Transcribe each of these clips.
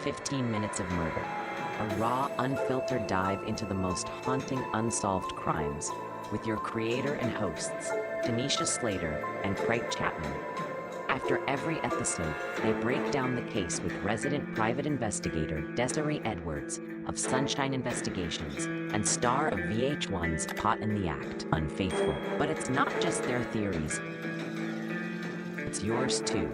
15 Minutes of Murder, a raw, unfiltered dive into the most haunting unsolved crimes with your creator and hosts, Tanisha Slater and Craig Chapman. After every episode, they break down the case with resident private investigator Desiree Edwards of Sunshine Investigations and star of VH1's Caught in the Act, Unfaithful. But it's not just their theories, it's yours too.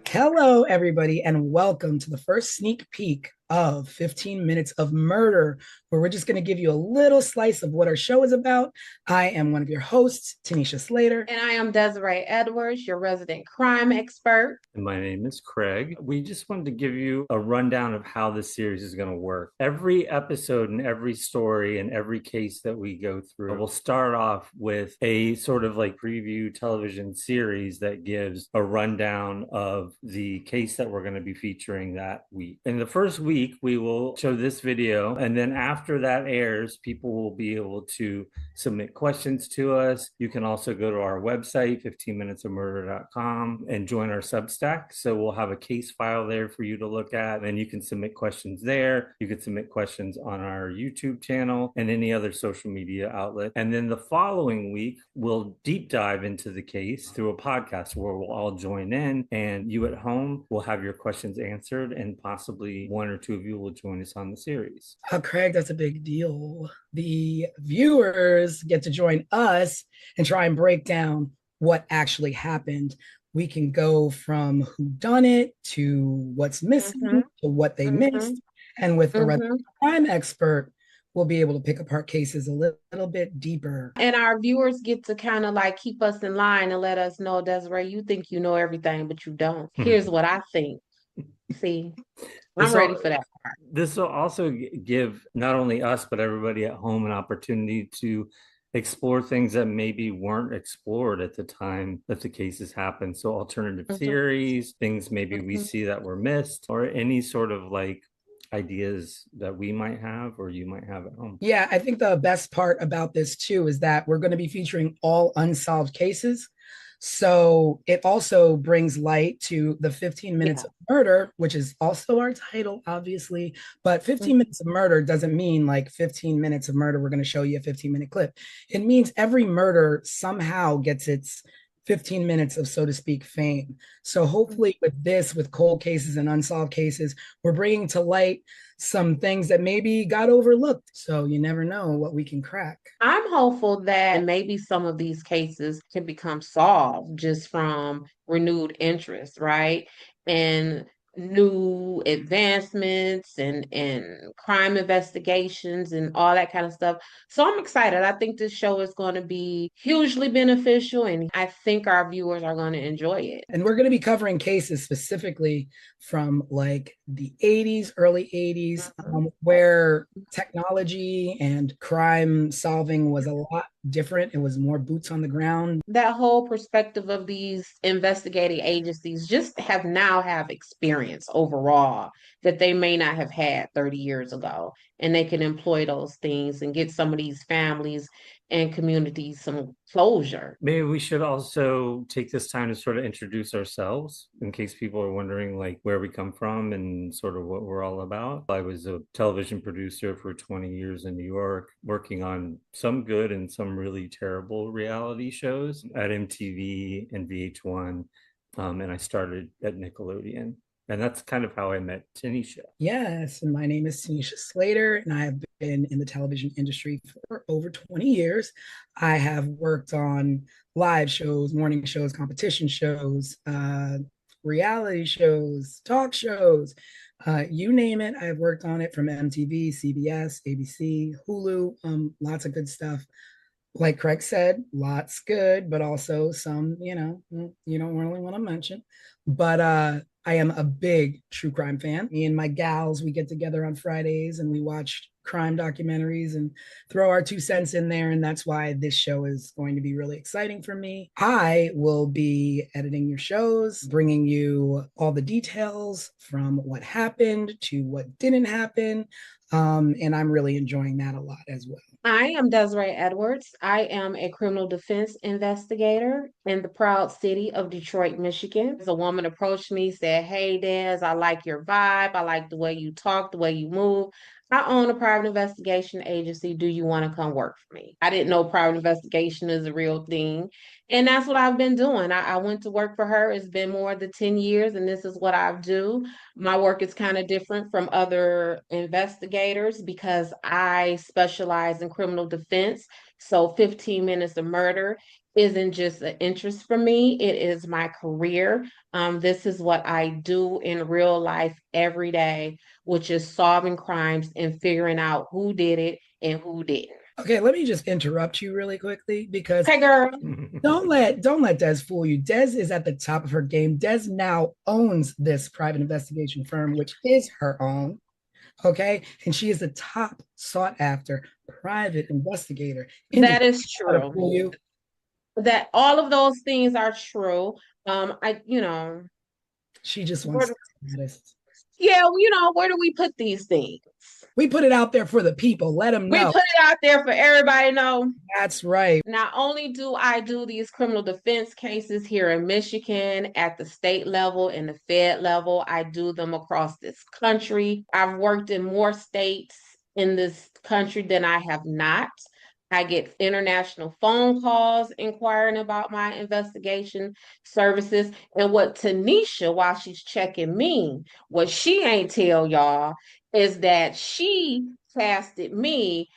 Hello, everybody, and welcome to the first sneak peek of 15 Minutes of Murder, where we're just going to give you a little slice of what our show is about. I am one of your hosts, Tanisha Slater. And I am Desiree Edwards, your resident crime expert. And my name is Craig. We just wanted to give you a rundown of how this series is going to work. Every episode and every story and every case that we go through will start off with a sort of like preview television series that gives a rundown of the case that we're going to be featuring that week. In the first week, we will show this video, and then after that airs, people will be able to submit questions to us. You can also go to our website, 15minutesofmurder.com, and join our Substack. So we'll have a case file there for you to look at, and you can submit questions there. You can submit questions on our YouTube channel and any other social media outlet. And then the following week, we'll deep dive into the case through a podcast where we'll all join in, and you at home will have your questions answered, and possibly one or two of you will join us on the series. Craig, that's a big deal. The viewers get to join us and try and break down what actually happened. We can go from who done it to what's missing to what they missed. And with a resident crime expert, we'll be able to pick apart cases a little bit deeper. And our viewers get to kind of like keep us in line and let us know, Desiree, you think you know everything, but you don't. Here's what I think. See, I'm ready for that part. This will also give not only us, but everybody at home an opportunity to explore things that maybe weren't explored at the time that the cases happened. So alternative theories, things maybe we see that were missed, or any sort of like ideas that we might have or you might have at home. Yeah, I think the best part about this too is that we're going to be featuring all unsolved cases. So it also brings light to the 15 Minutes of Murder, which is also our title, obviously. But 15 Minutes of Murder doesn't mean like 15 minutes of murder. We're going to show you a 15-minute clip. It means every murder somehow gets its 15 minutes of, so to speak, fame. So hopefully with this, with cold cases and unsolved cases, we're bringing to light some things that maybe got overlooked. So you never know what we can crack. I'm hopeful that maybe some of these cases can become solved just from renewed interest, right? And new advancements and crime investigations and all that kind of stuff. So I'm excited. I think this show is going to be hugely beneficial, and I think our viewers are going to enjoy it. And we're going to be covering cases specifically from like the 80s, early 80s, where technology and crime solving was a lot different. It was more boots on the ground. That whole perspective of these investigating agencies just have experience overall that they may not have had 30 years ago. And they can employ those things and get some of these families and communities some closure. Maybe we should also take this time to sort of introduce ourselves in case people are wondering like where we come from and sort of what we're all about. I was a television producer for 20 years in New York, working on some good and some really terrible reality shows at MTV and VH1. And I started at Nickelodeon. And that's kind of how I met Tanisha. Yes, and my name is Tanisha Slater, and I have been in the television industry for over 20 years. I have worked on live shows, morning shows, competition shows, reality shows, talk shows, you name it. I've worked on it, from MTV, CBS, ABC, Hulu, lots of good stuff. Like Craig said, lots good, but also some, you don't really want to mention. But I am a big true crime fan. Me and my gals, we get together on Fridays and we watch crime documentaries and throw our 2 cents in there. And that's why this show is going to be really exciting for me. I will be editing your shows, bringing you all the details from what happened to what didn't happen. And I'm really enjoying that a lot as well. I am Desiree Edwards. I am a criminal defense investigator in the proud city of Detroit, Michigan. A woman approached me, said, "Hey, Des, I like your vibe. I like the way you talk, the way you move. I own a private investigation agency. Do you want to come work for me?" I didn't know private investigation is a real thing. And that's what I've been doing. I went to work for her. It's been more than 10 years, and this is what I do. My work is kind of different from other investigators because I specialize in criminal defense. So 15 minutes of murder isn't just an interest for me, it is my career. This is what I do in real life every day, which is solving crimes and figuring out who did it and who didn't. Okay, let me just interrupt you really quickly because Hey, girl. don't let Des fool you. Des is at the top of her game. Des now owns this private investigation firm, which is her own. Okay, and she is a top sought after private investigator. That is To true. fool you. That all of those things are true. You know, She just wants where, status. yeah, where do we put these things? We put it out there for the people. Let them We know. put it out there for everybody to know. That's right. Not only do I do these criminal defense cases here in Michigan at the state level and the Fed level, I do them across this country. I've worked in more states in this country than I have not. I get international phone calls inquiring about my investigation services. And what Tanisha, while she's checking me, what she ain't tell y'all is that she casted me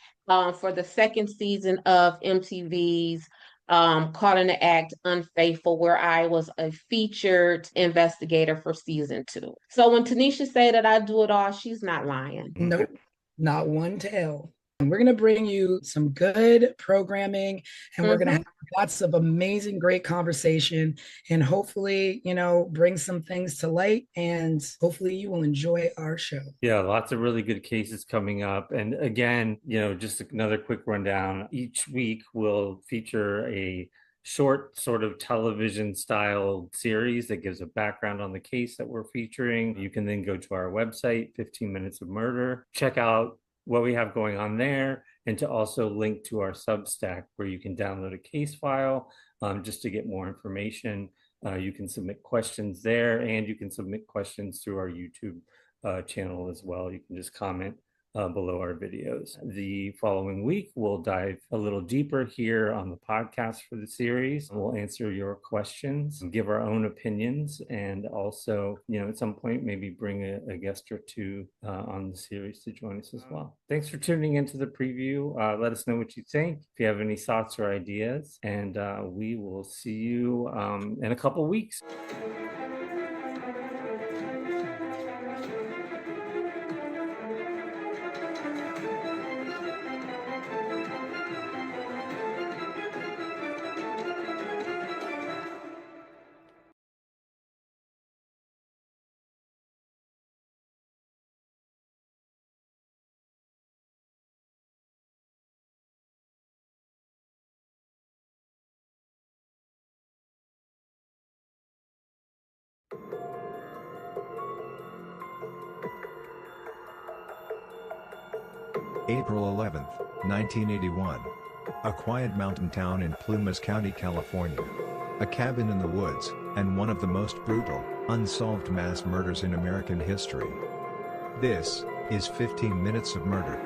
for the second season of MTV's Caught in the Act Unfaithful, where I was a featured investigator for season 2. So when Tanisha say that I do it all, she's not lying. Nope, not one tell. And we're going to bring you some good programming and we're going to have lots of amazing, great conversation and hopefully, bring some things to light and hopefully you will enjoy our show. Yeah, lots of really good cases coming up. And again, just another quick rundown. Each week we'll feature a short sort of television style series that gives a background on the case that we're featuring. You can then go to our website, 15 Minutes of Murder, check out what we have going on there, and to also link to our Substack where you can download a case file just to get more information. You can submit questions there, and you can submit questions through our YouTube channel as well. You can just comment below our videos. The following week, we'll dive a little deeper here on the podcast for the series. We'll answer your questions, give our own opinions, and also, at some point, maybe bring a guest or two on the series to join us as well. Thanks for tuning into the preview. Let us know what you think, if you have any thoughts or ideas, and we will see you in a couple weeks. April 11th, 1981. A quiet mountain town in Plumas County, California. A cabin in the woods, and one of the most brutal, unsolved mass murders in American history. This is 15 Minutes of Murder.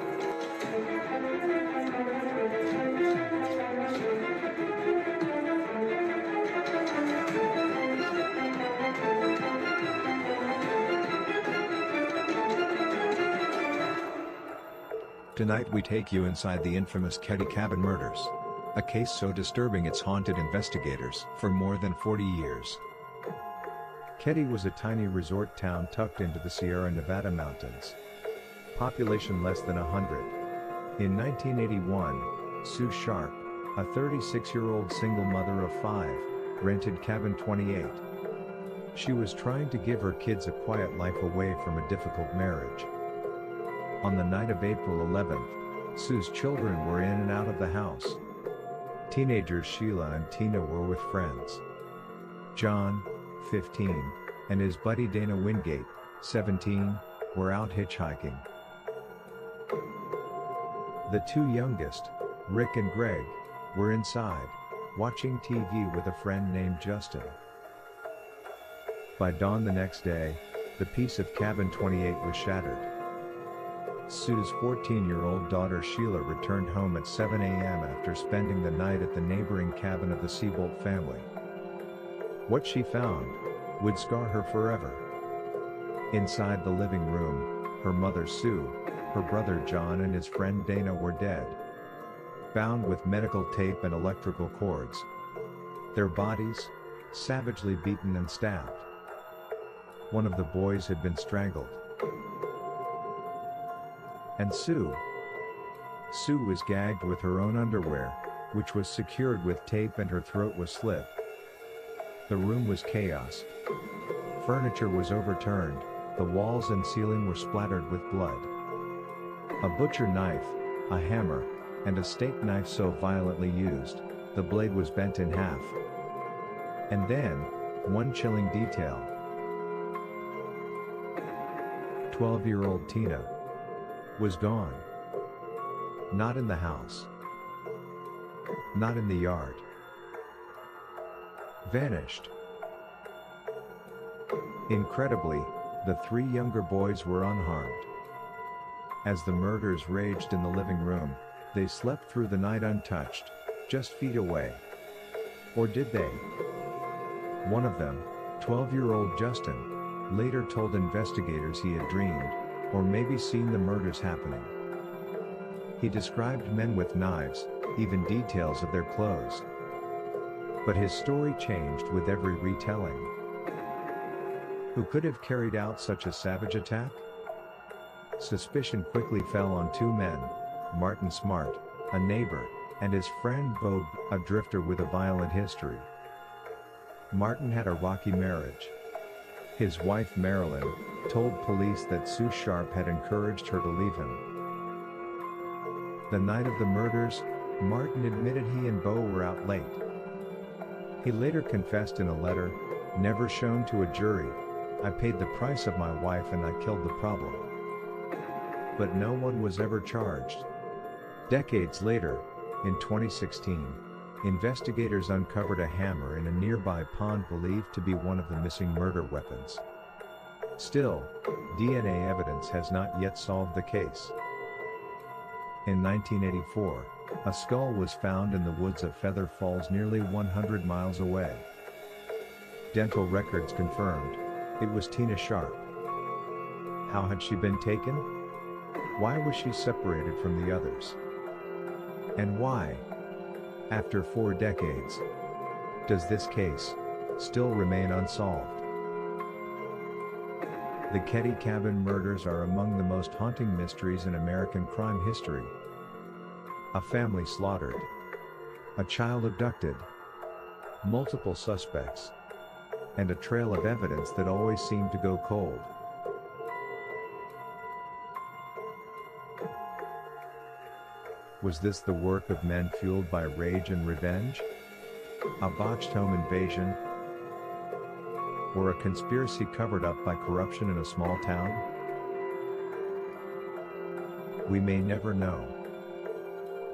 Tonight we take you inside the infamous Ketty Cabin murders. A case so disturbing it's haunted investigators for more than 40 years. Ketty was a tiny resort town tucked into the Sierra Nevada mountains. Population less than 100. In 1981, Sue Sharp, a 36-year-old single mother of 5, rented Cabin 28. She was trying to give her kids a quiet life away from a difficult marriage. On the night of April 11th, Sue's children were in and out of the house. Teenagers Sheila and Tina were with friends. John, 15, and his buddy Dana Wingate, 17, were out hitchhiking. The two youngest, Rick and Greg were inside, watching TV with a friend named Justin. By dawn the next day, the peace of cabin 28 was shattered. Sue's 14-year-old daughter Sheila returned home at 7 a.m. after spending the night at the neighboring cabin of the Seabolt family. What she found would scar her forever. Inside the living room, her mother Sue, her brother John and his friend Dana were dead, bound with medical tape and electrical cords. Their bodies, savagely beaten and stabbed. One of the boys had been strangled. And Sue was gagged with her own underwear, which was secured with tape, and her throat was slit. The room was chaos. Furniture was overturned, the walls and ceiling were splattered with blood. A butcher knife, a hammer, and a steak knife so violently used, the blade was bent in half. And then, one chilling detail. 12-year-old Tina was gone. Not in the house. Not in the yard. Vanished. Incredibly, the three younger boys were unharmed. As the murders raged in the living room, they slept through the night untouched, just feet away. Or did they? One of them, 12-year-old Justin, later told investigators he had dreamed, or maybe seen the murders happening. He described men with knives, even details of their clothes. But his story changed with every retelling. Who could have carried out such a savage attack? Suspicion quickly fell on two men, Martin Smart, a neighbor, and his friend Bob, a drifter with a violent history. Martin had a rocky marriage. His wife Marilyn told police that Sue Sharp had encouraged her to leave him. The night of the murders, Martin admitted he and Bo were out late. He later confessed in a letter, never shown to a jury, "I paid the price of my wife and I killed the problem." But no one was ever charged. Decades later, in 2016, investigators uncovered a hammer in a nearby pond believed to be one of the missing murder weapons. Still, DNA evidence has not yet solved the case. In 1984, a skull was found in the woods of Feather Falls nearly 100 miles away. Dental records confirmed it was Tina Sharp. How had she been taken? Why was she separated from the others? And why, after 4 decades, does this case still remain unsolved? The Ketty Cabin murders are among the most haunting mysteries in American crime history. A family slaughtered. A child abducted. Multiple suspects. And a trail of evidence that always seemed to go cold. Was this the work of men fueled by rage and revenge? A botched home invasion? Or a conspiracy covered up by corruption in a small town? We may never know.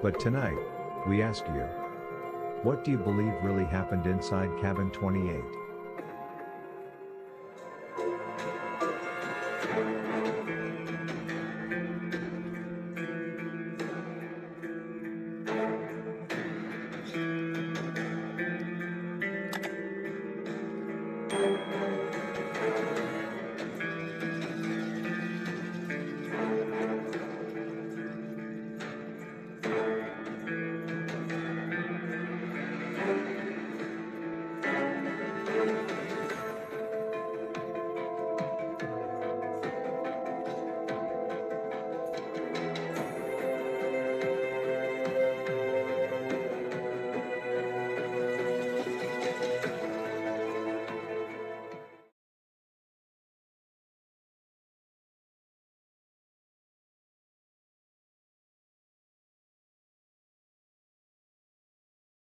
But tonight, we ask you, what do you believe really happened inside Cabin 28?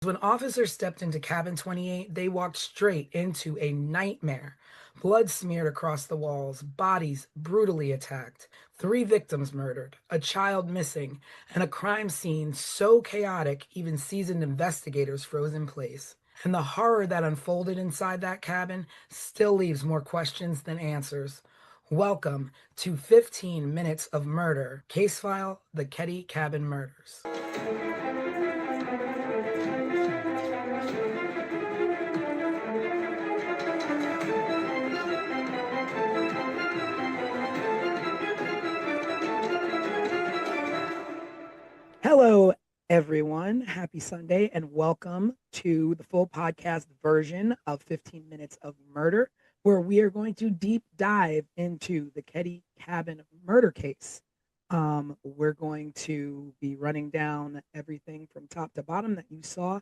When officers stepped into cabin 28, they walked straight into a nightmare. Blood smeared across the walls, bodies brutally attacked, 3 victims murdered, a child missing, and a crime scene so chaotic even seasoned investigators froze in place. And the horror that unfolded inside that cabin still leaves more questions than answers. Welcome to 15 Minutes of Murder, case file, the Ketty Cabin Murders. Hello, everyone. Happy Sunday, and welcome to the full podcast version of 15 Minutes of Murder, where we are going to deep dive into the Ketty Cabin murder case. We're going to be running down everything from top to bottom that you saw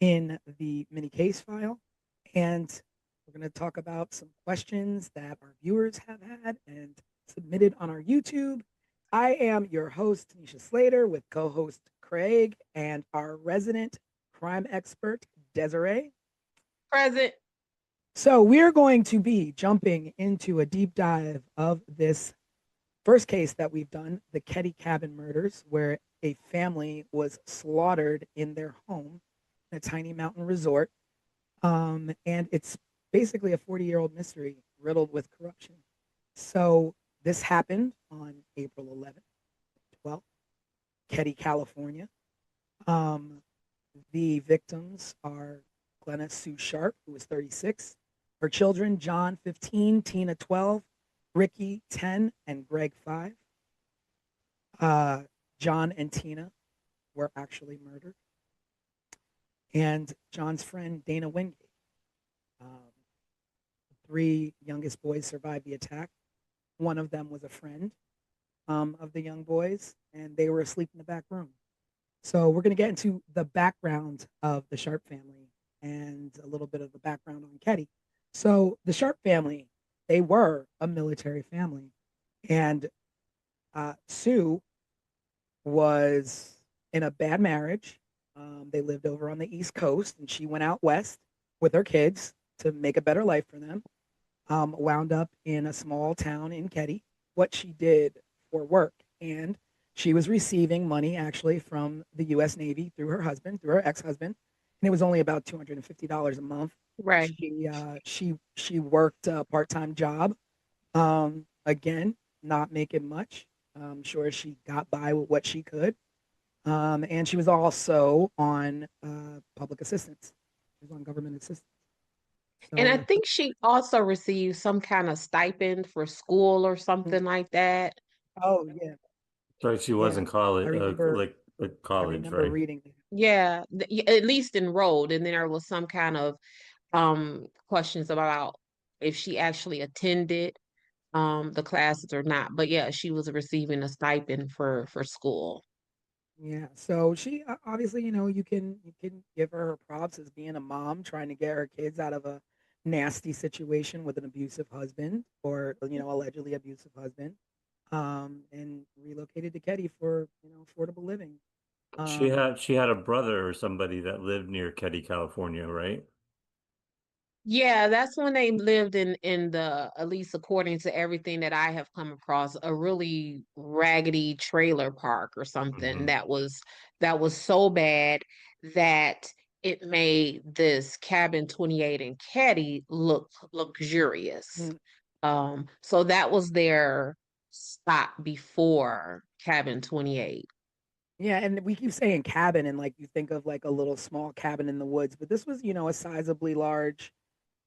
in the mini case file, and we're going to talk about some questions that our viewers have had and submitted on our YouTube. I am your host, Tanisha Slater, with co-host Craig and our resident crime expert, Desiree. Present. So we're going to be jumping into a deep dive of this first case that we've done, the Ketty Cabin murders, where a family was slaughtered in their home in a tiny mountain resort. And it's basically a 40-year-old mystery riddled with corruption. So this happened on April 11th, 12th, Ketty, California. The victims are Glenna Sue Sharp, who was 36. Her children, John, 15, Tina, 12, Ricky, 10, and Greg, 5. John and Tina were actually murdered. And John's friend, Dana Wingate. The 3 youngest boys survived the attack. One of them was a friend of the young boys, and they were asleep in the back room. So we're going to get into the background of the Sharp family and a little bit of the background on Ketty. So the Sharp family, they were a military family, and Sue was in a bad marriage. They lived over on the East Coast, and she went out west with her kids to make a better life for them. Wound up in a small town in Ketty, what she did for work. And she was receiving money actually from the U.S. Navy through her husband, through her ex-husband. And it was only about $250 a month. Right. She worked a part-time job. Again, not making much. I'm sure she got by with what she could. And she was also on public assistance. She was on government assistance. And I So, think she also received some kind of stipend for school or something like that. oh yeah, So she was yeah. in college, I remember. like I college, remember right? reading that. Yeah, at least enrolled. And then there was some kind of questions about if she actually attended the classes or not. But yeah, she was receiving a stipend for school. Yeah. So she obviously, you can give her props as being a mom trying to get her kids out of a nasty situation with an abusive husband or allegedly abusive husband, and relocated to Ketty for affordable living. Um, She had a brother or somebody that lived near Ketty, California, right? Yeah, that's when they lived in the, at least according to everything that I have come across, a really raggedy trailer park or something Hmm. that was so bad that it made this cabin 28 in Caddy look luxurious. mm, So that was their stop before cabin 28. yeah, and we keep saying cabin, and like you think of like a little small cabin in the woods, but this was, a sizably large,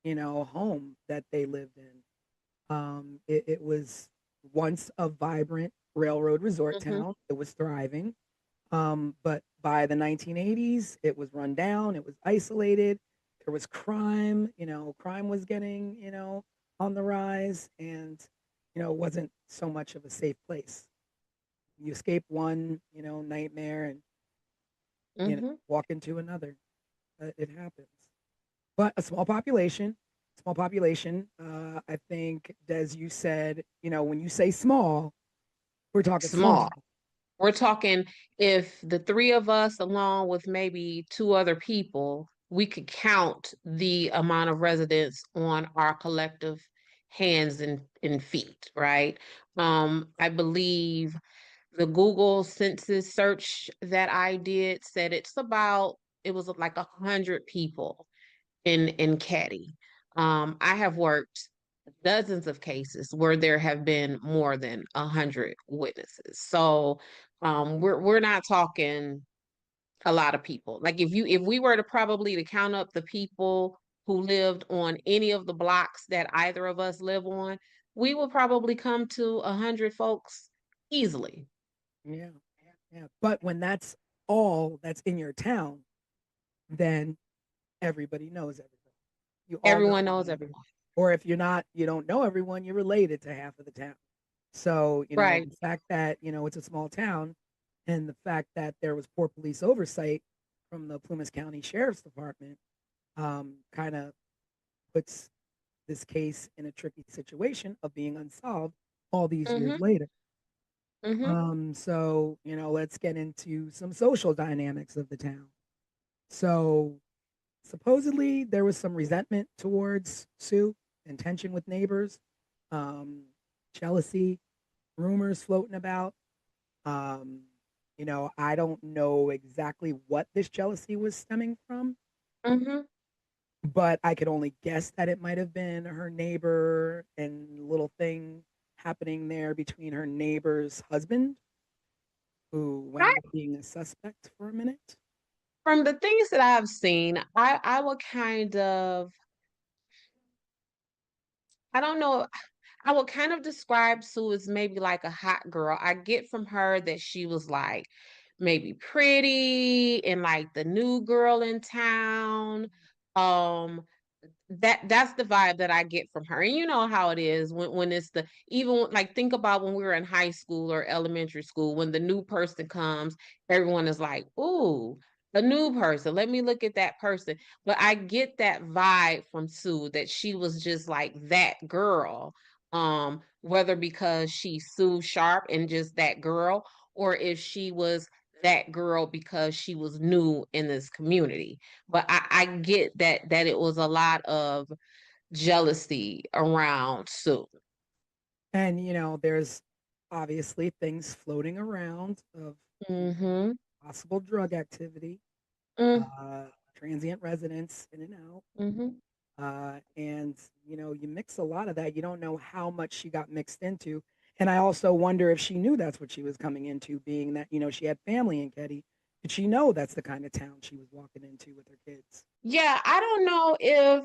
home that they lived in. It was once a vibrant railroad resort Hmm. town. It was thriving. But by the 1980s, it was run down. It was isolated. There was crime. Crime was getting, on the rise, and it wasn't so much of a safe place. You escape one, nightmare, and Hmm. walk into another. It happens. But a small population. I think, Des, you said, when you say small, we're talking Small. small. We're talking if the three of us, along with maybe two other people, we could count the amount of residents on our collective hands and feet, right? I believe the Google census search that I did said it was like 100 people in Caddy. I have worked dozens of cases where there have been more than 100 witnesses. So we're not talking a lot of people. Like if we were to probably to count up the people who lived on any of the blocks that either of us live on, we would probably come to 100 folks easily. Yeah, yeah. But when that's all that's in your town, then everybody knows everybody. You all know Everyone knows everybody. everyone. Or if you don't know everyone, you're related to half of the town. So, Right. the fact that, it's a small town and the fact that there was poor police oversight from the Plumas County Sheriff's Department kind of puts this case in a tricky situation of being unsolved all these years Mm-hmm. later. Mm-hmm. So, let's get into some social dynamics of the town. So, supposedly there was some resentment towards Sue and tension with neighbors, um, jealousy, rumors floating about. Um, I don't know exactly what this jealousy was stemming from, Mm-hmm. but I could only guess that it might have been her neighbor and little thing happening there between her neighbor's husband, who wound up being a suspect for a minute. From the things that I've seen, I would kind of, I don't know, I would kind of describe Sue as maybe like a hot girl. I get from her that she was like maybe pretty and like the new girl in town. Um, that's the vibe that I get from her. And you know how it is when it's the even like think about when we were in high school or elementary school, when the new person comes, everyone is like, ooh, a new person. Let me look at that person. But I get that vibe from Sue that she was just like that girl. Whether because she's Sue Sharp and just that girl, or if she was that girl because she was new in this community. But I get that it was a lot of jealousy around Sue. And, there's obviously things floating around of Mm-hmm. possible drug activity, Mm, uh, transient residents in and out. mm-hmm. And, you mix a lot of that. You don't know how much she got mixed into. And I also wonder if she knew that's what she was coming into, being that, she had family in Ketty. Did she know that's the kind of town she was walking into with her kids? Yeah, I don't know if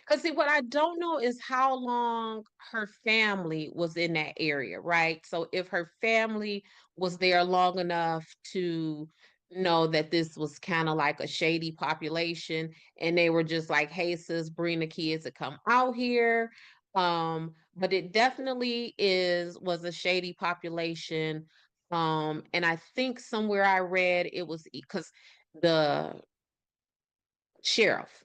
because see, what I don't know is how long her family was in that area, right? So if her family was there long enough to know that this was kind of like a shady population, and they were just like, "Hey, sis, bring the kids to come out here." But it definitely was a shady population. And I think somewhere I read it was because the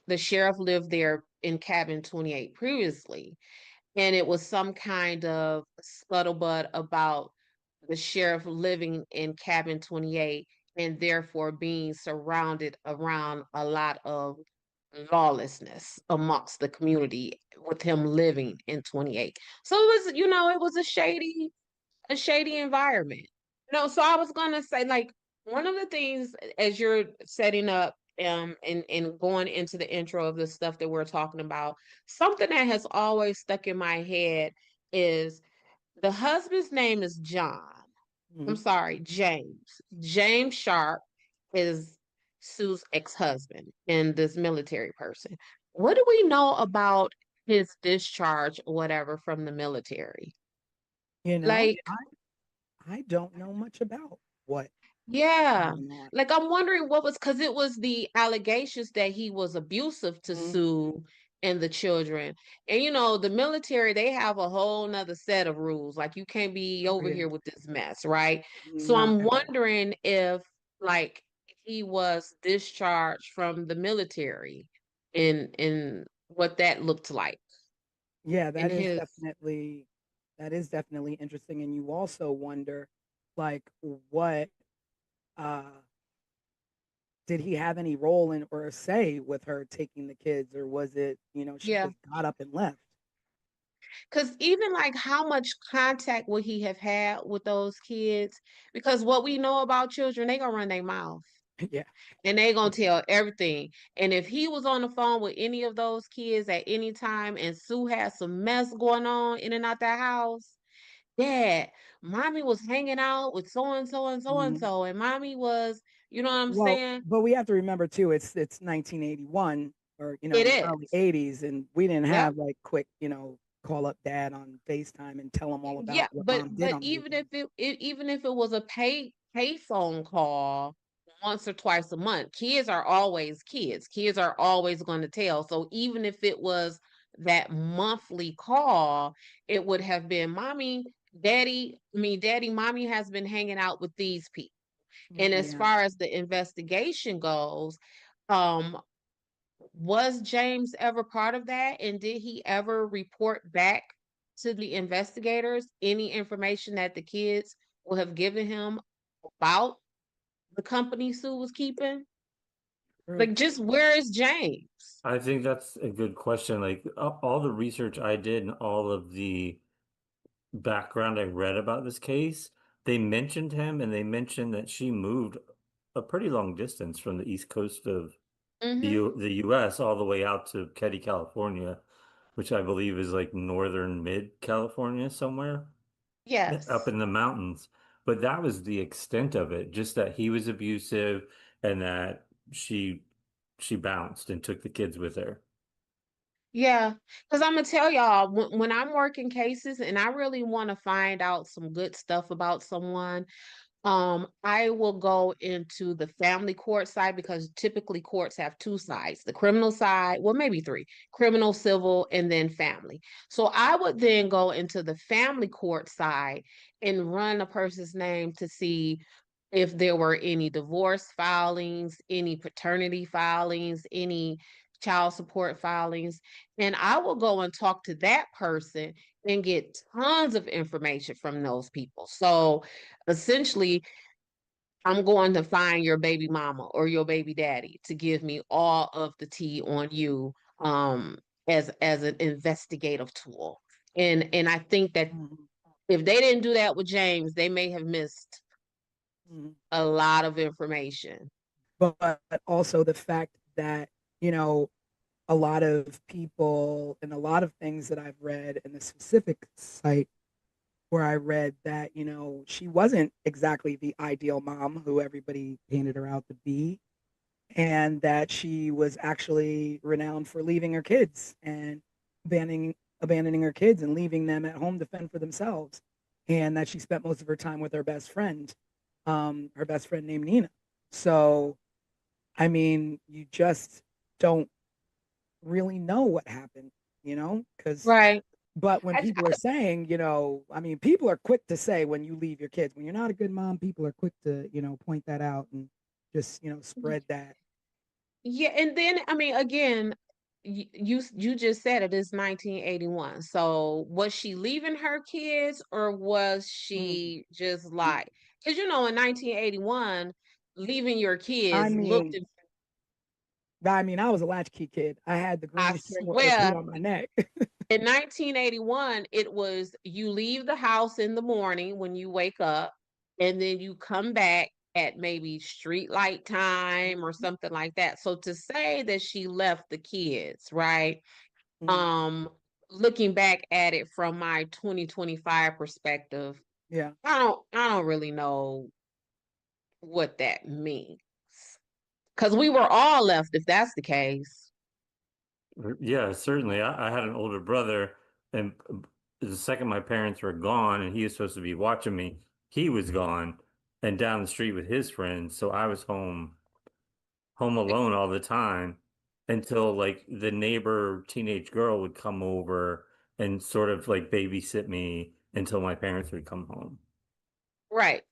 the sheriff lived there in cabin 28 previously, and it was some kind of scuttlebutt about the sheriff living in cabin 28 and therefore being surrounded around a lot of lawlessness amongst the community with him living in 28. So it was a shady environment. No, so I was gonna say, like, one of the things as you're setting up and going into the intro of the stuff that we're talking about, something that has always stuck in my head is the husband's name is John. I'm Mhm. sorry, James. James Sharp is Sue's ex-husband and this military person. What do we know about his discharge or whatever from the military? You know, Like, I don't know much about what yeah. went on. Like I'm wondering what was because it was the allegations that he was abusive to Mhm. Sue and the children. And the military, they have a whole nother set of rules. Like you can't be Oh, over yeah. here with this mess, right? So Not I'm at all. wondering if like he was discharged from the military in what that looked like Yeah, in that is his definitely That is definitely interesting. And you also wonder, like, what uh did he have any role in or say with her taking the kids, or was it, she Yeah. just got up and left? Because even like how much contact would he have had with those kids? Because what we know about children, they gonna run their mouth Yeah. and they gonna tell everything. And if he was on the phone with any of those kids at any time and Sue had some mess going on in and out that house, Dad, mommy was hanging out with so and so and so and Mhm. so, and mommy was, you know what I'm Well, saying? but we have to remember too, it's 1981, or It the early is. 80s, and we didn't Yep. have like quick, call up dad on FaceTime and tell him all Yeah, about what but mom did but on the even weekend. even if it was a pay phone call once or twice a month, kids are always kids. Kids are always going to tell. So even if it was that monthly call, it would have been mommy, daddy, mommy has been hanging out with these people. And as Yeah. far as the investigation goes, um, was James ever part of that? And did he ever report back to the investigators any information that the kids will have given him about the company Sue was keeping? True. Like, just where is James? I think that's a good question. Like all the research I did and all of the background I read about this case, they mentioned him and they mentioned that she moved a pretty long distance from the east coast of Mm-hmm. the US all the way out to Keddie, California, which I believe is like northern mid California somewhere up Yes. in the mountains. But that was the extent of it, just that he was abusive and that she bounced and took the kids with her. Yeah. Because I'm gonna tell y'all, when I'm working cases and I really want to find out some good stuff about someone, I will go into the family court side because typically courts have two sides, the criminal side, well, maybe three, criminal, civil, and then family. So I would then go into the family court side and run a person's name to see if there were any divorce filings, any paternity filings, any child support filings. And I will go and talk to that person and get tons of information from those people. So essentially, I'm going to find your baby mama or your baby daddy to give me all of the tea on you as an investigative tool. And I think that Mhm. if they didn't do that with James, they may have missed Mhm. a lot of information. But also the fact that, you know, a lot of people and a lot of things that I've read in the specific site where I read that, she wasn't exactly the ideal mom who everybody painted her out to be, and that she was actually renowned for leaving her kids and abandoning abandoning her kids and leaving them at home to fend for themselves, and that she spent most of her time with her best friend named Nina. So, I mean, you just don't really know what happened, because Right. but when I, people are saying, I mean, people are quick to say when you leave your kids, when you're not a good mom, people are quick to, point that out and just, spread that. yeah, and then I mean, again, you just said it is 1981. So was she leaving her kids or was Mm. she just like, because in 1981, leaving your I kids looked, mean, I was a latchkey kid. I had the I greenest ring with OP swear, on my neck. in 1981, it was you leave the house in the morning when you wake up, and then you come back at maybe street light time or something like that. So to say that she left the kids, right? Mm. Um, Looking back at it from my 2025 perspective, Yeah. I don't really know what that means. Because we were all left if that's the case. Yeah, certainly. I had an older brother, and the second my parents were gone, and he was supposed to be watching me, he was gone and down the street with his friends. So I was home alone all the time until like the neighbor teenage girl would come over and sort of like babysit me until my parents would come home. Right.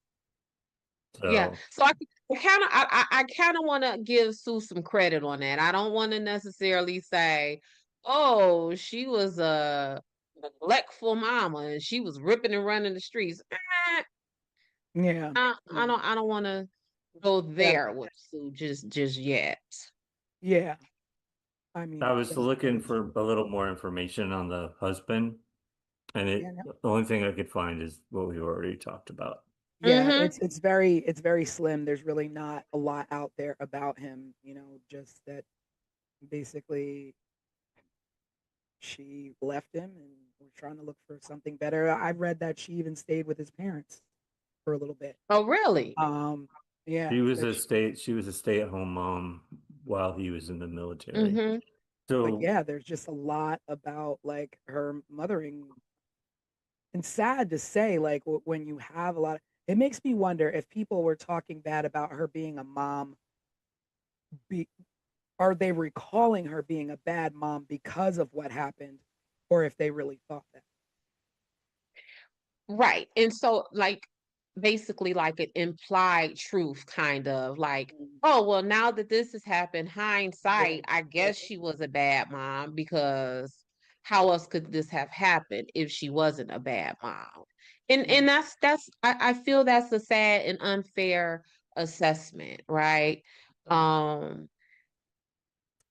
Yeah. So So I kind of want to give Sue some credit on that. I don't want to necessarily say, oh, she was neglectful mama and she was ripping and running the streets. Yeah. I don't want to go Yeah. there with Sue just yet. Yeah. I I mean, was looking for a little more information on the husband, and yeah, no, the only thing I could find is what we already talked about. yeah, Mm-hmm. it's very slim. There's really not a lot out there about him, just that basically she left him and was trying to look for something better. I read that she even stayed with his parents for a little bit. Oh, really? Um, yeah, She was a stay-at-home mom while he was in the military. Mm-hmm. but So yeah, there's just a lot about like her mothering, and sad to say, like when you have a lot, it makes me wonder if people were talking bad about her being a mom, be are they recalling her being a bad mom because of what happened, or if they really thought that. Right. And so, like, basically, like an implied truth, kind of like, Mm. oh, well, now that this has happened, Yeah, hindsight, I yeah, guess she was a bad mom because how else could this have happened if she wasn't a bad mom? yeah. And I feel that's a sad and unfair assessment, right? Um,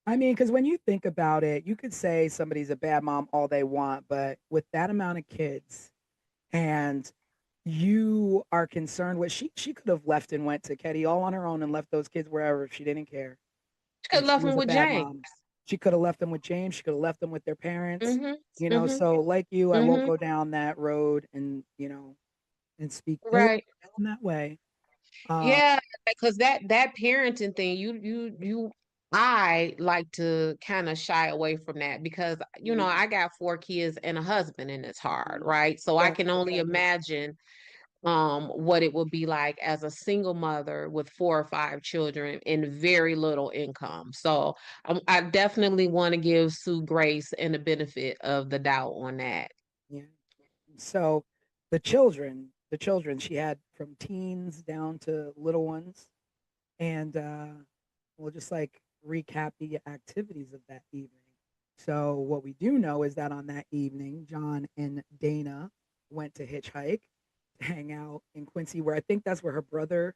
I mean, because when you think about it, you could say somebody's a bad mom all they want, but with that amount of kids, and you are concerned with, she could have left and went to Ketty all on her own and left those kids wherever if she didn't care. she could If have she left was him a with bad James. mom, she could have left them with James. She could have left them with their parents. Mm-hmm. Mm-hmm. So like you, I won't Mm-hmm. go down that road and and speak ill Right. in that way. Um, Yeah, because that parenting thing, I like to kind of shy away from that because mhm, I got 4 kids and a husband and it's hard, mhm. right? So I Yeah, can only imagine what it would be like as a single mother with 4 or 5 children and very little income. So I definitely want to give Sue grace and the benefit of the doubt on that. yeah. So the children she had from teens down to little ones, and we'll just like recap the activities of that evening. So what we do know is that on that evening, John and Dana went to hitchhike to hang out in Quincy, where I think that's where her brother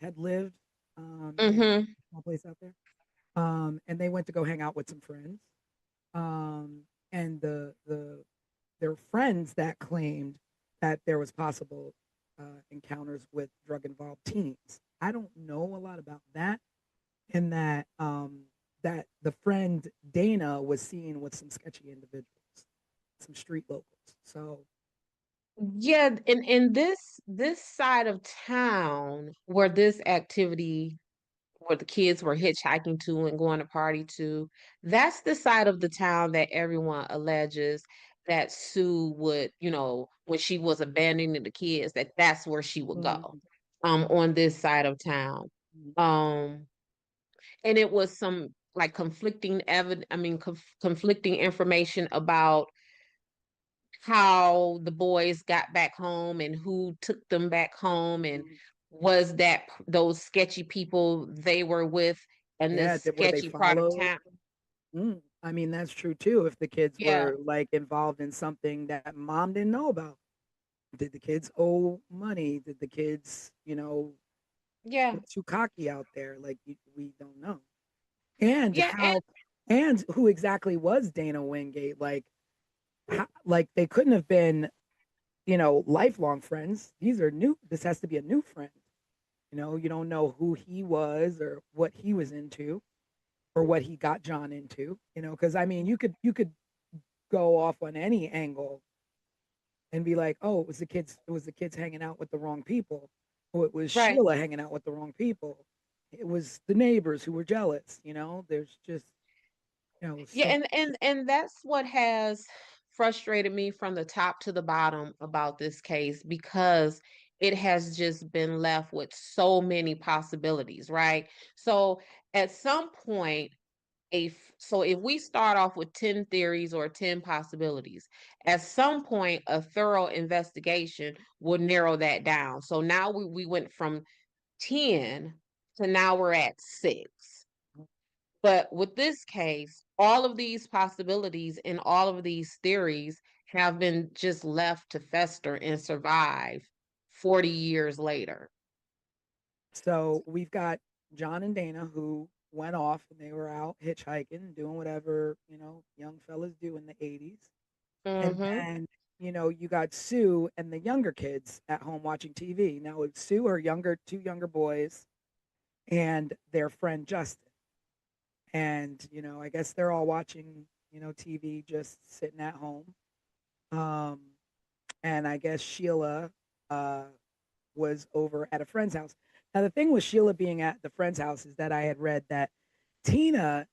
had lived, in a Mm-hmm. small place out there. And they went to go hang out with some friends. And their friends that claimed that there was possible encounters with drug involved teens. I don't know a lot about that, and that the friend Dana was seen with some sketchy individuals, some street locals. So Yeah, in this side of town where this activity where the kids were hitchhiking to and going to party to, that's the side of the town that everyone alleges that Sue would, when she was abandoning the kids, that's where she would go, mhm, on this side of town. Um, and it was some like conflicting information about how the boys got back home and who took them back home and mhm. was that those sketchy people they were with in Yeah, this were they sketchy part of followed? town. I mean, that's true too. If the kids Yeah, were like involved in something that mom didn't know about, did the kids owe money? Did the kids, yeah, get too cocky out there? Like we don't know. And yeah, and and who exactly was Dana Wingate? Like, like they couldn't have been, lifelong friends. These are new. This has to be a new friend. You don't know who he was or what he was into or what he got John into. Because I mean, you could go off on any angle and be like, oh, it was the kids hanging out with the wrong people, or it was right. Sheila hanging out with the wrong people. It was the neighbors who were jealous. There's just Yeah, so and that's what has frustrated me from the top to the bottom about this case because it has just been left with so many possibilities, right? So at some point, if we start off with 10 theories or 10 possibilities, at some point a thorough investigation will narrow that down. So now we went from 10 to now we're at 6. But with this case, all of these possibilities and all of these theories have been just left to fester and survive 40 years later. So we've got John and Dana who went off and they were out hitchhiking, doing whatever, young fellas do in the 80s. And Mm-hmm. then, you got Sue and the younger kids at home watching TV. Now, it's Sue, her two younger boys, and their friend Justin. And, I guess they're all watching, TV, just sitting at home. Um, and I guess Sheila uh, was over at a friend's house. Now, the thing with Sheila being at the friend's house is that I had read that Tina,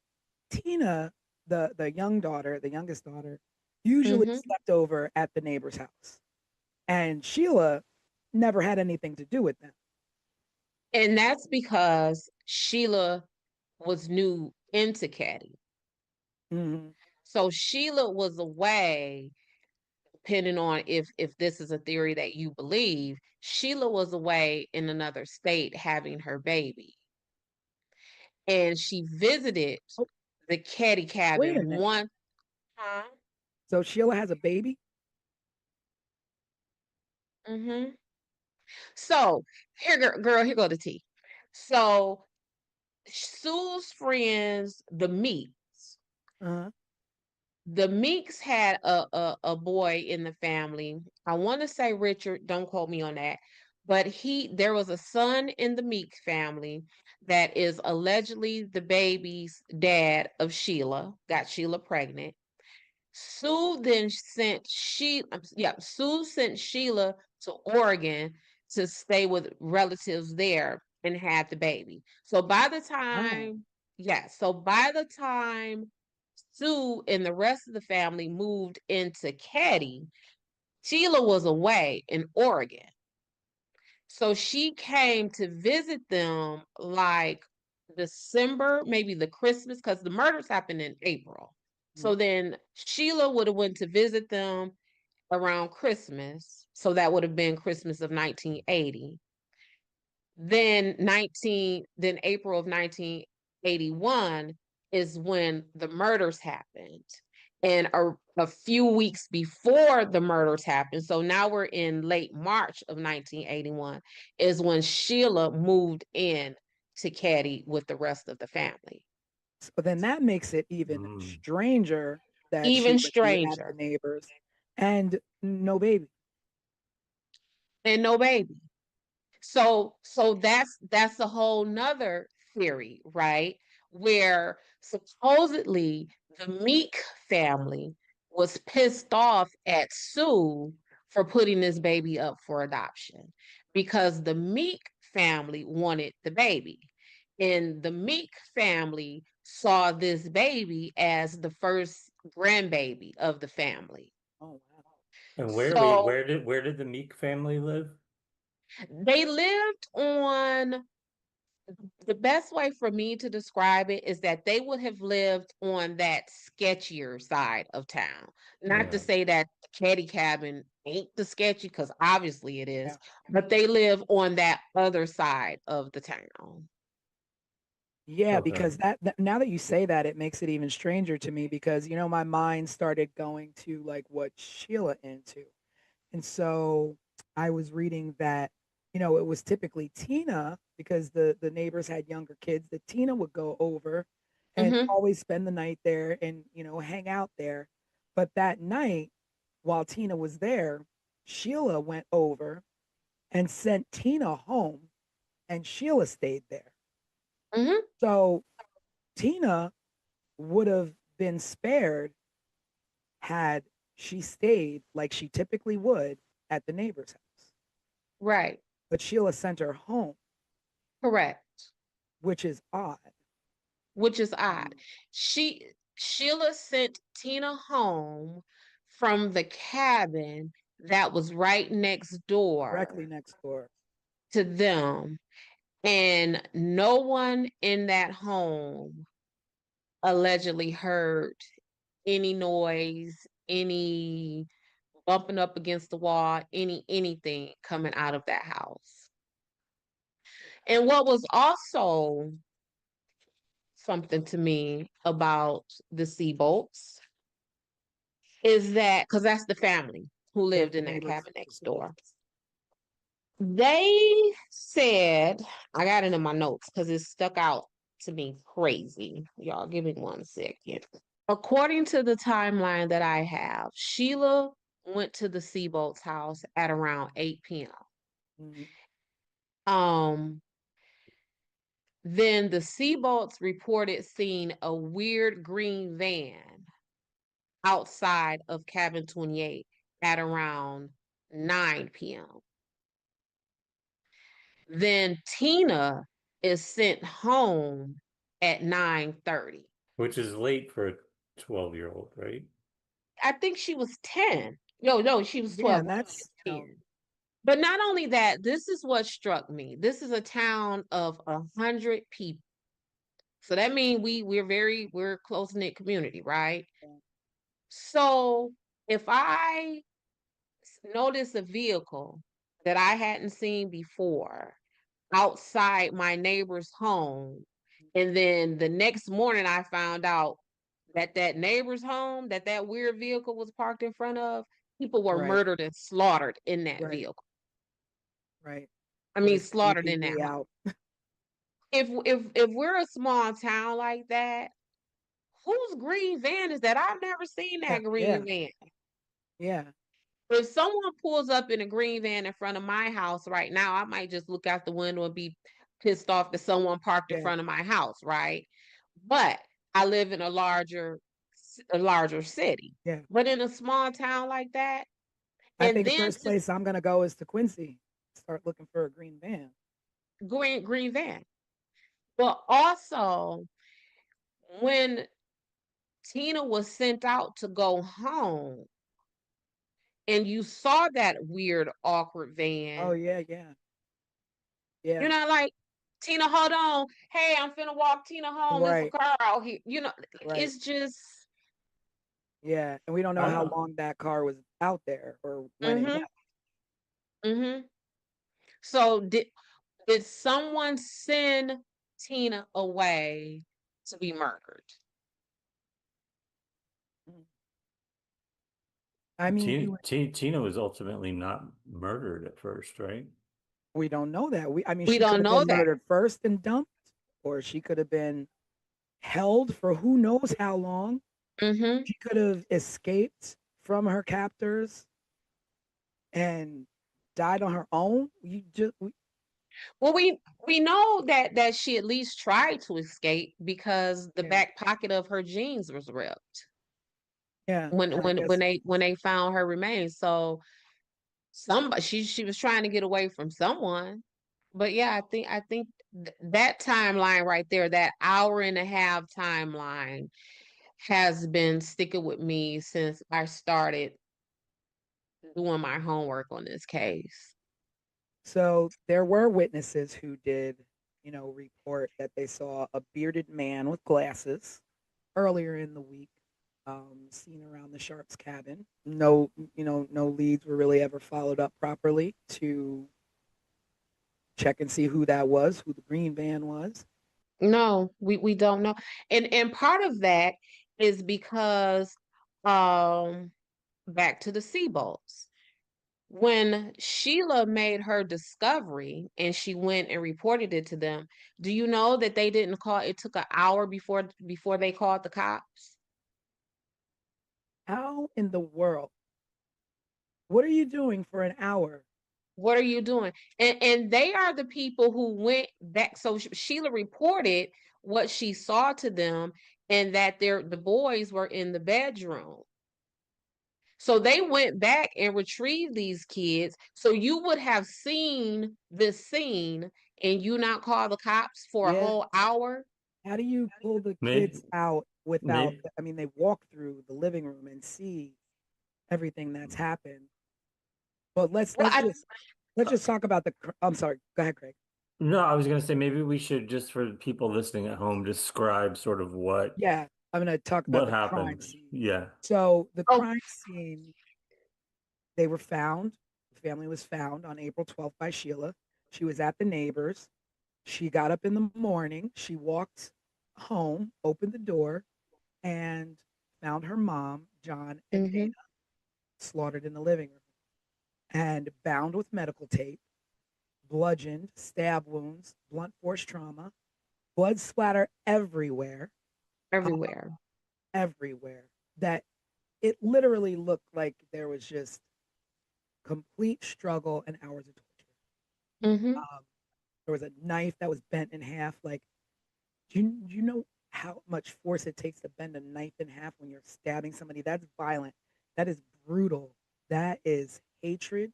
Tina, the youngest daughter, usually Mm-hmm. slept over at the neighbor's house, and Sheila never had anything to do with them. And that's because Sheila was new into Caddy. Mm-hmm. So Sheila was away, depending on if this is a theory that you believe, Sheila was away in another state having her baby. And she visited Oh, the Caddy wait a cabin minute. one time. So Sheila has a baby? Mm-hmm. So here, girl, here go the tea. So Sue's friends, the Meeks. Uh-huh. The Meeks had a boy in the family. I want to say Richard, don't quote me on that. But there was a son in the Meeks family that is allegedly the baby's dad of Sheila, got Sheila pregnant. Sue sent Sheila to Oregon to stay with relatives there and had the baby. So by the Wow. time, yeah, so by the time Sue and the rest of the family moved into Caddy, Sheila was away in Oregon. So she came to visit them like December, maybe the Christmas, because the murders happened in April. So Mhm. then Sheila would have went to visit them around Christmas. So that would have been Christmas of 1980. Then April of 1981 is when the murders happened. And a few weeks before the murders happened, so now we're in late March of 1981, is when Sheila moved in to Caddy with the rest of the family. So then that makes it even Mm. stranger that she Even would be at the stranger. neighbors and no baby. And no baby. So that's a whole nother theory, right? Where supposedly the Meek family was pissed off at Sue for putting this baby up for adoption because the Meek family wanted the baby. And the Meek family saw this baby as the first grandbaby of the family. Oh wow. And So where did the Meek family live? they lived on the best way for me to describe it is that they would have lived on that sketchier side of town. Not to Yeah. say that the caddy cabin ain't the sketchy, because obviously it is, Yeah. but they live on that other side of the town. Yeah, Okay. because now that you say that, it makes it even stranger to me because my mind started going to like what Sheila into. And so I was reading that, it was typically Tina because the neighbors had younger kids that Tina would go over and Mm-hmm. always spend the night there and, hang out there. But that night, while Tina was there, Sheila went over and sent Tina home and Sheila stayed there. Mm-hmm. So Tina would have been spared had she stayed like she typically would at the neighbor's house. Right. But Sheila sent her home, Correct. which is odd. Which is odd. Um, Sheila sent Tina home from the cabin that was right next directly door next door. to them. And no one in that home allegedly heard any noise, any bumping up against the wall, anything coming out of that house. And what was also something to me about the Seabolts is that because that's the family who lived in that neighbors. cabin next door. They said, I got it in my notes because it stuck out to me crazy. Y'all give me 1 second. According to the timeline that I have, Sheila went to the Seabolt's house at around 8 p.m. Mhm. Then the Seabolts reported seeing a weird green van outside of cabin 28 at around 9 p.m. Then Tina is sent home at 9:30. Which is late for a 12-year-old, right? I think she was 10. No, she was 12. And that's 10. But not only that, this is what struck me. This is a town of 100 people. So that means we're a close-knit community, right? So if I notice a vehicle that I hadn't seen before outside my neighbor's home, and then the next morning I found out that neighbor's home that weird vehicle was parked in front of, people were murdered and slaughtered in that vehicle. Right. I mean, slaughtered in that out. If we're a small town like that, whose green van is that? I've never seen that green van. Yeah. If someone pulls up in a green van in front of my house right now, I might just look out the window and be pissed off that someone parked in front of my house, right? But I live in a larger city. Yeah. But in a small town like that, I think the first place I'm gonna go is to Quincy. Start looking for a green van. Green van. But also, when Tina was sent out to go home, and you saw that weird, awkward van. Oh, yeah. You're not like, Tina, hold on. Hey, I'm finna walk Tina home. There's a car out here. It's just. Yeah, and we don't know how long that car was out there or when it left. Mm-hmm. So did someone send Tina away to be murdered? I mean, Tina was ultimately not murdered at first, right? We don't know that. We she don't could have know been that. murdered first and dumped, or she could have been held for who knows how long. She could have escaped from her captors and died on her own. Well, we know that she at least tried to escape because the back pocket of her jeans was ripped. Yeah. When they found her remains, so she was trying to get away from someone. But yeah, I think that timeline right there, that hour and a half timeline, has been sticking with me since I started doing my homework on this case. So there were witnesses who did, report that they saw a bearded man with glasses earlier in the week, seen around the Sharps cabin. No leads were really ever followed up properly to check and see who that was, who the green van was. No, we don't know. And part of that is because back to the Seabolts. When Sheila made her discovery and she went and reported it to them, do you know that they didn't call? It took an hour before they called the cops. How in the world? What are you doing for an hour? What are you doing? And they are the people who went back. So Sheila reported what she saw to them, and that the boys were in the bedroom. So they went back and retrieved these kids. So you would have seen this scene and you not call the cops for a whole hour. How do you pull the kids out without? I mean, they walk through the living room and see everything that's happened. But let's just talk about the. I'm sorry. Go ahead, Craig. No, I was going to say maybe we should, just for people listening at home, describe sort of what. Yeah, I'm going to talk about what happened. Crime scene. Yeah. So the crime scene, they were found. The family was found on April 12th by Sheila. She was at the neighbors. She got up in the morning. She walked home, opened the door, and found her mom John and Mm-hmm. Dana, slaughtered in the living room and bound with medical tape, bludgeoned, stab wounds, blunt force trauma, blood splatter everywhere, uh, Everywhere. everywhere. That it literally looked like there was just complete struggle and hours of torture. Mm-hmm. There was a knife that was bent in half. Like, do you know how much force it takes to bend a knife in half when you're stabbing somebody? That's violent. That is brutal. That is hatred.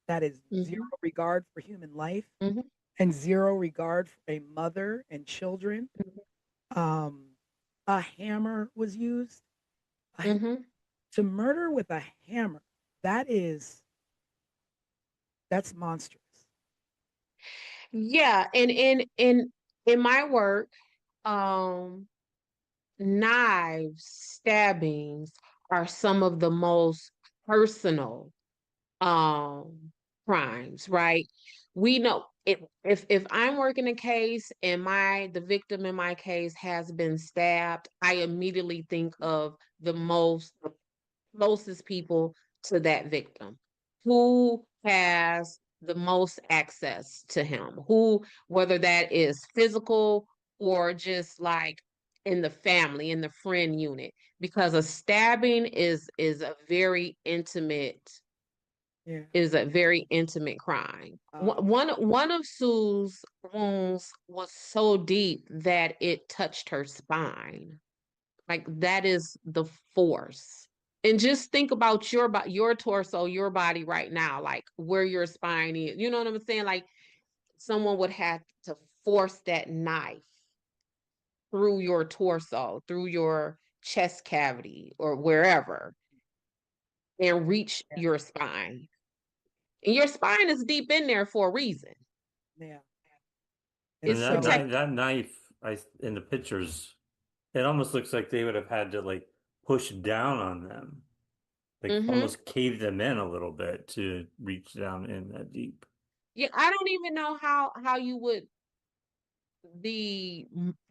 That is zero Mm-hmm. regard for human life Mm-hmm. and zero regard for a mother and children. Um, a hammer was used. Mm-hmm. To murder with a hammer, that is that's monstrous. Yeah, and in my work, um, knives, stabbings are some of the most personal um crimes, right? We know if I'm working a case and the victim in my case has been stabbed, I immediately think of the closest people to that victim. Who has the most access to him? Who, whether that is physical or just like in the family, in the friend unit, because a stabbing Yeah. is a very intimate crime. Um, One of Sue's wounds was so deep that it touched her spine. Like that is the force. And just think about your torso, your body right now, like where your spine is. You know what I'm saying? Like someone would have to force that knife through your torso, through your chest cavity or wherever and reach yeah. your spine. And your spine is deep in there for a reason. Yeah. And And It's that so knife, protected. that knife, in the pictures, it almost looks like they would have had to like push down on them, like Mm-hmm. almost cave them in a little bit to reach down in that deep. Yeah, I don't even know how you would the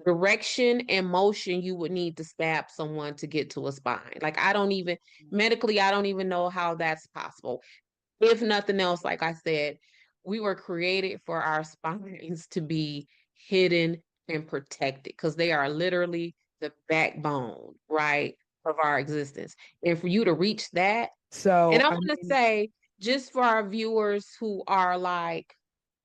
direction and motion you would need to stab someone to get to a spine. Like I don't even medically, I don't even know how that's possible. If nothing else, like I said, we were created for our spines to be hidden and protected because they are literally the backbone, right, of our existence. And for you to reach that, and so I I want to mean, say, just for our viewers who are like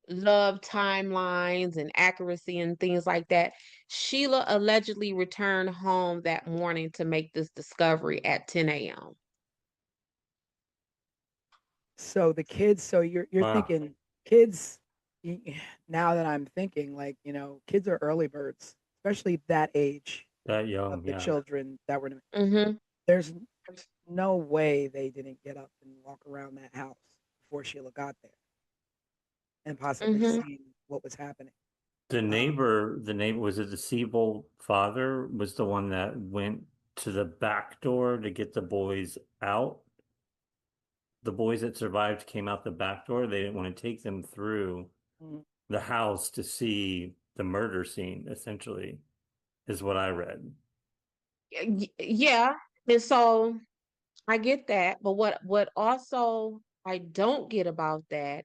love timelines and accuracy and things like that, Sheila allegedly returned home that morning to make this discovery at 10 a.m. so the kids, so you're Wow, thinking kids now that I'm thinking like, kids are early birds, especially that age that of young, the yeah. children that were Mm-hmm. there's no way they didn't get up and walk around that house before Sheila got there and possibly Mm-hmm. seen what was happening. Uh, The neighbor, was it the Siebel father was the one that went to the back door to get the boys out. The boys that survived came out the back door. They didn't want to take them through mm, the house to see the murder scene, essentially, is what I read. Yeah. And so I get that, but what also I don't get about that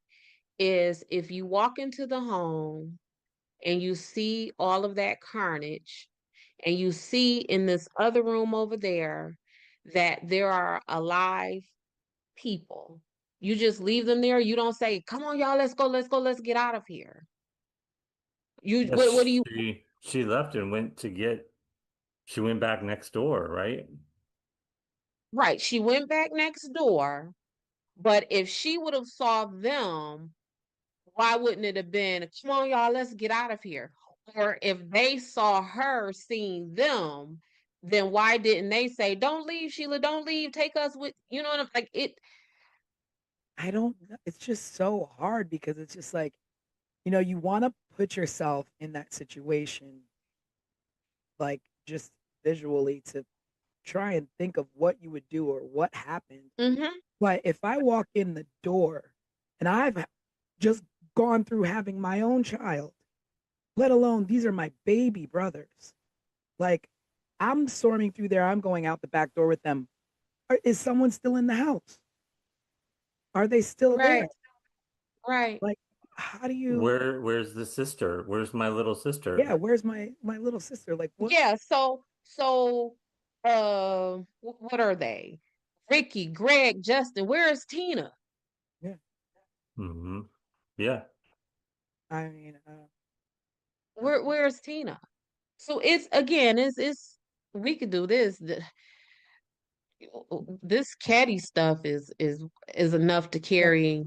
is if you walk into the home and you see all of that carnage and you see in this other room over there that there are alive people. You just leave them there. You don't say, "Come on, y'all, let's go, let's get out of here." You what do Yes, you she left and she went back next door, right? right? She went back next door, but if she would have saw them, why wouldn't it have been, "Come on, y'all, let's get out of here"? Or if they saw her seeing them, then why didn't they say, "Don't leave, Sheila, don't leave, take us with," you know what I'm like it I don't know. It's just so hard because it's just like, you want to put yourself in that situation, like just visually to try and think of what you would do or what happened. mm-hmm, But if I walk in the door and I've just gone through having my own child, let alone these are my baby brothers, like I'm storming through there, I'm going out the back door with them is someone still in the house? Are they still Right, there? right. Like, how do you? Where's the sister? Where's my little sister? Yeah, where's my little sister? Like, what? Yeah, what are they? Ricky, Greg, Justin, where is Tina? Yeah, Hmm. Yeah. I mean, Where's Tina? So it's again, it's we could do this. This caddy stuff is enough to well, carry.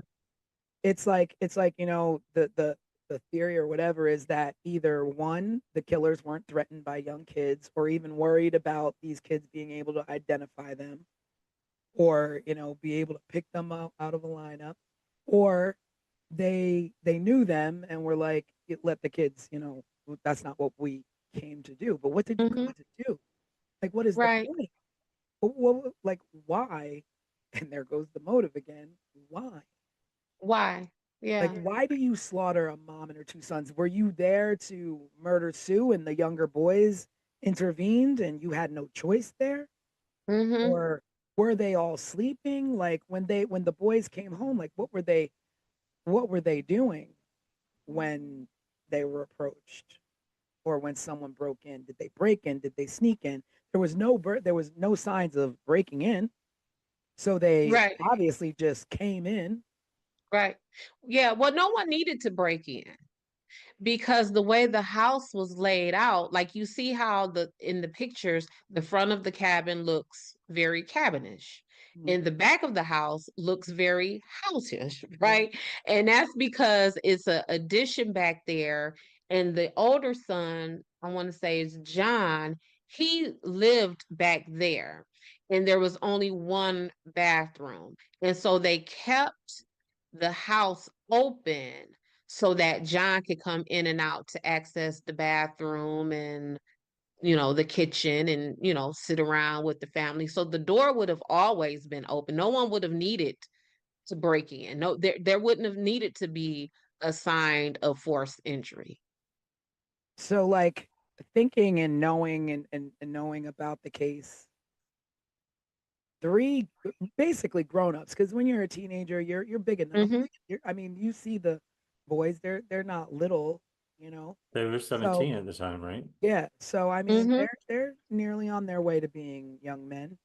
it's like the theory or whatever is that either one, the killers weren't threatened by young kids or even worried about these kids being able to identify them, or be able to pick them out of a lineup, or they knew them and were like, let the kids, that's not what we came to do. But what did you Mhm. come to do? Like, what is the Right. point? Like, why? And there goes the motive again. Why? Why? Like, Yeah. why do you slaughter a mom and her two sons? Were you there to murder Sue and the younger boys intervened and you had no choice there? Mm-hmm. Or were they all sleeping? Like, when the boys came home, like, what were they doing when they were approached, or when someone broke in? Did they break in? Did they sneak in? There was no signs of breaking in, so they Right. obviously just came in. Right. Yeah. Well, no one needed to break in, because the way the house was laid out, like you see how the in the pictures, the front of the cabin looks very cabinish. Mhm. And the back of the house looks very houseish, Yeah. right? And that's because it's a addition back there. And the older son, I want to say is John, he lived back there. And there was only one bathroom. And so they kept the house open so that John could come in and out to access the bathroom and, the kitchen and, sit around with the family. So the door would have always been open. No one would have needed to break in. No, there wouldn't have needed to be a sign of forced entry. So, like, thinking and knowing and knowing about the case, three basically grown-ups, because when you're a teenager, you're big enough. Hmm. I mean, you see the boys, they're not little, you know. They were So 17 at the time, right? yeah, so I mean, Hmm. they're nearly on their way to being young men.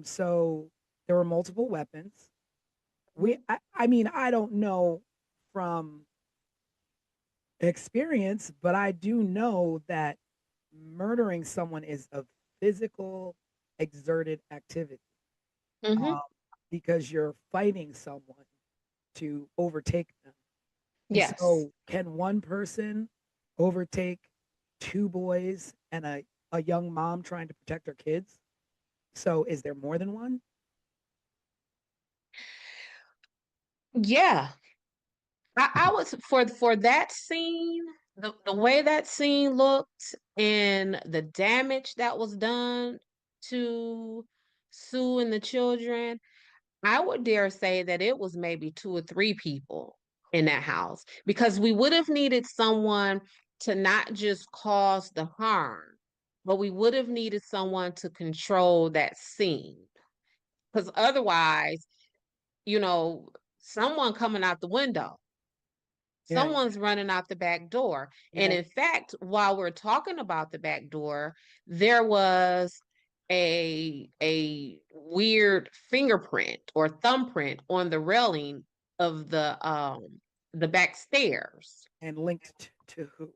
So there were multiple weapons. I mean, I don't know from experience, but I do know that murdering someone is a physical, exerted activity, Hmm. um, because you're fighting someone to overtake them. And Yes. so, can one person overtake two boys and a young mom trying to protect her kids? So, is there more than one? Yeah. I was for that scene, the way that scene looked and the damage that was done to Sue and the children, I would dare say that it was maybe two or three people in that house, because we would have needed someone to not just cause the harm, but we would have needed someone to control that scene. Because otherwise, you know, someone coming out the window, Yeah, someone's running out the back door. And yeah, in fact, while we're talking about the back door, there was a weird fingerprint or thumbprint on the railing of the back stairs, and linked to who?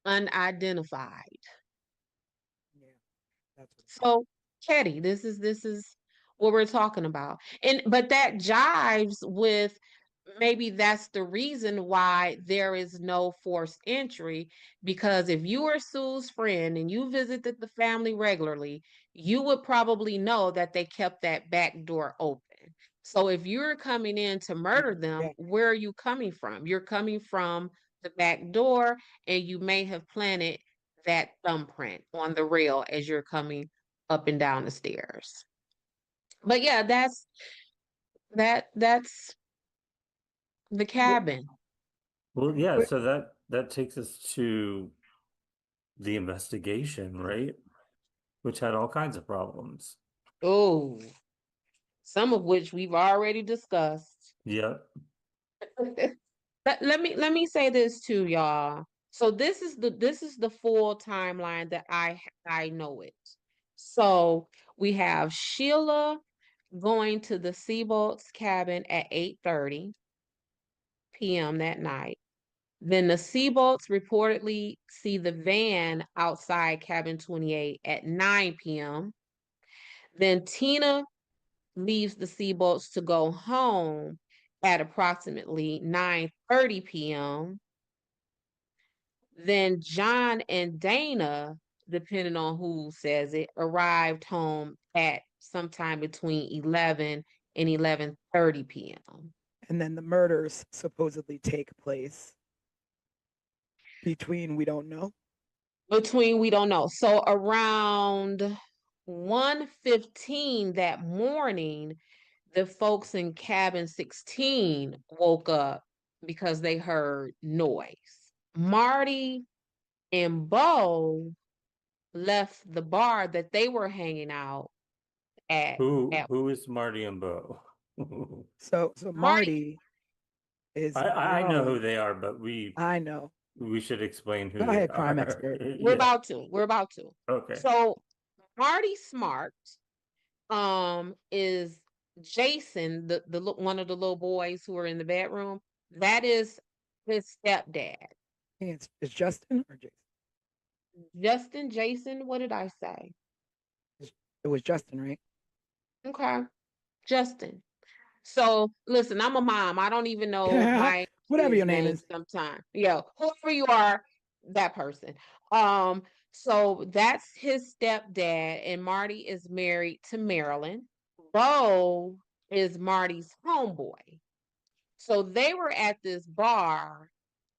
unidentified. Yeah, that's what. So, Ketty, this is what we're talking about. And but that jives with, maybe that's the reason why there is no forced entry, because if you are Sue's friend and you visited the family regularly, you would probably know that they kept that back door open. So if you're coming in to murder them, Yeah, where are you coming from? You're coming from the back door, and you may have planted that thumbprint on the rail as you're coming up and down the stairs. But yeah, that's the well, cabin. Well, yeah, but so that takes us to the investigation, right? Which had all kinds of problems. Oh, some of which we've already discussed. Yeah. Let me say this too, y'all. So this is the full timeline that I know it. So we have Sheila going to the Seabolt's cabin at 8:30 p.m. that night. Then the Seabolts reportedly see the van outside cabin 28 at 9 p.m. Then Tina leaves the Seabolts to go home at approximately 9:30 p.m. Then John and Dana, depending on who says it, arrived home at sometime between 11 and 11:30 p.m. And then the murders supposedly take place between we don't know. Between we don't know. So around 1:15 that morning, the folks in cabin 16 woke up because they heard noise. Marty and Bo left the bar that they were hanging out at. Who is Marty and Bo? So Marty is I know who they are, but we know. should explain who Go they ahead, crime are. expert. We're about to. Okay. So Marty Smart is Jason, the one of the little boys who are in the bedroom. That is his stepdad. It's Justin or Jason? Jason, what did I say? It was Justin, right? Okay. Justin. So listen, I'm a mom. I don't even know my Whatever kids' your name names is. sometimes. Yeah, whoever you are, that person. So that's his stepdad, and Marty is married to Marilyn. Bo is Marty's homeboy. So they were at this bar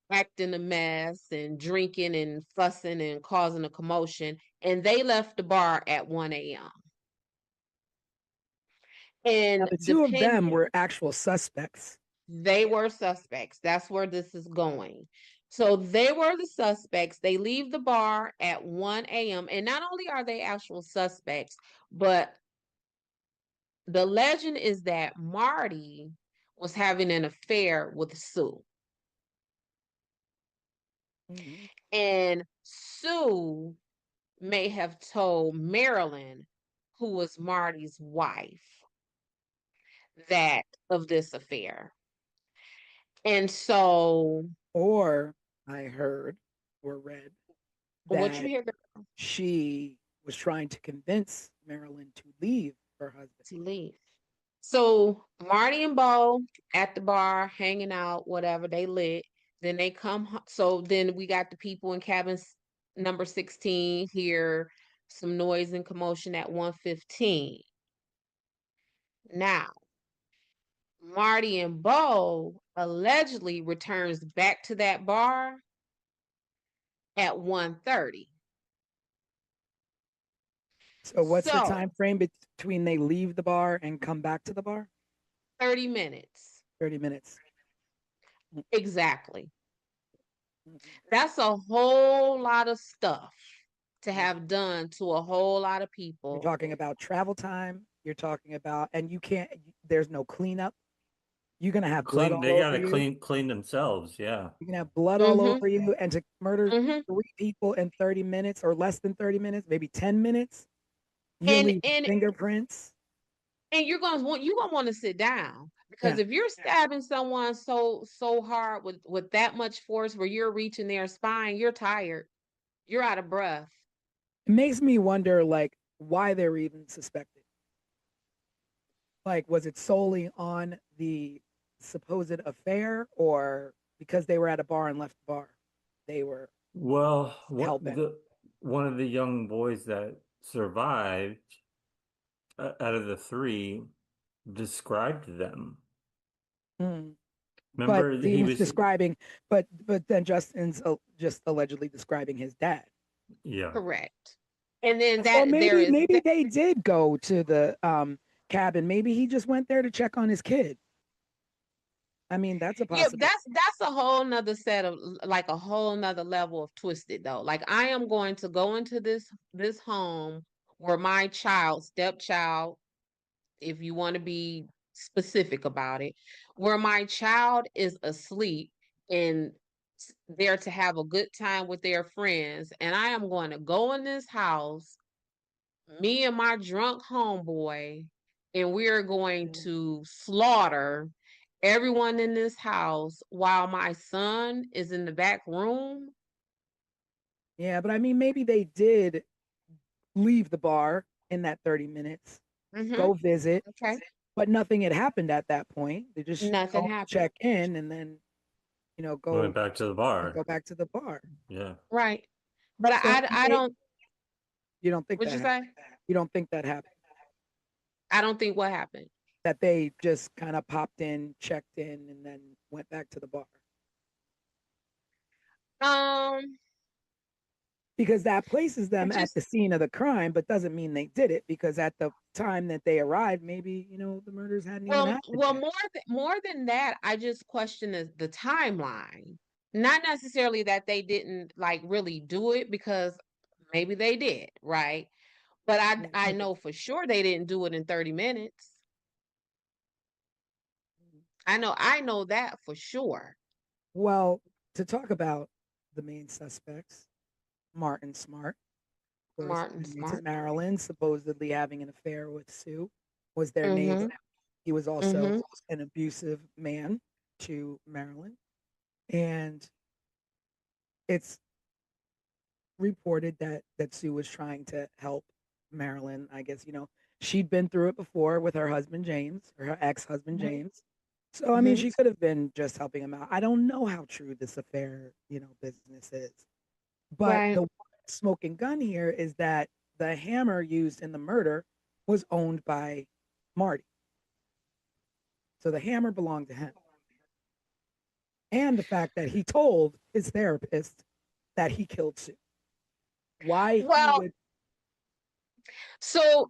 acting a mess and drinking and fussing and causing a commotion, and they left the bar at 1 a.m. Now, And the two of them were actual suspects. they were suspects. That's where this is going. So they were the suspects. They leave the bar at 1 a.m. And not only are they actual suspects, but the legend is that Marty was having an affair with Sue. Mm-hmm. And Sue may have told Marilyn, who was Marty's wife, that of this affair. And so, Or I heard or read what you that hear she was trying to convince Marilyn to leave her husband. to leave. So Marty and Bo at the bar, hanging out, whatever, they lit. Then they come. So then we got the people in cabin number 16 hear some noise and commotion at 1:15. Now, Marty and Bo allegedly returns back to that bar at 1:30. So what's the time frame between they leave the bar and come back to the bar? 30 minutes. 30 minutes. Exactly. That's a whole lot of stuff to have done to a whole lot of people. You're talking about travel time. You're talking about, and you can't, there's no cleanup. You're going to have blood all They over gotta you. clean themselves, yeah. You're going to have blood all over you, and to murder 3 people in 30 minutes or less than 30 minutes, maybe 10 minutes. You leave fingerprints. And you're gonna want to sit down, because if you're stabbing someone so hard with that much force where you're reaching their spine, you're tired, you're out of breath. It makes me wonder, like, why they were even suspected. Like, was it solely on the supposed affair, or because they were at a bar and left the bar, they were one hell-bent? of the young boys that survived out of the three described them. Remember, but he was describing, but then Justin's just allegedly describing his dad. Yeah, correct. And then So maybe they did go to the cabin. Maybe he just went there to check on his kid. I mean, that's a possibility. Yeah, that's a whole nother set of, like, a whole nother level of twisted though. Like, I am going to go into this home where my child, stepchild, if you want to be specific about it, where my child is asleep and there to have a good time with their friends, and I am going to go in this house, me and my drunk homeboy, and we are going to slaughter everyone in this house while my son is in the back room. Yeah, but I mean, maybe they did leave the bar in that 30 minutes, go visit, Okay. but nothing had happened at that point. They just Nothing go happened. check in and then, Went back to the bar. go back to the bar. Yeah. Right. But So I don't, you don't think what'd that you happened? say? You don't think that happened? I don't think what happened. That they just kind of popped in, checked in, and then went back to the bar? Um, Because that places I them at just, the scene of the crime, but doesn't mean they did it, because at the time that they arrived, maybe, the murders hadn't even happened well, yet. more than that, I just question the timeline. Not necessarily that they didn't like really do it, because maybe they did, right? But I know for sure they didn't do it in 30 minutes. I know that for sure. Well, to talk about the main suspects, Martin Smart, of course, Martin inmates in Smart. Maryland, supposedly having an affair with Sue, was their neighbor. Mm-hmm. He was also Mm-hmm. an abusive man to Maryland. And it's reported that Sue was trying to help Marilyn. I guess, she'd been through it before with her husband James, or her ex-husband James. So I mean, Mm-hmm. she could have been just helping him out. I don't know how true this affair, business is. But Right. the smoking gun here is that the hammer used in the murder was owned by Marty. So the hammer belonged to him. And the fact that he told his therapist that he killed Sue. Why he Well, would so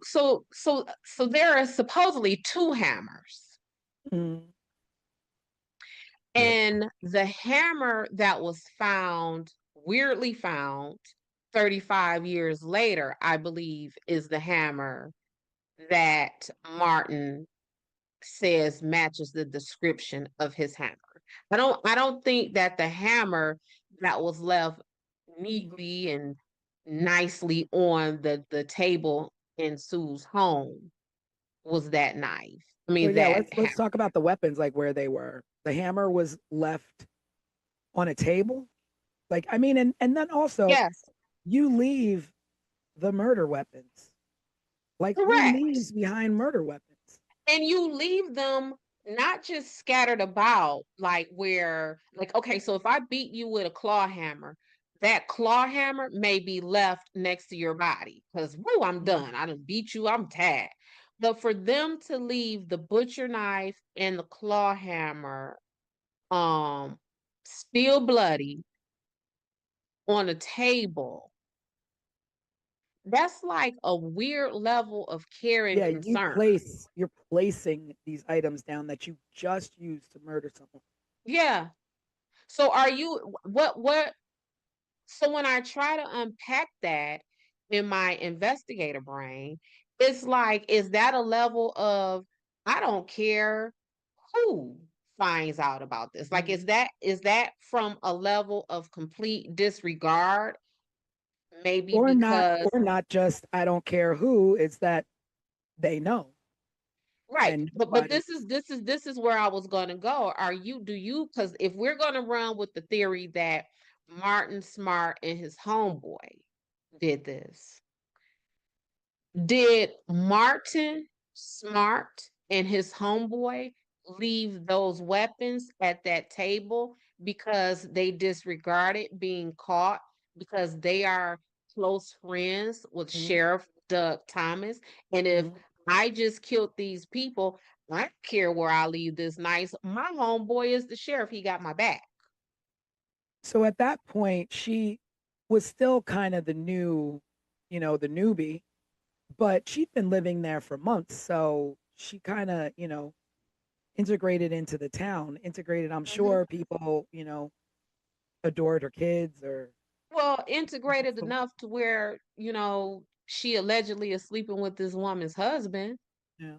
there are supposedly two hammers. mm, Yep. And the hammer that was found, weirdly found 35 years later, I believe, is the hammer that Martin says matches the description of his hammer. I don't think that the hammer that was left neatly and nicely on the table in Sue's home was that knife. I so mean yeah, that let's hammer. talk about the weapons, like where they were. The hammer was left on a table. Like, I mean, and then also Yes, you leave the murder weapons. Like, who correct. leaves behind murder weapons? And you leave them not just scattered about, like where, like, okay, so if I beat you with a claw hammer, that claw hammer may be left next to your body because, whoo, I'm done. I done beat you, I'm tagged. But for them to leave the butcher knife and the claw hammer, um, still bloody on a table, that's like a weird level of care and Yeah, concern. you're placing these items down that you just used to murder someone. Yeah. So are you what so when I try to unpack that in my investigator brain, it's like, is that a level of I don't care who finds out about this? Like, is that from a level of complete disregard? Maybe because Or not just I don't care who, it's that they know right, and but nobody. this is where I was going to go. Do you, because if we're going to run with the theory that Martin Smart and his homeboy did this, did Martin Smart and his homeboy leave those weapons at that table because they disregarded being caught, because they are close friends with Mhm, Sheriff Doug Thomas? And if mhm. I just killed these people, I don't care where I leave this nice. My homeboy is the sheriff. He got my back. So at that point, she was still kind of the newbie, but she'd been living there for months. So she kind of, integrated into the town, integrated. I'm Mhm. sure people, adored her kids or Well, integrated enough to where, she allegedly is sleeping with this woman's husband, Yeah.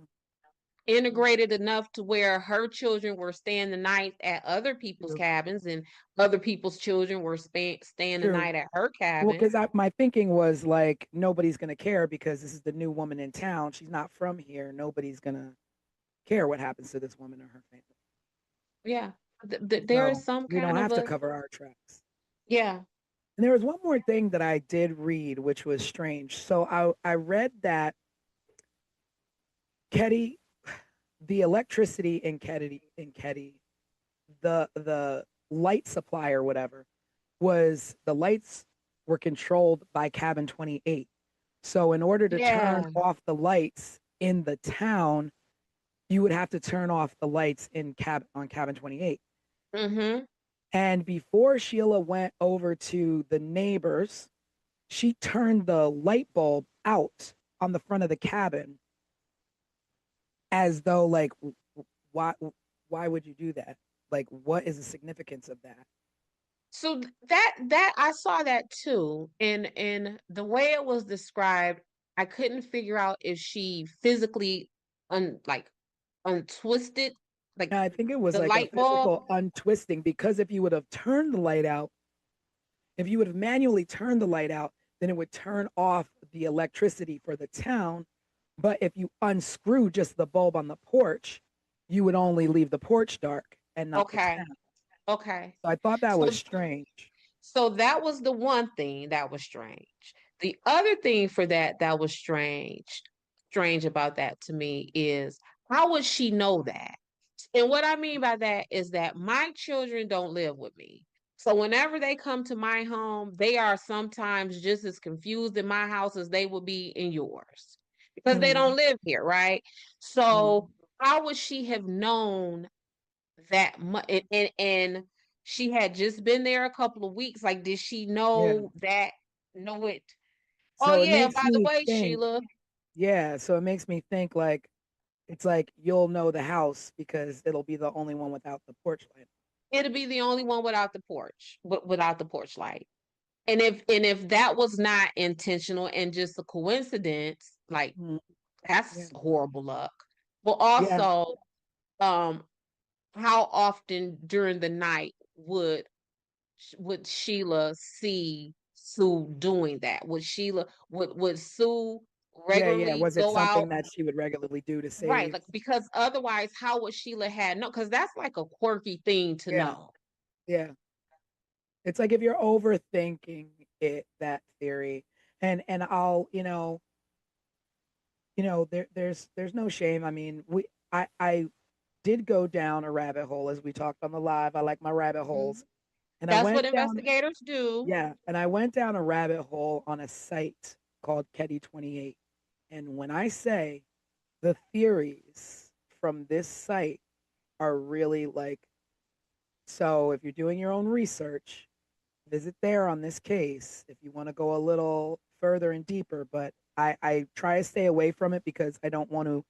integrated enough to where her children were staying the night at other people's True. cabins and other people's children were staying the True. night at her Well, cabin. because my thinking was like nobody's gonna care because this is the new woman in town. She's not from here. Nobody's gonna care what happens to this woman or her family. Yeah. There So is some we don't kind of have to a, cover our tracks. yeah. And there was one more thing that I did read, which was strange. So I read that Ketty, the electricity in Ketty, the light supply or whatever, was the lights were controlled by cabin 28. So in order to turn Yeah. off the lights in the town, you would have to turn off the lights on cabin 28. Mm-hmm. And before Sheila went over to the neighbors, she turned the light bulb out on the front of the cabin as though like why why would you do that? Like what is the significance of that? So that I saw that too. And the way it was described, I couldn't figure out if she physically like untwisted like And I think it was the like a light bulb. physical untwisting because if you would have turned the light out, if you would have manually turned the light out, then it would turn off the electricity for the town. But if you unscrew just the bulb on the porch, you would only leave the porch dark and not the Okay. town. Okay. So I thought that So was strange. so that was the one thing that was strange. The other thing for that was strange about that to me is how would she know that? And what I mean by that is that my children don't live with me. So whenever they come to my home, they are sometimes just as confused in my house as they would be in yours because they Mm-hmm. don't live here, right? Mm-hmm. So how would she have known that much? And she had just been there a couple of weeks. Like, did she Yeah. know it? Oh So it yeah, makes by the me way, think, Sheila, yeah. So it makes me think like it's like you'll know the house because it'll be the only one without the porch light. it'll be the only one without the porch, without the porch light. And if that was not intentional and just a coincidence, like Mm, yeah. that's horrible luck. But Yeah. also, um, how often during the night would Sheila see Sue doing that? Would Sue Yeah. Yeah. regularly Was it go out? something that she would regularly do to Right, save? like because otherwise, how would Sheila had no? Because that's like a quirky thing to Yeah. know. Yeah. It's like if you're overthinking it, that theory, and I'll, there's no shame. I mean, I did go down a rabbit hole as we talked on the live. I like my rabbit Mhm. holes. And I That's what went down, investigators do. yeah, and I went down a rabbit hole on a site called Ketty 28. And when I say the theories from this site are really like, so if you're doing your own research, visit there on this case if you want to go a little further and deeper. But I try to stay away from it because I don't want to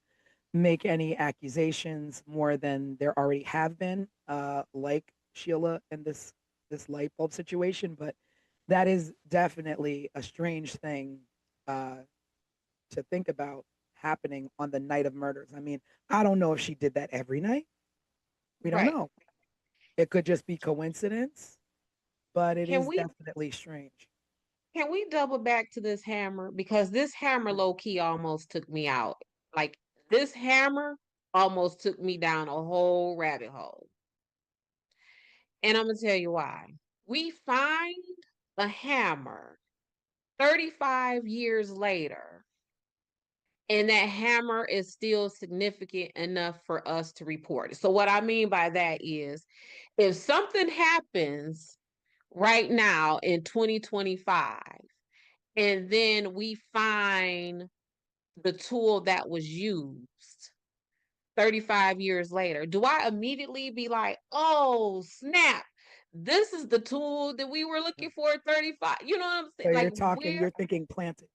make any accusations more than there already have been, like Sheila and this light bulb situation. But that is definitely a strange thing uh, to think about happening on the night of murders. I mean, I don't know if she did that every night. We don't Right. know. It could just be coincidence, but it Can is we definitely strange. can we double back to this hammer? Because this hammer low key almost took me out. Like this hammer almost took me down a whole rabbit hole. And I'm gonna tell you why. We find a hammer 35 years later, and that hammer is still significant enough for us to report it. So what I mean by that is if something happens right now in 2025 and then we find the tool that was used 35 years later, do I immediately be like, oh, snap, this is the tool that we were looking for at 35? You know what I'm So saying? Like, you're thinking planted.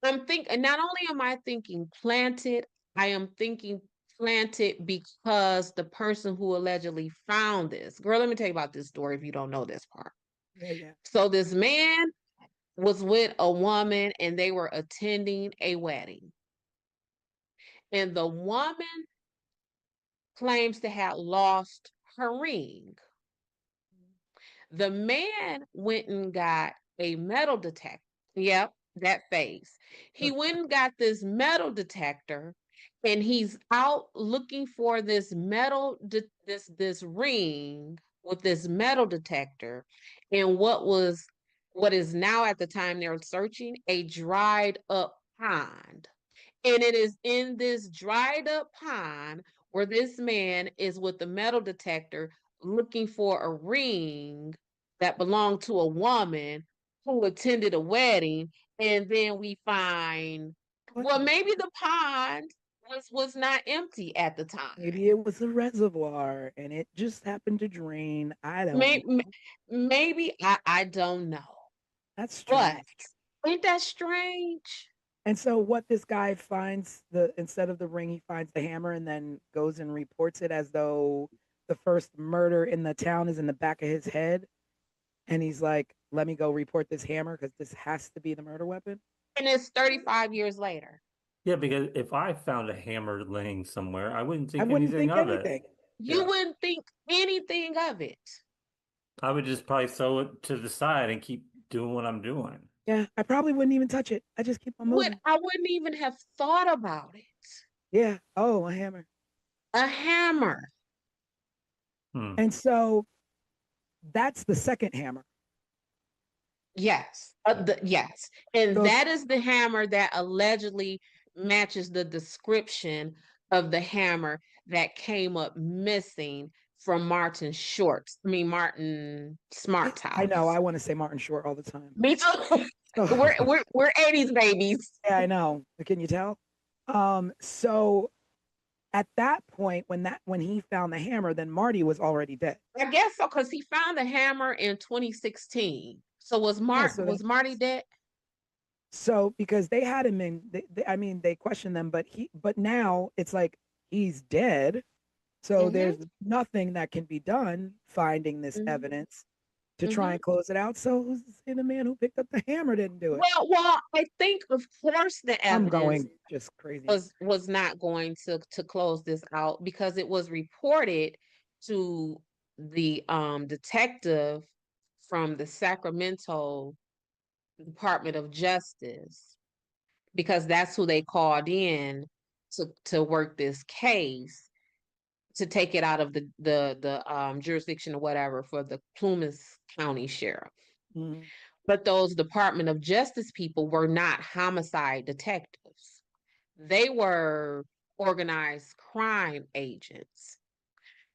I'm thinking, not only am I thinking planted, I am thinking planted because the person who allegedly found this, girl, let me tell you about this story if you don't know this part. Yeah, yeah. So this man was with a woman and they were attending a wedding. And the woman claims to have lost her ring. The man went and got a metal detector. Yep, that face. He went and got this metal detector and he's out looking for this this ring with this metal detector and what is now at the time they're searching a dried up pond. And it is in this dried up pond where this man is with the metal detector looking for a ring that belonged to a woman who attended a wedding. And then we find, well, maybe the pond was not empty at the time. Maybe it was a reservoir and it just happened to drain. I don't know. Maybe I don't know. That's strange. But ain't that strange? And so what this guy finds, instead of the ring, he finds the hammer and then goes and reports it as though the first murder in the town is in the back of his head. And he's like, let me go report this hammer because this has to be the murder weapon. And it's 35 years later. Yeah, because if I found a hammer laying somewhere, I wouldn't think anything. it. You wouldn't think anything of it. I would just probably throw it to the side and keep doing what I'm doing. Yeah, I probably wouldn't even touch it. I just keep on moving. I wouldn't even have thought about it. Yeah. Oh, a hammer. A hammer. And so that's the second hammer. Yes. Yes. And that is the hammer that allegedly matches the description of the hammer that came up missing from Martin Smart's house. I know. I want to say Martin Short all the time. Me too. We're 80s babies. Yeah, I know. Can you tell? So at that point, when he found the hammer, then Marty was already dead. I guess so, because he found the hammer in 2016. So was Marty dead? So because they had him they questioned them, but now it's like he's dead. So there's nothing that can be done finding this evidence to try and close it out. So who's to say the man who picked up the hammer didn't do it? Well, I think of course the evidence I'm going just crazy. was not going to close this out because it was reported to the detective from the Sacramento Department of Justice, because that's who they called in to work this case, to take it out of the jurisdiction or whatever for the Plumas County Sheriff. But those Department of Justice people were not homicide detectives. They were organized crime agents.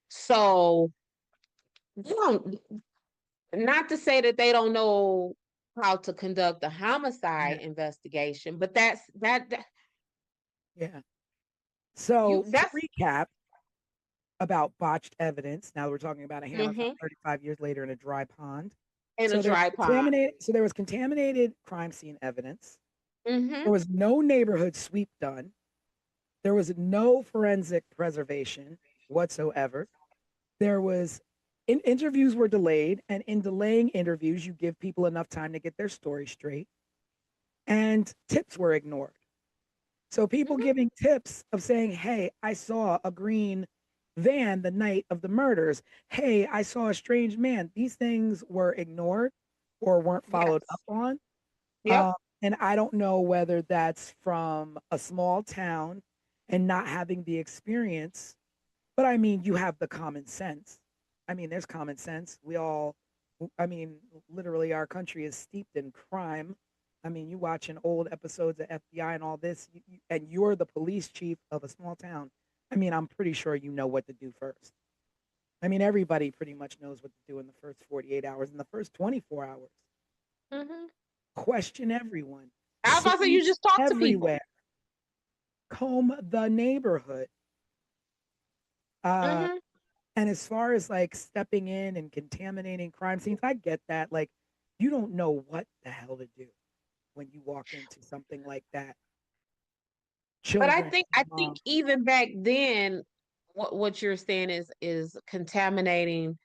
So, not to say that they don't know how to conduct a homicide investigation, but that's that. Yeah. So to recap about botched evidence. Now we're talking about a hammer from 35 years later in a dry pond. So there was contaminated crime scene evidence. There was no neighborhood sweep done. There was no forensic preservation whatsoever. There was interviews were delayed, and in delaying interviews, you give people enough time to get their story straight. And tips were ignored. So people giving tips of saying, hey, I saw a green van the night of the murders. Hey, I saw a strange man. These things were ignored or weren't followed up on. And I don't know whether that's from a small town and not having the experience, but I mean, you have the common sense. I mean, there's common sense. Literally our country is steeped in crime. I mean, you watching old episodes of FBI and all this, and you're the police chief of a small town. I mean, I'm pretty sure you know what to do first. I mean, everybody pretty much knows what to do in the first 48 hours, in the first 24 hours. Question everyone. I was about to say, you just talk everywhere. To people. Comb the neighborhood. And as far as like stepping in and contaminating crime scenes, I get that. Like, you don't know what the hell to do when you walk into something like that. But I think even back then, what you're saying is contaminating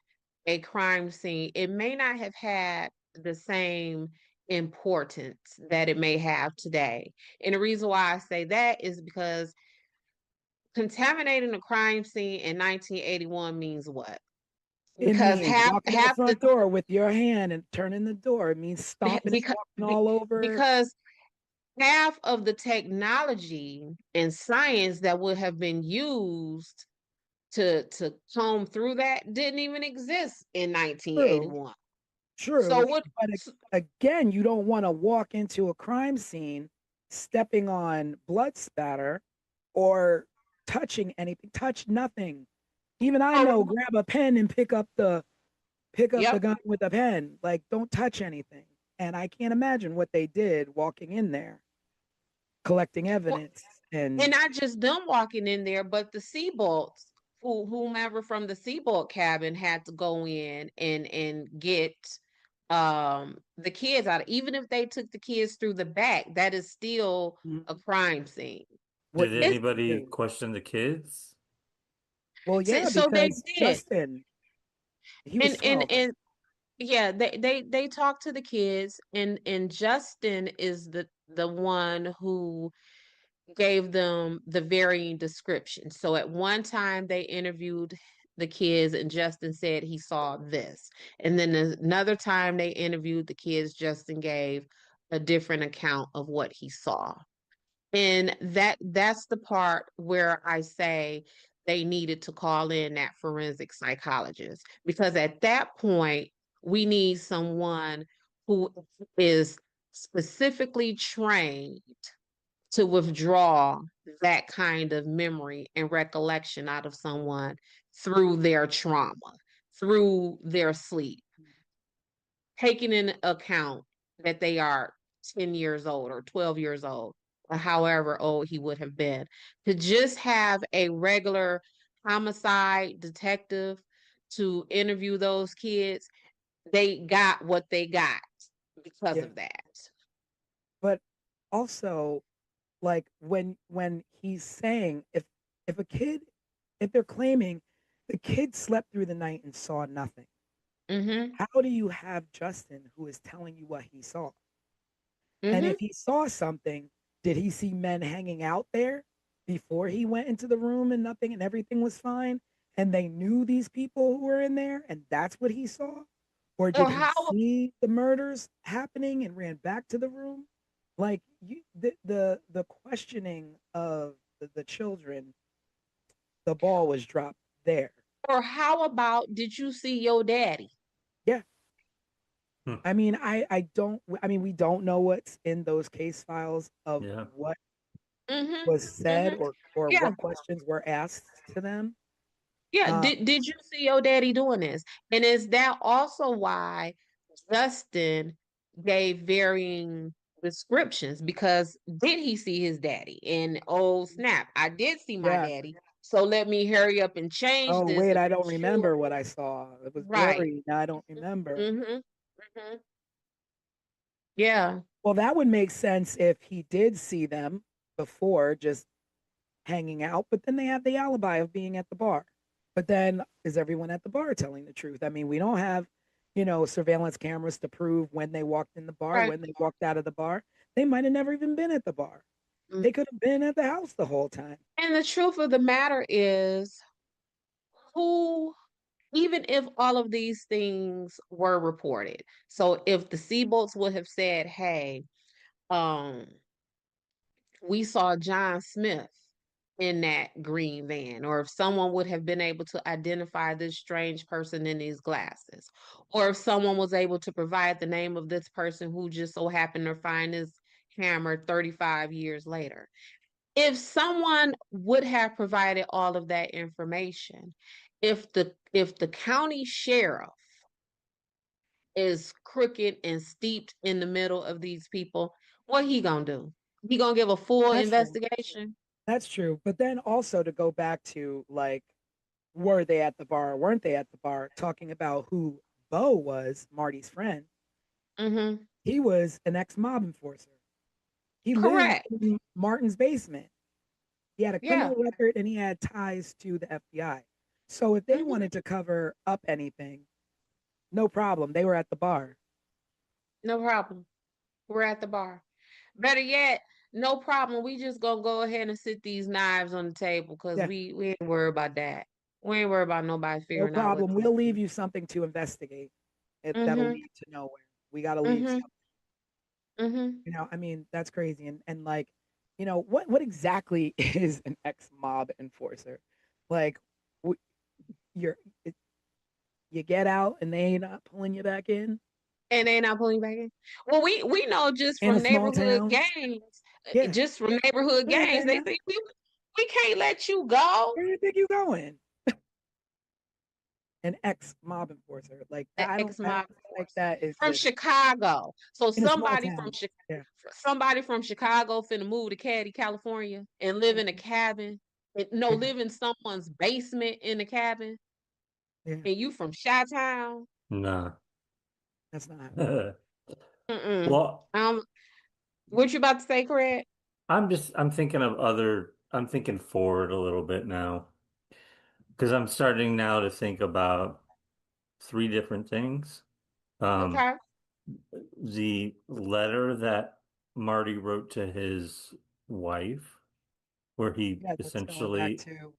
a crime scene. It may not have had the same importance that it may have today. And the reason why I say that is because contaminating a crime scene in 1981 means what? It Because means walking in the half the front door with your hand and turning the door. It means stomping and because walking all over. because half of the technology and science that would have been used to comb through that didn't even exist in True, 1981. So true. what? But again, you don't want to walk into a crime scene stepping on blood spatter or touching anything. Touch nothing. Even I know, grab a pen and pick up the Yep. gun with a pen. Like, don't touch anything. And I can't imagine what they did walking in there, collecting Well, evidence. and And not just them walking in there, but the Seabolts, whomever from the Seabolt cabin had to go in and get the kids out. Even if they took the kids through the back, that is still a crime scene. what Did you It's anybody do. question the kids? Well, yeah, so they because did. Justin, he was And 12. yeah, they talked to the kids, and Justin is the one who gave them the varying descriptions. So at one time they interviewed the kids and Justin said he saw this. And then another time they interviewed the kids, Justin gave a different account of what he saw. And that's the part where I say they needed to call in that forensic psychologist, because at that point we need someone who is specifically trained to withdraw that kind of memory and recollection out of someone through their trauma, through their sleep, taking in account that they are 10 years old or 12 years old, or however old he would have been, to just have a regular homicide detective to interview those kids. They got what they got because Yeah. of that. But also, like when he's saying if a kid, if they're claiming the kid slept through the night and saw nothing, Mm-hmm. how do you have Justin who is telling you what he saw? And Mm-hmm. if he saw something, did he see men hanging out there before he went into the room and nothing and everything was fine? And they knew these people who were in there and that's what he saw? Or did Or he how see the murders happening and ran back to the room? Like the questioning of the children, the ball was dropped there. Or how about, did you see your daddy? Yeah. Hmm. I mean, I mean, we don't know what's in those case files of Yeah. what Mm-hmm. was said Mm-hmm. or Yeah. what questions were asked to them. Yeah. Uh, Did you see your daddy doing this? And is that also why Justin gave varying descriptions? Because did he see his daddy? And oh snap, I did see my yeah. daddy. So let me hurry up and change Oh this wait, and I make don't sure. remember what I saw. It was Right. blurry. Now I don't remember. Mm-hmm. Mm-hmm. Yeah. Well, that would make sense if he did see them before, just hanging out, but then they have the alibi of being at the bar. But then is everyone at the bar telling the truth? I mean, we don't have, surveillance cameras to prove when they walked in the bar, Right. when they walked out of the bar. They might have never even been at the bar. Mm. They could have been at the house the whole time. And the truth of the matter is, who, even if all of these things were reported, so if the Seabolts would have said, hey, um, we saw John Smith in that green van, or if someone would have been able to identify this strange person in these glasses, or if someone was able to provide the name of this person who just so happened to find his hammer 35 years later. If someone would have provided all of that information, if the county sheriff is crooked and steeped in the middle of these people, what he gonna do? He gonna give a full That's true. investigation? That's true. But then also to go back to like, were they at the bar or weren't they at the bar? Talking about who Bo was, Marty's friend. Mm-hmm. He was an ex-mob enforcer. He lived Correct. in Martin's basement. He had a Yeah. criminal record and he had ties to the FBI. So if they Mm-hmm. wanted to cover up anything, no problem. They were at the bar. No problem. We're at the bar. Better yet, no problem. We just gonna go ahead and sit these knives on the table because Yeah, we ain't worried about that. We ain't worried about nobody no figuring out what. problem. We'll leave you something to investigate. That'll Mm-hmm. lead to nowhere. We got to leave Mm-hmm. something. Mm-hmm. I mean, that's crazy. And like, what exactly is an ex-mob enforcer? Like, w- you're it, you get out and they ain't not pulling you back in And they not pulling back in. Well, we know just in a from small neighborhood town. gangs, Yeah, just from neighborhood yeah, gangs, they yeah. say we can't let you go. Where do you think you going? An ex-mob enforcer. Like An I don't ex-mob feel like enforcer that is from just Chicago. So in a small town. Yeah. Somebody from Chicago finna move to Caddy, California, and live in a cabin. No, Yeah. live in someone's basement in the cabin. Yeah. And you from Chi-Town? Nah. That's not how it works. Mm-mm. Well, What you about to say, Craig? I'm thinking forward a little bit now because I'm starting now to think about three different things. Um, Okay. the letter that Marty wrote to his wife, where he Yeah, that's going back essentially to him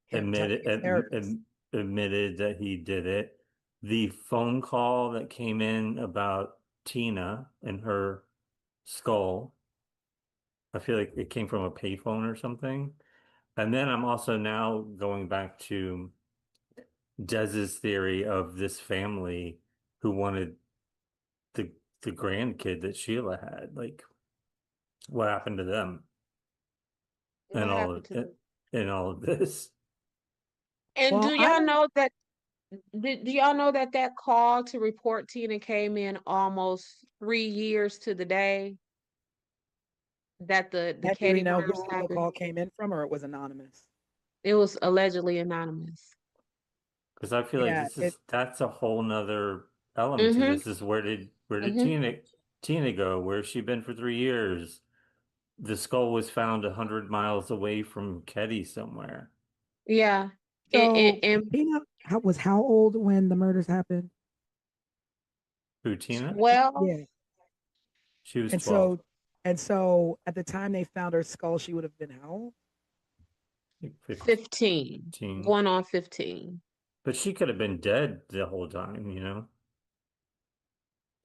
touching admitted his therapist. admitted that he did it. The phone call that came in about Tina and her skull, I feel like it came from a payphone or something. And then I'm also now going back to Dez's theory of this family who wanted the the grandkid that Sheila had. Like, what happened to them and What happened to them? all of this? And Well, I don't. do y'all know that that call to report Tina came in almost 3 years to the day that the And do we Katie know murders who the happened? call came in from, or it was anonymous? It was allegedly anonymous. Because I feel like Yeah, that's a whole nother element to Mm-hmm. this. Is where did Mm-hmm. Tina go? Where's she been for 3 years? The skull was found 100 miles away from Ketty somewhere. Yeah. so And Tina was how old when the murders happened? Who, Tina? 12, Yeah, She was and 12, so at the time they found her skull, she would have been how old? like 15, 15. going on 15. But she could have been dead the whole time, you know?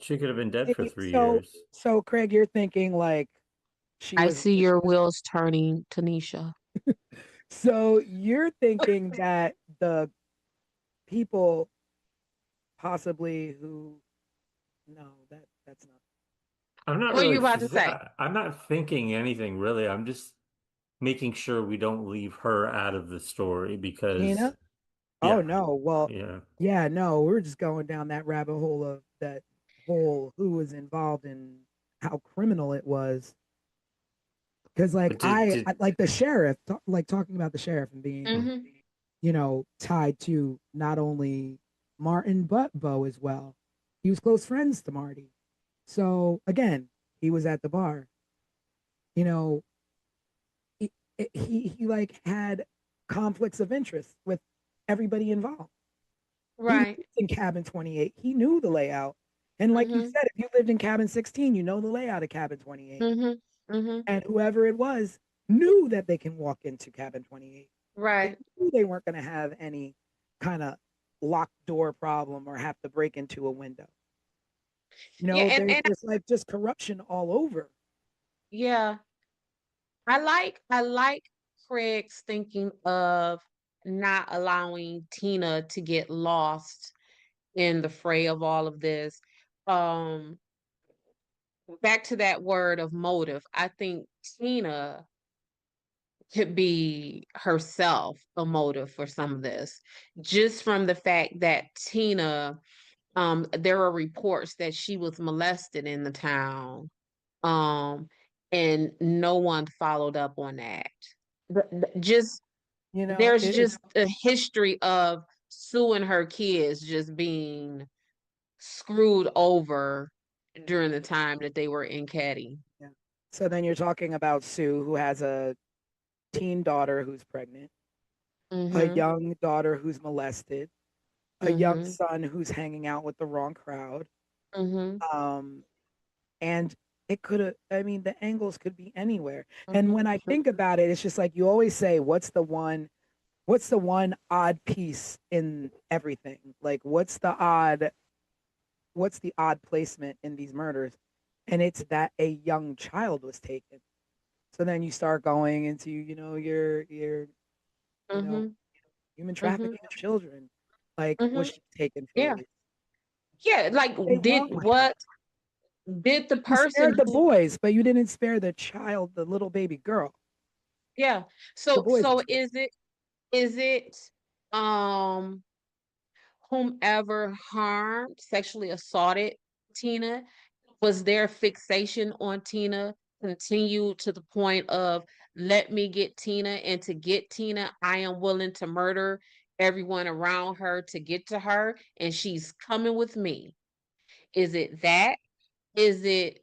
She could have been dead for See, three So, years. so Craig, you're thinking like she I was. see your wheels turning, Tanisha. So you're thinking that the people possibly who no, that's not. I'm not What are you really, about to say? I'm not thinking anything really. I'm just making sure we don't leave her out of the story because, Tina? Oh yeah, no. Well, yeah. yeah, no, we're just going down that rabbit hole of that whole who was involved and how criminal it was. Because like But I like the sheriff, like talking about the sheriff and being, Mm-hmm. tied to not only Martin but Bo as well. He was close friends to Marty. So again, he was at the bar. You know, he he like had conflicts of interest with everybody involved. He lived Right. in cabin 28. He knew the layout. And like you Mm-hmm. said, if you lived in cabin 16, you know the layout of cabin 28. Mm-hmm. Mm-hmm. And whoever it was knew that they can walk into cabin 28. They Right. knew they weren't going to have any kind of locked door problem or have to break into a window. Yeah, and There's like just corruption all over. yeah, I like Craig's thinking of not allowing Tina to get lost in the fray of all of this. Um, Back to that word of motive. I think Tina could be herself a motive for some of this, just from the fact that Tina, there are reports that she was molested in the town, um, and no one followed up on that. Just there's It's just a history of Sue and her kids just being screwed over during the time that they were in Caddy. yeah. So then you're talking about Sue, who has a teen daughter who's pregnant, a Mm-hmm. young daughter who's molested, a young Mm-hmm. son who's hanging out with the wrong crowd, Mm-hmm. um, and it could have, I mean, the angles could be anywhere. And when I think about it, it's just like you always say, what's the one odd piece in everything? Like what's the odd placement in these murders? And it's that a young child was taken. So then you start going into, you know, Mm-hmm. human Mm-hmm. trafficking of children. Like, Mm-hmm. was she taken for a Yeah. reason? Yeah. Like, What's wrong with her? did the You person spared the who, boys, but you didn't spare the child, the little baby girl. yeah. The So, boys were taken. is it, um, whomever harmed, sexually assaulted Tina? Was their fixation on Tina continued to the point of, let me get Tina, and to get Tina, I am willing to murder everyone around her to get to her, and she's coming with me? Is it that? Is it,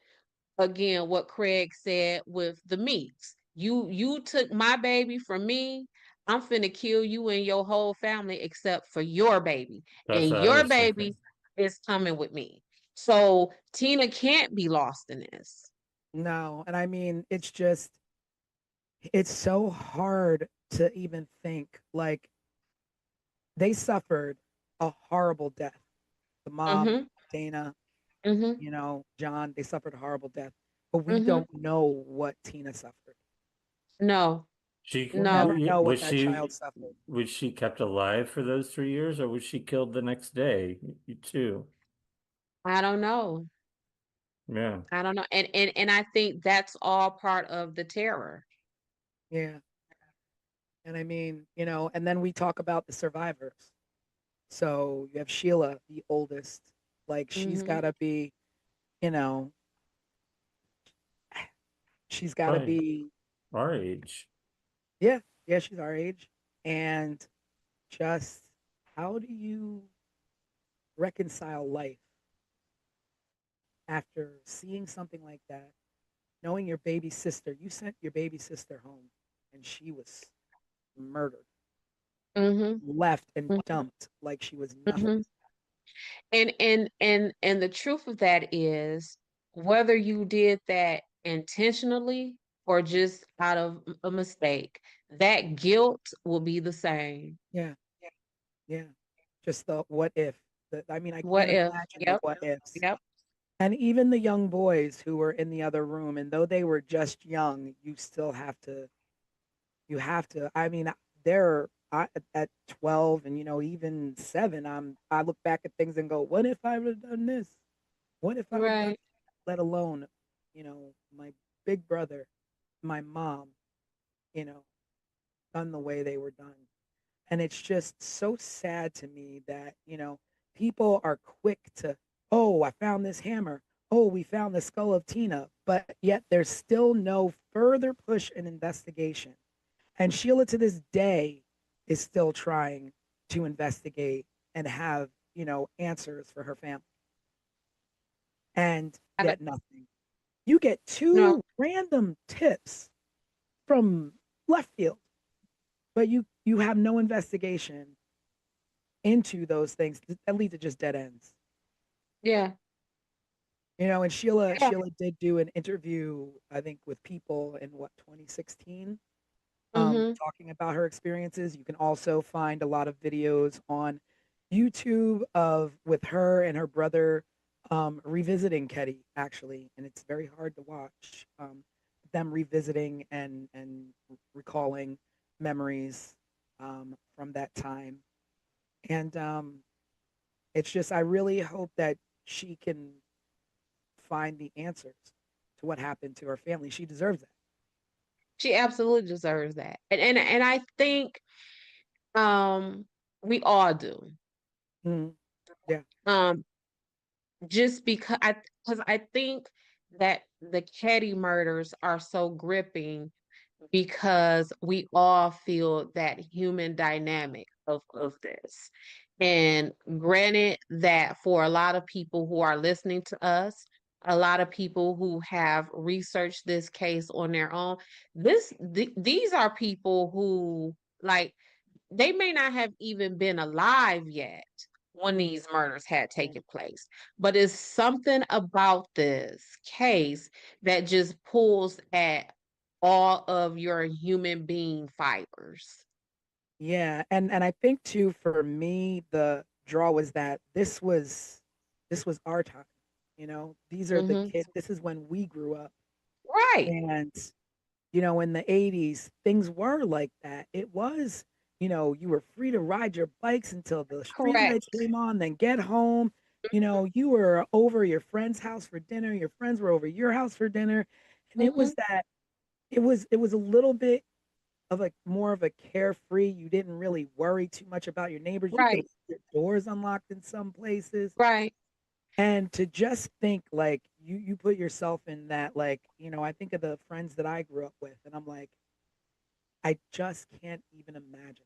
again, what Craig said with the meats? You took my baby from me. I'm finna kill you and your whole family except for your baby. That's And what I your was baby thinking. is coming with me. So Tina can't be lost in this. No, and I mean, it's so hard to even think. Like, they suffered a horrible death. The mom, Mm-hmm. Dana, Mm-hmm. John, they suffered a horrible death. But we Mm-hmm. don't know what Tina suffered. No, She We'll never no. know what was that child suffered. she kept alive for those 3 years, or was she killed the next day too? I don't know. Yeah. I don't know. And I think that's all part of the terror. Yeah. And I mean, and then we talk about the survivors. So you have Sheila, the oldest. Like, she's Mm-hmm. got to be, you know, she's got to Probably be, our age. yeah, yeah, she's our age. And just how do you reconcile life after seeing something like that, knowing your baby sister, you sent your baby sister home and she was murdered, Mm-hmm. left and dumped like she was nothing. Mm-hmm. And the truth of that is, whether you did that intentionally or just out of a mistake, that guilt will be the same. Yeah, yeah. Just the what if. I mean, I What can't if? imagine the Yep. what ifs. Yep. And even the young boys who were in the other room, and though they were just young, I mean, they're at 12 and, even 7, I look back at things and go, what if I would have done this? What if I would have done, Right. let alone, my big brother, my mom, you know, done the way they were done. And it's just so sad to me that, people are quick to, oh, I found this hammer. Oh, we found the skull of Tina. But yet there's still no further push and investigation. And Sheila to this day is still trying to investigate and have, answers for her family. And I don't, yet nothing. You get no. two random tips from left field, but you have no investigation into those things that lead to just dead ends. Yeah. And Sheila Yeah. Sheila did do an interview, I think, with People in 2016, Mm-hmm. talking about her experiences. You can also find a lot of videos on YouTube of with her and her brother revisiting Ketty, actually, and it's very hard to watch them revisiting and recalling memories from that time. And it's just, I really hope that she can find the answers to what happened to her family. She deserves that. She absolutely deserves that. And I think, um we all do. Mhm. Yeah. Um just because I think that the Caddy murders are so gripping because we all feel that human dynamic of this. And granted that for a lot of people who are listening to us, a lot of people who have researched this case on their own, these are people who, like, they may not have even been alive yet when these murders had taken place. But it's something about this case that just pulls at all of your human being fibers. Yeah, and I think too for me the draw was that this was our time. These are the Hmm. kids. This is when we grew up. Right. And in the 80s, things were like that. It was, you were free to ride your bikes until the street lights Correct. came on, then get home. You were over your friend's house for dinner, your friends were over your house for dinner. And it Hmm. was that it was a little bit of a more of a carefree. You didn't really worry too much about your neighbors. You could Right. leave your doors unlocked in some places. Right. And to just think like you put yourself in that, like, I think of the friends that I grew up with and I'm like, I just can't even imagine.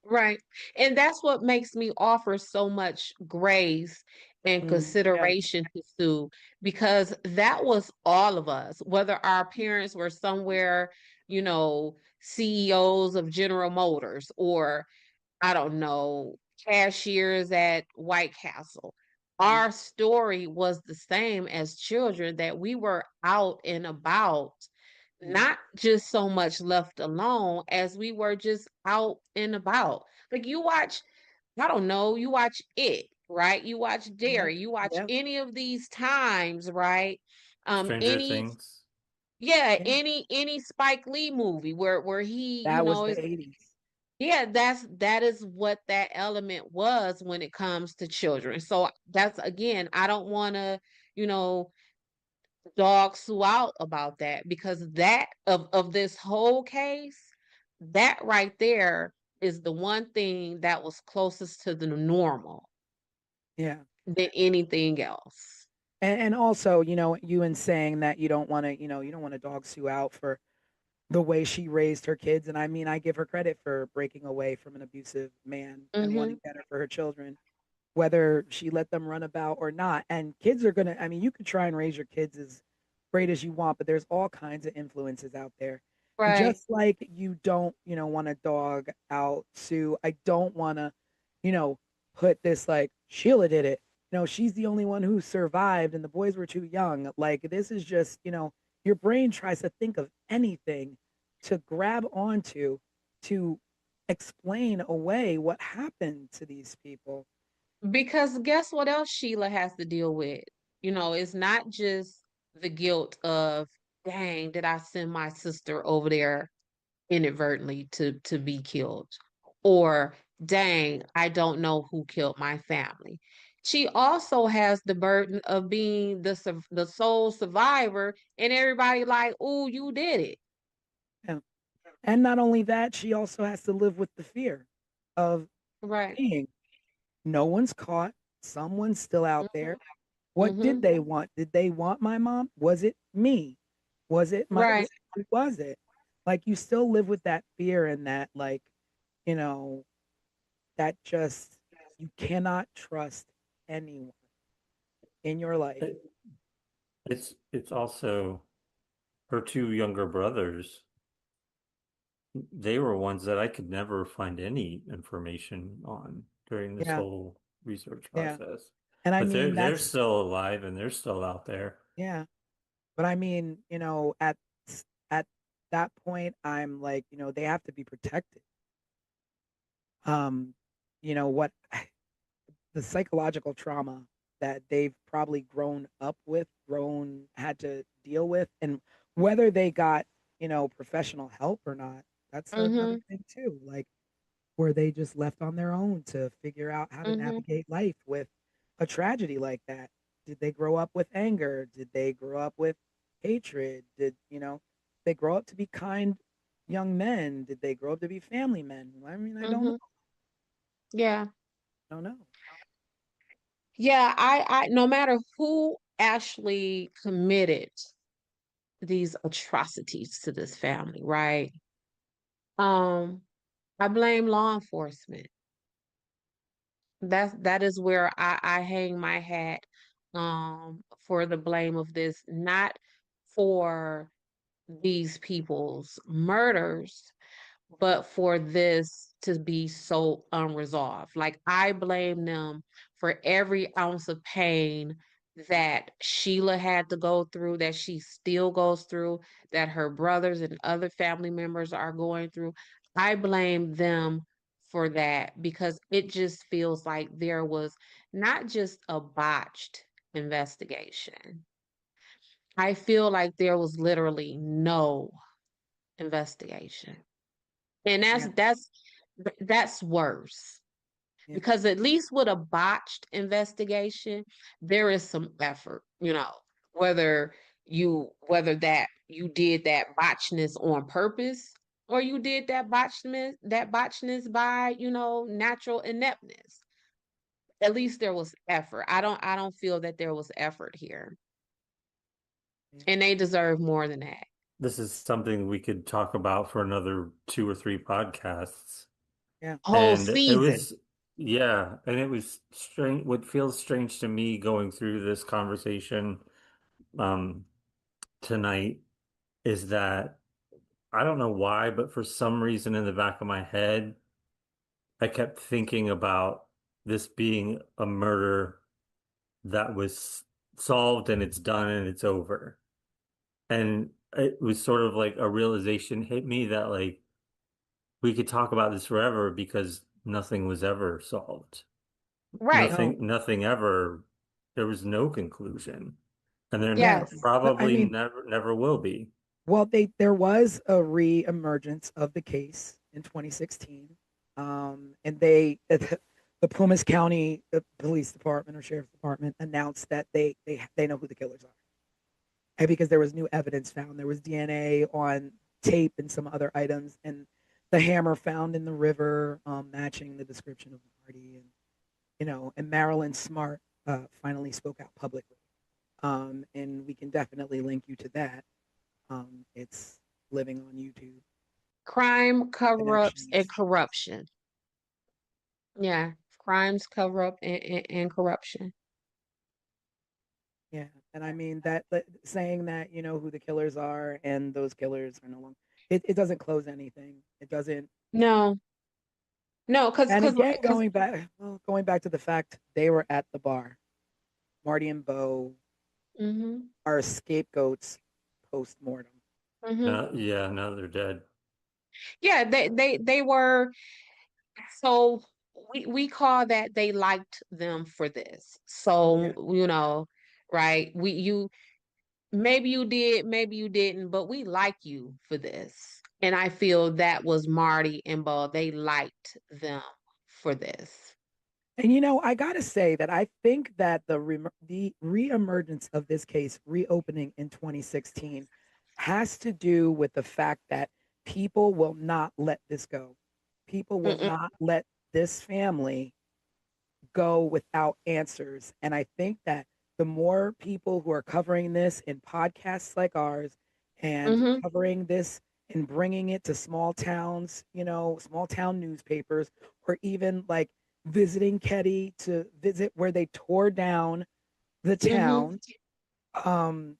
Right. And that's what makes me offer so much grace and Yeah. consideration to Sue, because that was all of us, whether our parents were somewhere, CEOs of General Motors, or I don't know, cashiers at White Castle. Mhm. Our story was the same as children, that we were out and about, Mhm. not just so much left alone as we were just out and about. Like you watch, I don't know, you watch it, right? You watch Yeah. Dare, you watch Yeah. any of these times, right? Stranger Any, Things. yeah, Yeah. any Spike Lee movie where he, That was the 80s. yeah, that is what that element was when it comes to children. So that's, again, I don't want to, you know, dog Sue out about that, because that of this whole case, that right there is the one thing that was closest to the normal Yeah. than anything else. And also, you in saying that you don't want to dog Sue out for the way she raised her kids. And I mean, I give her credit for breaking away from an abusive man and Mm-hmm. wanting better for her children, whether she let them run about or not. And kids are gonna, I mean, you could try and raise your kids as great as you want, but there's all kinds of influences out there. And Right. just like you don't, want to dog out Sue, I don't want to, you know, put this like Sheila did it. She's the only one who survived and the boys were too young. Like this is just, your brain tries to think of anything to grab onto to explain away what happened to these people. Because guess what else Sheila has to deal with? It's not just the guilt of, dang, did I send my sister over there inadvertently to be killed? Or, dang, I don't know who killed my family. She also has the burden of being the sole survivor, and everybody like, "Ooh, you did it." Yeah. And not only that, she also has to live with the fear of Right. being no one's caught, someone's still out there. What did Mm-hmm. they want? Did they want my mom? Was it me? Was it my Right. who was it? Like you still live with that fear and that like, you know, that just you cannot trust anyone in your life. It, it's also her two younger brothers. They were ones that I could never find any information on during this Yeah, whole research yeah. process. And I But they're mean they're that's still alive and they're still out there. yeah. But I mean, at that point I'm like, they have to be protected. Um, what the psychological trauma that they've probably grown up with, had to deal with, and whether they got, professional help or not, that's another Mm-hmm. thing too. Like, were they just left on their own to figure out how to Mm-hmm. navigate life with a tragedy like that? Did they grow up with anger? Did they grow up with hatred? They grow up to be kind young men? Did they grow up to be family men? I mean, I don't know. Mm-hmm. Yeah. I don't know. Yeah, I no matter who actually committed these atrocities to this family, right? Um, I blame law enforcement. That is where I hang my hat for the blame of this, not for these people's murders, but for this to be so unresolved. Like, I blame them for every ounce of pain that Sheila had to go through, that she still goes through, that her brothers and other family members are going through. I blame them for that because it just feels like there was not just a botched investigation. I feel like there was literally no investigation. And Yeah, that's worse yeah, because at least with a botched investigation, there is some effort, whether whether that you did that botchness on purpose or you did that botchness by, natural ineptness. At least there was effort. I don't feel that there was effort here. yeah, And they deserve more than that. This is something we could talk about for another 2 or 3 podcasts. yeah. Whole And it season. was, yeah, and it was strange. What feels strange to me going through this conversation um, tonight is that I don't know why, but for some reason in the back of my head, I kept thinking about this being a murder that was solved and it's done and it's over. And it was sort of like a realization hit me that like we could talk about this forever because nothing was ever solved. Right. No, Nothing ever, there was no conclusion. And there yeah. Yes. I probably mean, never will be. well, there was a re-emergence of the case in 2016, and the Plumas County Police Department or Sheriff's Department announced that they know who the killers are, and because there was new evidence found, there was DNA on tape and some other items, and the hammer found in the river matching the description of Marty, and and Marilyn Smart finally spoke out publicly, and we can definitely link you to that. It's living on YouTube. Crime cover-ups and Connections. corruption. Yeah. Crimes, cover up, and corruption. Yeah, and I mean that saying that who the killers are and those killers are no longer. It doesn't close anything. It doesn't. No, no, And again, because going back to the fact they were at the bar. Marty and Bo mm-hmm, are scapegoats post mortem. mm-hmm. No, yeah, no, they're dead. Yeah, they were. So we call that they liked them for this. Yeah, So, right? Maybe you did, maybe you didn't, but we like you for this. And I feel that was Marty and Bo. They liked them for this. and I gotta say that I think that the reemergence of this case reopening in 2016 has to do with the fact that people will not let this go. People will Mm-mm, not let this family go without answers. And I think that the more people who are covering this in podcasts like ours and mm-hmm, covering this and bringing it to small towns, small town newspapers, or even like visiting Ketty to visit where they tore down the mm-hmm, town, um,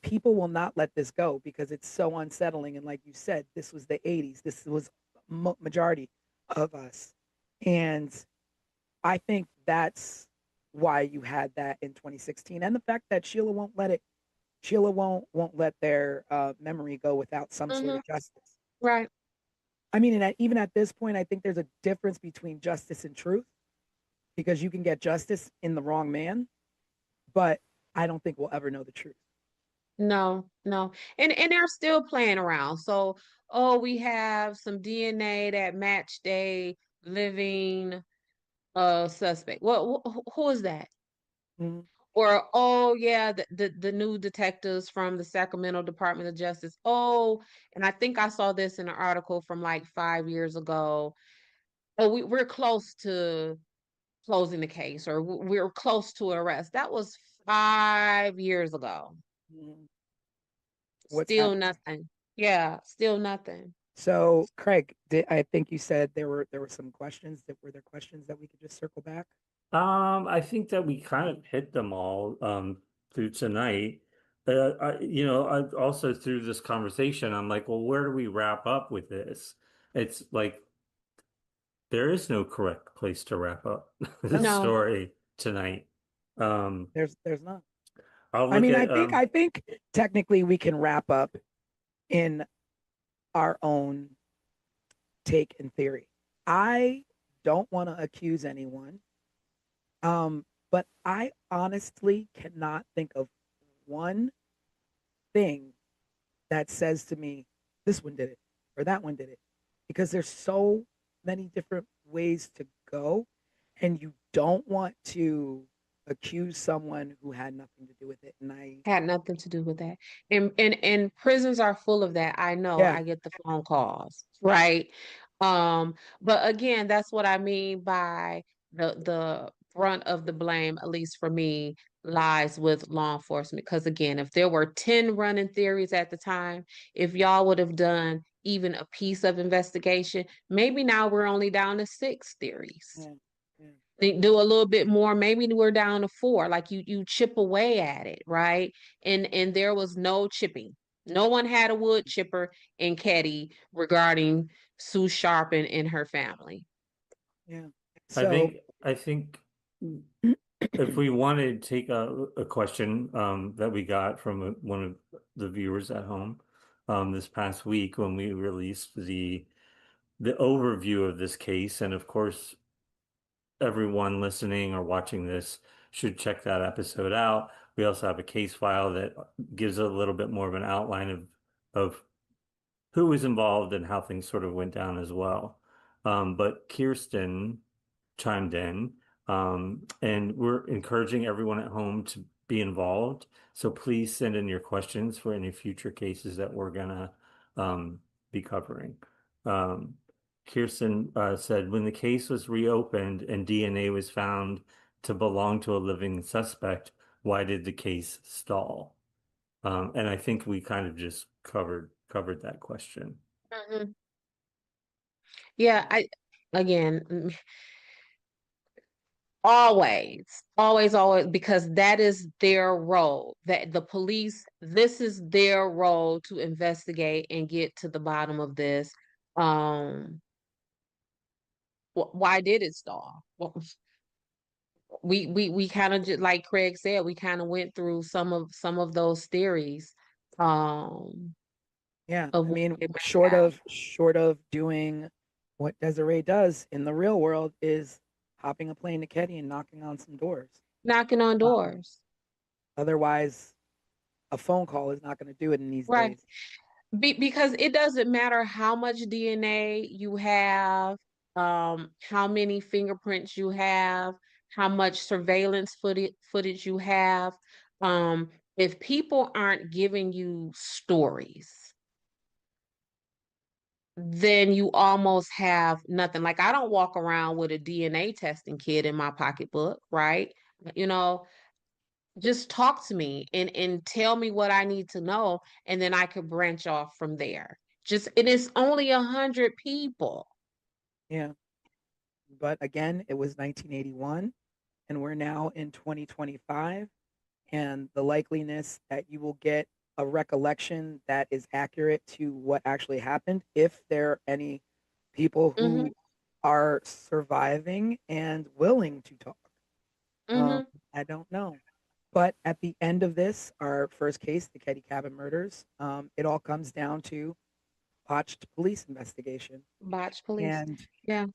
people will not let this go because it's so unsettling. And like you said, this was the 80s. This was majority of us. And I think that's why you had that in 2016, and the fact that Sheila won't let their memory go without some sort mm-hmm. of justice. Right. I mean, and even at this point, I think there's a difference between justice and truth because you can get justice in the wrong man, but I don't think we'll ever know the truth. No, no. And they're still playing around. So, oh, we have some DNA that matched a living suspect. Well, who is that? Mhm. Or, oh yeah, the new detectives from the Sacramento Department of Justice. Oh, and I think I saw this in an article from like 5 years ago. Oh, we're close to closing the case, or we're close to arrest. That was 5 years ago. Mhm. What's Still happening? nothing. Yeah, still nothing. So, Craig, I think you said there were some questions that were there questions that we could just circle back. I think that we kind of hit them all through tonight. I also through this conversation, I'm like, well, where do we wrap up with this? It's like there is no correct place to wrap up the No, No. story tonight. Um, there's not. I'll I look mean, at I think technically we can wrap up in our own take and theory. I don't want to accuse anyone, but I honestly cannot think of one thing that says to me, this one did it or that one did it, because there's so many different ways to go, and you don't want to accuse someone who had nothing to do with it. And Had nothing to do with that. And prisons are full of that. I know. yeah, I get the phone calls, right? But again, that's what I mean by the brunt of the blame, at least for me, lies with law enforcement. Because again, if there were 10 running theories at the time, if y'all would have done even a piece of investigation, maybe now we're only down to 6 theories. yeah, yeah. They do a little bit more, maybe we're down to 4. Like you chip away at it, right? And there was no chipping. No one had a wood chipper in Ketty regarding Sue Sharp and her family. Yeah. I So, think I think if we want to take a question that we got from one of the viewers at home this past week when we released the overview of this case, and of course everyone listening or watching this should check that episode out. We also have a case file that gives a little bit more of an outline of who was involved and how things sort of went down as well. But Kirsten chimed in, and we're encouraging everyone at home to be involved. So please send in your questions for any future cases that we're gonna be covering. Um, Kirsten said, when the case was reopened and DNA was found to belong to a living suspect, why did the case stall? And I think we kind of just covered that question. Mhm. Yeah, I again, always, always, always, because that is their role. That the police, this is their role to investigate and get to the bottom of this. Um, why did it stall? Well, we kind of just like Craig said, we kind of went through some of those theories. Um, yeah, of I what mean, it might short of doing what Desiree does in the real world is hopping a plane to Ketty and knocking on some doors. knocking on Um, doors, Otherwise, a phone call is not going to do it in these right? days. Because it doesn't matter how much DNA you have, how many fingerprints you have, how much surveillance footage you have. If people aren't giving you stories, then you almost have nothing. Like I don't walk around with a DNA testing kit in my pocketbook, right? You know, just talk to me and tell me what I need to know, and then I could branch off from there. Just it is only 100 people. Yeah, but again, it was 1981, and we're now in 2025, and the likeliness that you will get a recollection that is accurate to what actually happened, if there are any people Mm-hmm. who are surviving and willing to talk. Um, Mm-hmm. I don't know. But at the end of this, our first case, the Ketty Cabin murders, it all comes down to botched police investigation. Botch police. And Yeah.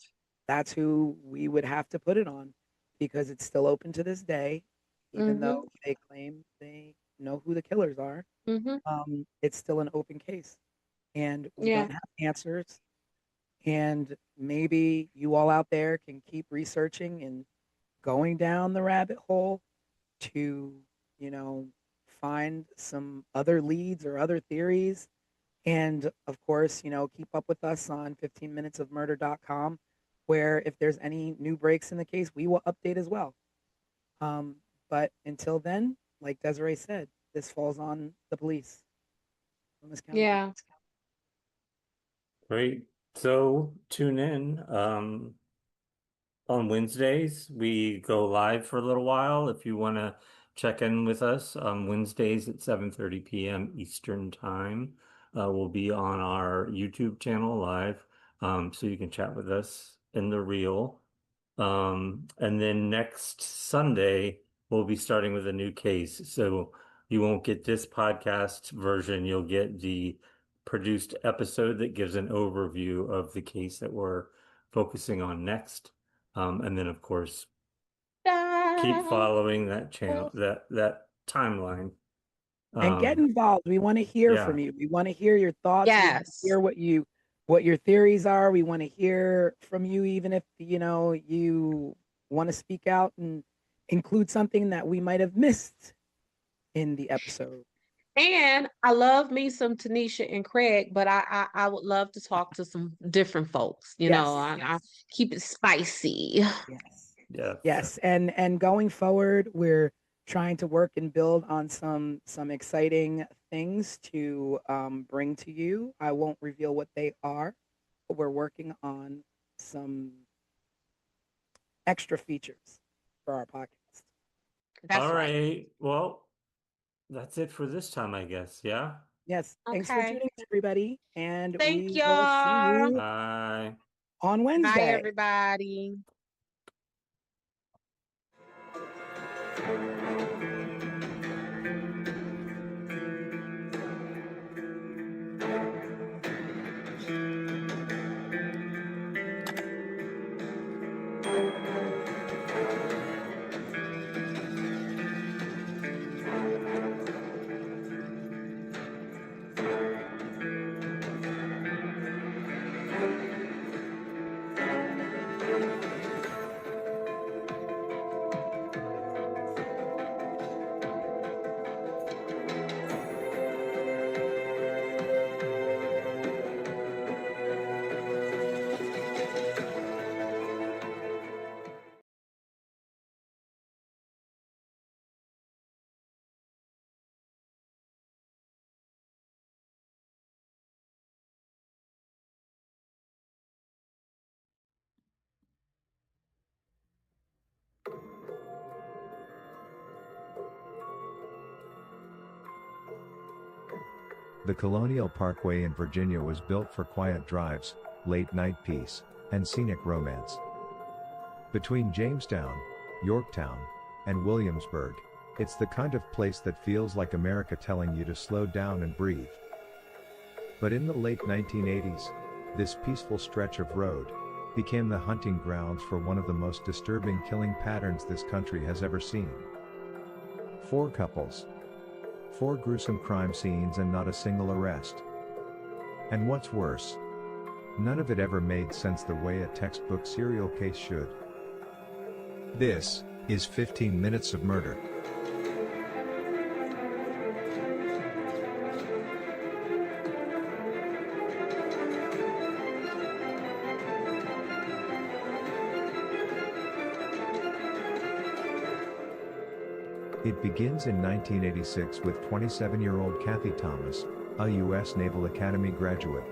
that's who we would have to put it on, because it's still open to this day, even Mm-hmm. though they claim they know who the killers are. Mm-hmm. It's still an open case, and we Yeah. don't have answers. And maybe you all out there can keep researching and going down the rabbit hole to, you know, find some other leads or other theories. And of course, keep up with us on 15minutesofmurder.com, where if there's any new breaks in the case, we will update as well. But until then, like Desiree said, this falls on the police, Loomis County. Yeah. Great. So tune in. On Wednesdays, we go live for a little while. If you want to check in with us, Wednesdays at 7:30 p.m. Eastern Time, we'll be on our YouTube channel live. So you can chat with us in the reel. And then next Sunday, we'll be starting with a new case. So you won't get this podcast version. You'll get the produced episode that gives an overview of the case that we're focusing on next. And then, of course, keep following that channel, that timeline. And get involved. We want to hear yeah. from you. We want to hear your thoughts. We wanna Yes. hear what your theories are. We want to hear from you, even if you want to speak out and include something that we might have missed in the episode. And I love me some Tanisha and Craig, but I would love to talk to some different folks. You know, I keep it spicy. Yes. And going forward, we're trying to work and build on some exciting things to bring to you. I won't reveal what they are, but we're working on some extra features for our podcast. That's All right. right. Well, that's it for this time, I guess. Yeah. Yes. Thanks for Okay. tuning in, everybody. And Thank we will see y'all. you Bye. on Bye, Wednesday. everybody. The Colonial Parkway in Virginia was built for quiet drives, late-night peace, and scenic romance. Between Jamestown, Yorktown, and Williamsburg, it's the kind of place that feels like America telling you to slow down and breathe. But in the late 1980s, this peaceful stretch of road became the hunting grounds for one of the most disturbing killing patterns this country has ever seen. 4 couples, 4 gruesome crime scenes, and not a single arrest. And what's worse, none of it ever made sense the way a textbook serial case should. This is 15 Minutes of Murder. It begins in 1986 with 27-year-old Kathy Thomas, a U.S. Naval Academy graduate.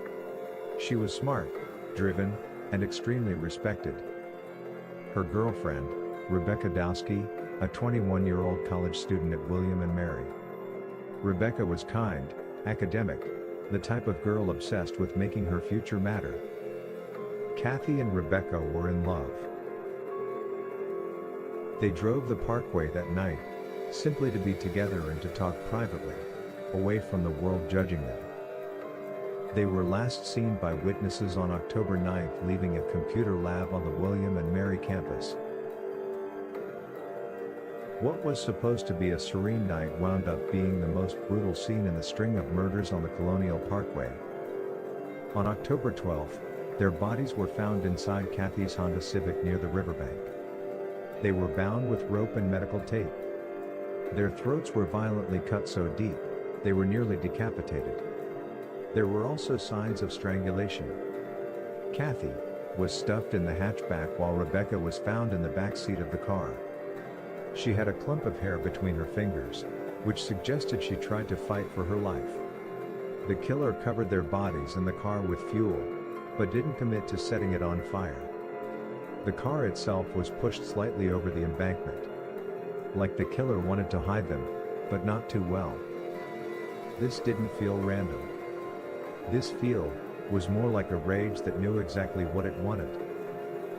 She was smart, driven, and extremely respected. Her girlfriend, Rebecca Dowski, a 21-year-old college student at William and Mary. Rebecca was kind, academic, the type of girl obsessed with making her future matter. Kathy and Rebecca were in love. They drove the parkway that night, simply to be together and to talk privately, away from the world judging them. They were last seen by witnesses on October 9th leaving a computer lab on the William and Mary campus. What was supposed to be a serene night wound up being the most brutal scene in the string of murders on the Colonial Parkway. On October 12th, their bodies were found inside Kathy's Honda Civic near the riverbank. They were bound with rope and medical tape. Their throats were violently cut so deep, they were nearly decapitated. There were also signs of strangulation. Kathy was stuffed in the hatchback while Rebecca was found in the back seat of the car. She had a clump of hair between her fingers, which suggested she tried to fight for her life. The killer covered their bodies and the car with fuel, but didn't commit to setting it on fire. The car itself was pushed slightly over the embankment. Like the killer wanted to hide them, but not too well. This didn't feel random. This feel was more like a rage that knew exactly what it wanted.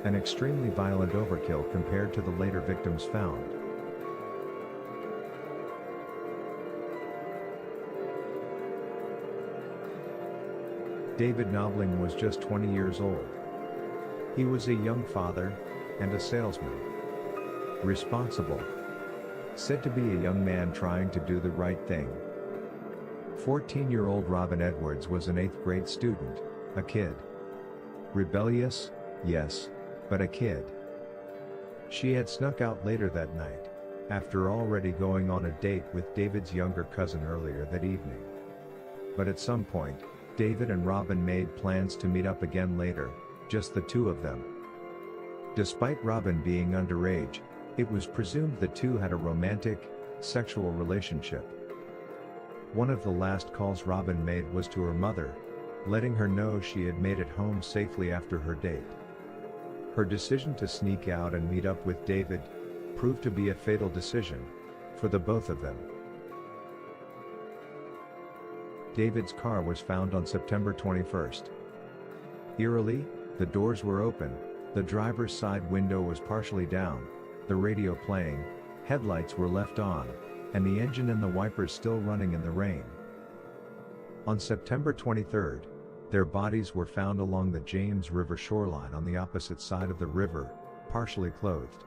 An extremely violent overkill compared to the later victims found. David Knobling was just 20 years old. He was a young father and a salesman. Responsible. Said to be a young man trying to do the right thing. 14-year-old Robin Edwards was an 8th grade student, a kid. Rebellious, yes, but a kid. She had snuck out later that night, after already going on a date with David's younger cousin earlier that evening. But at some point, David and Robin made plans to meet up again later, just the two of them. Despite Robin being underage, it was presumed the two had a romantic, sexual relationship. One of the last calls Robin made was to her mother, letting her know she had made it home safely after her date. Her decision to sneak out and meet up with David proved to be a fatal decision for the both of them. David's car was found on September 21st. Eerily, the doors were open, the driver's side window was partially down, the radio playing, headlights were left on, and the engine and the wipers still running in the rain. On September 23rd, their bodies were found along the James River shoreline on the opposite side of the river, partially clothed.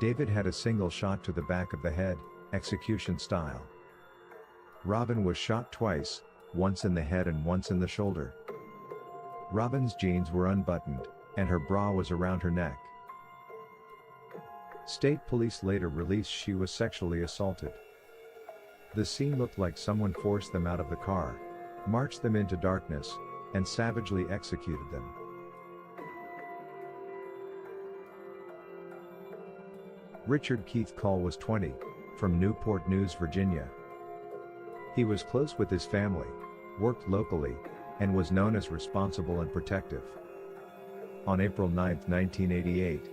David had a single shot to the back of the head, execution style. Robin was shot twice, once in the head and once in the shoulder. Robin's jeans were unbuttoned, and her bra was around her neck. State police later released she was sexually assaulted. The scene looked like someone forced them out of the car, marched them into darkness, and savagely executed them. Richard Keith Call was 20, from Newport News, Virginia. He was close with his family, worked locally, and was known as responsible and protective. On April 9, 1988,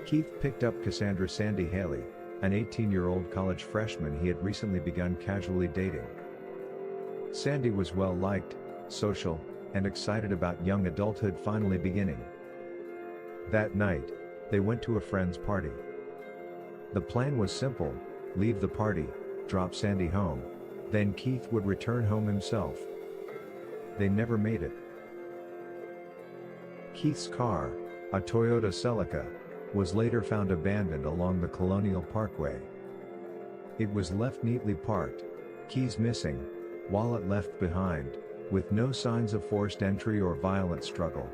Keith picked up Cassandra Sandy Haley, an 18-year-old college freshman he had recently begun casually dating. Sandy was well-liked, social, and excited about young adulthood finally beginning. That night, they went to a friend's party. The plan was simple: leave the party, drop Sandy home, then Keith would return home himself. They never made it. Keith's car, a Toyota Celica, was later found abandoned along the Colonial Parkway. It was left neatly parked, keys missing, wallet left behind, with no signs of forced entry or violent struggle.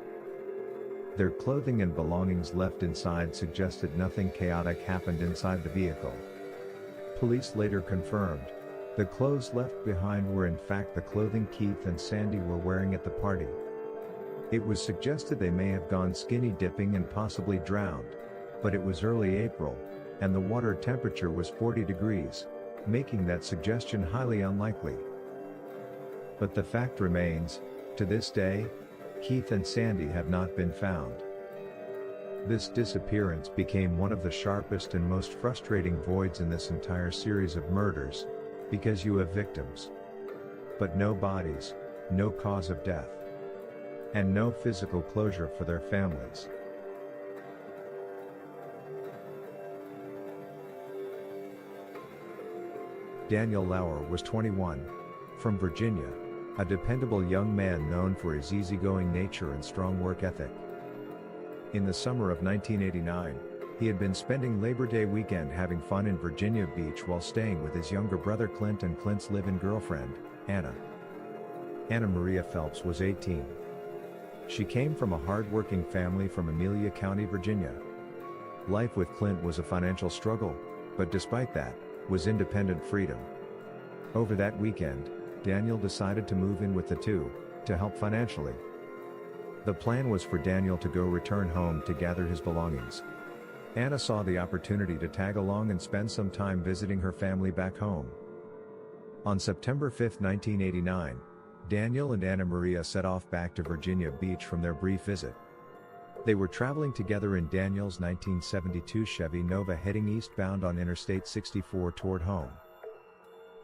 Their clothing and belongings left inside suggested nothing chaotic happened inside the vehicle. Police later confirmed the clothes left behind were in fact the clothing Keith and Sandy were wearing at the party. It was suggested they may have gone skinny dipping and possibly drowned, but it was early April, and the water temperature was 40 degrees, making that suggestion highly unlikely. But the fact remains, to this day, Keith and Sandy have not been found. This disappearance became one of the sharpest and most frustrating voids in this entire series of murders, because you have victims, but no bodies, no cause of death, and no physical closure for their families. Daniel Lauer was 21, from Virginia, a dependable young man known for his easygoing nature and strong work ethic. In the summer of 1989, he had been spending Labor Day weekend having fun in Virginia Beach while staying with his younger brother Clint and Clint's live-in girlfriend, Anna. Anna Maria Phelps was 18. She came from a hard-working family from Amelia County, Virginia. Life with Clint was a financial struggle, but despite that, was independent freedom. Over that weekend, Daniel decided to move in with the two, to help financially. The plan was for Daniel to go return home to gather his belongings. Anna saw the opportunity to tag along and spend some time visiting her family back home. On September 5, 1989, Daniel and Anna Maria set off back to Virginia Beach from their brief visit. They were traveling together in Daniel's 1972 Chevy Nova heading eastbound on Interstate 64 toward home.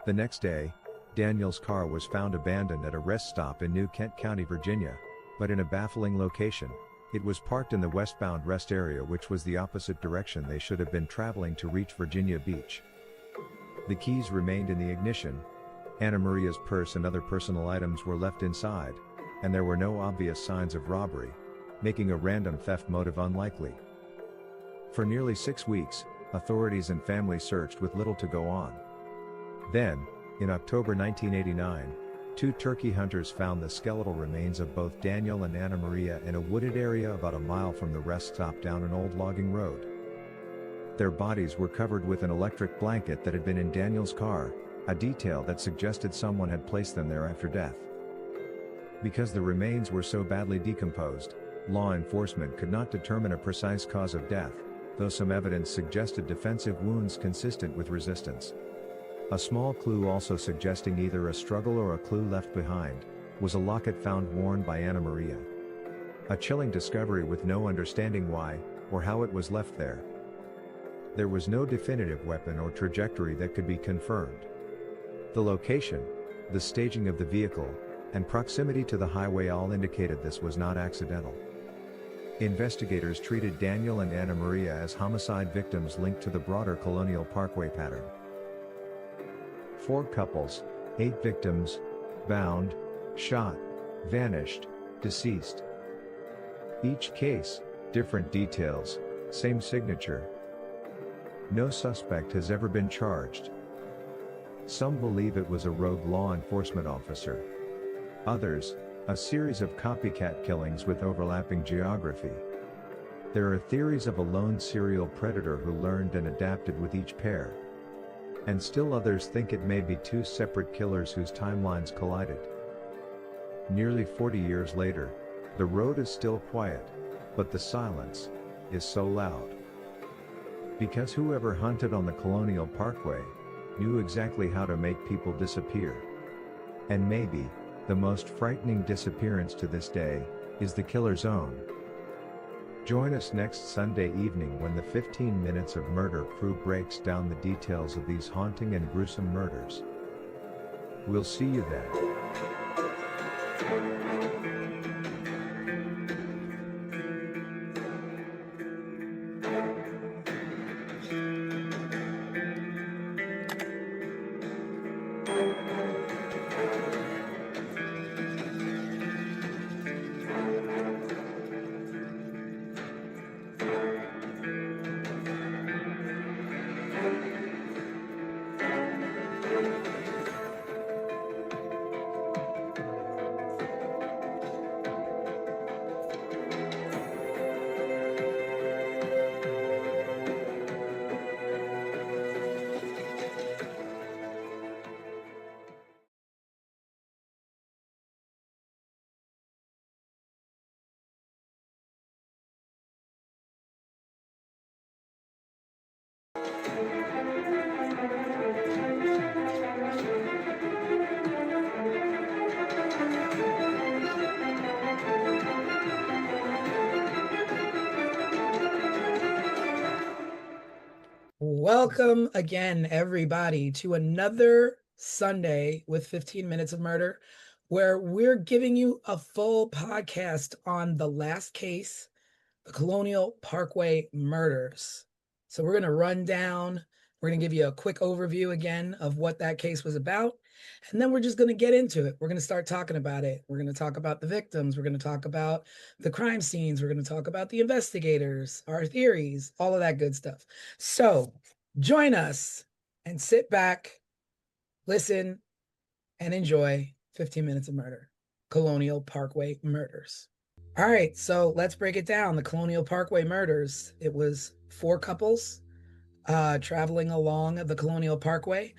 The next day, Daniel's car was found abandoned at a rest stop in New Kent County, Virginia, but in a baffling location. It was parked in the westbound rest area, which was the opposite direction they should have been traveling to reach Virginia Beach. The keys remained in the ignition. Anna Maria's purse and other personal items were left inside, and there were no obvious signs of robbery, making a random theft motive unlikely. For nearly 6 weeks, authorities and family searched with little to go on. Then, in October 1989, 2 turkey hunters found the skeletal remains of both Daniel and Anna Maria in a wooded area about a mile from the rest stop down an old logging road. Their bodies were covered with an electric blanket that had been in Daniel's car, a detail that suggested someone had placed them there after death. Because the remains were so badly decomposed, law enforcement could not determine a precise cause of death, though some evidence suggested defensive wounds consistent with resistance. A small clue also suggesting either a struggle or a clue left behind, was a locket found worn by Anna Maria. A chilling discovery with no understanding why, or how it was left there. There was no definitive weapon or trajectory that could be confirmed. The location, the staging of the vehicle, and proximity to the highway all indicated this was not accidental. Investigators treated Daniel and Anna Maria as homicide victims linked to the broader Colonial Parkway pattern. 4 couples, 8 victims, bound, shot, vanished, deceased. Each case, different details, same signature. No suspect has ever been charged. Some believe it was a rogue law enforcement officer. Others, a series of copycat killings with overlapping geography. There are theories of a lone serial predator who learned and adapted with each pair. And still others think it may be 2 separate killers whose timelines collided. Nearly 40 years later, the road is still quiet, but the silence is so loud. Because whoever hunted on the Colonial Parkway knew exactly how to make people disappear. And maybe, the most frightening disappearance to this day, is the killer's own. Join us next Sunday evening when the 15 Minutes of Murder crew breaks down the details of these haunting and gruesome murders. We'll see you then. Welcome again, everybody, to another Sunday with 15 Minutes of Murder, where we're giving you a full podcast on the last case, the Colonial Parkway murders. So we're going to run down, we're going to give you a quick overview again of what that case was about, and then we're just going to get into it. We're going to start talking about it. We're going to talk about the victims. We're going to talk about the crime scenes. We're going to talk about the investigators, our theories, all of that good stuff. So join us and sit back, listen, and enjoy 15 Minutes of Murder, Colonial Parkway murders. All right, so let's break it down. The Colonial Parkway murders. It was 4 couples traveling along the Colonial Parkway.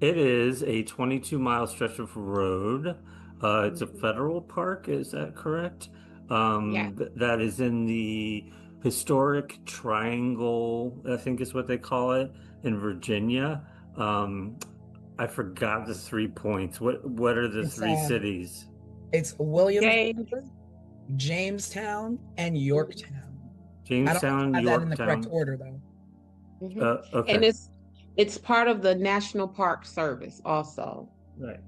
It is a 22-mile stretch of road. It's a federal park, is that correct? Yeah. That is in the historic Triangle, I think is what they call it, in Virginia. I forgot the 3 points. What are the 3 cities? It's Williamsburg, James. Jamestown, and Yorktown. Jamestown, I don't have that in the correct Yorktown. order, though. Mhm. Okay. And it's part of the National Park Service also. Right.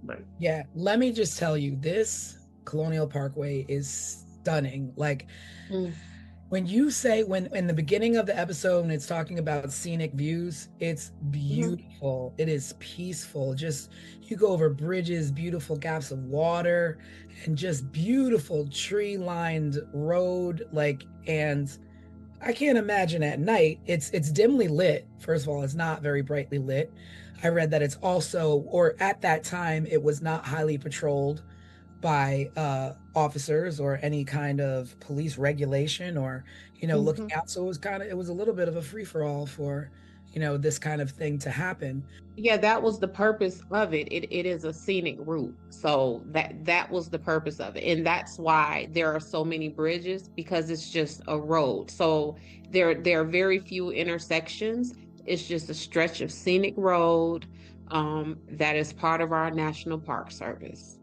Right. Yeah, let me just tell you, this Colonial Parkway is stunning. Like Mm, when you say, when in the beginning of the episode, when it's talking about scenic views, it's mhm, beautiful. It is peaceful. Just you go over bridges, beautiful gaps of water, and just beautiful tree-lined road. Like, and I can't imagine at night. It's dimly lit. First of all, it's not very brightly lit. I read that it's also, or at that time, it was not highly patrolled by officers or any kind of police regulation or, looking mhm. out. So it was a little bit of a free for all for, this kind of thing to happen. Yeah, that was the purpose of it. It is a scenic route. So that was the purpose of it. And that's why there are so many bridges, because it's just a road. So there are very few intersections. It's just a stretch of scenic road that is part of our National Park Service.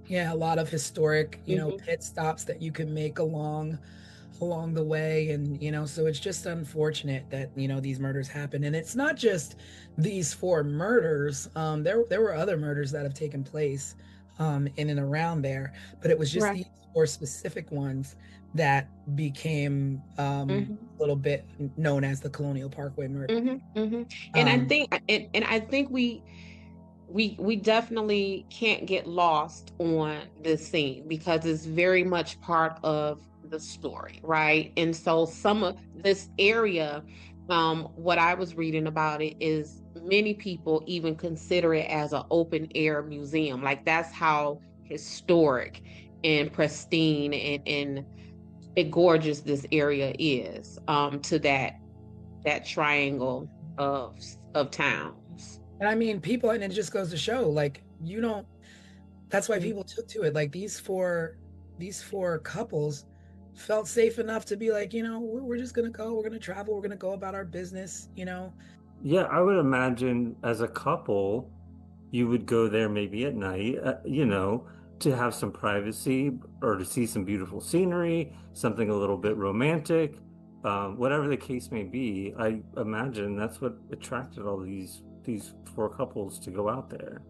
Yeah, a lot of historic, Mhm. pit stops that you can make along the way. And so it's just unfortunate that these murders happen. And it's not just these four murders. There were other murders that have taken place in and around there, but it was just Right. these four specific ones that became Mhm. a little bit known as the Colonial Parkway murder. And I um think and I think we definitely can't get lost on this scene because it's very much part of the story, right? And so some of this area, what I was reading about it is many people even consider it as an open air museum. Like that's how historic and pristine and gorgeous this area is, to that triangle of of towns. and I mean, people, and it just goes to show, like, you don't that's why people took to it. Like these four couples felt safe enough to be like, we're just gonna go, we're gonna travel, we're gonna go about our business. Yeah, I would imagine as a couple, you would go there maybe at night, to have some privacy or to see some beautiful scenery, something a little bit romantic, whatever the case may be. I imagine that's what attracted all these four couples to go out there,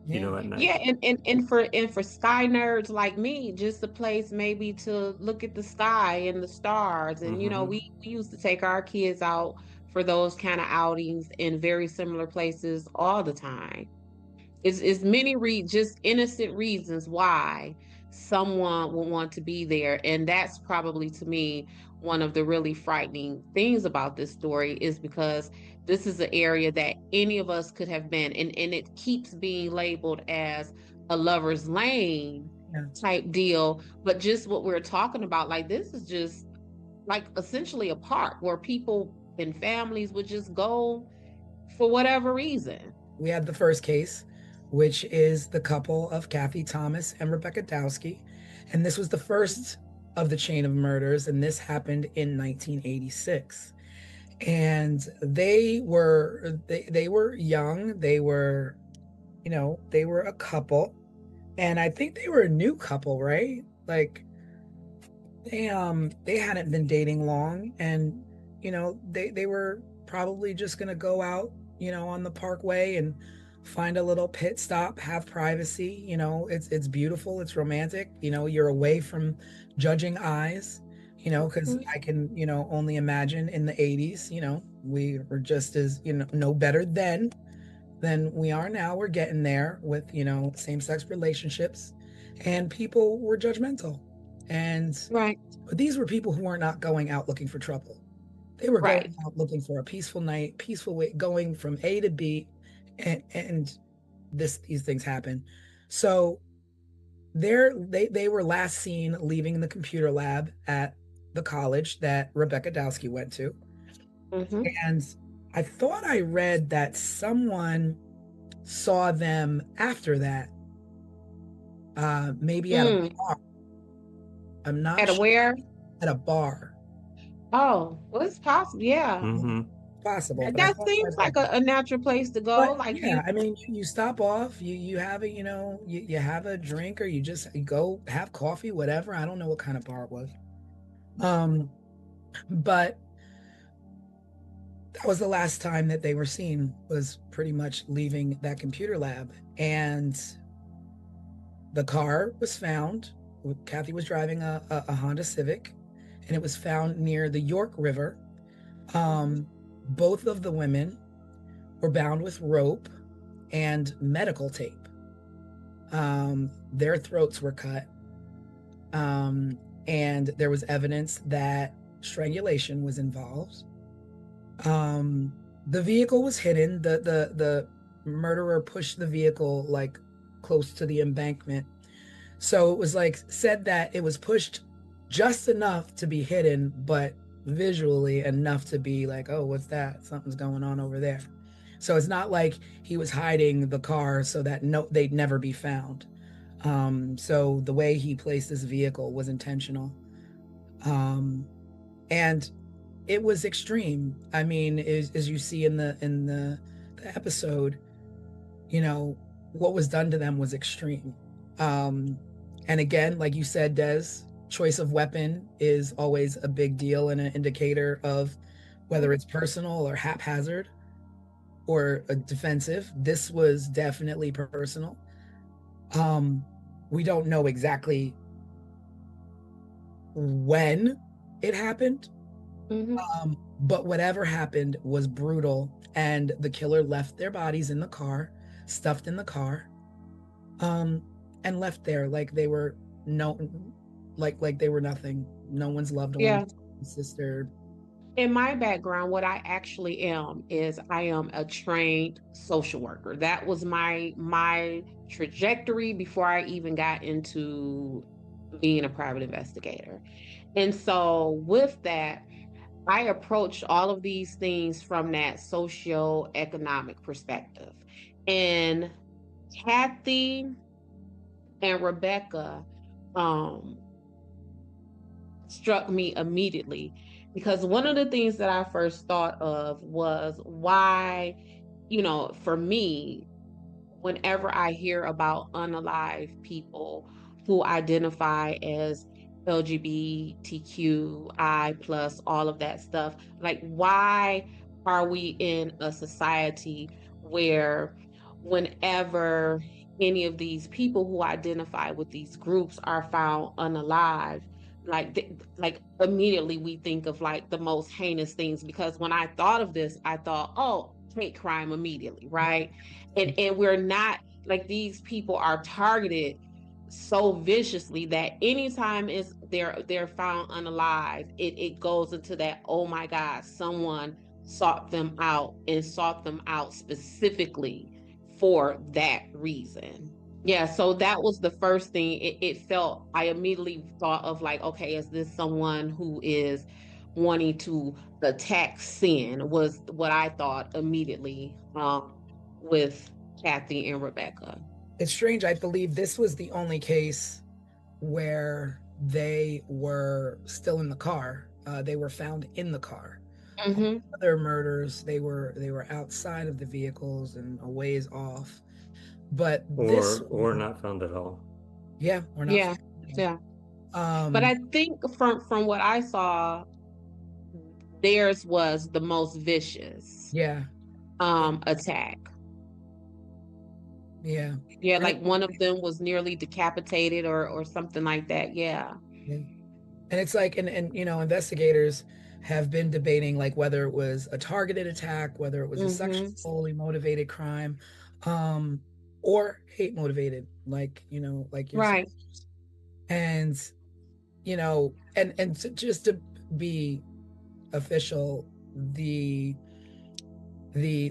Yeah. at night. Yeah, and for sky nerds like me, just a place maybe to look at the sky and the stars. And Hmm. we used to take our kids out for those kind of outings in very similar places all the time. It's many just innocent reasons why someone would want to be there. And that's probably to me one of the really frightening things about this story is because this is an area that any of us could have been. And it keeps being labeled as a lover's lane Yeah. type deal. But just what we're talking about, like this is just like essentially a park where people and families would just go for whatever reason. We had the first case, which is the couple of Kathy Thomas and Rebecca Dowski. And this was the first of the chain of murders, and this happened in 1986. And they were young. They were a couple. And I think they were a new couple, right? Like they hadn't been dating long, and they were probably just gonna go out, on the parkway and find a little pit stop, have privacy. It's beautiful, it's romantic. You're away from judging eyes. Because I can, only imagine in the 80s, we were just as, no better then than we are now. We're getting there with, same-sex relationships, and people were judgmental. And Right. but these were people who were not going out looking for trouble. They were going Right. out looking for a peaceful night, peaceful way, going from A to B, and these things happen. So they were last seen leaving the computer lab at the college that Rebecca Dowski went to. Hmm. And I thought I read that someone saw them after that, maybe at a Mm. bar. I'm not At a sure. where? At a bar. Oh, well, it's possible. Yeah. Hmm. Possible, but I That thought I seems read like that. a natural place to go. But Like yeah, people. I mean, you stop off, you have a, you have a drink, or you just go have coffee, whatever. I don't know what kind of bar it was. Um, but that was the last time that they were seen, was pretty much leaving that computer lab. And the car was found. Kathy was driving a Honda Civic, and it was found near the York River. Both of the women were bound with rope and medical tape. Their throats were cut. And there was evidence that strangulation was involved. The vehicle was hidden. The murderer pushed the vehicle like close to the embankment. So it was like said that it was pushed just enough to be hidden, but visually enough to be like, oh, what's that? Something's going on over there. So it's not like he was hiding the car so that they'd never be found. So the way he placed this vehicle was intentional. And it was extreme. I mean, as you see in the episode, you know, what was done to them was extreme. And again, like you said, Des, choice of weapon is always a big deal and an indicator of whether it's personal or haphazard or a defensive. This was definitely personal. We don't know exactly when it happened, but whatever happened was brutal, and the killer left their bodies in the car, stuffed in the car, and left there like they were like they were nothing. No one's loved one, sister. In my background, what I actually am is I am a trained social worker. That was my trajectory before I even got into being a private investigator. And so with that, I approached all of these things from that socio-economic perspective. And Kathy and Rebecca struck me immediately, because one of the things that I first thought of was why, you know, for me, whenever I hear about unalive people who identify as LGBTQI plus, all of that stuff, like, why are we in a society where whenever any of these people who identify with these groups are found unalive, like immediately we think of like the most heinous things? Because when I thought of this, I thought, oh, hate crime immediately, right? And we're not, like, these people are targeted so viciously that anytime is they're found unalive, it goes into that, oh my God, someone sought them out and sought them out specifically for that reason. Yeah, so that was the first thing. It felt, I immediately thought of like, okay, is this someone who is wanting to attack sin, was what I thought immediately with Kathy and Rebecca. It's strange. I believe this was the only case where they were still in the car. They were found in the car. Other murders, they were outside of the vehicles and a ways off. But or not found at all. Yeah, or not. Yeah. But I think from what I saw, theirs was the most vicious. Attack. Yeah, like one of them was nearly decapitated or something like that. Yeah. And it's like, and you know, investigators have been debating like whether it was a targeted attack, whether it was a sexually motivated crime, or hate motivated, like, you know, like you're right. And you know, and just to be official, the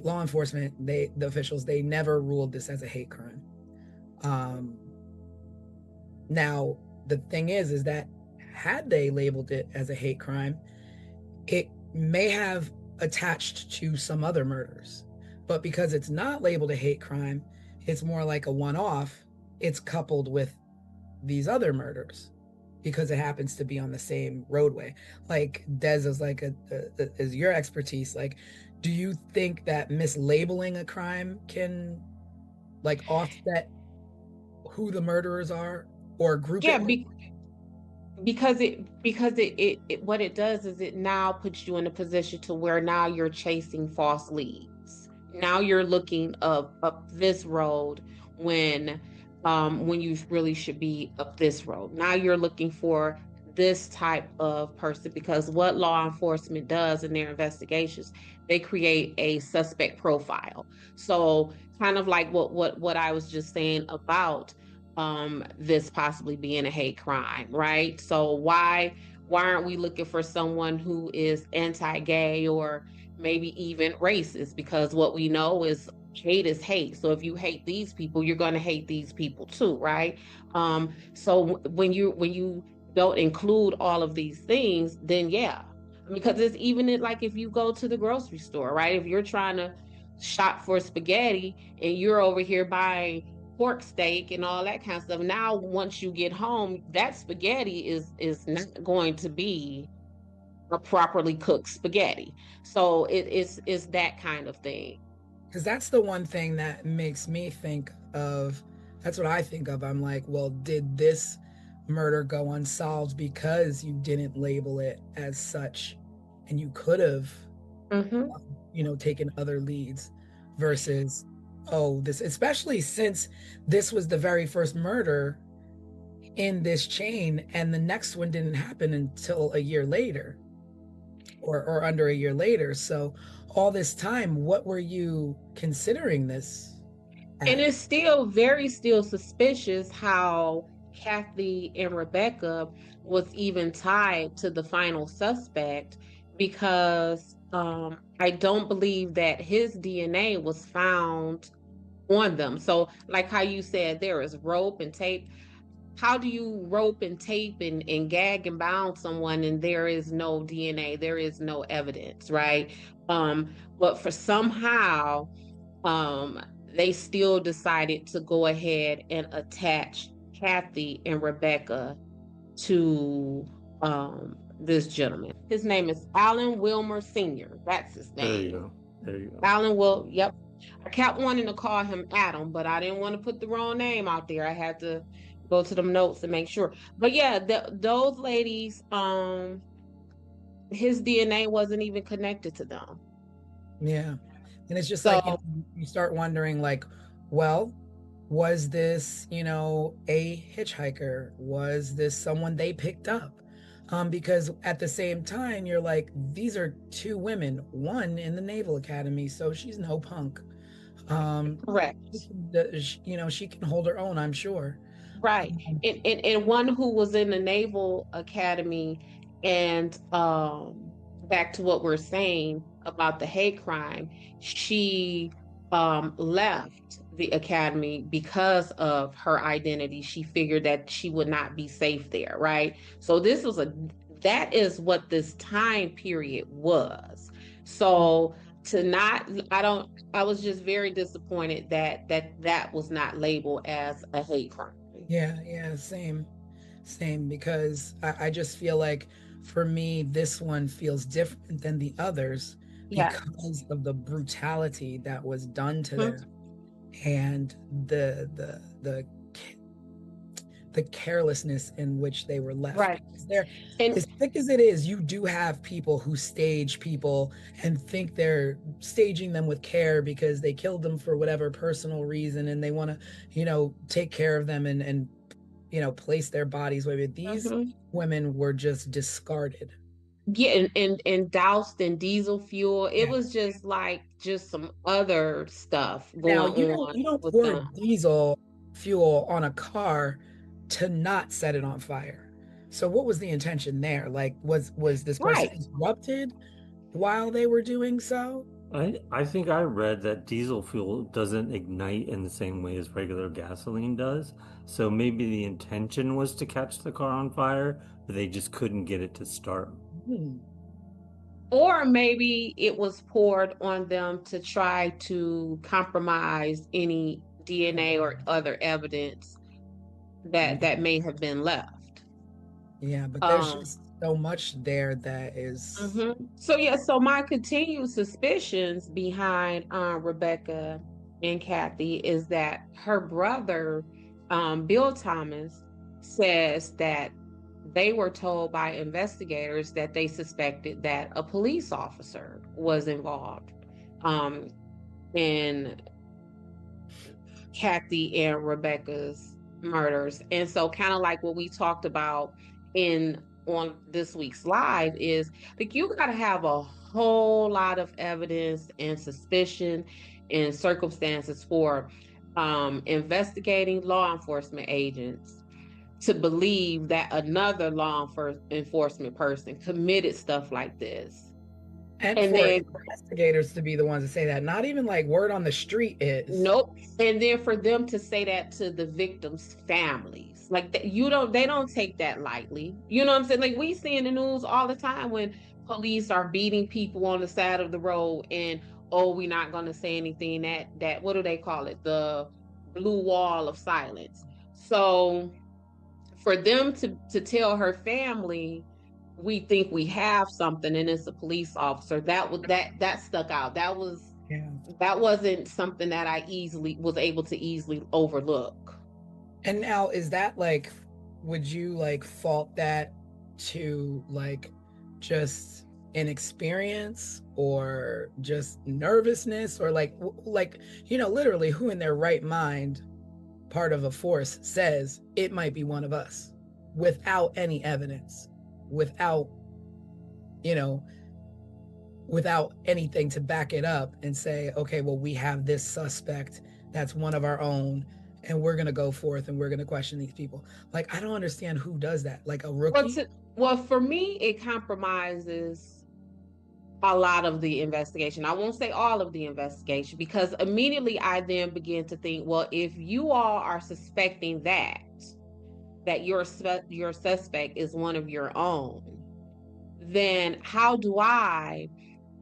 law enforcement, the officials, they never ruled this as a hate crime. Now the thing is that had they labeled it as a hate crime, it may have attached to some other murders. But because it's not labeled a hate crime, it's more like a one-off. It's coupled with these other murders because it happens to be on the same roadway. Like Des is like is your expertise. Like, do you think that mislabeling a crime can like offset who the murderers are or group it? Because it what it does is it now puts you in a position to where now you're chasing false leads. Now you're looking up this road when when you really should be up this road. Now you're looking for this type of person, because what law enforcement does in their investigations, they create a suspect profile. So kind of like what I was just saying about this possibly being a hate crime, right? So why aren't we looking for someone who is anti-gay or maybe even racist? Because what we know is hate is hate. So if you hate these people, you're going to hate these people too, right? So when you don't include all of these things, then yeah, because it's even like if you go to the grocery store, right? If you're trying to shop for spaghetti and you're over here buying pork steak and all that kind of stuff. Now, once you get home, that spaghetti is not going to be a properly cooked spaghetti. So it's that kind of thing. Because that's the one thing that makes me think of, that's what I think of. I'm like, well, did this murder go unsolved because you didn't label it as such, and you could have, Mm-hmm. taken other leads versus, oh, this, especially since this was the very first murder in this chain, and the next one didn't happen until a year later, or under a year later. So all this time, what were you considering this And as? it's still suspicious how Kathy and Rebecca was even tied to the final suspect, because I don't believe that his DNA was found on them. So, like how you said, there is rope and tape. How do you rope and tape and gag and bound someone and there is no DNA, there is no evidence, right? But for somehow, um, they still decided to go ahead and attach Kathy and Rebecca to this gentleman. His name is Alan Wilmer Sr. That's his There you name. go. There you go. Alan Will, yep. I kept wanting to call him Adam, but I didn't want to put the wrong name out there. I had to go to them notes and make sure. But yeah, those ladies, his DNA wasn't even connected to them. Yeah. And it's just like, So you start wondering, like, well, was this, a hitchhiker? Was this someone they picked up? Because at the same time, you're like, these are two women, one in the Naval Academy, so she's no punk. correct. She can hold her own, I'm sure. Right. Um, And one who was in the Naval Academy, and back to what we're saying about the hate crime, she left the academy because of her identity. She figured that she would not be safe there, right? So that is what this time period was. So to not I was just very disappointed that was not labeled as a hate crime. yeah, same, because I just feel like, for me, this one feels different than the others Yeah. because of the brutality that was done to Mhm. them, and the carelessness in which they were left. Right. Because they're, And as thick as it is, you do have people who stage people and think they're staging them with care because they killed them for whatever personal reason, and they want to, take care of them and place their bodies where these Mhm. women were just discarded. Yeah, and doused in diesel fuel. It Yeah. was just some other stuff Now, going you on don't with pour them. diesel fuel on a car to not set it on fire. So what was the intention there? Like, was this person Right. interrupted while they were doing so? I think I read that diesel fuel doesn't ignite in the same way as regular gasoline does. So maybe the intention was to catch the car on fire, but they just couldn't get it to start. Hmm. Or maybe it was poured on them to try to compromise any DNA or other evidence that may have been left. Yeah, but there's Um, just so much there that is. So yeah, so my continued suspicions behind Rebecca and Kathy is that her brother, Bill Thomas, says that they were told by investigators that they suspected that a police officer was involved in Kathy and Rebecca's murders. And so kind of like what we talked about in on this week's live is like you got to have a whole lot of evidence and suspicion and circumstances for investigating law enforcement agents to believe that another enforcement person committed stuff like this. And And for then investigators to be the ones to say that, not even like word on the street is. nope. And then for them to say that to the victims' families, like they don't take that lightly. You know what I'm saying? Like we see in the news all the time when police are beating people on the side of the road, and oh, we're not going to say anything. That what do they call it? The blue wall of silence. So for them to tell her family, we think we have something, and it's a police officer. That stuck out. Yeah. That wasn't something that I was able to easily overlook. And now, is that like, would you like fault that to like just inexperience or just nervousness or like literally who in their right mind, part of a force, says it might be one of us without any evidence, without without anything to back it up and say, okay, well, we have this suspect that's one of our own, and we're going to go forth and we're going to question these people. Like, I don't understand who does that. Like a rookie? Well, for me, it compromises a lot of the investigation. I won't say all of the investigation, because immediately I then begin to think, well, if you all are suspecting that your suspect is one of your own, then how do I,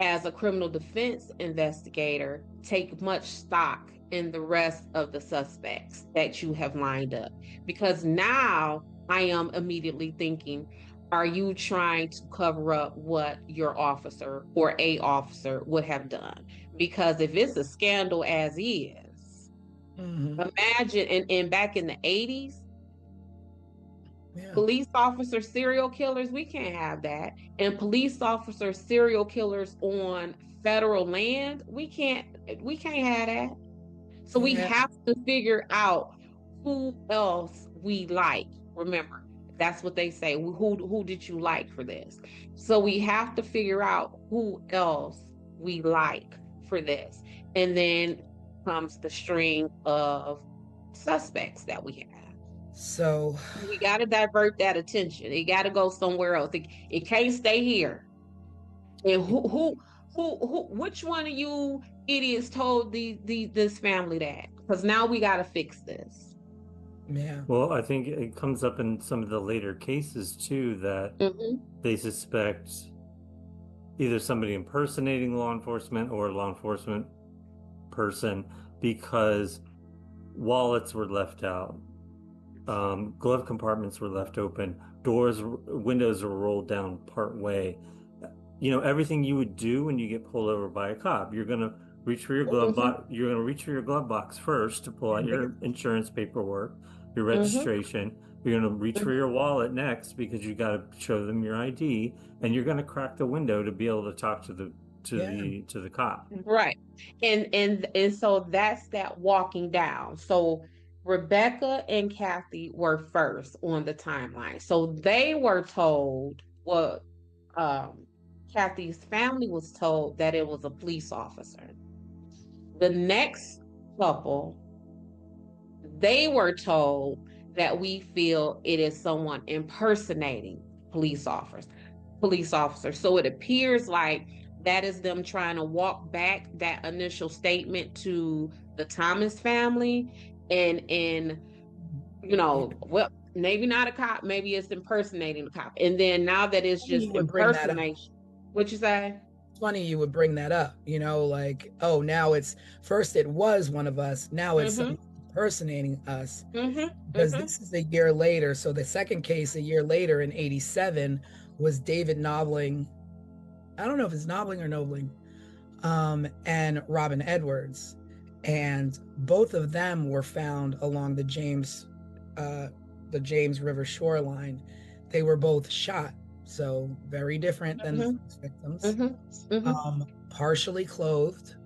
as a criminal defense investigator, take much stock in the rest of the suspects that you have lined up? Because now I am immediately thinking, are you trying to cover up what your officer or a officer would have done? Because if it's a scandal as is, imagine, and back in the 80s, police officer serial killers, we can't have that. And police officer serial killers on federal land, we can't have that. So we have to figure out who else we like. Remember, that's what they say. Who did you like for this? So we have to figure out who else we like for this. And then comes the string of suspects that we have. So we got to divert that attention. It got to go somewhere else. It can't stay here. And which one of you idiots told this family that? Because now we got to fix this. Yeah. Well, I think it comes up in some of the later cases too that they suspect either somebody impersonating law enforcement or a law enforcement person because wallets were left out. Glove compartments were left open, windows were rolled down part way. You know, everything you would do when you get pulled over by a cop, you're going to reach for your glove box. You're going to reach for your glove box first to pull out your insurance paperwork, your registration. You're going to reach for your wallet next because you got to show them your ID, and you're going to crack the window to be able to talk to the cop. Right. And so that's that walking down. So Rebecca and Kathy were first on the timeline. So they were told Kathy's family was told that it was a police officer. The next couple, they were told that we feel it is someone impersonating police officer. So it appears like that is them trying to walk back that initial statement to the Thomas family and well, maybe not a cop, maybe it's impersonating a cop. And then now that it's just impersonation. What'd you say? It's funny you would bring that up, like, oh, now it was one of us. Now it's impersonating us. Because this is a year later. So the second case a year later in 1987 was David Knobling. I don't know if it's Knobling or Nobling, and Robin Edwards. And both of them were found along the James River shoreline. they were both shot, so very different than the first victims. Partially clothed,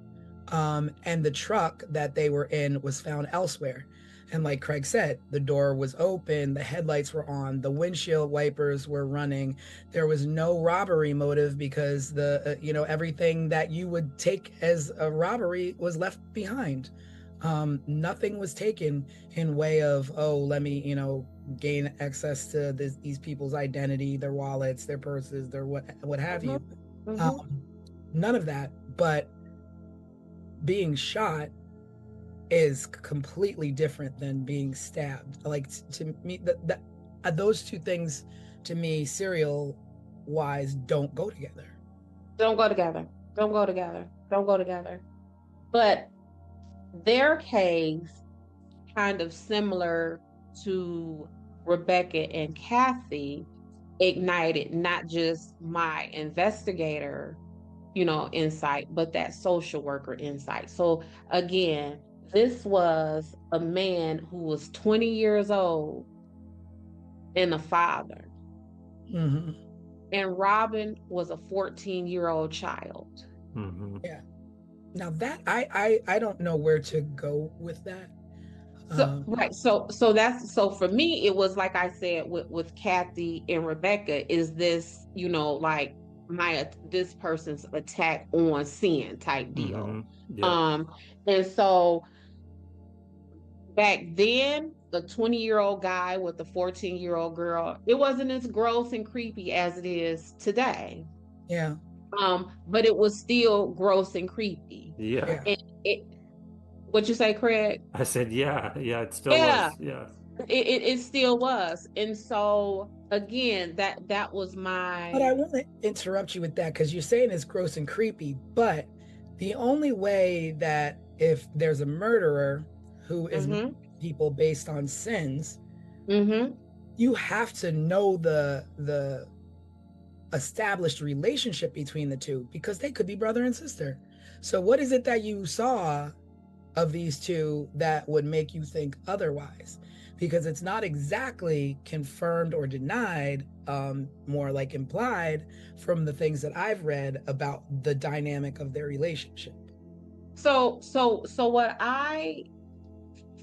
and the truck that they were in was found elsewhere. And like Craig said, the door was open, the headlights were on, the windshield wipers were running. There was no robbery motive because the everything that you would take as a robbery was left behind. Nothing was taken in way of, oh, let me gain access to these people's identity, their wallets, their purses, their what have you. None of that. But being shot is completely different than being stabbed. Like, to me, those two things, to me, serial wise, don't go together. Don't go together. Don't go together. Don't go together. But their case, kind of similar to Rebecca and Kathy, ignited not just my investigator, insight, but that social worker insight. So again, this was a man who was 20 years old and a father. And Robin was a 14-year-old child. Yeah. Now that I don't know where to go with that. So right. So for me, it was like I said with Kathy and Rebecca, is this, like this person's attack on sin type deal. And so back then, the 20-year-old guy with the 14-year-old girl, it wasn't as gross and creepy as it is today. Yeah. But it was still gross and creepy. Yeah. What'd you say, Craig? I said, yeah, it still was. Yeah. It still was. And so again, that was my. But I want to interrupt you with that, because you're saying it's gross and creepy, but the only way that if there's a murderer who is people based on sins, you have to know the established relationship between the two, because they could be brother and sister. So what is it that you saw of these two that would make you think otherwise? Because it's not exactly confirmed or denied, more like implied from the things that I've read about the dynamic of their relationship. So what I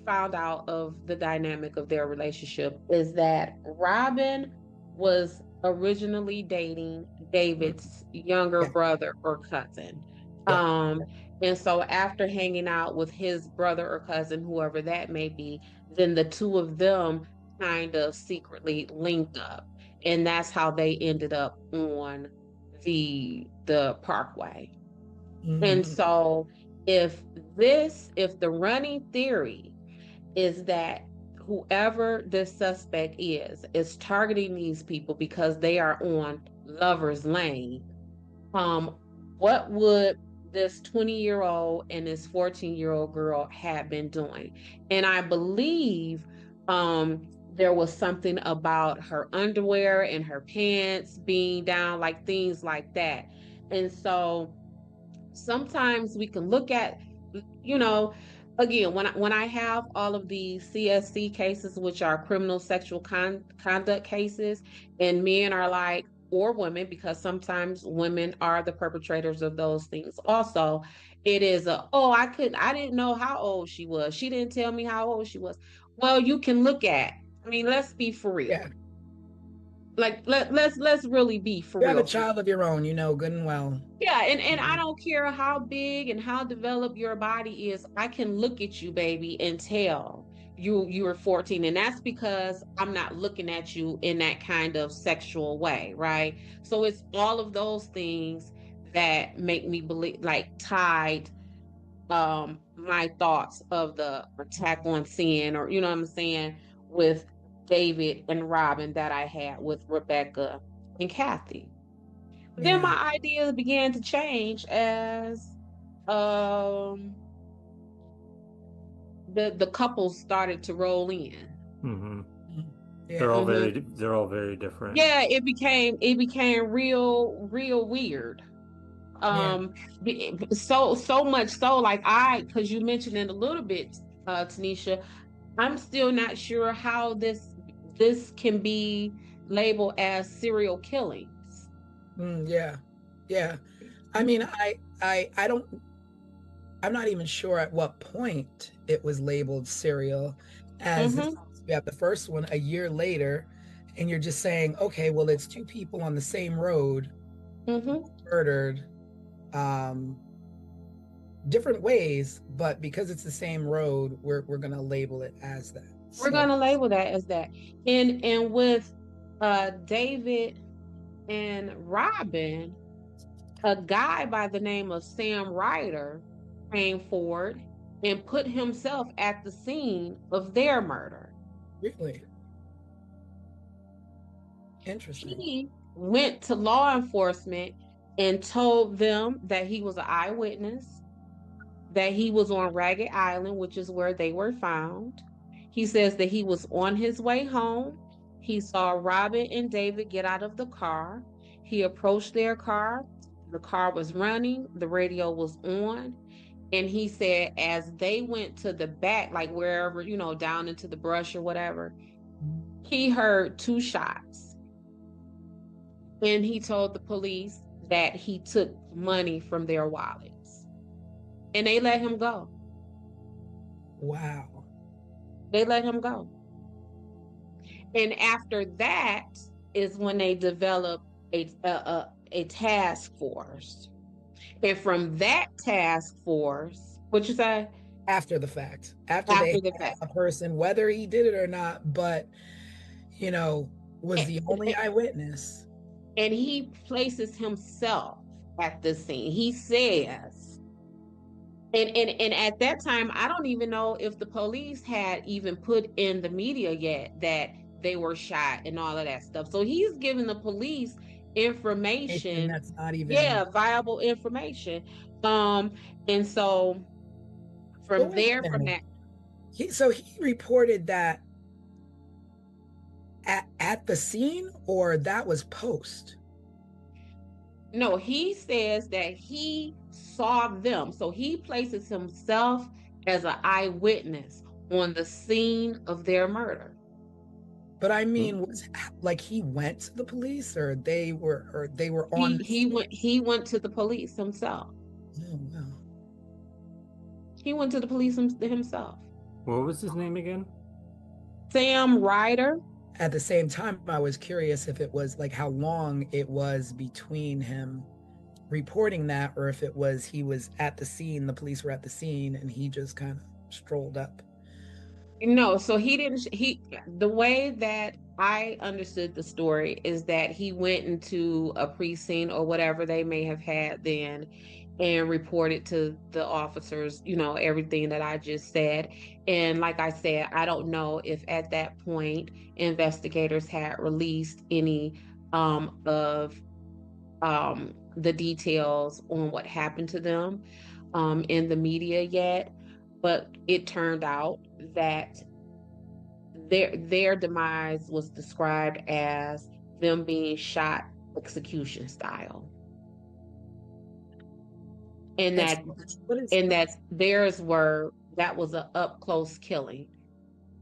found out of the dynamic of their relationship is that Robin was originally dating David's younger brother or cousin. And so after hanging out with his brother or cousin, whoever that may be, then the two of them kind of secretly linked up. And that's how they ended up on the Parkway. And so if the running theory is that whoever this suspect is targeting these people because they are on Lover's Lane, what would this 20-year-old and this 14-year-old girl have been doing? And I believe there was something about her underwear and her pants being down, like things like that. And so sometimes we can look at, again, when I have all of these CSC cases, which are criminal sexual conduct cases, and men are like, or women, because sometimes women are the perpetrators of those things also, it is I didn't know how old she was. She didn't tell me how old she was. Well, you can look at, let's be for real. Yeah. Like let's really be for real. You have a child of your own, good and well. Yeah, and I don't care how big and how developed your body is. I can look at you, baby, and tell you were 14, and that's because I'm not looking at you in that kind of sexual way, right? So it's all of those things that make me believe, like, tied my thoughts of the attack on sin, or you know what I'm saying, with David and Robin that I had with Rebecca and Kathy. Then my ideas began to change as the couples started to roll in. Yeah. They're all very different. Yeah, it became real weird. So much so, like, because you mentioned it a little bit, Tanisha, I'm still not sure how this can be labeled as serial killings. Yeah. I mean, I don't. I'm not even sure at what point it was labeled serial, as you have the first one a year later, and you're just saying, okay, well, it's two people on the same road murdered, different ways, but because it's the same road, we're gonna label it as that. We're gonna label that as that. And with David and Robin, a guy by the name of Sam Ryder came forward and put himself at the scene of their murder. Really? Interesting. He went to law enforcement and told them that he was an eyewitness, that he was on Ragged Island, which is where they were found. He says that he was on his way home. He saw Robin and David get out of the car. He approached their car. The car was running, the radio was on. And he said, as they went to the back, like wherever, down into the brush or whatever, he heard 2 shots. And he told the police that he took money from their wallets. And they let him go. Wow. They let him go. And after that is when they developed a task force. And from that task force, what you say? After the fact. After they had a person, whether he did it or not, but, was the only eyewitness. And he places himself at the scene. He says, and at that time, I don't even know if the police had even put in the media yet that they were shot and all of that stuff. So he's giving the police information that's not even viable information. And so from that, he reported that at the scene, or that was post? No, he says that he saw them. So he places himself as an eyewitness on the scene of their murder. But I mean, was like he went to the police, or they were on? He went to the police himself. Oh, wow. He went to the police himself. What was his name again? Sam Ryder. At the same time, I was curious if it was like how long it was between him reporting that, or if it was he was at the scene, the police were at the scene, and he just kind of strolled up. No, so the way that I understood the story is that he went into a precinct or whatever they may have had then and reported to the officers, everything that I just said. And like I said, I don't know if at that point investigators had released any of the details on what happened to them in the media yet. But it turned out that their demise was described as them being shot execution style. And that was an up close killing.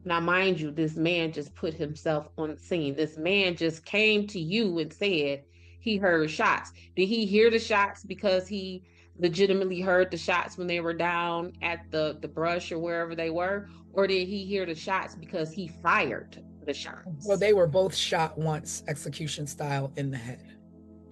Now, mind you, this man just put himself on the scene. This man just came to you and said he heard shots. Did he hear the shots because he legitimately heard the shots when they were down at the brush or wherever they were? Or did he hear the shots because he fired the shots? Well, they were both shot once, execution style, in the head.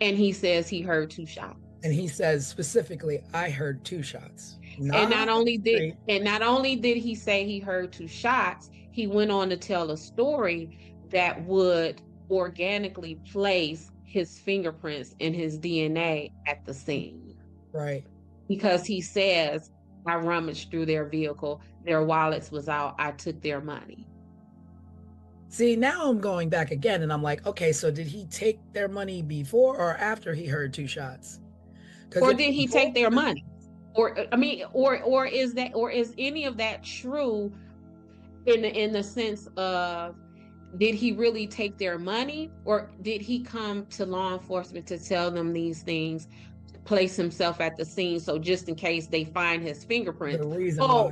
And he says he heard 2 shots. And he says specifically, I heard 2 shots. And not only did he say he heard 2 shots, he went on to tell a story that would organically place his fingerprints and his DNA at the scene. Right. Because he says, I rummaged through their vehicle, their wallets was out, I took their money. See, now I'm going back again and I'm like, okay, so did he take their money before or after he heard 2 shots? Or did he take their money? Or is any of that true in the sense of, did he really take their money, or did he come to law enforcement to tell them these things, place himself at the scene, so just in case they find his fingerprints? The reason why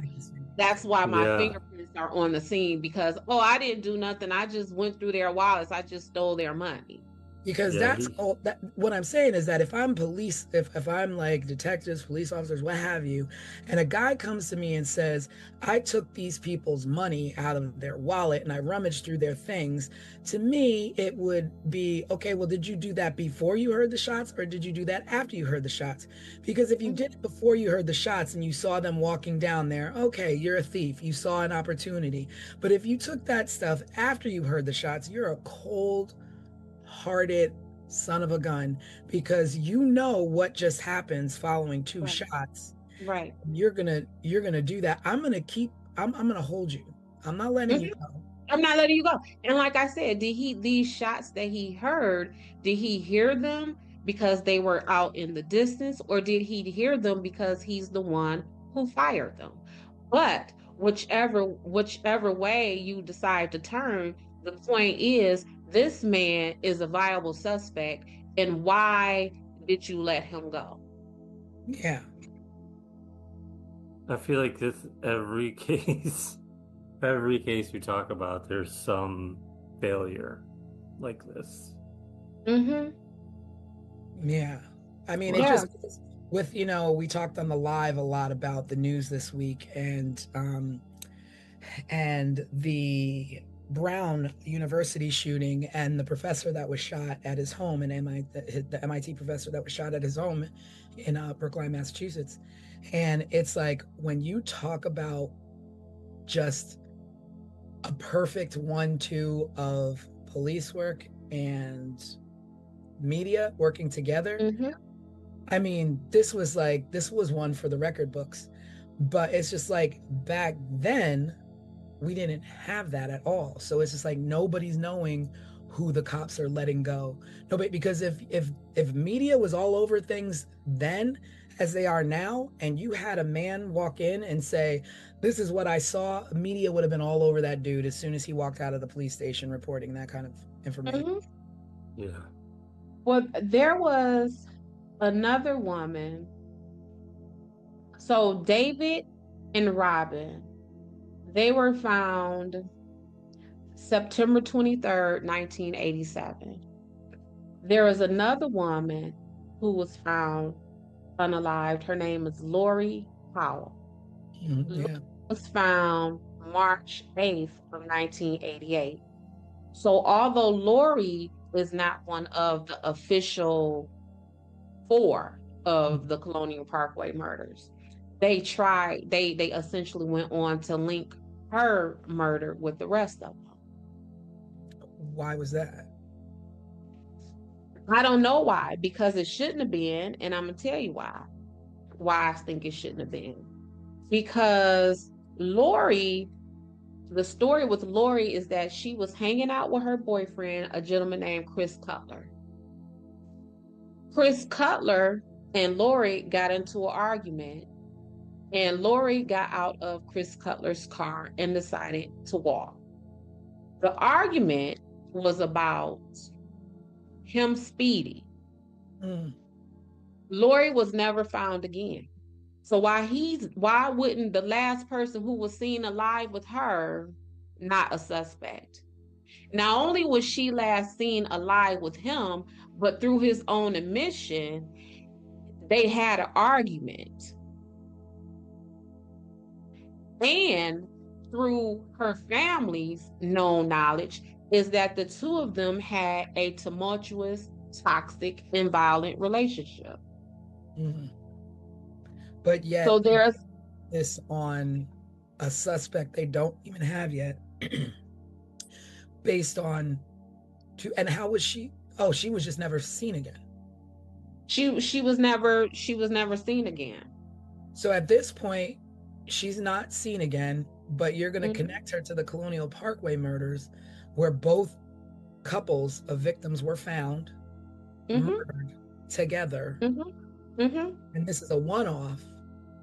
That's why my Yeah. fingerprints are on the scene because, oh, I didn't do nothing. I just went through their wallets. I just stole their money. Because Yeah, that's all that what I'm saying is that if I'm police, if I'm like detectives, police officers, what have you, and a guy comes to me and says, I took these people's money out of their wallet and I rummaged through their things, to me it would be, okay, well, did you do that before you heard the shots or did you do that after you heard the shots? Because if you did it before you heard the shots and you saw them walking down there, okay, you're a thief, you saw an opportunity. But if you took that stuff after you heard the shots, you're a cold-hearted son of a gun, because you know what just happens following two Right. shots. Right. You're gonna do that. I'm gonna hold you. I'm not letting you go. I'm not letting you go. And like I said, these shots that he heard, did he hear them because they were out in the distance, or did he hear them because he's the one who fired them? But whichever way you decide to turn, the point is this man is a viable suspect. And why did you let him go? Yeah. I feel like this every case we talk about, there's some failure like this. Mm-hmm. Yeah. I mean, Yeah. it just with, we talked on the live a lot about the news this week and the Brown University shooting and the professor that was shot at his home in the MIT professor that was shot at his home in Brookline, Massachusetts. And it's like when you talk about just a perfect 1-2 of police work and media working together. Mm-hmm. I mean, this was one for the record books, but it's just like back then we didn't have that at all. So it's just like nobody's knowing who the cops are letting go. Nobody, because if media was all over things then as they are now, and you had a man walk in and say, this is what I saw, media would have been all over that dude as soon as he walked out of the police station reporting that kind of information. Mm-hmm. Yeah. Well, there was another woman. So David and Robin, they were found September 23rd, 1987. There is another woman who was found unalived. Her name is Lori Powell. Yeah. Was found March 8th of 1988. So although Lori is not one of the official 4 of the Colonial Parkway murders, they essentially went on to link her murder with the rest of them. Why was that? I don't know why, because it shouldn't have been, and I'm gonna tell you why I think it shouldn't have been. Because Lori, the story with Lori is that she was hanging out with her boyfriend, a gentleman named Chris Cutler. Chris Cutler and Lori got into an argument, and Lori got out of Chris Cutler's car and decided to walk. The argument was about him speeding. Lori was never found again. So why wouldn't the last person who was seen alive with her not a suspect? Not only was she last seen alive with him, but through his own admission, they had an argument. And through her family's known knowledge is that the two of them had a tumultuous, toxic, and violent relationship. But yet, so there's this on a suspect they don't even have yet, based on and how was she? Oh, she was just never seen again. She was never seen again. So at this point, she's not seen again, but you're going to connect her to the Colonial Parkway murders, where both couples of victims were found murdered together. And this is a one-off.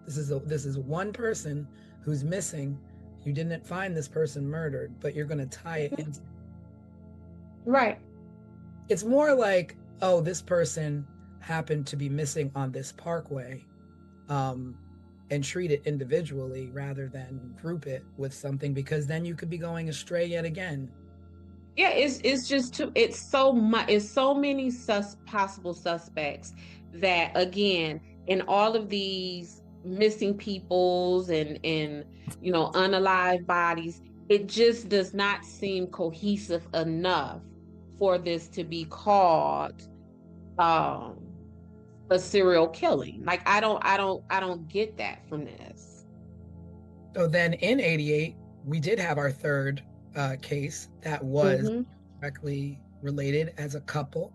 This is one person who's missing. You didn't find this person murdered, but you're going to tie it into. Right. It's more like, oh, this person happened to be missing on this parkway. and treat it individually rather than group it with something, because then you could be going astray yet again. Yeah, it's just too, it's so much, it's so many possible suspects that, again, in all of these missing peoples and unalive bodies, it just does not seem cohesive enough for this to be called um a serial killing. Like, I don't get that from this. So then in 88, we did have our third case that was Mm-hmm. directly related as a couple,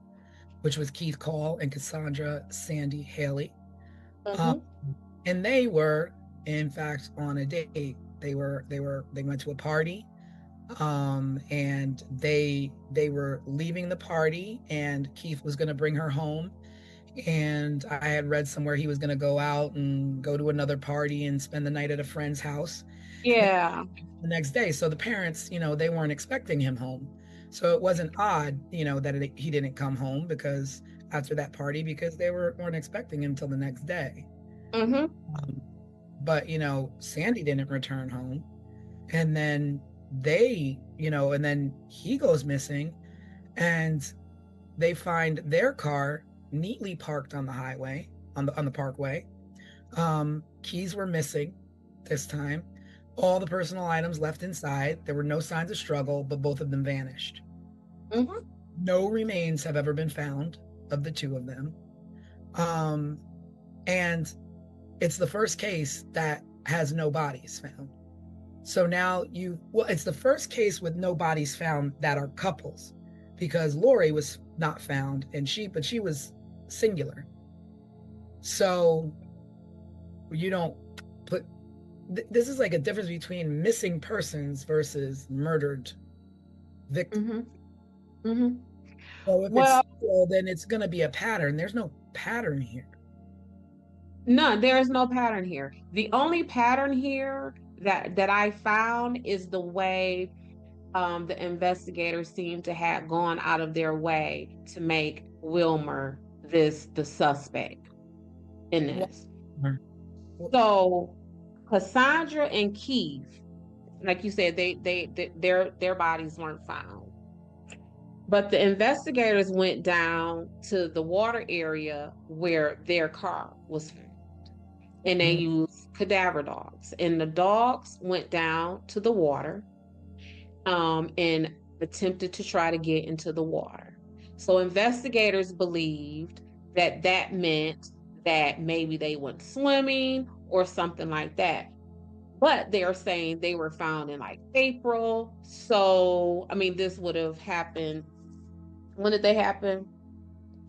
which was Keith Call and Cassandra Sandy Haley. Mm-hmm. And they were, in fact, on a date. They went to a party, and they were leaving the party, and Keith was going to bring her home. And I had read somewhere he was going to go out and go to another party and spend the night at a friend's house Yeah. the next day. So the parents, they weren't expecting him home. So it wasn't odd, that he didn't come home because after that party, because they weren't expecting him till the next day. Mm-hmm. But Sandy didn't return home, and then and then he goes missing, and they find their car neatly parked on the highway, on the parkway. Keys were missing this time. All the personal items left inside. There were no signs of struggle, but both of them vanished. Mm-hmm. No remains have ever been found of the two of them. And it's the first case that has no bodies found. So now it's the first case with no bodies found that are couples, because Lori was not found, but she was singular. So you don't put, this is like a difference between missing persons versus murdered victims. Mm-hmm. Mm-hmm. So if Well, it's single, then it's going to be a pattern. There's no pattern here. no, there is no pattern here. The only pattern here that I found is the way the investigators seem to have gone out of their way to make Wilmer the suspect in this. So Cassandra and Keith, like you said, their bodies weren't found. But the investigators went down to the water area where their car was found. And they used cadaver dogs. And the dogs went down to the water and attempted to try to get into the water. So investigators believed that meant that maybe they went swimming or something like that. But they're saying they were found in like April. So, I mean, this would have happened. When did they happen?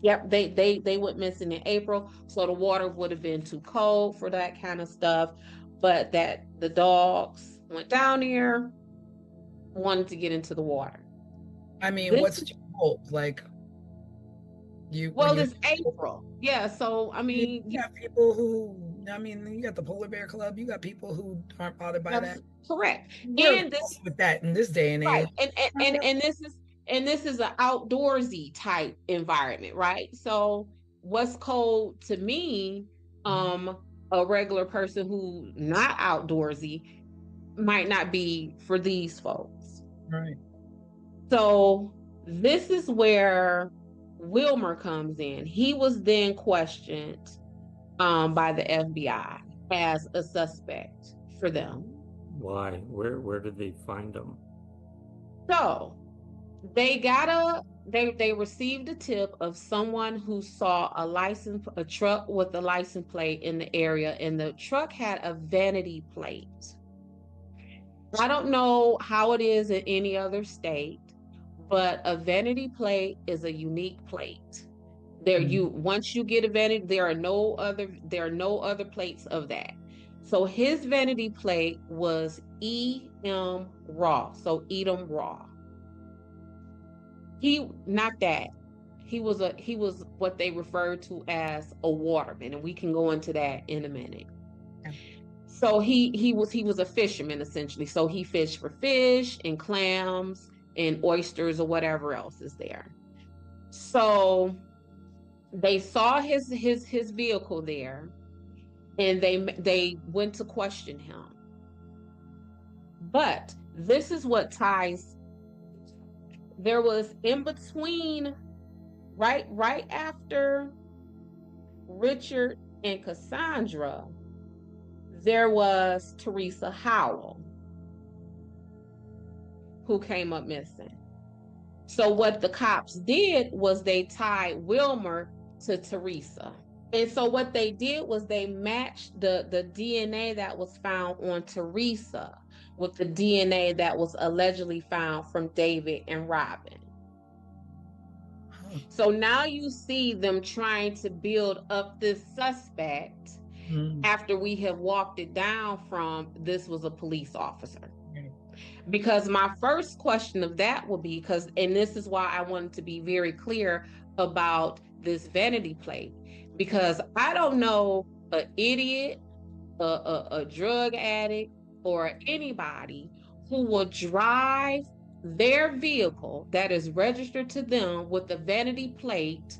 Yep, they went missing in April. So the water would have been too cold for that kind of stuff. But that the dogs went down there, wanted to get into the water. I mean, what's too cold? Like, it's April. Yeah, so I mean, you got people who, you got the Polar Bear Club. You got people who aren't bothered by that. Correct. We're and this with that in this day and age. Right. And this is an outdoorsy type environment, right? So what's cold to me, a regular person who not outdoorsy might not be for these folks. Right. So this is where Wilmer comes in. He was then questioned by the FBI as a suspect for them. Why? Where did they find him? So they received a tip of someone who saw a truck with a license plate in the area, and the truck had a vanity plate. I don't know how it is in any other state, but a vanity plate is a unique plate. Once you get a vanity, there are no other plates of that. So his vanity plate was E.M. Raw. So Edom Raw. He was what they referred to as a waterman, and we can go into that in a minute. Yeah. So he was a fisherman essentially. So he fished for fish and clams and oysters or whatever else is there. So they saw his vehicle there, and they went to question him. But this is what ties. There was in between, right after Richard and Cassandra, there was Teresa Howell, who came up missing. So what the cops did was they tied Wilmer to Teresa. And so what they did was they matched the DNA that was found on Teresa with the DNA that was allegedly found from David and Robin. So now you see them trying to build up this suspect after we have walked it down from this was a police officer. Because my first question of that would be, and this is why I wanted to be very clear about this vanity plate, because I don't know an idiot, a drug addict, or anybody who will drive their vehicle that is registered to them with a vanity plate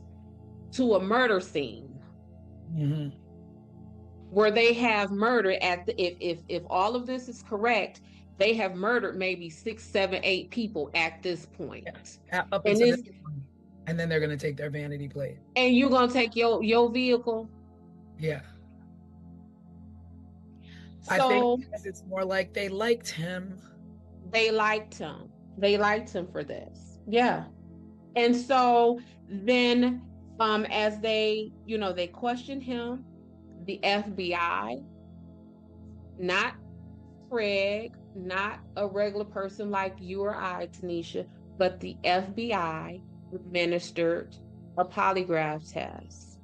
to a murder scene. Where they have murdered if all of this is correct, they have murdered maybe 6, 7, 8 people at this point. Up until and then they're going to take their vanity plate. And you're going to take your vehicle? Yeah. So, I think it's more like they liked him. They liked him. They liked him for this. Yeah. And so then as they questioned him, the FBI, not Craig, not a regular person like you or I, Tanisha, but the FBI administered a polygraph test,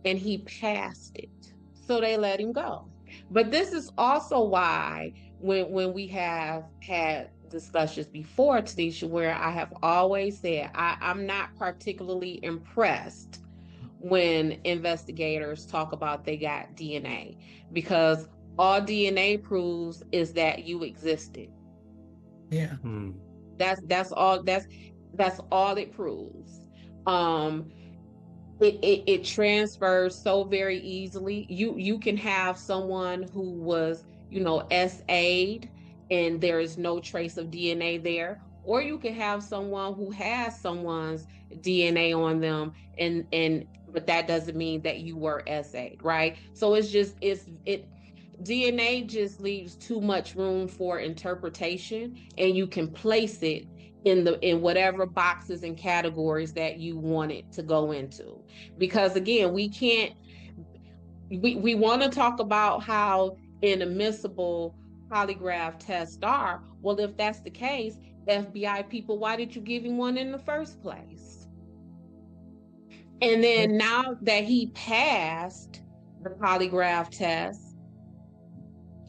and he passed it. So they let him go. But this is also why when we have had discussions before, Tanisha, where I have always said I'm not particularly impressed when investigators talk about they got DNA, because all DNA proves is that you existed. Yeah. That's all it proves. It transfers so very easily. You can have someone who was, SA'd and there is no trace of DNA there, or you can have someone who has someone's DNA on them but that doesn't mean that you were SA'd, right? So DNA just leaves too much room for interpretation, and you can place it in whatever boxes and categories that you want it to go into. Because again, we want to talk about how inadmissible polygraph tests are. Well, if that's the case, FBI people, why did you give him one in the first place? And then now that he passed the polygraph test,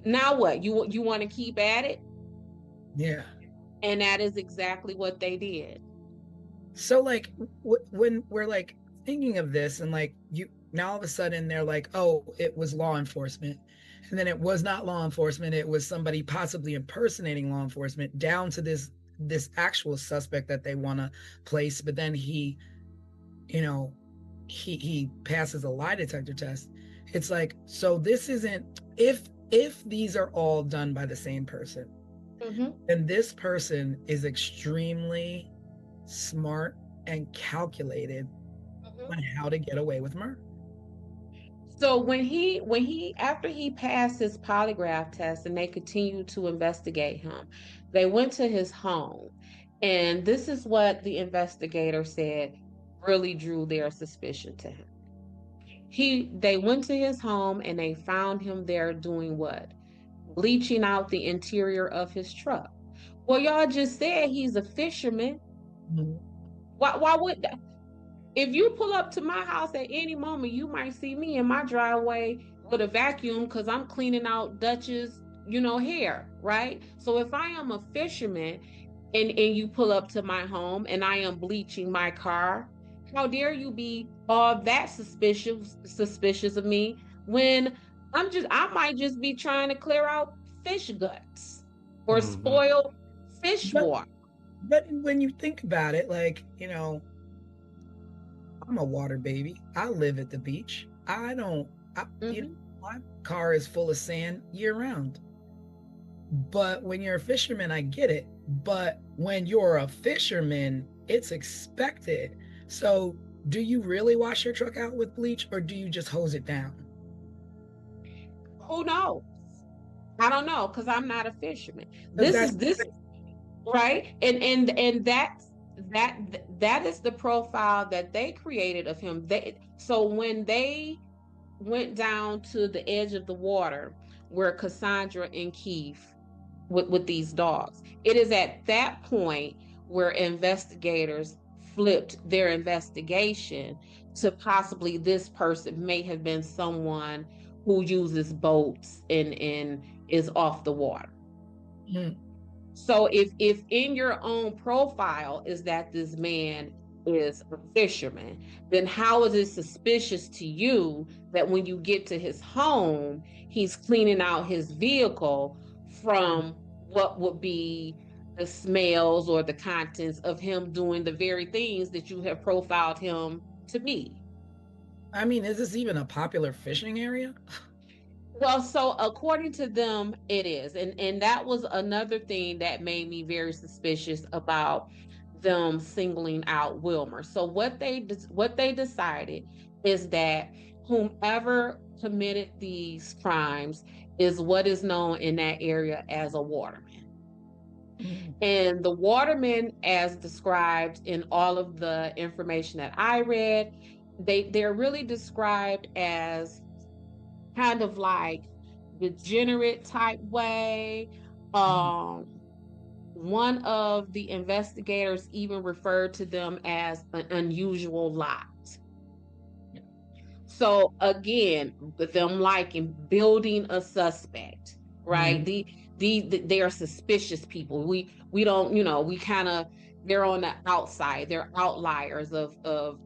now what? You want to keep at it? Yeah. And that is exactly what they did. So like when we're like thinking of this, and like now all of a sudden they're like, oh, it was law enforcement, and then it was not law enforcement, it was somebody possibly impersonating law enforcement, down to this actual suspect that they want to place, but then he passes a lie detector test. It's like, so this isn't, if these are all done by the same person, then this person is extremely smart and calculated on how to get away with murder. So after he passed his polygraph test and they continued to investigate him, they went to his home, and this is what the investigator said really drew their suspicion to him. They went to his home and they found him there doing what? Bleaching out the interior of his truck. Well, y'all just said he's a fisherman. Why would that? If you pull up to my house at any moment, you might see me in my driveway with a vacuum because I'm cleaning out Dutch's, hair, right? So if I am a fisherman and you pull up to my home and I am bleaching my car, how dare you be all that suspicious of me when I might just be trying to clear out fish guts or spoil fish water. But when you think about it, like, I'm a water baby. I live at the beach. My car is full of sand year round. But when you're a fisherman, I get it. But when you're a fisherman, it's expected. So do you really wash your truck out with bleach or do you just hose it down? Who knows? I don't know because I'm not a fisherman. Because This that's is this right, and that is the profile that they created of him. So when they went down to the edge of the water where Cassandra and Keith with these dogs, it is at that point where investigators flipped their investigation to possibly this person may have been someone who uses boats and is off the water. mm, So if in your own profile is that this man is a fisherman, then how is it suspicious to you that when you get to his home, he's cleaning out his vehicle from what would be the smells or the contents of him doing the very things that you have profiled him to be? I mean, is this even a popular fishing area? Well, so according to them, it is, and that was another thing that made me very suspicious about them singling out Wilmer. So what they decided is that whomever committed these crimes is what is known in that area as a waterman. And the watermen, as described in all of the information that I read, they're really described as kind of like degenerate type way. One of the investigators even referred to them as an unusual lot. So again, with them liking building a suspect, right? They are suspicious people. We don't, we kind of, they're on the outside. They're outliers of the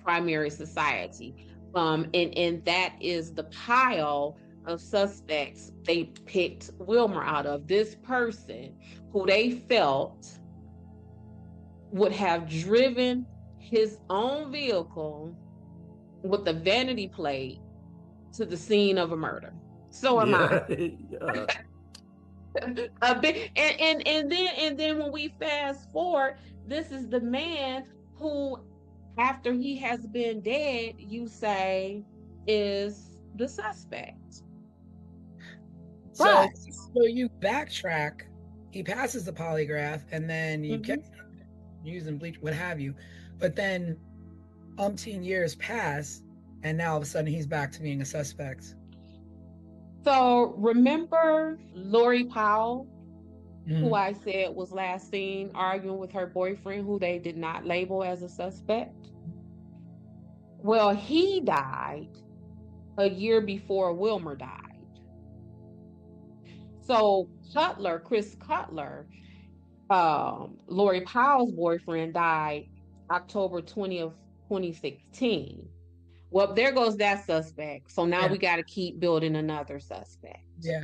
primary society. And that is the pile of suspects they picked Wilmer out of. This person who they felt would have driven his own vehicle with a vanity plate to the scene of a murder. So am I. Yeah. A bit, and then when we fast forward, this is the man who, after he has been dead, you say is the suspect. So, But so you backtrack, he passes the polygraph, and then you kept using bleach, what have you. But then umpteen years pass, and now all of a sudden he's back to being a suspect. so remember Lori Powell, who I said was last seen arguing with her boyfriend, who they did not label as a suspect? Well, he died a year before Wilmer died. So Chris Cutler, Lori Powell's boyfriend, died October 20th, 2016. Well, there goes that suspect. So now we got to keep building another suspect. Yeah.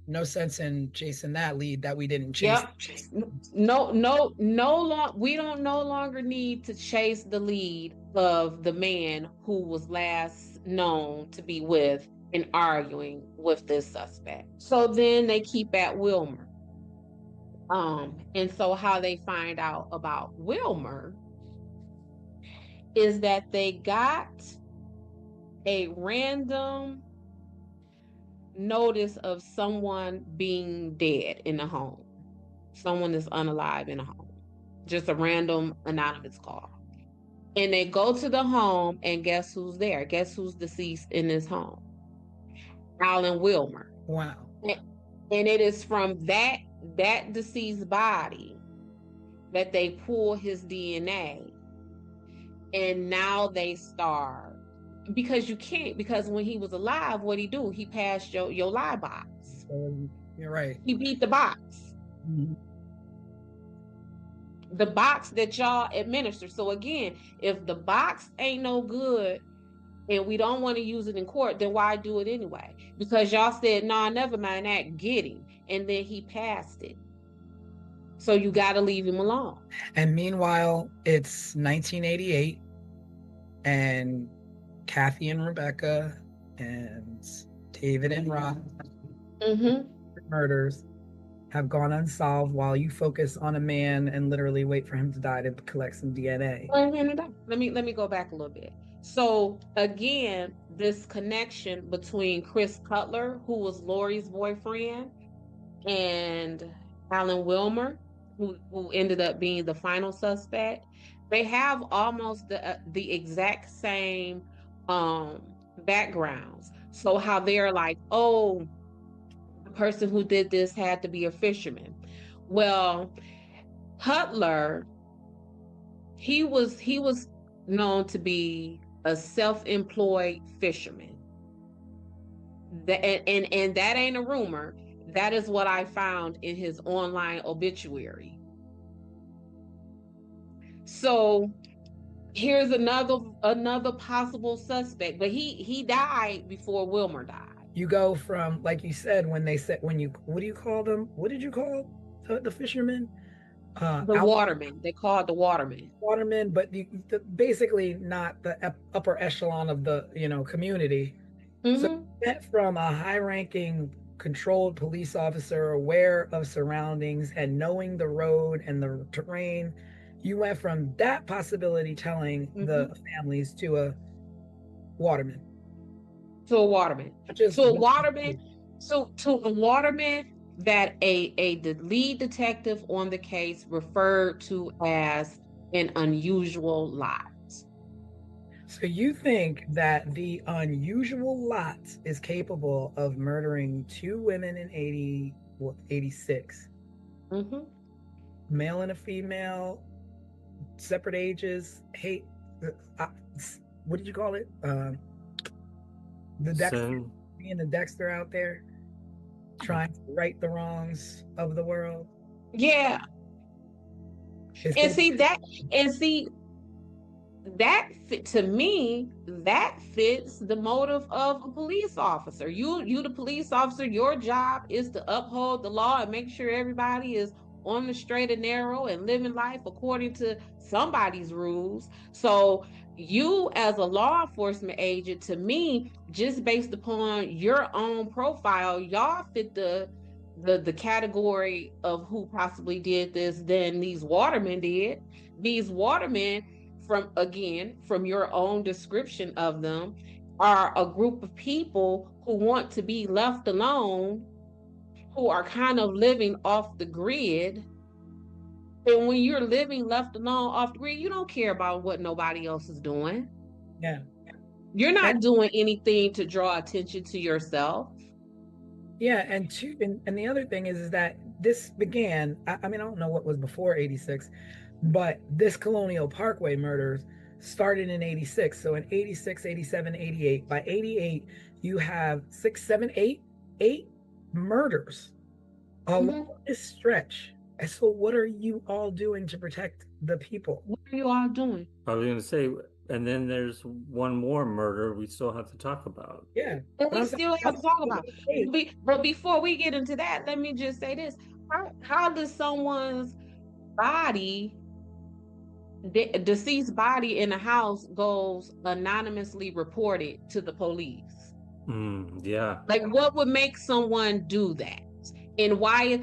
No sense in chasing that lead that we didn't chase. Yep. We don't no longer need to chase the lead of the man who was last known to be with and arguing with this suspect. So then they keep at Wilmer. And so how they find out about Wilmer is that they got a random notice of someone being dead in a home. Someone is unalive in a home. Just a random anonymous call. And they go to the home, and guess who's there? Guess who's deceased in this home? Alan Wilmer. Wow. And it is from that deceased body that they pull his DNA. And now they start, because you can't, because when he was alive, what'd he do? He passed your lie box. You're right. He beat the box. The box that y'all administer. So again, if the box ain't no good and we don't want to use it in court, then why do it anyway? Because y'all said, nah, never mind that, get him. And then he passed it. So you got to leave him alone. And meanwhile, it's 1988, and Kathy and Rebecca and David and Rob Mm-hmm. murders have gone unsolved while you focus on a man and literally wait for him to die to collect some DNA. Let me go back a little bit. So again, this connection between Chris Cutler, who was Lori's boyfriend, and Alan Wilmer, who ended up being the final suspect, they have almost the exact same backgrounds. So how they're like, oh, the person who did this had to be a fisherman. Well, Cutler, he was known to be a self-employed fisherman. And that ain't a rumor. That is what I found in his online obituary. So here's another possible suspect, but he died before Wilmer died. You go from, like you said, when you, what do you call them? What did you call the fishermen? The watermen. They call it the watermen. Watermen, but basically not the upper echelon of the community. Mm-hmm. So you went from a high-ranking, controlled police officer, aware of surroundings and knowing the road and the terrain. You went from that possibility telling the families to a waterman. To a waterman. To a waterman that the lead detective on the case referred to as an unusual lot. So you think that the unusual lot is capable of murdering 2 women in 86? Mm-hmm. Male and a female, separate ages, hate. What did you call it? The Dexter, me and the Dexter out there trying to right the wrongs of the world. Yeah. To me, that fits the motive of a police officer. You the police officer, your job is to uphold the law and make sure everybody is on the straight and narrow and living life according to somebody's rules. So you as a law enforcement agent, to me, just based upon your own profile, y'all fit the category of who possibly did this than these watermen did. These watermen, from your own description of them, are a group of people who want to be left alone, who are kind of living off the grid. And when you're living left alone off the grid, you don't care about what nobody else is doing. Yeah. You're not doing anything to draw attention to yourself. Yeah, and the other thing is that this began, I mean, I don't know what was before 86, but this Colonial Parkway murders started in 86. So in 86, 87, 88. By 88, you have 6, 7, 8 murders along this stretch. And so what are you all doing to protect the people? What are you all doing? I was going to say, and then there's one more murder we still have to talk about. Yeah. And we still have to talk about it. But before we get into that, let me just say this. How does someone's body, deceased body in a house, goes anonymously reported to the police? Yeah. Like, what would make someone do that? And why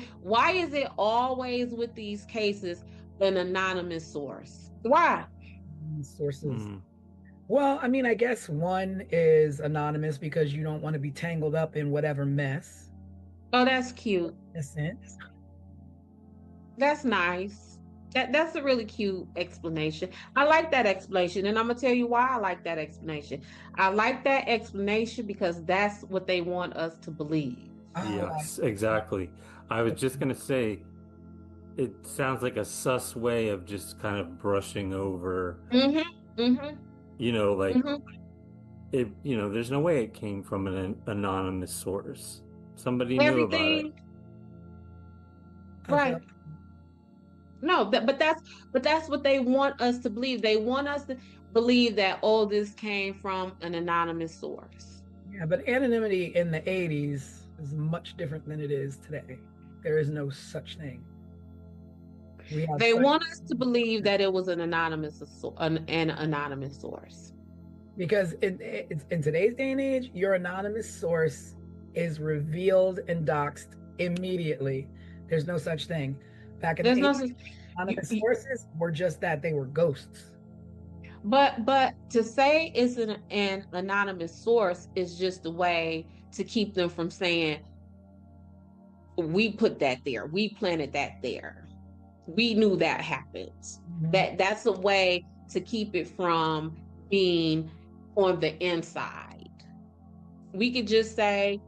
is it always with these cases an anonymous source? Why? Sources. Well, I mean, I guess one is anonymous because you don't want to be tangled up in whatever mess. Oh, that's cute. In a sense. That's nice. That's a really cute explanation. I like that explanation, and I'm gonna tell you why I like that explanation. I like that explanation because that's what they want us to believe. Yes, exactly. I was just gonna say, it sounds like a sus way of just kind of brushing over. You know, like it. You know, there's no way it came from an anonymous source. Somebody knew about it. Right. No, but that's what they want us to believe. They want us to believe that, oh, this came from an anonymous source. Yeah, but anonymity in the 80s is much different than it is today. There is no such thing. They want us to believe that it was an anonymous source. because in today's day and age, your anonymous source is revealed and doxxed immediately. There's no such thing. Back in There's the no 80s, such, anonymous you, sources were just that, they were ghosts. but to say it's an anonymous source is just a way to keep them from saying, we put that there, we planted that there, we knew that happened. That's a way to keep it from being on the inside. We could just say,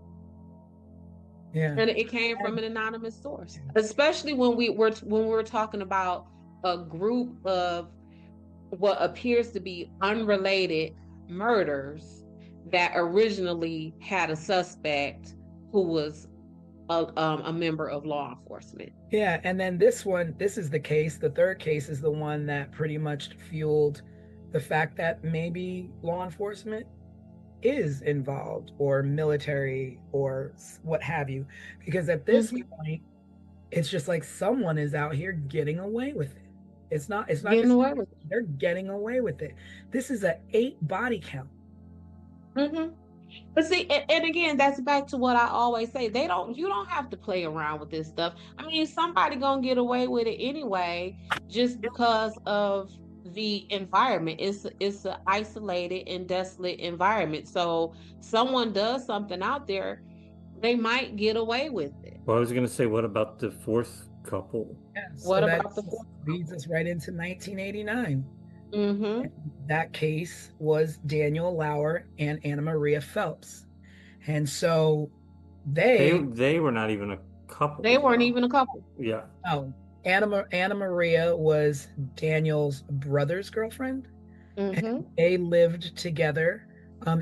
Yeah. and it came from an anonymous source, especially when we're talking about a group of what appears to be unrelated murders that originally had a suspect who was a member of law enforcement. Yeah, and then this is the case. The third case is the one that pretty much fueled the fact that maybe law enforcement is involved, or military, or what have you. Because at this point, it's just like someone is out here getting away with it. It's not Getting just away with it. they're getting away with it. This is a 8 body count. But see, and again, that's back to what I always say. You don't have to play around with this stuff. I mean, somebody gonna get away with it anyway, just because of the environment. It's an isolated and desolate environment. So someone does something out there, they might get away with it. Well, I was going to say, what about the fourth couple? Yeah, What so about that the fourth leads us right into 1989. Mm-hmm. That case was Daniel Lauer and Anna Maria Phelps. And so They were not even a couple. They weren't even a couple. Yeah. Oh, Anna Maria was Daniel's brother's girlfriend. And they lived together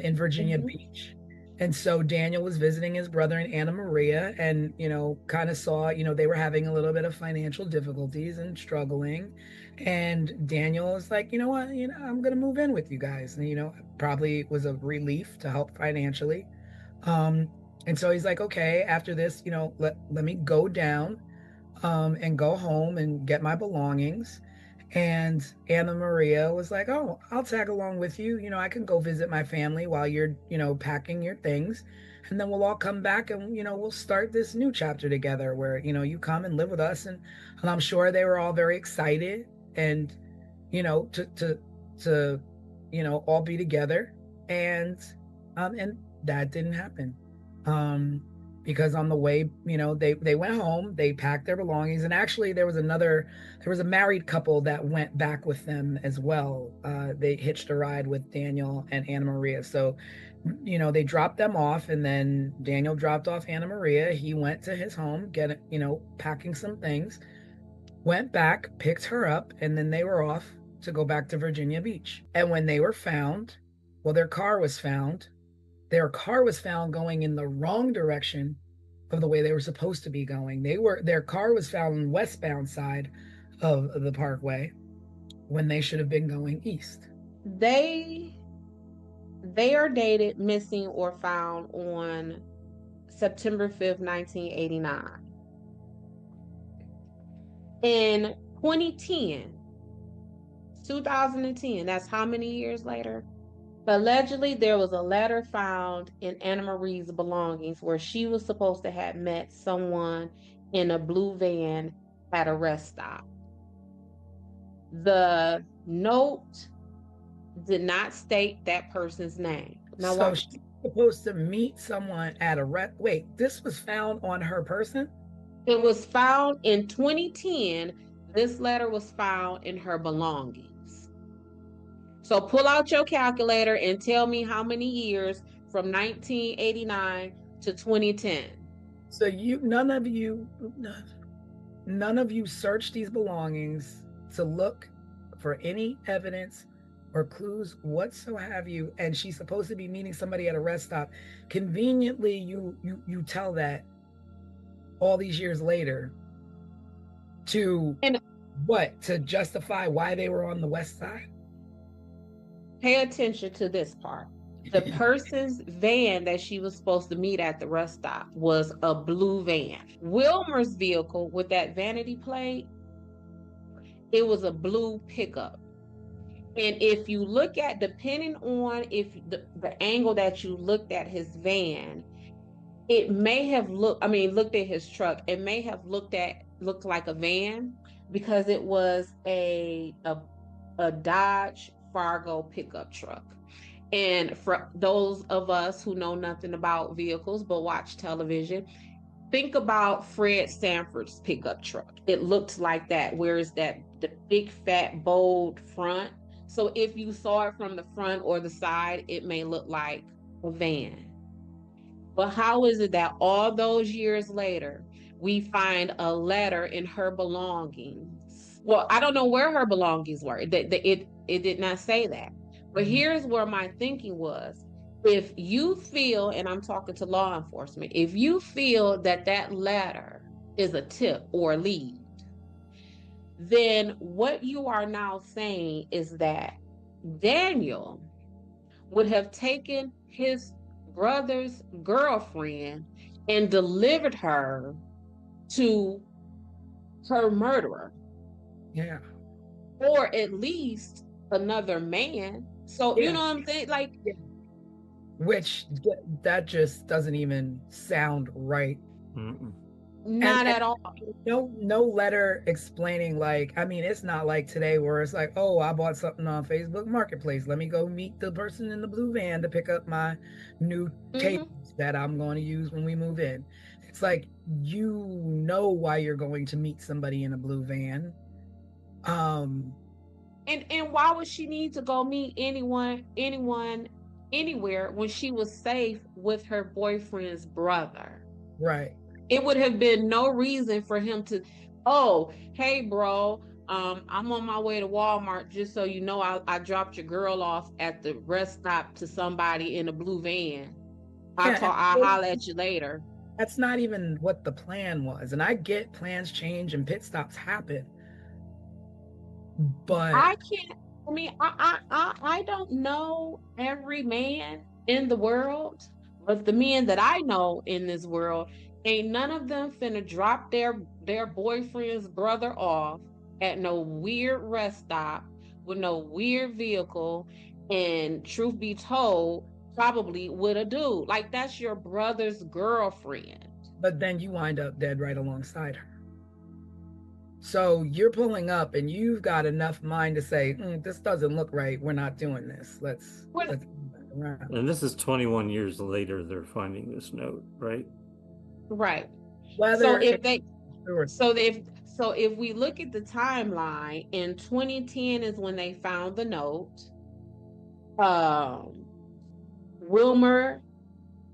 in Virginia Beach. And so Daniel was visiting his brother and Anna Maria, and, kind of saw, they were having a little bit of financial difficulties and struggling. And Daniel was like, you know what, I'm going to move in with you guys. And, probably was a relief to help financially. And so he's like, okay, after this, let me go down and go home and get my belongings. And Anna Maria was like, oh, I'll tag along with you. I can go visit my family while you're, packing your things. And then we'll all come back and, we'll start this new chapter together where, you come and live with us. And I'm sure they were all very excited and, to all be together. And that didn't happen. Because on the way, they went home, they packed their belongings. And actually there was a married couple that went back with them as well. They hitched a ride with Daniel and Anna Maria. So, they dropped them off, and then Daniel dropped off Anna Maria. He went to his home, packing some things, went back, picked her up, and then they were off to go back to Virginia Beach. And when they were found, their car was found going in the wrong direction of the way they were supposed to be going. Their car was found on the westbound side of the parkway when they should have been going east. They are dated, missing, or found on September 5th, 1989. In 2010, that's how many years later? Allegedly, there was a letter found in Anna Marie's belongings where she was supposed to have met someone in a blue van at a rest stop. The note did not state that person's name. Now, so she's supposed to meet someone at a wait, this was found on her person? It was found in 2010. This letter was found in her belongings. So pull out your calculator and tell me how many years from 1989 to 2010. So none of you searched these belongings to look for any evidence or clues whatsoever. And she's supposed to be meeting somebody at a rest stop. Conveniently, you tell that all these years later to justify why they were on the west side. Pay attention to this part. The person's van that she was supposed to meet at the rest stop was a blue van. Wilmer's vehicle with that vanity plate, it was a blue pickup. And if you look at, depending on if the angle that you looked at his van, it may have looked at his truck, it may have looked like a van because it was a Dodge Fargo pickup truck. And for those of us who know nothing about vehicles but watch television, think about Fred Sanford's pickup truck. It looked like that. Where's that the big fat bold front? So if you saw it from the front or the side, it may look like a van. But how is it that all those years later, we find a letter in her belongings? Well, I don't know where her belongings were. It did not say that. But here's where my thinking was. If you feel, and I'm talking to law enforcement, if you feel that that letter is a tip or a lead, then what you are now saying is that Daniel would have taken his brother's girlfriend and delivered her to her murderer. Yeah. Or at least another man. So, you know what I'm saying? Like, which that just doesn't even sound right. Not at all. No letter explaining, like, I mean, it's not like today where it's like, oh, I bought something on Facebook Marketplace. Let me go meet the person in the blue van to pick up my new tables that I'm going to use when we move in. It's like, you know why you're going to meet somebody in a blue van. And why would she need to go meet anyone, anywhere when she was safe with her boyfriend's brother? Right. It would have been no reason for him to, oh, hey, bro, I'm on my way to Walmart. Just so you know, I dropped your girl off at the rest stop to somebody in a blue van. I'll holler at you later. That's not even what the plan was. And I get plans change and pit stops happen. But I don't know every man in the world, but the men that I know in this world, ain't none of them finna drop their boyfriend's brother off at no weird rest stop with no weird vehicle, and truth be told, probably with a dude. Like, that's your brother's girlfriend. But then you wind up dead right alongside her. So you're pulling up and you've got enough mind to say, this doesn't look right. We're not doing this. Let's move back around. And this is 21 years later they're finding this note, right? Right. So if we look at the timeline, in 2010 is when they found the note. Wilmer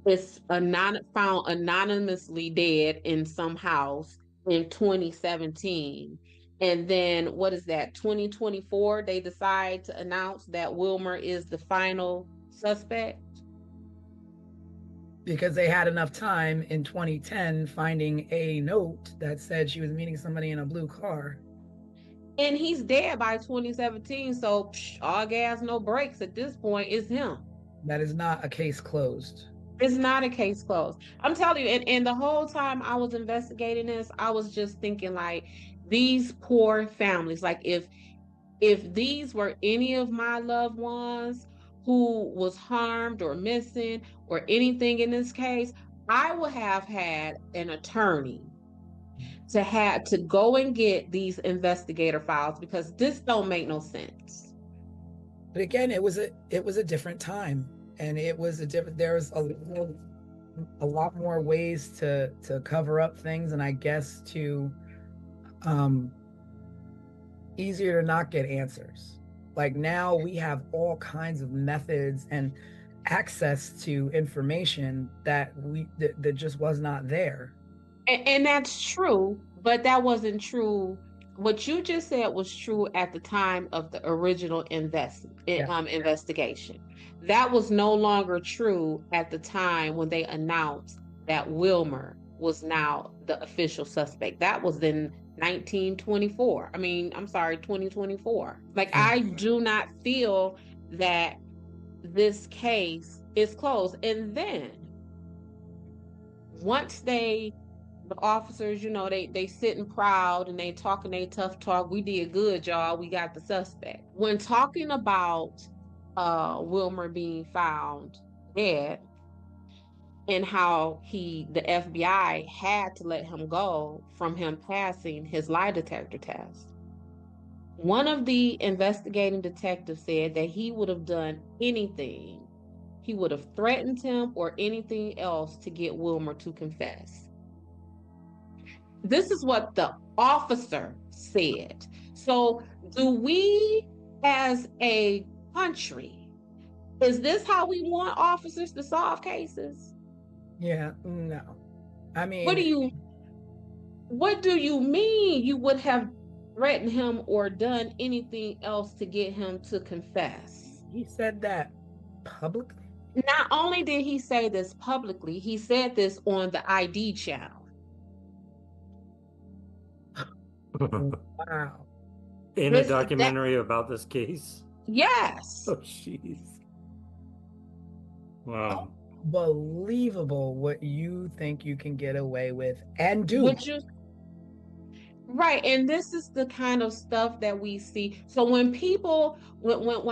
is found anonymously dead in some house in 2017. And then what is that, 2024, they decide to announce that Wilmer is the final suspect? Because they had enough time in 2010 finding a note that said she was meeting somebody in a blue car. And he's dead by 2017, so all gas, no brakes at this point. Is him. That is not a case closed. It's not a case closed. I'm telling you, and the whole time I was investigating this, I was just thinking, like, these poor families, like, if these were any of my loved ones who was harmed or missing or anything in this case, I would have had an attorney to go and get these investigator files, because this don't make no sense. But again, it was a different time, and there was a lot more ways to cover up things, and I guess to easier to not get answers. Like, now we have all kinds of methods and access to information that just was not there. And that's true, but that wasn't true. What you just said was true at the time of the original investigation. That was no longer true at the time when they announced that Wilmer was now the official suspect. That was in 2024. Like, I do not feel that this case is closed. And then once they the officers, they sitting proud and they talking they tough talk. We did good, y'all. We got the suspect. When talking about Wilmer being found dead and how the FBI had to let him go from him passing his lie detector test. One of the investigating detectives said that he would have done anything. He would have threatened him or anything else to get Wilmer to confess. This is what the officer said. So, do we as a country, is this how we want officers to solve cases? Yeah, no. I mean, what do you mean you would have threatened him or done anything else to get him to confess? he said that publicly. Not only did he say this publicly, he said this on the ID channel. Wow. In a documentary about this case? Yes. Oh, jeez. Wow. Unbelievable what you think you can get away with and do. Right, and this is the kind of stuff that we see. So when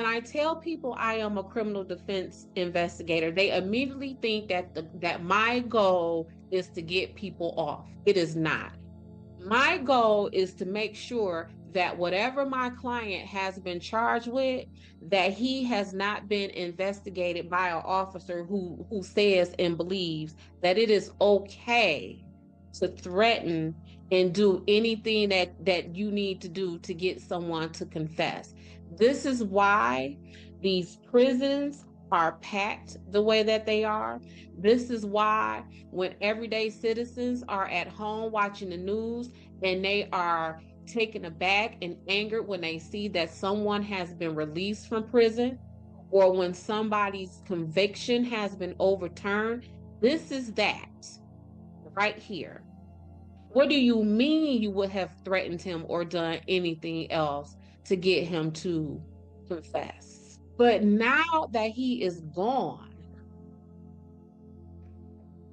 I tell people I am a criminal defense investigator, they immediately think that my goal is to get people off. It is not. My goal is to make sure that whatever my client has been charged with, that he has not been investigated by an officer who says and believes that it is okay to threaten and do anything that you need to do to get someone to confess. This is why these prisons are packed the way that they are. This is why when everyday citizens are at home watching the news and they are taken aback and angered when they see that someone has been released from prison or when somebody's conviction has been overturned, this is that right here. What do you mean you would have threatened him or done anything else to get him to confess? But now that he is gone,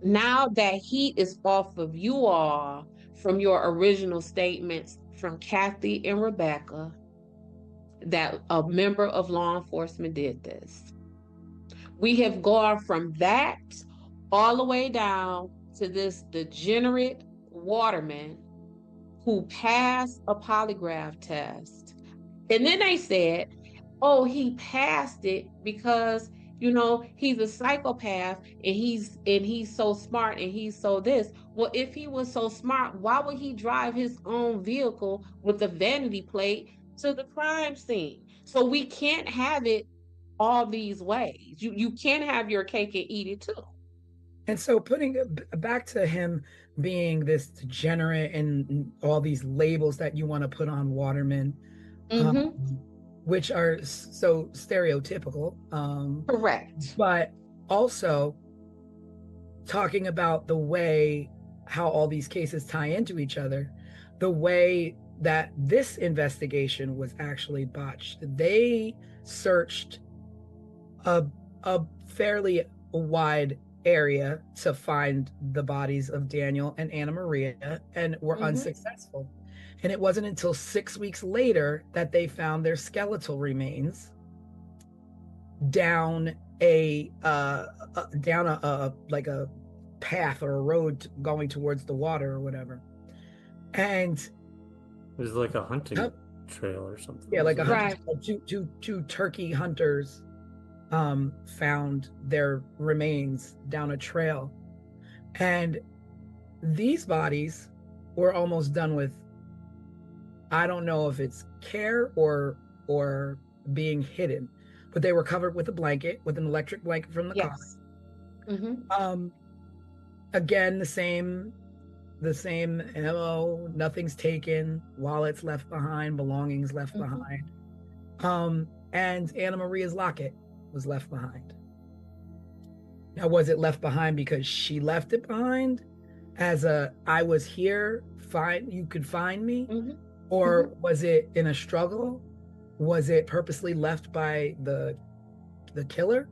now that he is off of you all from your original statements from Kathy and Rebecca, that a member of law enforcement did this. We have gone from that all the way down to this degenerate waterman who passed a polygraph test. And then they said, oh, he passed it because, he's a psychopath and he's so smart and he's so this. Well, if he was so smart, why would he drive his own vehicle with a vanity plate to the crime scene? So we can't have it all these ways. You can't have your cake and eat it too. And so putting it back to him being this degenerate and all these labels that you want to put on Waterman, which are so stereotypical. Correct. But also talking about the way how all these cases tie into each other, the way that this investigation was actually botched. They searched a fairly wide area to find the bodies of Daniel and Anna Maria and were unsuccessful. And it wasn't until 6 weeks later that they found their skeletal remains down a like a path or a road going towards the water or whatever. And it was like a hunting trail or something. Yeah, like a hunting, two turkey hunters found their remains down a trail, and these bodies were almost done with, I don't know if it's care or being hidden, but they were covered with a blanket, with an electric blanket from the car. Again, the same MO, nothing's taken, wallets left behind, belongings left behind, and Anna Maria's locket was left behind. Now, was it left behind because she left it behind as I was here, you could find me? Or was it in a struggle? Was it purposely left by the killer?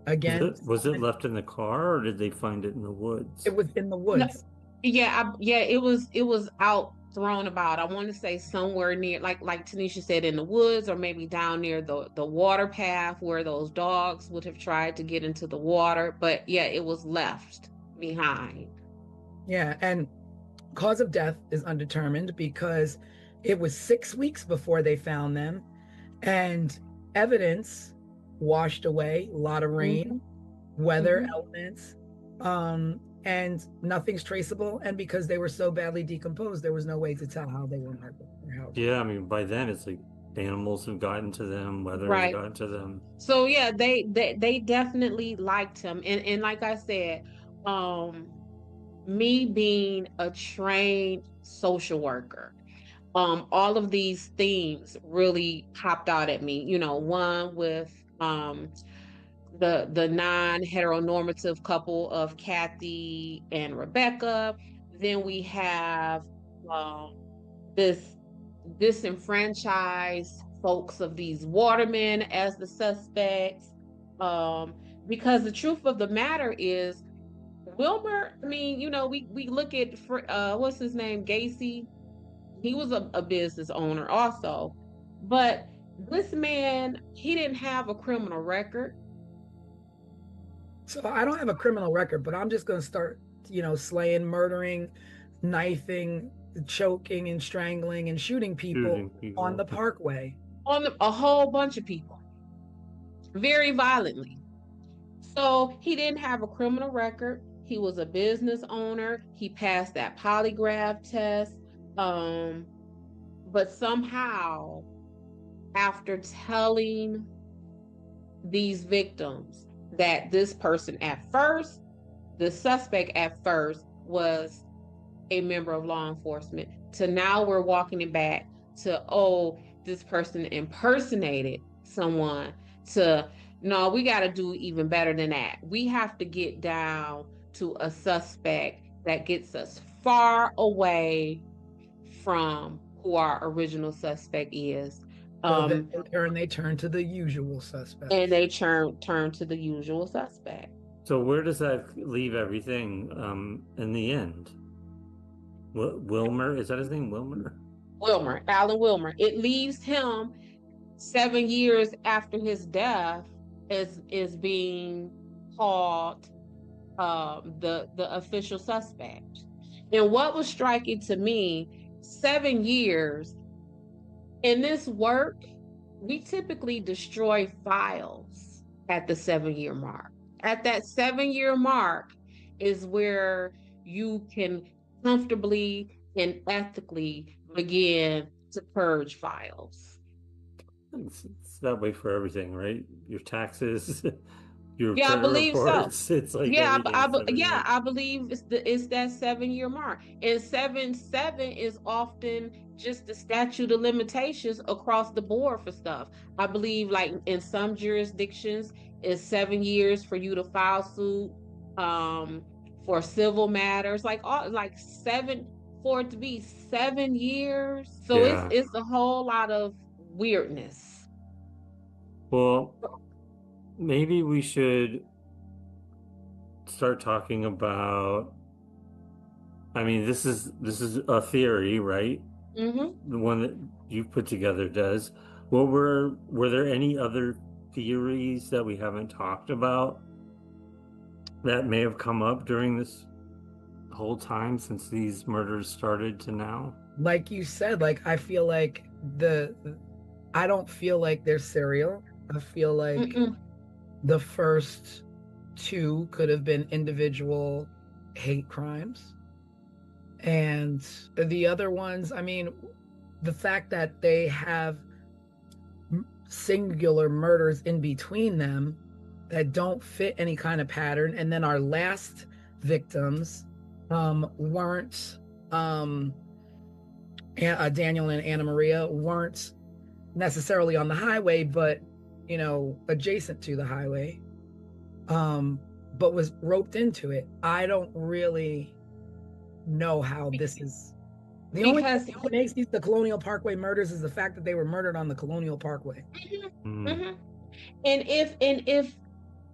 Again, Was it left in the car, or did they find it in the woods? it was in the No, woods. yeah, it was out thrown about. I want to say somewhere near, like Tanisha said, in the woods, or maybe down near the water path where those dogs would have tried to get into the water. But yeah, it was left behind. Yeah, and cause of death is undetermined because it was 6 weeks before they found them, and evidence washed away, a lot of rain, weather Mhm. elements, and nothing's traceable. And because they were so badly decomposed, there was no way to tell how they were murdered or how. Yeah, I mean, by then it's like animals have gotten to them, weather has Right. gotten to them. So yeah, they definitely liked him, and like I said, um, me being a trained social worker, all of these themes really popped out at me. One with the non-heteronormative couple of Kathy and Rebecca. Then we have um, this disenfranchised folks of these watermen as the suspects. Um, because the truth of the matter is, Wilmer, I mean, we look at what's his name, Gacy. He was a business owner also, but this man, he didn't have a criminal record. So I don't have a criminal record, but I'm just going to start, slaying, murdering, knifing, choking, and strangling and shooting people on the parkway. On a whole bunch of people, very violently. So he didn't have a criminal record. He was a business owner. He passed that polygraph test. But somehow, after telling these victims that this person the suspect at first was a member of law enforcement, to now we're walking it back to, oh, this person impersonated someone, to, no, we got to do even better than that. We have to get down to a suspect that gets us far away from who our original suspect is. So then they turn to the usual suspect. And they turn to the usual suspect. So where does that leave everything in the end? Wilmer, is that his name? Wilmer, Alan Wilmer. It leaves him 7 years after his death is being called the official suspect. And what was striking to me, 7 years in this work, we typically destroy files at the 7-year mark. At that 7-year mark is where you can comfortably and ethically begin to purge files. It's that way for everything, right? Your taxes, your I believe reports. so. It's like I believe it's that 7-year mark, and 7 is often just the statute of limitations across the board for stuff. I believe, like in some jurisdictions, it's 7 years for you to file suit for civil matters, like 7 for it to be 7 years. So Yeah. it's a whole lot of weirdness. Well, maybe we should start talking about, I mean, this is a theory, right? Mm-hmm. The one that you've put together does. Well, were there any other theories that we haven't talked about that may have come up during this whole time since these murders started to now? Like you said, I feel like I don't feel like they're serial. I feel like the first 2 could have been individual hate crimes. And the other ones, I mean, the fact that they have singular murders in between them that don't fit any kind of pattern. And then our last victims weren't, Daniel and Anna Maria weren't necessarily on the highway, but adjacent to the highway, but was roped into it. I don't really know how this is. The only thing that makes these the Colonial Parkway murders is the fact that they were murdered on the Colonial Parkway. Mm-hmm. And if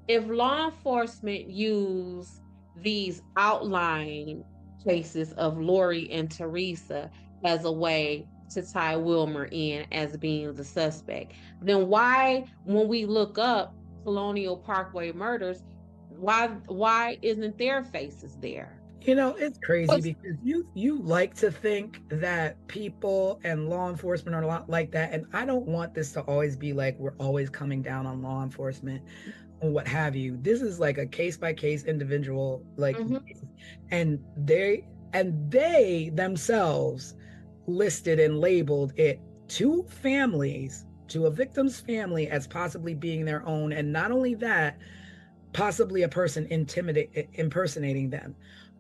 if law enforcement use these outlying cases of Lori and Teresa as a way to tie Wilmer in as being the suspect, then why, when we look up Colonial Parkway murders, why isn't their faces there? It's crazy What's because you like to think that people and law enforcement are a lot like that, and I don't want this to always be like we're always coming down on law enforcement or what have you. This is like a case by case individual, like, Mhm. and they themselves listed and labeled it to families, to a victim's family, as possibly being their own, and not only that, possibly a person impersonating them.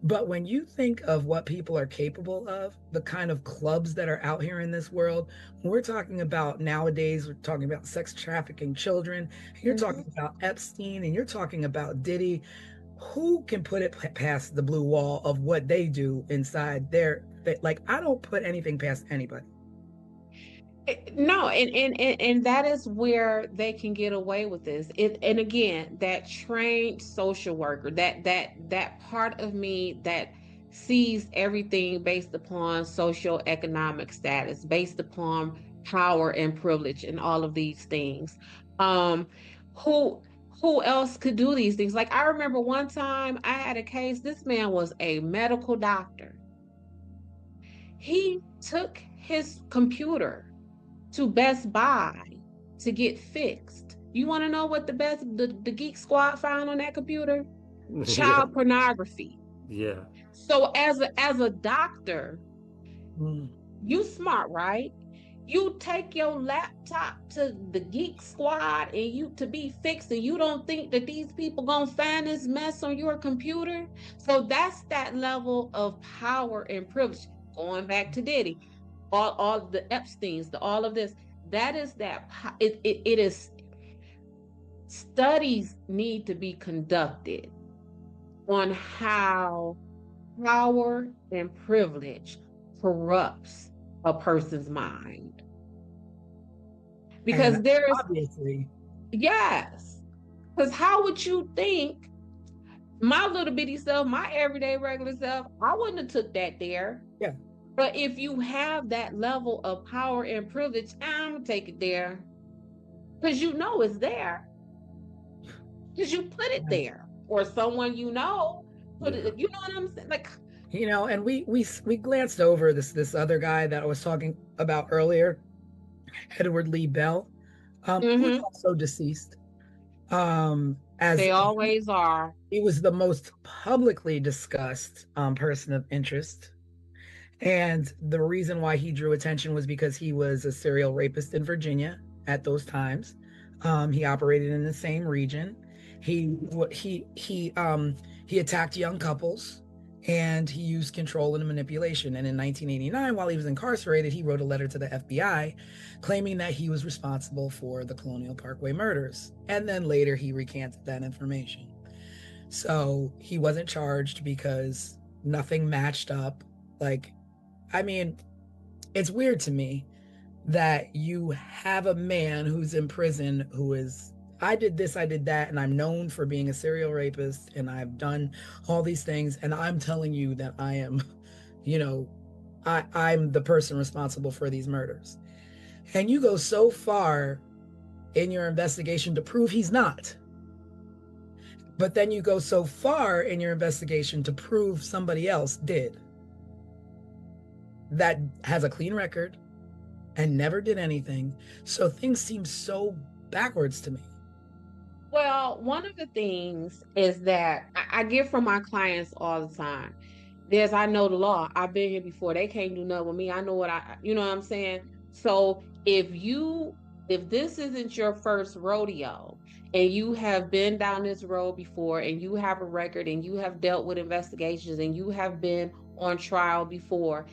But when you think of what people are capable of, the kind of clubs that are out here in this world, we're talking about nowadays, we're talking about sex trafficking children, you're talking about Epstein, and you're talking about Diddy. Who can put it past the blue wall of what they do inside their, like, I don't put anything past anybody. No, and that is where they can get away with this. And again, that trained social worker, that part of me that sees everything based upon social economic status, based upon power and privilege and all of these things. Um, who who else could do these things? Like I remember one time I had a case, this man was a medical doctor. He took his computer to Best Buy to get fixed. You want to know what the Geek Squad found on that computer? Yeah. Child pornography. Yeah. So as a doctor, Mm. you smart, right? You take your laptop to the Geek Squad and you to be fixed, and you don't think that these people gonna find this mess on your computer? So that's that level of power and privilege. Going back to Diddy, all the Epstein's, all of this. That is that. It is. Studies need to be conducted on how power and privilege corrupts a person's mind. Because And there's, obviously, yes, because how would you think my little bitty self, my everyday regular self, I wouldn't have took that there. yeah. But if you have that level of power and privilege, I'm gonna take it there because you know it's there, because you put it there, or someone put it. You know what I'm saying? Like, And we glanced over this other guy that I was talking about earlier, Edward Lee Bell, who's also deceased. As they always are. he was the most publicly discussed person of interest. And the reason why he drew attention was because he was a serial rapist in Virginia at those times. He operated in the same region. He attacked young couples, and he used control and manipulation. And in 1989, while he was incarcerated, he wrote a letter to the FBI claiming that he was responsible for the Colonial Parkway murders. And then later he recanted that information. So he wasn't charged because nothing matched up. Like, I mean, it's weird to me that you have a man who's in prison who is, I did this, I did that, and I'm known for being a serial rapist, and I've done all these things, and I'm telling you that I am, I'm the person responsible for these murders. And you go so far in your investigation to prove he's not. But then you go so far in your investigation to prove somebody else did, that has a clean record and never did anything. So things seem so backwards to me. Well, one of the things is that I get from my clients all the time. I know the law. I've been here before. They can't do nothing with me. I know you know what I'm saying? So if this isn't your first rodeo and you have been down this road before and you have a record and you have dealt with investigations and you have been on trial before,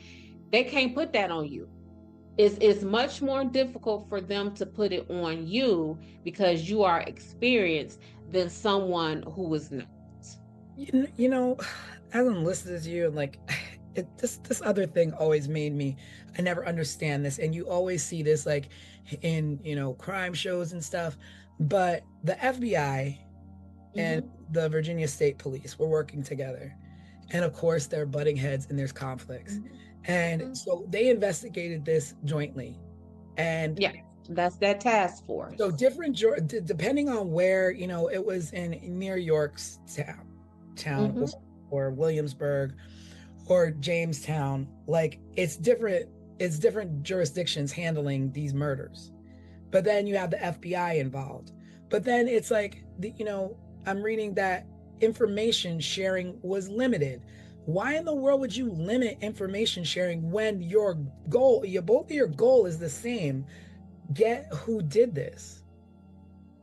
they can't put that on you. It's much more difficult for them to put it on you because you are experienced than someone who is not. As I'm listening to you, like, this other thing always made me, I never understand this, and you always see this like in crime shows and stuff, but the FBI and the Virginia State Police were working together. And of course, they're butting heads and there's conflicts. And so they investigated this jointly. And yeah, that's that task force. so different, depending on where, you know, it was in near York's town or Williamsburg or Jamestown, like it's different jurisdictions handling these murders. But then you have the FBI involved. But then it's like, you know, I'm reading that information sharing was limited. Why in the world would you limit information sharing when your goal, both of your goal is the same? Get who did this.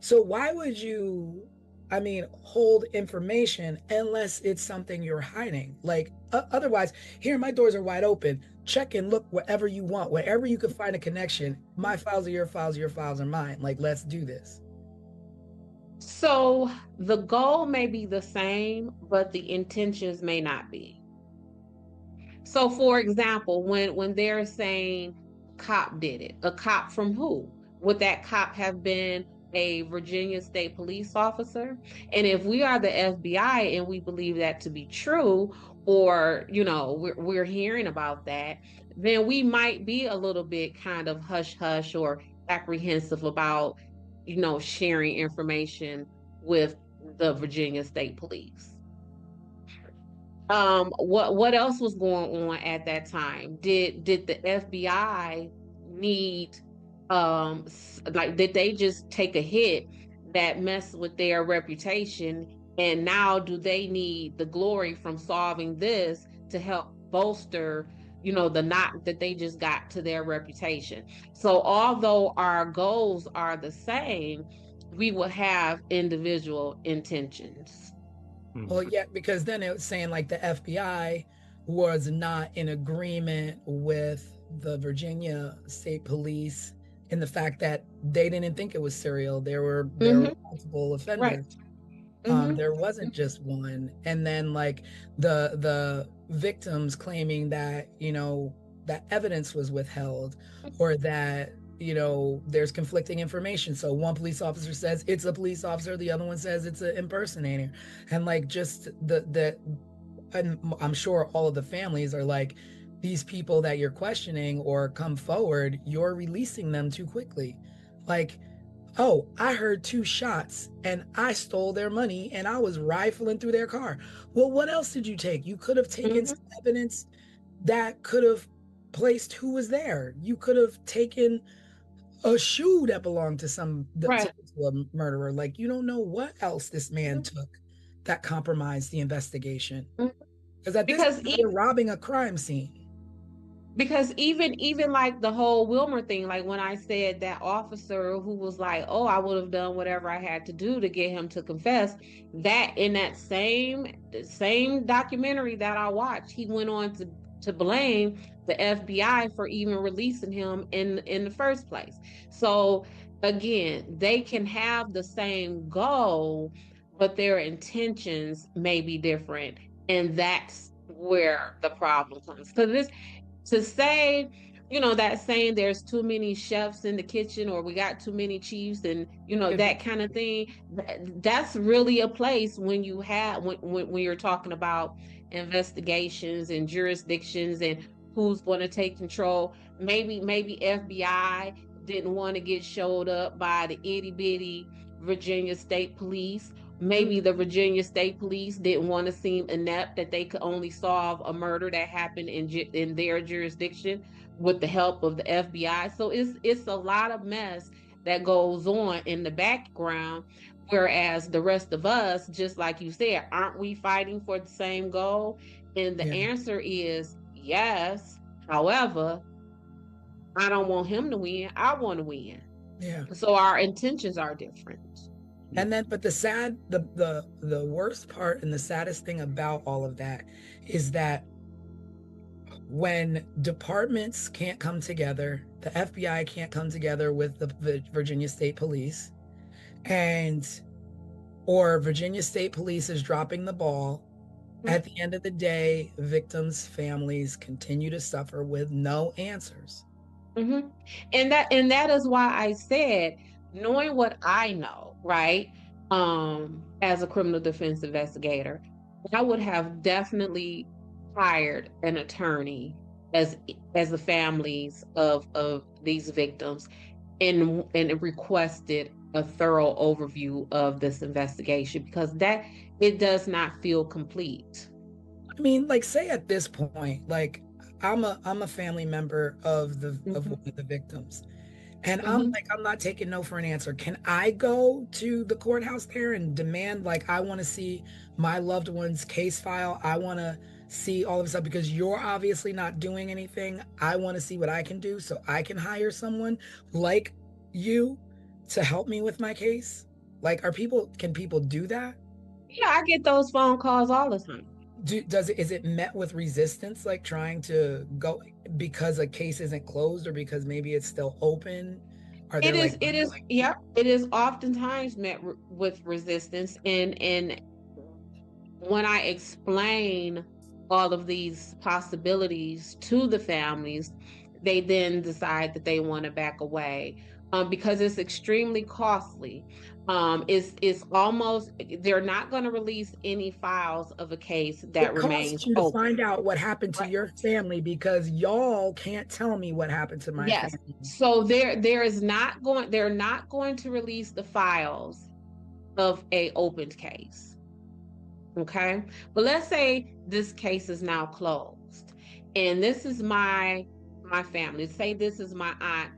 So why would you, I mean, hold information unless it's something you're hiding? Like otherwise, here, my doors are wide open. Check and look wherever you want, wherever you can find a connection. My files are your files are mine. Like, let's do this. So the goal may be the same, but the intentions may not be. So for example, when they're saying cop did it, a cop from who? Would that cop have been a Virginia State Police officer? And if we are the FBI and we believe that to be true, or you know, we're hearing about that, then we might be a little bit kind of hush hush or apprehensive about, you know, sharing information with the Virginia State Police. What else was going on at that time? Did the FBI need like did they just take a hit that messed with their reputation, and now do they need the glory from solving this to help bolster, you know, the knock that they just got to their reputation? So although our goals are the same, we will have individual intentions. Well, yeah, because then it was saying like the FBI was not in agreement with the Virginia State Police in the fact that they didn't think it was serial. There were multiple offenders. Right. There wasn't just one. And then like the victims claiming that, you know, that evidence was withheld, or that, you know, there's conflicting information. So one police officer says it's a police officer, the other one says it's an impersonator. And like just and I'm sure all of the families are like, these people that you're questioning or come forward, you're releasing them too quickly. Like, oh, I heard 2 shots and I stole their money and I was rifling through their car. Well, what else did you take? You could have taken some evidence that could have placed who was there. You could have taken a shoe that belonged to to a murderer. Like, you don't know what else this man took that compromised the investigation. Because at this point, you're robbing a crime scene. Because even like the whole Wilmer thing, like when I said that officer who was like, oh, I would have done whatever I had to do to get him to confess, that in that same documentary that I watched, he went on to blame the FBI for even releasing him in the first place. So again, they can have the same goal, but their intentions may be different. And that's where the problem comes. So to say, you know, that saying there's too many chefs in the kitchen, or we got too many chiefs, and you know, that kind of thing, that's really a place when you have when you're talking about investigations and jurisdictions and who's going to take control. Maybe FBI didn't want to get showed up by the itty bitty Virginia State Police. Maybe the Virginia State Police didn't want to seem inept that they could only solve a murder that happened in their jurisdiction with the help of the FBI. So it's a lot of mess that goes on in the background, whereas the rest of us, just like you said, aren't we fighting for the same goal? And the answer is yes. However, I don't want him to win. I want to win. Yeah. So our intentions are different. And then, but the worst part and the saddest thing about all of that is that when departments can't come together, the FBI can't come together with the Virginia State Police, or Virginia State Police is dropping the ball, at the end of the day, victims' families continue to suffer with no answers. And that is why I said, knowing what I know, right? as a criminal defense investigator, I would have definitely hired an attorney as the families of these victims, and requested a thorough overview of this investigation, because that it does not feel complete. I mean, like, say at this point, like, I'm a family member of one of the victims. And I'm like, I'm not taking no for an answer. Can I go to the courthouse there and demand, like, I want to see my loved one's case file? I want to see all of this stuff because you're obviously not doing anything. I want to see what I can do so I can hire someone like you to help me with my case. Like, can people do that? Yeah, I get those phone calls all the time. Is it met with resistance, like trying to go because a case isn't closed or because maybe it's still open? Are there it is oftentimes met with resistance, and when I explain all of these possibilities to the families, they then decide that they want to back away, because it's extremely costly. It's almost, they're not going to release any files of a case that it remains costs you to open. find out what happened to your family because y'all can't tell me what happened to my Yes. family. So they're not going to release the files of a opened case. Okay. But let's say this case is now closed, and this is my family. Say this is my aunt,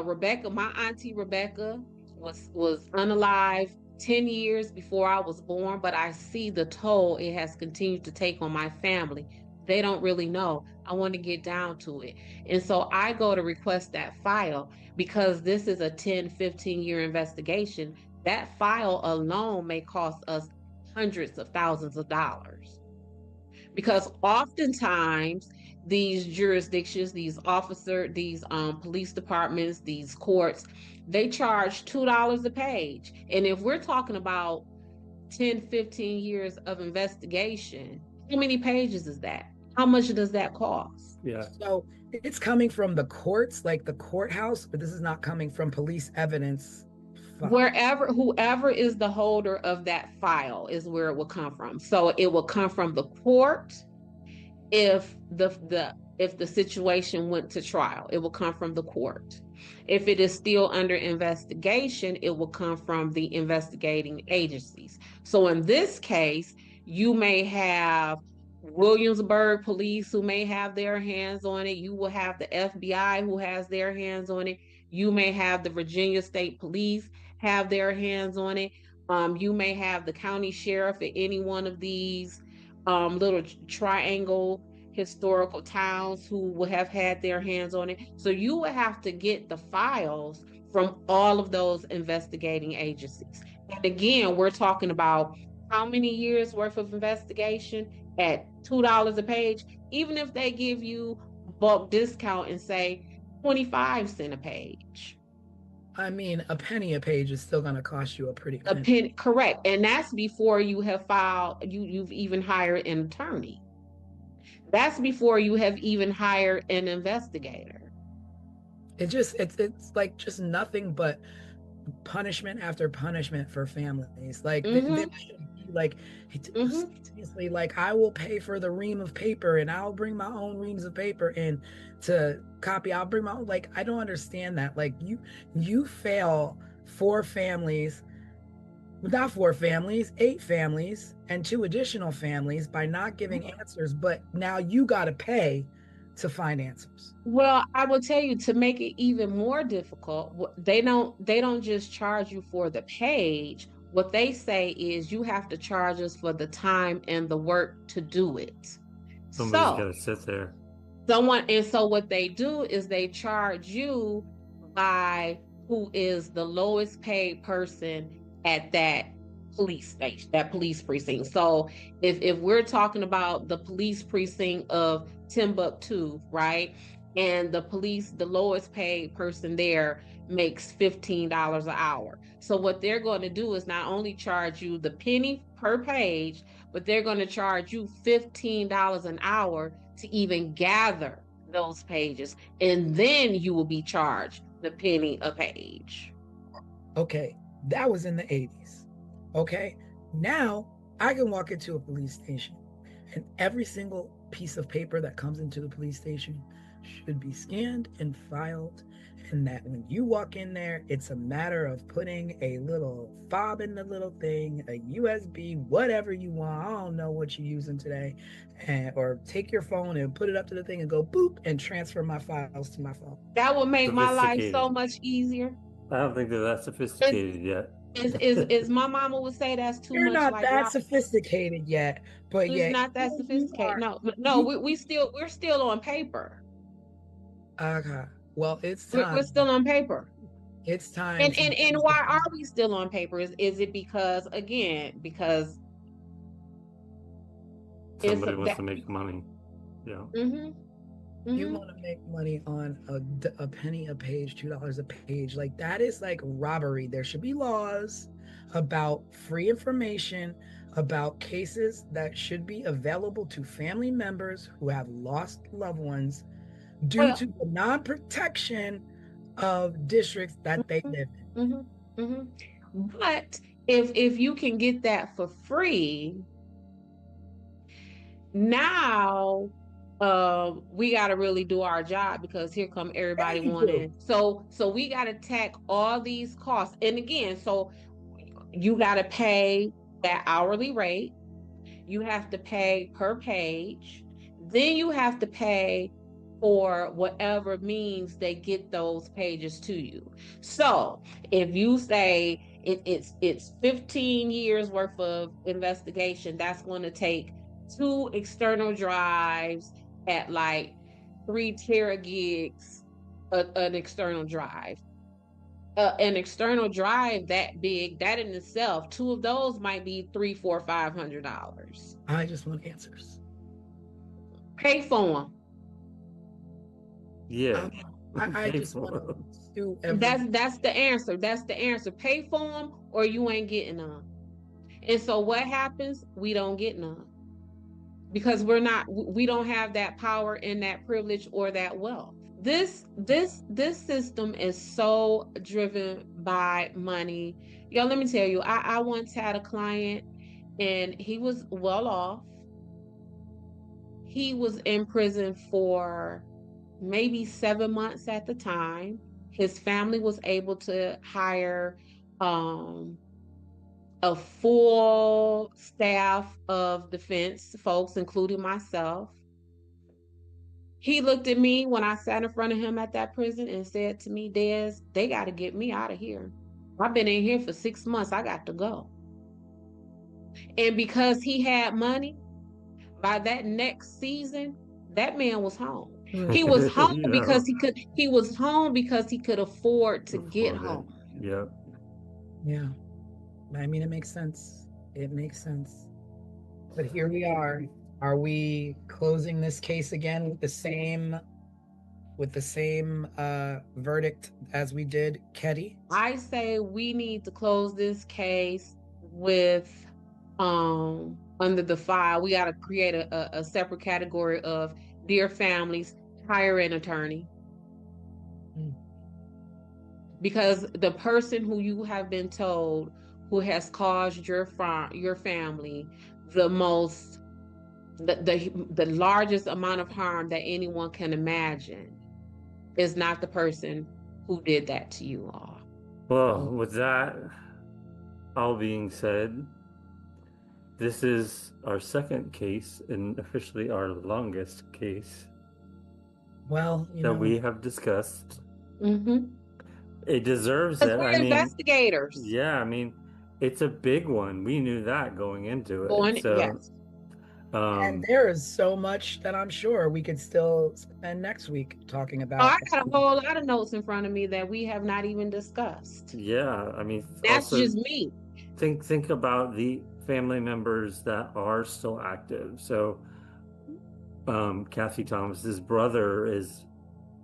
Rebecca. My auntie Rebecca was unalive 10 years before I was born, but I see the toll it has continued to take on my family. They don't really know. I want to get down to it. And so I go to request that file, because this is a 10-15 year investigation. That file alone may cost us hundreds of thousands of dollars, because oftentimes these jurisdictions, these police departments, these courts, they charge $2 a page. And if we're talking about 10-15 years of investigation, how many pages is that? How much does that cost? Yeah. So it's coming from the courts, like the courthouse, but this is not coming from police evidence. Whoever is the holder of that file is where it will come from. So it will come from the court. If the situation went to trial, it will come from the court. If it is still under investigation, it will come from the investigating agencies. So in this case, you may have Williamsburg police who may have their hands on it. You will have the FBI who has their hands on it. You may have the Virginia State Police have their hands on it. You may have the county sheriff at any one of these little triangle historical towns who would have had their hands on it. So you would have to get the files from all of those investigating agencies. And again, we're talking about how many years worth of investigation at $2 a page. Even if they give you a bulk discount and say 25 cents a page. I mean, a penny a page is still going to cost you a pretty penny. A penny, correct. And that's before you have you've even hired an attorney. That's before you have even hired an investigator. It's like just nothing but punishment after punishment for families. Like seriously, like, I will pay for the ream of paper and I'll bring my own reams of paper and to copy. I'll bring my own. Like, I don't understand that. Like, you fail 4 families. Not 4 families, 8 families, and 2 additional families by not giving answers, but now you got to pay to find answers. Well, I will tell you, to make it even more difficult, they don't just charge you for the page. What they say is you have to charge us for the time and the work to do it. Somebody's got to sit there. So what they do is they charge you by who is the lowest paid person at that police station, that police precinct. So if we're talking about the police precinct of Timbuktu, right? And the lowest paid person there makes $15 an hour. So what they're going to do is not only charge you the penny per page, but they're going to charge you $15 an hour to even gather those pages. And then you will be charged the penny a page. Okay, that was in the 80s. Okay. Now I can walk into a police station and every single piece of paper that comes into the police station should be scanned and filed. And that when you walk in there, it's a matter of putting a little fob in the little thing, a USB, whatever you want. I don't know what you're using today. Or take your phone and put it up to the thing and go boop and transfer my files to my phone. That would make my life so Sophisticated. much easier. I don't think they're that sophisticated yet. Is my mama would say that's too You're much not like that rock. sophisticated yet, but It's yet not that you sophisticated. are. No, we're still on paper. Okay. Well, it's We're time. still on paper. It's time. And why are we still on paper? Is it because because Somebody wants to make money. Yeah. You want to make money on a penny a page, $2 a page. Like that is like robbery. There should be laws about free information, about cases that should be available to family members who have lost loved ones due to the non-protection of districts that they live in. But if you can get that for free, now we got to really do our job, because here come everybody wanting. So we got to tack all these costs. And again, so you got to pay that hourly rate. You have to pay per page. Then you have to pay for whatever means they get those pages to you. So if you say it's 15 years worth of investigation, that's going to take 2 external drives at like 3 teragigs, an external drive. An external drive that big, that in itself, 2 of those might be $300, $400, $500. I just want answers. Pay for them. Yeah. I just want to do everything. That's the answer. That's the answer. Pay for them or you ain't getting none. And so what happens? We don't get none. Because we don't have that power and that privilege or that wealth. This system is so driven by money. Yo, let me tell you, I once had a client and he was well off. He was in prison for maybe 7 months at the time. His family was able to hire a full staff of defense folks, including myself. He looked at me when I sat in front of him at that prison and said to me, Des, they got to get me out of here. I've been in here for 6 months. I got to go. And because he had money, by that next season, that man was home. He was home because he could afford to get home. Yeah. Yeah. I mean, it makes sense. It makes sense. But here we are. Are we closing this case again with the same verdict as we did Ketty? I say we need to close this case with under the file. We got to create a separate category of dear families, hire an attorney. Because the person who you have been told who has caused your family the largest amount of harm that anyone can imagine is not the person who did that to you all. Well, with that all being said, this is our second case and officially our longest case. Well, we have discussed. It deserves it. We're investigators. Yeah, I mean, it's a big one. We knew that going into it. Yes. And there is so much that I'm sure we could still spend next week talking about. I got a whole lot of notes in front of me that we have not even discussed. Yeah, I mean, that's just me. Think about the family members that are still active. So, Kathy Thomas's brother is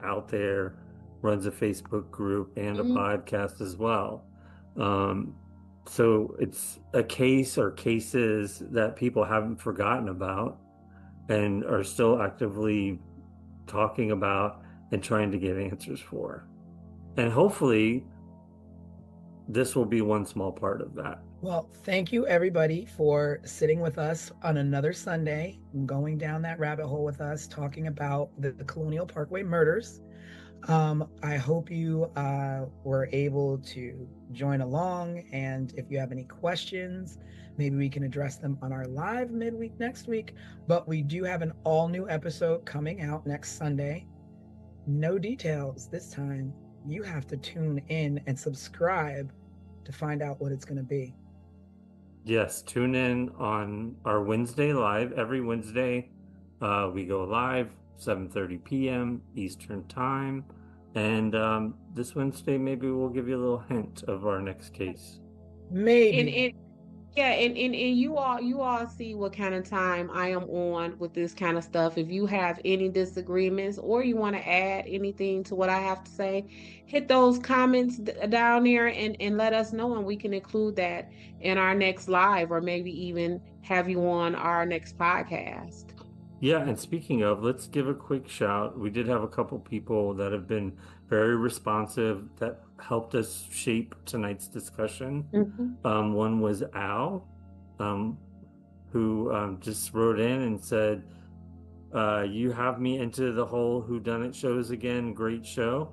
out there, runs a Facebook group and a podcast as well. So it's a case or cases that people haven't forgotten about and are still actively talking about and trying to get answers for. And hopefully this will be one small part of that. Well, thank you everybody for sitting with us on another Sunday, going down that rabbit hole with us, talking about the Colonial Parkway murders. I hope you were able to join along, and if you have any questions, maybe we can address them on our live midweek next week. But we do have an all new episode coming out next Sunday. No details this time. You have to tune in and subscribe to find out what it's going to be. Yes, tune in on our Wednesday live. Every Wednesday, we go live 7:30 p.m. Eastern Time. And this Wednesday, maybe we'll give you a little hint of our next case. Maybe. And you all see what kind of time I am on with this kind of stuff. If you have any disagreements or you want to add anything to what I have to say, hit those comments down there and let us know, and we can include that in our next live, or maybe even have you on our next podcast. Yeah, and speaking of, let's give a quick shout. We did have a couple people that have been very responsive that helped us shape tonight's discussion. One was Al, who just wrote in and said, you have me into the whole whodunit shows again. Great show,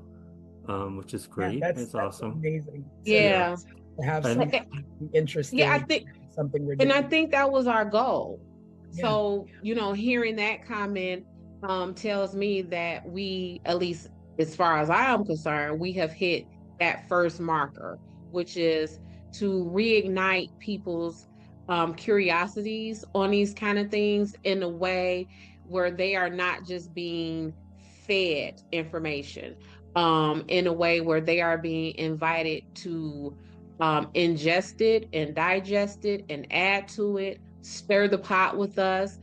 which is great. Yeah, that's awesome. Amazing. Yeah. To have some interesting, yeah, I think something we're doing. And I think that was our goal. Yeah. So, hearing that comment tells me that we, at least as far as I am concerned, we have hit that first marker, which is to reignite people's curiosities on these kind of things in a way where they are not just being fed information, in a way where they are being invited to ingest it and digest it and add to it, stir the pot with us.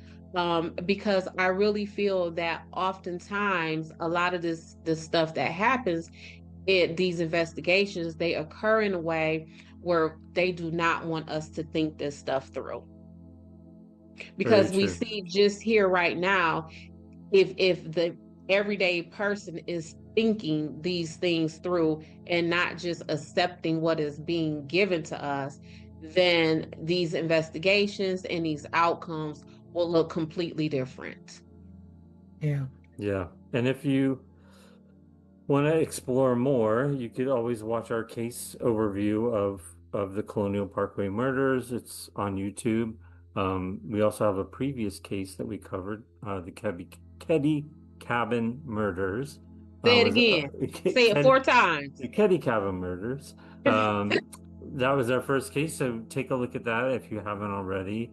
Because I really feel that oftentimes a lot of this stuff that happens, these investigations, they occur in a way where they do not want us to think this stuff through. Because we see just here right now, if the everyday person is thinking these things through and not just accepting what is being given to us, then these investigations and these outcomes will look completely different. Yeah. And if you want to explore more, you could always watch our case overview of the Colonial Parkway murders. It's on YouTube. We also have a previous case that we covered, the Keddy Cabin murders. Say it again. Say it 4 times. The Keddy Cabin murders. That was our first case, so take a look at that if you haven't already.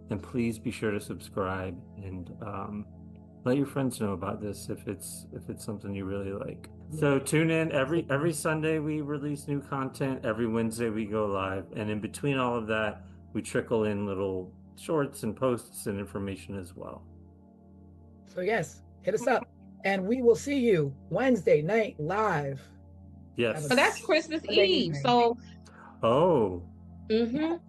And please be sure to subscribe and let your friends know about this if it's something you really like. So tune in every Sunday. We release new content. Every Wednesday we go live, and in between all of that, we trickle in little shorts and posts and information as well. So yes, hit us up, and we will see you Wednesday night live. Yes. So that's Christmas Eve. So. Oh. So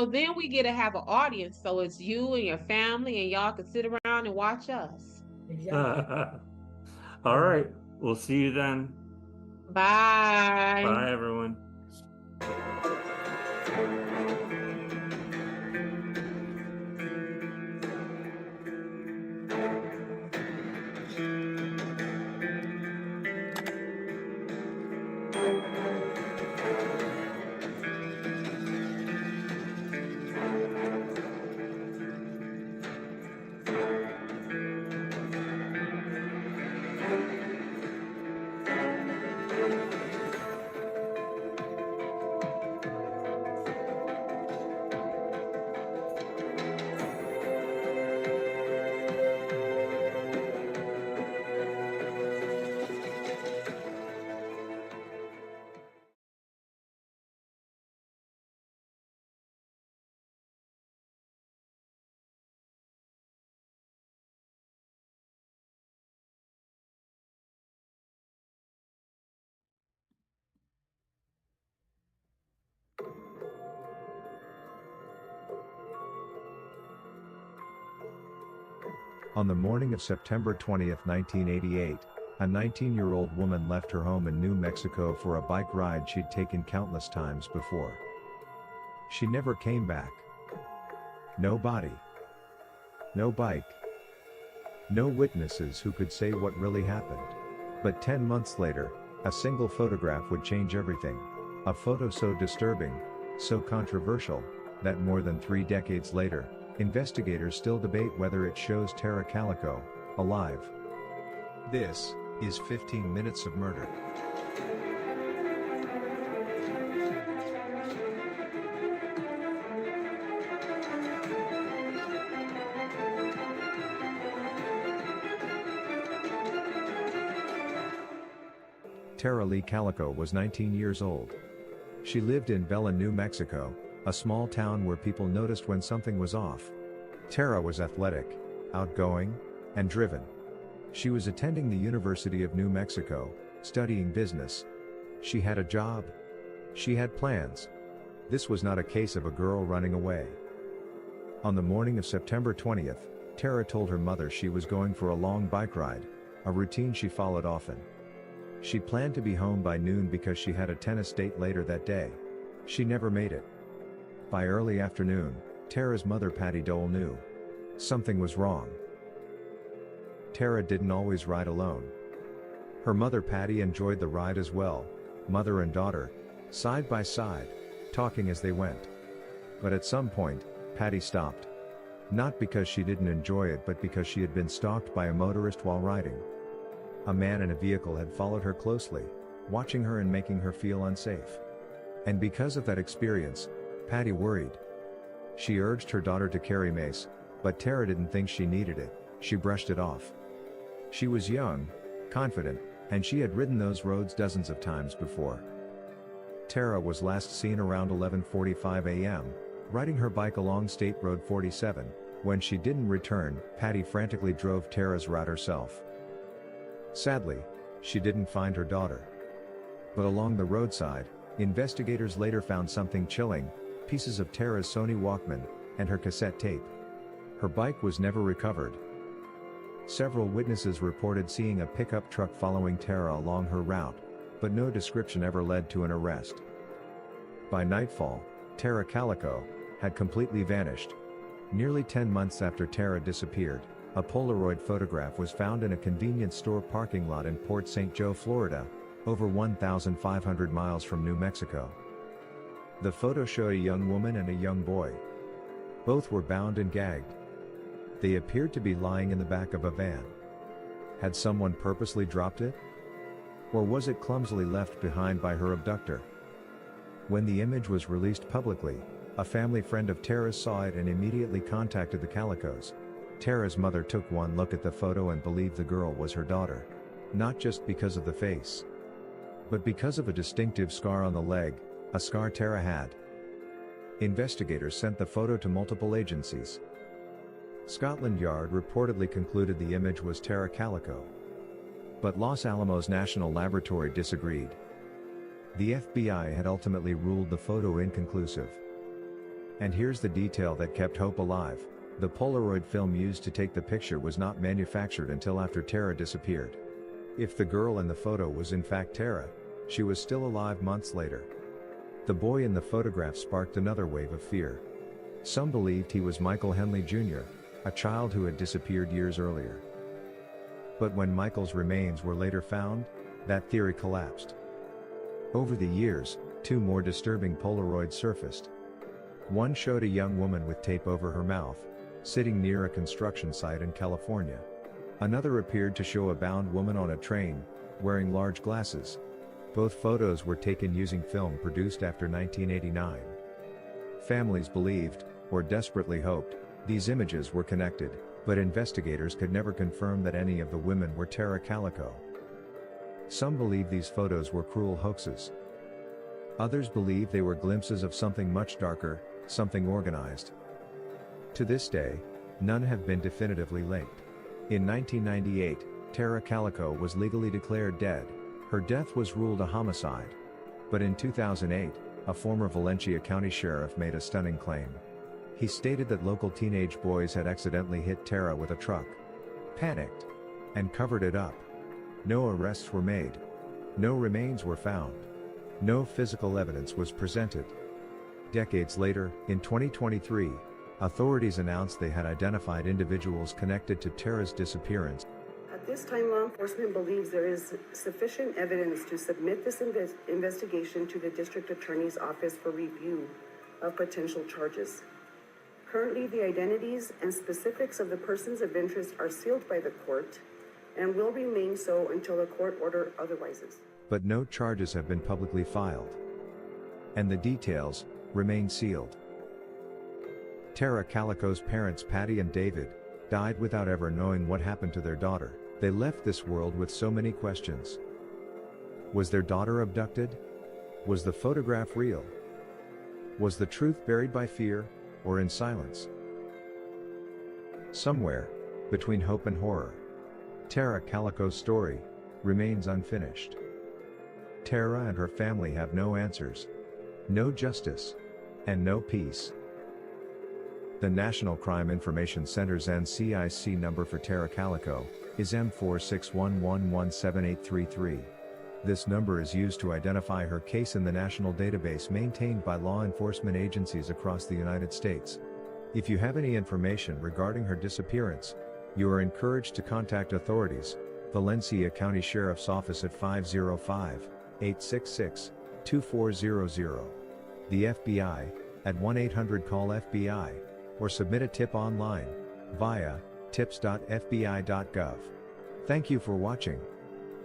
then we get to have an audience. So it's you and your family, and y'all can sit around and watch us. Exactly. All right. We'll see you then. Bye. Bye, everyone. On the morning of September 20, 1988, A 19-year-old woman left her home in New Mexico for a bike ride she'd taken countless times before. She never came back. No body. No bike. No witnesses who could say what really happened. But 10 months later, a single photograph would change everything. A photo so disturbing, so controversial, that more than 3 decades later, investigators still debate whether it shows Tara Calico alive. This is 15 Minutes of Murder. Tara Lee Calico was 19 years old. She lived in Bella, New Mexico, a small town where people noticed when something was off. Tara was athletic, outgoing, and driven. She was attending the University of New Mexico, studying business. She had a job. She had plans. This was not a case of a girl running away. On the morning of September 20th, Tara told her mother she was going for a long bike ride, a routine she followed often. She planned to be home by noon because she had a tennis date later that day. She never made it. By early afternoon, Tara's mother Patty Dole knew something was wrong. Tara didn't always ride alone. Her mother Patty enjoyed the ride as well, mother and daughter, side by side, talking as they went. But at some point, Patty stopped. Not because she didn't enjoy it but because she had been stalked by a motorist while riding. A man in a vehicle had followed her closely, watching her and making her feel unsafe. And because of that experience, Patty worried. She urged her daughter to carry mace, but Tara didn't think she needed it. She brushed it off. She was young, confident, and she had ridden those roads dozens of times before. Tara was last seen around 11:45 a.m., riding her bike along State Road 47. When she didn't return, Patty frantically drove Tara's route herself. Sadly, she didn't find her daughter. But along the roadside, investigators later found something chilling: pieces of Tara's Sony Walkman, and her cassette tape. Her bike was never recovered. Several witnesses reported seeing a pickup truck following Tara along her route, but no description ever led to an arrest. By nightfall, Tara Calico had completely vanished. Nearly 10 months after Tara disappeared, a Polaroid photograph was found in a convenience store parking lot in Port St. Joe, Florida, over 1,500 miles from New Mexico. The photo showed a young woman and a young boy. Both were bound and gagged. They appeared to be lying in the back of a van. Had someone purposely dropped it? Or was it clumsily left behind by her abductor? When the image was released publicly, a family friend of Tara's saw it and immediately contacted the Calicos. Tara's mother took one look at the photo and believed the girl was her daughter. Not just because of the face, but because of a distinctive scar on the leg, a scar Tara had. Investigators sent the photo to multiple agencies. Scotland Yard reportedly concluded the image was Tara Calico. But Los Alamos National Laboratory disagreed. The FBI had ultimately ruled the photo inconclusive. And here's the detail that kept hope alive: the Polaroid film used to take the picture was not manufactured until after Tara disappeared. If the girl in the photo was in fact Tara, she was still alive months later. The boy in the photograph sparked another wave of fear. Some believed he was Michael Henley Jr., a child who had disappeared years earlier. But when Michael's remains were later found, that theory collapsed. Over the years, 2 more disturbing Polaroids surfaced. One showed a young woman with tape over her mouth, sitting near a construction site in California. Another appeared to show a bound woman on a train, wearing large glasses. Both photos were taken using film produced after 1989. Families believed, or desperately hoped, these images were connected, but investigators could never confirm that any of the women were Tara Calico. Some believe these photos were cruel hoaxes. Others believe they were glimpses of something much darker, something organized. To this day, none have been definitively linked. In 1998, Tara Calico was legally declared dead. Her death was ruled a homicide. But in 2008, a former Valencia County sheriff made a stunning claim. He stated that local teenage boys had accidentally hit Tara with a truck, panicked, and covered it up. No arrests were made. No remains were found. No physical evidence was presented. Decades later, in 2023, authorities announced they had identified individuals connected to Tara's disappearance. At this time, law enforcement believes there is sufficient evidence to submit this investigation to the District Attorney's Office for review of potential charges. Currently, the identities and specifics of the persons of interest are sealed by the court and will remain so until a court order otherwises. But no charges have been publicly filed. And the details remain sealed. Tara Calico's parents, Patty and David, died without ever knowing what happened to their daughter. They left this world with so many questions. Was their daughter abducted? Was the photograph real? Was the truth buried by fear, or in silence? Somewhere between hope and horror, Tara Calico's story remains unfinished. Tara and her family have no answers, no justice, and no peace. The National Crime Information Center's NCIC number for Tara Calico is M4611178833. This number is used to identify her case in the national database maintained by law enforcement agencies across the United States. If you have any information regarding her disappearance, you are encouraged to contact authorities, Valencia County Sheriff's Office at 505-866-2400, the FBI at 1-800-CALL-FBI, or submit a tip online via tips.fbi.gov. Thank you for watching.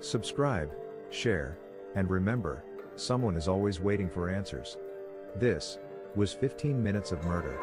Subscribe, share, and remember, someone is always waiting for answers. This was 15 Minutes of Murder.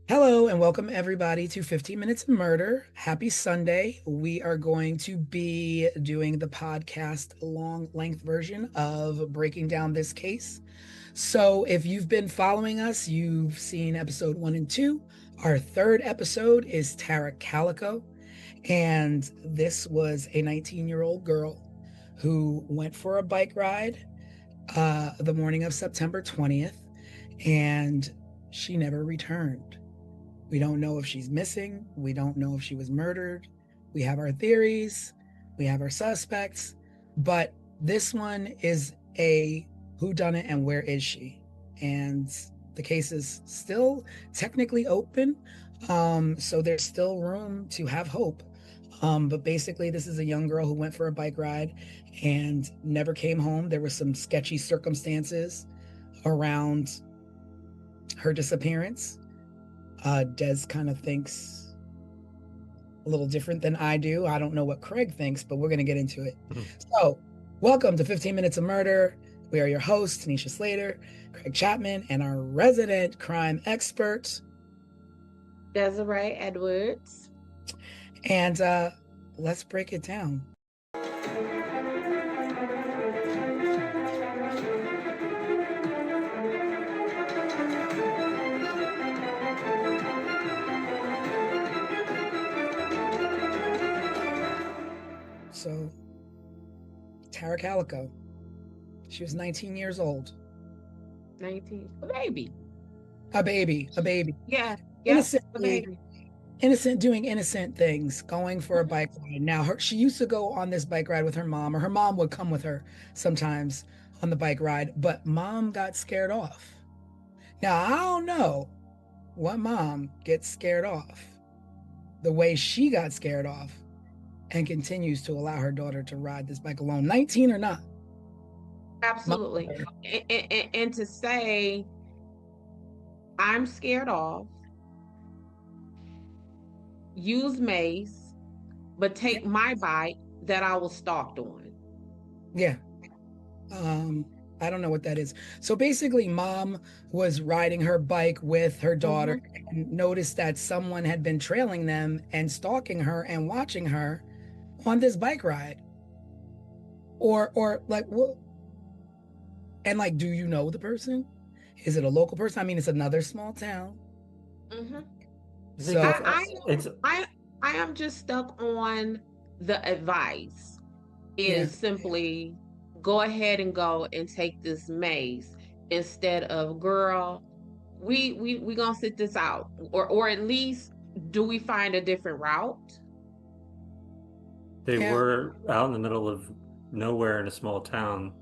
Hello and welcome everybody to 15 Minutes of Murder. Happy Sunday. We are going to be doing the podcast long length version of breaking down this case. So if you've been following us, you've seen episode 1 and 2. Our third episode is Tara Calico. And this was a 19-year-old girl who went for a bike ride the morning of September 20th, and she never returned. We don't know if she's missing. We don't know if she was murdered. We have our theories. We have our suspects. But this one is a whodunit and where is she? And the case is still technically open. So there's still room to have hope. But basically, this is a young girl who went for a bike ride and never came home. There were some sketchy circumstances around her disappearance. Des kind of thinks a little different than I do. I don't know what Craig thinks, but we're going to get into it. So, welcome to 15 Minutes of Murder. We are your hosts, Tanisha Slater, Craig Chapman, and our resident crime expert, Desiree Edwards. And let's break it down. So, Tara Calico, she was 19 years old. 19, a baby. A baby. Yeah, Innocently, innocent, doing innocent things, going for a bike ride. Now, she used to go on this bike ride with her mom, or her mom would come with her sometimes on the bike ride, but mom got scared off. Now, I don't know what mom gets scared off the way she got scared off and continues to allow her daughter to ride this bike alone, 19 or not. Absolutely. And to say I'm scared off, use mace, but take my bike that I was stalked on. Yeah. I don't know what that is. So basically, mom was riding her bike with her daughter and noticed that someone had been trailing them and stalking her and watching her on this bike ride. Or like what? And like, do you know the person? Is it a local person? I mean, it's another small town. Mm-hmm. So I am just stuck on the advice is simply go ahead and go and take this mace instead of girl, we gonna sit this out, or at least do we find a different route? They were out in the middle of nowhere in a small town.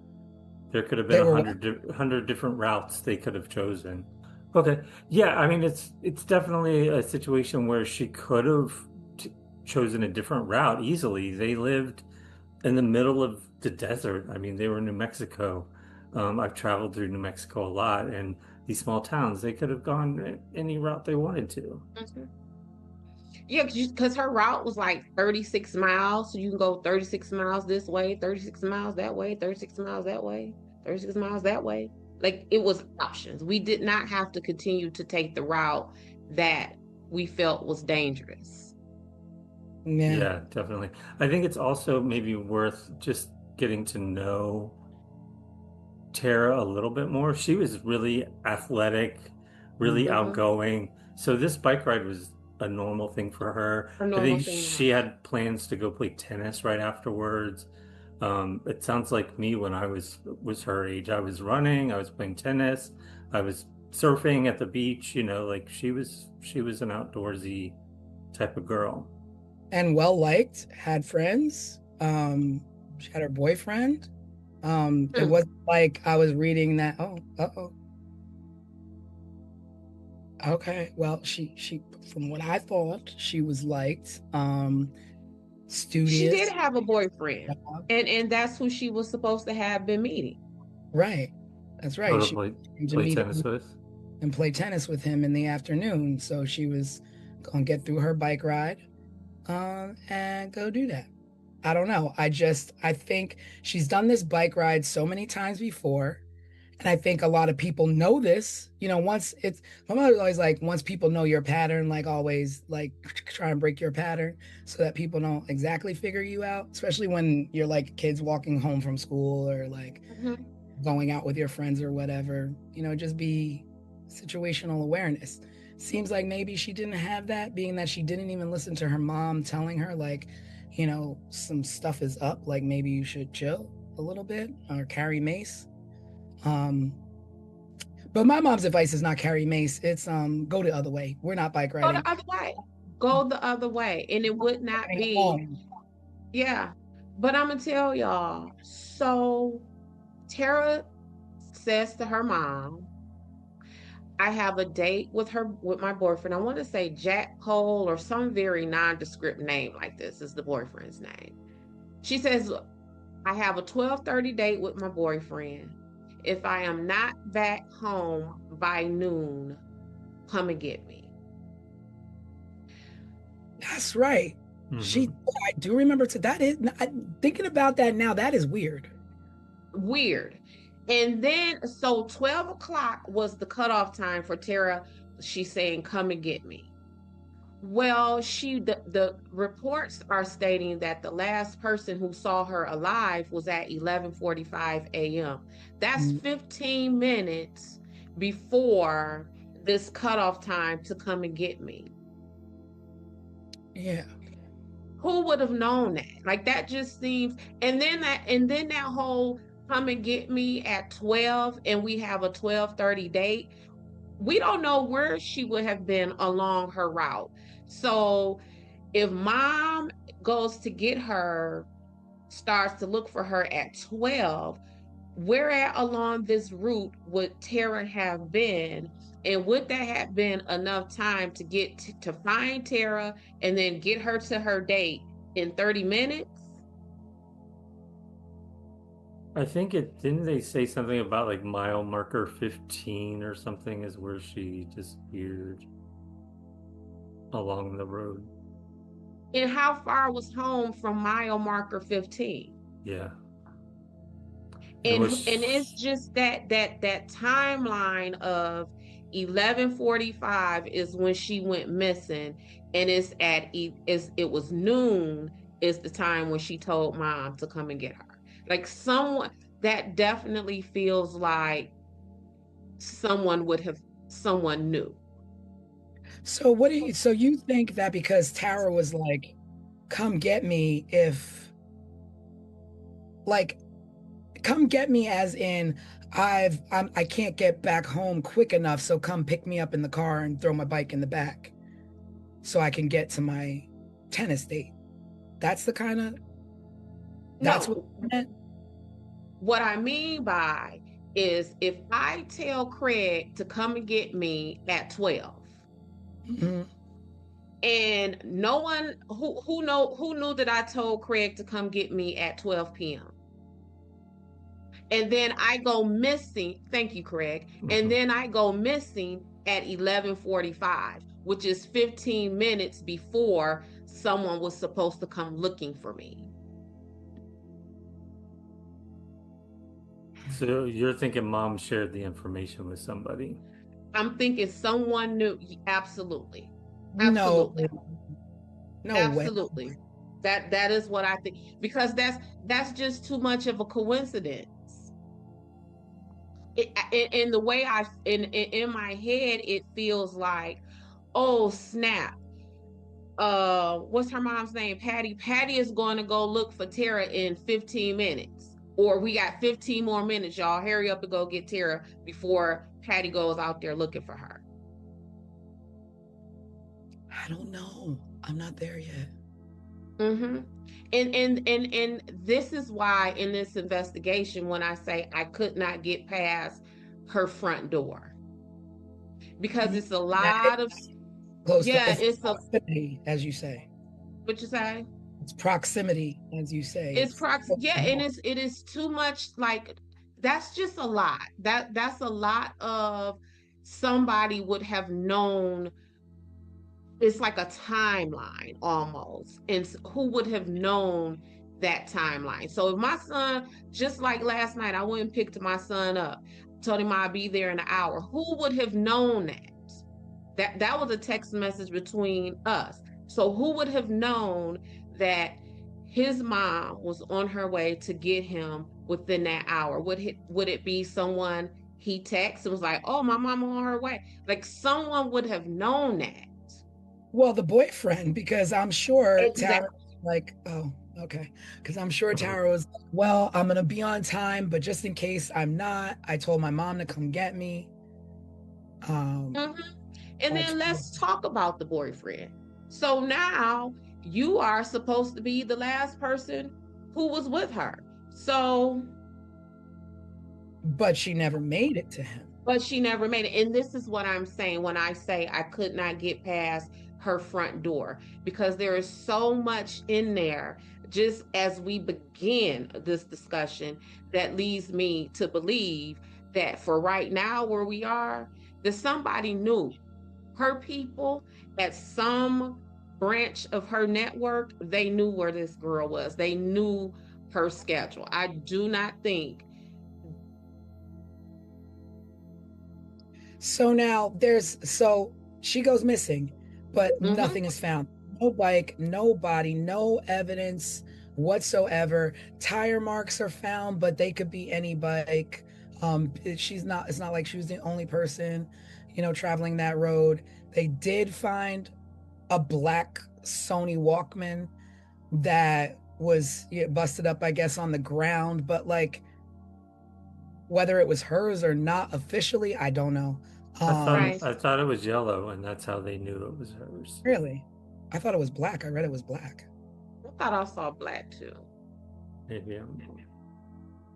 There could have been They were 100 different routes they could have chosen. Okay. Yeah, I mean it's definitely a situation where she could have chosen a different route easily. They lived in the middle of the desert. I mean, they were in New Mexico. I've traveled through New Mexico a lot, and these small towns, they could have gone any route they wanted to. Yeah, because her route was like 36 miles. So you can go 36 miles this way, 36 miles that way, 36 miles that way, 36 miles that way. Like it was options. We did not have to continue to take the route that we felt was dangerous. Yeah, definitely. I think it's also maybe worth just getting to know Tara a little bit more. She was really athletic, really outgoing. So this bike ride was a normal thing for her. I think she had plans to go play tennis right afterwards. It sounds like me when I was her age. I was running, I was playing tennis, I was surfing at the beach, like she was an outdoorsy type of girl. And well liked, had friends. She had her boyfriend. It wasn't like I was reading that. Okay. Well, she from what I thought, she was liked. Studious. She did have a boyfriend, and that's who she was supposed to have been meeting. Right. That's right. She play tennis with and play tennis with him in the afternoon. So she was gonna get through her bike ride, and go do that. I don't know. I think she's done this bike ride so many times before. And I think a lot of people know this, once my mother's always like, once people know your pattern, like always like try and break your pattern so that people don't exactly figure you out, especially when you're like kids walking home from school or like going out with your friends or whatever, just be situational awareness. Seems like maybe she didn't have that, being that she didn't even listen to her mom telling her like, some stuff is up, like maybe you should chill a little bit or carry mace. But my mom's advice is not carry mace. It's go the other way. We're not bike riding. Go the other way. Go the other way. And it would not be. Yeah. But I'm gonna tell y'all. So Tara says to her mom, I have a date with my boyfriend. I want to say Jack Cole or some very nondescript name like this is the boyfriend's name. She says, I have a 12:30 date with my boyfriend. If I am not back home by noon, come and get me. That's right. I do remember thinking about that now, that is weird. And then, so 12 o'clock was the cutoff time for Tara. She's saying, come and get me. Well, the reports are stating that the last person who saw her alive was at 11:45 a.m. That's 15 minutes before this cutoff time to come and get me. Yeah. Who would have known that? Like that just seems, and then that whole come and get me at 12 and we have a 12:30 date. We don't know where she would have been along her route. So if mom goes to get her, starts to look for her at 12, where along this route would Tara have been? And would that have been enough time to get to find Tara and then get her to her date in 30 minutes? I think didn't they say something about like mile marker 15 or something is where she disappeared along the road. And how far was home from mile marker 15? Yeah. And it's just that timeline of 11:45 is when she went missing, and it was noon is the time when she told mom to come and get her. Like someone that definitely feels like someone knew. So so you think that because Tara was like, come get me if like come get me as in I can't get back home quick enough, so come pick me up in the car and throw my bike in the back so I can get to my tennis date. That's the kind of that's No, what meant? what I mean by is if I tell Craig to come and get me at 12, Mhm. and no one who knew that I told Craig to come get me at 12 p.m. And then I go missing. Thank you, Craig. And then I go missing at 11:45, which is 15 minutes before someone was supposed to come looking for me. So you're thinking mom shared the information with somebody? I'm thinking someone knew. Absolutely. No, Absolutely. no way. Absolutely. That is what I think, because that's just too much of a coincidence. In the way in my head, it feels like, oh snap, what's her mom's name? Patty is going to go look for Tara in 15 minutes, or we got 15 more minutes, y'all hurry up and go get Tara before Patty goes out there looking for her. I don't know. I'm not there yet. Mm-hmm. And this is why in this investigation, when I say I could not get past her front door, because it's a lot of Close yeah, to it's a proximity, as you say. what you say? It's proximity, as you say. Yeah, and it is too much. Like that's just a lot. That's a lot of somebody would have known. It's like a timeline almost, and who would have known that timeline? So if my son, just like last night, I went and picked my son up, told him I'd be there in an hour. Who would have known that? That was a text message between us. So who would have known that his mom was on her way to get him within that hour? Would it be someone he texted and was like, "Oh, my mom on her way"? Like someone would have known that. Well, the boyfriend, because I'm sure Tara Exactly. was like, oh, okay. Because I'm sure Tara was like, well, I'm gonna be on time, but just in case I'm not, I told my mom to come get me. And then let's talk about the boyfriend. So now you are supposed to be the last person who was with her. So, but she never made it to him. but she never made it. And this is what I'm saying when I say I could not get past her front door, because there is so much in there just as we begin this discussion that leads me to believe that for right now where we are, that somebody knew her people at some branch of her network. They knew where this girl was. They knew her schedule. I do not think. So now so she goes missing, but nothing is found. No bike, no body, no evidence whatsoever. Tire marks are found, but they could be any bike. It's not like she was the only person, traveling that road. They did find a black Sony Walkman that was busted up, I guess, on the ground, but like whether it was hers or not officially, I don't know. Right. I thought it was yellow, and that's how they knew it was hers. Really? I thought it was black. I read it was black. I thought I saw black too. Maybe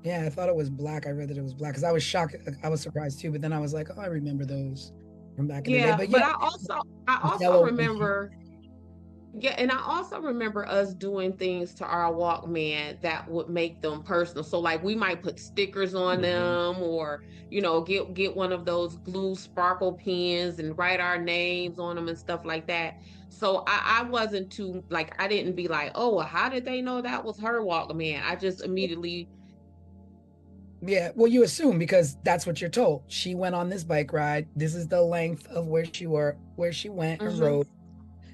Yeah, I thought it was black. I read that it was black because I was shocked. I was surprised too. But then I was like, oh, I remember those from back in the day. Yeah, But but yeah, I also yellow. remember Yeah, and I also remember us doing things to our Walkman that would make them personal. So like we might put stickers on them or, get one of those glue sparkle pens and write our names on them and stuff like that. So I wasn't too like I didn't be like, oh, well, how did they know that was her Walkman? I just immediately Yeah, well, you assume because that's what you're told. She went on this bike ride. This is the length of where she went and Mhm. rode.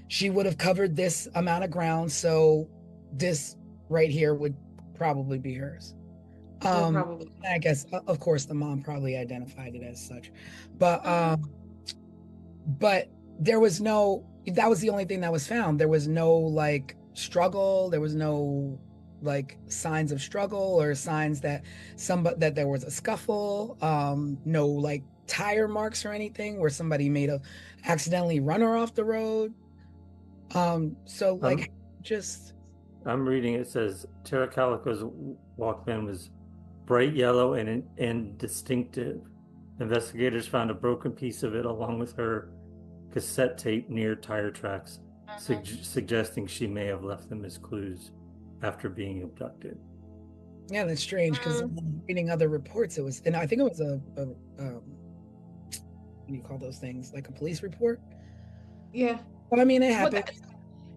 She would have covered this amount of ground, so this right here would probably be hers. Would probably. I guess of course the mom probably identified it as such, but but there was no. That was the only thing that was found. There was no like struggle. There was no like signs of struggle or signs that that there was a scuffle. No like tire marks or anything where somebody made a accidentally run her off the road. So like just I'm reading, it says Tara Calico's Walkman was bright yellow and distinctive. Investigators found a broken piece of it along with her cassette tape near tire tracks, suggesting she may have left them as clues after being abducted. yeah, that's strange because reading other reports, it was, and I think it was a what do you call those things? Like a police report. Yeah. Well, I mean, it Well, happened.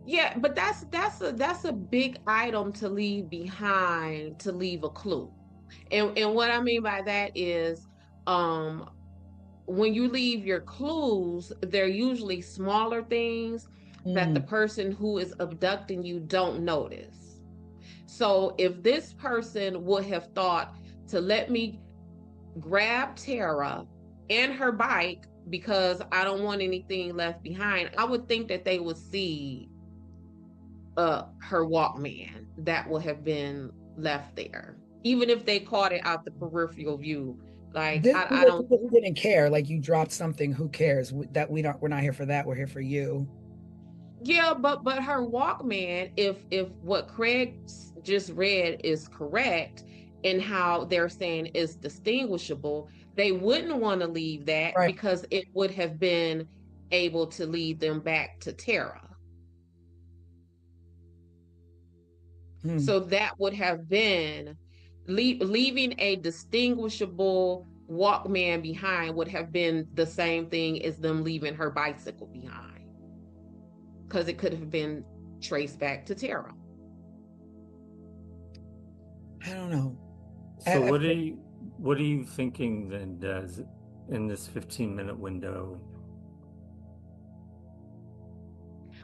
yeah, but that's a big item to leave behind to leave a clue. And what I mean by that is um when you leave your clues, they're usually smaller things that the person who is abducting you don't notice. So if this person would have thought to let me grab Tara and her bike because I don't want anything left behind, I would think that they would see her Walkman that would have been left there, even if they caught it out the peripheral view. Like This I don't. didn't care. Like you dropped something. Who cares? That we don't. We're not here for that. We're here for you. Yeah, but her Walkman, if what Craig just read is correct and how they're saying is distinguishable, they wouldn't want to leave that Right. because it would have been able to lead them back to Tara. So that would have been leaving a distinguishable Walkman behind would have been the same thing as them leaving her bicycle behind because it could have been traced back to Tara. I don't know. So what are you thinking then, Des, in this 15-minute window?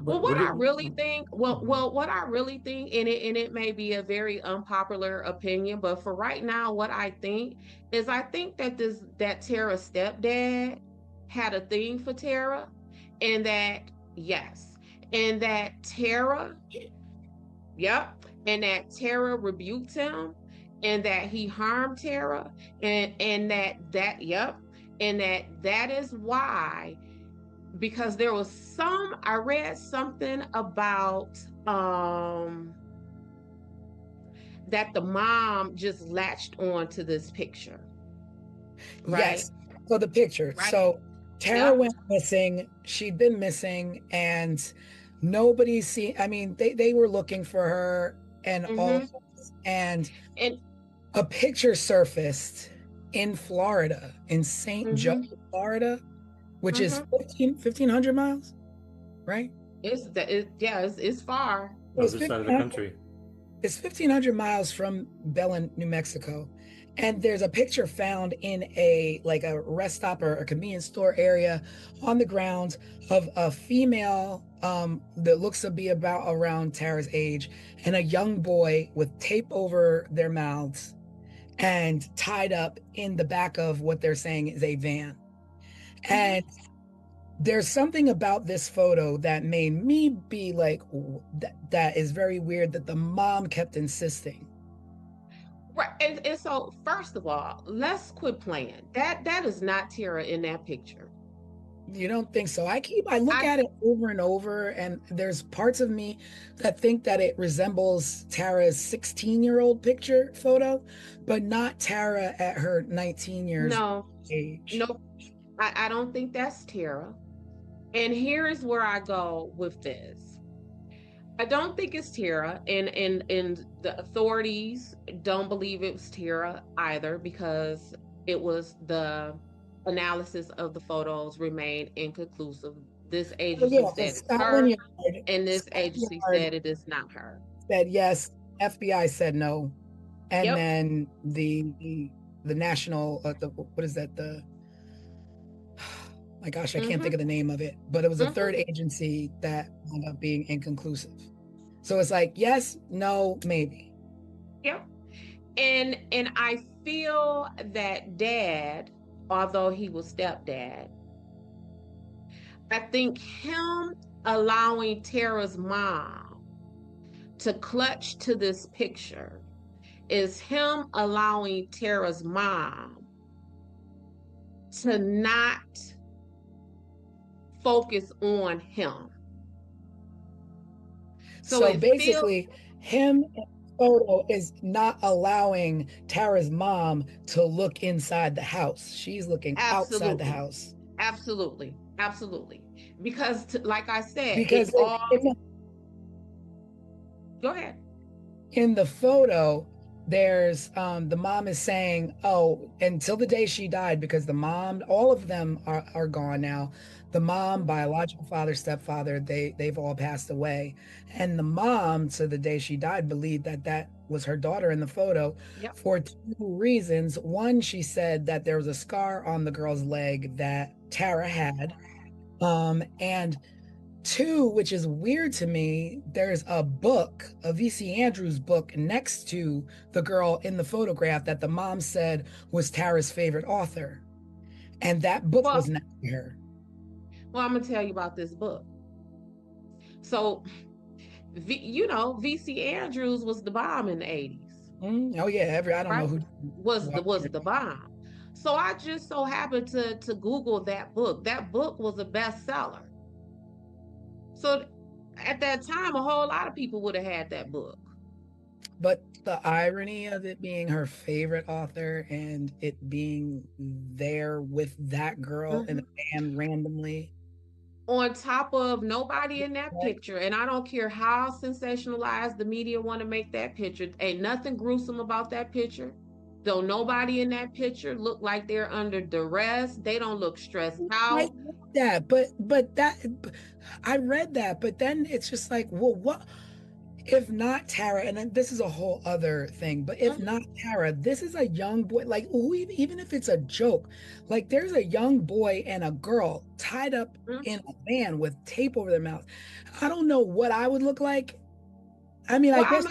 Well, what I really think, what I really think, and it may be a very unpopular opinion, but for right now, what I think is I think that Tara's stepdad had a thing for Tara, and that yes, and that Tara, yep, and that Tara rebuked him, and that he harmed Tara, and yep, and that is why because there was I read something about that the mom just latched on to this picture. Right? Yes. So the picture. Right. So Tara went missing. She'd been missing and nobody I mean, they were looking for her and all and a picture surfaced in Florida, in St. Joe, Florida, which is 1,500 miles, right? It's far. Other side of the country. It's 1,500 miles from Belen, New Mexico. And there's a picture found in a rest stop or a convenience store area on the ground of a female that looks to be about around Tara's age and a young boy with tape over their mouths and tied up in the back of what they're saying is a van. And there's something about this photo that made me be like, that is very weird that the mom kept insisting. Right. And so first of all, let's quit playing. That is not Tara in that picture. You don't think so? I look at it over and over, and there's parts of me that think that it resembles Tara's 16-year-old picture photo, but not Tara at her 19 years age. No, I don't think that's Tara. And here's where I go with this. I don't think it's Tara, and the authorities don't believe it was Tara either, because it was the analysis of the photos remained inconclusive. This Oh, agency yeah, said because it's her, and this Scotland agency Yard said it is not her. said yes, FBI said no, and Yep. then the national what is that, the my gosh, I can't think of the name of it, but it was a third agency that wound up being inconclusive. So it's like yes, no, maybe. Yep. And I feel that dad, although he was stepdad, I think him allowing Tara's mom to clutch to this picture is him allowing Tara's mom to not focus on him. So basically, him in the photo is not allowing Tara's mom to look inside the house. She's looking outside the house. Absolutely. Absolutely. Because like I said, Because go ahead. in the photo, there's the mom is saying, oh, until the day she died, because the mom, all of them are gone now. The mom, biological father, stepfather, they've all passed away. And the mom, to the day she died, believed that that was her daughter in the photo. Yep. For two reasons. One, she said that there was a scar on the girl's leg that Tara had. And two, which is weird to me, there's a book, a VC Andrews book, next to the girl in the photograph that the mom said was Tara's favorite author. And that book was next to her. Well, I'm going to tell you about this book. So, VC Andrews was the bomb in the 80s. Oh, yeah. I don't know who was the bomb. So I just so happened to Google that book. That book was a bestseller. So at that time, a whole lot of people would have had that book. But the irony of it being her favorite author and it being there with that girl in a van randomly. On top of nobody in that picture, and I don't care how sensationalized the media want to make that picture, ain't nothing gruesome about that picture. Though nobody in that picture look like they're under duress. They don't look stressed out. I read that, but then it's just like, well, what if not Tara? And then this is a whole other thing, but if not Tara, this is a young boy, like even if it's a joke, like there's a young boy and a girl tied up in a van with tape over their mouth. I don't know what I would look like. I mean, I guess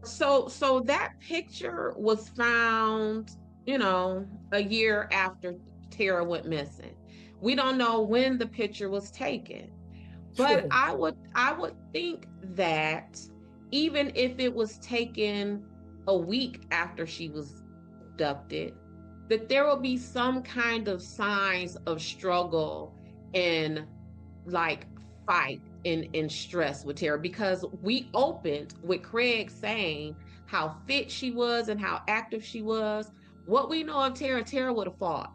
so that picture was found, a year after Tara went missing. We don't know when the picture was taken. But True. I would think that even if it was taken a week after she was abducted, that there will be some kind of signs of struggle and like fight and stress with Tara, because we opened with Craig saying how fit she was and how active she was. What we know of Tara would have fought.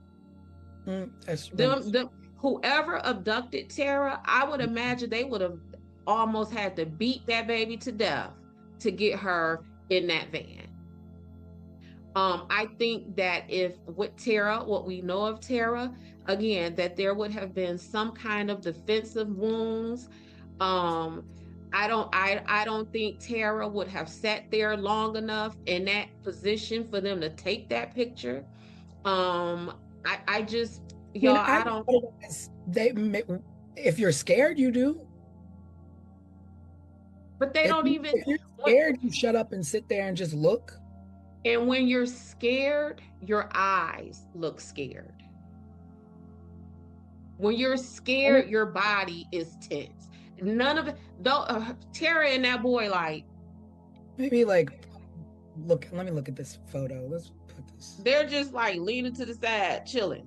Whoever abducted Tara, I would imagine they would have almost had to beat that baby to death to get her in that van. I think that if with Tara, what we know of Tara, again, that there would have been some kind of defensive wounds. I don't think Tara would have sat there long enough in that position for them to take that picture. I just, y'all, I don't. If you're scared, you do. But they don't even. If you're scared, you shut up and sit there and just look. And when you're scared, your eyes look scared. When you're scared, your body is tense. None of it. Tara and that boy, like. Maybe like, look. Let me look at this photo. Let's put this. They're just like leaning to the side, chilling.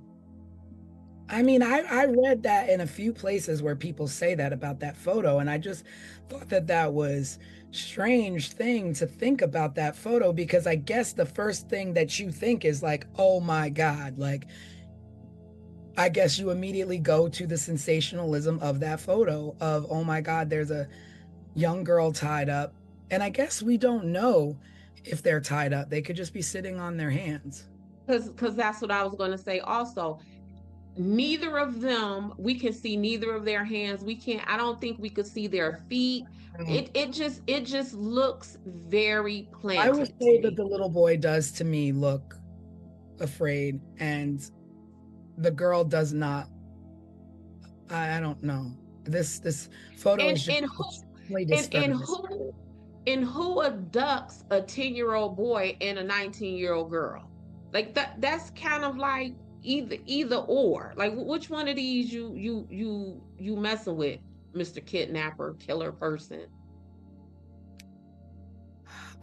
I mean, I read that in a few places where people say that about that photo, and I just thought that was strange thing to think about that photo, because I guess the first thing that you think is like, oh my God, like I guess you immediately go to the sensationalism of that photo of, oh my God, there's a young girl tied up. And I guess we don't know if they're tied up. They could just be sitting on their hands. Because that's what I was going to say also. Neither of them, we can see neither of their hands. We can't, I don't think we could see their feet. It just looks very I would planted to say that me. the little boy does to me look afraid, and the girl does not. I don't know. This photo And is just and who extremely and disturbing. who abducts a 10-year-old boy and a 19-year-old girl? Like that's kind of like either or. Like which one of these you messing with, Mr. Kidnapper, killer person?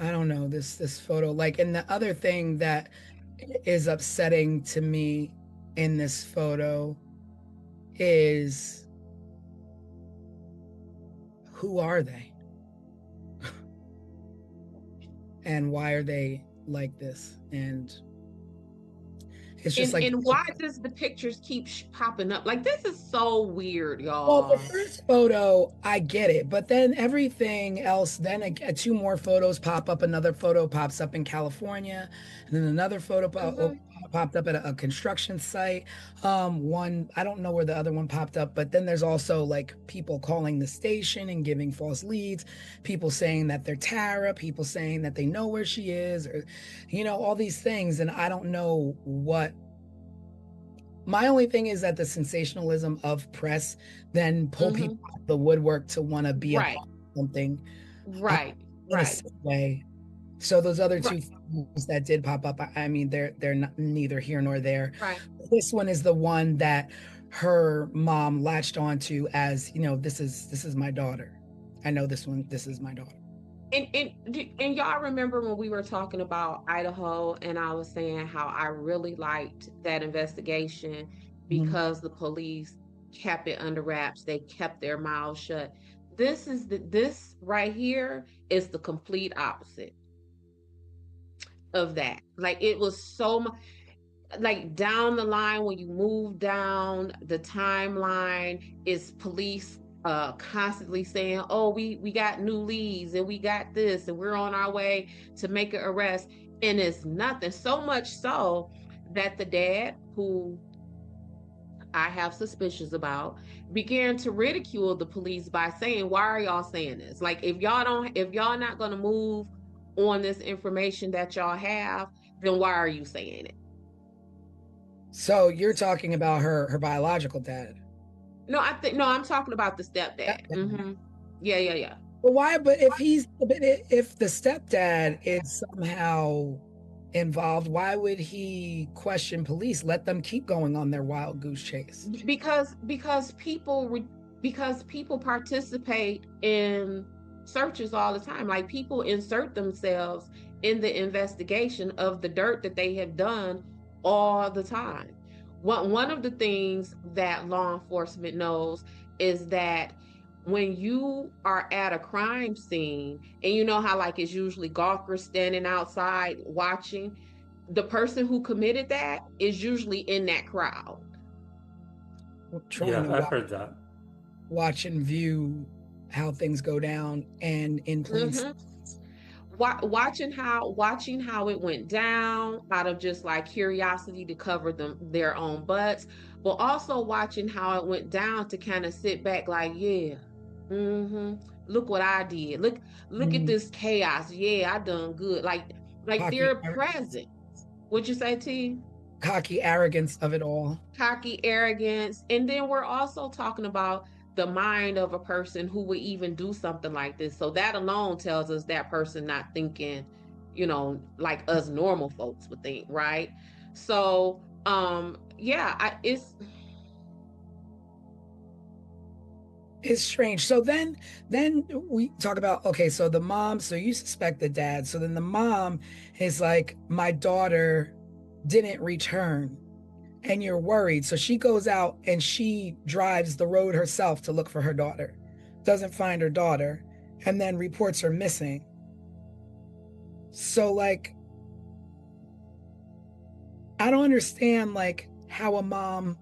I don't know this photo. Like, and the other thing that is upsetting to me in this photo is, who are they? And why are they like this? And it's just like, And why does the pictures keep popping up? Like this is so weird, well, the y'all. first photo, I get it, but then everything else, then two more photos pop up. Another photo pops up in California, and then another photo popped up at a construction site. One, I don't know where the other one popped up, but then there's also like people calling the station and giving false leads, people saying that they're Tara, people saying that they know where she is, or, all these things. And I don't know what. My only thing is that the sensationalism of press then pull people out of the woodwork to want to be a Right. part of something, Right. in a Right. sick way. So those other two Right. photos that did pop up, I mean, they're not, neither here nor there. Right. This one is the one that her mom latched onto as, this is my daughter. I know this one. This is my daughter. And y'all remember when we were talking about Idaho and I was saying how I really liked that investigation because the police kept it under wraps. They kept their mouths shut. This right here is the complete opposite of that. Like it was so much like down the line when you move down the timeline is police constantly saying, oh, we got new leads and we got this and we're on our way to make an arrest, and it's nothing. So much so that the dad, who I have suspicions about, began to ridicule the police by saying, why are y'all saying this? Like if y'all not going to move on this information that y'all have, then why are you saying it? So you're talking about her biological dad. No, I'm talking about the stepdad. Yeah. But why? But if the stepdad is somehow involved, why would he question police? Let them keep going on their wild goose chase. Because people participate in searches all the time. Like people insert themselves in the investigation of the dirt that they have done all the time. One of the things that law enforcement knows is that when you are at a crime scene and you know how like it's usually gawkers standing outside watching, the person who committed that is usually in that crowd. Yeah, I've heard that. Watch and view how things go down, and in plain sight. Watching how it went down out of just like curiosity to cover their own butts, but also watching how it went down to kind of sit back like, yeah, look what I did. Look at this chaos. Yeah, I done good. Like they're present. What'd you say, T? Cocky arrogance of it all. Cocky arrogance. And then we're also talking about the mind of a person who would even do something like this. So that alone tells us that person not thinking, like us normal folks would think, right? So, it's strange. So then we talk about, okay, so the mom, so you suspect the dad. So then the mom is like, my daughter didn't return. And you're worried. So she goes out and she drives the road herself to look for her daughter, doesn't find her daughter, and then reports her missing. So like, I don't understand like how a mom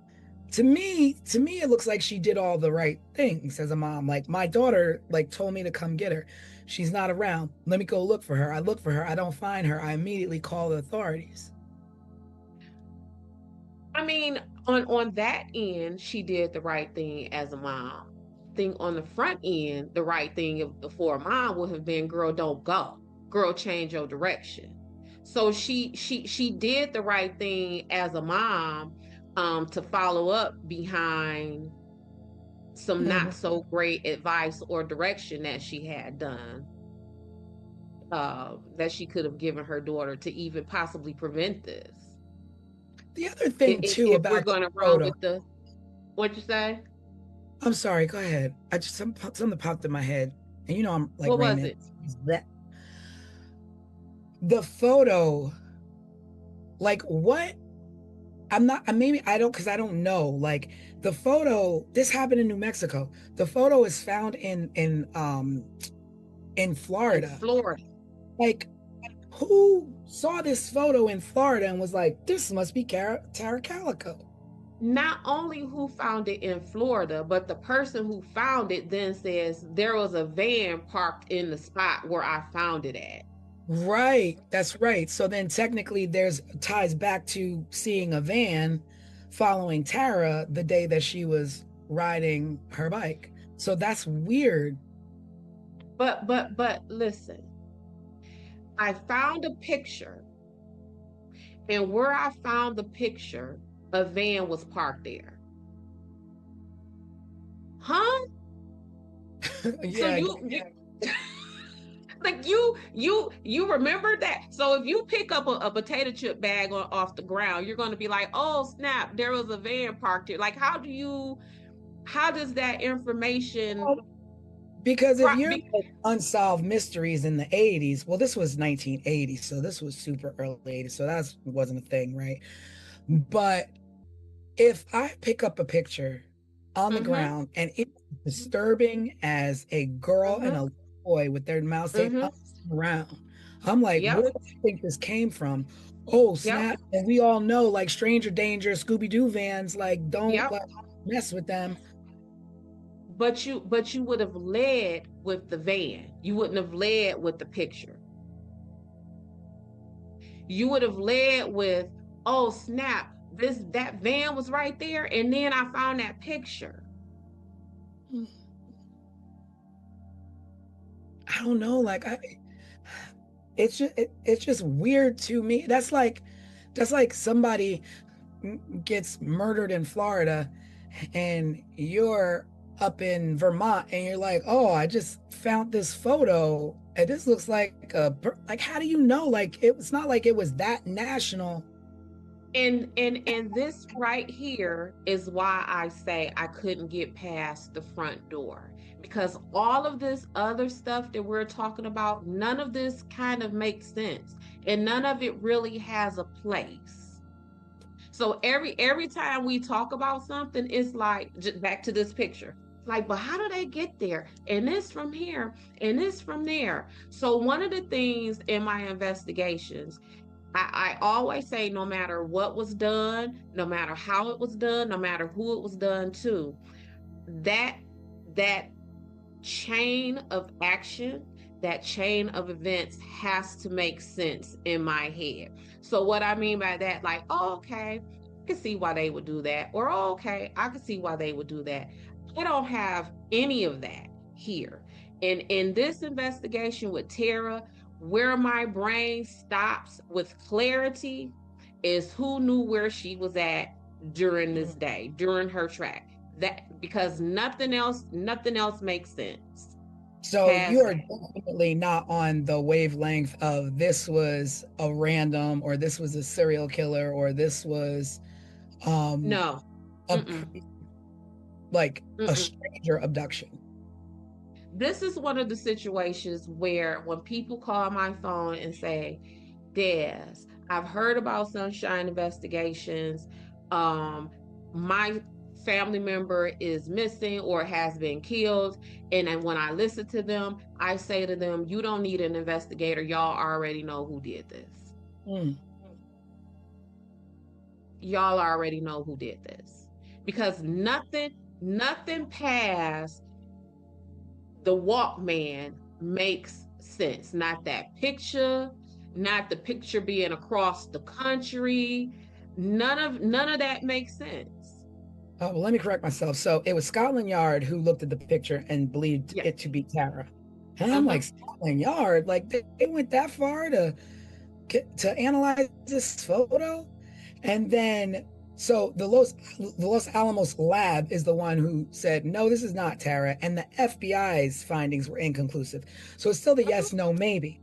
to me, it looks like she did all the right things as a mom. Like, my daughter, like, told me to come get her. She's not around. Let me go look for her. I look for her. I don't find her. I immediately call the authorities. I mean, on that end, she did the right thing as a mom. Think on the front end, the right thing for a mom would have been, girl, don't go. Girl, change your direction. So she did the right thing as a mom, to follow up behind some not so great advice or direction that she had done, that she could have given her daughter to even possibly prevent this. The other thing too If we're about going the to run photo, with the, what'd you say? I'm sorry, go ahead. I just something popped in my head, and you know I'm like What was Raymond. it? That the photo, like what? I'm not. Maybe I don't, because I don't know. Like the photo, this happened in New Mexico. The photo is found in Florida. In Florida. Like, who saw this photo in Florida and was like, this must be Tara Calico? Not only who found it in Florida, but the person who found it then says there was a van parked in the spot where I found it at. Right, that's right. So then technically there's ties back to seeing a van following Tara the day that she was riding her bike. So that's weird. But listen, I found a picture, and where I found the picture, a van was parked there. Huh? Yeah. So you like you remember that? So if you pick up a potato chip bag off the ground, you're going to be like, oh snap, there was a van parked here. Like, how does that information? Because if you're Because, unsolved mysteries in the 80s, well, this was 1980, so this was super early 80s, so that wasn't a thing, right? But if I pick up a picture on the ground and it's disturbing as a girl and a boy with their mouths taped up around, I'm like, Yep. where do you think this came from? Oh, snap. And we all know, like, stranger danger, Scooby-Doo vans, like, don't like, mess with them. But you would have led with the van. You wouldn't have led with the picture. You would have led with, oh snap, that van was right there, and then I found that picture. I don't know, like it's just weird to me. That's like somebody gets murdered in Florida and you're up in Vermont and you're like, oh, I just found this photo and this looks like like, how do you know? Like, it's not like it was that national. And this right here is why I say I couldn't get past the front door, because all of this other stuff that we're talking about, none of this kind of makes sense, and none of it really has a place. So every time we talk about something, it's like, just back to this picture. Like, but how do they get there? And this from here, and this from there. So one of the things in my investigations, I always say, no matter what was done, no matter how it was done, no matter who it was done to, that chain of action, that chain of events has to make sense in my head. So what I mean by that, like, oh, okay, I can see why they would do that, or oh, okay, I can see why they would do that. I don't have any of that here. And in this investigation with Tara, where my brain stops with clarity is who knew where she was at during this day, during her track. That, because nothing else makes sense. So you're definitely not on the wavelength of this was a random, or this was a serial killer, or this was no, like a stranger abduction. This is one of the situations where when people call my phone and say, Des, I've heard about Sunshine Investigations. My family member is missing or has been killed. And then when I listen to them, I say to them, you don't need an investigator. Y'all already know who did this. Y'all already know who did this. because nothing past the Walkman makes sense. Not that picture, not the picture being across the country. None of that makes sense. Oh, well, let me correct myself. So it was Scotland Yard who looked at the picture and believed Yeah. it to be Tara. And I'm like, Scotland Yard? Like they went that far to analyze this photo? And then, so the Los Alamos lab is the one who said, no, this is not Tara. And the FBI's findings were inconclusive. So it's still the yes, no, maybe.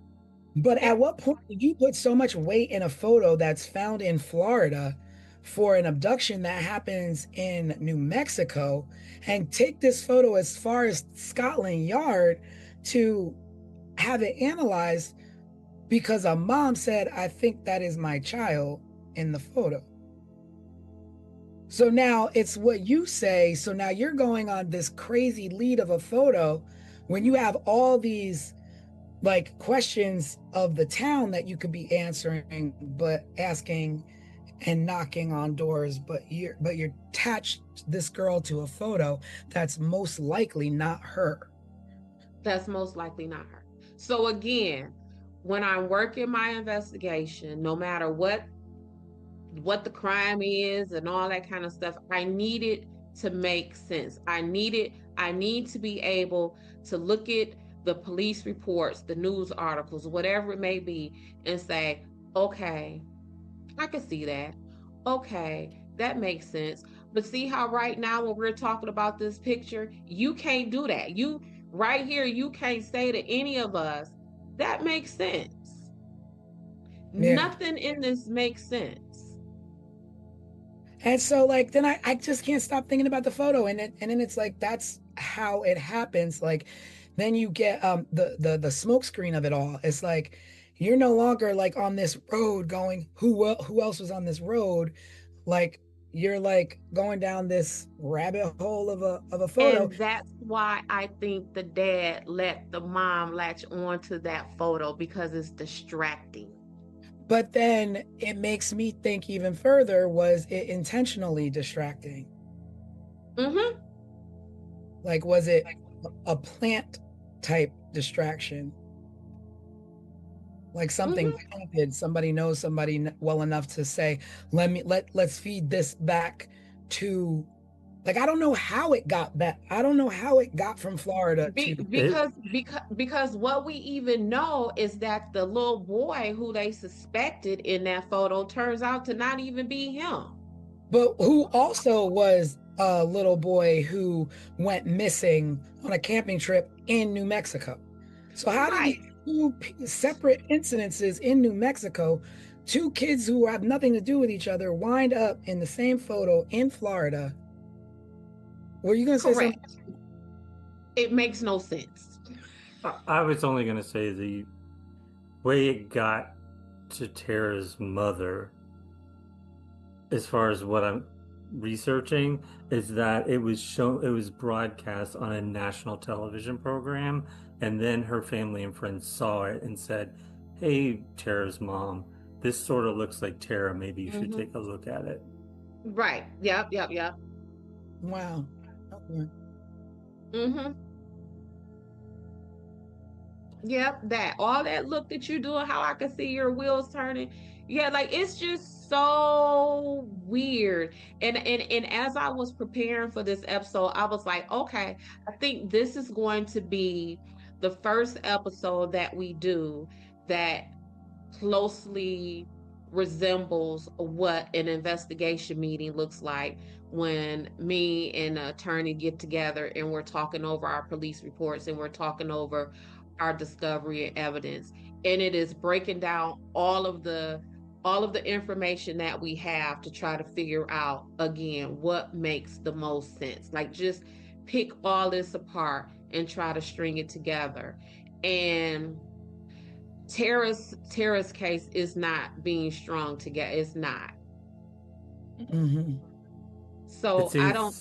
But at what point did you put so much weight in a photo that's found in Florida for an abduction that happens in New Mexico and take this photo as far as Scotland Yard to have it analyzed because a mom said, I think that is my child in the photo? So now it's what you say. So now you're going on this crazy lead of a photo when you have all these like questions of the town that you could be answering, but asking and knocking on doors, but you're attached this girl to a photo that's most likely not her. That's most likely not her. So again, when I'm working my investigation, no matter what the crime is and all that kind of stuff, I need it to make sense. I need to be able to look at the police reports, the news articles, whatever it may be, and say, okay, I can see that. Okay, that makes sense. But see how right now when we're talking about this picture, you can't do that. You right here, you can't say to any of us, that makes sense. Yeah. Nothing in this makes sense. And so like then I just can't stop thinking about the photo, and then it's like that's how it happens. Like then you get the smoke screen of it all. It's like you're no longer like on this road going who else was on this road, like you're like going down this rabbit hole of a photo. And that's why I think the dad let the mom latch on to that photo, because it's distracting. But then it makes me think even further, was it intentionally distracting? Mm-hmm. Like, was it a plant type distraction? Like something planted, somebody knows somebody well enough to say, let's feed this back to, like, I don't know how it got back. I don't know how it got from Florida to because what we even know is that the little boy who they suspected in that photo turns out to not even be him. But who also was a little boy who went missing on a camping trip in New Mexico. So how did these two separate incidences in New Mexico, two kids who have nothing to do with each other, wind up in the same photo in Florida? Were you going to say something? It makes no sense. I was only going to say the way it got to Tara's mother, as far as what I'm researching, is that it was broadcast on a national television program, and then her family and friends saw it and said, hey, Tara's mom, this sort of looks like Tara, maybe you should take a look at it. Right. Yep. Wow. Okay. Yep, that all that look that you're doing, how I can see your wheels turning. Yeah, like it's just so weird. And as I was preparing for this episode, I was like, okay, I think this is going to be the first episode that we do that closely resembles what an investigation meeting looks like, when me and an attorney get together and we're talking over our police reports and we're talking over our discovery and evidence, and it is breaking down all of the information that we have to try to figure out again what makes the most sense. Like just pick all this apart and try to string it together. And Tara's case is not being strung together. It's not. So It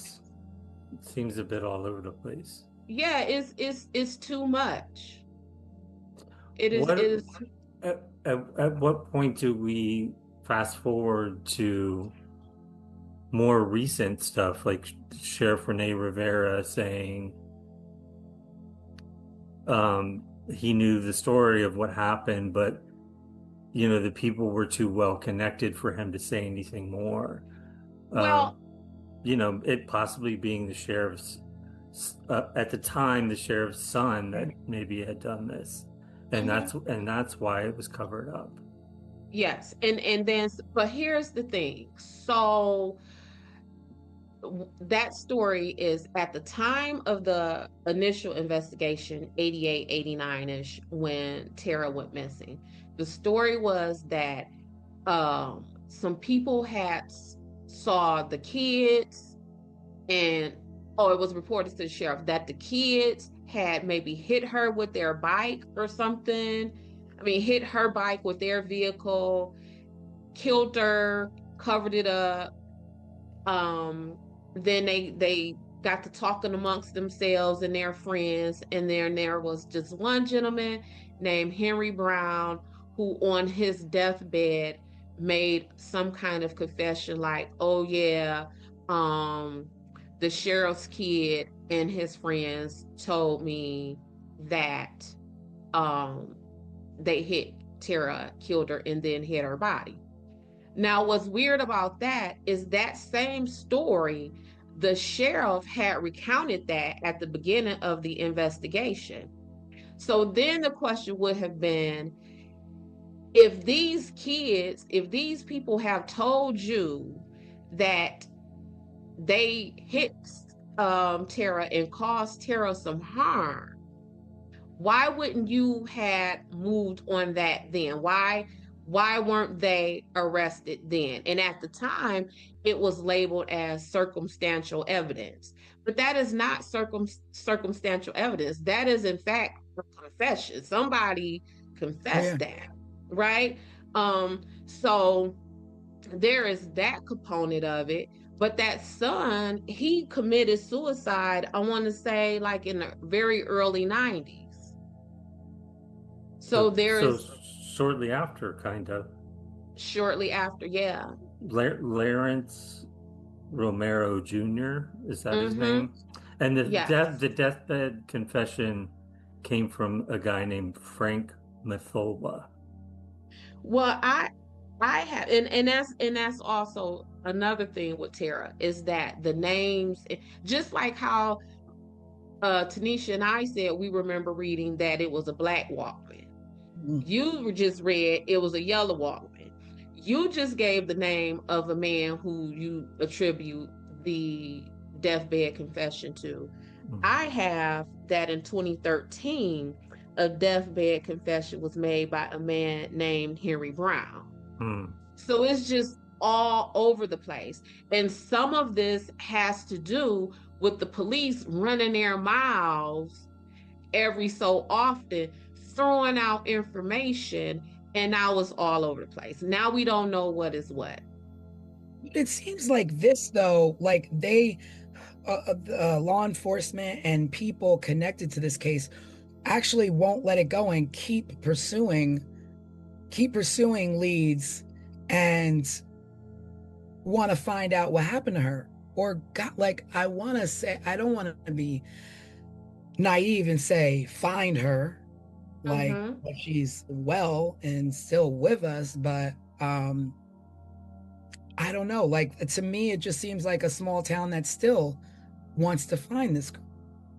seems a bit all over the place. Yeah, it's too much. It is. At what point do we fast forward to more recent stuff, like Sheriff Rene Rivera saying he knew the story of what happened, but the people were too well connected for him to say anything more. Well, It possibly being the sheriff's at the time, the sheriff's son that maybe had done this, and that's why it was covered up. yes, and then, but here's the thing. So that story is at the time of the initial investigation, 88, 89-ish, when Tara went missing. The story was that some people had saw the kids, and it was reported to the sheriff that the kids had maybe hit her with their bike or something. I mean, hit her bike with their vehicle, killed her, covered it up. Then they got to talking amongst themselves and their friends, and then there was just one gentleman named Henry Brown who on his deathbed made some kind of confession like, oh yeah, the sheriff's kid and his friends told me that they hit Tara, killed her, and then hid her body. Now, what's weird about that is that same story, the sheriff had recounted that at the beginning of the investigation. So then the question would have been, if these people have told you that they hit Tara and caused Tara some harm, why wouldn't you have moved on that then? Why weren't they arrested then? And at the time, it was labeled as circumstantial evidence. But that is not circumstantial evidence. That is, in fact, a confession. Somebody confessed that, right? So there is that component of it. But that son, he committed suicide, I want to say, like in the very early 90s. So shortly after, kind of. Shortly after, yeah. Lawrence Romero Jr., is that his name? And the deathbed confession came from a guy named Frank Mathola. Well, I have, and that's also another thing with Tara, is that the names, just like how Tanisha and I said we remember reading that it was a black Walkman. You just read it was a yellow Walkman. You just gave the name of a man who you attribute the deathbed confession to. I have that in 2013, a deathbed confession was made by a man named Henry Brown. So it's just all over the place. And some of this has to do with the police running their mouths every so often, throwing out information, and now it's all over the place. Now we don't know what is what. It seems like this, though, like they, law enforcement and people connected to this case actually won't let it go and keep pursuing leads and want to find out what happened to her. Or I want to say, I don't want to be naive and say find her, like she's well and still with us, but I don't know, like to me it just seems like a small town that still wants to find this girl.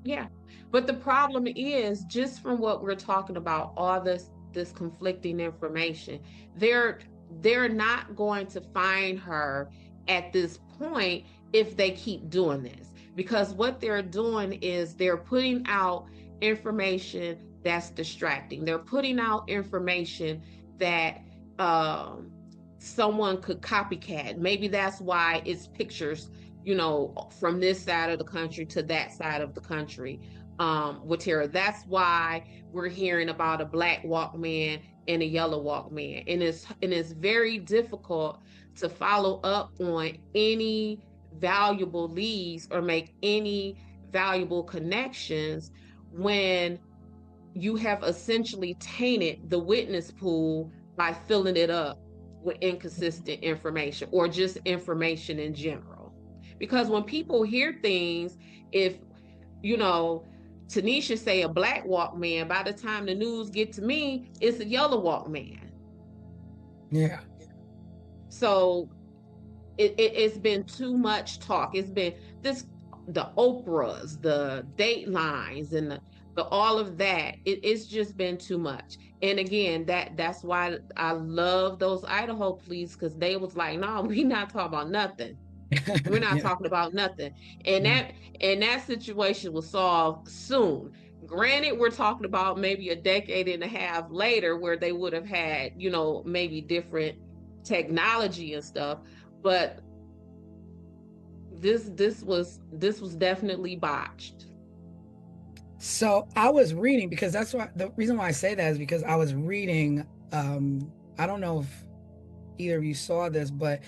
Yeah, but the problem is, just from what we're talking about, all this conflicting information, they're not going to find her at this point if they keep doing this, because what they're doing is they're putting out information that's distracting. They're putting out information that someone could copycat. Maybe that's why it's pictures, from this side of the country to that side of the country with Tara. That's why we're hearing about a black Walkman and a yellow Walkman. And it's very difficult to follow up on any valuable leads or make any valuable connections when you have essentially tainted the witness pool by filling it up with inconsistent information or just information in general. Because when people hear things, if you know, Tanisha say a black Walkman, by the time the news get to me, it's a yellow Walkman. Yeah. So it's been too much talk. It's been this, the Oprahs, the Datelines, and the all of that. It's just been too much. And again, that's why I love those Idaho police, because they was like, no, we not talking about nothing. We're not Yeah. talking about nothing. And that situation was solved soon. Granted, we're talking about maybe a decade and a half later where they would have had, maybe different technology and stuff, but this was definitely botched. So I was reading, because that's why, the reason why I say that is because I was reading, I don't know if either of you saw this, but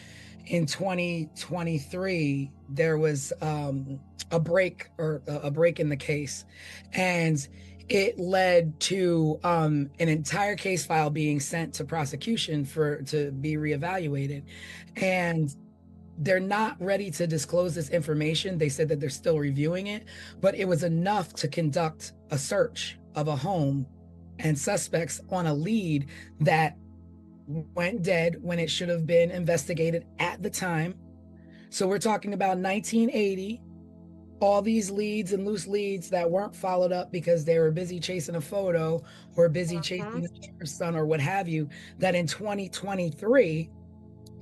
in 2023 there was a break in the case, and it led to an entire case file being sent to prosecution to be reevaluated, and they're not ready to disclose this information. They said that they're still reviewing it, but it was enough to conduct a search of a home and suspects on a lead that went dead when it should have been investigated at the time. So we're talking about 1980, all these leads and loose leads that weren't followed up because they were busy chasing a photo or busy chasing the sheriff's son or what have you, that in 2023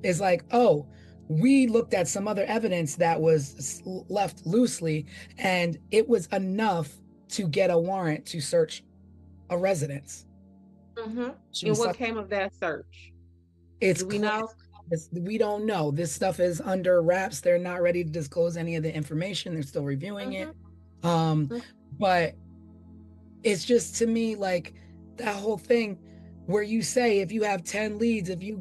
is like, oh, we looked at some other evidence that was left loosely, and it was enough to get a warrant to search a residence. And what came of that search? Do we know? We don't know. This stuff is under wraps. They're not ready to disclose any of the information. They're still reviewing it. But it's just, to me, like that whole thing where you say, if you have 10 leads, you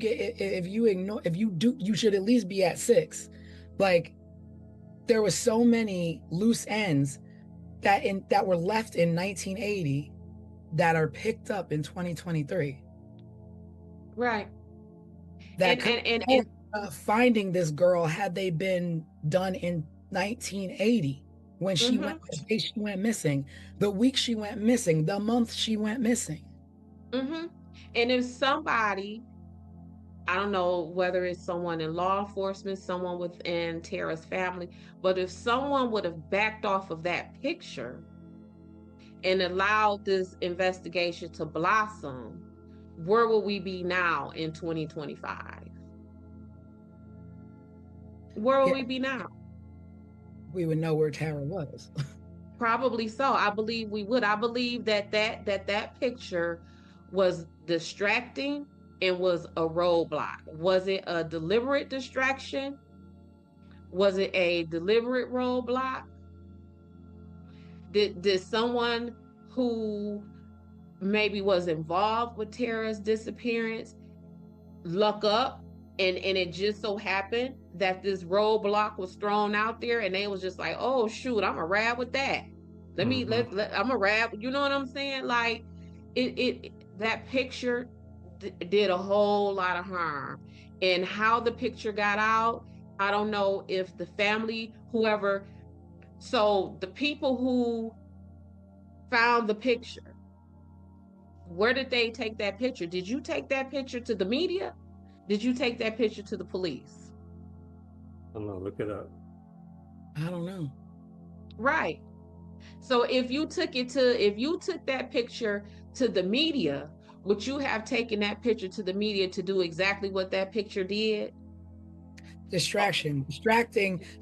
should at least be at 6. Like, there were so many loose ends that were left in 1980 that are picked up in 2023. Right. That and finding this girl, had they been done in 1980 when she went missing, the week she went missing, the month she went missing. And if somebody, I don't know whether it's someone in law enforcement, someone within Tara's family, but if someone would have backed off of that picture and allowed this investigation to blossom, where will we be now in 2025? Where will we be now? We would know where Tara was. Probably so. I believe we would. I believe that picture was distracting and was a roadblock. Was it a deliberate distraction? Was it a deliberate roadblock? Did someone who maybe was involved with Tara's disappearance luck up, and it just so happened that this roadblock was thrown out there, and they was just like, oh shoot, I'm a ride with that. I'm a ride. You know what I'm saying? Like, that picture did a whole lot of harm. And how the picture got out, I don't know if the family, whoever, so the people who found the picture, where did they take that picture? Did you take that picture to the media? Did you take that picture to the police? I'm gonna look it up. I don't know. Right. So if you took that picture to the media, would you have taken that picture to the media to do exactly what that picture did? Distracting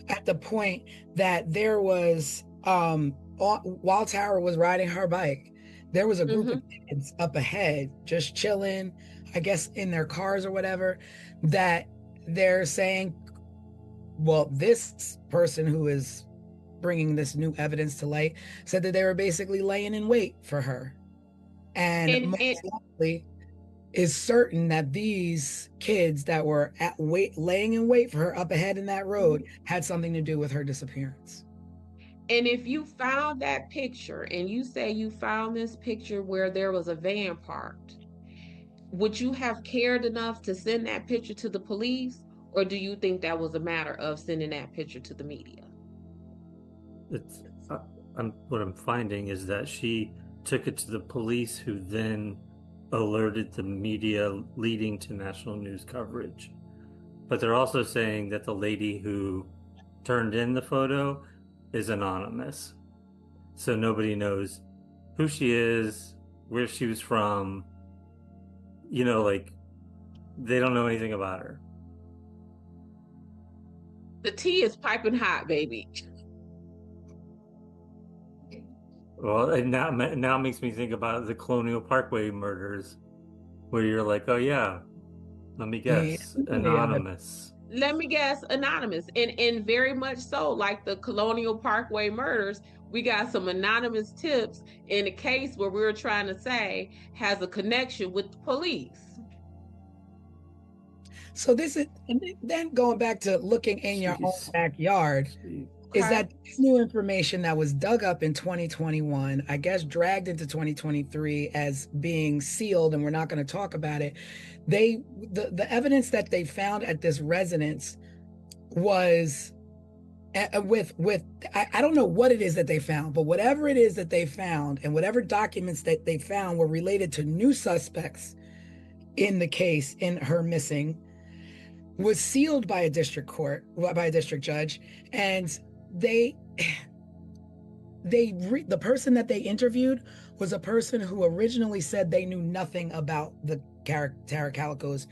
at the point that there was, while Tara was riding her bike, there was a group of kids up ahead just chilling, I guess in their cars or whatever, that they're saying, well, this person who is bringing this new evidence to light said that they were basically laying in wait for her, and most likely is certain that these kids that were laying in wait for her up ahead in that road had something to do with her disappearance. And if you found that picture, and you say you found this picture where there was a van parked, would you have cared enough to send that picture to the police? Or do you think that was a matter of sending that picture to the media? It's what I'm finding is that she took it to the police, who then alerted the media, leading to national news coverage. But they're also saying that the lady who turned in the photo is anonymous. So nobody knows who she is, where she was from. You know, like, they don't know anything about her. The tea is piping hot, baby. Well, and now it makes me think about the Colonial Parkway murders, where you're like, oh yeah, let me guess, anonymous. Let me guess, anonymous. And very much so, like the Colonial Parkway murders, we got some anonymous tips in a case where we were trying to say has a connection with the police. So this is, and then going back to looking in your own backyard, is that this new information that was dug up in 2021, I guess dragged into 2023 as being sealed, and we're not going to talk about it. The evidence that they found at this residence was I don't know what it is that they found, but whatever it is that they found and whatever documents that they found were related to new suspects in the case, in her missing, was sealed by a district court, by a district judge, and the person that they interviewed was a person who originally said they knew nothing about the Tara Calico's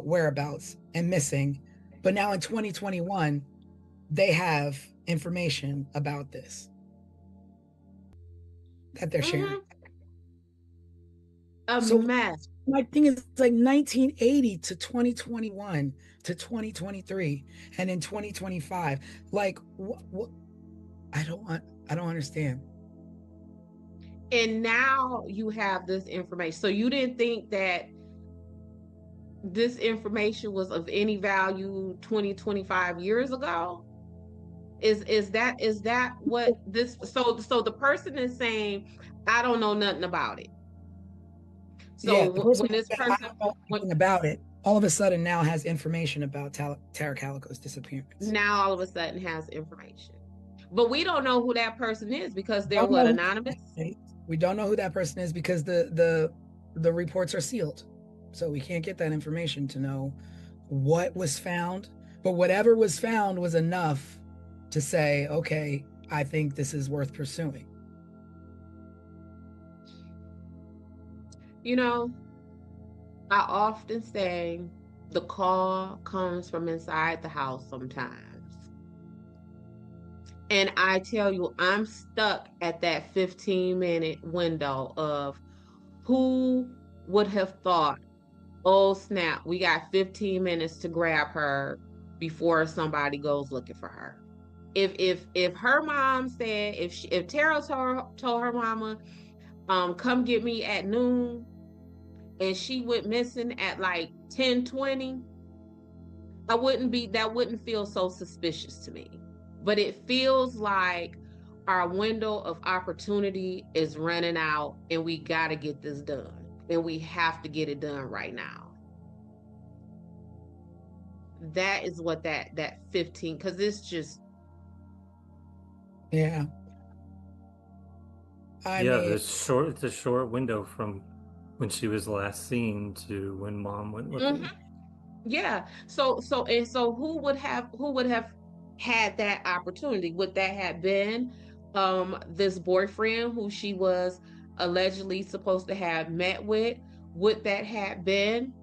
whereabouts and missing, but now in 2021 they have information about this that they're sharing. Mess. My thing is, it's like 1980 to 2021 to 2023 and in 2025, like what I don't understand. And now you have this information. So you didn't think that this information was of any value 20, 25 years ago? Is that what this, so the person is saying, I don't know nothing about it. So yeah, when this person about it, all of a sudden now has information about Tara Calico's disappearance. Now all of a sudden has information, but we don't know who that person is because they're what, anonymous. We don't know who that person is because the reports are sealed, so we can't get that information to know what was found. But whatever was found was enough to say, okay, I think this is worth pursuing. You know, I often say the call comes from inside the house sometimes. And I tell you, I'm stuck at that 15-minute window of who would have thought, oh snap, we got 15 minutes to grab her before somebody goes looking for her. If her mom said, if Tara told her mama, come get me at noon, and she went missing at like 10:20, that wouldn't feel so suspicious to me. But it feels like our window of opportunity is running out and we got to get this done, and we have to get it done right now. That is what that 15, because it's just, yeah. I mean, it's a short window from when she was last seen to when mom went looking. Mm-hmm. Yeah. So who would have had that opportunity? Would that have been this boyfriend who she was allegedly supposed to have met with? Would that have been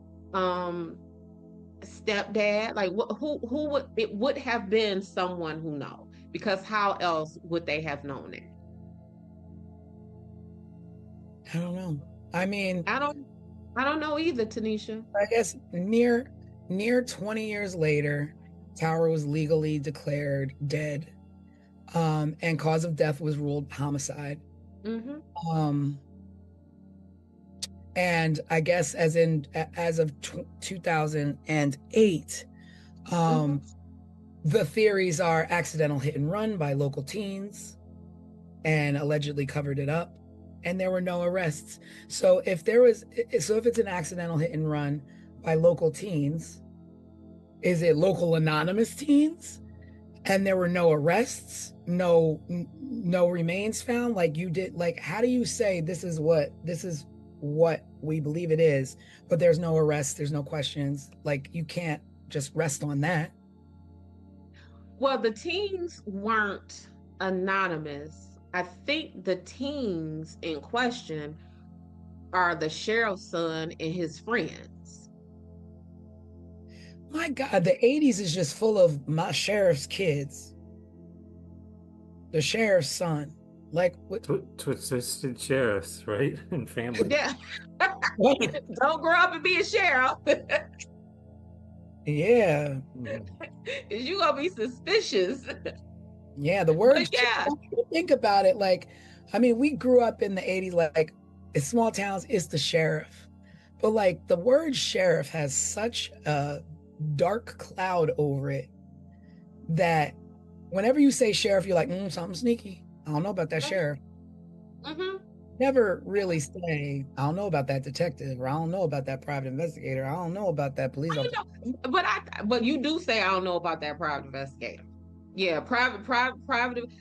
stepdad? Like who would it would have been someone who knows, because how else would they have known it? I don't know. I mean, I don't know either, Tanisha. I guess near 20 years later, Tara was legally declared dead, and cause of death was ruled homicide. Mm-hmm. And I guess as of 2008, the theories are accidental hit and run by local teens, and allegedly covered it up, and there were no arrests. So if it's an accidental hit and run by local teens, Is it local anonymous teens? And there were no arrests, no remains found? Like, you did, like, how do you say this is what we believe it is, but there's no arrests, there's no questions? Like, you can't just rest on that. Well, the teens weren't anonymous. I think the teens in question are the sheriff's son and his friends. My God, the 80s is just full of my sheriff's kids. The sheriff's son. Like, what? Twisted sheriffs, right? And family. Yeah. What? Don't grow up and be a sheriff. Yeah. You gonna be suspicious. Yeah, the word. But yeah. Think about it. Like, I mean, we grew up in the 80s, like, in small towns, it's the sheriff. But like, the word sheriff has such a dark cloud over it that whenever you say sheriff, you're like, something sneaky. I don't know about that sheriff. Mm-hmm. Never really say, I don't know about that detective, or I don't know about that private investigator. I don't know about that police officer. But you do say, I don't know about that private investigator. Yeah, private.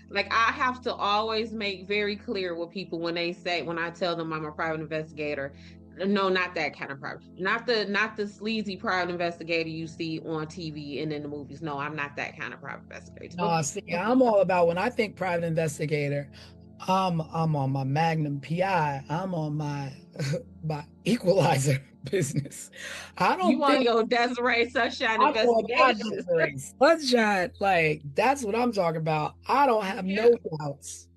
Like, I have to always make very clear with people when I tell them I'm a private investigator. No, not that kind of private. Not the sleazy private investigator you see on TV and in the movies. No, I'm not that kind of private investigator. No, see, I'm all about, when I think private investigator, I'm on my Magnum PI. I'm on my Equalizer business. I don't You want think your Desiree Sunshine I'm on my investigation. Desiree Sunshine. Like, that's what I'm talking about. I don't have no doubts.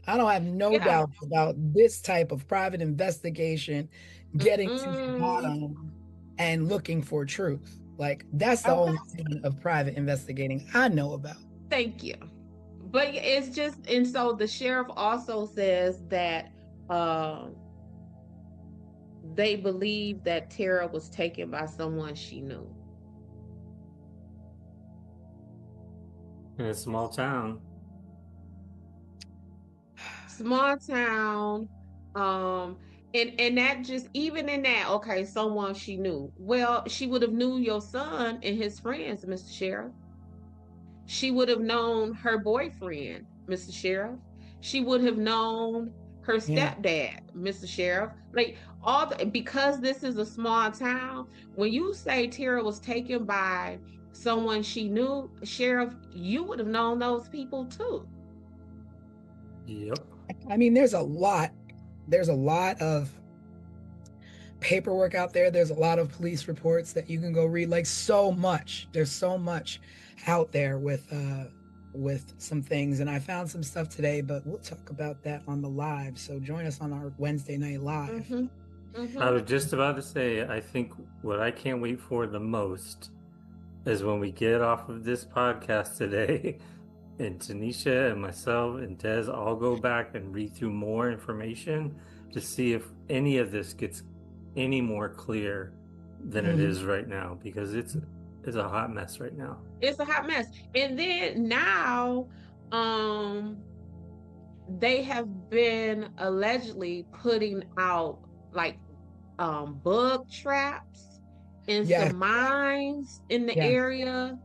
I don't have no doubts about this type of private investigation, getting to the bottom and looking for truth. Like, that's the only kind of private investigating I know about. Thank you. But it's just, and so the sheriff also says that they believe that Tara was taken by someone she knew. In a small town. Small town. And that just, even in that, okay, someone she knew. Well, she would have knew your son and his friends, Mr. Sheriff. She would have known her boyfriend, Mr. Sheriff. She would have known her stepdad, Mr. Sheriff. Like, because this is a small town, when you say Tara was taken by someone she knew, Sheriff, you would have known those people too. Yep. I mean, there's a lot of paperwork out there. There's a lot of police reports that you can go read. Like, so much. There's so much out there with some things, and I found some stuff today, but we'll talk about that on the live. So join us on our Wednesday night live. I was just about to say, I think what I can't wait for the most is when we get off of this podcast today and Tanisha and myself and Des all go back and read through more information to see if any of this gets any more clear than it is right now, because it's a hot mess right now. It's a hot mess. And then now they have been allegedly putting out like bug traps in some mines in the area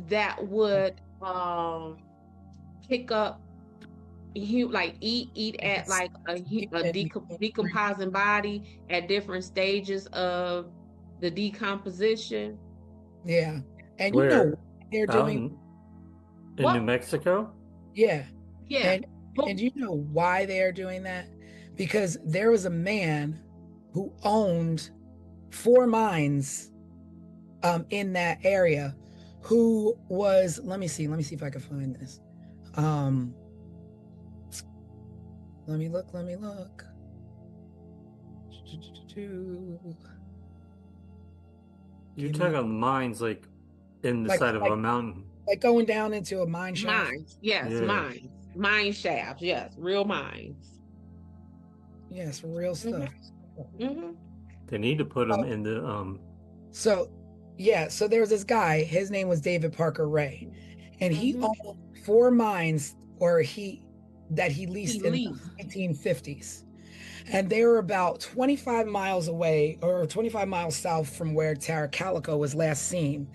that would pick up eat at like a decomposing body at different stages of the decomposition. Yeah. And where, you know what they're doing in New Mexico? Yeah. Yeah. And you know why they are doing that? Because there was a man who owned 4 mines in that area, who was, let me see if I can find this. Let me look. You're talking about mines like in the side of a mountain. Like going down into a mine shaft. Mines, yes, mines. Mine shafts, yes, real mines. Yes, real stuff. They need to put them in the So there was this guy, his name was David Parker Ray, and he owned 4 mines that he leased in the 1950s. And they were about 25 miles away, or 25 miles south from where Tara Calico was last seen.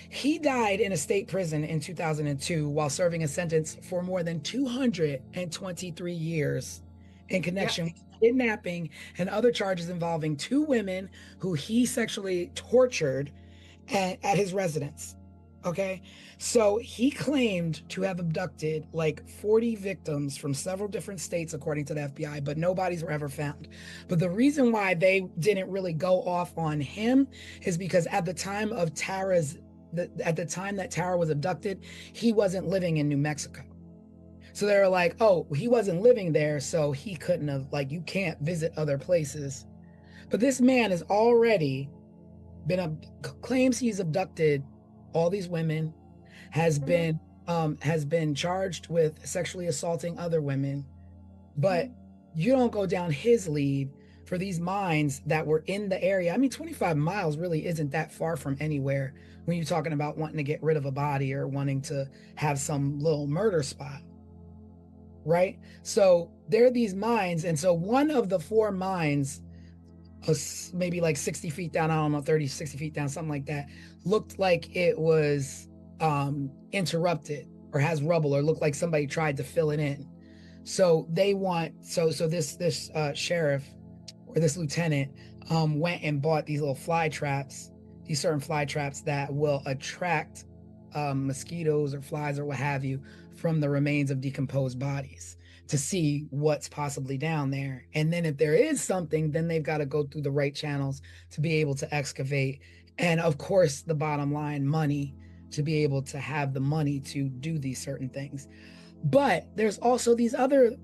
He died in a state prison in 2002 while serving a sentence for more than 223 years in connection with kidnapping and other charges involving two women who he sexually tortured at his residence. Okay. So he claimed to have abducted like 40 victims from several different states, according to the FBI, but nobody's were ever found. But the reason why they didn't really go off on him is because at the time of at the time that Tara was abducted, he wasn't living in New Mexico. So they were like, oh, he wasn't living there, so he couldn't have, like, you can't visit other places. But this man has already claims he's abducted all these women, has been charged with sexually assaulting other women, but you don't go down his lead for these mines that were in the area. I mean, 25 miles really isn't that far from anywhere when you're talking about wanting to get rid of a body or wanting to have some little murder spot, right? So there are these mines, and so one of the four mines, maybe like 60 feet down, I don't know, 30, 60 feet down, something like that, looked like it was interrupted or has rubble, or looked like somebody tried to fill it in. So they want, so this sheriff or this lieutenant went and bought these little fly traps, these certain fly traps that will attract mosquitoes or flies or what have you from the remains of decomposed bodies to see what's possibly down there. And then if there is something, then they've got to go through the right channels to be able to excavate. And of course, the bottom line, money, to be able to have the money to do these certain things. But there's also these other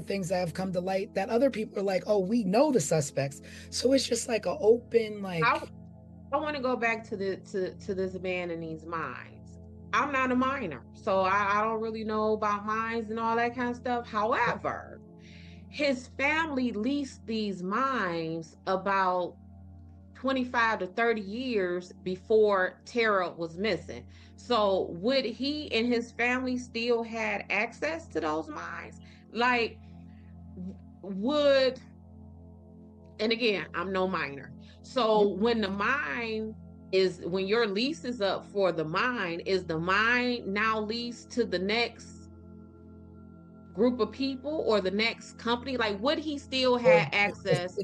things that have come to light that other people are like, oh, we know the suspects. So it's just like an open, like, I want to go back to this man in these mines. I'm not a miner, so I don't really know about mines and all that kind of stuff. However, his family leased these mines about 25 to 30 years before Tara was missing. So would he and his family still had access to those mines? Like, and again, I'm no miner. So when when your lease is up for the mine, is the mine now leased to the next group of people or the next company? Like, would he still have access?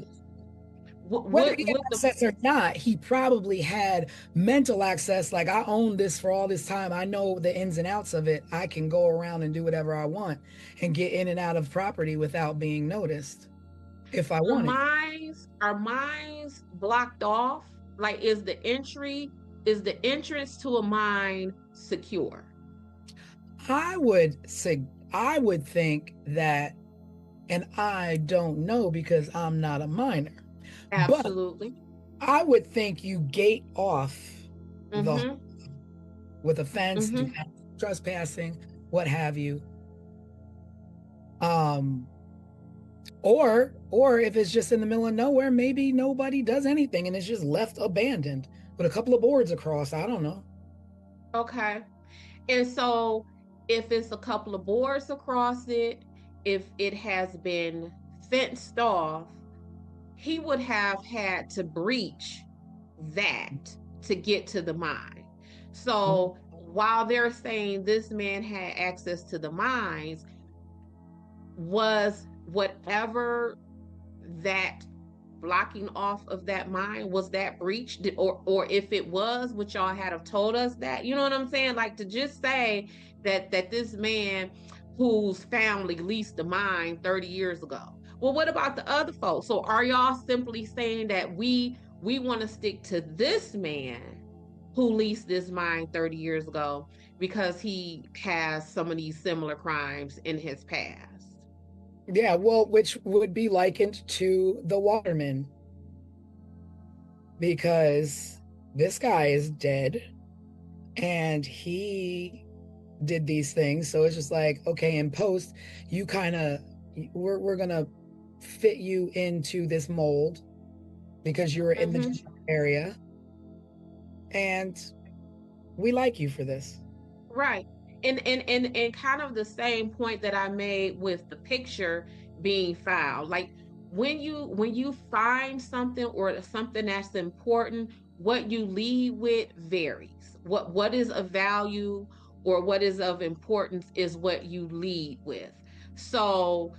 Whether he had access or not, he probably had mental access. Like, I own this for all this time. I know the ins and outs of it. I can go around and do whatever I want and get in and out of property without being noticed if I want it. Are mines blocked off? Like, is the entrance to a mine secure? I would think that, and I don't know because I'm not a miner. Absolutely. But I would think you gate off with a fence, trespassing, what have you. Or if it's just in the middle of nowhere, maybe nobody does anything and it's just left abandoned with a couple of boards across. I don't know. Okay. And so if it's a couple of boards across it, if it has been fenced off, he would have had to breach that to get to the mine. So while they're saying this man had access to the mines, was whatever that blocking off of that mine, was that breached? Or if it was, would y'all have told us that? You know what I'm saying? Like, to just say that this man whose family leased the mine 30 years ago. Well, what about the other folks? So are y'all simply saying that we want to stick to this man who leased this mine 30 years ago because he has some of these similar crimes in his past? Yeah, well, which would be likened to the Waterman, because this guy is dead and he did these things. So it's just like, okay, in post, you kind of, we're gonna fit you into this mold because you're in the area and we like you for this. Right. And kind of the same point that I made with the picture being filed. Like, when you find something or something that's important, what you lead with varies. What is of value or what is of importance is what you lead with. So,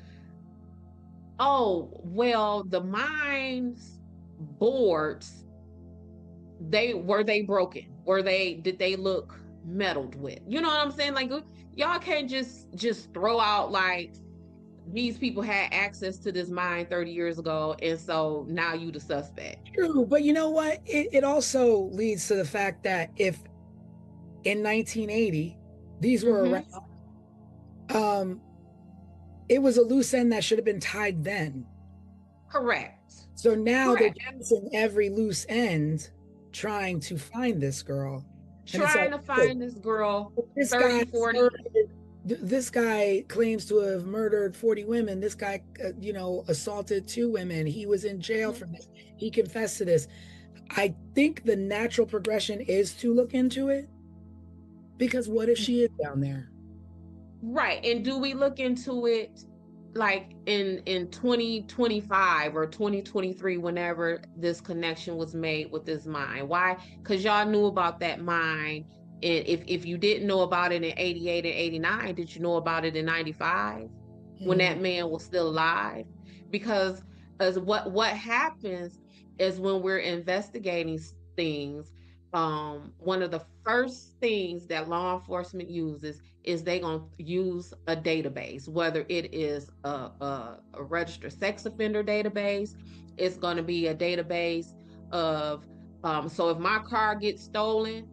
oh, well, the mines boards, they broken? Did they look meddled with? You know what I'm saying? Like, y'all can't just throw out like these people had access to this mine 30 years ago, and so now you the suspect. True, but you know what? It also leads to the fact that if in 1980 these were Mhm. around, it was a loose end that should have been tied then. Correct. So now they're Correct. chasing every loose end, trying to find this girl. And it's Trying like, to find this girl this 30, guy 40. this guy claims to have murdered 40 women. This guy, assaulted 2 women. He was in jail for this. He confessed to this. I think the natural progression is to look into it, because what if she is down there? Right. And do we look into it like in 2025 or 2023, whenever this connection was made with this mine? Why? Because y'all knew about that mine. And if you didn't know about it in 88 and 89, did you know about it in 95 when that man was still alive? Because as what happens is when we're investigating things, one of the first things that law enforcement uses is they gonna use a database, whether it is a registered sex offender database. It's gonna be a database of so if my car gets stolen,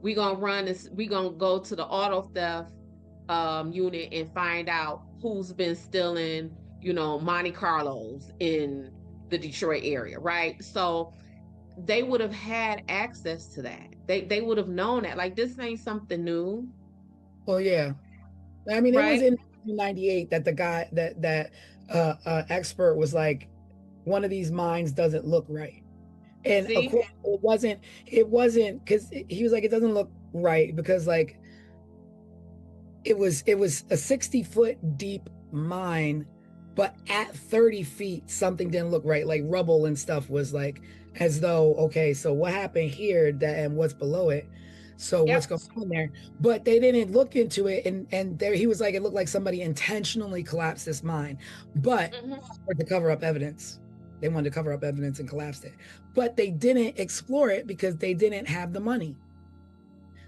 we gonna run this, we gonna go to the auto theft unit and find out who's been stealing, Monte Carlos in the Detroit area, right? So they would have had access to that. They would have known that. Like, this ain't something new, Well, yeah. I mean, it was right? in 1998 that the guy that expert was like, one of these mines doesn't look right. And of See? course it wasn't because he was like, it doesn't look right because like it was a 60-foot deep mine, but at 30 feet something didn't look right. Like rubble and stuff was like, as though, okay, so what happened here, that and what's below it, so what's Yep. going on there? But they didn't look into it, and there he was like, it looked like somebody intentionally collapsed this mine, but Mhm. to cover up evidence. They wanted to cover up evidence and collapsed it, but they didn't explore it because they didn't have the money.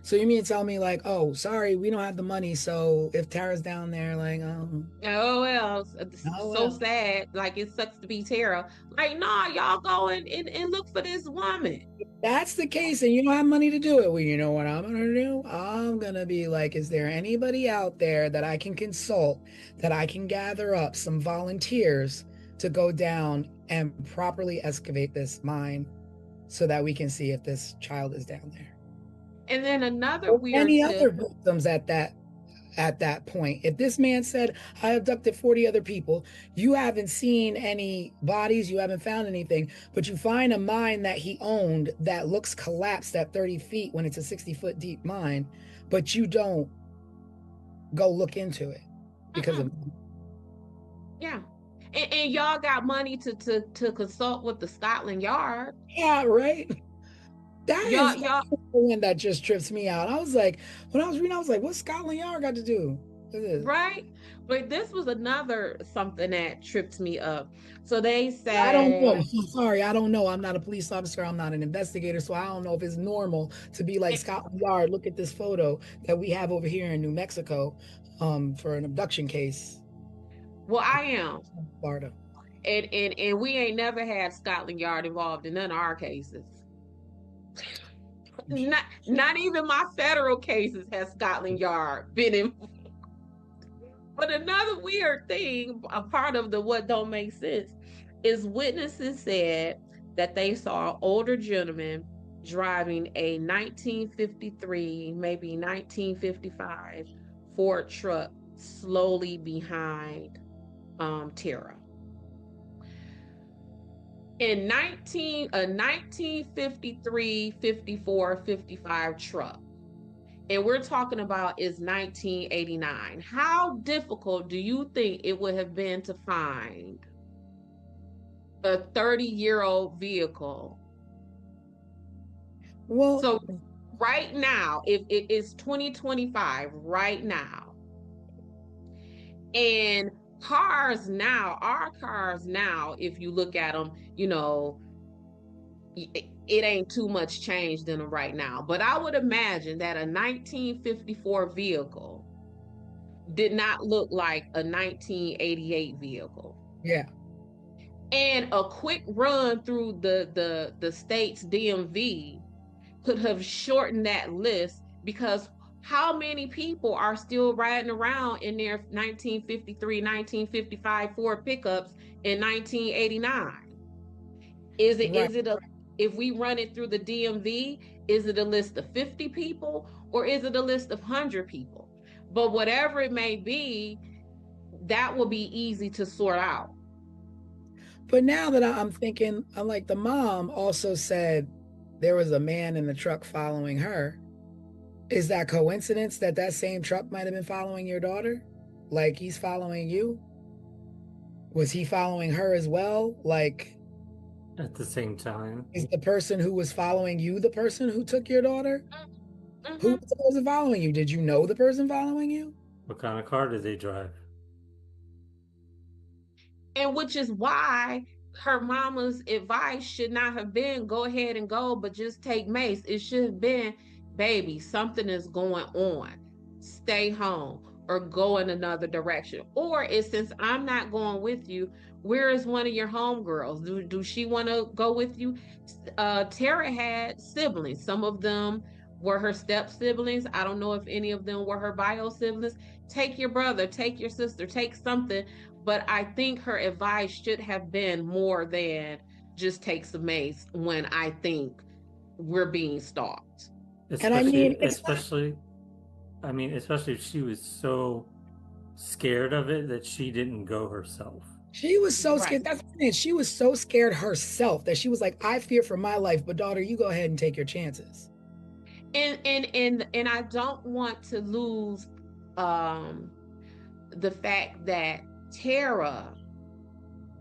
So you mean to tell me like, oh, sorry, we don't have the money. So if Tara's down there, like, Oh well, oh so well. sad. Like, it sucks to be Tara. Like, nah, y'all go and look for this woman. If that's the case, and you don't have money to do it, well, you know what I'm gonna do? I'm gonna be like, is there anybody out there that I can consult, that I can gather up some volunteers to go down and properly excavate this mine so that we can see if this child is down there? And then another Or weird any tip. other victims at that point. If this man said, I abducted 40 other people, you haven't seen any bodies, you haven't found anything, but you find a mine that he owned that looks collapsed at 30 feet when it's a 60-foot deep mine, but you don't go look into it because of Yeah. And y'all got money to consult with the Scotland Yard. yeah, right. That Y'all, is y'all, the one that just trips me out. I was like, when I was reading, I was like, what's Scotland Yard got to do with this? right? But this was another something that tripped me up. So they I don't know. said, I'm sorry, I don't know. I'm not a police officer. I'm not an investigator, so I don't know if it's normal to be like, Scotland Yard, look at this photo that we have over here in New Mexico, for an abduction case, well, I am. Florida. And we ain't never had Scotland Yard involved in none of our cases. Not even my federal cases has Scotland Yard been in. But another weird thing, a part of the what don't make sense, is witnesses said that they saw an older gentleman driving a 1953, maybe 1955 Ford truck slowly behind Tara. In 1953, 54, 55 truck. And we're talking about is 1989. How difficult do you think it would have been to find a 30-year-old vehicle. Well, So right now, if it is 2025 right now, and our cars now, if you look at them, it ain't too much changed in them right now. But I would imagine that a 1954 vehicle did not look like a 1988 vehicle. yeah. And a quick run through the state's DMV could have shortened that list, because how many people are still riding around in their 1953, 1955 Ford pickups in 1989? Is it Right. is it a If we run it through the DMV, is it a list of 50 people or is it a list of 100 people? But whatever it may be, that will be easy to sort out. But now that I'm thinking, I'm like, the mom also said there was a man in the truck following her. Is that coincidence that that same truck might have been following your daughter? Like, he's following you? Was he following her as well? Like, At the same time, is the person who was following you the person who took your daughter? Mhm. Who was the person following you? Did you know the person following you? what kind of car did they drive? And which is why her mama's advice should not have been go ahead and go, but just take Mace. It should have been, baby, something is going on. Stay home or go in another direction. Or it's, since I'm not going with you, where is one of your homegirls? Do she want to go with you? Tara had siblings. Some of them were her step siblings. I don't know if any of them were her bio siblings. Take your brother, take your sister, take something. But I think her advice should have been more than just take some Mace when I think we're being stalked. And I mean, Especially if she was so scared of it that she didn't go herself. she was so Right. scared. That's the thing. She was so scared herself that she was like, I fear for my life, but daughter, you go ahead and take your chances. And I don't want to lose the fact that Tara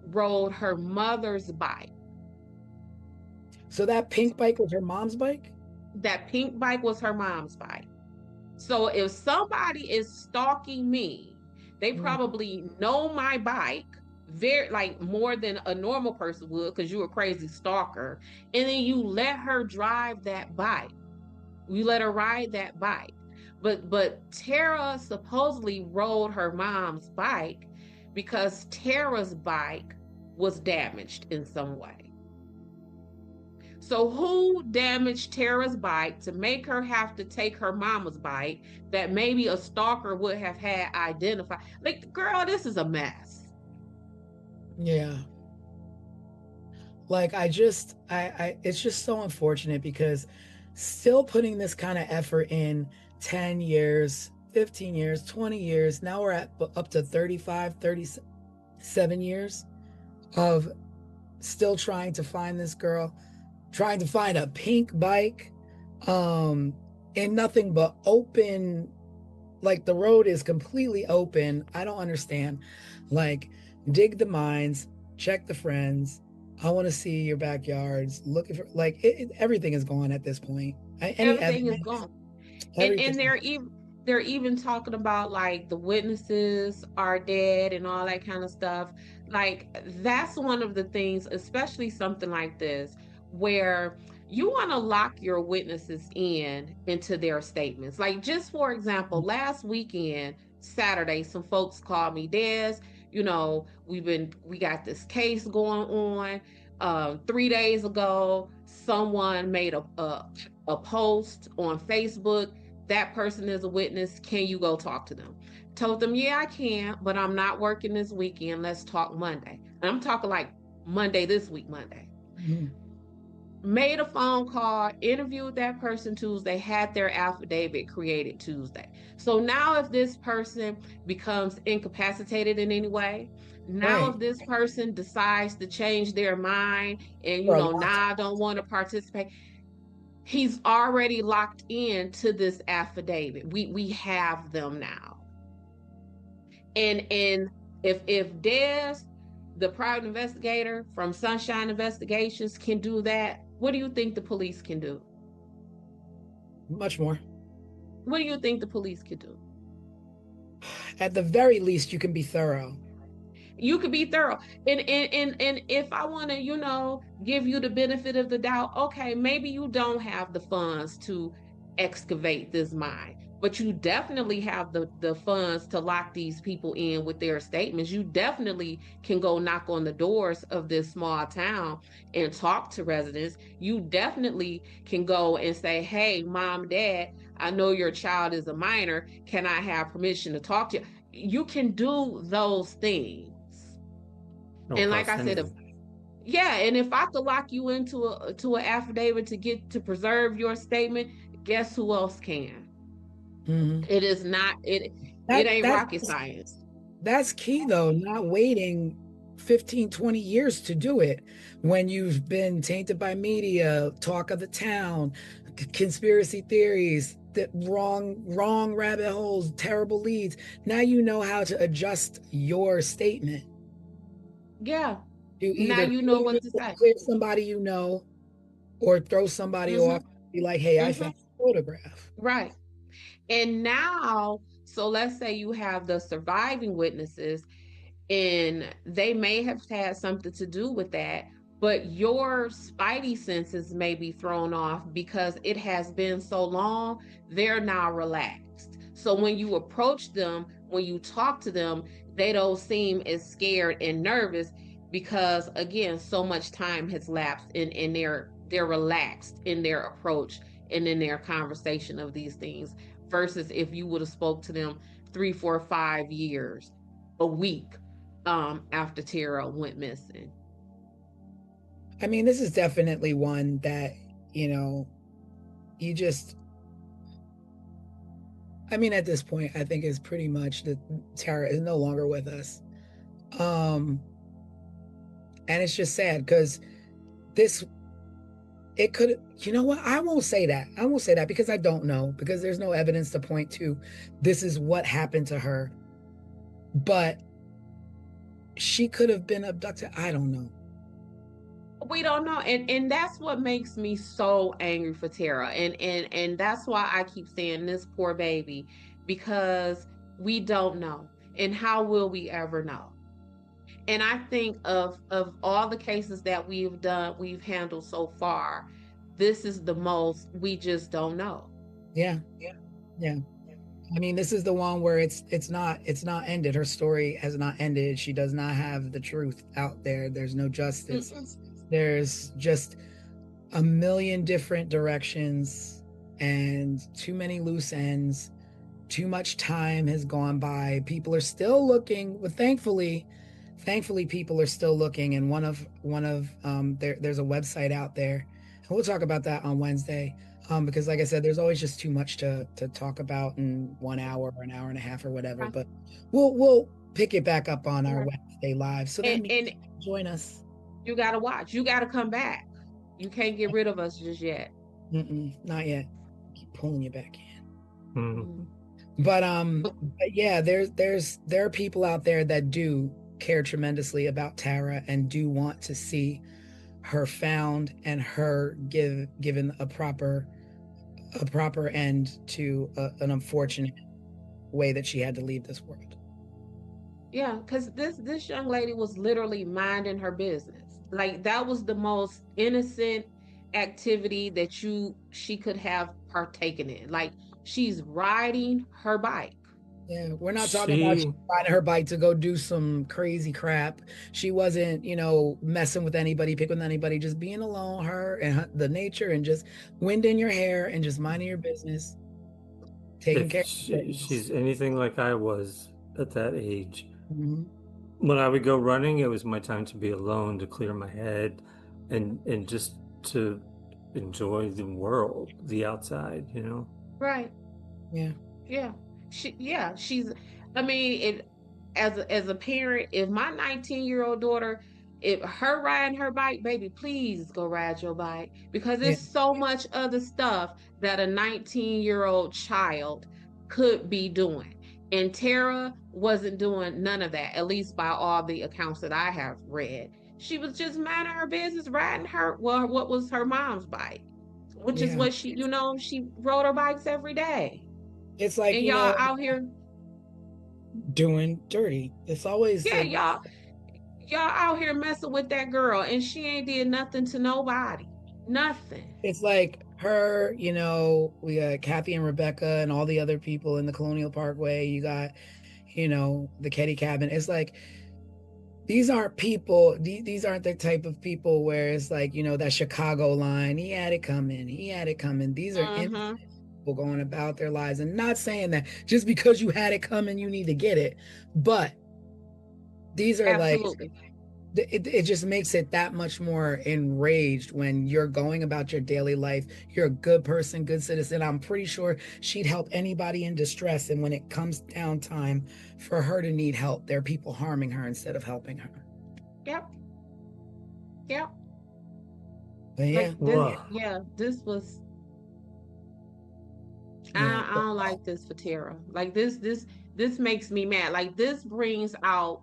rode her mother's bike. So that pink bike was her mom's bike? That pink bike was her mom's bike. So if somebody is stalking me, they probably know my bike very, like, more than a normal person would, because you're a crazy stalker. And then you let her drive that bike. You let her ride that bike. But Tara supposedly rode her mom's bike because Tara's bike was damaged in some way. So who damaged Tara's bike to make her have to take her mama's bike that maybe a stalker would have had identified? Like, girl, this is a mess. Yeah. Like, I it's just so unfortunate because still putting this kind of effort in 10 years, 15 years, 20 years, now we're at up to 35, 37 years of still trying to find this girl, trying to find a pink bike, in nothing but open, like the road is completely open. I don't understand. Like, dig the mines, check the friends. I want to see your backyards. Looking for, like, everything is gone at this point. Everything is gone. And everything. they're even talking about, like, the witnesses are dead and all that kind of stuff. Like, that's one of the things, especially something like this, where you want to lock your witnesses into their statements. Like, just for example, last weekend, Saturday, some folks called me, Des, we got this case going on. 3 days ago, someone made a post on Facebook. That person is a witness. Can you go talk to them? Told them, yeah, I can, but I'm not working this weekend. Let's talk Monday. And I'm talking like Monday, this week, Monday. Mm-hmm. Made a phone call, interviewed that person Tuesday, had their affidavit created Tuesday. So now if this person becomes incapacitated in any way, now Right. if this person decides to change their mind and, now I don't want to participate, he's already locked into this affidavit. We have them now. And if Des the private investigator from Sunshine Investigations can do that, what do you think the police can do? Much more. What do you think the police could do? At the very least, you can be thorough. You could be thorough. And if I want to, give you the benefit of the doubt, okay, maybe you don't have the funds to excavate this mine, but you definitely have the funds to lock these people in with their statements. You definitely can go knock on the doors of this small town and talk to residents. You definitely can go and say, hey, mom, dad, I know your child is a minor. Can I have permission to talk to you? You can do those things. Don't And like cost I said, anything. and if I could lock you into an affidavit to preserve your statement, guess who else can? Mhm. It is not it ain't rocket science. That's key though, not waiting 15, 20 years to do it when you've been tainted by media, talk of the town, conspiracy theories, that wrong rabbit holes, terrible leads. Now you know how to adjust your statement. Yeah. You Now either you know what to say. clear somebody you know or throw somebody off, be like, hey, I found a photograph. Right. And now, so let's say you have the surviving witnesses and they may have had something to do with that, but your spidey senses may be thrown off because it has been so long, they're now relaxed. So when you approach them, when you talk to them, they don't seem as scared and nervous because again, so much time has lapsed and they're relaxed in their approach and in their conversation of these things versus if you would have spoke to them 3, 4, 5 years, a week after Tara went missing. I mean, this is definitely one that, you just, I mean, at this point, I think it's pretty much that Tara is no longer with us. And it's just sad because it could, you know what? I won't say that. I won't say that because I don't know, because there's no evidence to point to this is what happened to her. But she could have been abducted. I don't know. We don't know. And that's what makes me so angry for Tara. And that's why I keep saying this poor baby, because we don't know. And how will we ever know? And I think of all the cases that we've handled so far, this is the most we just don't know. Yeah. I mean, this is the one where it's not ended. Her story has not ended. She does not have the truth out there. There's no justice. There's just a million different directions and too many loose ends. Too much time has gone by. People are still looking, but thankfully people are still looking. And there's a website out there, and we'll talk about that on Wednesday. Because like I said, there's always just too much to talk about in 1 hour or an hour and a half or whatever. Right. But we'll pick it back up on our Wednesday live. So then join us. You gotta watch. You gotta come back. You can't get rid of us just yet. Not yet. Keep pulling you back in. Mm. But yeah, there are people out there that do care tremendously about Tara and do want to see her found and her given a proper end to an unfortunate way that she had to leave this world. Yeah, because this young lady was literally minding her business. Like that was the most innocent activity that she could have partaken in. Like she's riding her bike. Yeah, we're not talking about she riding her bike to go do some crazy crap. She wasn't, messing with anybody, picking with anybody, just being alone, her and the nature, and just wind in your hair and just minding your business, taking care of she's anything like I was at that age. Mm-hmm. When I would go running, it was my time to be alone, to clear my head, and just to enjoy the world, the outside, Right. Yeah. She's, I mean, as a parent, if my 19-year-old daughter, if her riding her bike, baby, please go ride your bike, because there's so much other stuff that a 19-year-old child could be doing. And Tara wasn't doing none of that, at least by all the accounts that I have read. She was just minding her business, riding what was her mom's bike, which is Yeah. what she rode her bikes every day. It's like, And y'all out here, doing dirty. It's always yeah, like, y'all out here messing with that girl, and she ain't did nothing to nobody. Nothing. it's like her, we got Kathy and Rebecca and all the other people in the Colonial Parkway. You got, the Ketty cabin. It's like, these aren't people, these aren't the type of people where it's like, that Chicago line, he had it coming, he had it coming. These are innocent people going about their lives, and not saying that just because you had it coming, you need to get it. But these are Absolutely. like, it just makes it that much more enraged when you're going about your daily life. You're a good person, good citizen. I'm pretty sure she'd help anybody in distress. And when it comes down time for her to need help, there are people harming her instead of helping her. Yep. Yep. But yeah. This was. Yeah. I don't like this for Tara. Like this makes me mad. Like this brings out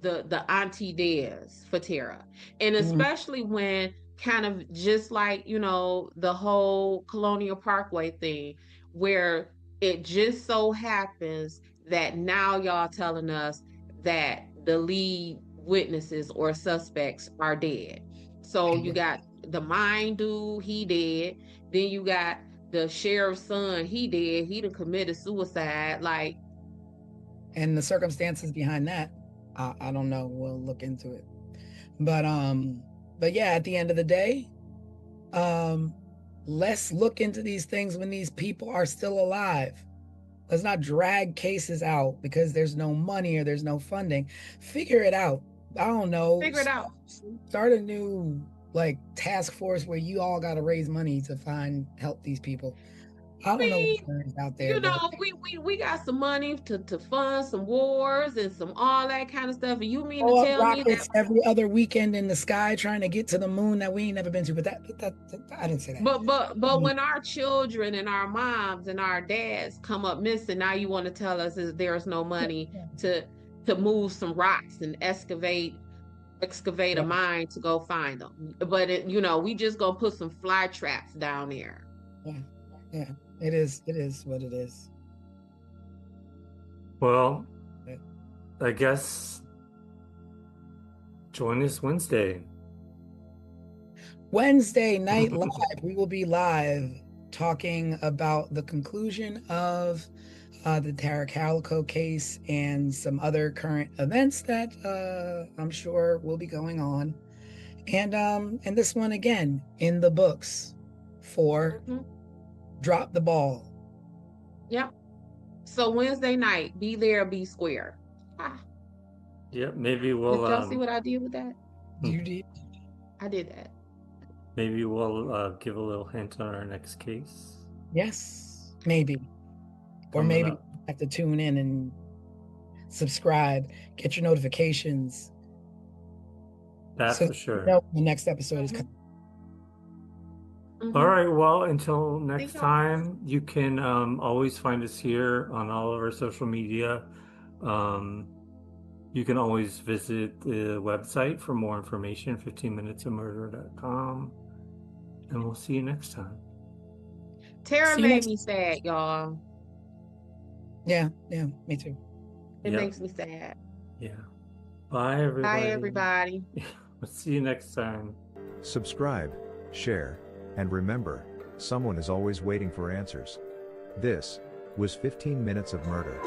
the auntie dares for Tara, and especially when kind of just like the whole Colonial Parkway thing, where it just so happens that now y'all telling us that the lead witnesses or suspects are dead. So you got the mine dude, he dead. Then you got the sheriff's son, he done committed suicide. Like, and the circumstances behind that, I don't know. We'll look into it. But yeah, at the end of the day, let's look into these things when these people are still alive. Let's not drag cases out because there's no money or there's no funding. Figure it out. I don't know. Figure it out. Start a new task force where you all got to raise money to help these people. I don't know what's out there. We got some money to fund some wars and some all that kind of stuff. And you mean to tell me rockets that every other weekend in the sky trying to get to the moon that we ain't never been to? But that I didn't say that. But when our children and our moms and our dads come up missing, now you want to tell us that there's no money to move some rocks and excavate a mine to go find them. But we just gonna put some fly traps down there. Yeah. It is what it is. Well, I guess join us Wednesday night live. We will be live talking about the conclusion of the Tara Calico case and some other current events that I'm sure will be going on. And this one again in the books for Drop the Ball. Yep. So Wednesday night, be there, be square. Yep, maybe we'll. Did y'all see what I did with that? You did. I did that. Maybe we'll give a little hint on our next case. Yes, maybe. Or maybe you have to tune in and subscribe, get your notifications. That's for sure. The next episode is coming. All right. Well, until next time, you can always find us here on all of our social media. You can always visit the website for more information, 15minutesofmurder.com. And we'll see you next time. Tara made me sad, y'all. Yeah, me too. It makes me sad. Yeah. Bye, everybody. Bye, everybody. We'll see you next time. Subscribe, share, and remember, someone is always waiting for answers. This was 15 Minutes of Murder.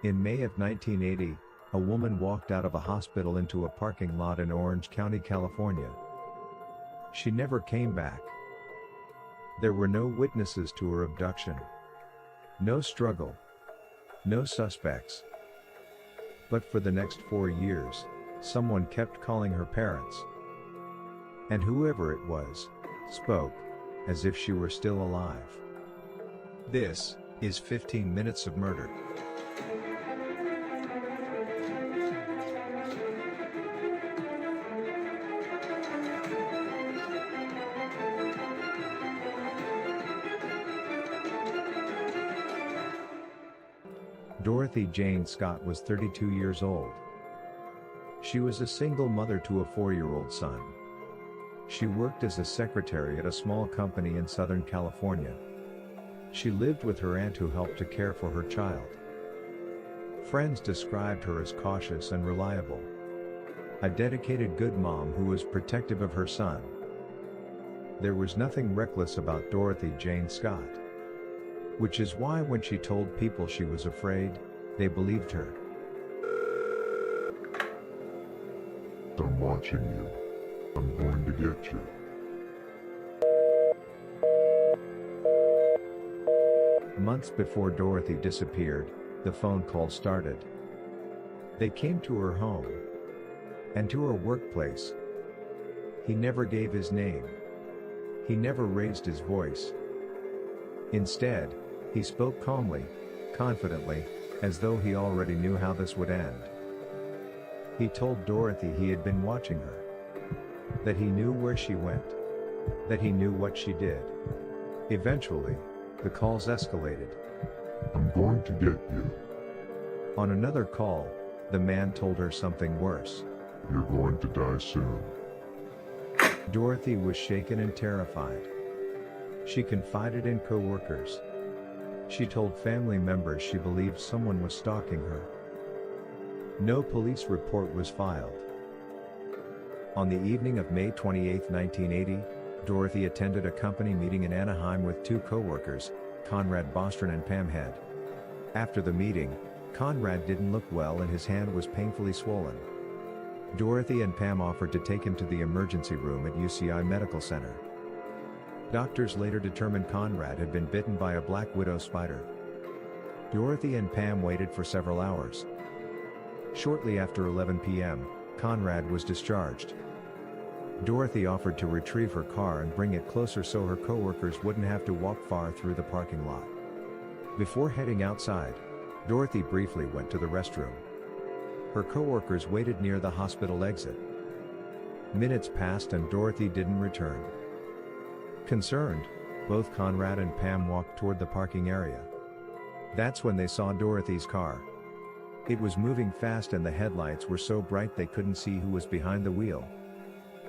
In May of 1980, a woman walked out of a hospital into a parking lot in Orange County, California. She never came back. There were no witnesses to her abduction. No struggle. No suspects. But for the next 4 years, someone kept calling her parents. And whoever it was, spoke, as if she were still alive. This is 15 Minutes of Murder. Dorothy Jane Scott was 32 years old. She was a single mother to a 4-year-old son. She worked as a secretary at a small company in Southern California. She lived with her aunt who helped to care for her child. Friends described her as cautious and reliable. A dedicated good mom who was protective of her son. There was nothing reckless about Dorothy Jane Scott. Which is why when she told people she was afraid, they believed her. I'm watching you. I'm going to get you. Months before Dorothy disappeared, the phone call started. They came to her home. And to her workplace. He never gave his name. He never raised his voice. Instead, he spoke calmly, confidently, as though he already knew how this would end. He told Dorothy he had been watching her. That he knew where she went. That he knew what she did. Eventually, the calls escalated. I'm going to get you. On another call, the man told her something worse. You're going to die soon. Dorothy was shaken and terrified. She confided in co-workers. She told family members she believed someone was stalking her. No police report was filed. On the evening of May 28, 1980, Dorothy attended a company meeting in Anaheim with 2 co-workers, Conrad Bostron and Pam Head. After the meeting, Conrad didn't look well and his hand was painfully swollen. Dorothy and Pam offered to take him to the emergency room at UCI Medical Center. Doctors later determined Conrad had been bitten by a black widow spider. Dorothy and Pam waited for several hours. Shortly after 11 p.m., Conrad was discharged. Dorothy offered to retrieve her car and bring it closer so her co-workers wouldn't have to walk far through the parking lot. Before heading outside, Dorothy briefly went to the restroom. Her co-workers waited near the hospital exit. Minutes passed and Dorothy didn't return. Concerned, both Conrad and Pam walked toward the parking area. That's when they saw Dorothy's car. It was moving fast and the headlights were so bright they couldn't see who was behind the wheel.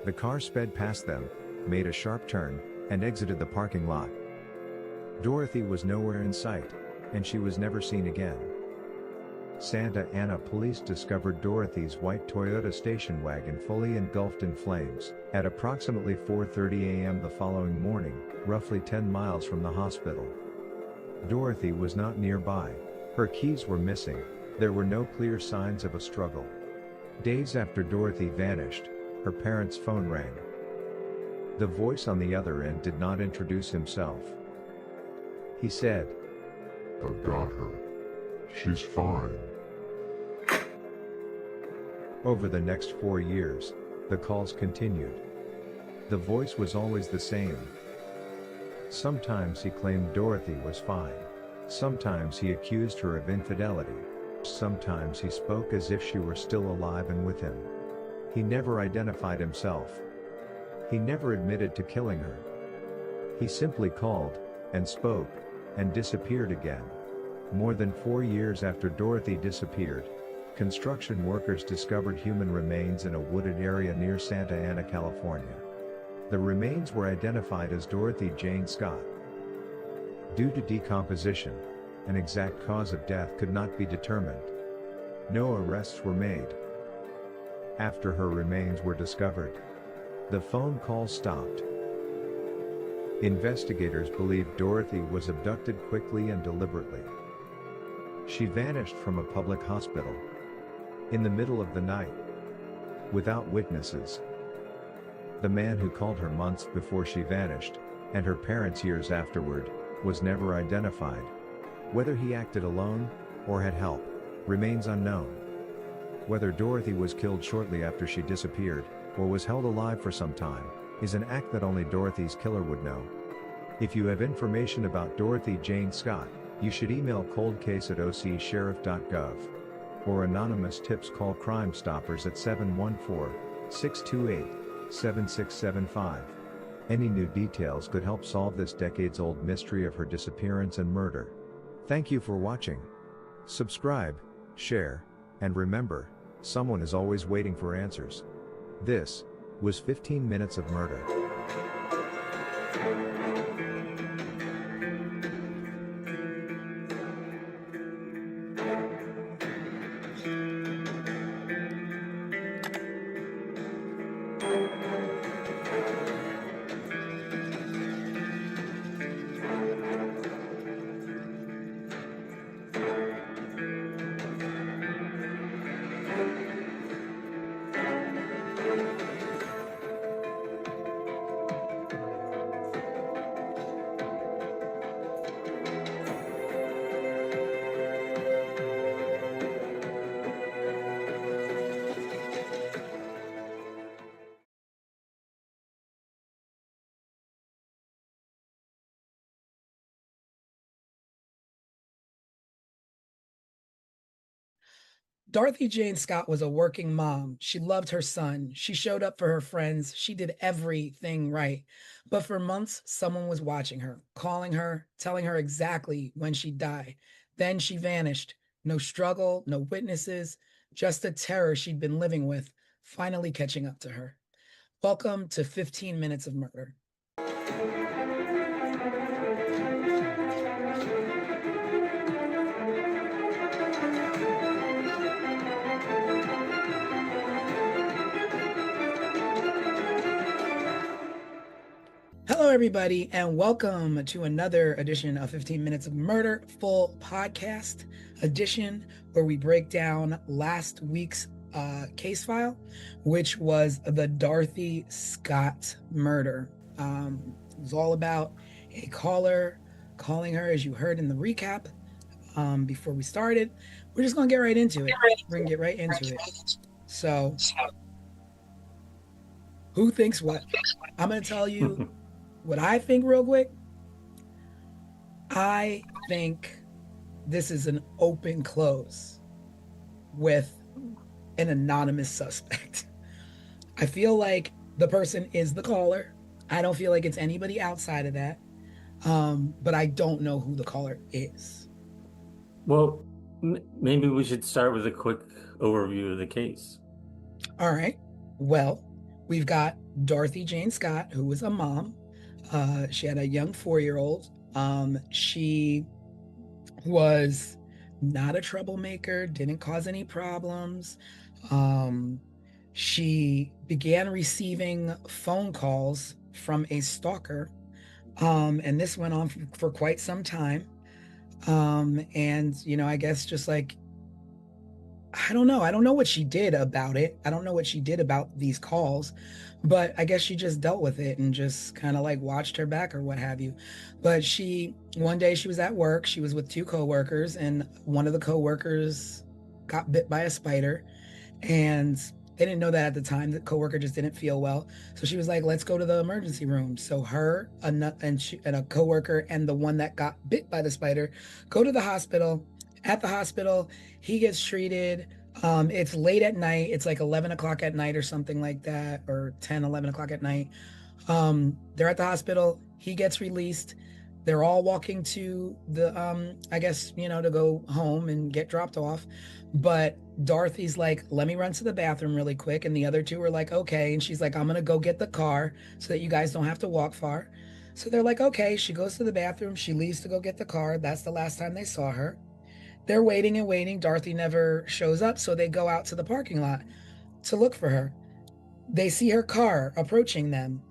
The car sped past them, made a sharp turn, and exited the parking lot. Dorothy was nowhere in sight, and she was never seen again. Santa Ana police discovered Dorothy's white Toyota station wagon fully engulfed in flames at approximately 4:30 a.m. the following morning, roughly 10 miles from the hospital. Dorothy was not nearby. Her keys were missing. There were no clear signs of a struggle. Days after Dorothy vanished, her parents' phone rang. The voice on the other end did not introduce himself. He said, I've got her. She's fine. Over the next 4 years, the calls continued. The voice was always the same. Sometimes he claimed Dorothy was fine. Sometimes he accused her of infidelity. Sometimes he spoke as if she were still alive and with him. He never identified himself. He never admitted to killing her. He simply called, and spoke, and disappeared again. More than 4 years after Dorothy disappeared, construction workers discovered human remains in a wooded area near Santa Ana, California. The remains were identified as Dorothy Jane Scott. Due to decomposition, an exact cause of death could not be determined. No arrests were made. After her remains were discovered, the phone calls stopped. Investigators believe Dorothy was abducted quickly and deliberately. She vanished from a public hospital in the middle of the night, without witnesses. The man who called her months before she vanished, and her parents years afterward, was never identified. Whether he acted alone, or had help, remains unknown. Whether Dorothy was killed shortly after she disappeared, or was held alive for some time, is an act that only Dorothy's killer would know. If you have information about Dorothy Jane Scott, you should email coldcase@ocsheriff.gov. Or anonymous tips, call Crime Stoppers at 714-628-7675. Any new details could help solve this decades-old mystery of her disappearance and murder. Thank you for watching. Subscribe, share, and remember, someone is always waiting for answers. This was 15 Minutes of Murder. Dorothy Jane Scott was a working mom. She loved her son. She showed up for her friends. She did everything right. But for months, someone was watching her, calling her, telling her exactly when she'd die. Then she vanished. No struggle, no witnesses, just the terror she'd been living with, finally catching up to her. Welcome to 15 Minutes of Murder. Hello, everybody, and welcome to another edition of 15 Minutes of Murder, full podcast edition, where we break down last week's case file, which was the Dorothy Scott murder. It was all about a caller calling her, as you heard in the recap before we started. We're just going to get right into it. We're going to get right into it. So, who thinks what? I'm going to tell you what I think real quick. I think this is an open close with an anonymous suspect. I feel like the person is the caller. I don't feel like it's anybody outside of that. But I don't know who the caller is. Well, maybe we should start with a quick overview of the case. All right. Well, we've got Dorothy Jane Scott, who was a mom. She had a young 4-year-old. She was not a troublemaker, didn't cause any problems. She began receiving phone calls from a stalker, and this went on for quite some time. And, I guess just like, I don't know what she did about it. I don't know what she did about these calls, but I guess she just dealt with it and just kind of like watched her back or what have you. But one day she was at work, she was with 2 coworkers, and one of the coworkers got bit by a spider, and they didn't know that at the time. The coworker just didn't feel well. So she was like, let's go to the emergency room. So her and a coworker and the one that got bit by the spider go to the hospital. At the hospital, he gets treated. It's late at night. It's like 11 o'clock at night or something like that, or 10, 11 o'clock at night. They're at the hospital. He gets released. They're all walking to the, I guess, to go home and get dropped off. But Dorothy's like, let me run to the bathroom really quick. And the other 2 are like, okay. And she's like, I'm going to go get the car so that you guys don't have to walk far. So they're like, okay. She goes to the bathroom. She leaves to go get the car. That's the last time they saw her. They're waiting and waiting. Dorothy never shows up, so they go out to the parking lot to look for her. They see her car approaching them,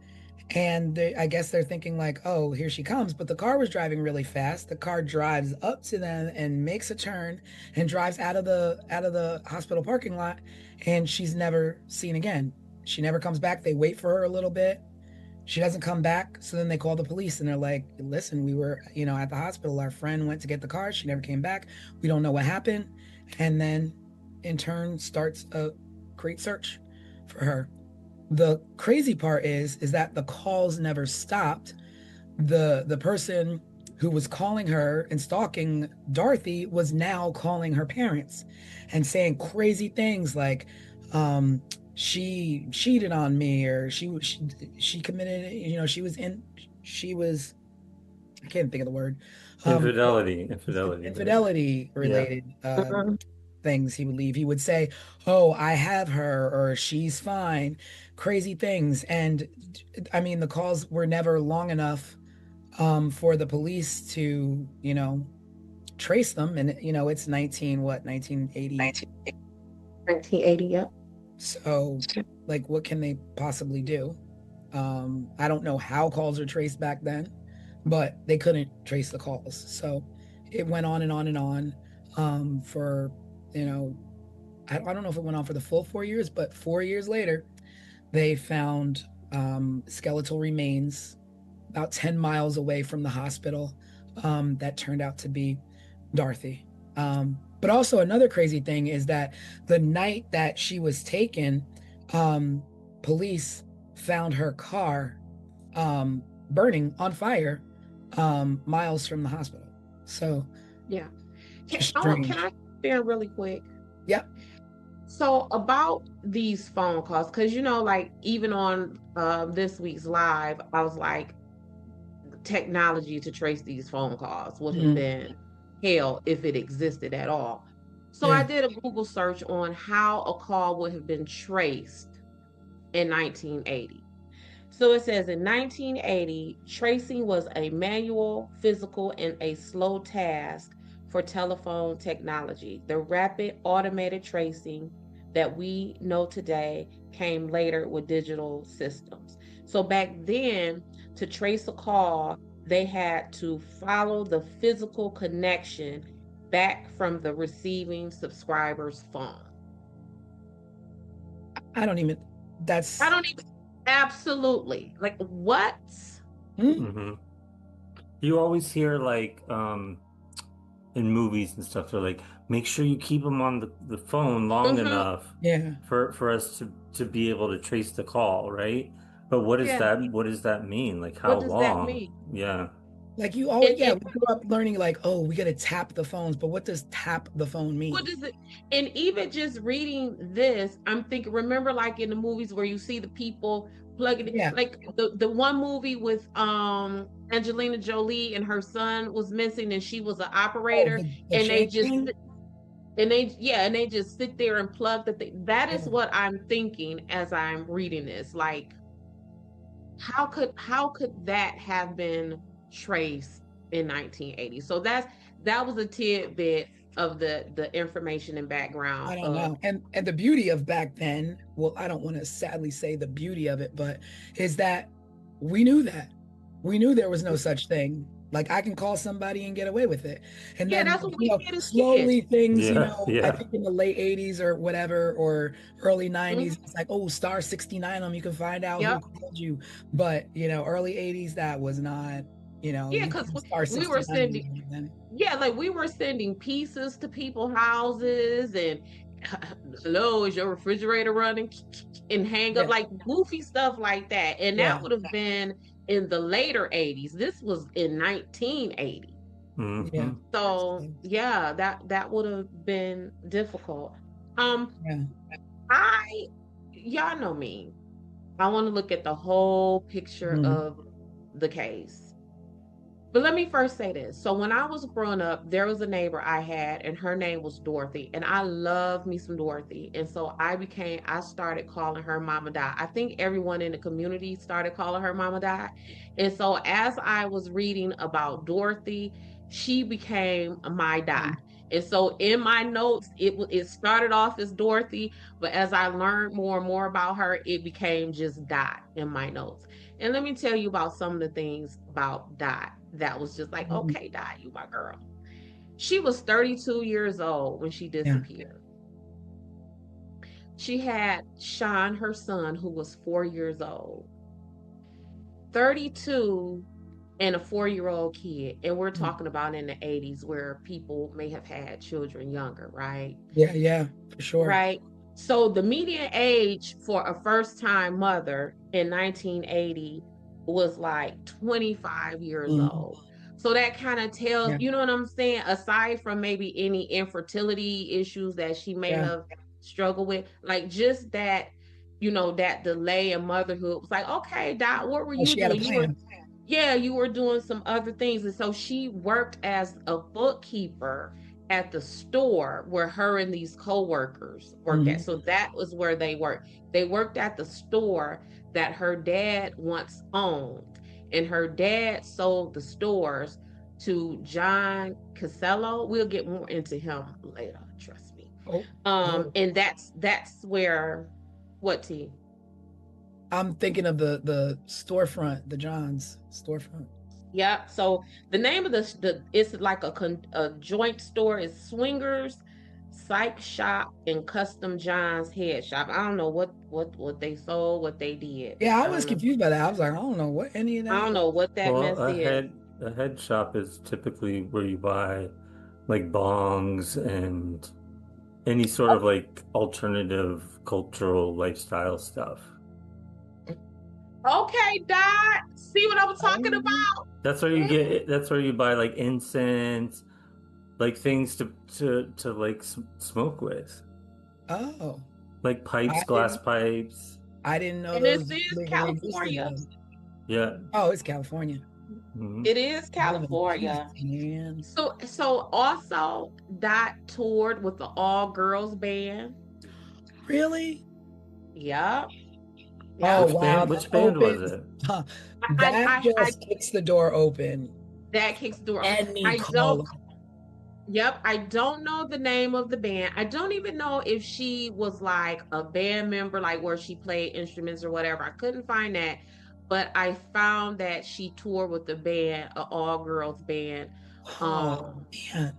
And I guess they're thinking like, oh, here she comes. But the car was driving really fast. The car drives up to them and makes a turn and drives out of the hospital parking lot. And she's never seen again. She never comes back. They wait for her a little bit. She doesn't come back. So then they call the police and they're like, listen, we were, at the hospital. Our friend went to get the car. She never came back. We don't know what happened. And then in turn starts a great search for her. The crazy part is that the calls never stopped. The person who was calling her and stalking Dorothy was now calling her parents and saying crazy things like, she cheated on me, or she committed, she was, I can't think of the word, infidelity related things. He would leave. He would say, oh, I have her, or she's fine, crazy things. And I mean, the calls were never long enough for the police to, trace them. And, it's 1980? 1980, yep. So, like, what can they possibly do? I don't know how calls are traced back then, but they couldn't trace the calls. So it went on and on and on for, I don't know if it went on for the full 4 years, but 4 years later, they found skeletal remains about 10 miles away from the hospital that turned out to be Dorothy. But also another crazy thing is that the night that she was taken, police found her car burning on fire miles from the hospital. So yeah. Can I share really quick? Yep. So about these phone calls, because like even on this week's live, I was like, technology to trace these phone calls would have been hell if it existed at all. So I did a Google search on how a call would have been traced in 1980. So it says in 1980, tracing was a manual, physical, and a slow task for telephone technology. The rapid automated tracing that we know today came later with digital systems. So back then, to trace a call, they had to follow the physical connection back from the receiving subscriber's phone. Absolutely. Like, what? You always hear like in movies and stuff, they're like, make sure you keep them on the phone long enough for us to be able to trace the call, right? But what does that mean? Like, how what does long? That mean? Yeah. Like you always, we grew up learning like, oh, we got to tap the phones, but what does tap the phone mean? What does it? And even just reading this, I'm thinking, remember like in the movies where you see the people plugging it, like the one movie with Angelina Jolie and her son was missing and she was an operator, and they just sit there and plug the thing. That is what I'm thinking as I'm reading this. Like, how could that have been traced in 1980? So that was a tidbit of the information and background. I don't know. And the beauty of back then, well, I don't want to sadly say the beauty of it, but is that we knew there was no such thing. Like, I can call somebody and get away with it. And then that's what we did as slowly kids. things, I think in the late 80s or whatever, or early 90s, it's like, oh, star 69 them, you can find out who called you. But early 80s, that was not, because we were sending like we were sending pieces to people's houses and hello, is your refrigerator running, and hang up, like goofy stuff like that. And that would have been in the later 80s. This was in 1980. So that would have been difficult. Y'all know me, I want to look at the whole picture of the case. But let me first say this. So when I was growing up, there was a neighbor I had, and her name was Dorothy. And I love me some Dorothy. And so I started calling her Mama Di. I think everyone in the community started calling her Mama Di. And so as I was reading about Dorothy, she became my Di. And so in my notes, it started off as Dorothy, but as I learned more and more about her, it became just Dot in my notes. And let me tell you about some of the things about Dot that was just like, Mhm. okay, Dot, you my girl. She was 32 years old when she disappeared. She had Sean, her son, who was 4 years old. 32 and a 4-year-old kid. And we're talking about in the 80s where people may have had children younger, right? Yeah, for sure. Right. So the median age for a first-time mother in 1980 was like 25 years old. So that kind of tells, you know what I'm saying? Aside from maybe any infertility issues that she may have struggled with, like just that, that delay in motherhood was like, okay, Dot, what were you She had a doing? plan. You were doing some other things. And so she worked as a bookkeeper at the store where her and these co-workers worked at. So that was where they worked. They worked at the store that her dad once owned. And her dad sold the stores to John Casello. We'll get more into him later, trust me. And that's where what T? I'm thinking of the storefront, the John's storefront. Yeah. So the name of the it's like a joint store is Swingers Psych Shop and Custom John's Head Shop. I don't know what they sold, what they did. Yeah, I was confused by that. I was like, I don't know what any of that. I don't know what that mess is. A head shop is typically where you buy like bongs and any sort of like alternative cultural lifestyle stuff. Okay, Dot. See what I'm talking about? That's where you get. That's where you buy like incense, like things to like smoke with. Oh. Like pipes, glass pipes. I didn't know and those. This is California. Yeah. Oh, it's California. It is California. So also Dot toured with the all girls band. Really? Yep. Oh wow! Which band was it? That just kicks the door open. That kicks the door. Yep, I don't know the name of the band. I don't even know if she was like a band member, like where she played instruments or whatever. I couldn't find that, but I found that she toured with the band, an all-girls band. Oh man.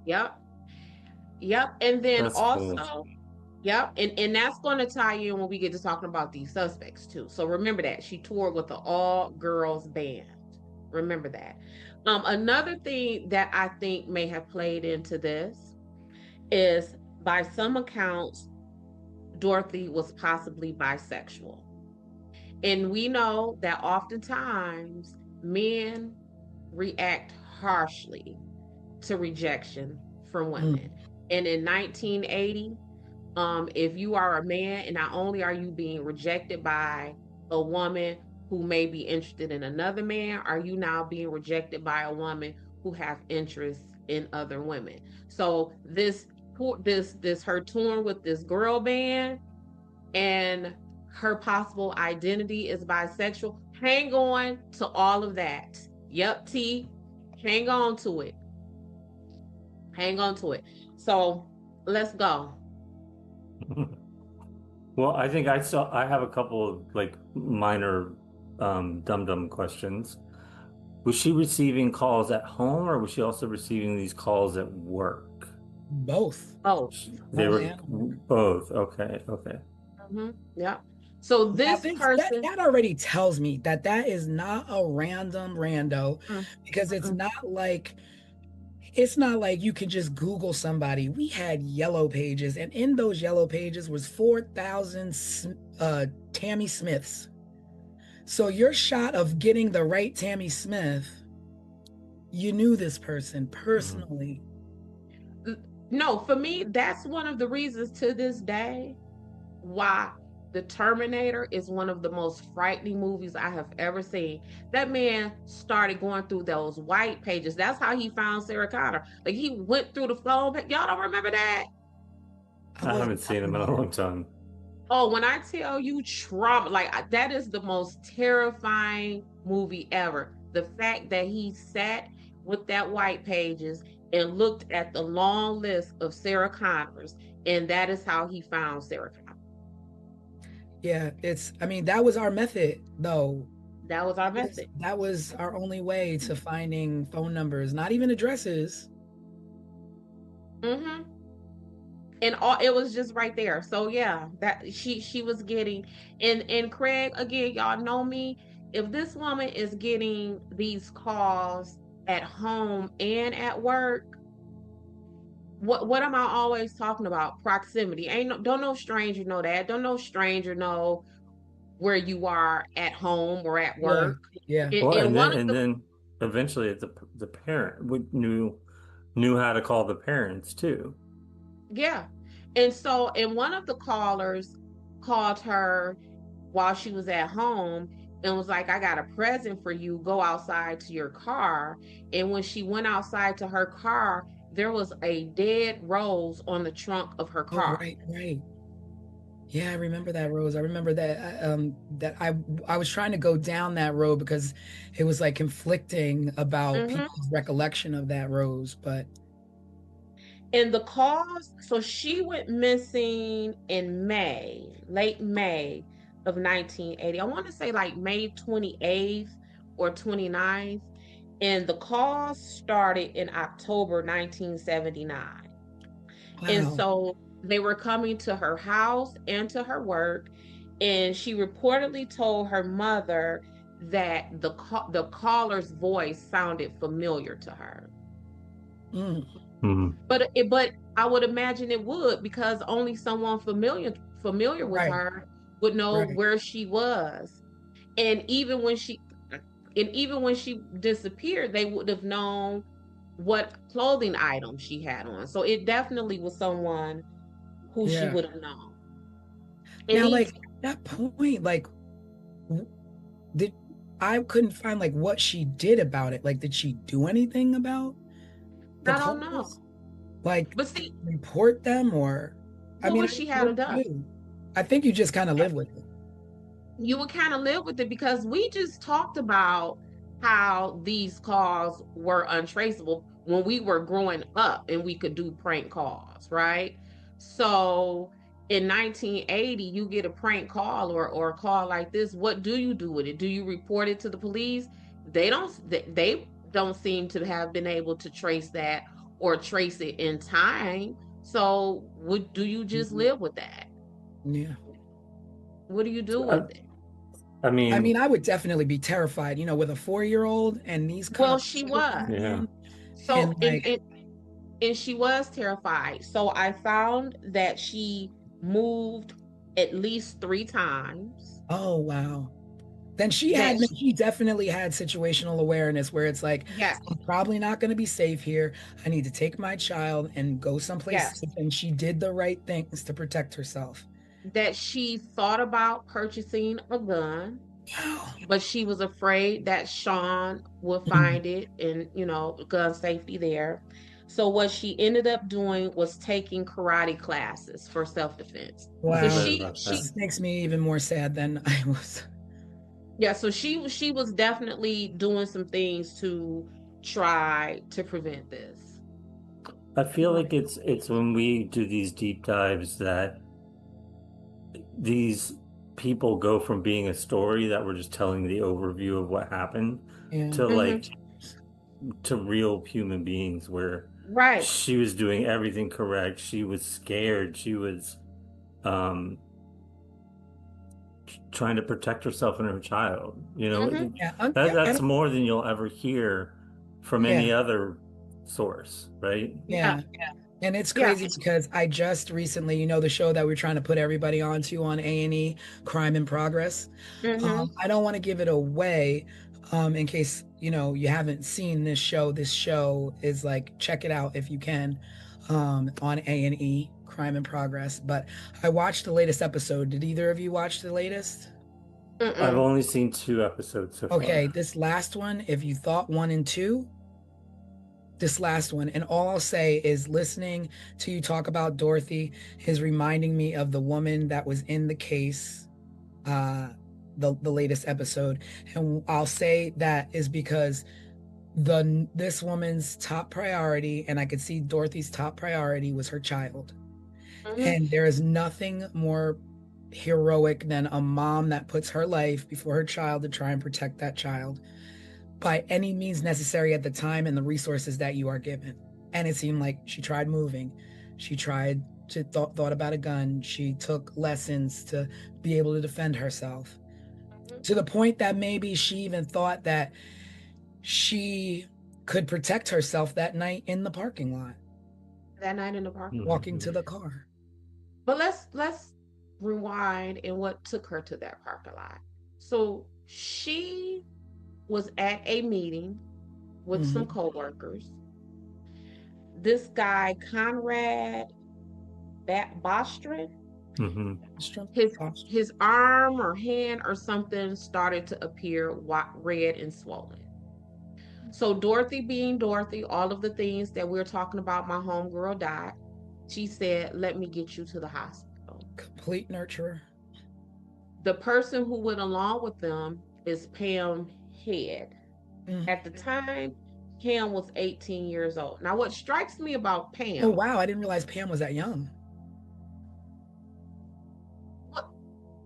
Yep. And then That's also, cool. Yep, and that's going to tie in when we get to talking about these suspects too. So remember that she toured with the all-girls band. Remember that. Another thing that I think may have played into this is, by some accounts, Dorothy was possibly bisexual. And we know that oftentimes men react harshly to rejection from women. And in 1980, if you are a man and not only are you being rejected by a woman who may be interested in another man, are you now being rejected by a woman who have interests in other women? So this her touring with this girl band and her possible identity is bisexual. Hang on to all of that. Yep, T. Hang on to it. So let's go. Well, I think I have a couple of like minor dum-dum questions. Was she receiving calls at home or was she also receiving these calls at work? Both. They were both. Okay. Yeah. So this person that already tells me that is not a random rando, because it's not like you can just Google somebody. We had yellow pages, and in those yellow pages was 4,000 Tammy Smiths. So your shot of getting the right Tammy Smith, you knew this person personally. No, for me, that's one of the reasons to this day why The Terminator is one of the most frightening movies I have ever seen. That man started going through those white pages. That's how he found Sarah Connor. Like, he went through the phone. Y'all don't remember that? I haven't seen him in a long time. Oh, when I tell you trauma, like, that is the most terrifying movie ever. The fact that he sat with that white pages and looked at the long list of Sarah Connors, and that is how he found Sarah Connor. Yeah, I mean, that was our method, though. That was our method. That was our only way to finding phone numbers, not even addresses. Mm-hmm. And it was just right there. So yeah, that she was getting, and Craig, again, y'all know me. If this woman is getting these calls at home and at work, what am I always talking about? Proximity. Don't no stranger know that. Don't no stranger know where you are at home or at Yeah, work. yeah. Well, And one of and the then eventually the parent knew how to call the parents too. Yeah. And one of the callers called her while she was at home and was like, I got a present for you. Go outside to your car. And when she went outside to her car, there was a dead rose on the trunk of her Oh, car. right. Yeah, I remember that, Rose. I remember that that I was trying to go down that road because it was like conflicting about Mm-hmm. people's recollection of that rose, but And the cause, so she went missing in late May of 1980. I want to say like May 28th or 29th. And the cause started in October 1979. And wow. so they were coming to her house and to her work. And she reportedly told her mother that the caller's voice sounded familiar to her. Mm, But I would imagine it would, because only someone familiar with right, her would know right. where she was. And even when she disappeared, they would have known what clothing item she had on. So it definitely was someone who she Yeah. would have known. And Now, he like at that point, like did I couldn't find like what she did about it. Like, did she do anything about the I don't know. calls? Like But see, report them or I what mean, would she what have do done? you do? I think you just kind of live with it. You would kind of live with it, because we just talked about how these calls were untraceable when we were growing up and we could do prank calls, right? So in 1980, you get a prank call or a call like this. What do you do with it? Do you report it to the police? They don't seem to have been able to trace that or trace it in time. So do you just live with that? Yeah. What do you do I, with it? I I mean, mean, I would definitely be terrified, with a 4-year-old and these Well, cops she coming was. yeah. in So and like, and she was terrified. So I found that she moved at least 3 times. oh wow. Then That she definitely had situational awareness where it's like, Yes, I'm probably not going to be safe here. I need to take my child and go someplace yes, safe. And she did the right things to protect herself. that she thought about purchasing a gun, Wow. but she was afraid that Sean would Mhm. find it, and gun safety there. So what she ended up doing was taking karate classes for self-defense. I So Wow. heard she about that. she This makes me even more sad than I was. Yeah, so she was definitely doing some things to try to prevent this. I feel like it's when we do these deep dives that these people go from being a story that we're just telling the overview of what happened Yeah. to Mhm. to real human beings where Right. she was doing everything correct. She was scared. She was um trying to protect herself and her child. Mhm. Yeah. That's more than you'll ever hear from Yeah. any other source, right? Yeah. Yeah. And it's Yeah. crazy because I just recently, the show that we're trying to put everybody onto on A&E, Crime in Progress. Mhm. I don't want to give it away, in case, you haven't seen this show. This show is like, check it out if you can, on A&E, Crime in Progress. But I watched the latest episode. Did either of you watch the latest? I've Mm-mm. only seen 2 episodes so Okay, far. this last one, if you thought 1 and 2, this last one, and all I'll say is listening to you talk about Dorothy is reminding me of the woman that was in the case, the latest episode. And I'll say that is because this woman's top priority, and I could see Dorothy's top priority was her child. And there is nothing more heroic than a mom that puts her life before her child to try and protect that child by any means necessary at the time and the resources that you are given. And it seemed like she tried moving. She tried to thought about a gun. She took lessons to be able to defend herself, to the point that maybe she even thought that she could protect herself that night in the parking lot, walking to the car. But let's rewind and what took her to that parking lot. So she was at a meeting with some coworkers. This guy, Conrad Bostrom, his arm or hand or something started to appear red and swollen. So Dorothy being Dorothy, all of the things that we're talking about, my homegirl died. She said, let me get you to the hospital. Complete nurturer. The person who went along with them is Pam Head. At the time, Pam was 18 years old. Now, what strikes me about Pam... Oh, wow. I didn't realize Pam was that young.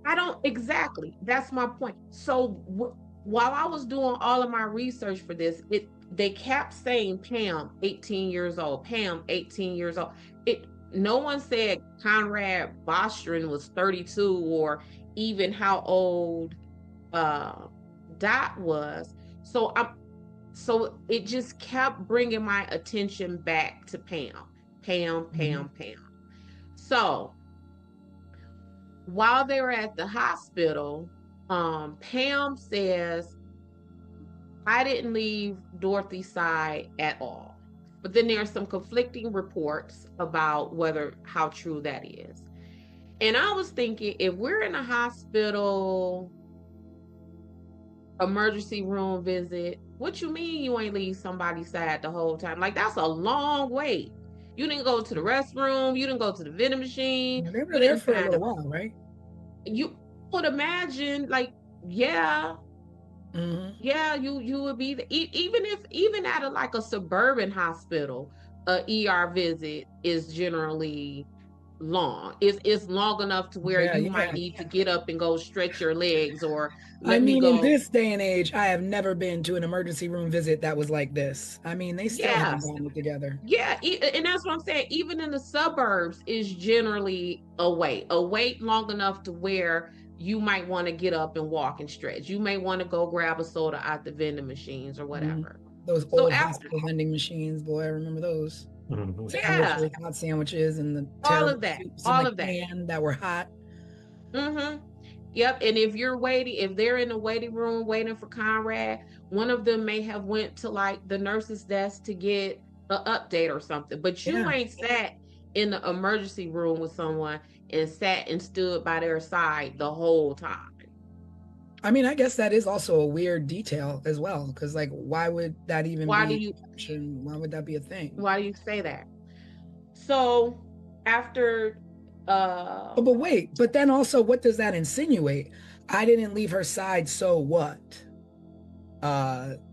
I don't... Exactly. That's my point. So while I was doing all of my research for this, they kept saying Pam, 18 years old. Pam, 18 years old. No one said Conrad Bostrom was 32 or even how old Dot was. So it just kept bringing my attention back to Pam. So while they were at the hospital, Pam says, I didn't leave Dorothy's side at all. But then there are some conflicting reports about how true that is. And I was thinking, if we're in a hospital emergency room visit, what you mean you ain't leave somebody's side the whole time? Like, that's a long wait. You didn't go to the restroom. You didn't go to the vending machine. They were there for a little while, right? You would imagine, like, yeah, you would be even at a suburban hospital, a ER visit is generally long. It's long enough to where you might need to get up and go stretch your legs or in this day and age, I have never been to an emergency room visit that was like this. I mean, they still haven't gotten it together. Yeah, and that's what I'm saying. Even in the suburbs is generally a wait long enough to where you might want to get up and walk and stretch. You may want to go grab a soda out the vending machines or whatever. Those old hospital vending machines, boy, I remember those. Sandwiches, hot sandwiches, and the all of that that were hot. Yep. And if they're in the waiting room waiting for Conrad, one of them may have went to like the nurse's desk to get an update or something. But you ain't sat in the emergency room with someone and sat and stood by their side the whole time. I mean, I guess that is also a weird detail as well, because like, why would that even why would that be a thing? Why do you say that? So after but wait, but then also, what does that insinuate? I didn't leave her side, so what?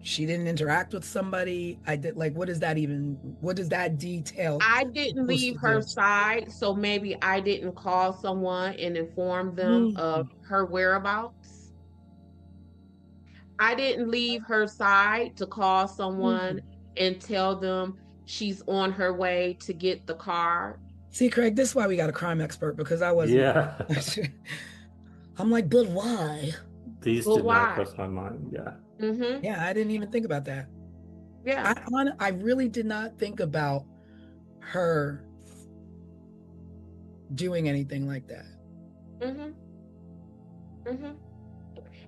She didn't interact with somebody. I did. Like, what does that detail? I didn't leave her side, so maybe I didn't call someone and inform them of her whereabouts. I didn't leave her side to call someone and tell them she's on her way to get the car. See, Craig, this is why we got a crime expert, because I wasn't. Yeah. I'm like, but why? These did not cross my mind. Yeah. Yeah, I didn't even think about that. Yeah. I really did not think about her doing anything like that.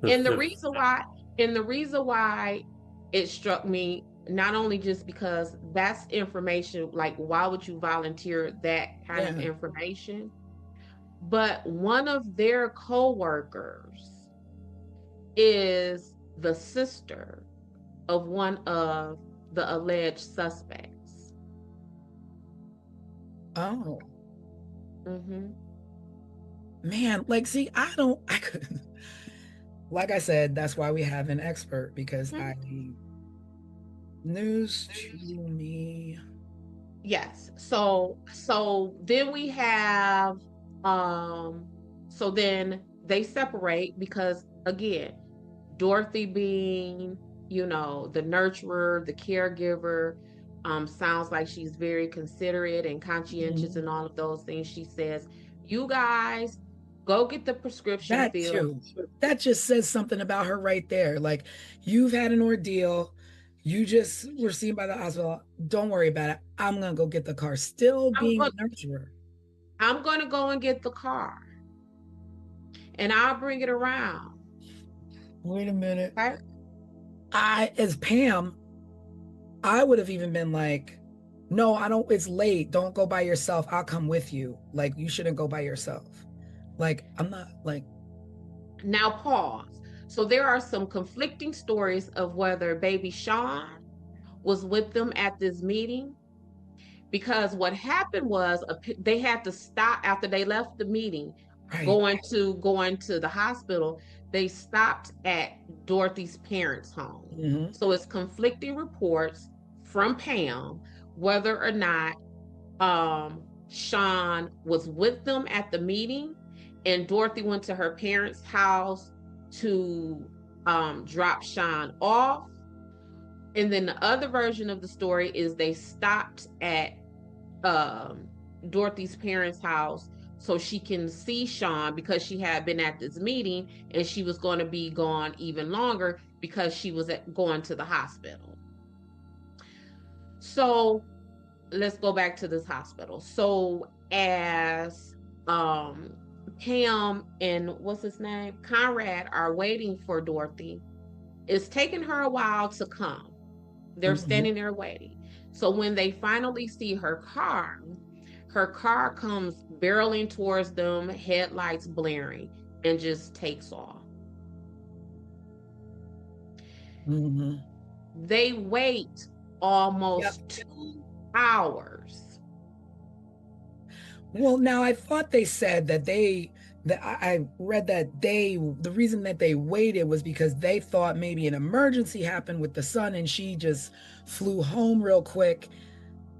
And the reason why it struck me, not only just because that's information, like, why would you volunteer that kind of information? But one of their co-workers is the sister of one of the alleged suspects. Oh. Man, like, see, I couldn't. Like I said, that's why we have an expert, because News to me. Yes. So then we have so then they separate because again, Dorothy being, the nurturer, the caregiver, sounds like she's very considerate and conscientious and all of those things. She says, "You guys go get the prescription That filled." too. That just says something about her right there. Like, you've had an ordeal. You just were seen by the hospital. Don't worry about it. I'm gonna go get the car. Still I'm being going, a nurturer. I'm going to go and get the car and I'll bring it around. Wait a minute. Right? As Pam, I would have even been like, no, I don't, it's late. Don't go by yourself. I'll come with you. Like, you shouldn't go by yourself. Like, I'm not like. Now pause. So there are some conflicting stories of whether baby Sean was with them at this meeting, because what happened was they had to stop after they left the meeting, Right. going to the hospital. They stopped at Dorothy's parents' home. So it's conflicting reports from Pam whether or not Sean was with them at the meeting and Dorothy went to her parents' house to drop Sean off. And then the other version of the story is they stopped at Dorothy's parents' house so she can see Sean because she had been at this meeting and she was going to be gone even longer because she was going to the hospital. So let's go back to this hospital. So as Pam and what's his name, Conrad, are waiting for Dorothy, it's taking her a while to come. They're standing there waiting. So when they finally see her car comes barreling towards them, headlights blaring, and just takes off. They wait almost 2 hours. Well, now I thought they said that I read that the reason that they waited was because they thought maybe an emergency happened with the son and she just flew home real quick.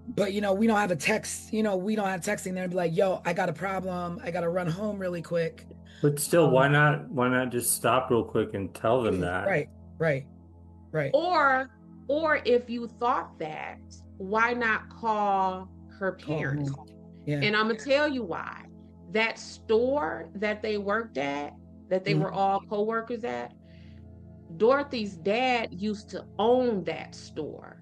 But we don't have a text, we don't have texting there and be like, yo, I got a problem. I got to run home really quick. But still, why not just stop real quick and tell them that? Right. Or if you thought that, why not call her parents? Yeah. And I'm gonna tell you why. That store that they worked at, that they were all co-workers at, Dorothy's dad used to own that store.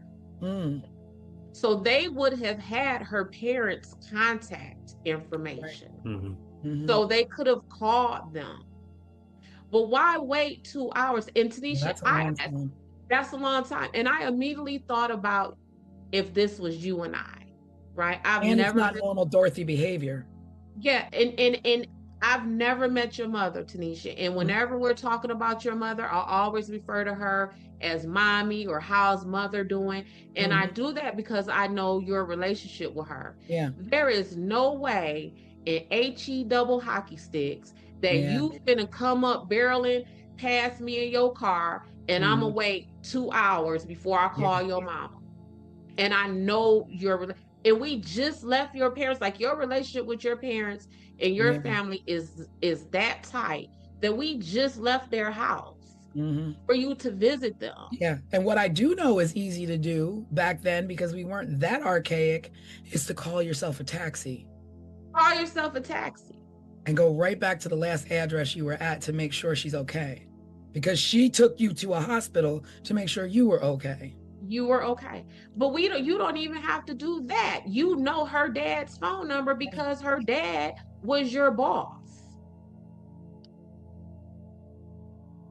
So they would have had her parents' contact information. So they could have called them. But why wait 2 hours? And Tanisha, that's a long time. And I immediately thought about if this was you and I, right? It's not normal Dorothy behavior. Yeah, and I've never met your mother, Tanisha. And whenever we're talking about your mother, I'll always refer to her as mommy or how's mother doing. And I do that because I know your relationship with her. Yeah. There is no way in HE double hockey sticks that you finna come up barreling past me in your car and I'm gonna wait 2 hours before I call your mama. And I know and we just left your parents, like your relationship with your parents and your family is that tight that we just left their house for you to visit them. Yeah. And what I do know is easy to do back then, because we weren't that archaic, is to call yourself a taxi. Call yourself a taxi. And go right back to the last address you were at to make sure she's okay. Because she took you to a hospital to make sure you were okay. You were okay. But you don't even have to do that. You know her dad's phone number because her dad was your boss.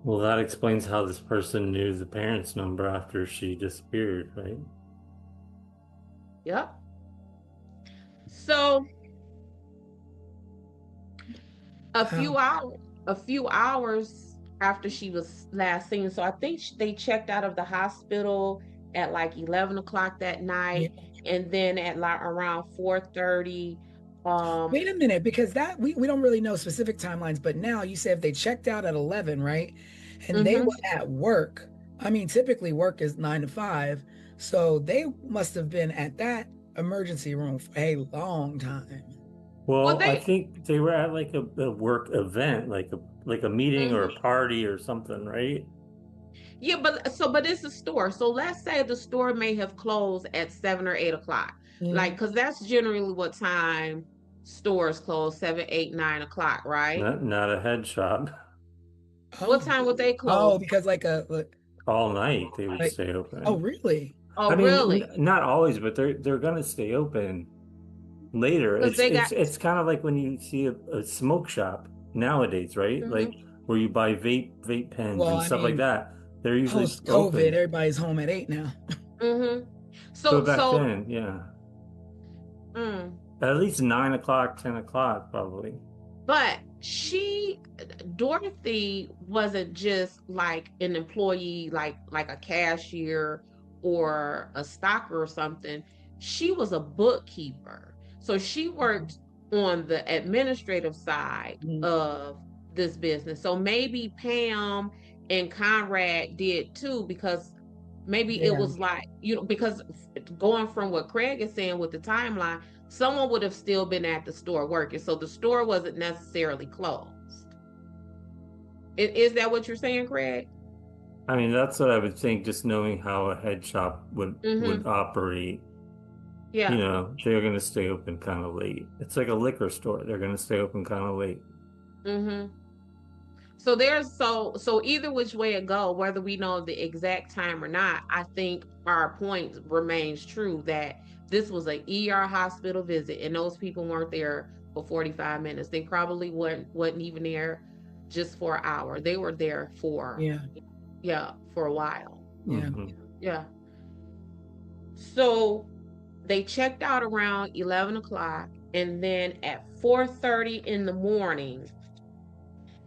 Well, that explains how this person knew the parents' number after she disappeared, right? Yep. So a few hours after she was last seen, so I think they checked out of the hospital at like 11 o'clock that night, and then at like around 4:30. Wait a minute, because that we don't really know specific timelines, but now you said if they checked out at 11, right? And they were at work I mean, typically work is 9 to 5, so they must have been at that emergency room for a long time. Well, Well, I they, think they were at like a work event, like a meeting or Mhm. a party or something, right? Yeah, but it's a store. So let's say the store may have closed at 7 or 8 o'clock. Like, Mhm. because that's generally what time stores close, 7, 8, 9 o'clock, right? Not a head shop. What Oh, time would they close? oh, because All night they would like, stay oh, open. really? Oh, I mean, really? not always, but they're gonna stay open later. Because they got, It's kind of like when you see a smoke shop nowadays, right? Like Mhm. where you buy vape pens Well, and I stuff like mean, that. They're usually post COVID, open. everybody's home at 8 now. Mhm. But So, back so, then, yeah, mm. at least 9 o'clock, 10 o'clock, probably. But Dorothy wasn't just like an employee, like a cashier or a stocker or something. She was a bookkeeper. So she worked on the administrative side Mhm. of this business. So maybe Pam and Conrad did too, because maybe it Yeah, was like, because going from what Craig is saying with the timeline, someone would have still been at the store working. So the store wasn't necessarily closed. Is that what you're saying, Craig? I mean, that's what I would think, just knowing how a head shop would Mm-hmm. operate. Yeah. They're gonna stay open kind of late. It's like a liquor store. They're gonna stay open kind of late. Mm-hmm. So either which way it go, whether we know the exact time or not, I think our point remains true that this was an ER hospital visit, and those people weren't there for 45 minutes. They probably wasn't even there just for an hour. They were there for, yeah, yeah, for a while. yeah. Mhm. Yeah. So they checked out around 11 o'clock, and then at 4:30 in the morning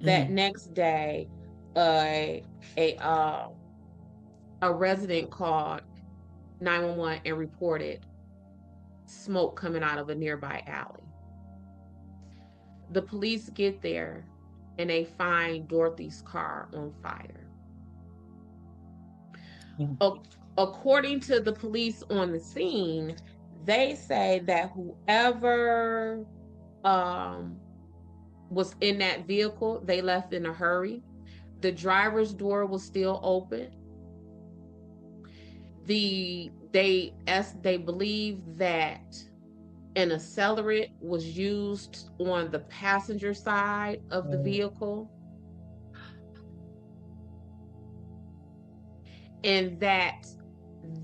that Mhm. next day, a a uh, a resident called 911 and reported smoke coming out of a nearby alley. The police get there and they find Dorothy's car on fire. Yeah. According to the police on the scene, they say that whoever um, was in that vehicle, they left in a hurry. The driver's door was still open. They believe that an accelerant was used on the passenger side of the Oh, vehicle, and that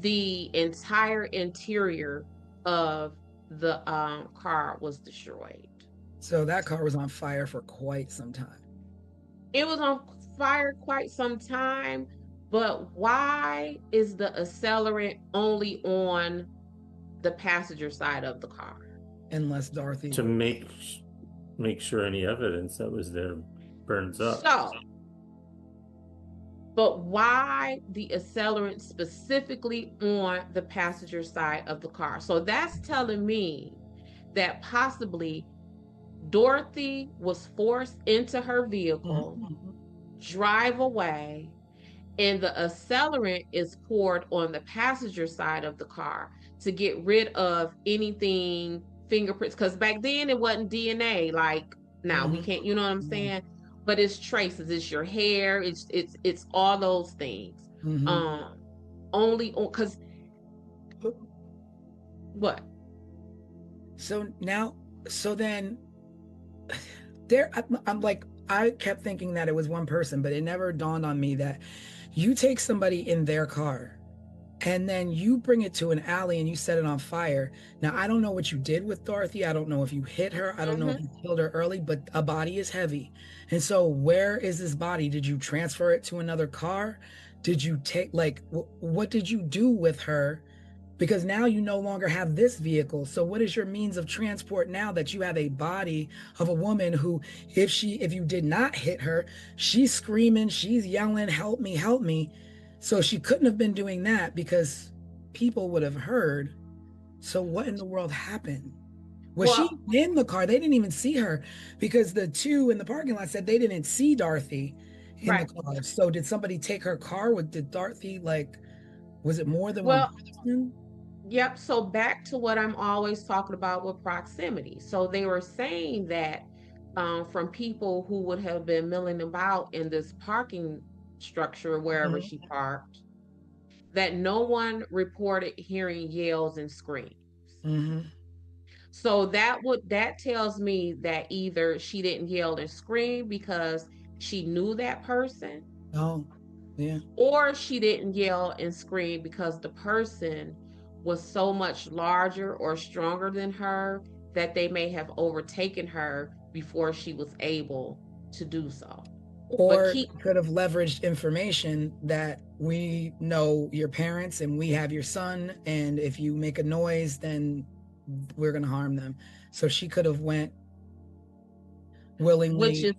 the entire interior of the car was destroyed. so that car was on fire for quite some time. It was on fire quite some time, but why is the accelerant only on the passenger side of the car? Unless Dorothy To was. make sure any evidence that was there burns up. So, but why the accelerant specifically on the passenger side of the car? So that's telling me that possibly Dorothy was forced into her vehicle, Mhm. drive away, and the accelerant is poured on the passenger side of the car to get rid of anything, fingerprints, because back then it wasn't DNA like now. We Mhm. can't, you know what I'm Yeah. saying? But it's traces, it's your hair, it's all those things. Mhm. Um only on because what? So now, so then there, I'm like, I kept thinking that it was one person, but it never dawned on me that you take somebody in their car and then you bring it to an alley and you set it on fire. Now, I don't know what you did with Dorothy. I don't know if you hit her. I don't know if Mm-hmm. you killed her early, but a body is heavy. And so, where is this body? Did you transfer it to another car? Did you take, like, what did you do with her? Because now you no longer have this vehicle. So what is your means of transport now that you have a body of a woman who, if you did not hit her, she's screaming, she's yelling, help me, help me. So she couldn't have been doing that because people would have heard. So what in the world happened? Was she Well, in the car? They didn't even see her because the two in the parking lot said they didn't see Dorothy in the car. So did somebody take her car? Did Dorothy, like, was it more than one person? Yep. So back to what I'm always talking about with proximity. So they were saying that from people who would have been milling about in this parking structure wherever she parked, that no one reported hearing yells and screams. So that tells me that either she didn't yell and scream because she knew that person. Oh, yeah. Or she didn't yell and scream because the person was so much larger or stronger than her that they may have overtaken her before she was able to do so. Or could have leveraged information that we know your parents and we have your son, and if you make a noise, then we're going to harm them. So she could have went willingly. Which is,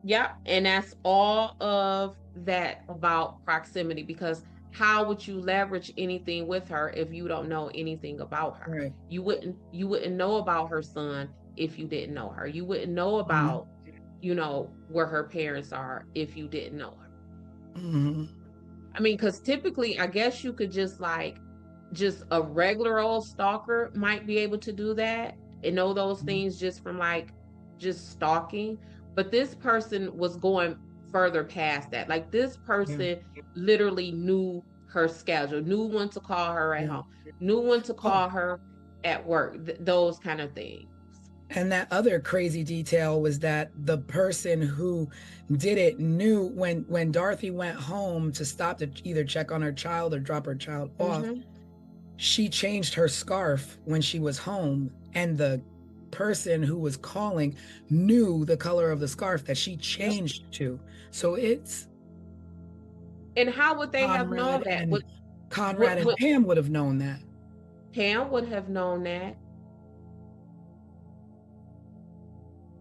yeah, and that's all of that about proximity, because how would you leverage anything with her if you don't know anything about her? Right. You wouldn't know about her son if you didn't know her. You wouldn't know about, you know, where her parents are if you didn't know her. I mean, because typically, I guess you could just a regular old stalker might be able to do that and know those things just from just stalking. But this person was going further past that. Like, this person literally knew her schedule, knew when to call her at home, knew when to call her at work, those kind of things. And that other crazy detail was that the person who did it knew when Dorothy went home to stop to either check on her child or drop her child off, she changed her scarf when she was home, and the person who was calling knew the color of the scarf that she changed to. So it's... And how would they have known that? Conrad and Pam would have known that. Pam would have known that.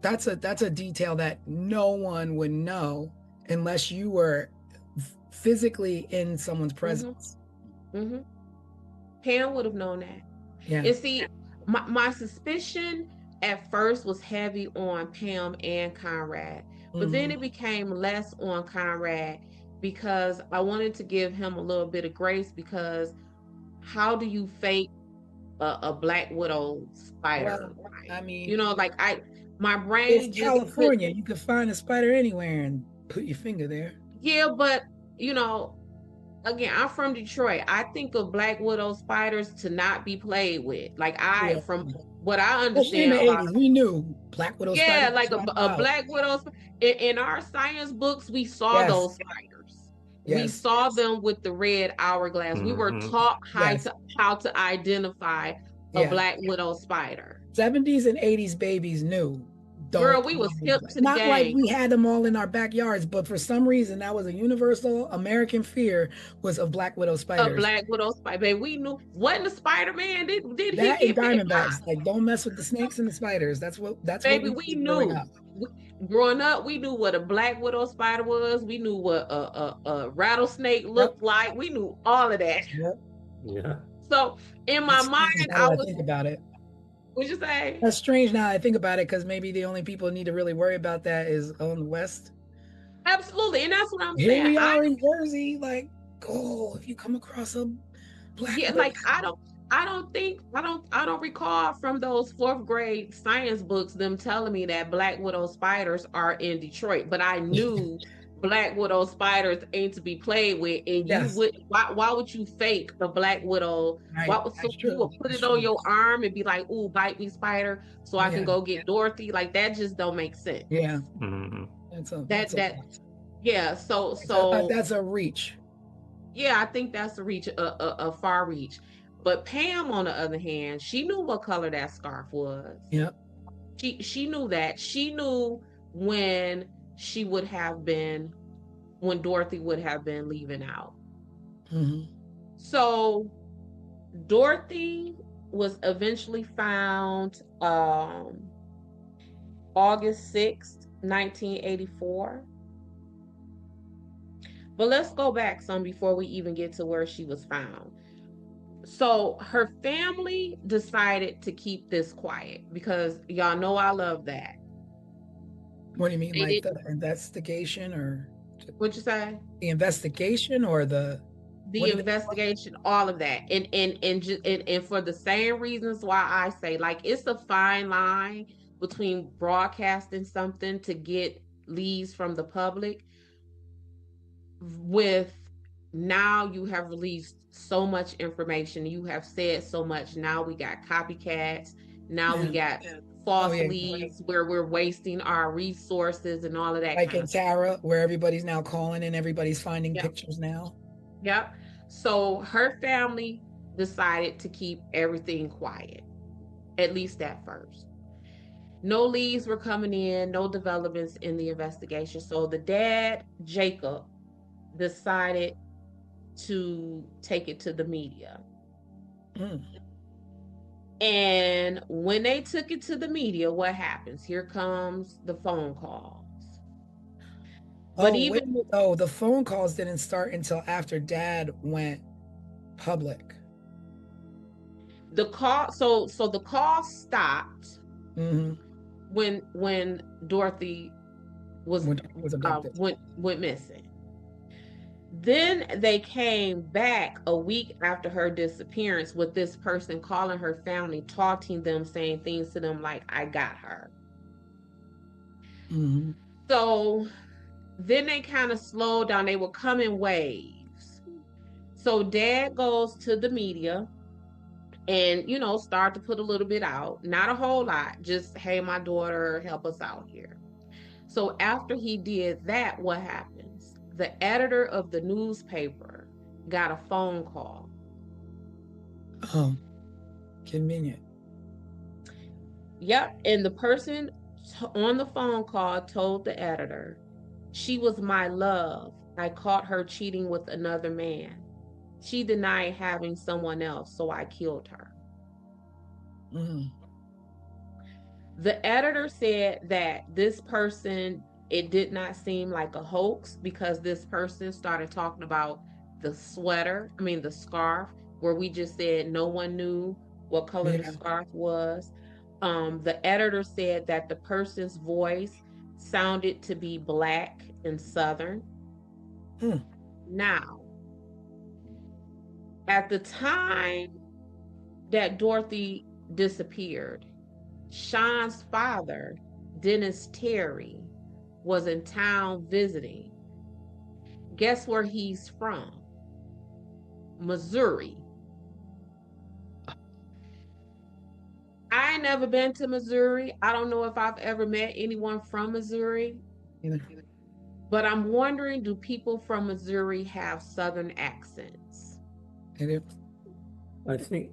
That's a detail that no one would know unless you were physically in someone's presence. Pam would have known that. Yeah. And see, my suspicion at first was heavy on Pam and Conrad, but then it became less on Conrad because I wanted to give him a little bit of grace, because how do you fake a black widow spider? Well, I mean, you know, my brain. It's California. You could find a spider anywhere and put your finger there. Yeah, but you know, again, I'm from Detroit. I think of black widow spiders to not be played with. From what I understand, in the 80s, we knew black widow spiders. Yeah, like a black widow. In our science books, we saw those spiders. We saw them with the red hourglass. We were taught how to identify a black widow spider. 70s and 80s babies knew. Girl, we was hip to the game. Not like we had them all in our backyards, but for some reason that was a universal American fear, was of black widow spiders. A black widow spider, baby. We knew. Wasn't the Spider-Man? Did that he get Diamondbacks? Like, don't mess with the snakes and the spiders. That's baby. what we knew. Growing up, we knew what a black widow spider was. We knew what a rattlesnake looked like. We knew all of that. Yeah. So in my mind, I was think about it. What'd you say? That's strange now that I think about it, because maybe the only people who need to really worry about that is on the West. Absolutely, and that's what I'm saying. Here we are in Jersey, like, if you come across a black I don't recall from those 4th grade science books them telling me that black widow spiders are in Detroit, but I knew black widow spiders ain't to be played with, and you would why would you fake a black widow? Right. You would put it on your arm and be like, "Ooh, bite me, spider," so I can go get Dorothy. Like, that just don't make sense. Yeah. That's a reach. Yeah, I think that's a reach, a far reach. But Pam, on the other hand, she knew what color that scarf was. Yep. She knew that. She knew when Dorothy would have been leaving out. So Dorothy was eventually found August 6th, 1984. But let's go back some before we even get to where she was found. So her family decided to keep this quiet, because y'all know I love that. What do you mean, like the investigation, or? What'd you say? The investigation or the The investigation, all of that, and for the same reasons why I say, like, it's a fine line between broadcasting something to get leads from the public, with now you have released so much information, you have said so much, now we got copycats, now we got false leads where we're wasting our resources and all of that, like kind in of stuff. Tara, where everybody's now calling and everybody's finding pictures now. Yep. So her family decided to keep everything quiet, at least at first. No leads were coming in, no developments in the investigation. So the dad, Jacob, decided to take it to the media. And when they took it to the media, what happens? Here comes the phone calls. But the phone calls didn't start until after Dad went public. The call, so the call stopped when Dorothy was abducted, went missing. Then they came back a week after her disappearance with this person calling her family, taunting them, saying things to them like, "I got her." So then they kind of slowed down. They would come in waves. So Dad goes to the media and, start to put a little bit out. Not a whole lot. Just, "Hey, my daughter, help us out here." So after he did that, what happens? The editor of the newspaper got a phone call. Oh, convenient. Yep. And the person on the phone call told the editor, "She was my love. I caught her cheating with another man. She denied having someone else, so I killed her." The editor said that this person, it did not seem like a hoax, because this person started talking about the scarf, where we just said no one knew what color the scarf was. The editor said that the person's voice sounded to be Black and Southern. Now, at the time that Dorothy disappeared, Sean's father, Dennis Terry, was in town visiting. Guess where he's from? Missouri. I ain't never been to Missouri. I don't know if I've ever met anyone from Missouri. But I'm wondering, do people from Missouri have Southern accents? I think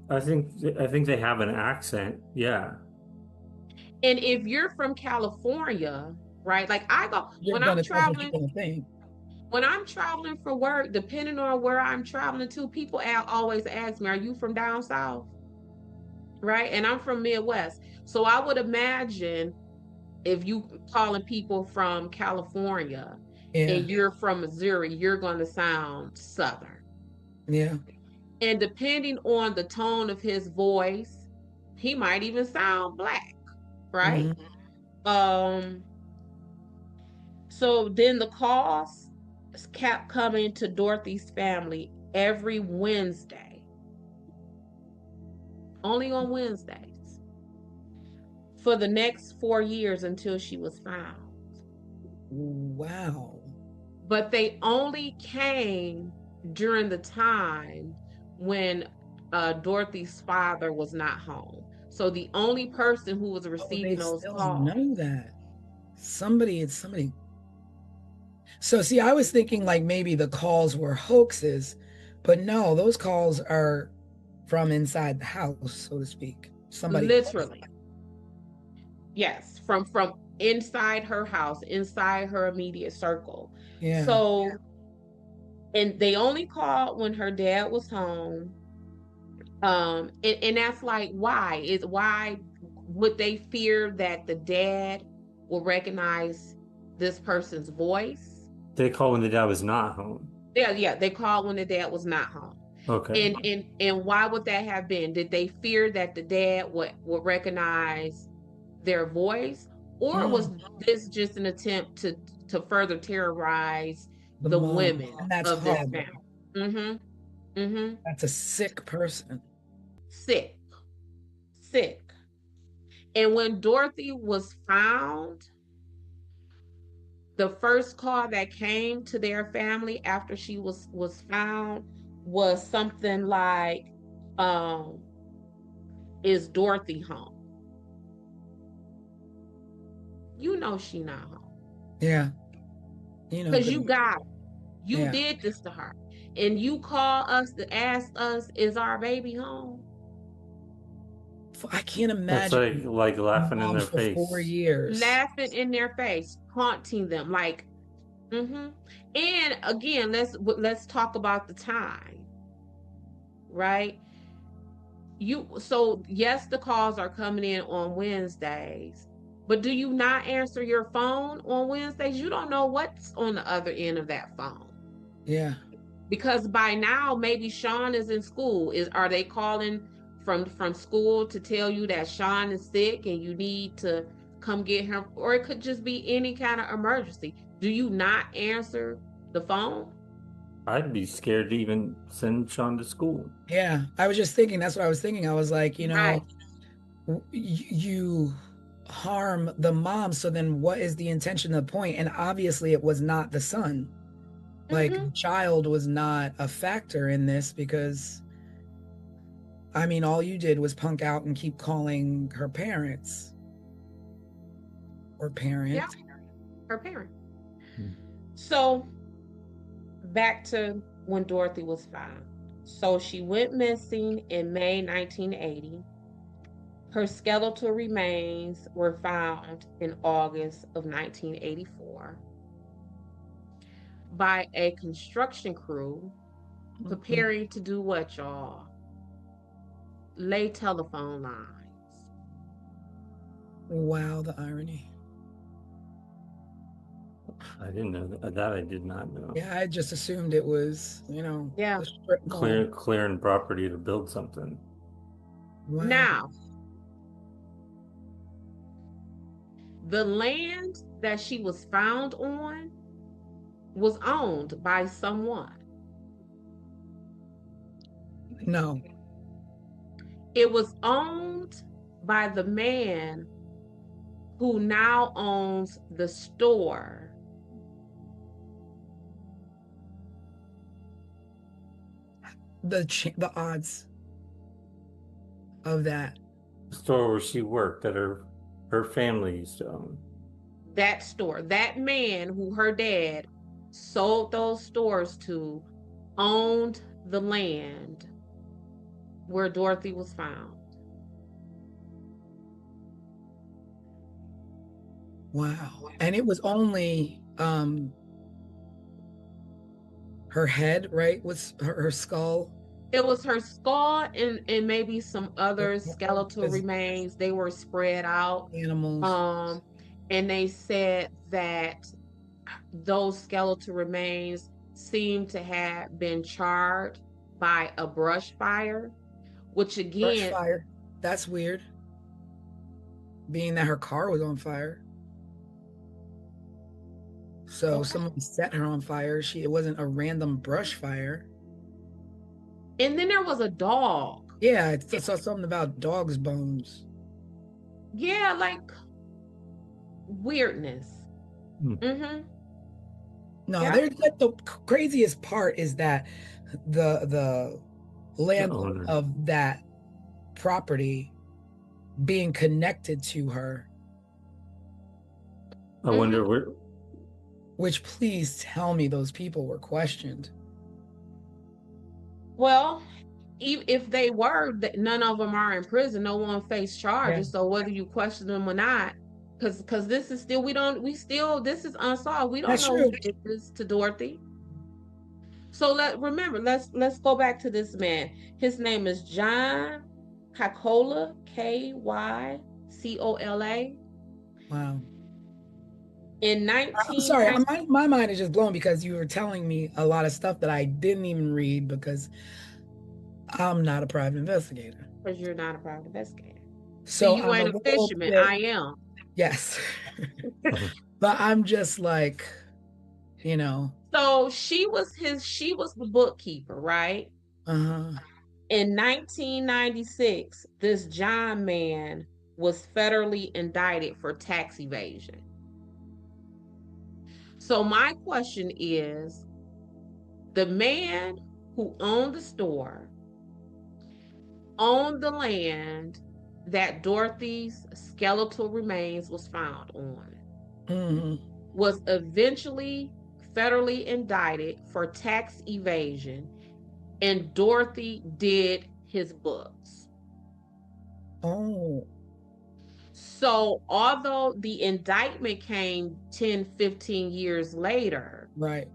they have an accent. Yeah. And if you're from California, right? Like when I'm traveling for work, depending on where I'm traveling to, people always ask me, "Are you from down south?" Right? And I'm from Midwest. So I would imagine if you calling people from California and you're from Missouri, you're going to sound Southern. Yeah. And depending on the tone of his voice, he might even sound Black, right? So then the calls kept coming to Dorothy's family every Wednesday. Only on Wednesdays. For the next 4 years until she was found. Wow. But they only came during the time when Dorothy's father was not home. So the only person who was receiving those calls. Know that. Somebody. So see, I was thinking like maybe the calls were hoaxes, but no, those calls are from inside the house, so to speak. Somebody literally. Yes, from inside her house, inside her immediate circle. Yeah. So, and they only called when her dad was home. And that's like, why would they fear that the dad will recognize this person's voice? They call when the dad was not home. Yeah, they called when the dad was not home. Okay. And why would that have been? Did they fear that the dad would recognize their voice, or was this just an attempt to further terrorize the mom, women and that's of this horrible. family. Mm-hmm. Mm-hmm. That's a sick person. Sick. Sick. And when Dorothy was found, the first call that came to their family after she was found was something like, um, is Dorothy home? You know she not home. Yeah. You know, Because because you got her. You yeah. did this to her. And you call us to ask us, is our baby home? I can't That's imagine like laughing in mom their for 4 face. years. Laughing in their face, taunting them, like, And again, let's talk about the time, right? So yes, the calls are coming in on Wednesdays, but do you not answer your phone on Wednesdays? You don't know what's on the other end of that phone. Yeah. Because by now maybe Sean is in school. Are they calling from school to tell you that Sean is sick and you need to come get him? Or it could just be any kind of emergency. Do you not answer the phone? I'd be scared to even send Sean to school. Yeah. I was just thinking, that's what I was thinking. I was like, Right. you harm the mom, so then what is the intention of the point? And obviously it was not the son. Like the child was not a factor in this, because I mean, all you did was punk out and keep calling her parents or parent. Yeah, her parent. So back to when Dorothy was found. So she went missing in May 1980. Her skeletal remains were found in August of 1984 by a construction crew preparing to do what, y'all? Lay telephone lines. Wow, the irony. I didn't know that. I did not know. Yeah, I just assumed it was, Yeah. the strip mall. Clearing property to build something. Wow. Now, the land that she was found on was owned by someone. No. It was owned by the man who now owns the store. The odds of that. The store where she worked that her family used to own. That store, that man who her dad sold those stores to, owned the land where Dorothy was found. Wow. And it was only her head, right? Was her skull. It was her skull and maybe some other skeletal remains. They were spread out. Animals. And they said that those skeletal remains seem to have been charred by a brush fire, which again, Brush fire. That's weird. Being that her car was on fire. So someone set her on fire. It wasn't a random brush fire. And then there was a dog. Yeah, I saw something about dog's bones. Yeah, like weirdness. No, the craziest part is that the landlord of that property being connected to her. I wonder where. Which, please tell me those people were questioned. Well, if they were, none of them are in prison. No one faced charges. So whether you question them or not, because this is still, this is unsolved. We don't know who did this to Dorothy. So let's go back to this man. His name is John Kycola, Kycola. Wow. I'm sorry, my mind is just blown because you were telling me a lot of stuff that I didn't even read because I'm not a private investigator. Because you're not a private investigator. So you ain't a fisherman. I am. Yes. But I'm just like, So So she was the bookkeeper, right? Uh-huh. In 1996, this John man was federally indicted for tax evasion. So my question is, the man who owned the store, owned the land that Dorothy's skeletal remains was found on, was eventually federally indicted for tax evasion, and Dorothy did his books. Oh. So although the indictment came 10, 15 years later, Right.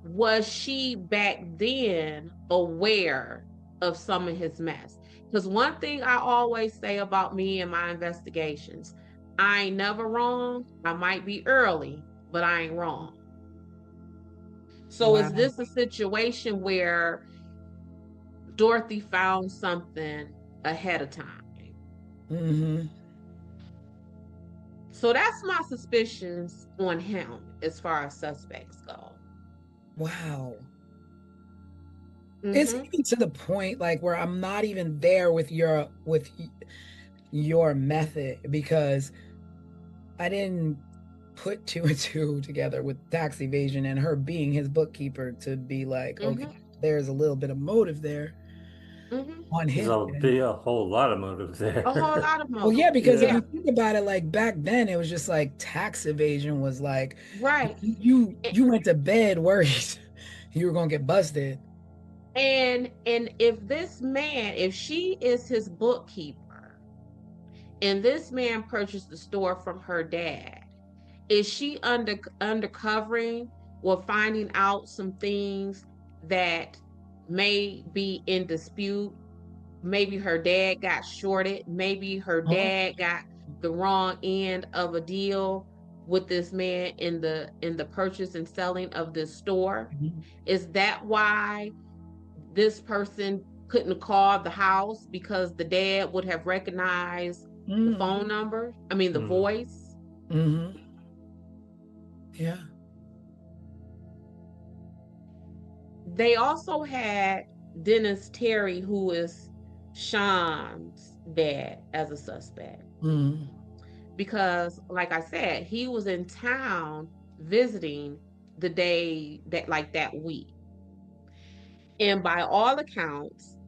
was she back then aware of some of his mess? Because one thing I always say about me and my investigations, I ain't never wrong. I might be early, but I ain't wrong. So is this a situation where Dorothy found something ahead of time? So that's my suspicions on him as far as suspects go. Wow. It's even to the point like where I'm not even there with your method, because I didn't put two and two together with tax evasion and her being his bookkeeper to be like, okay, there's a little bit of motive there on his There's be a whole lot of motive there. A whole lot of motive. Well, yeah, because if you think about it, like back then, it was just like tax evasion was like, right. You went to bed worried you were gonna get busted. And if this man, if she is his bookkeeper, and this man purchased the store from her dad, is she undercovering or finding out some things that may be in dispute? Maybe her dad got shorted. Maybe her dad got the wrong end of a deal with this man in the purchase and selling of this store. Is that why this person couldn't call the house, because the dad would have recognized the phone number? I mean, the voice. Yeah. They also had Dennis Terry, who is Sean's dad, as a suspect. Because, like I said, he was in town visiting the day that week. And by all accounts,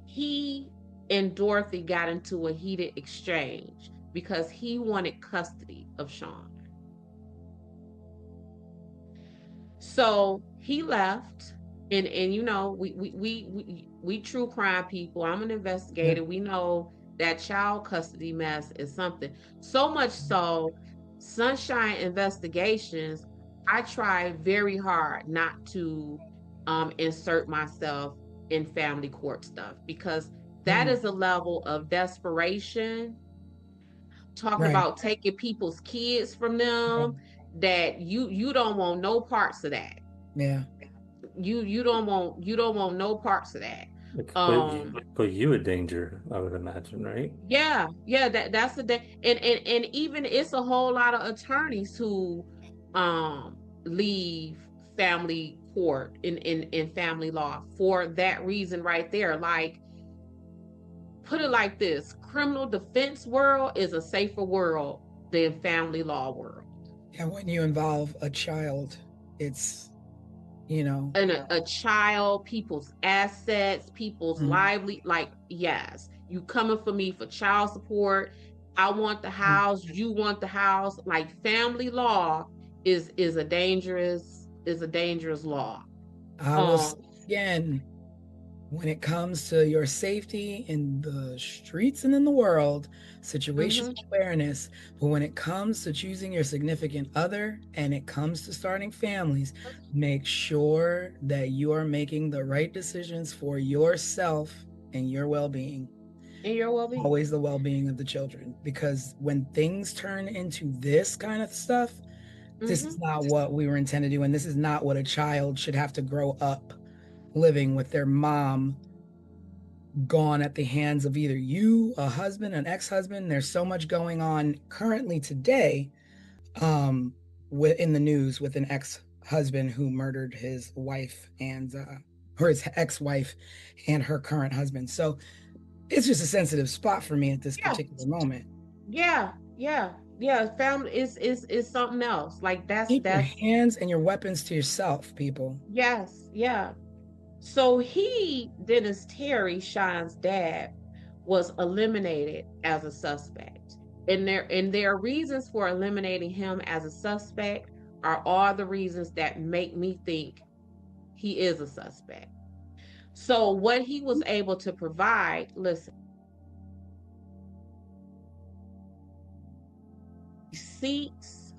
he and Dorothy got into a heated exchange because he wanted custody of Sean. So he left, and you know, we true crime people. I'm an investigator. We know that child custody mess is something. So much so, Sunshine Investigations, I try very hard not to insert myself in family court stuff, because that is a level of desperation. Talking about taking people's kids from them, that you don't want no parts of that. Yeah. You don't want no parts of that. Put you in danger, I would imagine, right? Yeah, that's the and even it's a whole lot of attorneys who leave family court in family law for that reason right there. Like, put it like this: criminal defense world is a safer world than family law world. Yeah, when you involve a child, it's, you know, and a child, people's assets, people's lively, like, yes, you coming for me for child support. I want the house, you want the house. Like, family law is a dangerous law. I will say again, when it comes to your safety in the streets and in the world, situational awareness, but when it comes to choosing your significant other and it comes to starting families, make sure that you are making the right decisions for yourself and your well-being. And your well-being. Always the well-being of the children, because when things turn into this kind of stuff, this is not what we were intended to do, and this is not what a child should have to grow up living with, their mom gone at the hands of either you, a husband, an ex-husband. There's so much going on currently today in the news with an husband who murdered his wife and or his ex-wife and her current husband. So it's just a sensitive spot for me at this Yeah. particular moment. Yeah, yeah, yeah. Family is something else. Like Keep your that's hands and your weapons to yourself, people. yes, yeah. So Dennis Terry, Sean's dad, was eliminated as a suspect. And their reasons for eliminating him as a suspect are all the reasons that make me think he is a suspect. So what he was able to provide, listen, receipts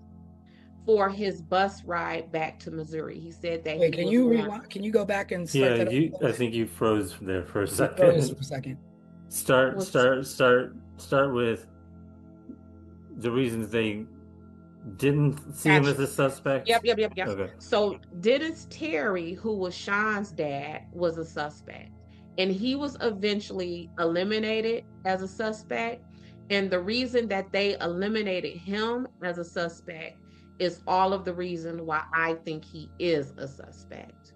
for his bus ride back to Missouri. He said that Wait, he was on. can you go back and start Yeah, that up? I think you froze there for a Froze second. for a second. Start with the reasons they didn't see him as a suspect. Yep. Okay. So Dennis Terry, who was Sean's dad, was a suspect. And he was eventually eliminated as a suspect. And the reason that they eliminated him as a suspect is all of the reason why I think he is a suspect.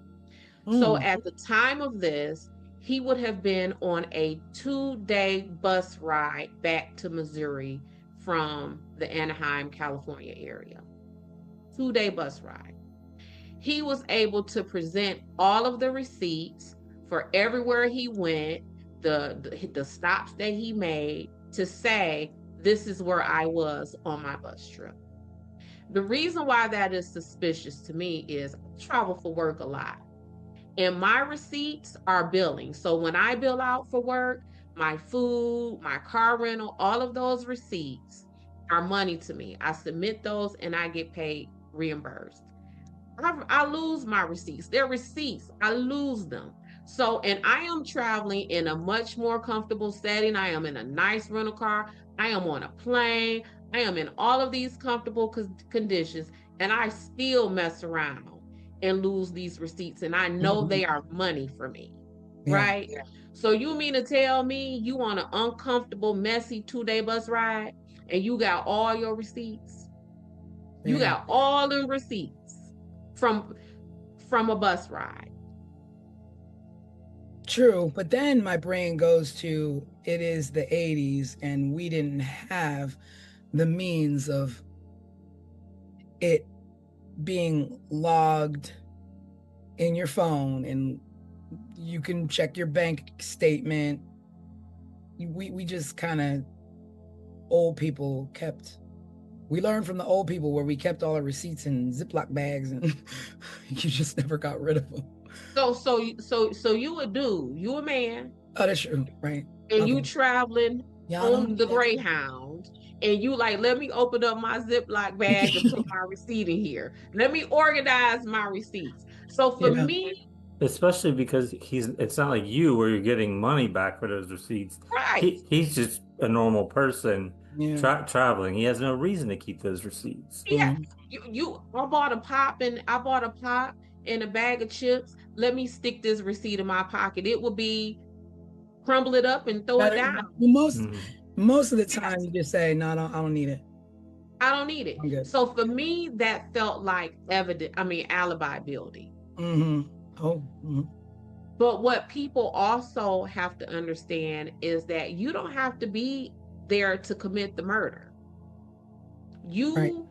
So at the time of this, he would have been on a 2-day bus ride back to Missouri from the Anaheim, California area. 2-day bus ride. He was able to present all of the receipts for everywhere he went, the stops that he made, to say, this is where I was on my bus trip. The reason why that is suspicious to me is I travel for work a lot. And my receipts are billing. So when I bill out for work, my food, my car rental, all of those receipts are money to me. I submit those and I get paid, reimbursed. I lose my receipts. They're receipts. I lose them. So, and I am traveling in a much more comfortable setting. I am in a nice rental car. I am on a plane. I am in all of these comfortable conditions, and I still mess around and lose these receipts. And I know they are money for me, right? Yeah. So you mean to tell me you on an uncomfortable, messy 2-day bus ride and you got all your receipts? You got all the receipts from a bus ride. True, but then my brain goes to, it is the 80s and we didn't have the means of it being logged in your phone and you can check your bank statement. We just kind of, old people we learned from the old people where we kept all our receipts in Ziploc bags and you just never got rid of them. So you a man. Oh, that's true, right? And you traveling on the Greyhound, and you like, let me open up my Ziploc bag and put my receipt in here. Let me organize my receipts. So for me, especially because it's not like you where you're getting money back for those receipts. Right. He's just a normal person traveling. He has no reason to keep those receipts. Yeah. I bought a pop and a bag of chips. Let me stick this receipt in my pocket. It will be crumble it up and throw it down. Most of the time you just say, no, I don't need it. I don't need it. So for me, that felt like alibi building. But what people also have to understand is that you don't have to be there to commit the murder. You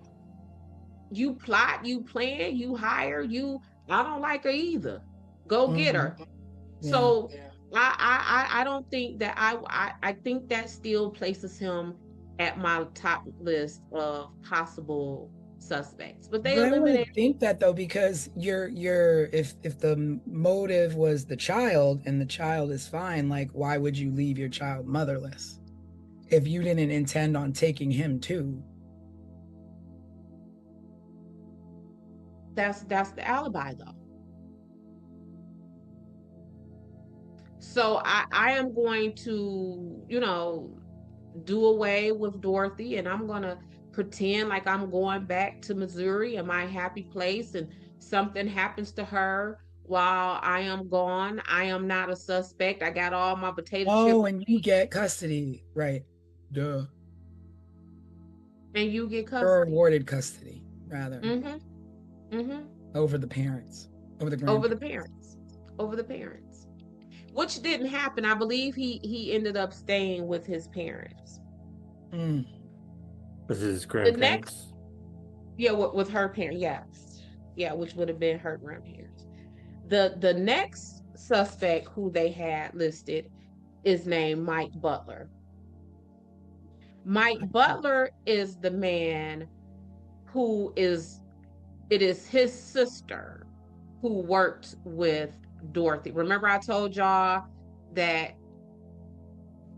plot, you plan, you hire, I don't like her either. Go get her. So I don't think that I think that still places him at my top list of possible suspects. But I wouldn't think that though, because if the motive was the child and the child is fine, like why would you leave your child motherless if you didn't intend on taking him too? That's the alibi though. So I am going to, do away with Dorothy, and I'm going to pretend like I'm going back to Missouri and my happy place, and something happens to her while I am gone. I am not a suspect. I got all my potato chips. Oh, and you get custody, right? Duh. And you get custody. Or awarded custody, rather. over the parents, over the over the grandparents. parents, which didn't happen. I believe he ended up staying with his parents. Mm. Was his The grandparents? next, yeah, with her parents, yes, yeah, which would have been her grandparents. The next suspect who they had listed is named Mike Butler. Mike Butler is the man who is, it is his sister who worked with Dorothy. Remember I told y'all that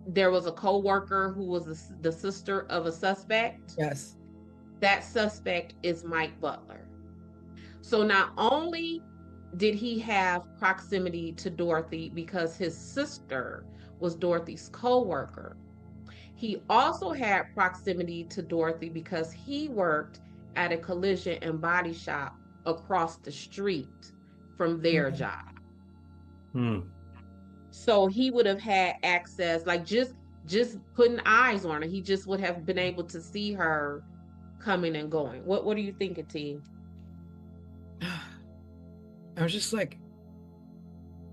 there was a co-worker who was the sister of a suspect? Yes. That suspect is Mike Butler. So not only did he have proximity to Dorothy because his sister was Dorothy's co-worker, he also had proximity to Dorothy because he worked at a collision and body shop across the street from their job. So he would have had access, like just putting eyes on her. He just would have been able to see her coming and going. What are you thinking, T? I was just like,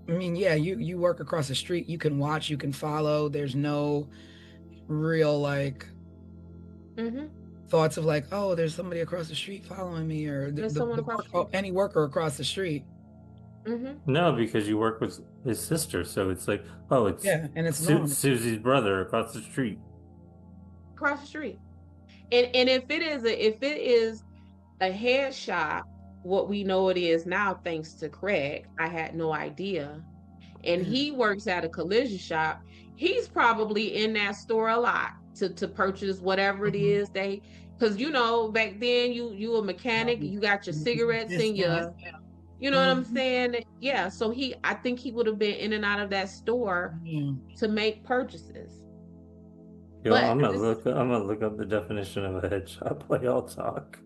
I mean, yeah, you work across the street, you can watch, you can follow. There's no real like thoughts of like, oh, there's somebody across the street following me, or any worker across the street. No, because you work with his sister, so it's like, oh, it's and it's Susie's brother across the street. Across the street, and if it is a head shop, what we know it is now, thanks to Craig, I had no idea. And he works at a collision shop. He's probably in that store a lot to purchase whatever it is they, because you know back then you a mechanic, you got your cigarettes in your, you know what I'm saying? Yeah. So I think he would have been in and out of that store to make purchases. Yo, but I'm gonna look up the definition of a head shop while y'all talk.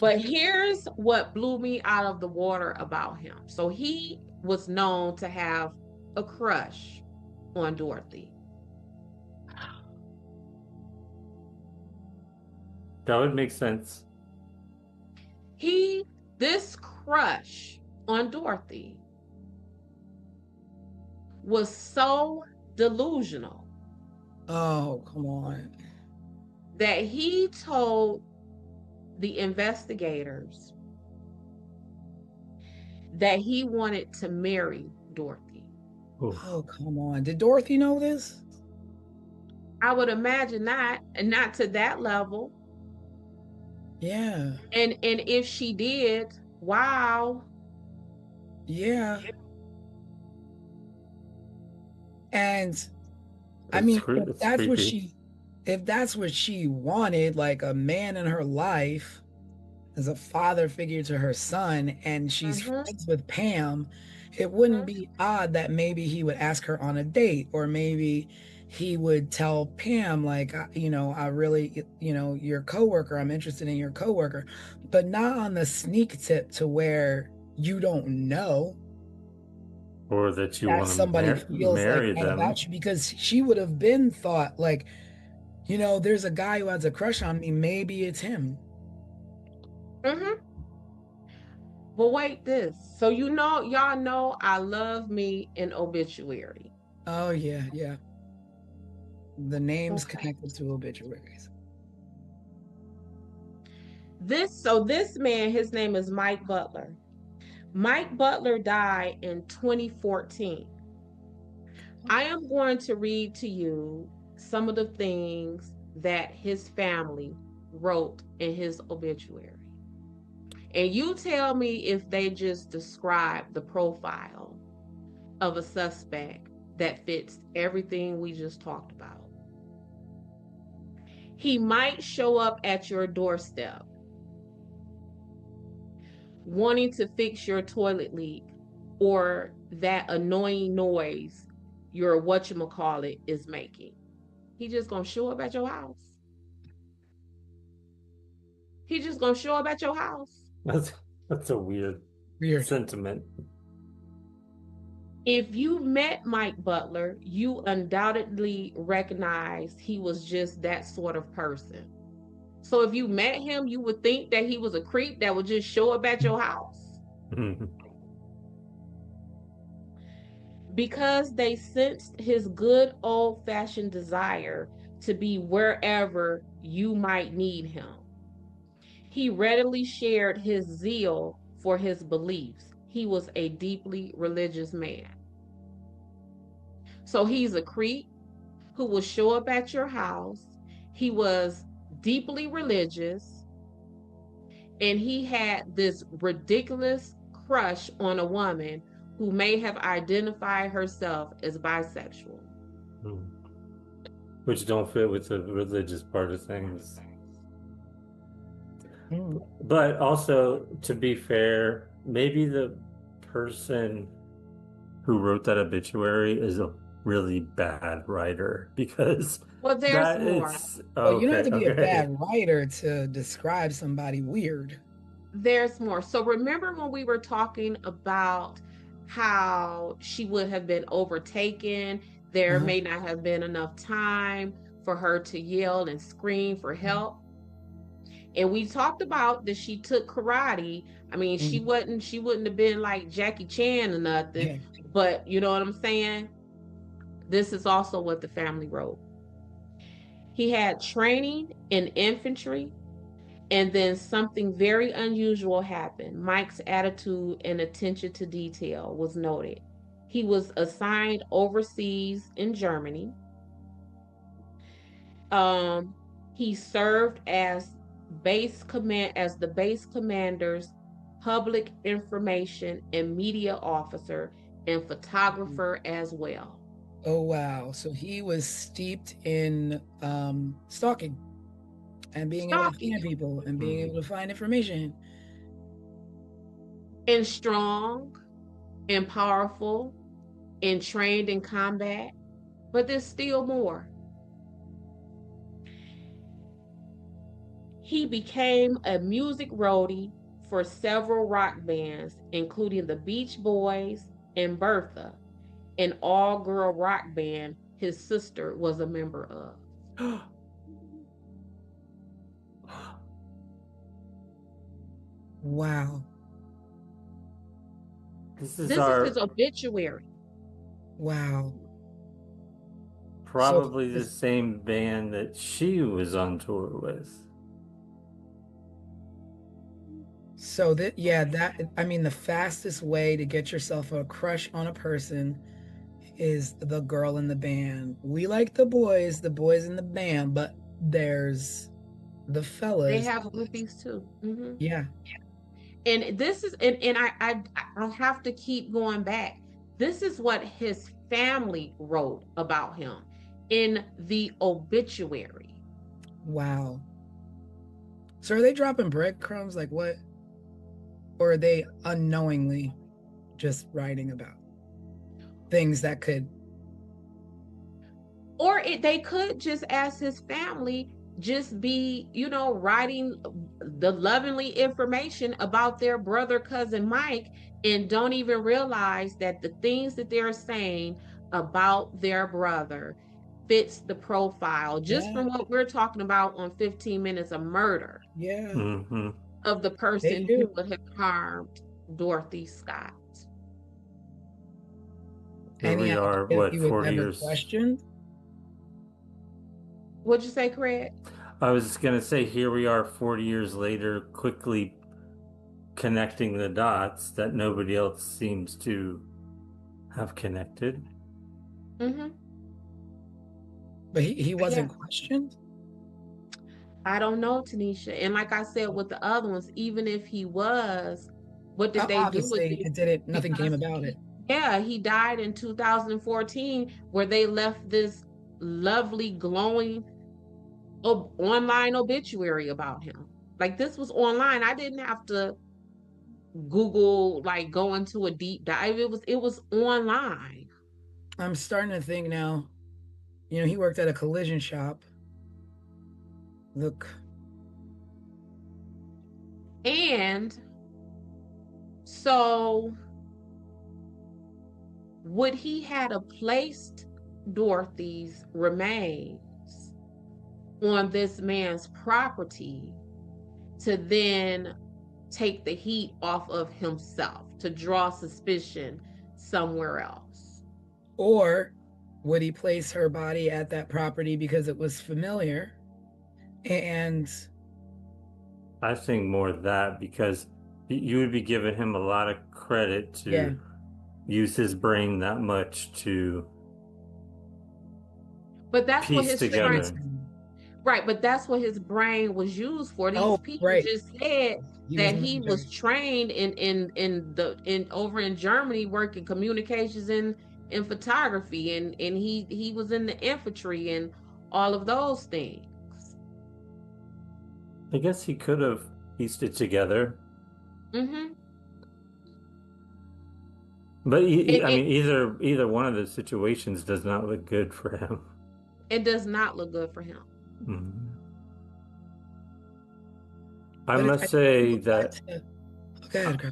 But here's what blew me out of the water about him. So he was known to have a crush on Dorothy. That would make sense. This crush on Dorothy was so delusional. Oh, come on. That he told the investigators that he wanted to marry Dorothy. Oh, come on. Did Dorothy know this? I would imagine not, and not to that level. Yeah. And if she did, wow. Yeah. And I mean, if that's what she wanted, like a man in her life as a father figure to her son, and she's friends with Pam, it wouldn't be odd that maybe he would ask her on a date, or maybe he would tell Pam, like, you know, I really, you know, your coworker, I'm interested in your coworker, but not on the sneak tip to where you don't know. Or that you want to somebody feels marry like them. About you, because she would have been thought like, you know, there's a guy who has a crush on me, maybe it's him. But wait, this. So you know, y'all know I love me an obituary. Oh yeah, yeah. The names connected to obituaries. This man, his name is Mike Butler. Mike Butler died in 2014. I am going to read to you some of the things that his family wrote in his obituary. And you tell me if they just describe the profile of a suspect that fits everything we just talked about. He might show up at your doorstep wanting to fix your toilet leak or that annoying noise your whatchamacallit is making. He just gonna show up at your house. He just gonna show up at your house. That's a weird sentiment. If you met Mike Butler, you undoubtedly recognize he was just that sort of person. So if you met him, you would think that he was a creep that would just show up at your house. Mhm. Because they sensed his good old-fashioned desire to be wherever you might need him. He readily shared his zeal for his beliefs. He was a deeply religious man. So he's a creep who will show up at your house. He was deeply religious, and he had this ridiculous crush on a woman who may have identified herself as bisexual. Mhm. Which don't fit with the religious part of things. But also, to be fair, maybe the person who wrote that obituary is a really bad writer, because Well, there's that more. it's Well, you don't have okay, to be a okay. bad writer to describe somebody weird. There's more. So remember when we were talking about how she would have been overtaken, there Uh-huh. may not have been enough time for her to yell and scream for help. And we talked about that she took karate. I mean, she wouldn't have been like Jackie Chan or nothing, Yeah. but you know what I'm saying? This is also what the family wrote. He had training in infantry, and then something very unusual happened. Mike's attitude and attention to detail was noted. He was assigned overseas in Germany. He served as the base commander's public information and media officer and photographer as well. Oh wow. So he was steeped in stalking and being able to Stalking find people and being able to find information. and strong and powerful and trained in combat, but there's still more. He became a music roadie for several rock bands, including the Beach Boys and Bertha, an all-girl rock band his sister was a member of. Wow. This This is is our his obituary. Wow. probably the same band that she was on tour with. So that I mean the fastest way to get yourself a crush on a person is the girl in the band. We like the boys in the band, but there's the fellas. They have groupies too. Mm-hmm. Yeah. And this is and I have to keep going back. This is what his family wrote about him in the obituary. Wow. So are they dropping breadcrumbs like what? Or are they unknowingly just writing about things that could, or they could just, as his family, just be, writing the lovingly information about their brother, cousin Mike, and don't even realize that the things that they're saying about their brother fits the profile just from what we're talking about on 15 Minutes of Murder of the person who would have harmed Dorothy Scott. Here we are, what, 40 years? Questioned? What'd you say, Craig? I was going to say, here we are 40 years later, quickly connecting the dots that nobody else seems to have connected. Mm-hmm. But he wasn't questioned? I don't know, Tanisha. And like I said with the other ones, even if he was, what did they do with it? It didn't, nothing came about it. Yeah, he died in 2014, where they left this lovely, glowing online obituary about him. Like, this was online. I didn't have to Google, like, go into a deep dive. It was online. I'm starting to think now, he worked at a collision shop. Look. And so would he had placed Dorothy's remains on this man's property to then take the heat off of himself, to draw suspicion somewhere else. Or would he place her body at that property because it was familiar? And I think more of that, because you would be giving him a lot of credit to yeah, use his brain that much to But that's what piece his together. right, but that's what his brain was used for. These Oh, people right. just said that he was military. trained in over in Germany, working communications in photography, and he was in the infantry and all of those things. I guess he could have pieced it together. Mm-hmm. But I It, mean, either one of the situations does not look good for him. it does not look good for him. Mhm. I But must say that okay,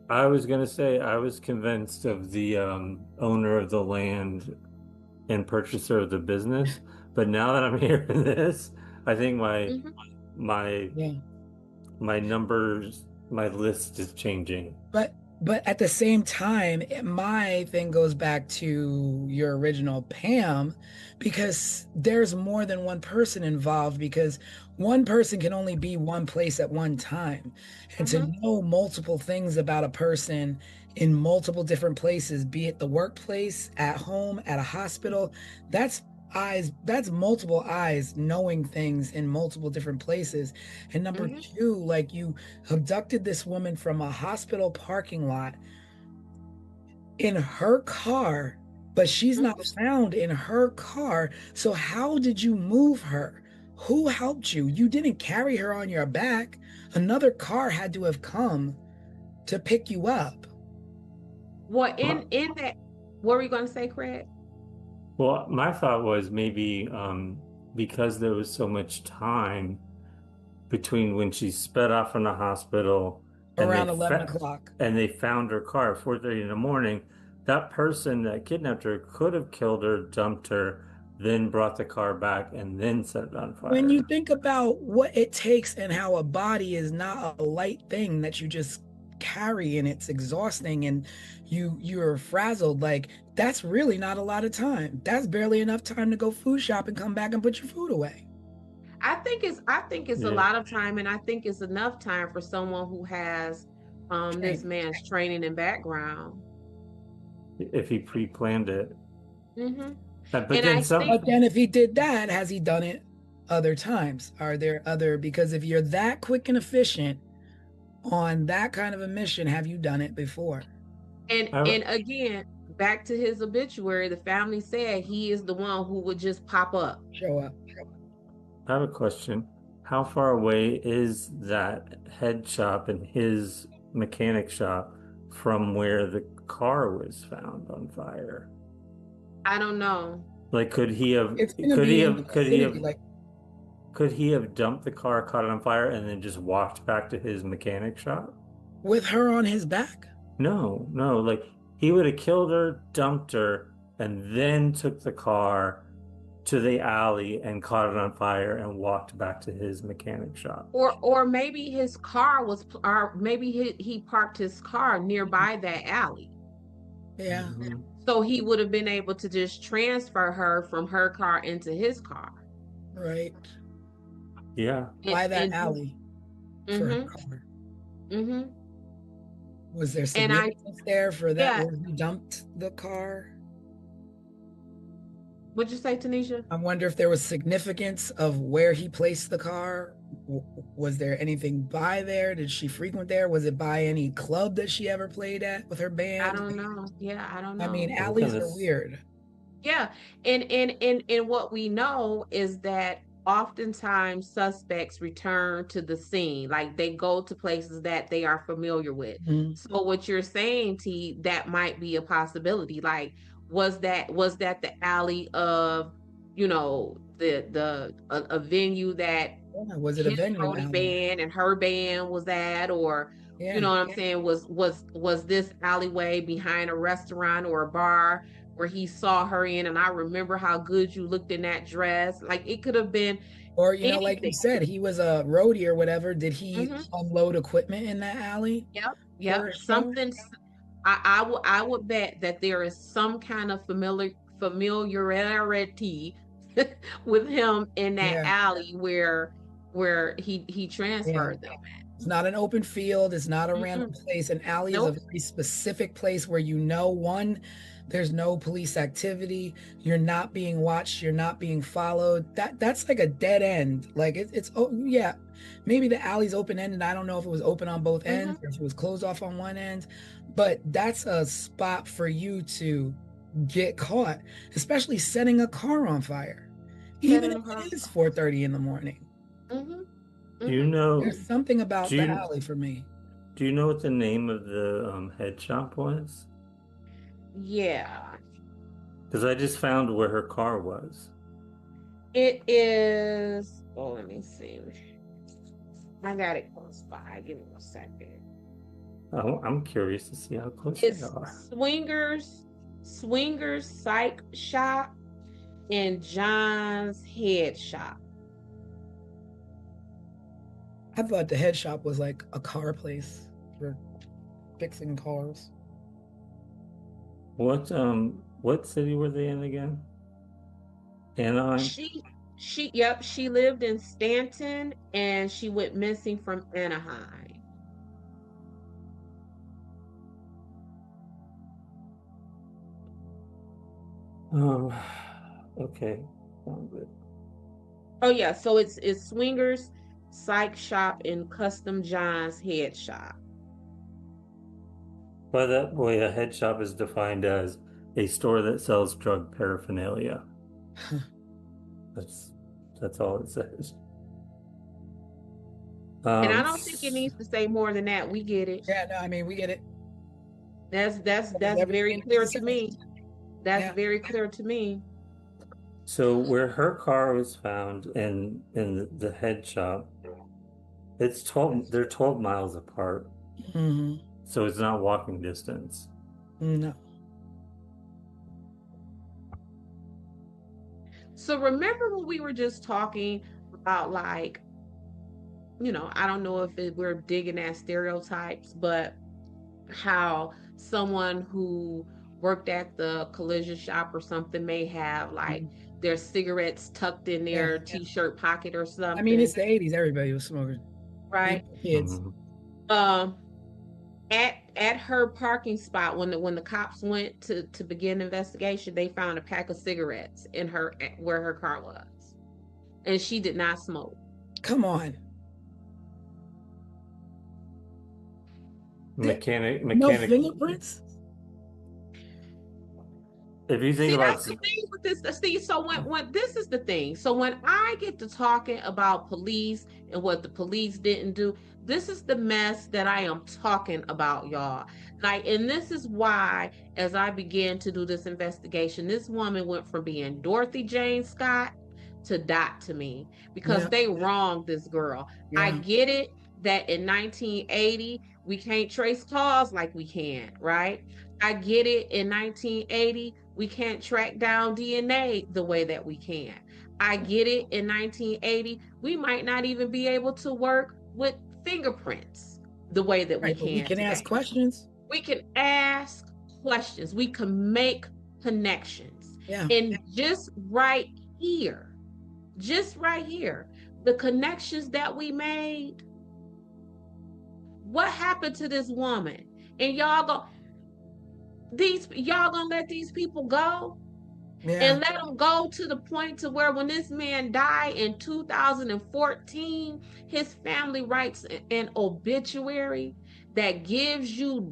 I was going to say I was convinced of the owner of the land and purchaser of the business, but now that I'm hearing this, I think Mm-hmm. my numbers, my list is changing. But at the same time, my thing goes back to your original Pam, because there's more than one person involved, because one person can only be one place at one time. And to know multiple things about a person in multiple different places, be it the workplace, at home, at a hospital, that's multiple eyes knowing things in multiple different places. And number two, like, you abducted this woman from a hospital parking lot in her car, but she's not found in her car. So how did you move her? Who helped you? You didn't carry her on your back. Another car had to have come to pick you up. Well, in that, what were you going to say, Craig? Well, my thought was maybe because there was so much time between when she sped off from the hospital and Around 11 o'clock. and they found her car at 4:30 in the morning, that person that kidnapped her could have killed her, dumped her, then brought the car back and then set it on fire. When you think about what it takes and how a body is not a light thing that you just carry, and it's exhausting, and you're frazzled, like, that's really not a lot of time. That's barely enough time to go food shop and come back and put your food away. I think it's Yeah. a lot of time, and I think it's enough time for someone who has this man's training and background. If he pre-planned it. Mm-hmm. But then if he did that, has he done it other times? Are there other, because if you're that quick and efficient on that kind of a mission, have you done it before? And again, back to his obituary, the family said he is the one who would just pop up. Show up. I have a question. How far away is that head shop and his mechanic shop from where the car was found on fire? I don't know. Like, could he have dumped the car, caught it on fire, and then just walked back to his mechanic shop? With her on his back? No, like, he would have killed her, dumped her, and then took the car to the alley and caught it on fire and walked back to his mechanic shop. Or maybe his car was, or maybe he parked his car nearby that alley. Yeah. So he would have been able to just transfer her from her car into his car. Right. Yeah. By that alley for her car. Was there significance there for that where he dumped the car? What'd you say, Tanisha? I wonder if there was significance of where he placed the car. Was there anything by there? Did she frequent there? Was it by any club that she ever played at with her band? I don't know. Yeah, I don't know. I mean, alleys are weird. Yeah, and what we know is that oftentimes suspects return to the scene, like they go to places that they are familiar with. So what you're saying, T, that might be a possibility. Like, was that the alley of, a venue that was it a venue band and her band was at, or Yeah. You know what I'm saying? Was this alleyway behind a restaurant or a bar where he saw her in, and I remember how good you looked in that dress. Like it could have been Or, you know, like you anything. said, he was a roadie or whatever. Did he Hmm. unload equipment in that alley Yep, for yep. a show? Something. I would bet that there is some kind of familiarity with him in that Yeah. alley where he Yeah. transferred them. It's not an open field. It's not a random Mm-mm. place. An alley is a Nope. very specific place where you know, one, there's no police activity. You're not being watched. You're not being followed. That's like a dead end. Like it's oh yeah, maybe the alley's open ended. I don't know if it was open on both ends or if it was closed off on one end, but that's a spot for you to get caught, especially setting a car on fire, even Setting if them her. it is 4:30 in the morning. Hmm. Do you know? There's something about Do the you alley for me. do you know what the name of the head shop was? Yeah. Because I just found where her car was. It is. Oh, let me see. I got it close by. Give me a second. Oh, I'm curious to see how close they It's are. Swingers Psych Shop and John's Head Shop. I thought the head shop was like a car place for fixing cars. What city were they in again? Anaheim? She lived in Stanton and she went missing from Anaheim. Oh, okay. Found it. Oh yeah, so it's Swingers Psych Shop and Custom John's Head Shop. By that way, a head shop is defined as a store that sells drug paraphernalia. That's that's all it says. And I don't think it needs to say more than that. We get it. Yeah, no, I mean we get it. That's Everything very needs clear to to say. me. That's Yeah. very clear to me. So where her car was found in the head shop, it's 12, they're 12 miles apart. Hmm. So it's not walking distance. No. So remember when we were just talking about like, I don't know if we're digging at stereotypes, but how someone who worked at the collision shop or something may have like their cigarettes tucked in Yeah. their t-shirt pocket or I mean, it's something, the 80s. Everybody was smoking. right? Even kids. Mhm. Um, at her parking spot when the cops went to begin the investigation, they found a pack of cigarettes in her where her car was, and she did not smoke. Come on. Mechanic. No fingerprints? If you think See, about that's the thing with this. See, so when this is the thing. So when I get to talking about police and what the police didn't do, this is the mess that I am talking about, y'all. Like, and this is why, as I began to do this investigation, this woman went from being Dorothy Jane Scott to Dot to me because Yeah. they wronged this girl. I Yeah. get it that in 1980 we can't trace cars like we can, right? I get it in 1980 we can't track down DNA the way that we can. I get it in 1980 we might not even be able to work with fingerprints the way that we Right, but we can can today. ask questions. We can ask questions. We can make connections. Yeah. And just right here, the connections that we made, what happened to this woman? And y'all gonna let these people go Yeah. and let them go to the point to where when this man died in 2014, his family writes an obituary that gives you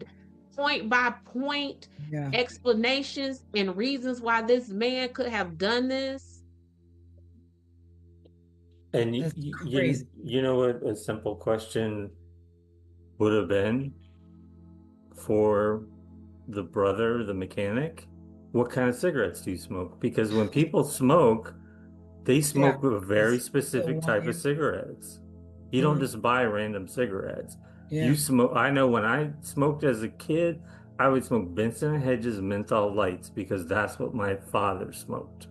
point by point Yeah. explanations and reasons why this man could have done this. And That's crazy. you know what a simple question would have been for the brother, the mechanic? What kind of cigarettes do you smoke? Because when people smoke, they smoke a very It's specific the type one- of cigarettes. You don't just buy random cigarettes. Yeah. You smoke. I know when I smoked as a kid, I would smoke Benson and Hedges menthol lights because that's what my father smoked.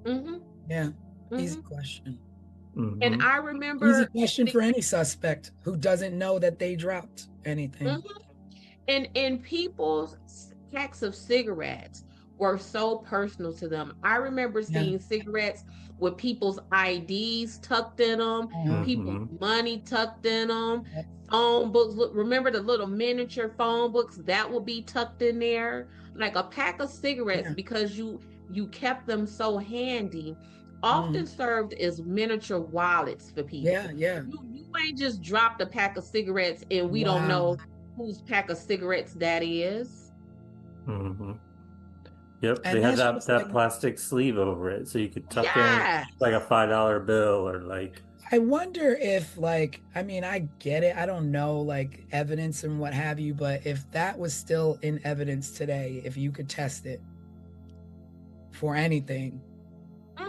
Mm-hmm. Yeah. Easy Mm-hmm. question. And Mm-hmm. I Easy remember question for any suspect who doesn't know that they dropped anything. and people's packs of cigarettes were so personal to them. I remember Yeah. seeing cigarettes with people's IDs tucked in them, people's Mm-hmm. money tucked in them, Yep. phone books. Remember the little miniature phone books that would be tucked in there, like a pack of cigarettes, Yeah. because you kept them so handy. Mhm. Often served as miniature wallets for people. Yeah. Yeah. You ain't just dropped a pack of cigarettes and we don't Wow. know whose pack of cigarettes that is. Mm-hmm. Yep, they And had that's that just like, plastic sleeve over it, so you could tuck in Yeah. like a $5 bill or like. I wonder if, like, I mean, I get it. I don't know, like, evidence and what have you, but if that was still in evidence today, if you could test it for anything,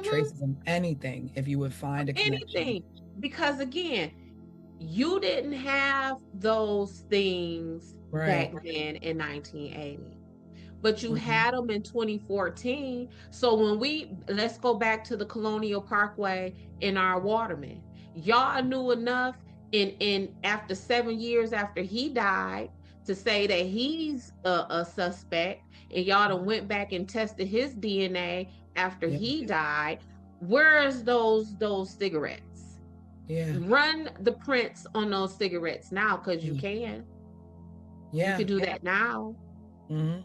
traces of anything, if you would find a connection. Anything. Because again, you didn't have those things Right. back then in 1980, but you Mhm. had them in 2014. So let's go back to the Colonial Parkway in our Waterman. Y'all knew enough in after 7 years after he died to say that he's a suspect, and y'all done went back and tested his DNA after Yeah. he died. Where's those cigarettes? Yeah. Run the prints on those cigarettes now, because you can. You Yeah. can do that now. Mhm.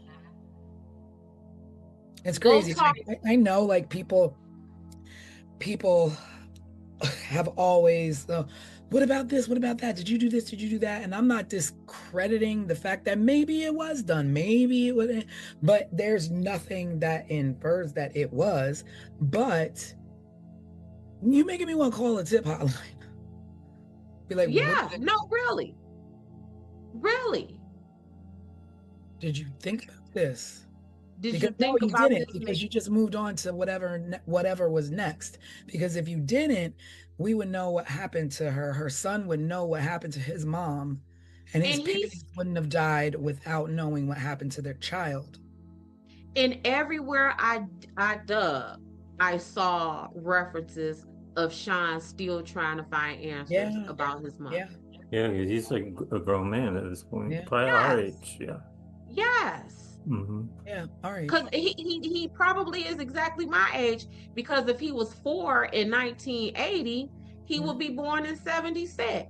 It's Go crazy. talk. I know, like, people have always, what about this? What about that? Did you do this? Did you do that? And I'm not discrediting the fact that maybe it was done, maybe it wasn't, but there's nothing that infers that it was. But you making me want to call a tip hotline. Be like, Yeah, what no, really. Really. did you think about this? Did Because you no, think you about didn't, this? because you just moved on to whatever was next. Because if you didn't, we would know what happened to her. Her son would know what happened to his mom, and his And parents wouldn't have died without knowing what happened to their child. and everywhere I dug, I saw references of Sean still trying to find answers Yeah, about his mom. yeah, Yeah, because he's like a grown man at this point, yeah, probably our Yes. age. Yeah. Yes. Mm-hmm. yeah. All right. Because he probably is exactly my age, because if he was 4 in 1980, he would be born in 76.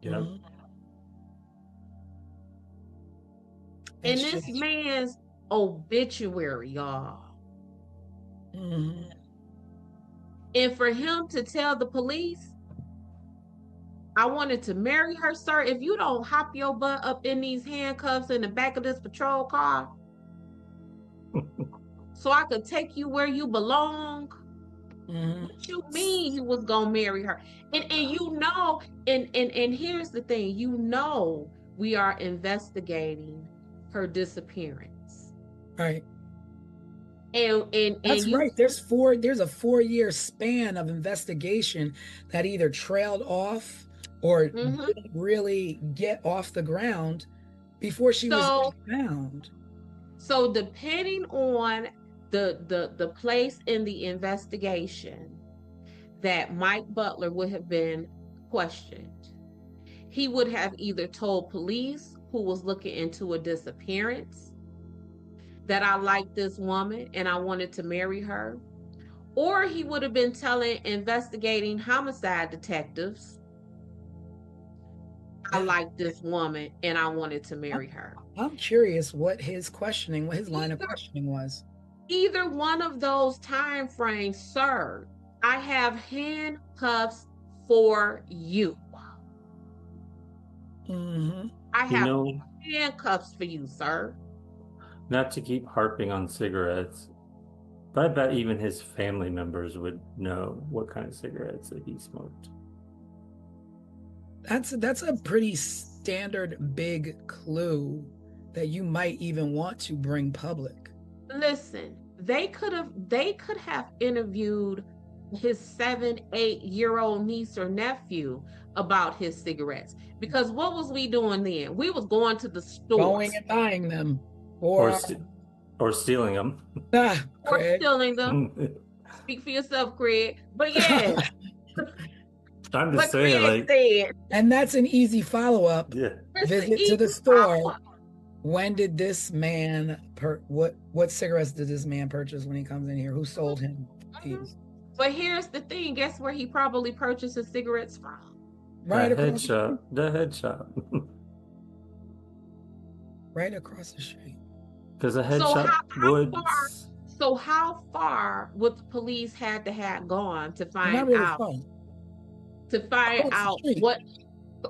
Yep. Mhm. And It's this just, man's obituary, y'all. mhm. And for him to tell the police, I wanted to marry her, sir, if you don't hop your butt up in these handcuffs in the back of this patrol car so I could take you where you belong. Mhm. What you mean you was gonna marry her? And you know, and here's the thing, you know, we are investigating her disappearance. Right. And That's you right. There's a 4-year span of investigation that either trailed off or Mhm. didn't really get off the ground before she was so found. so depending on the place in the investigation that Mike Butler would have been questioned, he would have either told police who was looking into a disappearance that I liked this woman and I wanted to marry her, or he would have been telling investigating homicide detectives, I Yeah. liked this woman and I wanted to marry her. I'm curious what his line of Either, questioning was. either one of those time frames, sir, I have handcuffs for you. Mm-hmm. I You have know, handcuffs for you, sir. not to keep harping on cigarettes, but I bet even his family members would know what kind of cigarettes that he smoked. That's a pretty standard big clue that you might even want to bring public. Listen, they could have interviewed his 7, 8-year-old niece or nephew about his cigarettes. Because what was we doing then? We was going to the Going stores and buying them. or Or, st- or stealing them. or Craig. stealing them. Speak for yourself, Craig. But yeah, I'm but just saying, Craig like, said, And that's an easy follow-up. yeah, it's the Visit to the easy store. follow-up. When did this man what cigarettes did this man purchase when he comes in here? Who sold him these? But here's the thing, guess where he probably purchased his cigarettes from? Right the across head the shop. street. The head shop. Right across the street. Because the head So shop would. how far would the police had to have gone to Not find really out far. to find Across the out street. what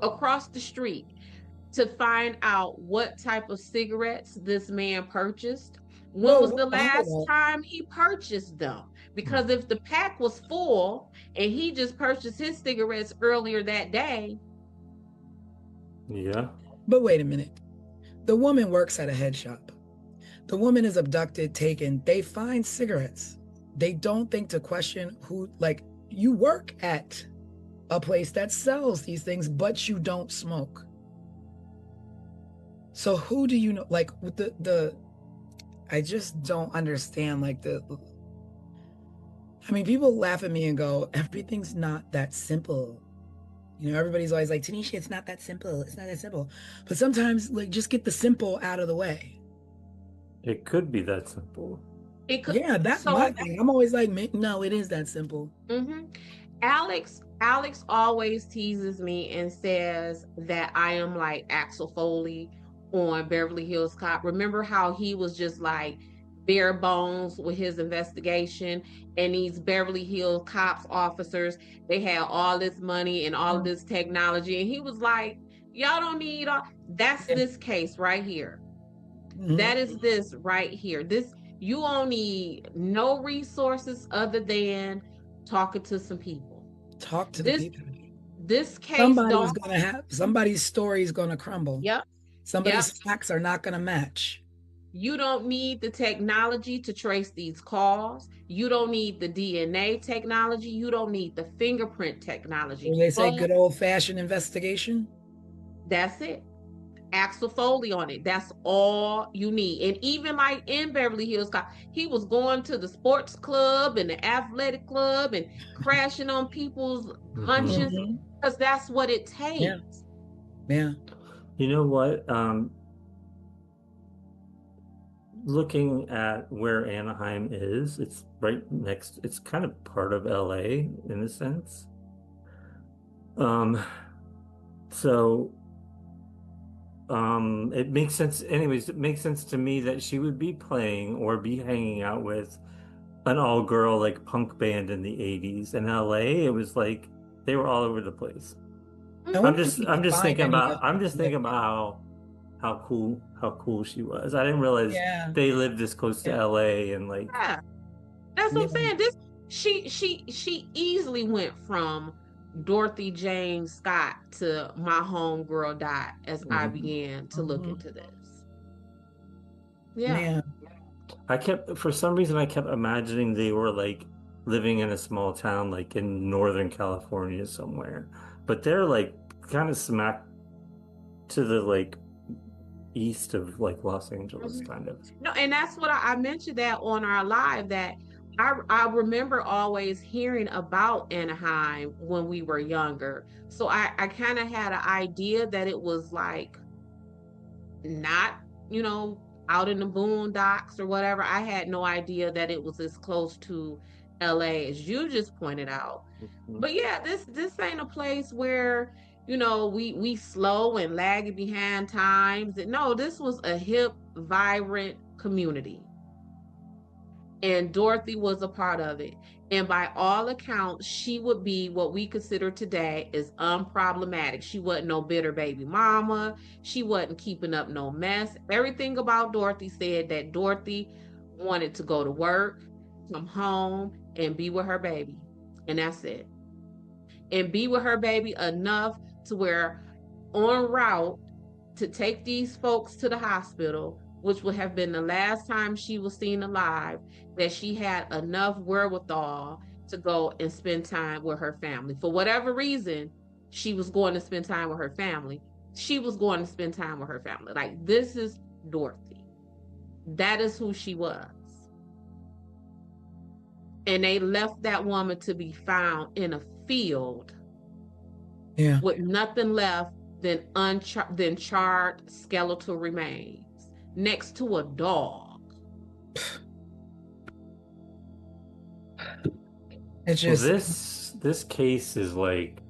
across the street to find out what type of cigarettes this man purchased? When was the last time he purchased them? Because if the pack was full and he just purchased his cigarettes earlier that day. Yeah. But wait a minute. The woman works at a head shop. The woman is abducted, taken. They find cigarettes. They don't think to question who, like, you work at a place that sells these things, but you don't smoke. So who do you know? Like, with the I just don't understand, like, I mean, people laugh at me and go, everything's not that simple. You know, everybody's always like, Tanisha, it's not that simple. It's not that simple. But sometimes, like, just get the simple out of the way. It could be that simple. It could, Yeah, that's my thing. I'm always like, no, it is that simple. Alex always teases me and says that I am like Axel Foley on Beverly Hills Cop. Remember how he was just like bare bones with his investigation, and these Beverly Hills Cops officers, they had all this money and all of this technology, and he was like, y'all don't need all. That's this case right here. That is this right here. This, you don't need no resources other than talking to some people. Talk to the people. This case, somebody's story is gonna crumble. Yep. Somebody's facts are not gonna match. You don't need the technology to trace these calls. You don't need the DNA technology. You don't need the fingerprint technology. Well, they say good old-fashioned investigation. That's it. Axel Foley on it. That's all you need. And even like in Beverly Hills Cop, he was going to the sports club and the athletic club and crashing on people's lunches because that's what it takes. Yeah. You know what? Looking at where Anaheim is, it's right next, it's kind of part of LA in a sense. It makes sense. Anyways, it makes sense to me that she would be playing or be hanging out with an all-girl like punk band in the 80s. In LA, it was like they were all over the place. I'm just thinking about how cool she was. I didn't realize they lived this close to LA and like. Yeah. That's what I'm saying. She easily went from Dorothy James Scott to My Homegirl Died as I began to look into this. Yeah. For some reason I kept imagining they were like living in a small town like in Northern California somewhere, but they're like kind of smack to the like east of like Los Angeles kind of. No, and that's what I mentioned that on our live, that I remember always hearing about Anaheim when we were younger. So I kind of had an idea that it was like not, out in the boondocks or whatever. I had no idea that it was as close to LA as you just pointed out. But yeah, this ain't a place where, we slow and lagging behind times. No, this was a hip, vibrant community. And Dorothy was a part of it. And by all accounts, she would be what we consider today as unproblematic. She wasn't no bitter baby mama. She wasn't keeping up no mess. Everything about Dorothy said that Dorothy wanted to go to work, come home, and be with her baby. And that's it. And be with her baby enough to where en route to take these folks to the hospital, which would have been the last time she was seen alive, that she had enough wherewithal to go and spend time with her family. For whatever reason, she was going to spend time with her family. She was going to spend time with her family. Like, this is Dorothy. That is who she was. And they left that woman to be found in a field with nothing left than charred skeletal remains next to a dog. It's just this case is like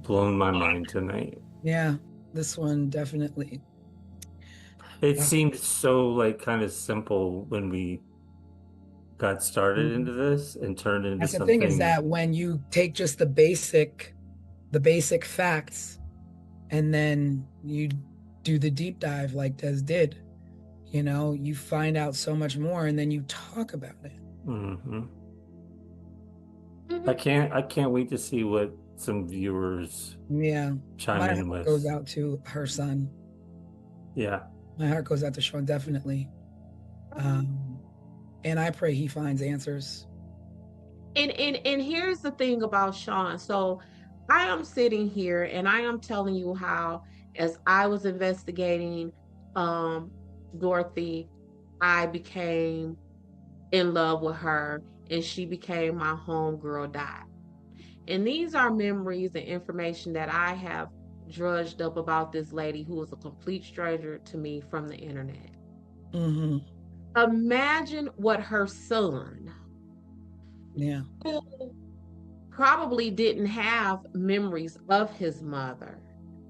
blown my mind tonight. Yeah, this one definitely. It seemed so like kind of simple when we got started into this and turned into That's the something. thing, is that when you take just the basic facts and then you do the deep dive like Des did, you know, you find out so much more and then you talk about it. Mm-hmm. I can't wait to see what some viewers chime in with. My heart goes out to her son. Yeah. My heart goes out to Sean, definitely. And I pray he finds answers. And here's the thing about Sean. So I am sitting here and I am telling you how, as I was investigating Dorothy, I became in love with her and she became my homegirl Dot. And these are memories and information that I have drudged up about this lady who was a complete stranger to me from the internet. Mm-hmm. Imagine what her son, who probably didn't have memories of his mother.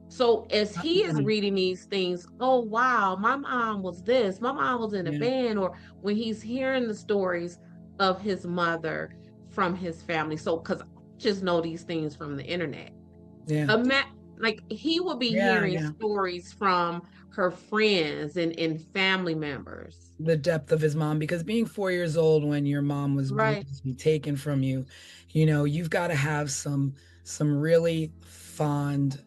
So as he is reading these things, oh wow, my mom was this, my mom was in a band, or when he's hearing the stories of his mother from his family. So because I just know these things from the internet. Like he will be hearing stories from her friends and family members. The depth of his mom, because being 4 years old when your mom was brutally taken from you, you know, you've got to have some really fond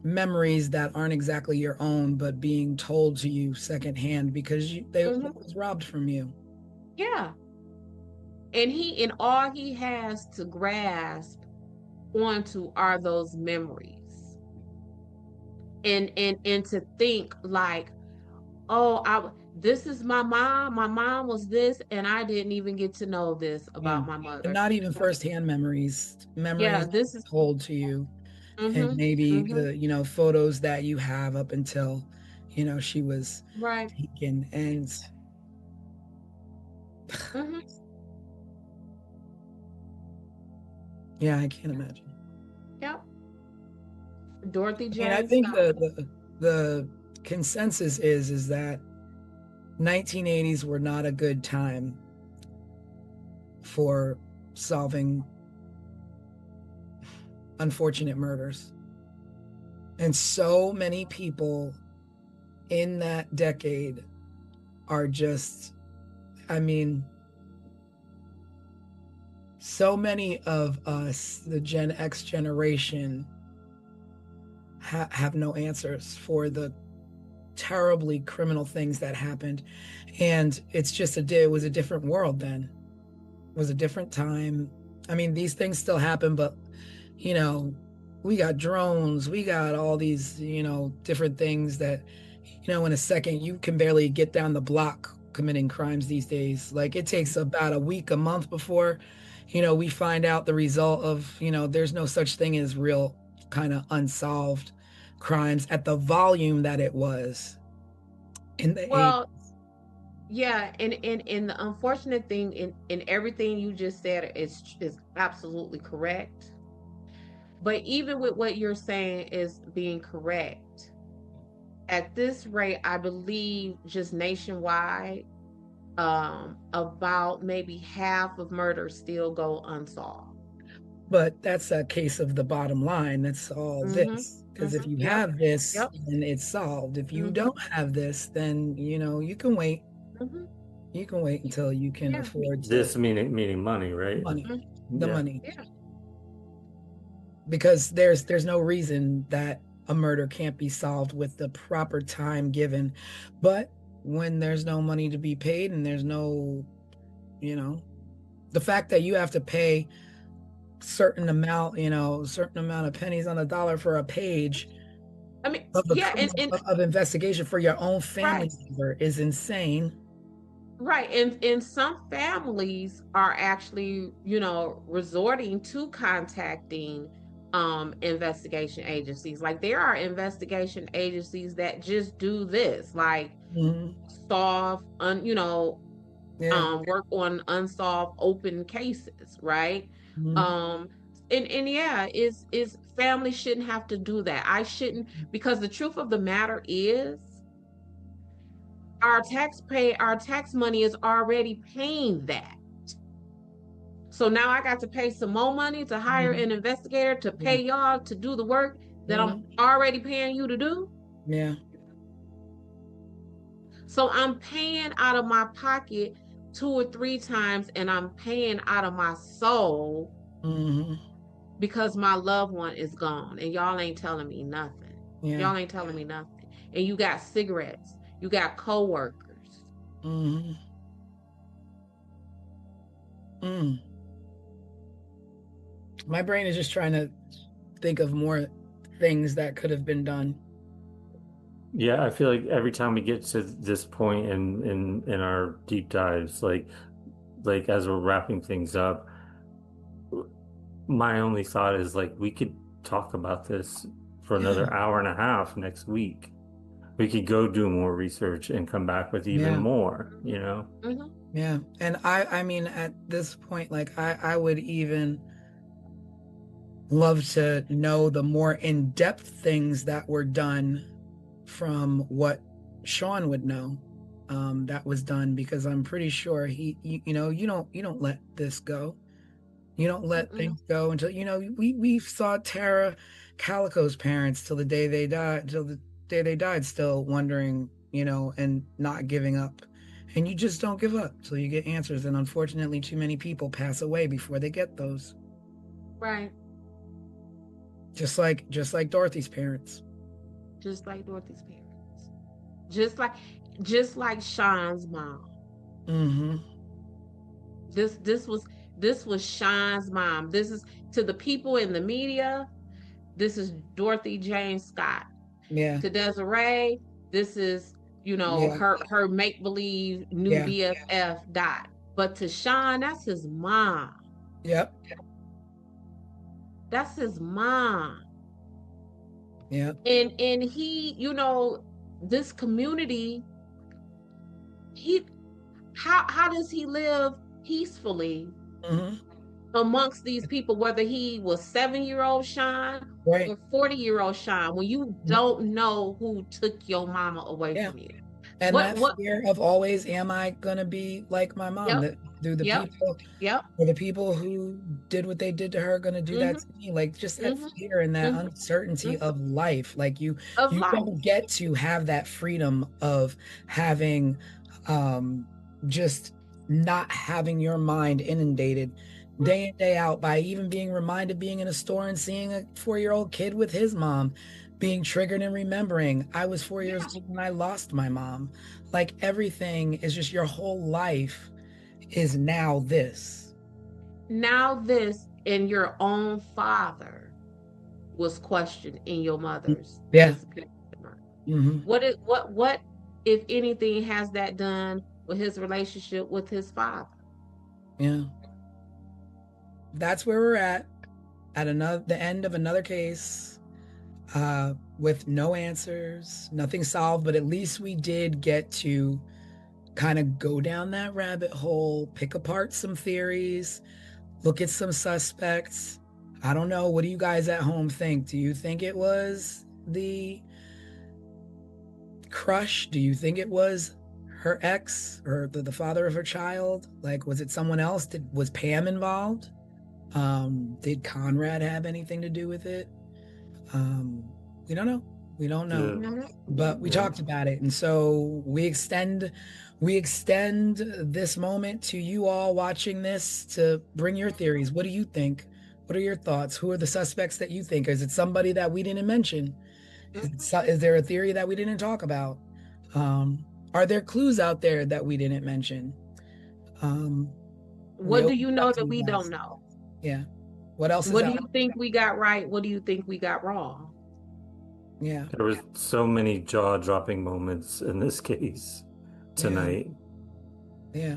memories that aren't exactly your own, but being told to you secondhand because they was robbed from you. Yeah. And all he has to grasp onto are those memories. And to think like, oh, this is my mom. My mom was this, and I didn't even get to know this about my mother. And not even firsthand memories. This is told to you. And maybe the, you know, photos that you have up until, you know, she was taken. And yeah, I can't imagine. Yep. Dorothy James. And I think the consensus is that 1980s were not a good time for solving unfortunate murders. And so many people in that decade are just, I mean, so many of us, the Gen X generation, have no answers for the terribly criminal things that happened. And it's just it was a different world then. It was a different time. I mean, these things still happen, but, you know, we got drones, we got all these, you know, different things that, you know, in a second, you can barely get down the block committing crimes these days. Like, it takes about a week, a month before, you know, we find out the result of, you know, there's no such thing as real kind of unsolved crimes at the volume that it was in the 80s. Yeah, and the unfortunate thing in everything you just said is absolutely correct. But even with what you're saying is being correct, at this rate, I believe just nationwide, about maybe half of murders still go unsolved. But that's a case of the bottom line. That's all this. Because if you have this, then it's solved. If you don't have this, then, you know, you can wait. You can wait until you can afford to. This meaning money, right? Money. The money. Yeah. Because there's no reason that a murder can't be solved with the proper time given. But when there's no money to be paid and there's no, you know, the fact that you have to pay certain amount of pennies on the dollar for a page I mean, of yeah, of investigation for your own family right. member is insane. Right. And some families are actually, resorting to contacting investigation agencies. Like there are investigation agencies that just do this, like Mm-hmm. solve Yeah. work on unsolved open cases, right? Mm-hmm. Um and yeah, is families shouldn't have to do that. I shouldn't, because the truth of the matter is our tax money is already paying that. So now I got to pay some more money to hire Mm-hmm. an investigator to pay y'all to do the work that I'm Mm-hmm. already paying you to do. Yeah. So I'm paying out of my pocket 2 or 3 times, and I'm paying out of my soul Mm-hmm. because my loved one is gone and y'all ain't telling me nothing. Yeah. Y'all ain't telling me nothing. And you got cigarettes, you got co-workers. Mm-hmm. Mm. My brain is just trying to think of more things that could have been done. Yeah, I feel like every time we get to this point in our deep dives, like as we're wrapping things up, my only thought is like we could talk about this for another hour and a half next week. We could go do more research and come back with even more, Mhm. Yeah. And I mean, at this point, like I would even love to know the more in-depth things that were done from what Sean would know, that was done, because I'm pretty sure you don't let this go. You don't let things go until, we saw Tara Calico's parents till the day they died, still wondering, and not giving up. And you just don't give up till you get answers. And unfortunately, too many people pass away before they get those. Right. Just like Dorothy's parents. Just like Dorothy's parents. Just like Sean's mom. Mm-hmm. This was Sean's mom. This is, to the people in the media, this is Dorothy Jane Scott. Yeah. To Desiree, this is, her make-believe new BFF Dot. But to Sean, that's his mom. Yep. That's his mom. Yeah. And he, this community, how does he live peacefully amongst these people, whether he was 7-year-old Sean or 40-year-old Sean, when you don't know who took your mama away from you? And that fear of always, am I gonna be like my mom? The people who did what they did to her gonna do that to me? Like, just that fear and that uncertainty of life. Like you don't get to have that freedom of having, just not having your mind inundated day in, day out by even being reminded, being in a store and seeing a 4-year-old kid with his mom, being triggered and remembering I was 4 years old when I lost my mom. Like, everything is just, your whole life is now this. Now this, and your own father was questioned in your mother's disappearance. What if anything has that done with his relationship with his father? Yeah. That's where we're at the end of another case, with no answers, nothing solved, but at least we did get to kind of go down that rabbit hole, pick apart some theories, look at some suspects. I don't know. What do you guys at home think? Do you think it was the crush? Do you think it was her ex, or the father of her child? Like, was it someone else? Was Pam involved? Did Conrad have anything to do with it? We don't know. But we talked about it. And so we extend this moment to you all watching this to bring your theories. What do you think? What are your thoughts? Who are the suspects that you think? Is it somebody that we didn't mention? Is there a theory that we didn't talk about? Are there clues out there that we didn't mention? What do open you it know up to that you we guys. don't know? Yeah. What else is What do out? you think we got right? What do you think we got wrong? Yeah. There was so many jaw-dropping moments in this case tonight. Yeah.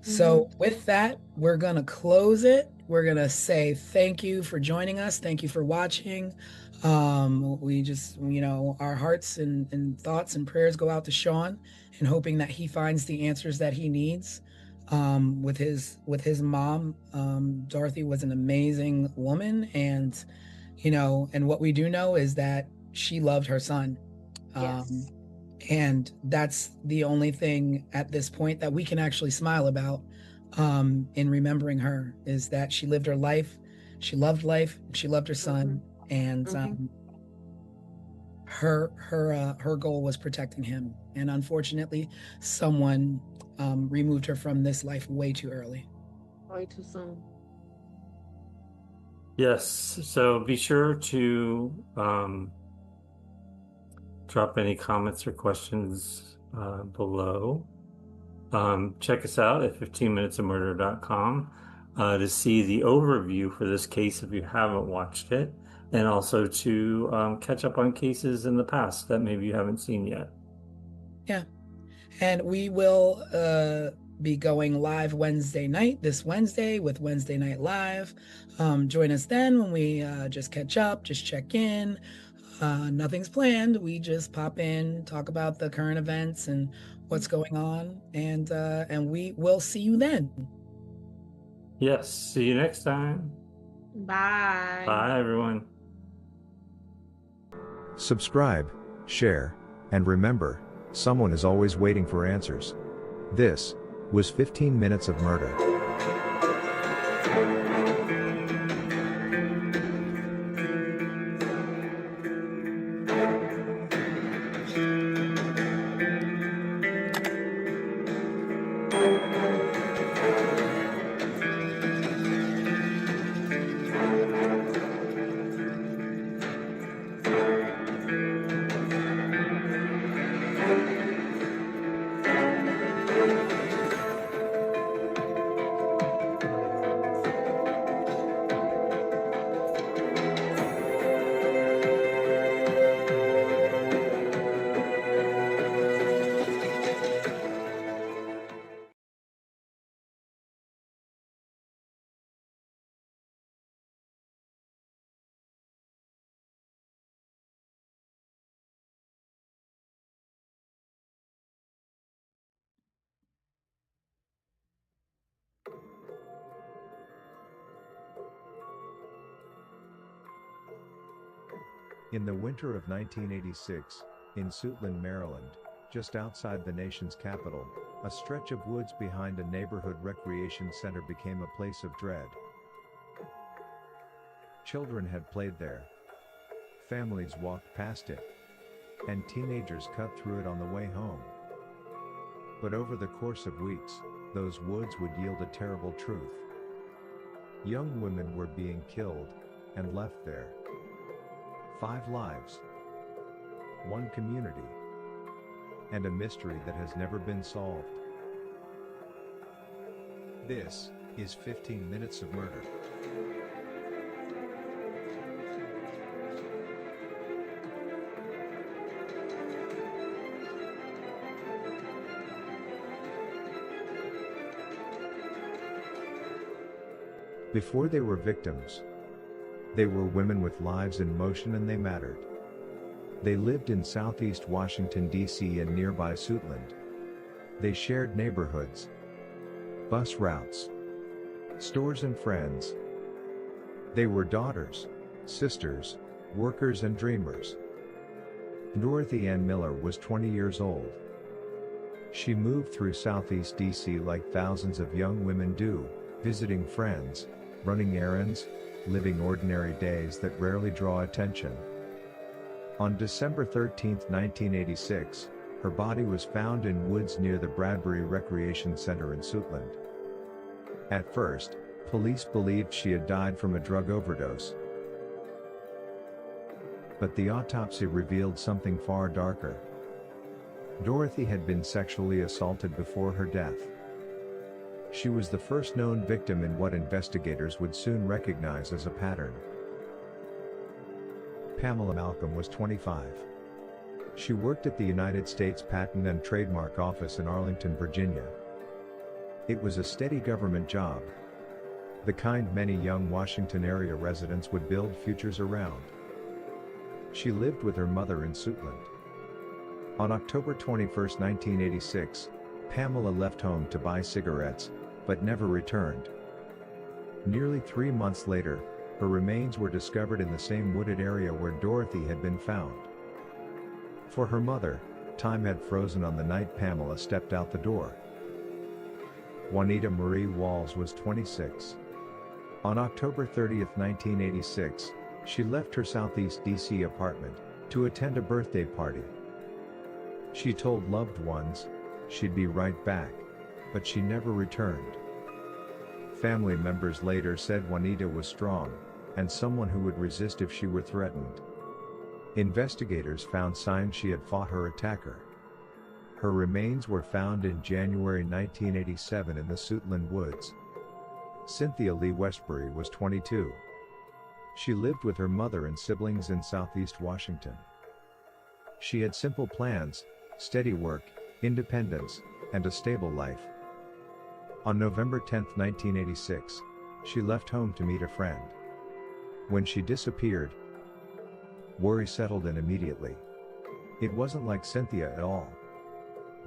So with that, we're going to close it. We're going to say thank you for joining us. Thank you for watching. We just, our hearts and thoughts and prayers go out to Sean and hoping that he finds the answers that he needs. With his mom, Dorothy was an amazing woman, and and what we do know is that she loved her son. Yes. And that's the only thing at this point that we can actually smile about in remembering her, is that she lived her life, she loved life, she loved her son, and her goal was protecting him. And unfortunately, someone removed her from this life way too early. Way too soon. Yes, so be sure to drop any comments or questions below. Check us out at 15minutesofmurder.com to see the overview for this case if you haven't watched it, and also to catch up on cases in the past that maybe you haven't seen yet. Yeah. And we will be going live Wednesday night, this Wednesday, with Wednesday Night Live. Join us then when we just catch up, just check in. Nothing's planned. We just pop in, talk about the current events and what's going on, and we will see you then. Yes, see you next time. Bye. Bye, everyone. Subscribe, share, and remember, someone is always waiting for answers. This was 15 Minutes of Murder. In the winter of 1986, in Suitland, Maryland, just outside the nation's capital, a stretch of woods behind a neighborhood recreation center became a place of dread. Children had played there. Families walked past it. And teenagers cut through it on the way home. But over the course of weeks, those woods would yield a terrible truth. Young women were being killed and left there. 5 lives, 1 community, and a mystery that has never been solved. This is 15 Minutes of Murder. Before they were victims, they were women with lives in motion, and they mattered. They lived in southeast Washington, D.C. and nearby Suitland. They shared neighborhoods, bus routes, stores and friends. They were daughters, sisters, workers and dreamers. Dorothy Ann Miller was 20 years old. She moved through southeast D.C. like thousands of young women do, visiting friends, running errands, living ordinary days that rarely draw attention. On December 13, 1986, her body was found in woods near the Bradbury Recreation Center in Suitland. At first, police believed she had died from a drug overdose. But the autopsy revealed something far darker. Dorothy had been sexually assaulted before her death. She was the first known victim in what investigators would soon recognize as a pattern. Pamela Malcolm was 25. She worked at the United States Patent and Trademark Office in Arlington, Virginia. It was a steady government job, the kind many young Washington area residents would build futures around. She lived with her mother in Suitland. On October 21, 1986, Pamela left home to buy cigarettes, but never returned. Nearly 3 months later, her remains were discovered in the same wooded area where Dorothy had been found. For her mother, time had frozen on the night Pamela stepped out the door. Juanita Marie Walls was 26. On October 30, 1986, she left her Southeast DC apartment to attend a birthday party. She told loved ones she'd be right back, but she never returned. Family members later said Juanita was strong and someone who would resist if she were threatened. Investigators found signs she had fought her attacker. Her remains were found in January 1987 in the Suitland Woods. Cynthia Lee Westbury was 22. She lived with her mother and siblings in Southeast Washington. She had simple plans, steady work, independence, and a stable life. On November 10, 1986, she left home to meet a friend. When she disappeared, worry settled in immediately. It wasn't like Cynthia at all.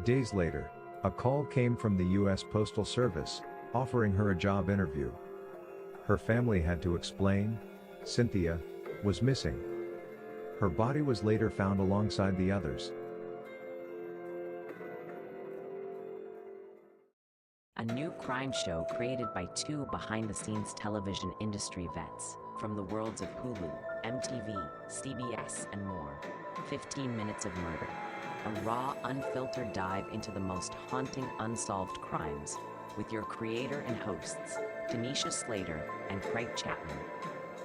Days later, a call came from the U.S. Postal Service, offering her a job interview. Her family had to explain, Cynthia was missing. Her body was later found alongside the others. A new crime show created by two behind-the-scenes television industry vets from the worlds of Hulu, MTV, CBS, and more. 15 Minutes of Murder. A raw, unfiltered dive into the most haunting unsolved crimes with your creator and hosts, Tanisha Slater and Craig Chapman.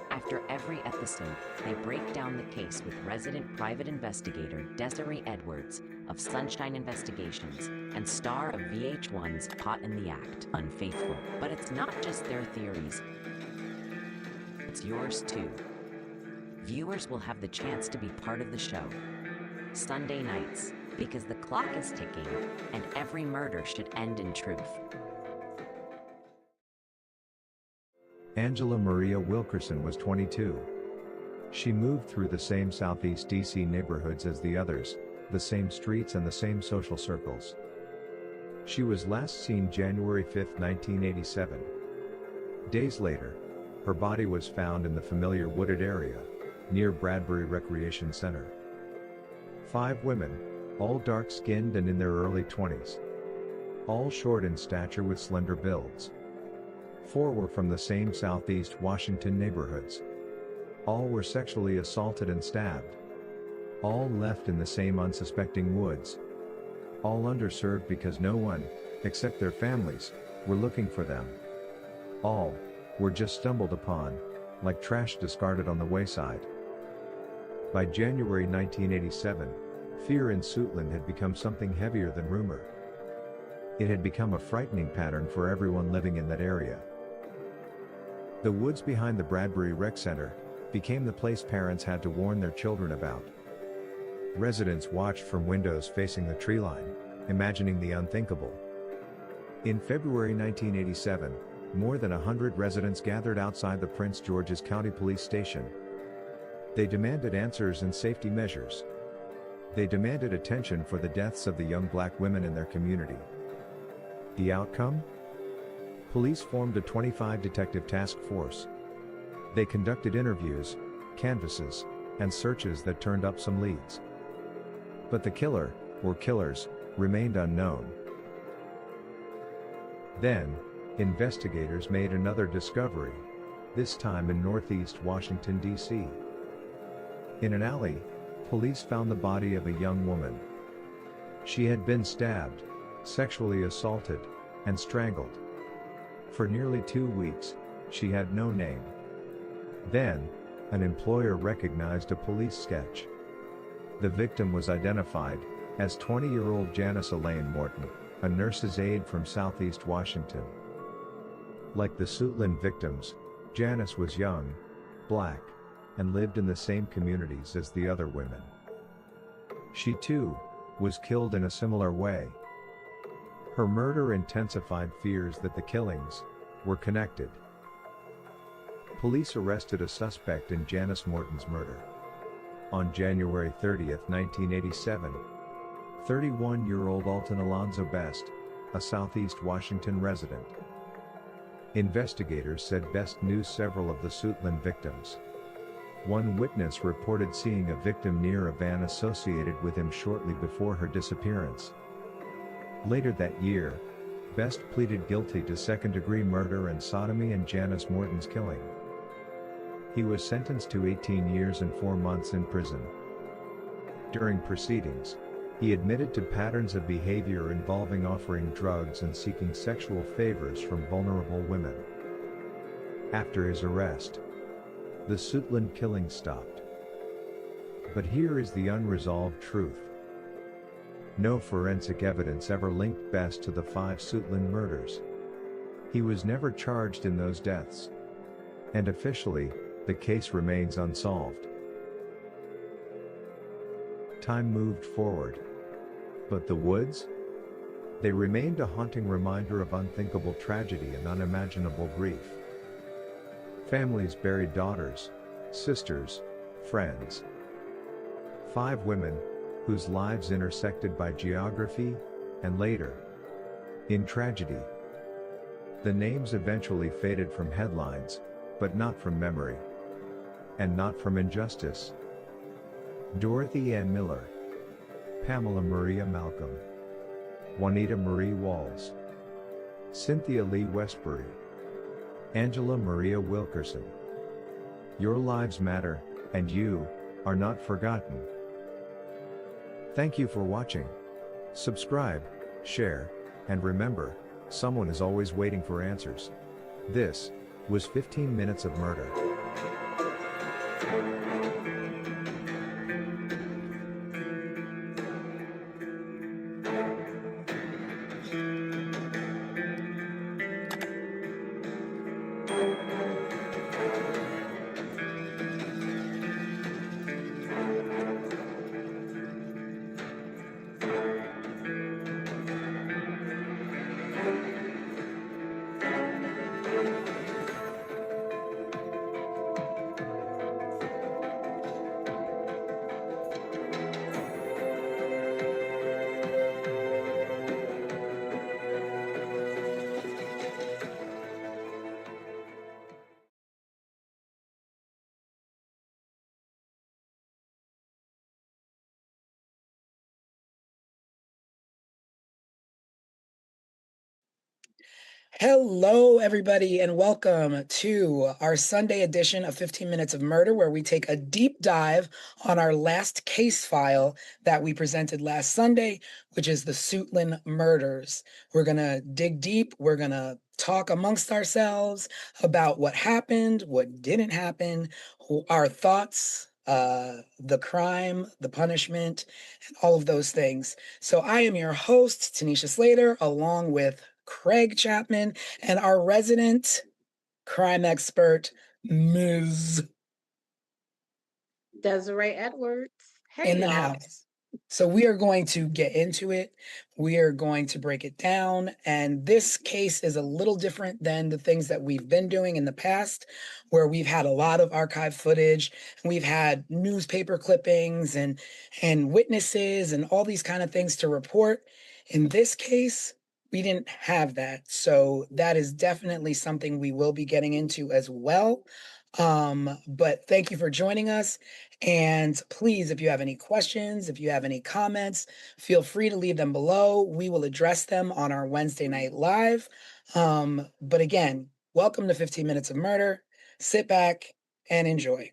After every episode, they break down the case with resident private investigator Desiree Edwards of Sunshine Investigations and star of VH1's Caught in the Act, Unfaithful. But it's not just their theories, it's yours too. Viewers will have the chance to be part of the show. Sunday nights, because the clock is ticking and every murder should end in truth. Angela Maria Wilkerson was 22. She moved through the same Southeast DC neighborhoods as the others, the same streets and the same social circles. She was last seen January 5, 1987. Days later, her body was found in the familiar wooded area, near Bradbury Recreation Center. 5 women, all dark-skinned and in their early 20s. All short in stature with slender builds. 4 were from the same Southeast Washington neighborhoods. All were sexually assaulted and stabbed. All left in the same unsuspecting woods. All underserved because no one, except their families, were looking for them. All were just stumbled upon, like trash discarded on the wayside. By January 1987, fear in Suitland had become something heavier than rumor. It had become a frightening pattern for everyone living in that area. The woods behind the Bradbury Rec Center became the place parents had to warn their children about. Residents watched from windows facing the tree line, imagining the unthinkable. In February 1987, more than 100 residents gathered outside the Prince George's County Police Station. They demanded answers and safety measures. They demanded attention for the deaths of the young black women in their community. The outcome? Police formed a 25-detective task force. They conducted interviews, canvasses, and searches that turned up some leads. But the killer, or killers, remained unknown. Then, investigators made another discovery, this time in Northeast Washington, D.C. In an alley, police found the body of a young woman. She had been stabbed, sexually assaulted, and strangled. For nearly 2 weeks, she had no name. Then, an employer recognized a police sketch. The victim was identified, as 20-year-old Janice Elaine Morton, a nurse's aide from Southeast Washington. Like the Suitland victims, Janice was young, black, and lived in the same communities as the other women. She too was killed in a similar way. Her murder intensified fears that the killings were connected. Police arrested a suspect in Janice Morton's murder. On January 30, 1987, 31-year-old Alton Alonzo Best, a Southeast Washington resident. Investigators said Best knew several of the Suitland victims. One witness reported seeing a victim near a van associated with him shortly before her disappearance. Later that year, Best pleaded guilty to second-degree murder and sodomy in Janice Morton's killing. He was sentenced to 18 years and 4 months in prison. During proceedings, he admitted to patterns of behavior involving offering drugs and seeking sexual favors from vulnerable women. After his arrest, the Suitland killing stopped. But here is the unresolved truth. No forensic evidence ever linked Best to the 5 Suitland murders. He was never charged in those deaths. And officially, the case remains unsolved. Time moved forward. But the woods? They remained a haunting reminder of unthinkable tragedy and unimaginable grief. Families buried daughters, sisters, friends. 5 women, whose lives intersected by geography, and later, in tragedy. The names eventually faded from headlines, but not from memory. And not from injustice. Dorothy Ann Miller, Pamela Maria Malcolm, Juanita Marie Walls, Cynthia Lee Westbury, Angela Maria Wilkerson. Your lives matter, and you are not forgotten. Thank you for watching. Subscribe, share, and remember, someone is always waiting for answers. This was 15 Minutes of Murder. Hello, everybody, and welcome to our Sunday edition of 15 Minutes of Murder, where we take a deep dive on our last case file that we presented last Sunday, which is the Suitland murders. We're going to dig deep. We're going to talk amongst ourselves about what happened, what didn't happen, our thoughts, the crime, the punishment, and all of those things. So I am your host, Tanisha Slater, along with Craig Chapman and our resident crime expert, Ms. Desiree Edwards. Hey, in the y'all. house. So we are going to get into it. We are going to break it down. And this case is a little different than the things that we've been doing in the past, where we've had a lot of archive footage, and we've had newspaper clippings and witnesses and all these kind of things to report. In this case, we didn't have that. So that is definitely something we will be getting into as well. But thank you for joining us. And please, if you have any questions, if you have any comments, feel free to leave them below. We will address them on our Wednesday night live. But again, welcome to 15 Minutes of Murder. Sit back and enjoy.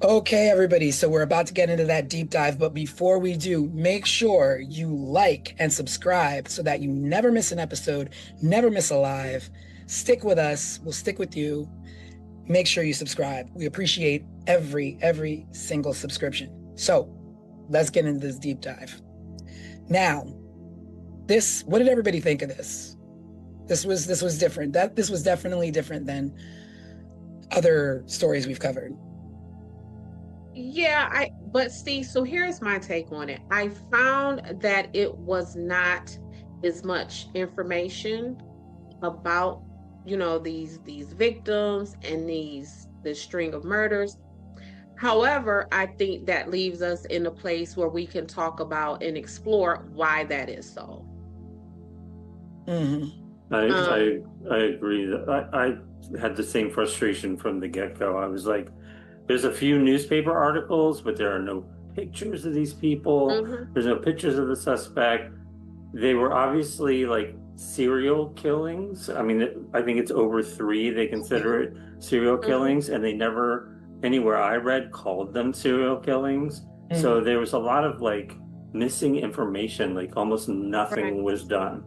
Okay, everybody. So we're about to get into that deep dive, but before we do, make sure you like and subscribe so that you never miss an episode, never miss a live. Stick with us. We'll stick with you. Make sure you subscribe. We appreciate every single subscription. So let's get into this deep dive. Now, what did everybody think of this? This was different. This was definitely different than other stories we've covered. Yeah, but see, so here's my take on it. I found that it was not as much information about, these victims and this string of murders. However, I think that leaves us in a place where we can talk about and explore why that is so. Mm-hmm. I agree. I had the same frustration from the get-go. I was like, there's a few newspaper articles, but there are no pictures of these people. Mm-hmm. There's no pictures of the suspect. They were obviously like serial killings. I mean, I think it's over 3. They consider it serial killings, and they never, anywhere I read, called them serial killings. Mm-hmm. So there was a lot of like missing information, like almost nothing was done.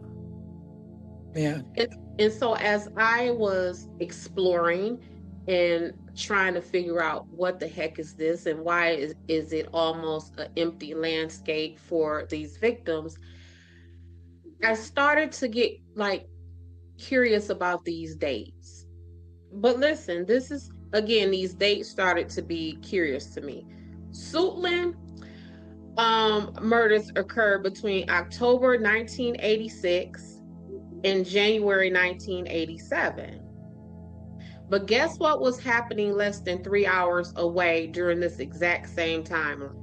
Yeah. And so as I was exploring and trying to figure out what the heck is this and why is it almost an empty landscape for these victims, I started to get like curious about these dates. But listen, this is again, these dates started to be curious to me. Suitland murders occurred between October 1986 and January 1987. But guess what was happening less than 3 hours away during this exact same timeline?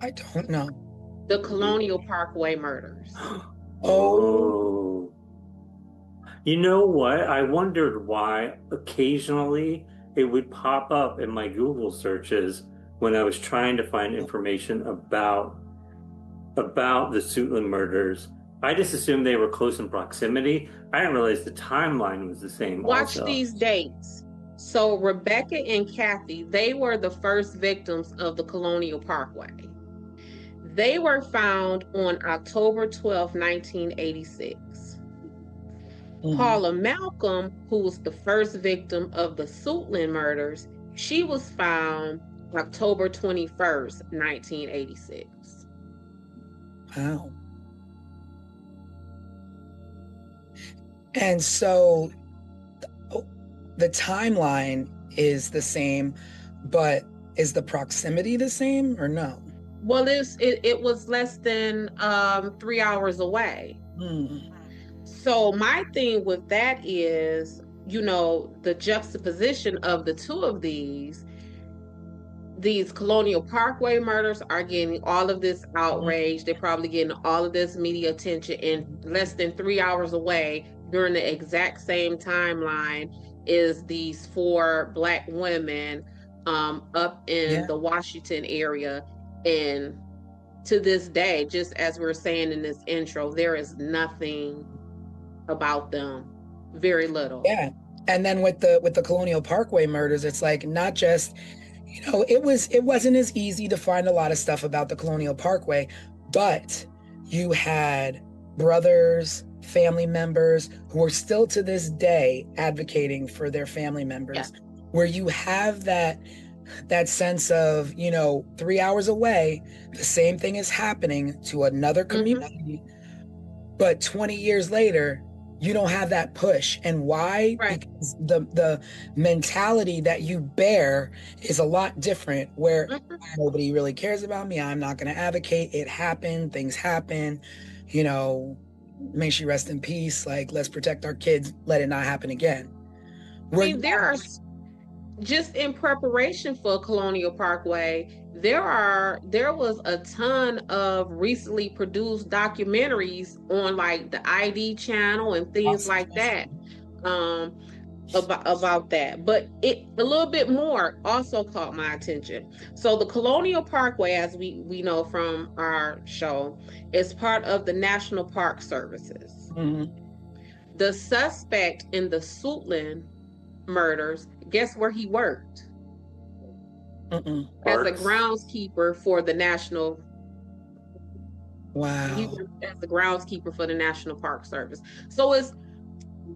I don't know. The Colonial Parkway murders. Oh. You know what? I wondered why occasionally it would pop up in my Google searches when I was trying to find information about the Suitland murders. I just assumed they were close in proximity. I didn't realize the timeline was the same. Watch also. these dates. So Rebecca and Kathy, they were the first victims of the Colonial Parkway. They were found on October 12, 1986. Mm-hmm. Paula Malcolm, who was the first victim of the Suitland murders, she was found October 21st, 1986. Wow. And so the timeline is the same, but is the proximity the same or no? Well, it was less than 3 hours away. Mm. So my thing with that is, the juxtaposition of the two of these Colonial Parkway murders are getting all of this outrage. They're probably getting all of this media attention, and less than 3 hours away during the exact same timeline is these 4 Black women up in the Washington area. And to this day, just as we're saying in this intro, there is nothing about them, very little. Yeah. And then with the Colonial Parkway murders, it's like not just, it wasn't as easy to find a lot of stuff about the Colonial Parkway, but you had brothers, family members who are still to this day advocating for their family members, where you have that sense of, 3 hours away, the same thing is happening to another community, but 20 years later, you don't have that push. And why? Right. Because the mentality that you bear is a lot different, where nobody really cares about me. I'm not going to advocate. It happened. Things happen. May she rest in peace. Like, let's protect our kids. Let it not happen again. There are, just in preparation for Colonial Parkway, there was a ton of recently produced documentaries on like the ID channel and things like that about that. But a little bit more also caught my attention. So the Colonial Parkway, as we know from our show, is part of the National Park Services. Mm-hmm. The suspect in the Suitland murders, guess where he worked? Mm-mm. as a Parks. groundskeeper for the National. He Wow. worked as the groundskeeper for the National Park Service. So it's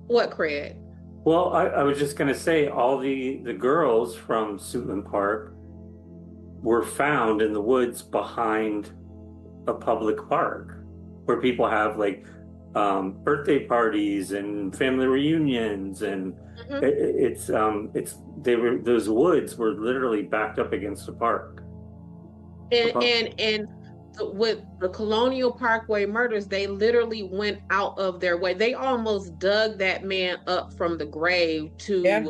what, Craig? Well, I was just going to say all the girls from Suitland Park were found in the woods behind a public park where people have like birthday parties and family reunions, and those woods were literally backed up against a park. And with the Colonial Parkway murders, they literally went out of their way. They almost dug that man up from the grave to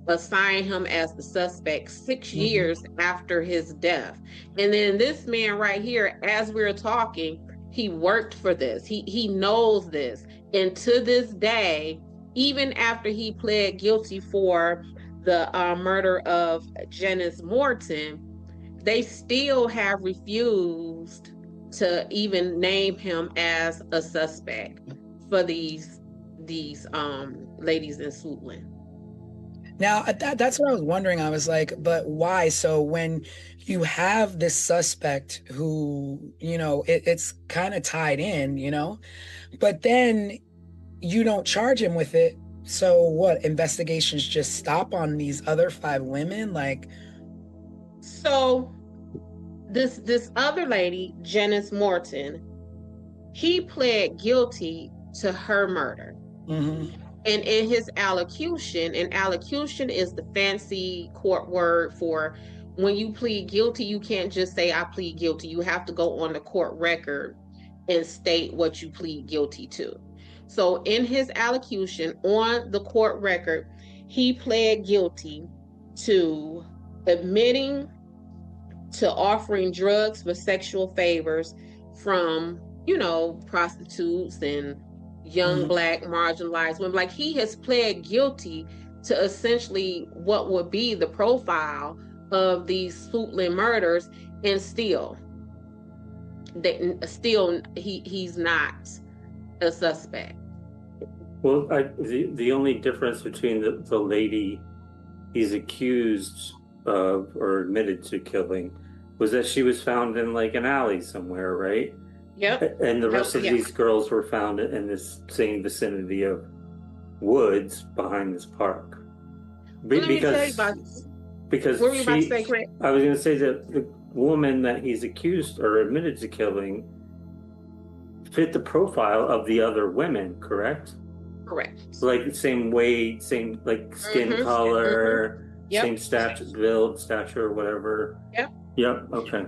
assign him as the suspect 6 years after his death. And then this man right here, as we're talking, he worked for this. He knows this. And to this day, even after he pled guilty for the murder of Janice Morton, they still have refused to even name him as a suspect for these ladies in Suitland. Now, that's what I was wondering. I was like, but why? So when you have this suspect who, it's kind of tied in, but then you don't charge him with it. So what? Investigations just stop on these other 5 women? Like, so this other lady, Janice Morton, he pled guilty to her murder. And in his allocution, and allocution is the fancy court word for when you plead guilty, you can't just say, I plead guilty. You have to go on the court record and state what you plead guilty to. So in his allocution on the court record, he pled guilty to admitting to offering drugs for sexual favors from, prostitutes and young Black marginalized women. Like, he has pled guilty to essentially what would be the profile of these Suitland murders, and still he's not a suspect. Well, the only difference between the lady he's accused of or admitted to killing was that she was found in like an alley somewhere, right? Yep. And the rest of these girls were found in this same vicinity of woods behind this park. Let me tell you about because what were you about to say, Craig? I was going to say that the woman that he's accused or admitted to killing fit the profile of the other women, correct? Correct. Like same weight, same like skin color, same stature, or whatever. Yep. Okay.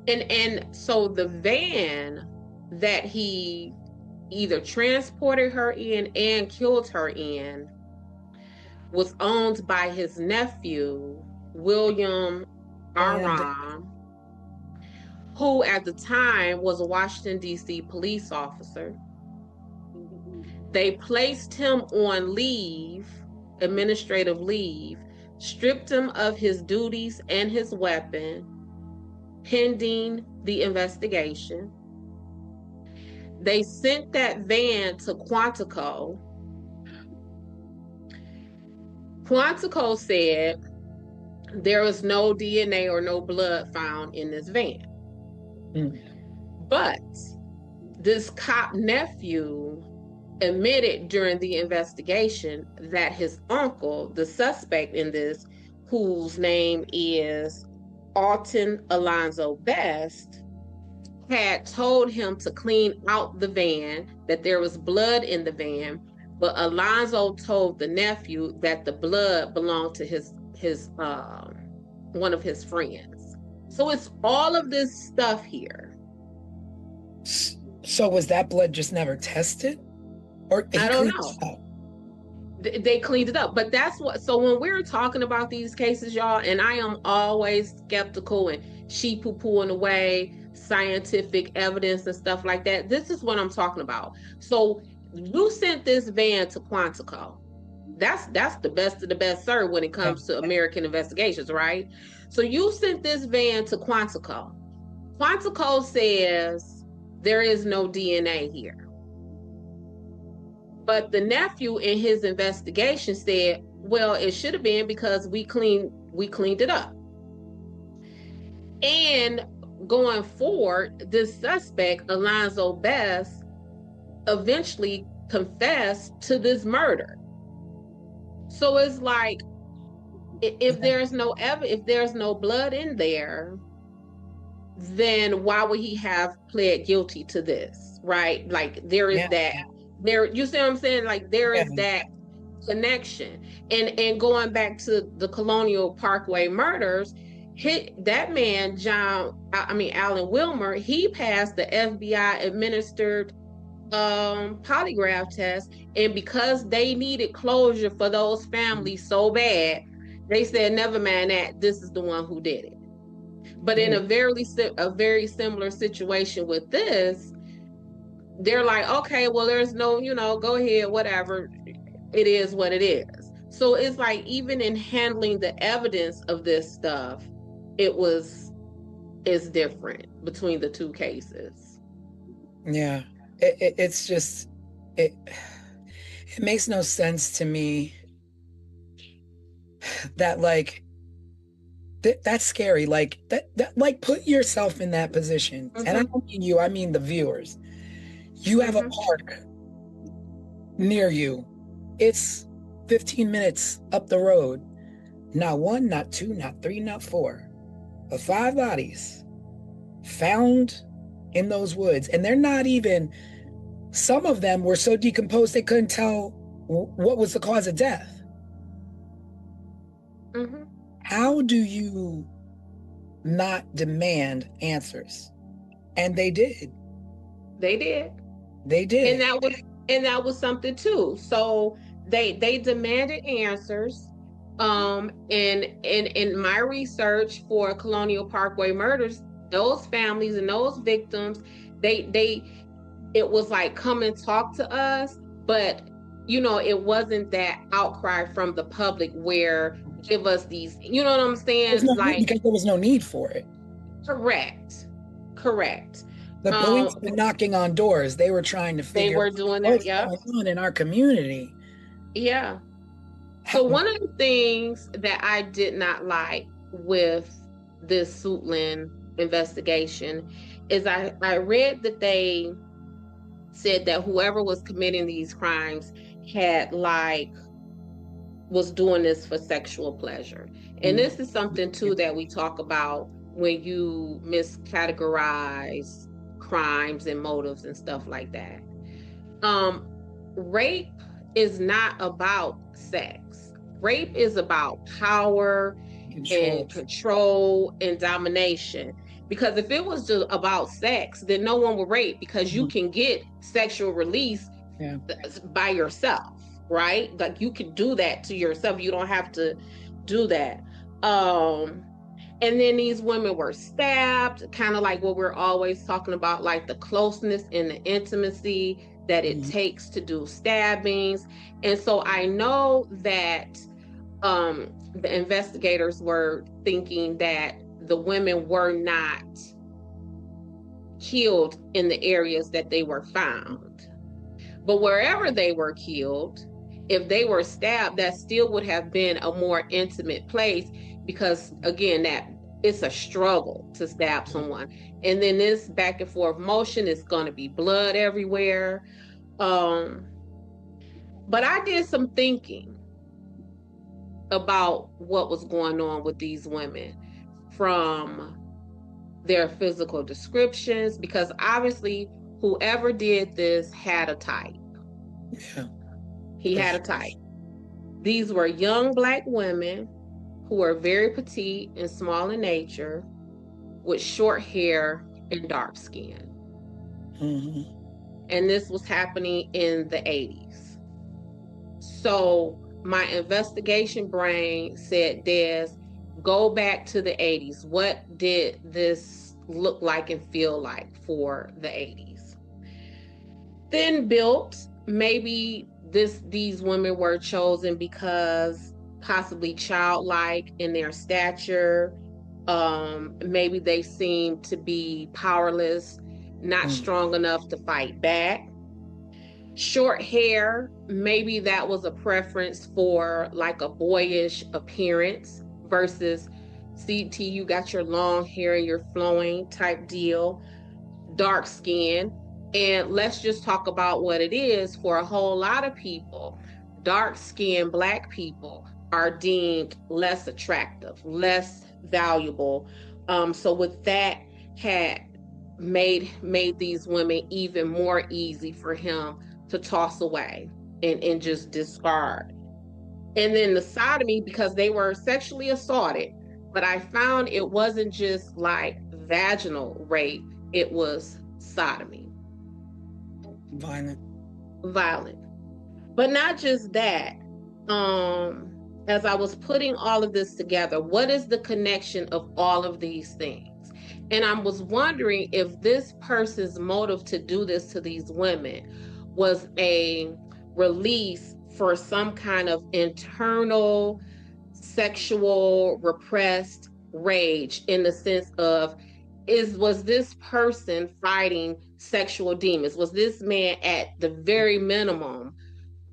And so the van that he either transported her in and killed her in was owned by his nephew, William Aram, who at the time was a Washington, D.C. police officer. They placed him on leave, administrative leave, stripped him of his duties and his weapon, pending the investigation. They sent that van to Quantico. Quantico said there was no DNA or no blood found in this van. But this cop nephew admitted during the investigation that his uncle, the suspect in this, whose name is Alton Alonzo Best, had told him to clean out the van, that there was blood in the van, but Alonzo told the nephew that the blood belonged to his one of his friends. So it's all of this stuff here. So was that blood just never tested? Or I don't know. They cleaned it up, but that's what. So when we're talking about these cases, y'all, and I am always skeptical and she poo-pooing away scientific evidence and stuff like that. This is what I'm talking about. So you sent this van to Quantico. That's the best of the best, sir, when it comes to American investigations, right? So you sent this van to Quantico. Quantico says there is no DNA here. But the nephew in his investigation said, well, it should have been because we cleaned it up. And going forward, this suspect, Alonzo Best, eventually confessed to this murder. So it's like, if there's no blood in there, then why would he have pled guilty to this, right? Like there is you see what I'm saying? Like there is that connection. And going back to the Colonial Parkway murders, that man, Alan Wilmer, he passed the FBI administered polygraph test, and because they needed closure for those families so bad, they said, never mind that, this is the one who did it. But in a very similar situation with this, they're like, okay, well, there's no, go ahead, whatever, it is what it is. So it's like, even in handling the evidence of this stuff, it's different between the two cases. Yeah, it's just, it makes no sense to me that like, that's scary. Like that, like, put yourself in that position. Mm-hmm. And I don't mean you, I mean the viewers. You have a park near you. It's 15 minutes up the road. Not one, not two, not three, not four, but 5 bodies found in those woods. And they're not even, some of them were so decomposed they couldn't tell what was the cause of death. Mm-hmm. How do you not demand answers? And they did. They did. And that was something too. So they demanded answers. And in my research for Colonial Parkway murders, those families and those victims, it was like, come and talk to us, but it wasn't that outcry from the public where give us these, you know what I'm saying? Because there was no need for it. Correct. The police were knocking on doors. They were trying to figure out what's going on in our community. Yeah. So one of the things that I did not like with this Suitland investigation is I read that they said that whoever was committing these crimes was doing this for sexual pleasure. And this is something too that we talk about when you miscategorize crimes and motives and stuff like that. Rape is not about sex. Rape is about power and control and domination. Because if it was just about sex, then no one would rape, because you can get sexual release by yourself, right? Like you can do that to yourself. You don't have to do that. And then these women were stabbed, kind of like what we're always talking about, like the closeness and the intimacy that it takes to do stabbings. And so I know that the investigators were thinking that the women were not killed in the areas that they were found. But wherever they were killed, if they were stabbed, that still would have been a more intimate place, because again, that it's a struggle to stab someone. And then this back and forth motion is going to be blood everywhere. But I did some thinking about what was going on with these women from their physical descriptions, because obviously whoever did this had a type. Yeah. He had a type. These were young Black women who were very petite and small in nature, with short hair and dark skin. Mm-hmm. And this was happening in the 80s. So my investigation brain said, Des, go back to the 80s. What did this look like and feel like for the 80s? Thin built, maybe these women were chosen because possibly childlike in their stature. Maybe they seemed to be powerless, not strong enough to fight back. Short hair, maybe that was a preference for like a boyish appearance versus CT, you got your long hair, you're flowing type deal. Dark skin. And let's just talk about what it is for a whole lot of people. Dark skinned Black people are deemed less attractive, less valuable. So with that, had made these women even more easy for him to toss away and just discard. And then the sodomy, because they were sexually assaulted, but I found it wasn't just like vaginal rape, it was sodomy. Violent. But not just that. As I was putting all of this together, what is the connection of all of these things? And I was wondering if this person's motive to do this to these women was a release for some kind of internal sexual repressed rage, in the sense of, was this person fighting sexual demons? Was this man at the very minimum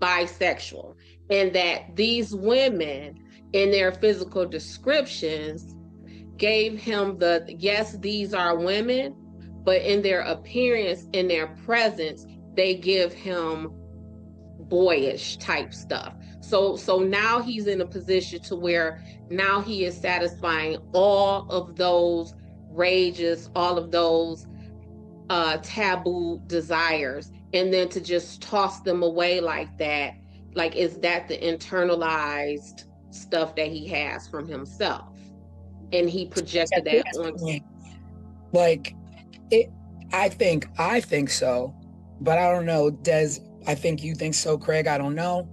bisexual? And that these women in their physical descriptions gave him the, yes, these are women, but in their appearance, in their presence, they give him boyish type stuff. So now he's in a position to where now he is satisfying all of those rages, all of those taboo desires, and then to just toss them away like that, like, is that the internalized stuff that he has from himself? And he projected that on. Like, I think so, but I don't know. Des, I think you think so. Craig, I don't know.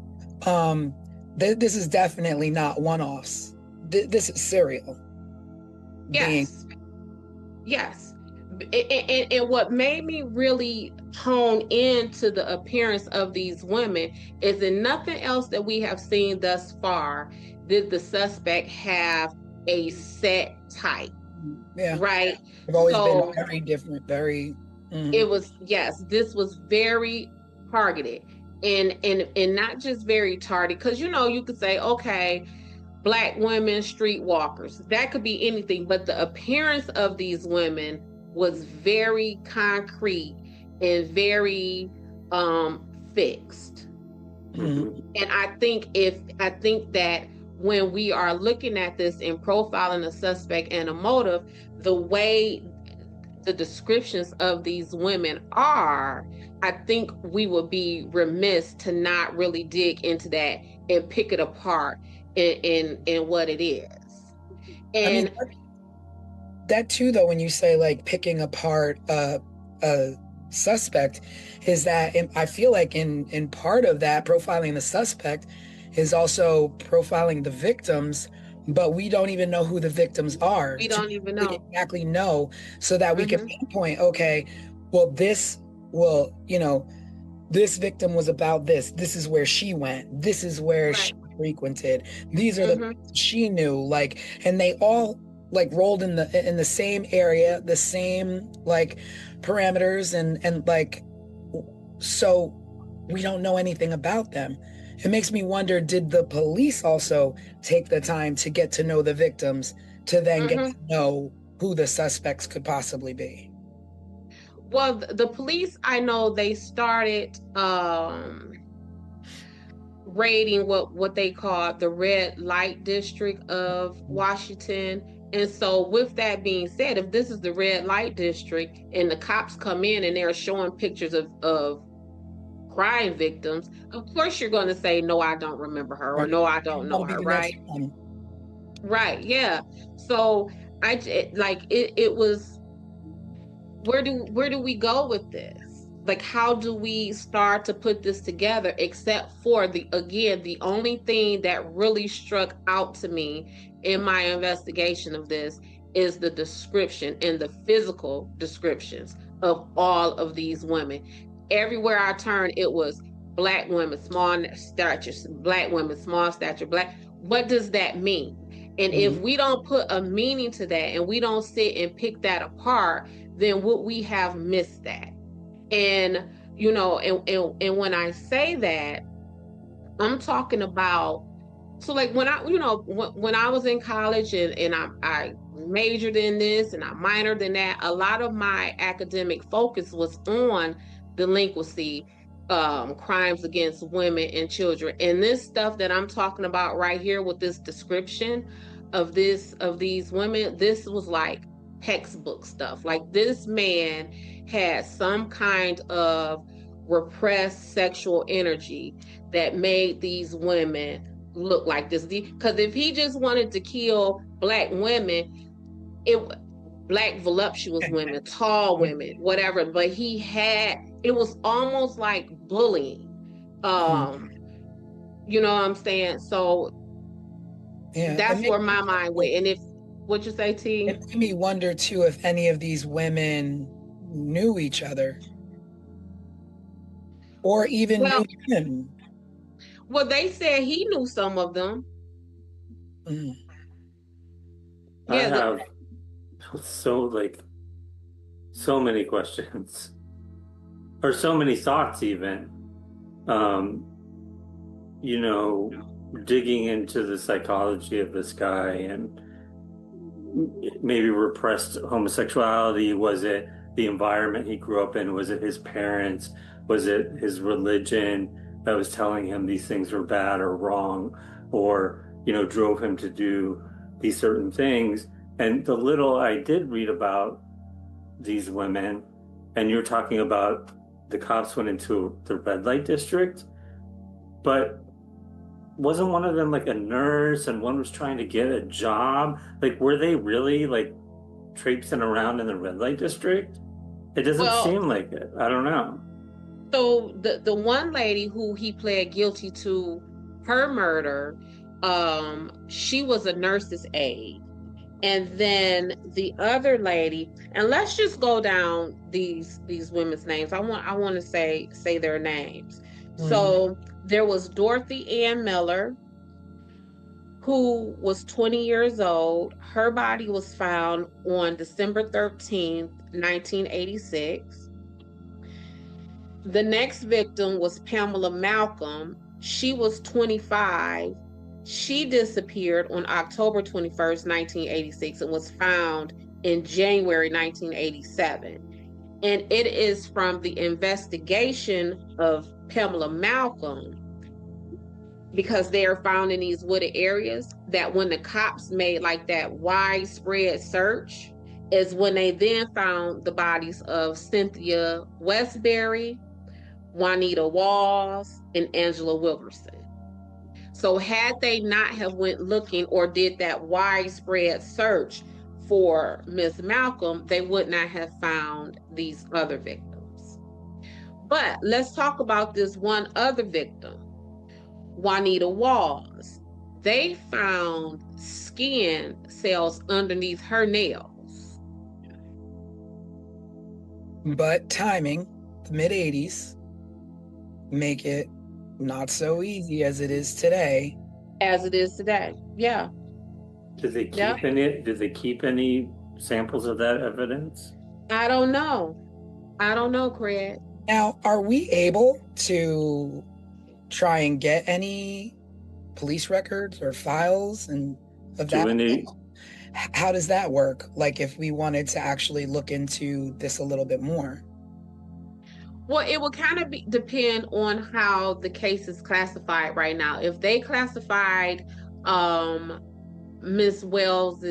This is definitely not one-offs. This is serial. Yes. And what made me really hone into the appearance of these women is in nothing else that we have seen thus far did the suspect have a set type. Yeah. Right. They've always been very different, very. It was, yes, this was very targeted, and not just very targeted, because you could say, okay, Black women, streetwalkers, that could be anything, but the appearance of these women was very concrete and very fixed. And I think that when we are looking at this and profiling a suspect and a motive, the way the descriptions of these women are, I think we would be remiss to not really dig into that and pick it apart in what it is. And I mean, that too, though, when you say like picking apart a suspect, is that I feel like in part of that profiling the suspect is also profiling the victims, but we don't even know who the victims are. We don't even know. Exactly know, so that we can pinpoint, okay, well, this victim was about this. This is where she went. This is where she frequented. These are the she knew, like, and they all like rolled in the same area, the same like parameters, and like, so we don't know anything about them. It makes me wonder, did the police also take the time to get to know the victims to then get to know who the suspects could possibly be? Well, the police, I know they started raiding what they call the red light district of Washington. And so with that being said, if this is the red light district and the cops come in and they're showing pictures of crime victims, of course you're going to say, no, I don't remember her, or no, I don't know her, right? Right, yeah. So it was, where do we go with this? Like, how do we start to put this together, except for the only thing that really struck out to me in my investigation of this is the description and the physical descriptions of all of these women. Everywhere I turned, it was Black women, small stature, Black women, small stature, Black. What does that mean? And if we don't put a meaning to that and we don't sit and pick that apart, then would we have missed that? And, and when I say that, I'm talking about, so like when when I was in college and I majored in this and I minored in that, a lot of my academic focus was on delinquency, crimes against women and children. And this stuff that I'm talking about right here with this description of these women, this was like textbook stuff. Like this man had some kind of repressed sexual energy that made these women look like this. Because if he just wanted to kill black women, black voluptuous women, tall women, whatever, but it was almost like bullying. You know what I'm saying? So Yeah, that's where my mind went. And if what you say, T? It made me wonder too if any of these women knew each other or even knew him. Well, they said he knew some of them. I have so many questions or so many thoughts even, digging into the psychology of this guy and maybe repressed homosexuality. Was it the environment he grew up in? Was it his parents? Was it his religion that was telling him these things were bad or wrong, or drove him to do these certain things? And the little I did read about these women, and you're talking about the cops went into the red light district, but wasn't one of them like a nurse and one was trying to get a job? Like, were they really like traipsing around in the red light district? It doesn't seem like it. I don't know. So the one lady who he pled guilty to her murder, she was a nurse's aide. And then the other lady, and let's just go down these women's names. I want to say their names. So there was Dorothy Ann Miller, who was 20 years old. Her body was found on December 13th, 1986. The next victim was Pamela Malcolm. She was 25. She disappeared on October 21st, 1986, and was found in January 1987. And it is from the investigation of Pamela Malcolm, because they are found in these wooded areas, that when the cops made like that widespread search is when they then found the bodies of Cynthia Westbury, Juanita Walls, and Angela Wilkerson. So had they not have went looking or did that widespread search for Miss Malcolm, they would not have found these other victims. But let's talk about this one other victim, Juanita Walls. They found skin cells underneath her nails. But timing, the mid-'80s, make it not so easy as it is today. Yeah. Did they keep any? Did they keep any samples of that evidence? I don't know, Craig. Now, are we able to try and get any police records or files and of that? How does that work? Like, if we wanted to actually look into this a little bit more? Well, it will kind of depend on how the case is classified right now. If they classified Miss Wells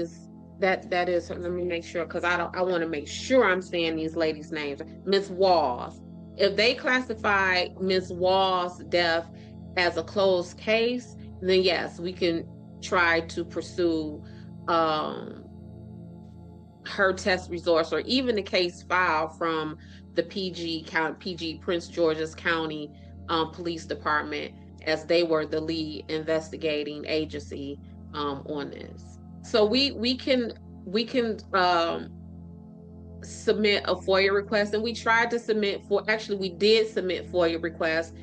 that is, let me make sure, because I want to make sure I'm saying these ladies' names. Miss Walls. If they classify Miss Walls' death as a closed case, then yes, we can try to pursue her test results, or even the case file from the PG Prince George's County Police Department, as they were the lead investigating agency on this. So we can submit a FOIA request, and we tried to submit we did submit FOIA requests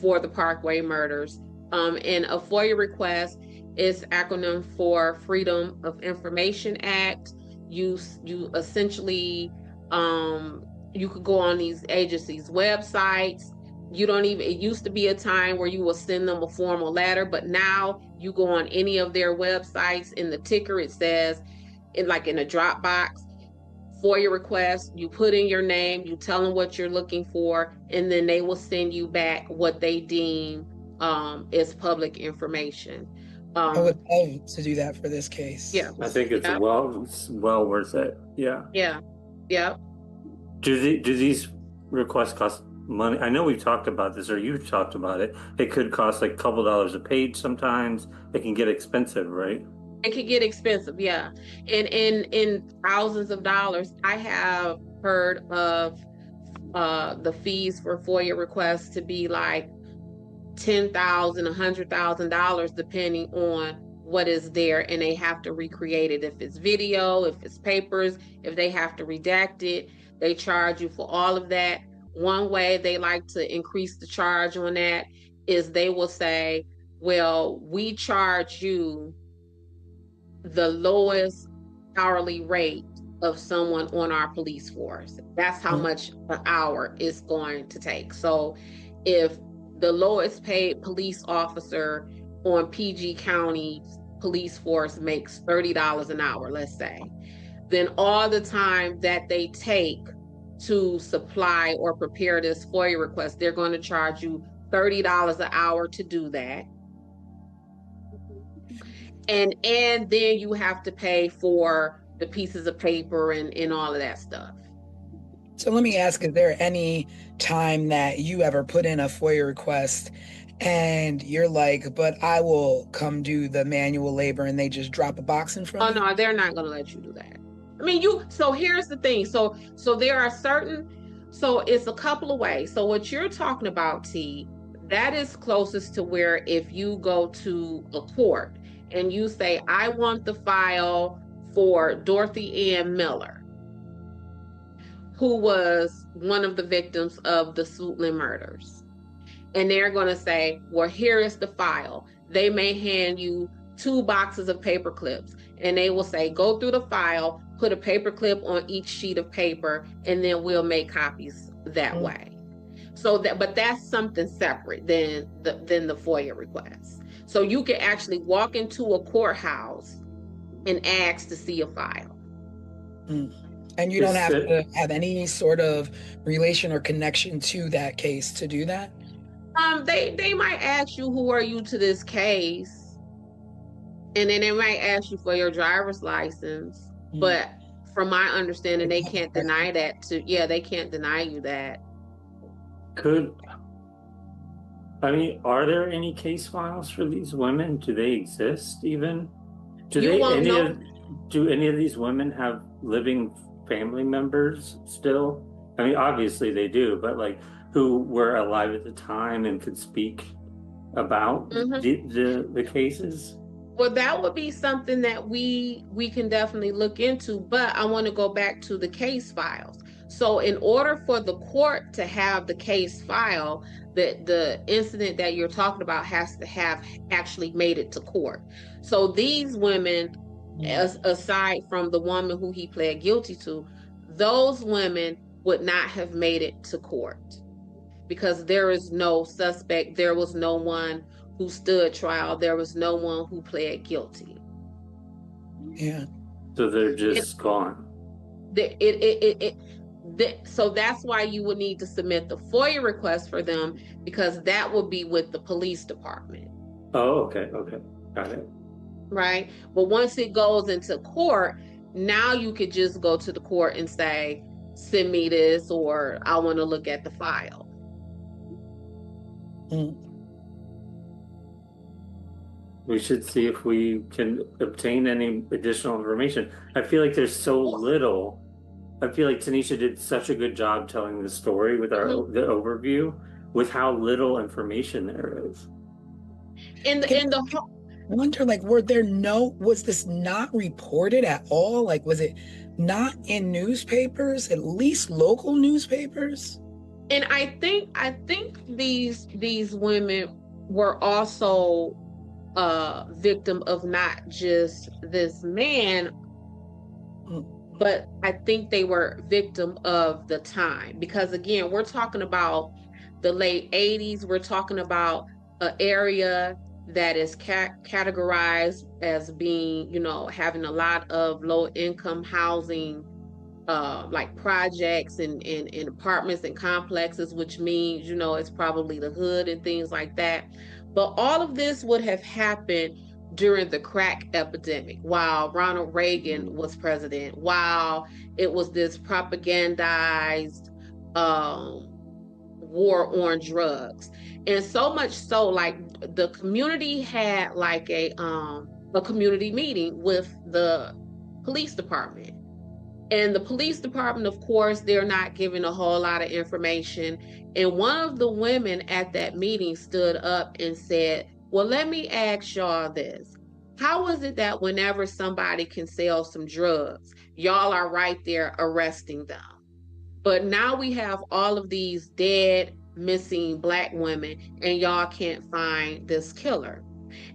for the Parkway murders. And a FOIA request is acronym for Freedom of Information Act. You essentially you could go on these agencies' websites. You don't even, it used to be a time where you will send them a formal letter, but now you go on any of their websites, in the ticker it says, in like in a Dropbox, FOIA request, you put in your name, you tell them what you're looking for, and then they will send you back what they deem is public information. I would love to do that for this case. Yeah. I think it's well worth it. Yeah. Yeah. Yeah. Do these requests cost money? I know we've talked about this, or you've talked about it. It could cost like a couple dollars a page sometimes. It can get expensive, right? It could get expensive, yeah. And in thousands of dollars. I have heard of the fees for FOIA requests to be like $10,000, $100,000, depending on what is there, and they have to recreate it. If it's video, if it's papers, if they have to redact it, they charge you for all of that. One way they like to increase the charge on that is they will say, well, we charge you the lowest hourly rate of someone on our police force. That's how much an hour is going to take. So if the lowest paid police officer on PG County police force makes $30 an hour, let's say, then all the time that they take to supply or prepare this FOIA request, they're going to charge you $30 an hour to do that. And then you have to pay for the pieces of paper and all of that stuff. So let me ask, is there any time that you ever put in a FOIA request and you're like, but I will come do the manual labor, and they just drop a box in front of you? Oh no, they're not going to let you do that. I mean, so here's the thing. So there are so it's a couple of ways. So what you're talking about, T, that is closest to where if you go to a court and you say, I want the file for Dorothy Ann Miller, who was one of the victims of the Suitland murders. And they're going to say, well, here is the file. They may hand you 2 boxes of paper clips, and they will say, go through the file, put a paper clip on each sheet of paper, and then we'll make copies that way. So but that's something separate than the FOIA request. So you can actually walk into a courthouse and ask to see a file. And you don't have to have any sort of relation or connection to that case to do that? They might ask you, who are you to this case? And then they might ask you for your driver's license. But from my understanding, they can't deny that they can't deny you that. Are there any case files for these women? Do they exist even? Do any of these women have living family members still? I mean, obviously they do, but like, who were alive at the time and could speak about the cases? Well, that would be something that we can definitely look into, but I want to go back to the case files. So in order for the court to have the case file, the incident that you're talking about has to have actually made it to court. So these women, aside from the woman who he pled guilty to, those women would not have made it to court because there is no suspect. There was no one who stood trial. There was no one who pled guilty. Yeah. So they're just gone. So that's why you would need to submit the FOIA request for them, because that would be with the police department. Oh, okay. Got it. Right. But once it goes into court, now you could just go to the court and say, send me this, or I want to look at the file. We should see if we can obtain any additional information. I feel like there's so little. I feel like Tanisha did such a good job telling the story with the overview, with how little information there is. I wonder, like, was this not reported at all? Like, was it not in newspapers, at least local newspapers? And I think these women were also victim of not just this man, but I think they were victim of the time, because again, we're talking about the late 80s. We're talking about an area that is categorized as being, having a lot of low income housing, like projects and apartments and complexes, which means, it's probably the hood and things like that. But all of this would have happened during the crack epidemic while Ronald Reagan was president, while it was this propagandized war on drugs. And so much so, like, the community had like a community meeting with the police department. And the police department, of course, they're not giving a whole lot of information. And one of the women at that meeting stood up and said, well, let me ask y'all this. How is it that whenever somebody can sell some drugs, y'all are right there arresting them? But now we have all of these dead, missing Black women, and y'all can't find this killer.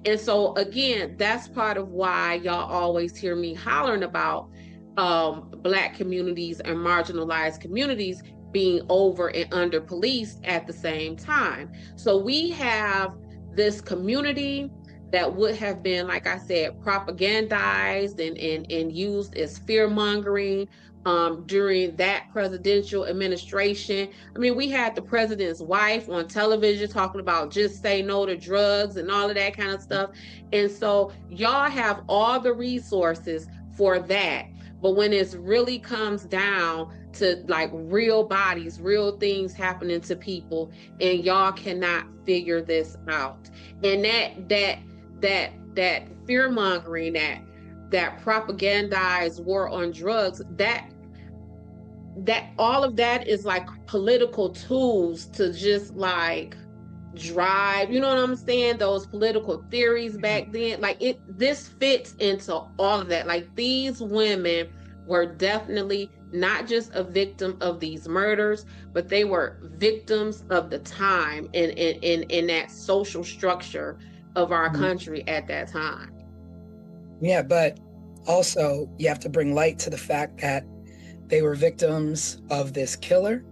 And so again, that's part of why y'all always hear me hollering about Black communities and marginalized communities being over and under policed at the same time. So we have this community that would have been, like I said, propagandized and used as fear mongering during that presidential administration. I mean, we had the president's wife on television talking about just say no to drugs and all of that kind of stuff. And so y'all have all the resources for that. But when it really comes down to like real bodies, real things happening to people, and y'all cannot figure this out. And that fear mongering, that propagandized war on drugs, that all of that is like political tools to just like drive, you know what I'm saying, those political theories back then. Like this fits into all of that. Like these women were definitely not just a victim of these murders, but they were victims of the time and in that social structure of our country at that time. Yeah, but also you have to bring light to the fact that they were victims of this killer.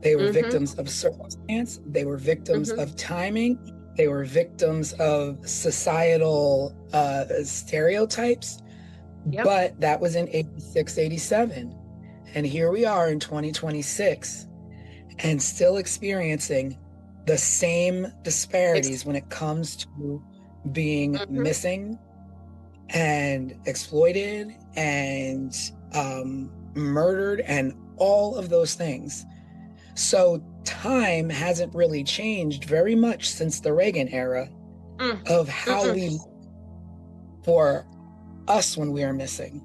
They were victims of circumstance. They were victims of timing. They were victims of societal stereotypes. Yep. But that was in 86, 87. And here we are in 2026 and still experiencing the same disparities when it comes to being missing and exploited and murdered and all of those things. So time hasn't really changed very much since the Reagan era of how we for us when we are missing.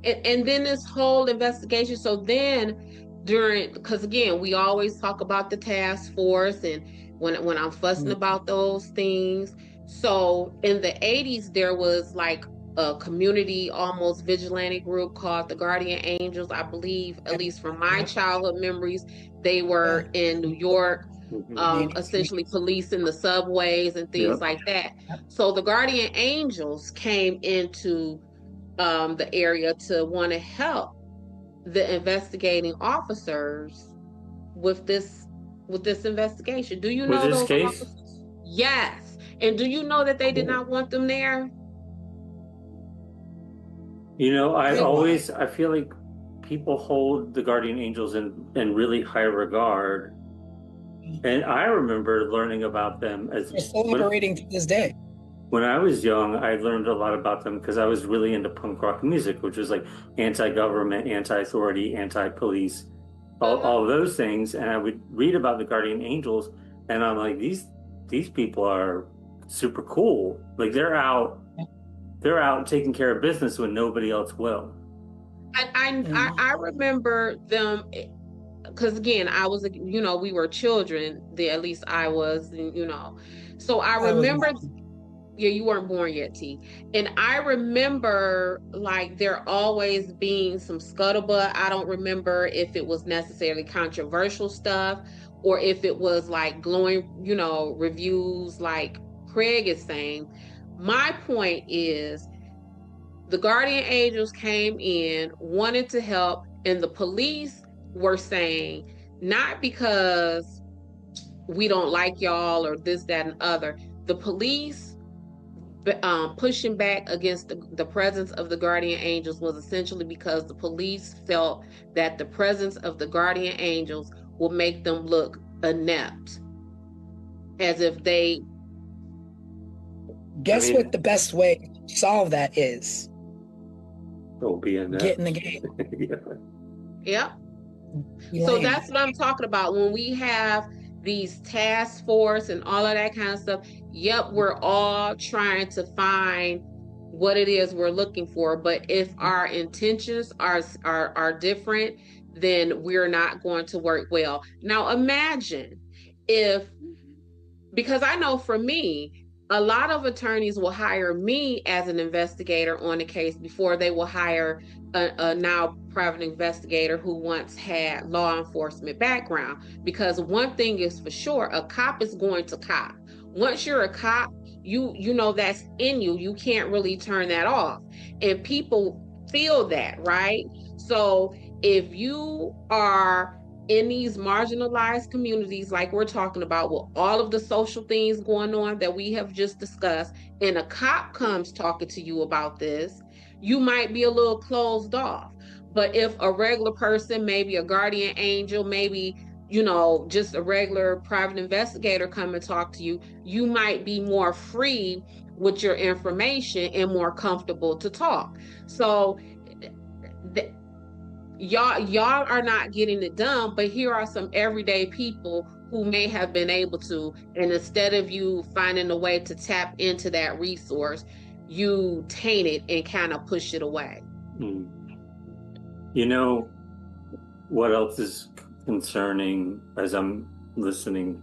And then this whole investigation. So then because again, we always talk about the task force and when I'm fussing about those things. So in the 80s, there was like a community, almost vigilante group called the Guardian Angels. I believe, at least from my childhood memories, they were in New York, essentially policing the subways and things like that. So the Guardian Angels came into the area to want to help the investigating officers with this investigation. Do you know with this those case? officers? Yes. And do you know that they did not want them there? You know, I feel like people hold the Guardian Angels in really high regard. And I remember learning about them as they're still operating to this day. When I was young, I learned a lot about them because I was really into punk rock music, which was like anti-government, anti-authority, anti-police, all of those things. And I would read about the Guardian Angels, and I'm like, these people are super cool. Like they're out taking care of business when nobody else will. I remember them because again, I was, we were children. At least I was, So I remember. Yeah, you weren't born yet, T. And I remember like there always being some scuttlebutt. I don't remember if it was necessarily controversial stuff or if it was like glowing, reviews like Craig is saying. My point is The guardian angels came in, wanted to help, and the police were saying, not because we don't like y'all or this, that, and other. The police pushing back against the presence of the guardian angels was essentially because the police felt that the presence of the guardian angels will make them look inept, as if they... Guess what the best way to solve that is? Don't be in that. Get in the game. Yep. Be So lame. that's what I'm talking about. When we have these task force and all of that kind of stuff, yep, we're all trying to find what it is we're looking for. But if our intentions are different, then we're not going to work well. Now imagine if, because I know for me, a lot of attorneys will hire me as an investigator on a case before they will hire a now private investigator who once had law enforcement background. Because one thing is for sure, a cop is going to cop. Once you're a cop, you know that's in you. You can't really turn that off. And people feel that, right? So if you are in these marginalized communities, like we're talking about, with all of the social things going on that we have just discussed, and a cop comes talking to you about this, you might be a little closed off. But if a regular person, maybe a guardian angel, maybe, you know, just a regular private investigator come and talk to you, you might be more free with your information and more comfortable to talk. So y'all are not getting it done, but here are some everyday people who may have been able to, and instead of you finding a way to tap into that resource, you taint it and kind of push it away. You know what else is concerning as I'm listening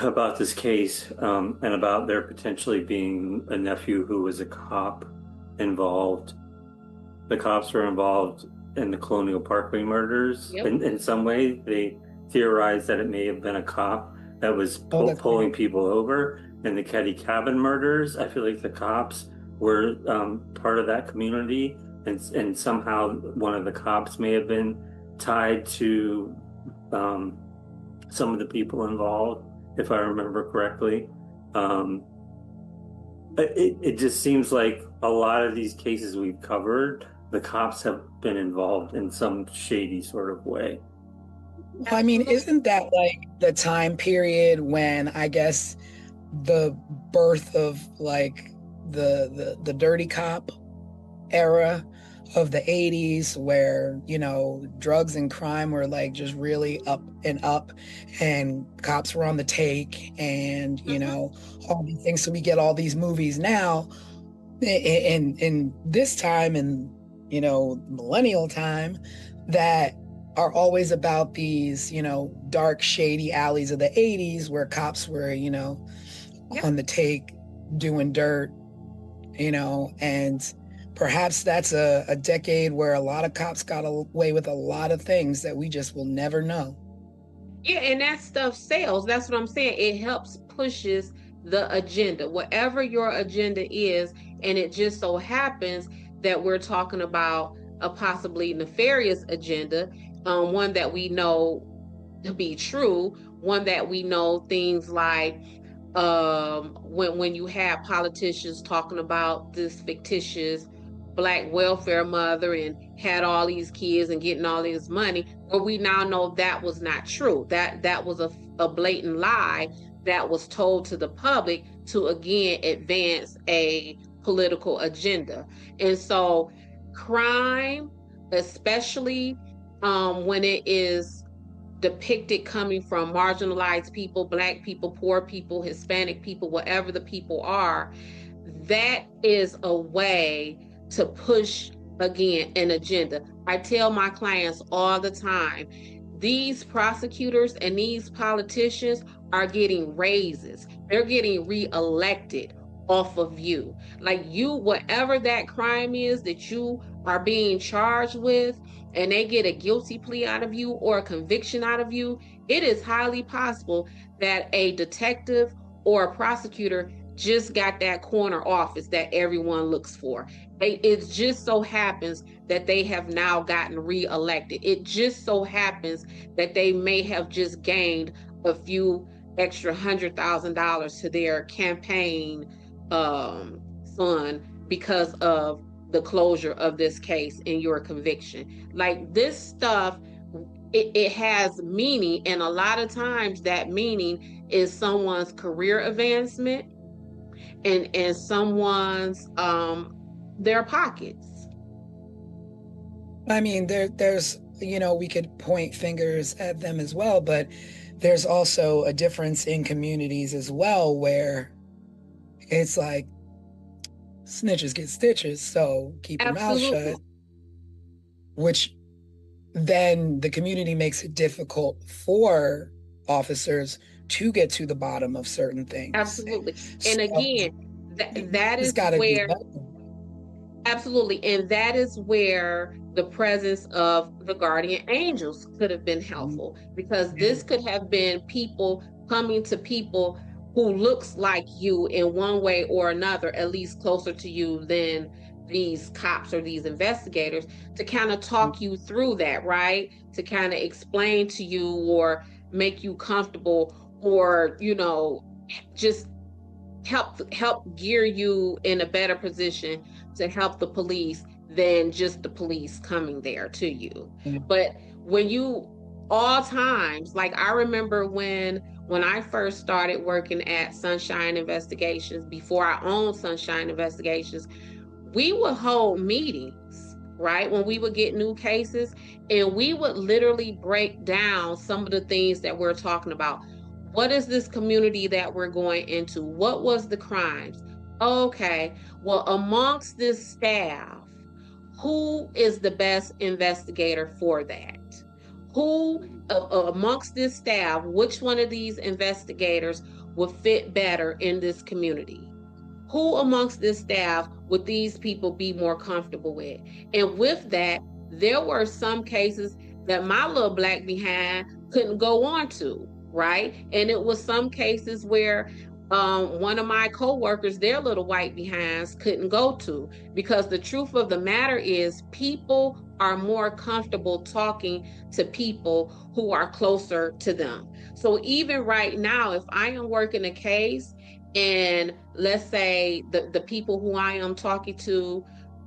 about this case, and about there potentially being a nephew who was a cop involved? The cops were involved in the Colonial Parkway murders. Yep. In some way, they theorized that it may have been a cop that was pulling people over. In the Ketty Cabin murders, I feel like the cops were part of that community, and somehow one of the cops may have been tied to some of the people involved, if I remember correctly. It just seems like a lot of these cases we've covered, the cops have been involved in some shady sort of way. I mean, isn't that like the time period when I guess the birth of like the dirty cop era of the 80s, where, you know, drugs and crime were like just really up and up, and cops were on the take, and, you know, all these things. So we get all these movies now in this time, and, you know, millennial time, that are always about these, you know, dark, shady alleys of the 80s where cops were, you know, on the take, doing dirt, you know. And perhaps that's a decade where a lot of cops got away with a lot of things that we just will never know. Yeah, and that stuff sells. That's what I'm saying. It helps pushes the agenda, whatever your agenda is. And it just so happens that we're talking about a possibly nefarious agenda, one that we know to be true, one that we know things like when you have politicians talking about this fictitious Black welfare mother and had all these kids and getting all this money, where we now know that was not true. That was a blatant lie that was told to the public to, again, advance a political agenda. And so crime, especially when it is depicted coming from marginalized people, Black people, poor people, Hispanic people, whatever the people are, that is a way to push, again, an agenda. I tell my clients all the time, these prosecutors and these politicians are getting raises. They're getting reelected off of you. Like, you, whatever that crime is that you are being charged with, and they get a guilty plea out of you or a conviction out of you, it is highly possible that a detective or a prosecutor just got that corner office that everyone looks for. It just so happens that they have now gotten reelected. It just so happens that they may have just gained a few extra $100,000 to their campaign fund because of the closure of this case and your conviction. Like this stuff, it has meaning, and a lot of times that meaning is someone's career advancement and someone's their pockets. I mean, there's, we could point fingers at them as well, but there's also a difference in communities as well, where it's like snitches get stitches, so keep your mouth shut, which then the community makes it difficult for officers to get to the bottom of certain things. Absolutely. And again, that is where, absolutely, and that is where the presence of the guardian angels could have been helpful, because this could have been people coming to people who looks like you in one way or another, at least closer to you than these cops or these investigators, to kind of talk you through that, right? To kind of explain to you or make you comfortable, or, just help gear you in a better position to help the police than just the police coming there to you. But when you, all times, like I remember when I first started working at Sunshine Investigations, before I owned Sunshine Investigations, we would hold meetings, right? When we would get new cases, and we would literally break down some of the things that we're talking about. What is this community that we're going into? What was the crimes? Okay, well, amongst this staff, who is the best investigator for that? Who amongst this staff, which one of these investigators would fit better in this community? Who amongst this staff would these people be more comfortable with? And with that, there were some cases that my little black behind couldn't go on to, right? And it was some cases where one of my coworkers, their little white behinds couldn't go to, because the truth of the matter is people are more comfortable talking to people who are closer to them. So even right now, if I am working a case and let's say the people who I am talking to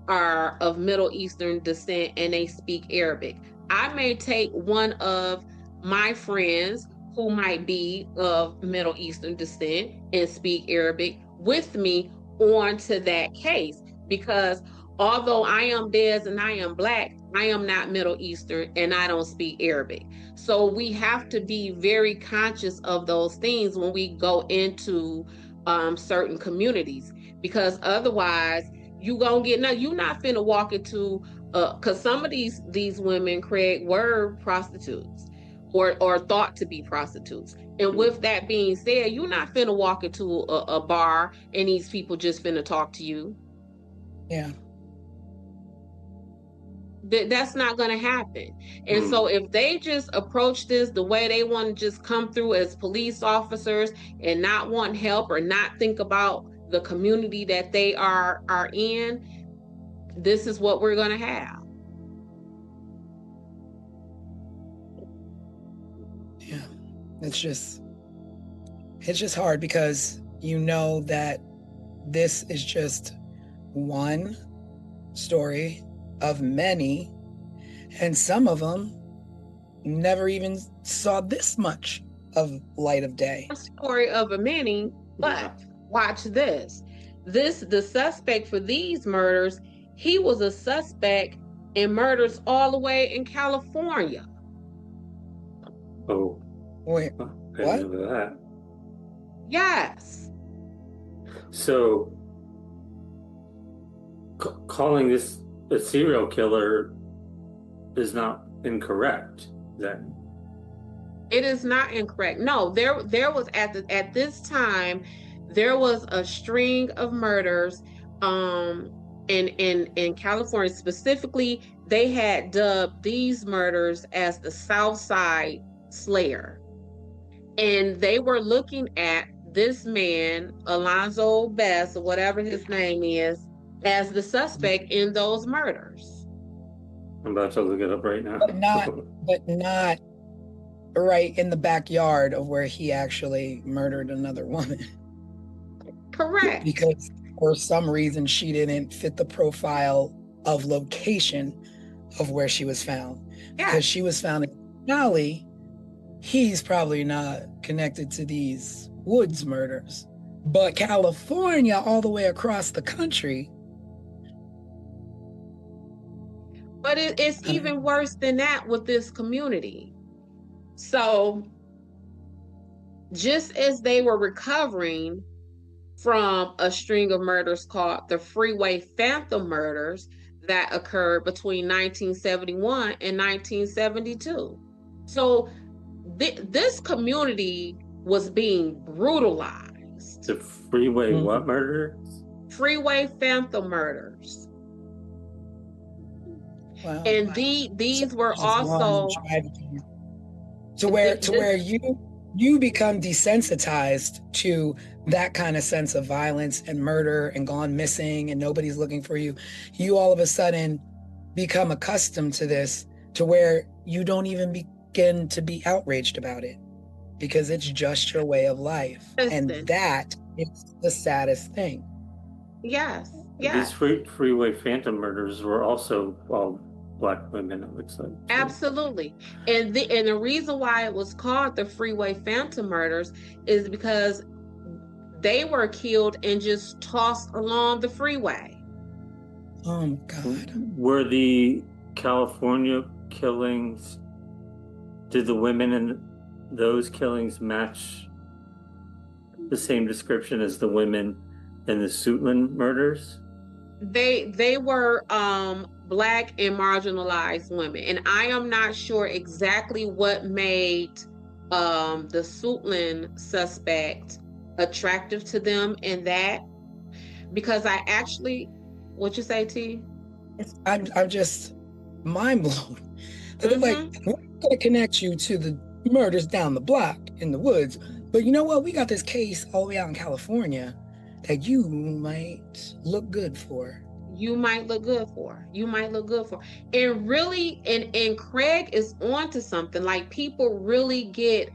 are of Middle Eastern descent and they speak Arabic, I may take one of my friends who might be of Middle Eastern descent and speak Arabic with me onto that case, because although I am Des and I am black, I am not Middle Eastern and I don't speak Arabic. So we have to be very conscious of those things when we go into certain communities, because otherwise you gonna get, no, you're not finna walk into because some of these women, Craig, were prostitutes or thought to be prostitutes. And with that being said, you're not finna walk into a bar and these people just finna talk to you. Yeah. That's not going to happen. And so if they just approach this the way they want to just come through as police officers and not want help or not think about the community that they are in, this is what we're going to have. Yeah. It's just hard, because that this is just one story of many, and some of them never even saw this much of light of day. A story of a many, but watch this. The suspect for these murders, he was a suspect in murders all the way in California. Oh. Wait, I what? didn't know that. Yes. So, calling this a serial killer is not incorrect, then? It is not incorrect. No, there was at this time, there was a string of murders in California. Specifically, they had dubbed these murders as the South Side Slayer. And they were looking at this man, Alonzo Best, or whatever his name is, as the suspect in those murders. I'm about to look it up right now. But not right in the backyard of where he actually murdered another woman. Correct. Because for some reason she didn't fit the profile of location of where she was found. Yeah. Because she was found in Cali, he's probably not connected to these Woods murders. But California, all the way across the country. But it's even worse than that with this community. So just as they were recovering from a string of murders called the Freeway Phantom murders that occurred between 1971 and 1972. So this community was being brutalized. The Freeway what murder? Freeway Phantom murders. Wow. And these were also to where you become desensitized to that kind of sense of violence and murder and gone missing and nobody's looking for you. You all of a sudden become accustomed to this, to where you don't even begin to be outraged about it because it's just your way of life. And that is the saddest thing. Yes. These Freeway Phantom murders were also all Black women, it looks like. Absolutely. And the reason why it was called the Freeway Phantom murders is because they were killed and just tossed along the freeway. Oh God. Were the California killings, did the women in those killings match the same description as the women in the Suitland murders? They were Black and marginalized women, and I am not sure exactly what made the Suitland suspect attractive to them in that, because I actually, what you say, T? I'm just mind blown. They're like, we're gonna connect you to the murders down the block in the woods, but you know what? We got this case all the way out in California that you might look good for. You might look good for. And really, and Craig is onto something. Like, people really get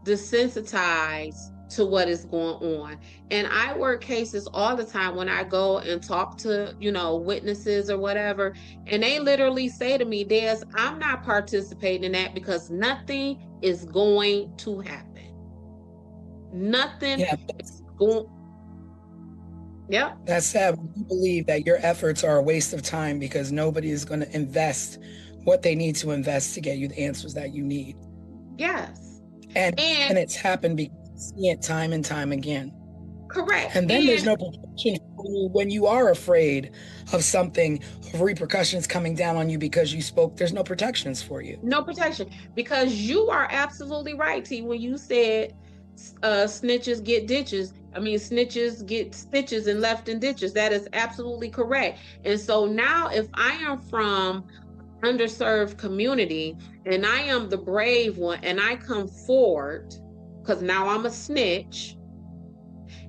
desensitized to what is going on. And I work cases all the time when I go and talk to, witnesses or whatever. And they literally say to me, Des, I'm not participating in that because nothing is going to happen. Nothing is going. Yeah. That's sad. You believe that your efforts are a waste of time because nobody is going to invest what they need to invest to get you the answers that you need. Yes. And it's happened because you see it time and time again. Correct. And then there's no protection for you when you are afraid of something, of repercussions coming down on you because you spoke. There's no protections for you. No protection. Because you are absolutely right, T, when you said snitches get ditches. I mean, snitches get stitches and left in ditches. That is absolutely correct. And so now if I am from underserved community and I am the brave one and I come forward, because now I'm a snitch,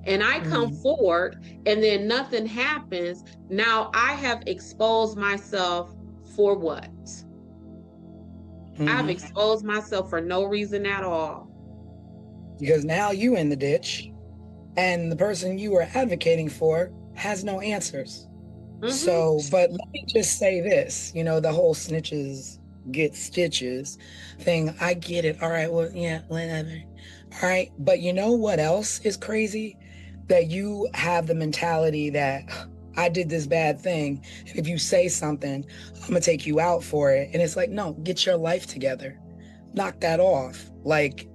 and I come forward and then nothing happens, now I have exposed myself for what? I've exposed myself for no reason at all. Because now you in the ditch and the person you were advocating for has no answers. So, but let me just say this, the whole snitches get stitches thing. I get it. All right. Well, yeah, whatever. All right. But you know what else is crazy? That you have the mentality that I did this bad thing. And if you say something, I'm going to take you out for it. And it's like, no, get your life together. Knock that off. Like,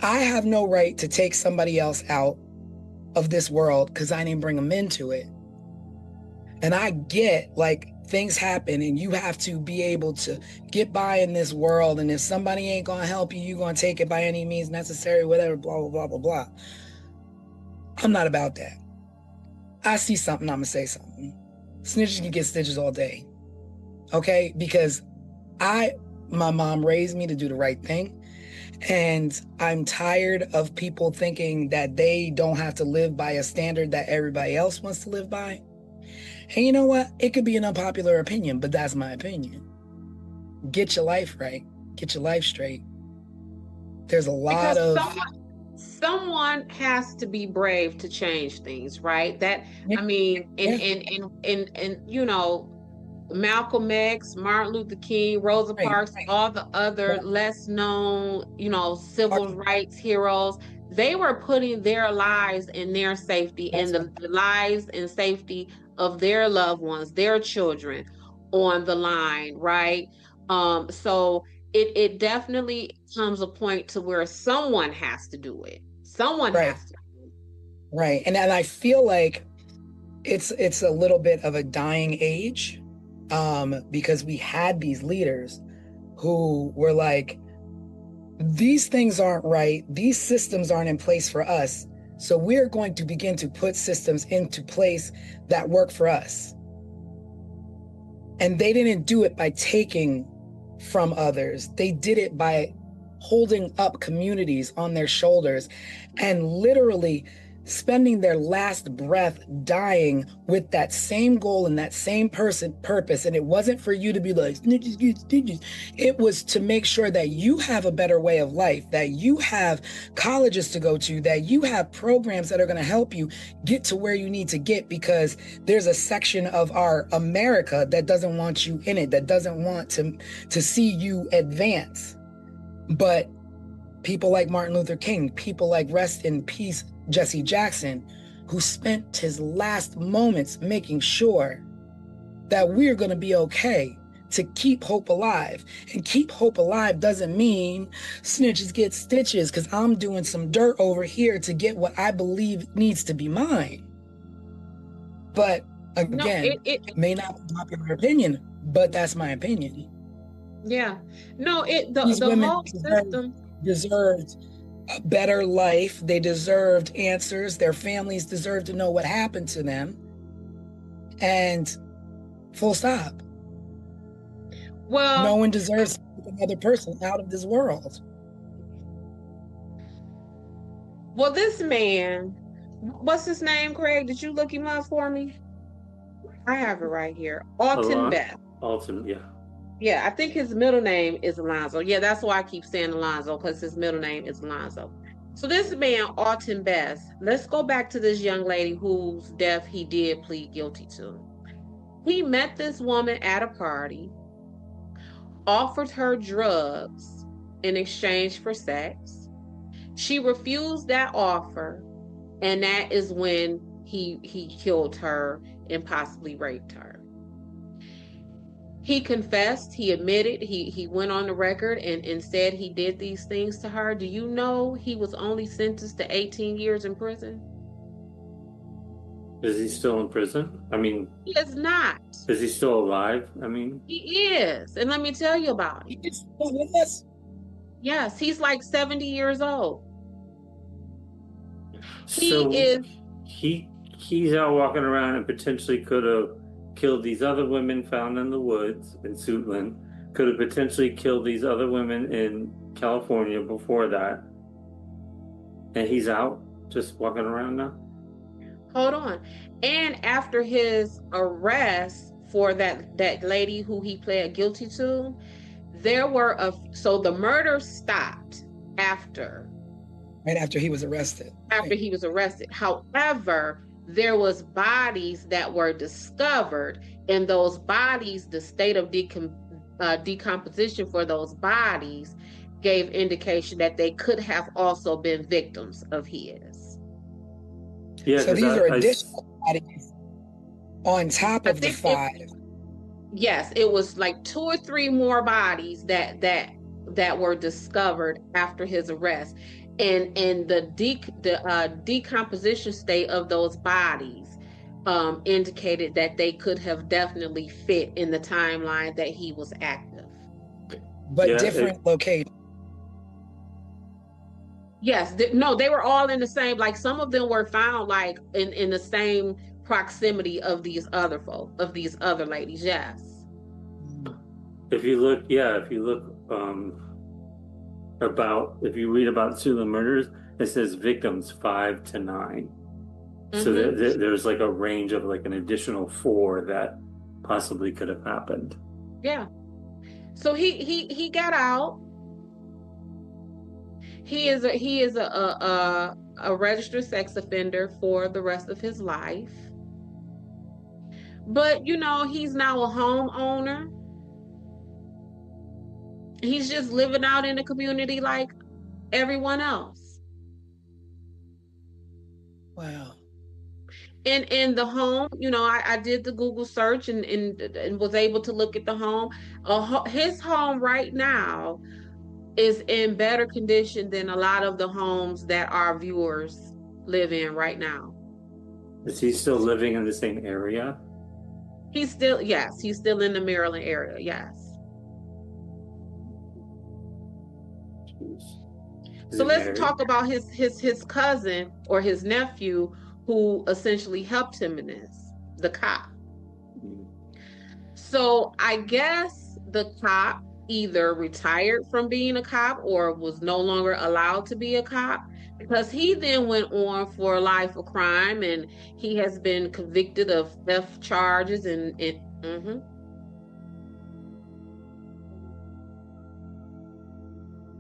I have no right to take somebody else out of this world because I didn't bring them into it. And I get, like, things happen and you have to be able to get by in this world. And if somebody ain't going to help you, you're going to take it by any means necessary, whatever, blah, blah, blah, blah, blah. I'm not about that. I see something, I'm going to say something. Snitches can get stitches all day. Okay? Because my mom raised me to do the right thing. And I'm tired of people thinking that they don't have to live by a standard that everybody else wants to live by. And you know what? It could be an unpopular opinion, but that's my opinion. Get your life right. Get your life straight. There's a lot Because of someone has to be brave to change things, right? That Yeah. I mean, Yeah. and you know, Malcolm X, Martin Luther King, Rosa Right. Parks, all the other Right. less known, you know, civil rights heroes, they were putting their lives and their safety and That's the lives and safety of their loved ones, their children on the line, right? So it definitely comes a point to where someone has to do it. Someone right. has to do it. Right. And I feel like it's a little bit of a dying age, because we had these leaders who were like, these things aren't right, these systems aren't in place for us, so we're going to begin to put systems into place that work for us. And they didn't do it by taking from others, they did it by holding up communities on their shoulders and literally spending their last breath dying with that same goal and that same purpose. And it wasn't for you to be like snitches get stitches. It was to make sure that you have a better way of life, that you have colleges to go to, that you have programs that are going to help you get to where you need to get, because there's a section of our America that doesn't want you in it, that doesn't want to see you advance. But people like Martin Luther King, people like rest in peace Jesse Jackson, who spent his last moments making sure that we're going to be okay, to keep hope alive. And keep hope alive doesn't mean snitches get stitches because I'm doing some dirt over here to get what I believe needs to be mine. But again, No, it may not be popular opinion, but that's my opinion. yeah. No, These the women whole system deserved a better life. They deserved answers. Their families deserved to know what happened to them. And full stop. well, no one deserves to take another person out of this world. well, this man, what's his name, Craig? Did you look him up for me? I have it right here. Alton Best. Alton, yeah. Yeah, I think his middle name is Alonzo. Yeah, that's why I keep saying Alonzo, because his middle name is Alonzo. So this man, Alton Best, let's go back to this young lady whose death he did plead guilty to. He met this woman at a party, offered her drugs in exchange for sex. She refused that offer, and that is when he killed her and possibly raped her. He confessed, he admitted, he went on the record and said he did these things to her. Do you know he was only sentenced to 18 years in prison? Is he still in prison? I mean, He is not. is he still alive? I mean, He is. And let me tell you about it. He's still with us. Yes, he's like 70 years old. so He is. he's out walking around and potentially could have killed these other women found in the woods in Suitland, could have potentially killed these other women in California before that. And he's out just walking around now? Hold on. And after his arrest for that lady who he pled guilty to, so the murder stopped after. Right after he was arrested. After he was arrested. However, there was bodies that were discovered, and those bodies, the state of decomposition for those bodies gave indication that they could have also been victims of his. Yeah, so these are additional bodies on top of the 5. Yes, it was like 2 or 3 more bodies that were discovered after his arrest. And the decomposition state of those bodies indicated that they could have definitely fit in the timeline that he was active. But different locations. Yes, no, they were all in the same, like some of them were found like in the same proximity of these other ladies, yes. If you look about, if you read about serial murders, it says victims 5 to 9. So there's like a range of like an additional 4 that possibly could have happened. Yeah. So he got out. He is a registered sex offender for the rest of his life. But you know, he's now a homeowner. He's just living out in the community like everyone else. Wow. And in the home, you know, I did the Google search and was able to look at the home. His home right now is in better condition than a lot of the homes that our viewers live in right now. Is he still living in the same area? He's still in the Maryland area, yes. So let's talk about his cousin or his nephew who essentially helped him in this, the cop. So I guess the cop either retired from being a cop or was no longer allowed to be a cop, because he then went on for a life of crime and he has been convicted of theft charges and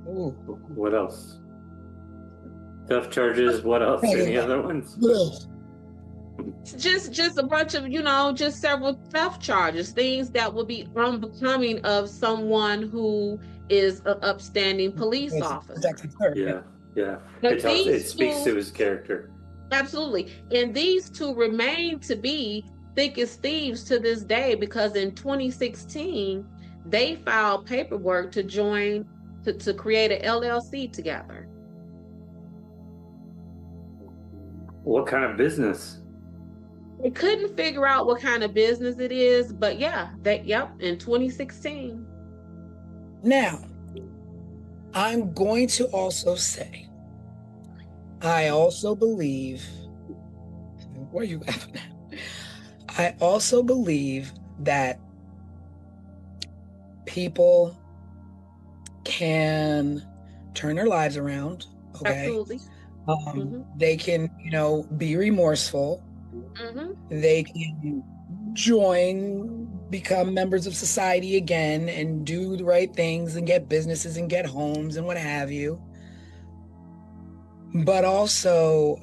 Ooh. What else? Theft charges, what else? Any other ones? Just a bunch of, you know, just several theft charges, things that would be unbecoming of someone who is an upstanding police officer. Yeah. But It speaks to his character. Absolutely. And these two remain to be thick as thieves to this day, because in 2016, they filed paperwork to create an LLC together. What kind of business? They couldn't figure out what kind of business it is, but yeah, in 2016. Now, I'm going to also say, I also believe, where are you laughing at? I also believe that people can turn their lives around, okay? Absolutely. They can, you know, be remorseful. They can become members of society again and do the right things and get businesses and get homes and what have you. But also,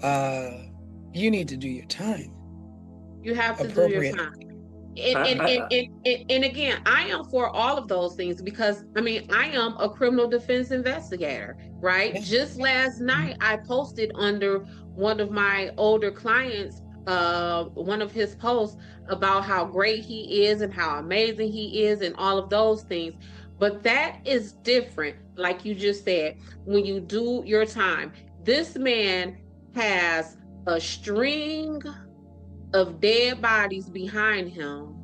you need to do your time. You have to do your time. And again, I am for all of those things, because I mean, I am a criminal defense investigator, right? Just last night, I posted under one of my older clients, one of his posts about how great he is and how amazing he is and all of those things. But that is different, like you just said, when you do your time. This man has a string of dead bodies behind him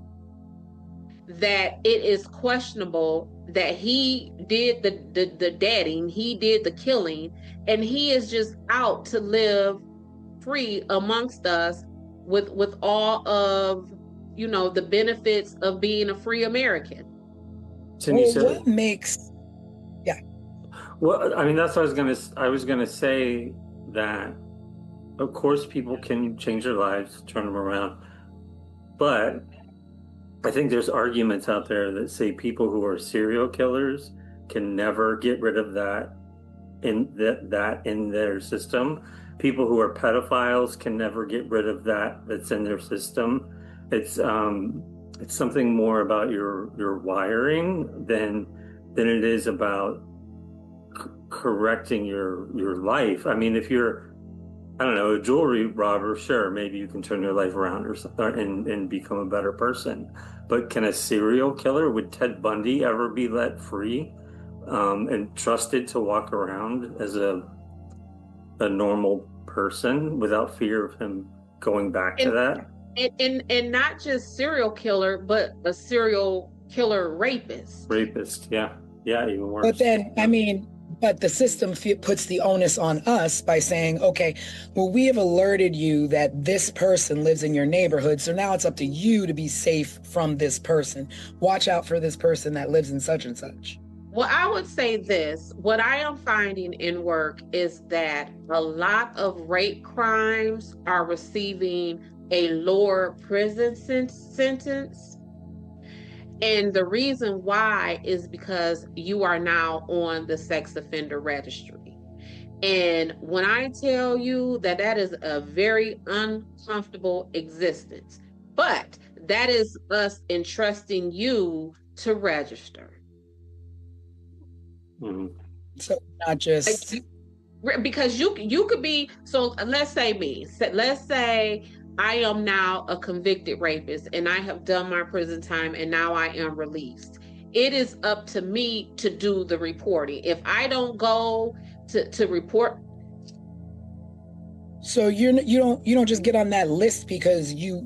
that it is questionable that he did the deading, he did the killing, and he is just out to live free amongst us with all of, you know, the benefits of being a free American. What makes Well, I mean, that's what I was gonna say, that of course people can change their lives, turn them around, but I think there's arguments out there that say people who are serial killers can never get rid of that in their system. People who are pedophiles can never get rid of that's in their system. It's something more about your wiring than it is about correcting your life. I mean, if you're, I don't know, a jewelry robber, sure, maybe you can turn your life around or something and become a better person. But can a serial killer, would Ted Bundy ever be let free and trusted to walk around as a normal person without fear of him going back to that? And not just serial killer, but a serial killer rapist. Yeah, even worse. But then, I mean, but the system puts the onus on us by saying, okay, well, we have alerted you that this person lives in your neighborhood, so now it's up to you to be safe from this person. Watch out for this person that lives in such and such. Well, I would say this. What I am finding in work is that a lot of rape crimes are receiving a lower prison sentence. And the reason why is because you are now on the sex offender registry. And when I tell you that that is a very uncomfortable existence, but that is us entrusting you to register. Mhm. So not Like, just because you could be, so let's say me, let's say I am now a convicted rapist and I have done my prison time and now I am released. It is up to me to do the reporting. If I don't go to report, so you don't just get on that list because you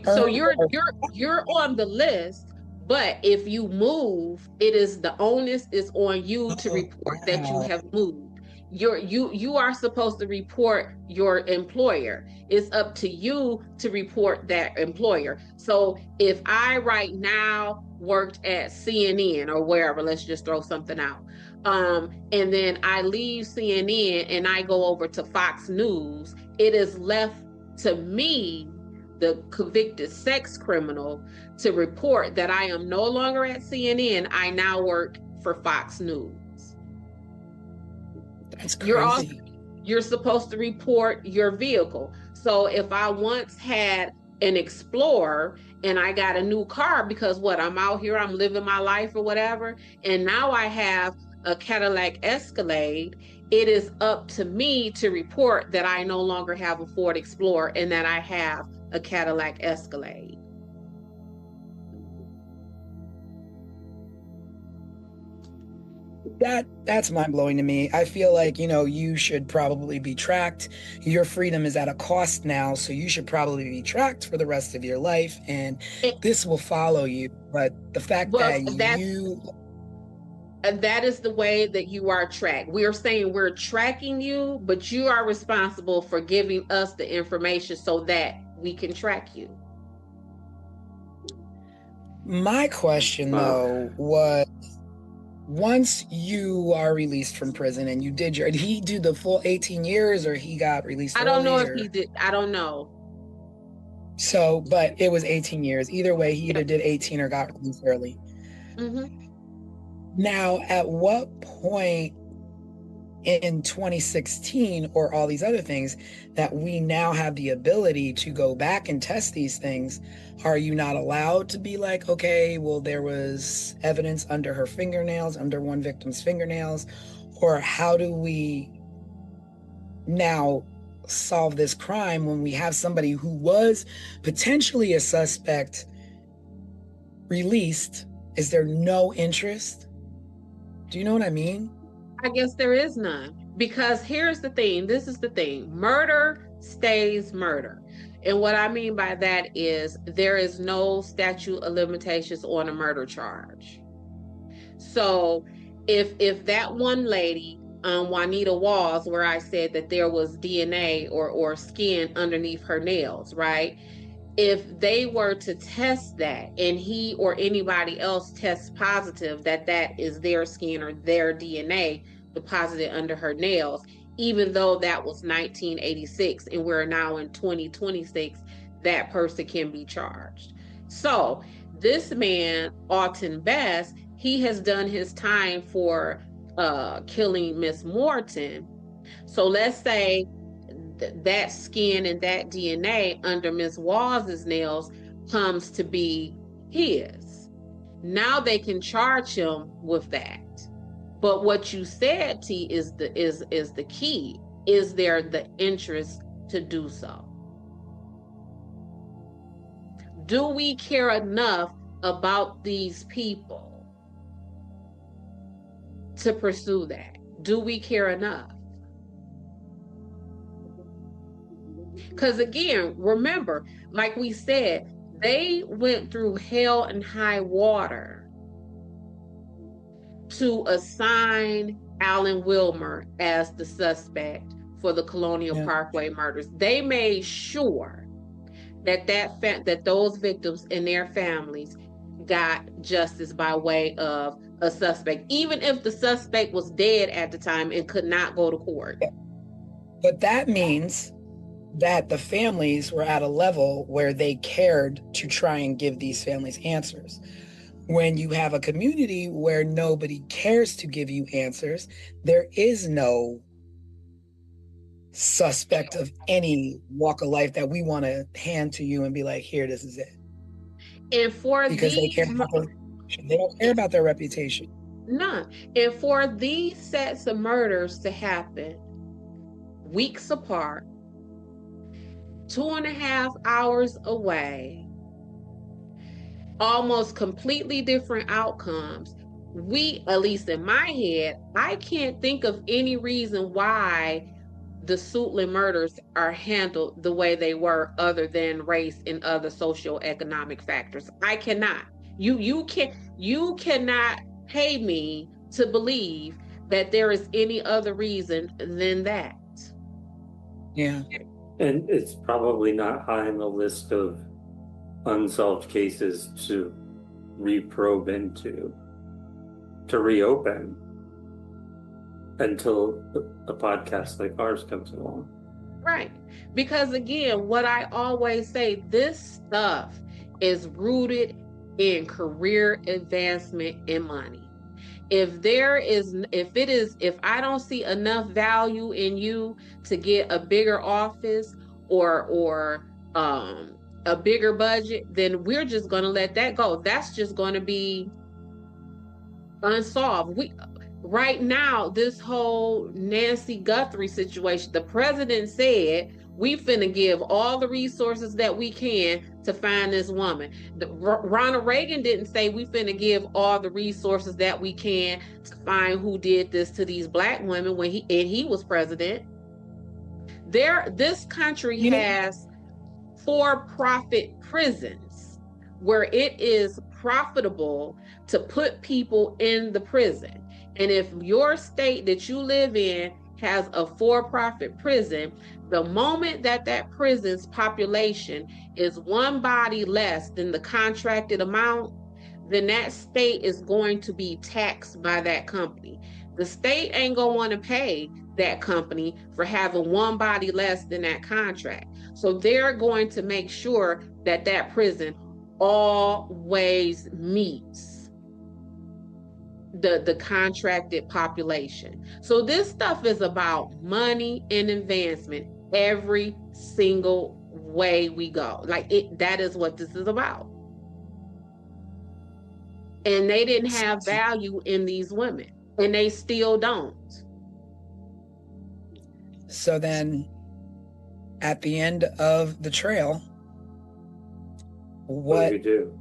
so earned or you're on the list, but if you move, it is the onus is on you to oh, report that you wow. have moved. You are supposed to report your employer. It's up to you to report that employer. So if I right now worked at CNN or wherever, let's just throw something out. And then I leave CNN and I go over to Fox News, it is left to me, the convicted sex criminal, to report that I am no longer at CNN. I now work for Fox News. That's You're also crazy. you're supposed to report your vehicle. So if I once had an Explorer and I got a new car because what, I'm out here, I'm living my life or whatever, and now I have a Cadillac Escalade, it is up to me to report that I no longer have a Ford Explorer and that I have a Cadillac Escalade. That's mind-blowing to me. I feel like, you should probably be tracked. Your freedom is at a cost now, so you should probably be tracked for the rest of your life, and It, this will follow you. But the fact well, that you that is the way that you are tracked. We are saying we're tracking you, but you are responsible for giving us the information so that we can track you. My question though was, once you are released from prison and did he do the full 18 years or he got released I don't know early if he did. I don't know. So, but it was 18 years. Either way, he either Yep. did 18 or got released early. Mm-hmm. Now, at what point in 2016 or all these other things that we now have the ability to go back and test these things, are you not allowed to be like, okay, well, there was evidence under her fingernails, under one victim's fingernails, or how do we now solve this crime when we have somebody who was potentially a suspect released? Is there no interest? Do you know what I mean? I guess there is none. Because here's the thing, this is the thing. Murder stays murder. And what I mean by that is there is no statute of limitations on a murder charge. So if that one lady, Juanita Walls, where I said that there was DNA or skin underneath her nails, right? If they were to test that and he or anybody else tests positive that that is their skin or their DNA deposited under her nails, even though that was 1986 and we're now in 2026, that person can be charged. So this man, Alton Bass, he has done his time for killing Miss Morton. So let's say that skin and that DNA under Miss Walls's nails comes to be his. Now they can charge him with that. But what you said, T, is the key. Is there the interest to do so? Do we care enough about these people to pursue that? Do we care enough? Because again, remember, like we said, they went through hell and high water to assign Alan Wilmer as the suspect for the Colonial Parkway murders. They made sure that that those victims and their families got justice by way of a suspect, even if the suspect was dead at the time and could not go to court. But that means that the families were at a level where they cared to try and give these families answers. When you have a community where nobody cares to give you answers, there is no suspect of any walk of life that we want to hand to you and be like, here, this is it. And for Because they don't care about their reputation. None. And for these sets of murders to happen weeks apart, 2.5 hours away, almost completely different outcomes, at least in my head, I can't think of any reason why the Suitland murders are handled the way they were, other than race and other socioeconomic factors. I cannot. You cannot pay me to believe that there is any other reason than that. Yeah. And it's probably not high on the list of unsolved cases to reprobe into, to reopen, until a podcast like ours comes along. Right. Because again, what I always say, this stuff is rooted in career advancement and money. If I don't see enough value in you to get a bigger office or a bigger budget, then we're just going to let that go. That's just going to be unsolved. Right now, this whole Nancy Guthrie situation, the president said we finna give all the resources that we can to find this woman. Ronald Reagan didn't say we finna give all the resources that we can to find who did this to these Black women when he was president. This country has for-profit prisons where it is profitable to put people in the prison. And if your state that you live in has a for-profit prison, the moment that prison's population is one body less than the contracted amount, then that state is going to be taxed by that company. The state ain't gonna want to pay that company for having one body less than that contract. So they're going to make sure that prison always meets the contracted population. So this stuff is about money and advancement every single way we go. That is what this is about. And they didn't have value in these women, and they still don't. So then at the end of the trail, what do you do?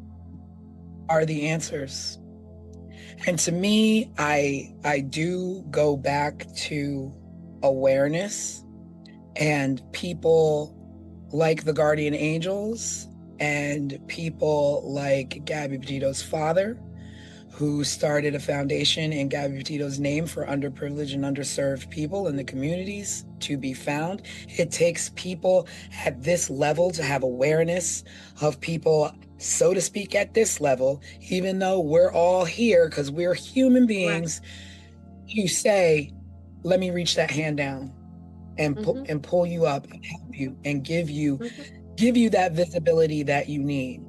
Are the answers? And to me, I do go back to awareness and people like the Guardian Angels and people like Gabby Petito's father, who started a foundation in Gabby Petito's name for underprivileged and underserved people in the communities to be found. It takes people at this level to have awareness of people, so to speak, at this level, even though we're all here because we're human beings. Right. You say, let me reach that hand down and pull you up and help you and give you that visibility that you need.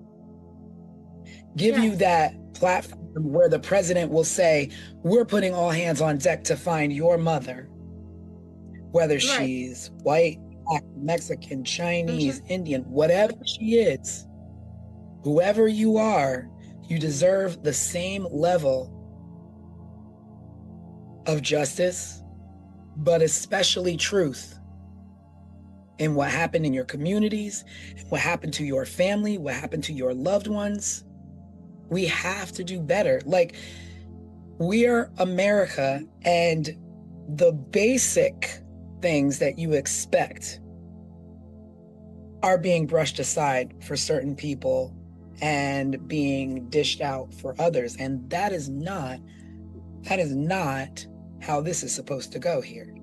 Give you that platform where the president will say, we're putting all hands on deck to find your mother, whether she's white, Black, Mexican, Chinese, Indian, whatever she is, whoever you are, you deserve the same level of justice, but especially truth in what happened in your communities, what happened to your family, what happened to your loved ones. We have to do better. We're America, and the basic things that you expect are being brushed aside for certain people and being dished out for others. And that is not how this is supposed to go here.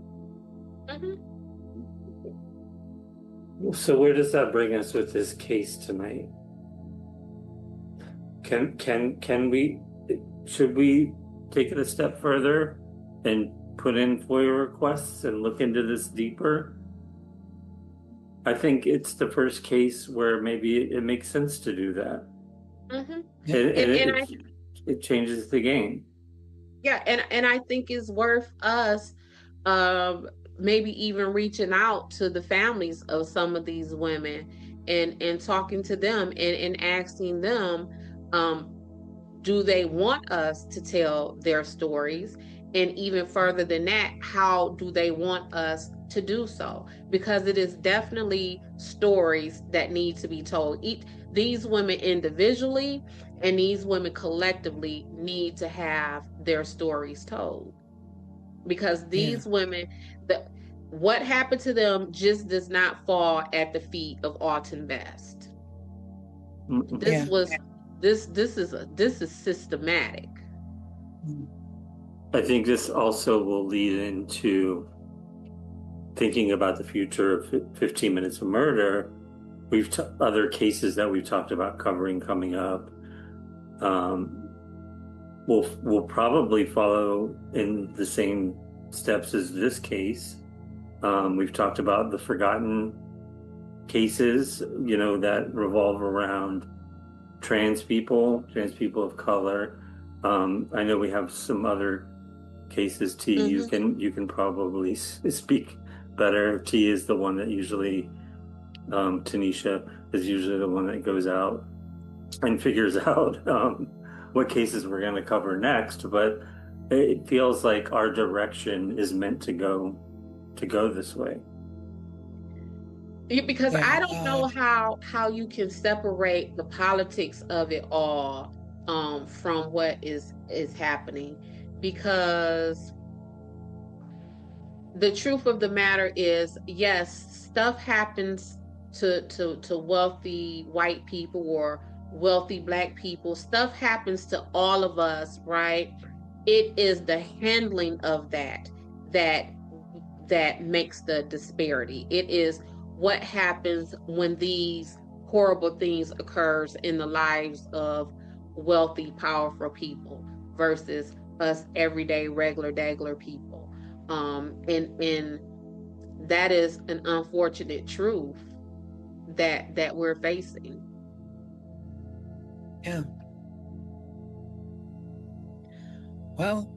So where does that bring us with this case tonight? Can we, should we take it a step further and put in FOIA requests and look into this deeper? I think it's the first case where maybe it makes sense to do that. Mhm. Yeah. It changes the game. Yeah, and I think it's worth us um maybe even reaching out to the families of some of these women and talking to them and asking them, um do they want us to tell their stories? And even further than that, how do they want us to do so? Because it is definitely stories that need to be told. These women individually and these women collectively need to have their stories told. Because Yeah. these women, what happened to them just does not fall at the feet of Alton Best. This Yeah. was this is systematic. I think this also will lead into thinking about the future of 15 Minutes of Murder. We've other cases that we've talked about covering coming up. We'll probably follow in the same steps as this case. We've talked about the forgotten cases, you know, that revolve around trans people of color. I know we have some other cases. T, you can probably speak better. T is the one that usually, Tanisha is usually the one that goes out and figures out what cases we're going to cover next. But it feels like our direction is meant to go this way. Because Yeah, I don't know how you can separate the politics of it all from what is happening, because the truth of the matter is, yes, stuff happens to wealthy white people or wealthy black people. Stuff happens to all of us, right? It is the handling of that that makes the disparity. It is what happens when these horrible things occurs in the lives of wealthy, powerful people versus us everyday, regular, daggler people. And that is an unfortunate truth that we're facing. yeah. Well,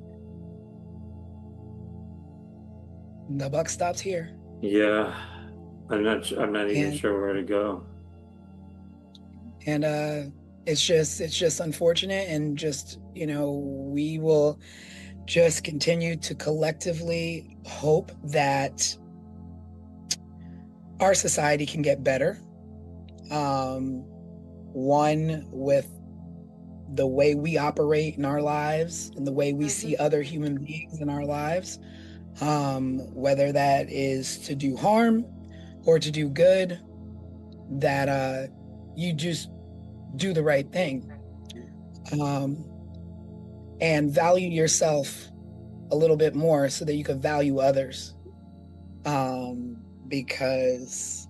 the buck stops here. Yeah, I'm not even sure where to go. And it's just unfortunate, and just, you know, we will just continue to collectively hope that our society can get better. One, with the way we operate in our lives and the way we see other human beings in our lives, whether that is to do harm or to do good, that you just do the right thing, and value yourself a little bit more so that you can value others, because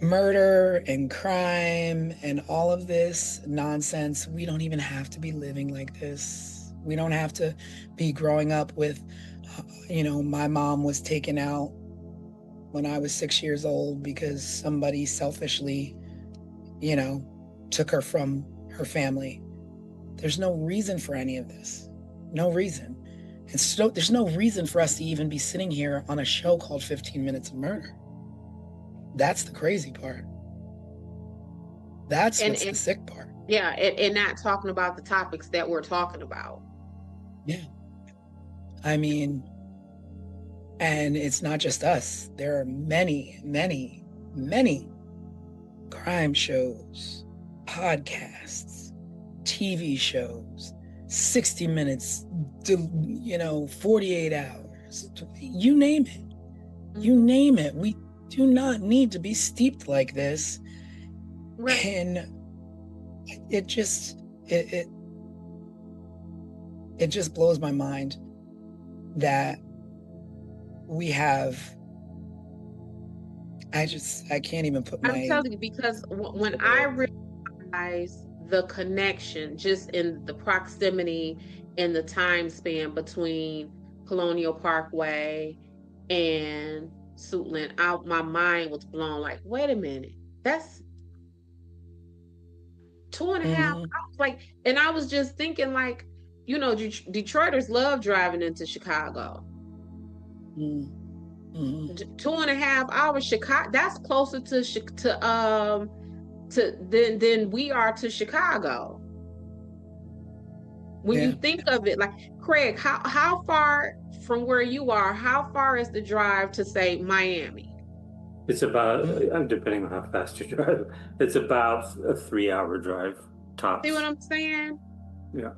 murder and crime and all of this nonsense, we don't even have to be living like this. We don't have to be growing up with, you know, my mom was taken out when I was 6 years old because somebody selfishly, you know, took her from her family. There's no reason for any of this. No reason. And so there's no reason for us to even be sitting here on a show called 15 Minutes of Murder. That's the crazy part. That's what's the sick part. Yeah, and not talking about the topics that we're talking about. Yeah. I mean, and it's not just us. There are many, many, many crime shows, podcasts, TV shows, 60 minutes, 48 hours, you name it. You name it. We do not need to be steeped like this. Right. And it just blows my mind that we have, I can't even put my... I'm telling you, because when I realized the connection, just in the proximity and the time span between Colonial Parkway and Suitland, my mind was blown. Like, wait a minute, that's 2.5 hours. Like, and I was just thinking, like, Detroiters love driving into Chicago. 2.5 hours, Chicago. That's closer than we are to Chicago. When you think of it, like, Craig, how far from where you are? How far is the drive to, say, Miami? It's about, depending on how fast you drive, it's about a 3-hour drive tops. See what I'm saying? Yeah.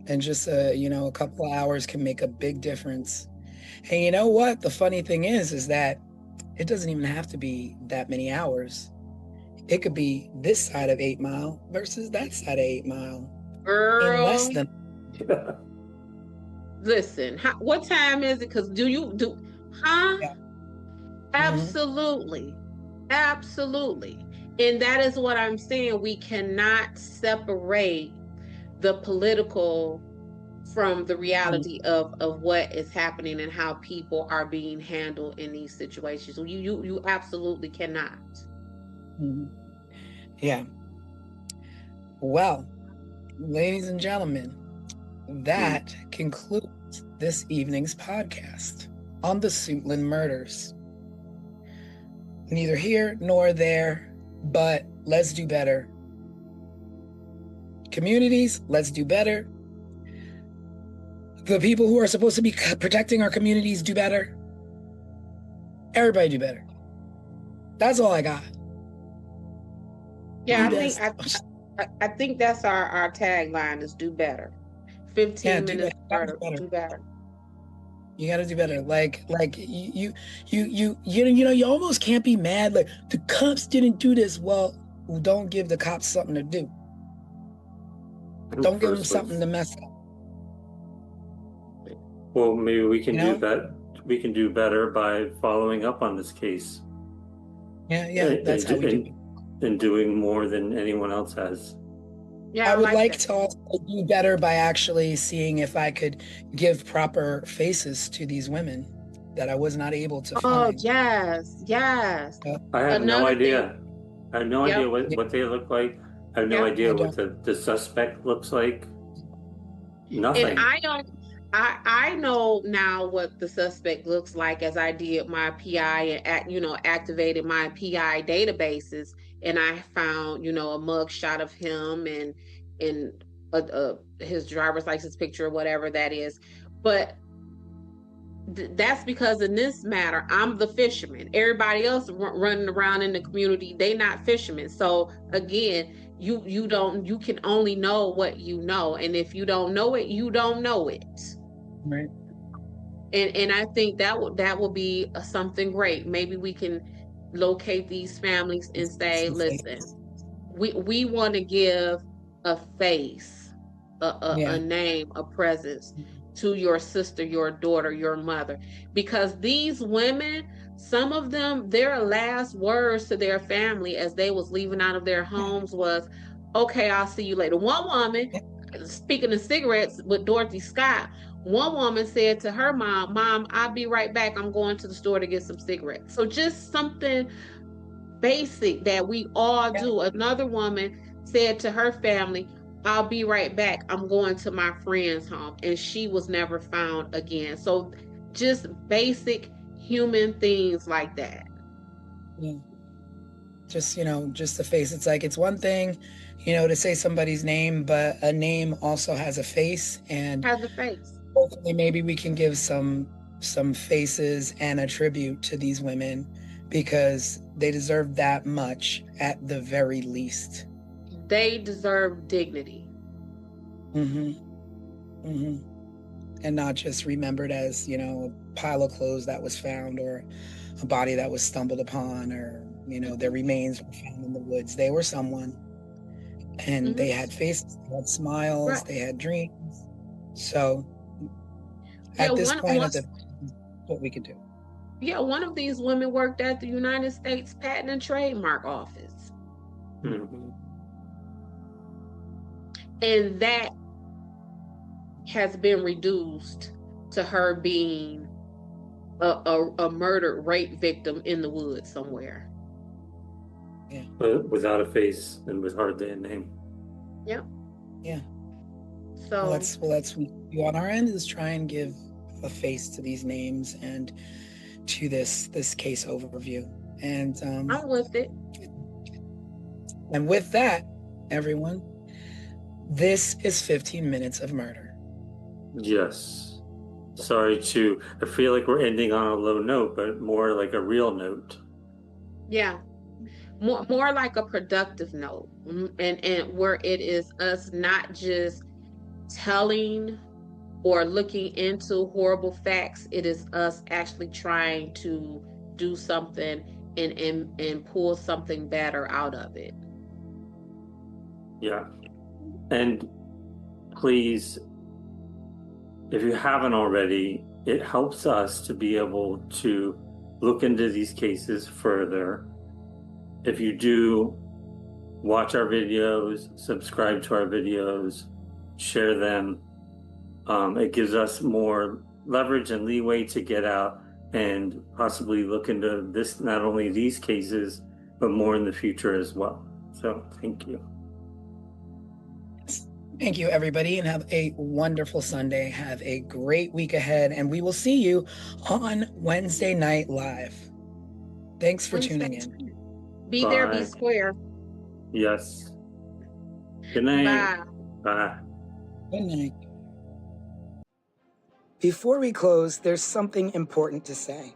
And just a couple of hours can make a big difference. And you know what? The funny thing is that it doesn't even have to be that many hours. It could be this side of 8 Mile versus that side of 8 Mile. Girl, in less than. Listen, what time is it? Because Yeah. Absolutely. Absolutely. And that is what I'm saying. We cannot separate the political from the reality of what is happening and how people are being handled in these situations. You absolutely cannot. Yeah. Well, ladies and gentlemen, that concludes this evening's podcast on the Suitland murders. Neither here nor there, but let's do better. Communities, let's do better. The people who are supposed to be protecting our communities, do better. Everybody do better. That's all I got. Yeah, I think that's our tagline is do better. 15 minutes better. Do better. You got to do better. Like you almost can't be mad. Like, the cops didn't do this. Well, don't give the cops something to do. Don't give them something to mess up. Well, maybe we can do that. We can do better by following up on this case. Yeah, that's how we do it. And doing more than anyone else has. Yeah, I would like to also do better by actually seeing if I could give proper faces to these women that I was not able to find. Oh, yes. I have no idea. I have no idea what they look like. I have no idea what the suspect looks like. Nothing. And I know now what the suspect looks like, as I did my PI and activated my PI databases, and I found a mug shot of him and his driver's license picture or whatever that is. But that's because in this matter, I'm the fisherman. Everybody else running around in the community, they not fishermen. So again, you can only know what you know, and if you don't know it, you don't know it. Right. And I think that will be something great. Maybe we can locate these families and say, listen, we want to give a face, a name, a presence to your sister, your daughter, your mother, because these women, some of them, their last words to their family as they was leaving out of their homes was, okay, I'll see you later. One woman, speaking of cigarettes with Dorothy Scott, one woman said to her mom, I'll be right back. I'm going to the store to get some cigarettes. So just something basic that we all do. Another woman said to her family, I'll be right back. I'm going to my friend's home. And she was never found again. So just basic human things like that. Yeah. Just the face. It's like, it's one thing, to say somebody's name, but a name also has a face, and has a face. Hopefully maybe we can give some faces and a tribute to these women, because they deserve that much at the very least. They deserve dignity. And not just remembered as, a pile of clothes that was found, or a body that was stumbled upon, or, their remains were found in the woods. They were someone, and they had faces, they had smiles, they had dreams. So at this point, what we could do. Yeah, one of these women worked at the United States Patent and Trademark Office. Mhm. And that has been reduced to her being a murdered rape victim in the woods somewhere. But without a face and with hardly a name. Yep. Yeah. So Let's we on our end is try and give a face to these names and to this case overview. And I'm with it. And with that, everyone, this is 15 minutes of murder. Yes. Sorry to, I feel like we're ending on a low note, but more like a real note. Yeah. More like a productive note. And where it is us not just telling or looking into horrible facts, it is us actually trying to do something and pull something better out of it. Yeah. And please, if you haven't already, it helps us to be able to look into these cases further. If you do, watch our videos, subscribe to our videos, share them. It gives us more leverage and leeway to get out and possibly look into this, not only these cases, but more in the future as well. So thank you. Thank you, everybody, and have a wonderful Sunday. Have a great week ahead, and we will see you on Wednesday Night Live. Thanks for tuning in. Be there, be Bye. square. Yes. Good night. Bye. Bye. Good night. Before we close, there's something important to say.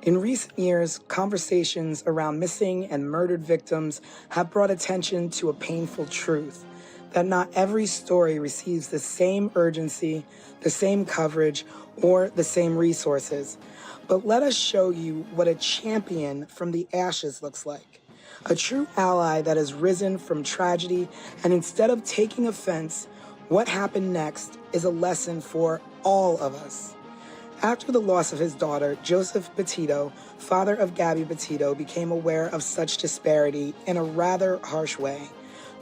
In recent years, conversations around missing and murdered victims have brought attention to a painful truth: that not every story receives the same urgency, the same coverage, or the same resources. But let us show you what a champion from the ashes looks like. A true ally that has risen from tragedy, and instead of taking offense, what happened next is a lesson for all of us. After the loss of his daughter, Joseph Petito, father of Gabby Petito, became aware of such disparity in a rather harsh way.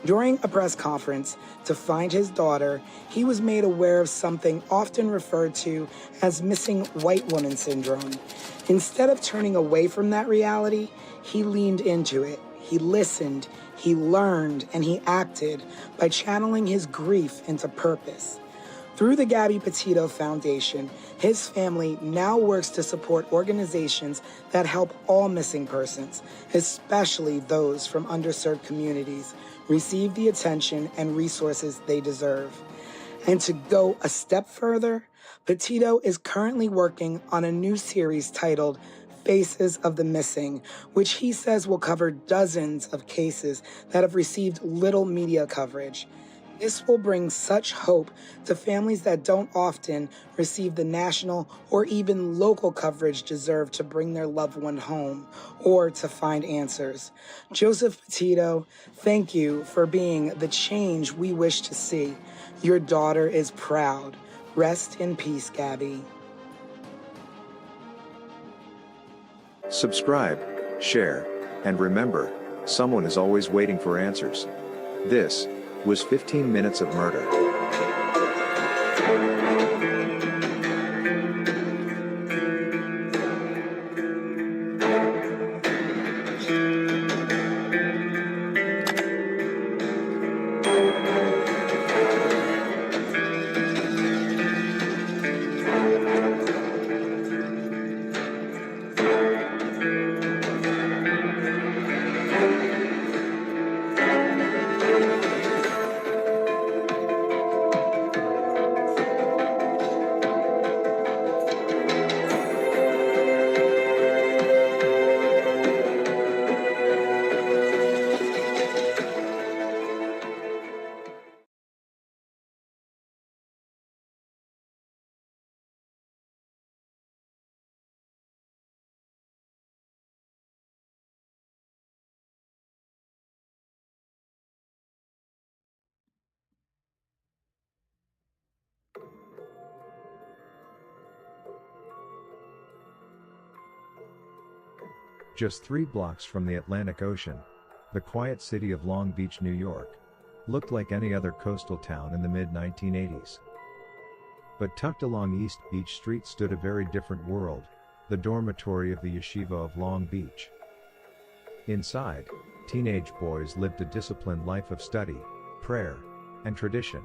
During a press conference to find his daughter, he was made aware of something often referred to as missing white woman syndrome. Instead of turning away from that reality, he leaned into it. He listened, he learned, and he acted by channeling his grief into purpose. Through the Gabby Petito Foundation, his family now works to support organizations that help all missing persons, especially those from underserved communities, receive the attention and resources they deserve. And to go a step further, Petito is currently working on a new series titled Faces of the Missing, which he says will cover dozens of cases that have received little media coverage. This will bring such hope to families that don't often receive the national or even local coverage deserved to bring their loved one home or to find answers. Joseph Petito, thank you for being the change we wish to see. Your daughter is proud. Rest in peace, Gabby. Subscribe, share, and remember, someone is always waiting for answers. This was 15 Minutes of Murder. Just 3 blocks from the Atlantic Ocean, The quiet city of Long Beach, New York, looked like any other coastal town in the mid-1980s. But tucked along East Beach Street stood a very different world, the dormitory of the Yeshiva of Long Beach. Inside, teenage boys lived a disciplined life of study, prayer, and tradition.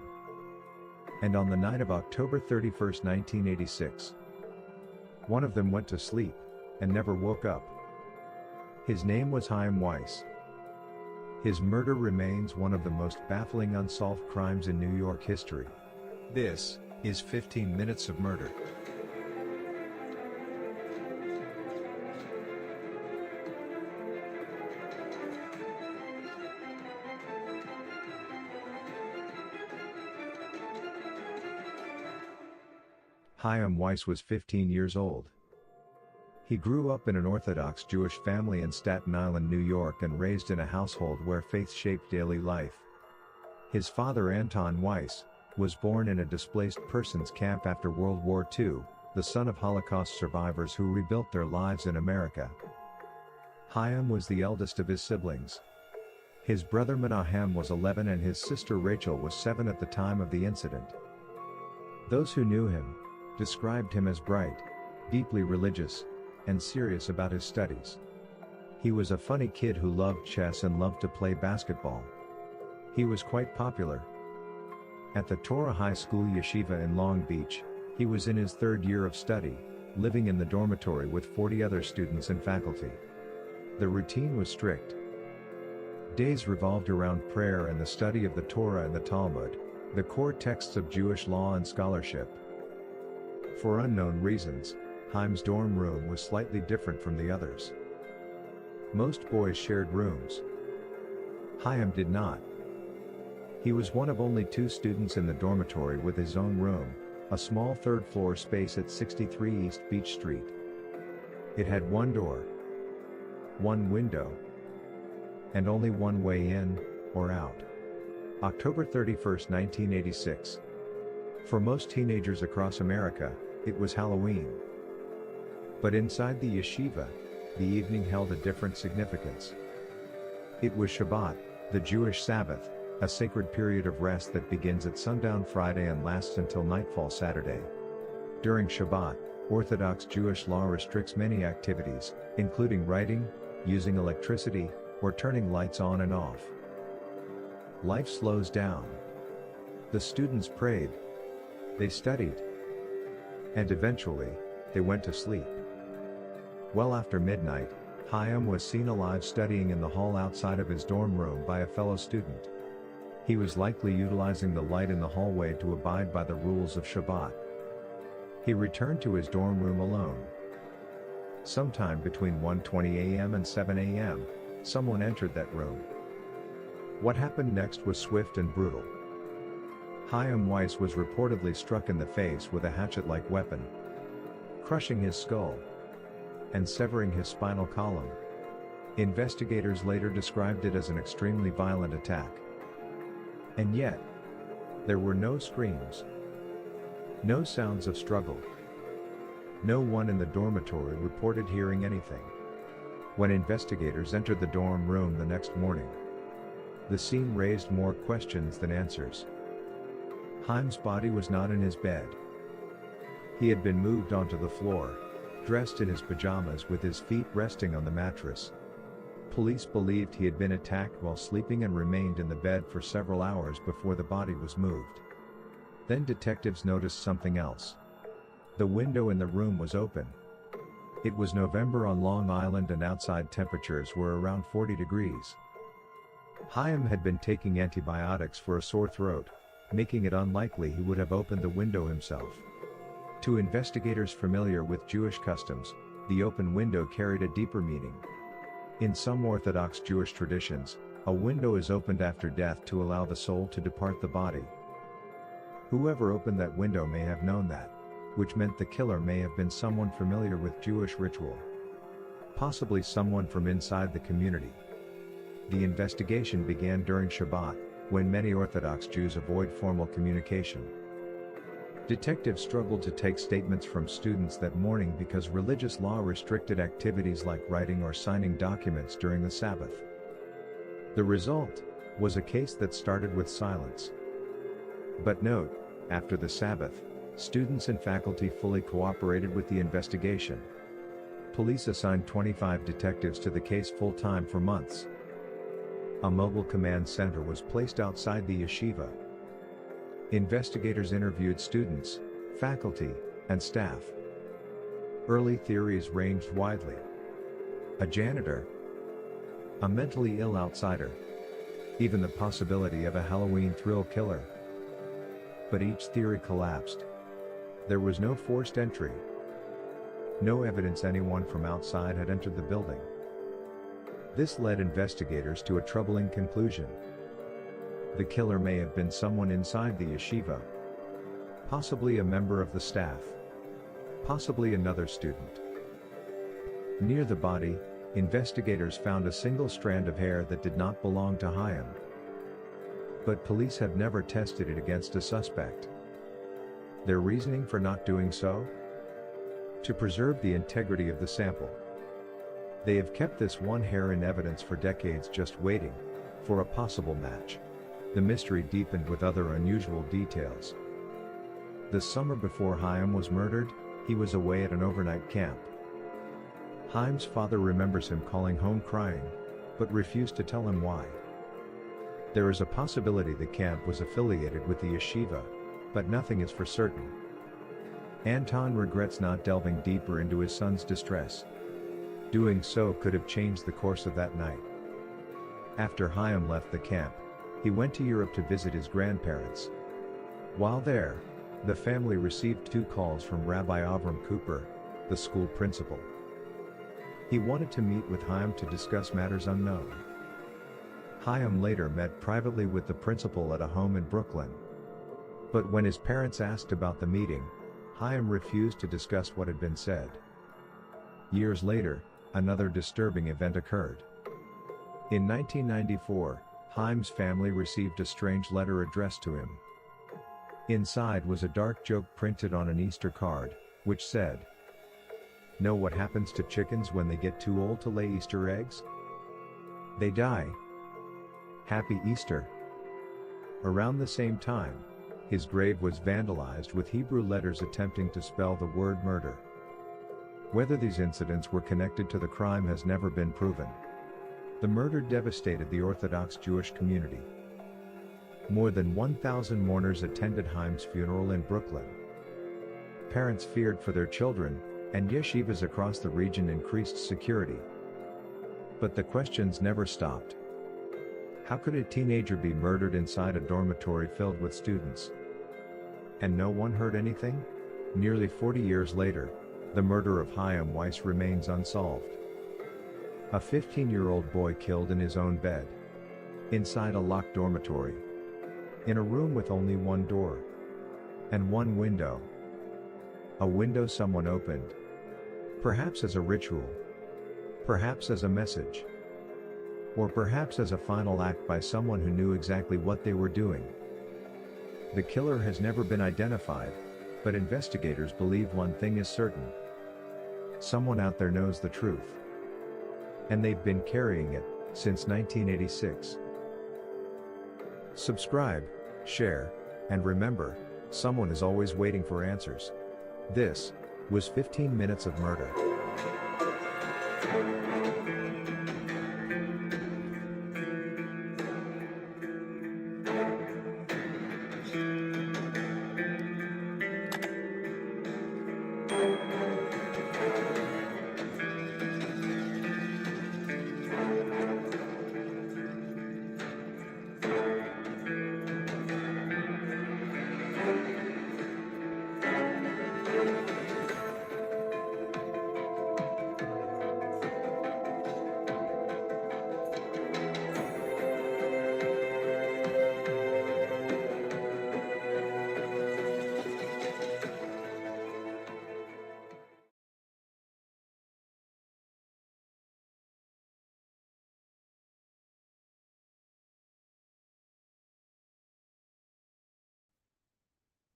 And on the night of October 31, 1986, one of them went to sleep and never woke up. His name was Chaim Weiss. His murder remains one of the most baffling unsolved crimes in New York history. This is 15 Minutes of Murder. Chaim Weiss was 15 years old. He grew up in an Orthodox Jewish family in Staten Island, New York, and raised in a household where faith shaped daily life. His father, Anton Weiss, was born in a displaced persons camp after World War II, the son of Holocaust survivors who rebuilt their lives in America. Chaim was the eldest of his siblings. His brother Menahem was 11 and his sister Rachel was 7 at the time of the incident. Those who knew him described him as bright, deeply religious, and serious about his studies. He was a funny kid who loved chess and loved to play basketball. He was quite popular. At the Torah High School Yeshiva in Long Beach, he was in his third year of study, living in the dormitory with 40 other students and faculty. The routine was strict. Days revolved around prayer and the study of the Torah and the Talmud, the core texts of Jewish law and scholarship. For unknown reasons, Chaim's dorm room was slightly different from the others. Most boys shared rooms. Chaim did not. He was one of only 2 students in the dormitory with his own room, a small third-floor space at 63 East Beach Street. It had one door, one window, and only one way in or out. October 31, 1986. For most teenagers across America, it was Halloween. But inside the yeshiva, the evening held a different significance. It was Shabbat, the Jewish Sabbath, a sacred period of rest that begins at sundown Friday and lasts until nightfall Saturday. During Shabbat, Orthodox Jewish law restricts many activities, including writing, using electricity, or turning lights on and off. Life slows down. The students prayed. They studied. And eventually, they went to sleep. Well after midnight, Chaim was seen alive studying in the hall outside of his dorm room by a fellow student. He was likely utilizing the light in the hallway to abide by the rules of Shabbat. He returned to his dorm room alone. Sometime between 1:20 a.m. and 7 a.m., someone entered that room. What happened next was swift and brutal. Chaim Weiss was reportedly struck in the face with a hatchet-like weapon, crushing his skull and severing his spinal column. Investigators later described it as an extremely violent attack. And yet, there were no screams, no sounds of struggle. No one in the dormitory reported hearing anything. When investigators entered the dorm room the next morning, the scene raised more questions than answers. Chaim's body was not in his bed. He had been moved onto the floor, dressed in his pajamas with his feet resting on the mattress. Police believed he had been attacked while sleeping and remained in the bed for several hours before the body was moved. Then detectives noticed something else. The window in the room was open. It was November on Long Island and outside temperatures were around 40 degrees. Chaim had been taking antibiotics for a sore throat, making it unlikely he would have opened the window himself. To investigators familiar with Jewish customs, the open window carried a deeper meaning. In some Orthodox Jewish traditions, a window is opened after death to allow the soul to depart the body. Whoever opened that window may have known that, which meant the killer may have been someone familiar with Jewish ritual. Possibly someone from inside the community. The investigation began during Shabbat, when many Orthodox Jews avoid formal communication. Detectives struggled to take statements from students that morning because religious law restricted activities like writing or signing documents during the Sabbath. The result was a case that started with silence. But note, after the Sabbath, students and faculty fully cooperated with the investigation. Police assigned 25 detectives to the case full-time for months. A mobile command center was placed outside the yeshiva. Investigators interviewed students, faculty, and staff. Early theories ranged widely. A janitor, a mentally ill outsider, even the possibility of a Halloween thrill killer. But each theory collapsed. There was no forced entry. No evidence anyone from outside had entered the building. This led investigators to a troubling conclusion. The killer may have been someone inside the yeshiva. Possibly a member of the staff. Possibly another student. Near the body, investigators found a single strand of hair that did not belong to Chaim. But police have never tested it against a suspect. Their reasoning for not doing so? To preserve the integrity of the sample. They have kept this one hair in evidence for decades, just waiting for a possible match. The mystery deepened with other unusual details. The summer before Chaim was murdered, he was away at an overnight camp. Chaim's father remembers him calling home crying, but refused to tell him why. There is a possibility the camp was affiliated with the yeshiva, but nothing is for certain. Anton regrets not delving deeper into his son's distress. Doing so could have changed the course of that night. After Chaim left the camp, he went to Europe to visit his grandparents. While there, the family received 2 calls from Rabbi Avram Cooper, the school principal. He wanted to meet with Chaim to discuss matters unknown. Chaim later met privately with the principal at a home in Brooklyn. But when his parents asked about the meeting, Chaim refused to discuss what had been said. Years later, another disturbing event occurred. In 1994, Chaim's family received a strange letter addressed to him. Inside was a dark joke printed on an Easter card, which said, "Know what happens to chickens when they get too old to lay Easter eggs? They die. Happy Easter." Around the same time, his grave was vandalized with Hebrew letters attempting to spell the word murder. Whether these incidents were connected to the crime has never been proven. The murder devastated the Orthodox Jewish community. More than 1,000 mourners attended Chaim's funeral in Brooklyn. Parents feared for their children, and yeshivas across the region increased security. But the questions never stopped. How could a teenager be murdered inside a dormitory filled with students? And no one heard anything? Nearly 40 years later, the murder of Chaim Weiss remains unsolved. A 15-year-old boy killed in his own bed. Inside a locked dormitory. In a room with only one door. And one window. A window someone opened. Perhaps as a ritual. Perhaps as a message. Or perhaps as a final act by someone who knew exactly what they were doing. The killer has never been identified, but investigators believe one thing is certain. Someone out there knows the truth. And they've been carrying it since 1986. Subscribe, share, and remember, someone is always waiting for answers. This was 15 Minutes of Murder.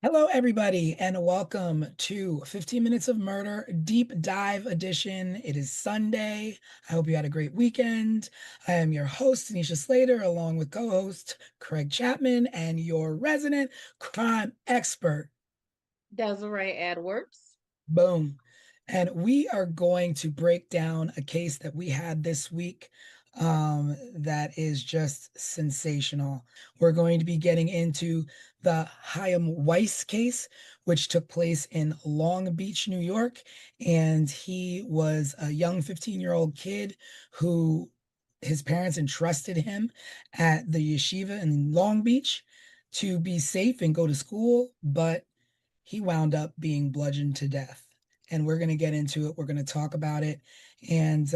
Hello, everybody, and welcome to 15 Minutes of Murder Deep Dive Edition. It is Sunday. I hope you had a great weekend. I am your host, Tanisha Slater, along with co host Craig Chapman, and your resident crime expert. Desiree Edwards. Boom. And we are going to break down a case that we had this week that is just sensational. We're going to be getting into the Chaim Weiss case, which took place in Long Beach, New York. And he was a young 15-year-old kid who his parents entrusted him at the yeshiva in Long Beach to be safe and go to school, but he wound up being bludgeoned to death. And we're going to get into it. We're going to talk about it. And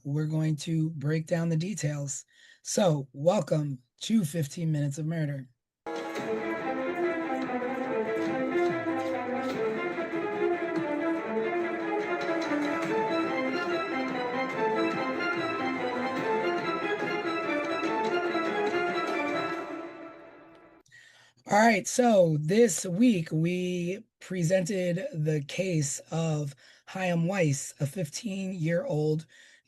we're going to break down the details. So, welcome to 15 Minutes of Murder. All right, so this week we presented the case of Chaim Weiss, a 15-year-old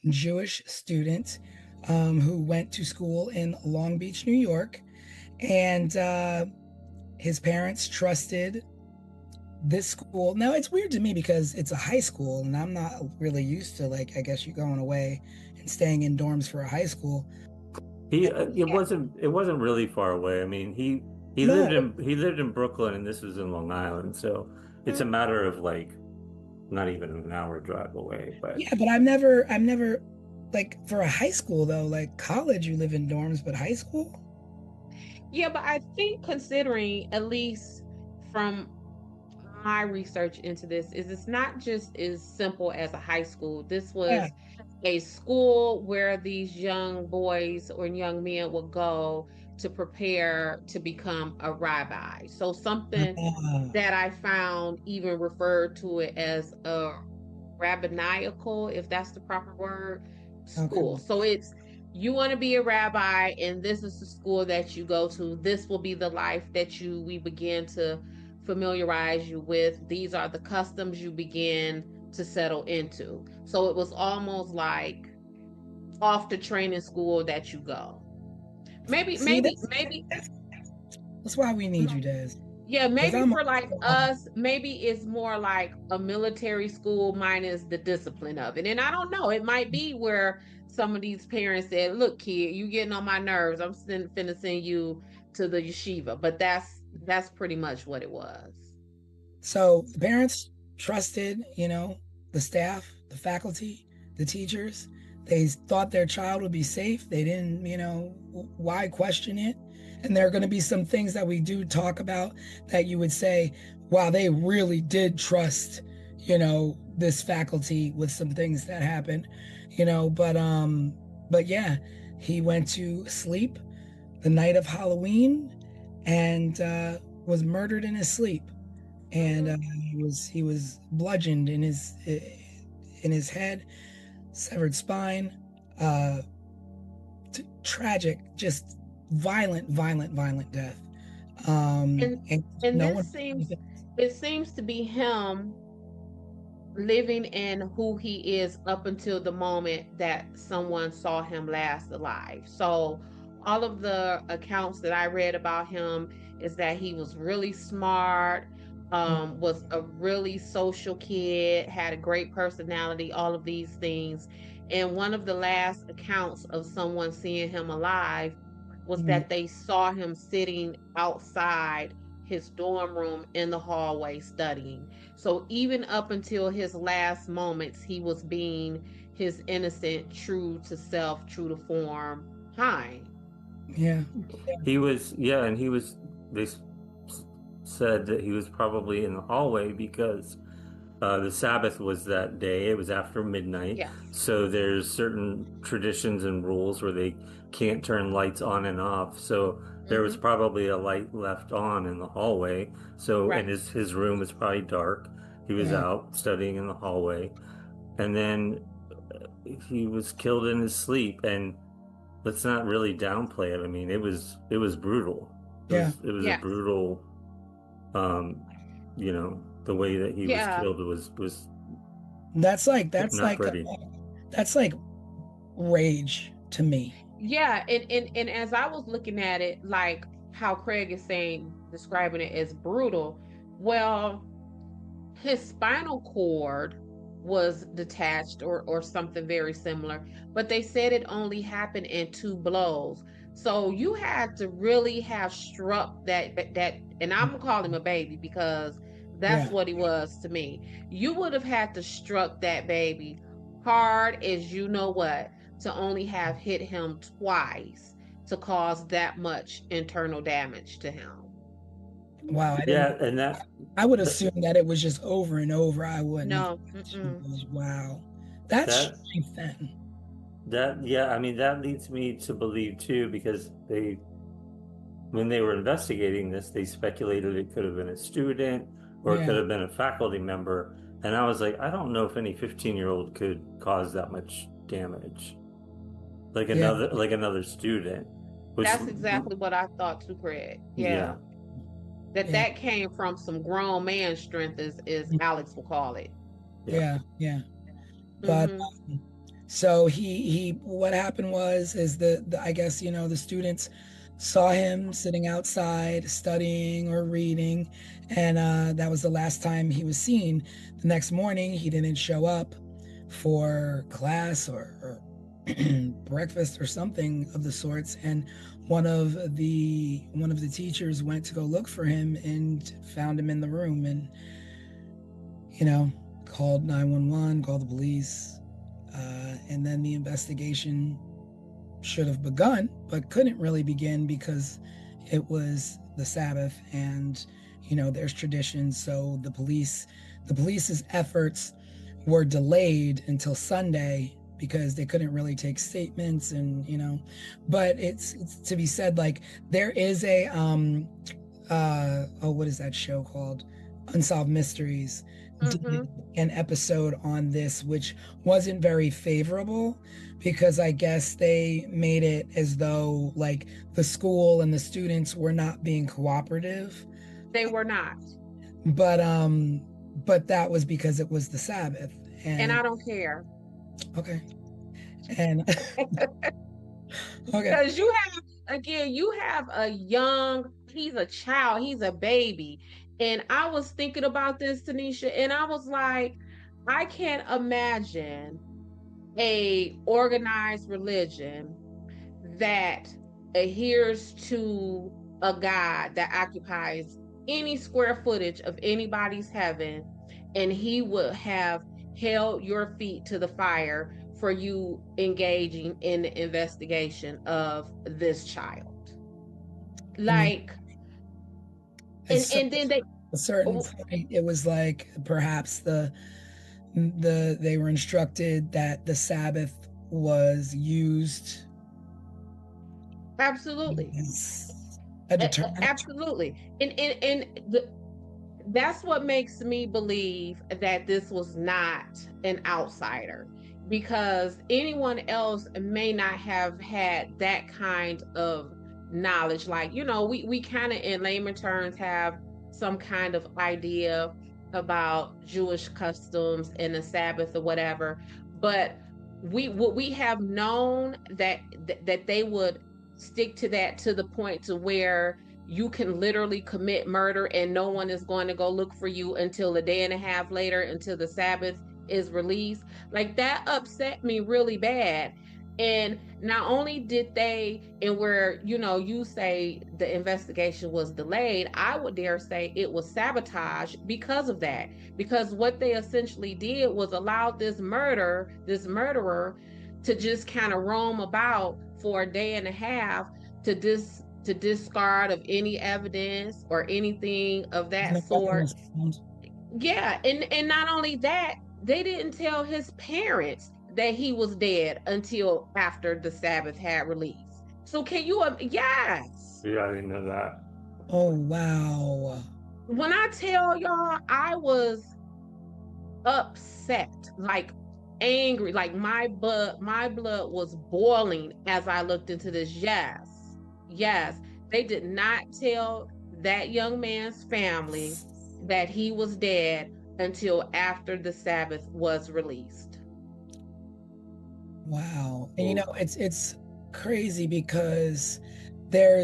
Jewish student who went to school in Long Beach, New York, and his parents trusted this school. Now, it's weird to me because it's a high school, and I'm not really used to, like, I guess you going away and staying in dorms for a high school. It wasn't really far away. I mean, he No. lived in Brooklyn, and this was in Long Island, so it's a matter of like not even an hour drive away. But Yeah, but I've never like for a high school though, like college you live in dorms, but high school? Yeah, but I think considering, at least from my research into this, is it's not just as simple as a high school. This Yeah. was a school where these young boys or young men would go to prepare to become a rabbi. So something Ah, that I found even referred to it as a rabbinical, if that's the proper word, school. okay. So it's, you want to be a rabbi, and this is the school that you go to. This will be the life that we begin to familiarize you with. These are the customs you begin to settle into. So it was almost like off the training school that you go. Maybe, See, maybe, maybe. that's why we need you, Des. Yeah, Because maybe I'm for like us, maybe it's more like a military school minus the discipline of it. And I don't know, it might be where some of these parents said, "Look, kid, you getting on my nerves. I'm finna send you to the yeshiva." But that's pretty much what it was. So the parents trusted, the staff, the faculty, the teachers. They thought their child would be safe. They didn't, why question it? And there are going to be some things that we do talk about that you would say, wow, they really did trust, this faculty with some things that happened, but yeah, he went to sleep the night of Halloween and was murdered in his sleep. And he was bludgeoned in his head, severed spine, tragic, just violent death. And no one. It seems to be him living in who he is up until the moment that someone saw him last alive. So all of the accounts that I read about him is that he was really smart, was a really social kid, had a great personality, all of these things. And one of the last accounts of someone seeing him alive was that they saw him sitting outside his dorm room in the hallway studying. So even up until his last moments, he was being his innocent, true to self, true to form Hein. Yeah. he was, yeah, and he was. They said that he was probably in the hallway because the Sabbath was that day. It was after midnight. Yes. So there's certain traditions and rules where they can't turn lights on and off. So there was probably a light left on in the hallway. So, Right. and his room was probably dark. He was out studying in the hallway. And then he was killed in his sleep. And let's not really downplay it. I mean, it was brutal. It was a brutal You know, the way that he was Yeah. killed was That's like not pretty. that's like rage to me. Yeah, and as I was looking at it, like how Craig is saying, describing it as brutal, well, his spinal cord was detached or something very similar, but they said it only happened in two blows. So you had to really have struck that, and I'm gonna call him a baby because that's Yeah. what he was to me. You would have had to struck that baby hard as you know what to only have hit him twice to cause that much internal damage to him. Wow, I Yeah, didn't. and that, I would assume that it was just over and over. I wouldn't No, have. Wow, that's that strength then. that yeah, I mean that leads me to believe too, because when they were investigating this, they speculated it could have been a student or it could Yeah, have been a faculty member. And I was like, I don't know if any 15-year-old could cause that much damage. yeah, Like another student. Which that's exactly what I thought too, Craig. yeah. Yeah. That yeah, that came from some grown man strength, as Alex will call it. Yeah. yeah. But Hmm. so he what happened was is the I guess the students saw him sitting outside studying or reading, and that was the last time he was seen. The next morning he didn't show up for class or breakfast or something of the sorts, and one of the teachers went to go look for him and found him in the room, and called 911, called the police, and then the investigation should have begun, but couldn't really begin because it was the Sabbath, and there's tradition. So the police's efforts were delayed until Sunday because they couldn't really take statements, and but it's to be said, like, there is a what is that show called? Unsolved Mysteries Hmm. did an episode on this, which wasn't very favorable because I guess they made it as though like the school and the students were not being cooperative. They were not. But that was because it was the Sabbath. And And I don't care. okay. And okay. Because you have he's a child, he's a baby. And I was thinking about this, Tanisha, and I was like, I can't imagine a organized religion that adheres to a God that occupies any square footage of anybody's heaven, and he would have held your feet to the fire for you engaging in the investigation of this child. I mean, Like, it's and then they, a certain oh, point, it was like perhaps they were instructed that the Sabbath was used absolutely, as a deterrent. absolutely, that's what makes me believe that this was not an outsider, because anyone else may not have had that kind of knowledge. Like, we kind of in layman terms have some kind of idea about Jewish customs and the Sabbath or whatever, but we have known that they would stick to that to the point to where you can literally commit murder and no one is going to go look for you until a day and a half later, until the Sabbath is released. Like, that upset me really bad. And not only did they, and where, you say the investigation was delayed, I would dare say it was sabotage because of that. Because what they essentially did was allow this murderer to just kind of roam about for a day and a half to discard of any evidence or anything of that No weapon sort. was found. Yeah, and not only that, they didn't tell his parents that he was dead until after the Sabbath had released. So can you yes. Yeah, I didn't know that. Oh wow. When I tell y'all I was upset, like angry, like my blood was boiling as I looked into this. Yes. Yes. They did not tell that young man's family that he was dead until after the Sabbath was released. Wow. And you know, it's crazy because there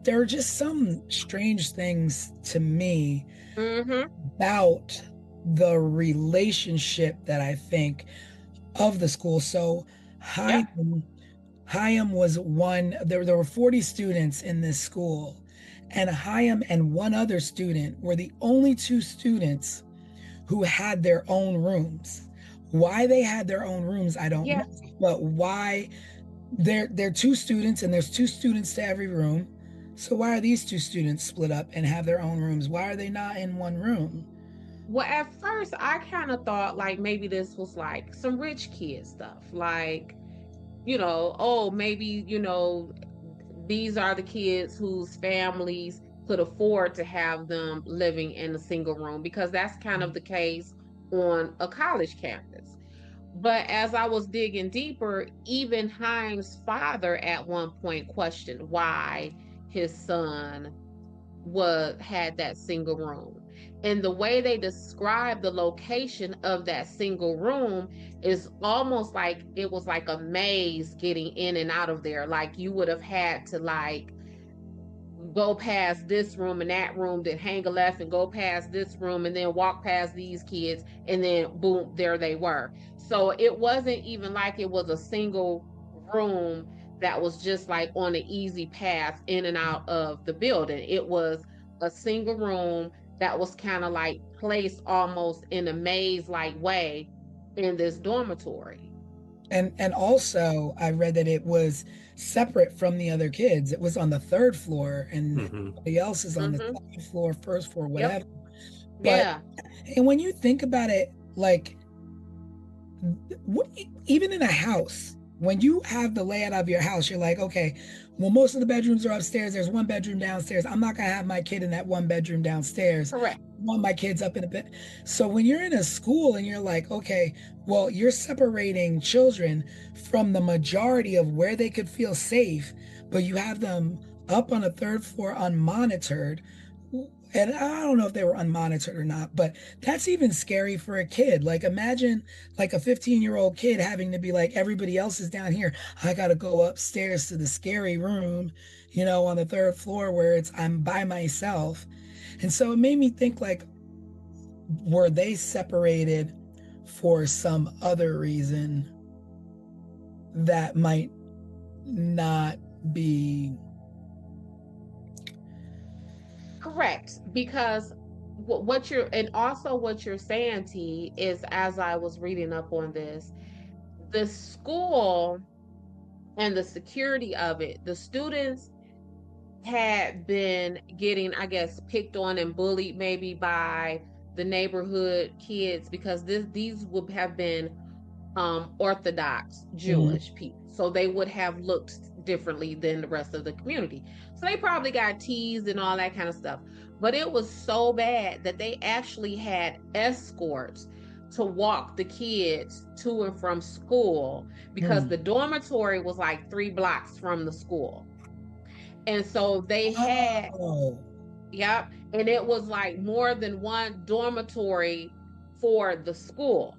are just some strange things to me about the relationship that I think of the school. So Hyam was one, there were 40 students in this school, and Hyam and one other student were the only two students who had their own rooms. Why they had their own rooms, I don't know. But why they're two students and there's two students to every room. So why are these two students split up and have their own rooms? Why are they not in one room? Well, at first I kind of thought like maybe this was like some rich kid stuff. Like, you know, oh, maybe, you know, these are the kids whose families could afford to have them living in a single room, because that's kind of the case on a college campus. But as I was digging deeper, even Haim's father at one point questioned why his son had that single room. And the way they describe the location of that single room is almost like it was like a maze getting in and out of there. Like you would have had to like go past this room and that room, then hang a left and go past this room and then walk past these kids, and then boom, there they were. So it wasn't even like it was a single room that was just like on an easy path in and out of the building. It was a single room that was kind of like placed almost in a maze like way in this dormitory. And also I read that it was separate from the other kids. It was on the third floor and everybody else is on the second floor, first floor, whatever. But and when you think about it, like even in a house, when you have the layout of your house, you're like, okay, well, most of the bedrooms are upstairs. There's one bedroom downstairs. I'm not gonna have my kid in that one bedroom downstairs. Correct. I want my kids up in a bed. So when you're in a school and you're like, okay, well, you're separating children from the majority of where they could feel safe, but you have them up on a third floor unmonitored. And I don't know if they were unmonitored or not, but that's even scary for a kid. Like imagine like a 15-year-old kid having to be like, everybody else is down here. I got to go upstairs to the scary room, you know, on the third floor where I'm by myself. And so it made me think like, were they separated for some other reason that might not be correct? Because what you're saying, T, is, as I was reading up on this, the school and the security of it, the students had been getting, I guess, picked on and bullied maybe by the neighborhood kids, because these would have been Orthodox Jewish people. So they would have looked differently than the rest of the community. So they probably got teased and all that kind of stuff. But it was so bad that they actually had escorts to walk the kids to and from school, because the dormitory was like 3 blocks from the school. And so they had, and it was like more than one dormitory for the school.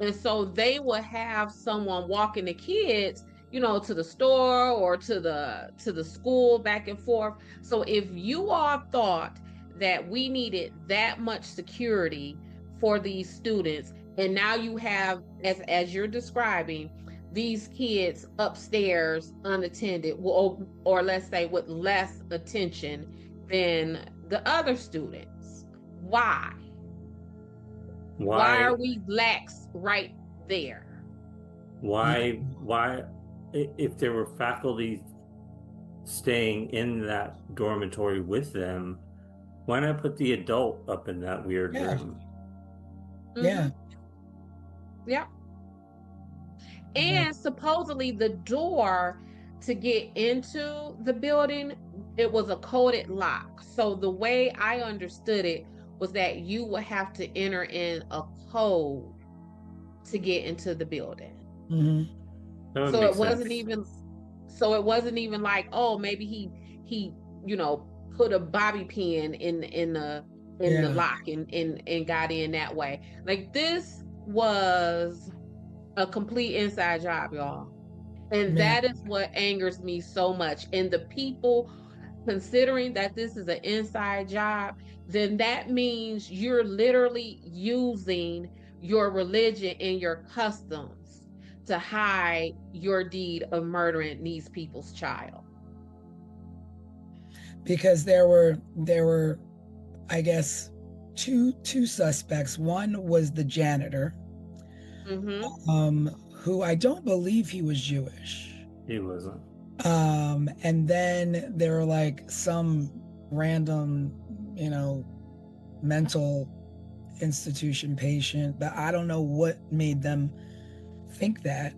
And so they would have someone walking the kids, you know, to the store or to the school, back and forth. So if you all thought that we needed that much security for these students, and now you have, as you're describing, these kids upstairs unattended, or let's say with less attention than the other students, why are we lax right there? Why if there were faculty staying in that dormitory with them, why not put the adult up in that weird room? And supposedly the door to get into the building, it was a coded lock. So the way I understood it was that you would have to enter in a code to get into the building. So it wasn't even like, oh, maybe he you know, put a bobby pin in the lock and got in that way. Like, this was a complete inside job, y'all. And Man, that is what angers me so much. And the people, considering that this is an inside job, then that means you're literally using your religion and your customs to hide your deed of murdering these people's child. because there were, I guess, two suspects. One was the janitor, who I don't believe he was Jewish. He wasn't. And then there were like some random, mental institution patient, but I don't know what made them think that.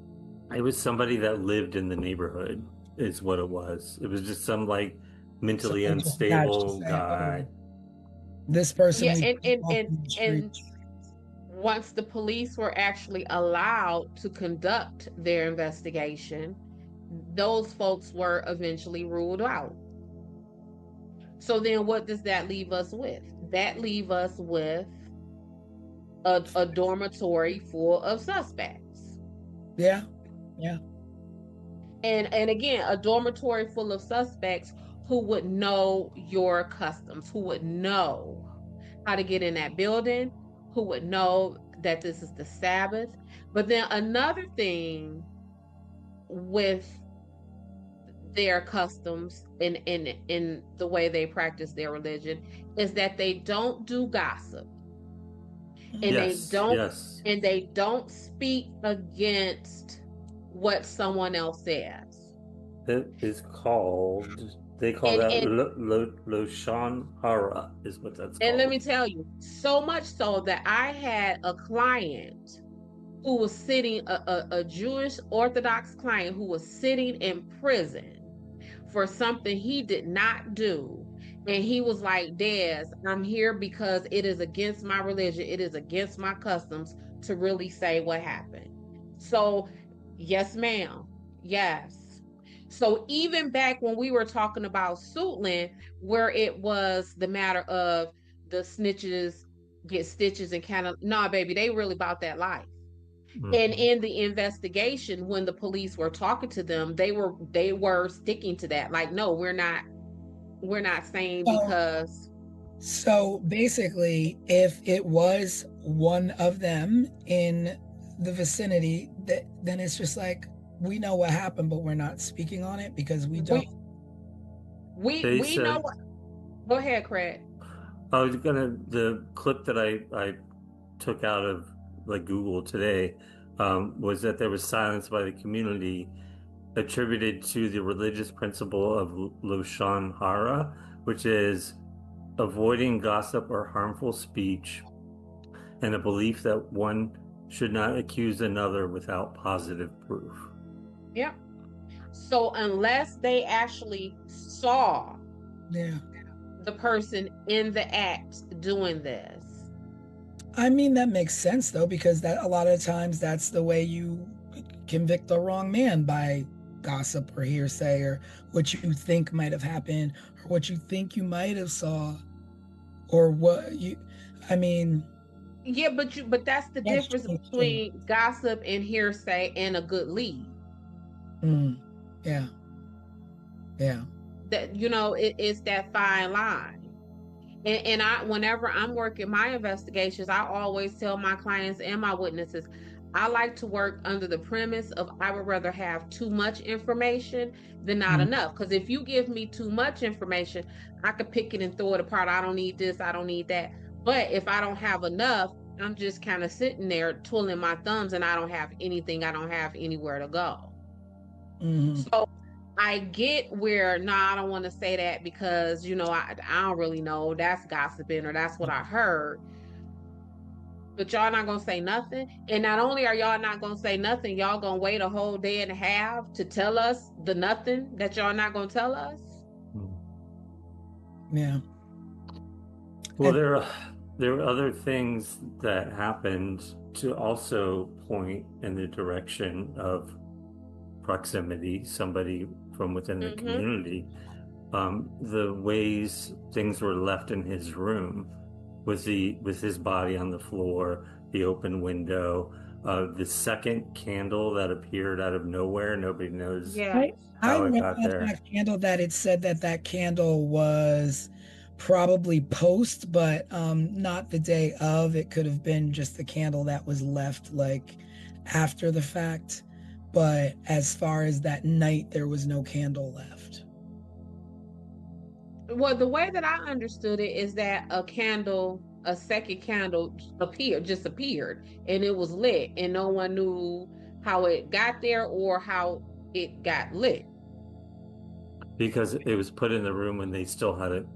It was somebody that lived in the neighborhood, is what it was. It was just some like mentally So unstable say, guy. This person, Yeah, walking the and streets. once the police were actually allowed to conduct their investigation, those folks were eventually ruled out. So then what does that leave us with? That leave us with a dormitory full of suspects. Yeah. And again, a dormitory full of suspects who would know your customs, who would know how to get in that building, who would know that this is the Sabbath. But then another thing with their customs in the way they practice their religion is that they don't do gossip. And they don't speak against what someone else says. It is called, they call that Loshan Hara, is what that's called. And let me tell you, so much so that I had a client who was sitting, a Jewish Orthodox client who was sitting in prison for something he did not do. And he was like, Des, I'm here because it is against my religion, it is against my customs to really say what happened. So, yes, ma'am. Yes. So even back when we were talking about Suitland, where it was the matter of the snitches get stitches and kind of, nah, baby, they really about that life. And in the investigation, when the police were talking to them, they were sticking to that. Like, no, we're not saying because. So basically, if it was one of them in the vicinity, then it's just like, we know what happened, but we're not speaking on it because we don't. We know what. Go ahead, Craig. The clip that I took out of like Google today was that there was silence by the community attributed to the religious principle of Loshan Hara, which is avoiding gossip or harmful speech, and a belief that one should not accuse another without positive proof. Yep. So unless they actually saw the person in the act doing this. I mean, that makes sense though, because that a lot of times that's the way you convict the wrong man, by gossip or hearsay or what you think might have happened or what you think you might have saw or what you, I mean. Yeah, but that's the difference between gossip and hearsay and a good lead. Yeah. That, it's that fine line. And whenever I'm working my investigations, I always tell my clients and my witnesses, I like to work under the premise of I would rather have too much information than not enough. Because if you give me too much information, I could pick it and throw it apart. I don't need this, I don't need that. But if I don't have enough, I'm just kind of sitting there twiddling my thumbs and I don't have anything, I don't have anywhere to go. So I get where, I don't want to say that because, I don't really know, that's gossiping or that's what I heard. But y'all not going to say nothing. And not only are y'all not going to say nothing, y'all going to wait a whole day and a half to tell us the nothing that y'all not going to tell us. Yeah. Well, there are other things that happened to also point in the direction of proximity, somebody from within the community. the ways things were left in his room, with his body on the floor, the open window, the second candle that appeared out of nowhere. Nobody knows Yeah. I how it read got on there. that candle that it said that that candle was probably post, but not the day of. It could have been just the candle that was left like after the fact. But as far as that night, there was no candle left. Well, the way that I understood it is that a second candle just appeared, and it was lit, and no one knew how it got there or how it got lit. Because it was put in the room when they still had it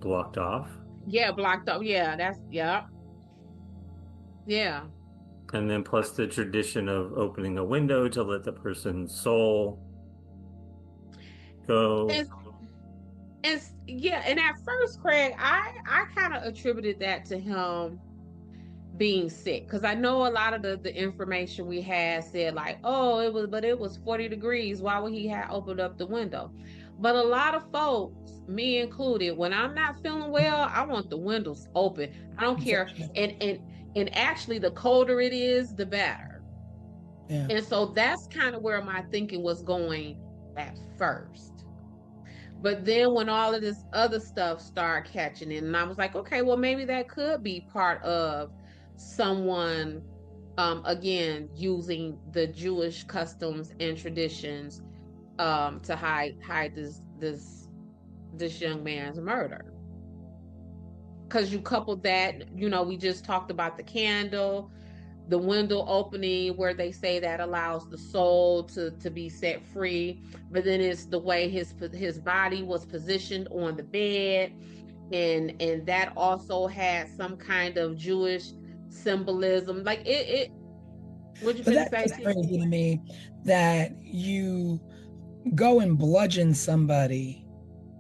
blocked off. Yeah, blocked up. Yeah, yeah. And then plus the tradition of opening a window to let the person's soul go. And yeah, and at first, Craig, I kind of attributed that to him being sick, because I know a lot of the information we had said like, oh, it was 40 degrees, why would he have opened up the window? But a lot of folks, me included, when I'm not feeling well, I want the windows open. I don't care. And actually, the colder it is, the better. Yeah. And so that's kind of where my thinking was going at first. But then when all of this other stuff started catching in, and I was like, okay, well, maybe that could be part of someone, again, using the Jewish customs and traditions, to hide this young man's murder. Because you coupled that, we just talked about the candle, the window opening where they say that allows the soul to be set free, but then it's the way his body was positioned on the bed, and that also had some kind of Jewish symbolism. Like it what you finna say? That's crazy to me that you go and bludgeon somebody,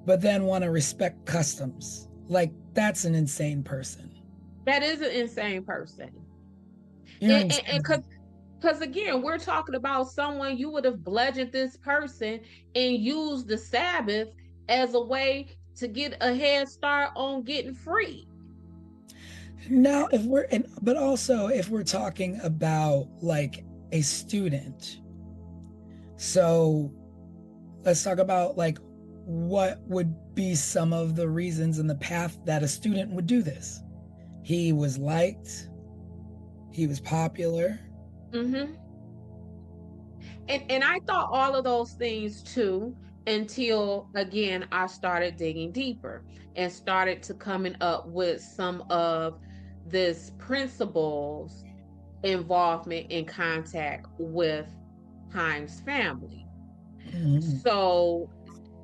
but then want to respect customs. Like, that's an insane person. That is an insane person. You're And insane. because again, we're talking about someone, you would have bludgeoned this person and used the Sabbath as a way to get a head start on getting free. Now, but also if we're talking about like a student, so let's talk about like what would be some of the reasons in the path that a student would do this. He was liked, he was popular. Mm-hmm. And I thought all of those things too, until again I started digging deeper and started to coming up with some of this principles involvement in contact with Haim's family. Mhm. So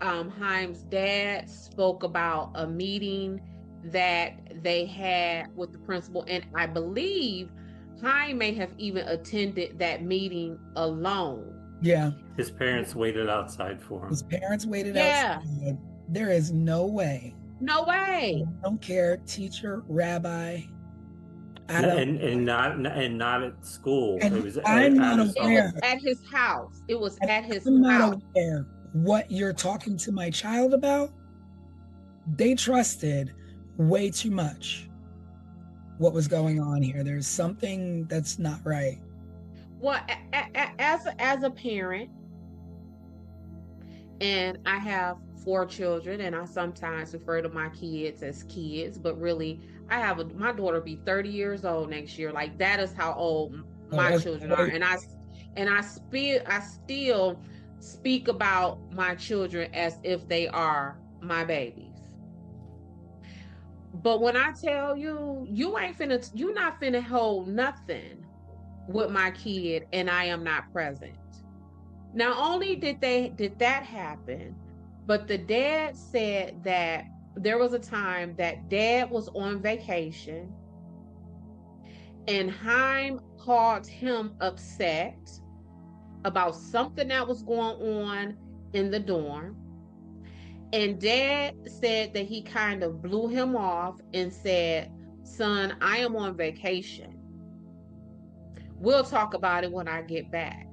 Haim's dad spoke about a meeting that they had with the principal, and I believe Haim may have even attended that meeting alone. Yeah. His parents waited outside for him. His parents waited Yeah. outside. There is no way. No way. I don't care, teacher, rabbi. And not at school. And It was I'm at not his aware. home. It was at his house. It was at his I'm house. not aware what you're talking to my child about. They trusted way too much what was going on here. There's something that's not right. Well, as a parent, and I have 4 children, and I sometimes refer to my kids as kids, but really I have my daughter be 30 years old next year. Like, that is how old my children are. And I still speak about my children as if they are my babies. But when I tell you, you're not finna hold nothing with my kid and I am not present. Not only did that happen, but the dad said that there was a time that dad was on vacation and Haim called him upset about something that was going on in the dorm. And dad said that he kind of blew him off and said, "Son, I am on vacation. We'll talk about it when I get back."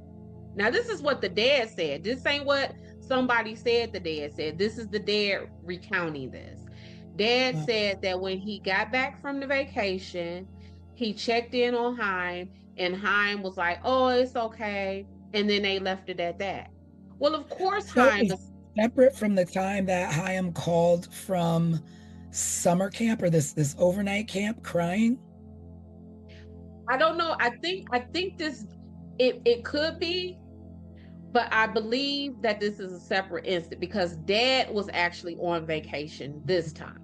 Now, this is what the dad said. This ain't what somebody said, the dad said, this is the dad recounting this. Dad said that when he got back from the vacation, he checked in on Haim, and Haim was like, oh, it's okay. And then they left it at that. Well, of course, So Haim is separate from the time that Chaim called from summer camp or this overnight camp crying. I don't know. I think this it could be, but I believe that this is a separate incident because dad was actually on vacation this time.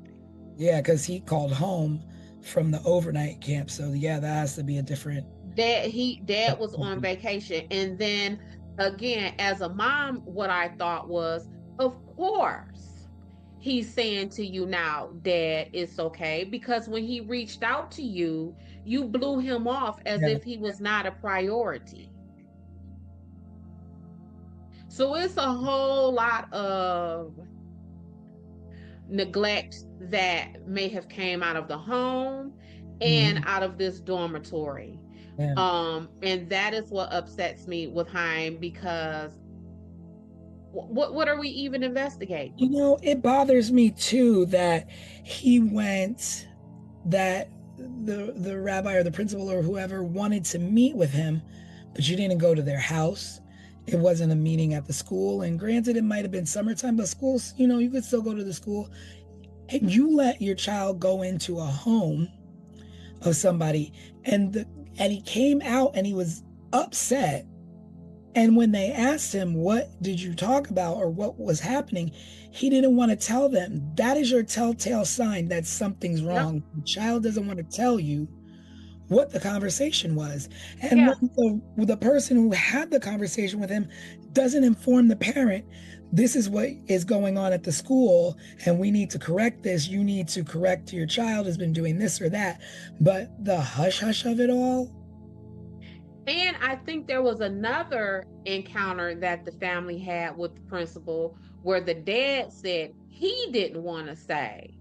Yeah, because he called home from the overnight camp. So yeah, that has to be a different. Dad was on vacation. And then again, as a mom, what I thought was, of course, he's saying to you now, Dad, it's okay. Because when he reached out to you, you blew him off as Yeah. if he was not a priority. So it's a whole lot of neglect that may have came out of the home and out of this dormitory. Yeah. And that is what upsets me with Haim because what are we even investigating? You know, it bothers me too that he went, that the rabbi or the principal or whoever wanted to meet with him, but you didn't go to their house. It wasn't a meeting at the school. And granted, it might have been summertime, but schools, you know, you could still go to the school. And you let your child go into a home of somebody, and he came out and he was upset. And when they asked him, what did you talk about or what was happening, he didn't want to tell them. That is your telltale sign that something's wrong. Yep. The child doesn't want to tell you what the conversation was. And when the person who had the conversation with him doesn't inform the parent, this is what is going on at the school, and we need to correct this. You need to correct your child has been doing this or that. But the hush-hush of it all. And I think there was another encounter that the family had with the principal where the dad said he didn't want to say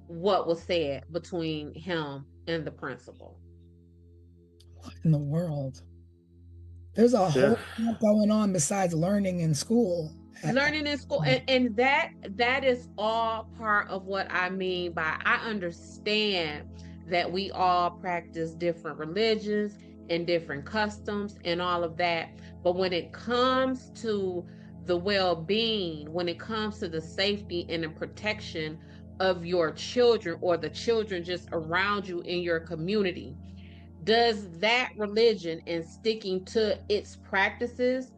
what was said between him and the principal. What in the world? There's a whole lot going on besides learning in school. Learning in school, and that is all part of what I mean by I understand that we all practice different religions and different customs and all of that, but when it comes to the well-being, when it comes to the safety and the protection of your children or the children just around you in your community, does that religion and sticking to its practices,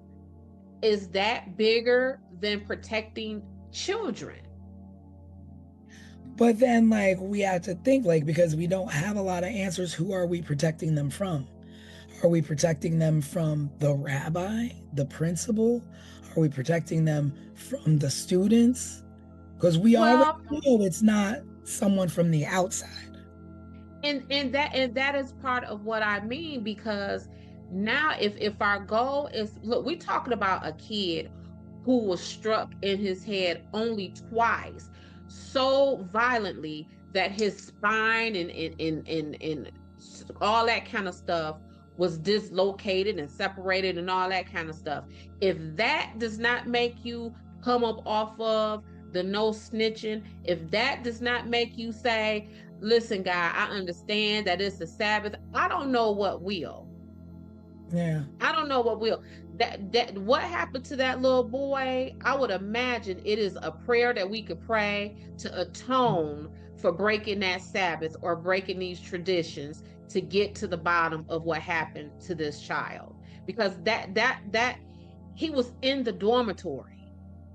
is that bigger than protecting children? But then, like, we have to think, like, because we don't have a lot of answers, who are we protecting them from? Are we protecting them from the rabbi, the principal? Are we protecting them from the students? Because we already know it's not someone from the outside. And that is part of what I mean, because now if our goal is, look, we're talking about a kid who was struck in his head only twice so violently that his spine and all that kind of stuff was dislocated and separated and all that kind of stuff. If that does not make you come up off of the no snitching, if that does not make you say, listen, guy, I understand that it's the Sabbath, I don't know what will. Yeah. I don't know what will. That what happened to that little boy, I would imagine it is a prayer that we could pray to atone for breaking that Sabbath or breaking these traditions to get to the bottom of what happened to this child. Because that he was in the dormitory.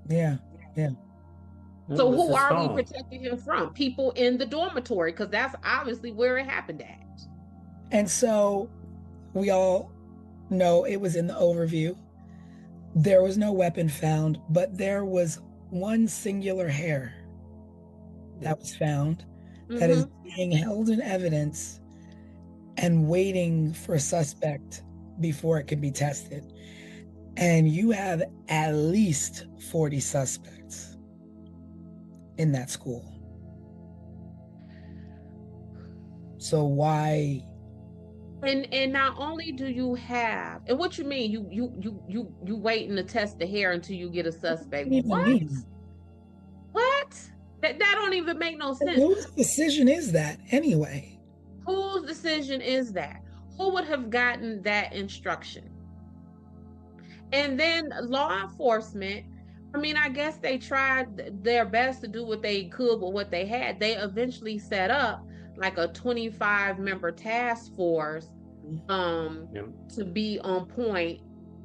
Yeah. Yeah. So who are we protecting him from? People in the dormitory, because that's obviously where it happened at. And so we all know it was in the overview. There was no weapon found, but there was one singular hair that was found that is being held in evidence and waiting for a suspect before it can be tested. And you have at least 40 suspects in that school. So why And not only do you have, and what you mean, you waiting to test the hair until you get a suspect. What do you What? mean? What? That don't even make no sense. Whose decision is that anyway? Whose decision is that? Who would have gotten that instruction? And then law enforcement, I mean, I guess they tried their best to do what they could with what they had. They eventually set up like a 25-member task force Yep. to be on point,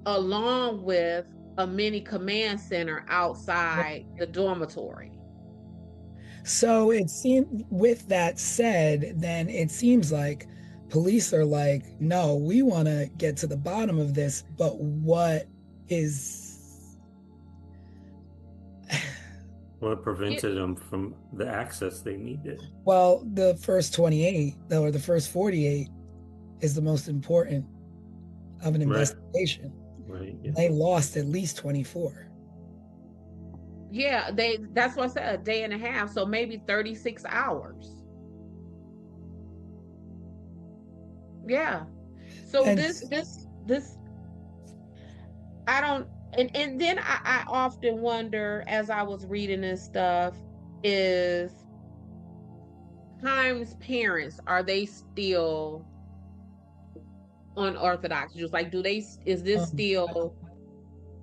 along with a mini command center outside the dormitory. So it seems, with that said, then it seems like police are like, no, we want to get to the bottom of this, but what is What prevented them from the access they needed? well, the first 28 or the first 48 is the most important of an investigation. Right. Yeah. They lost at least 24. Yeah, that's what I said, a day and a half, so maybe 36 hours. Yeah. So And- this I don't, and then I often wonder, as I was reading this stuff, is Haim's parents, are they still unorthodox? Just like, is this still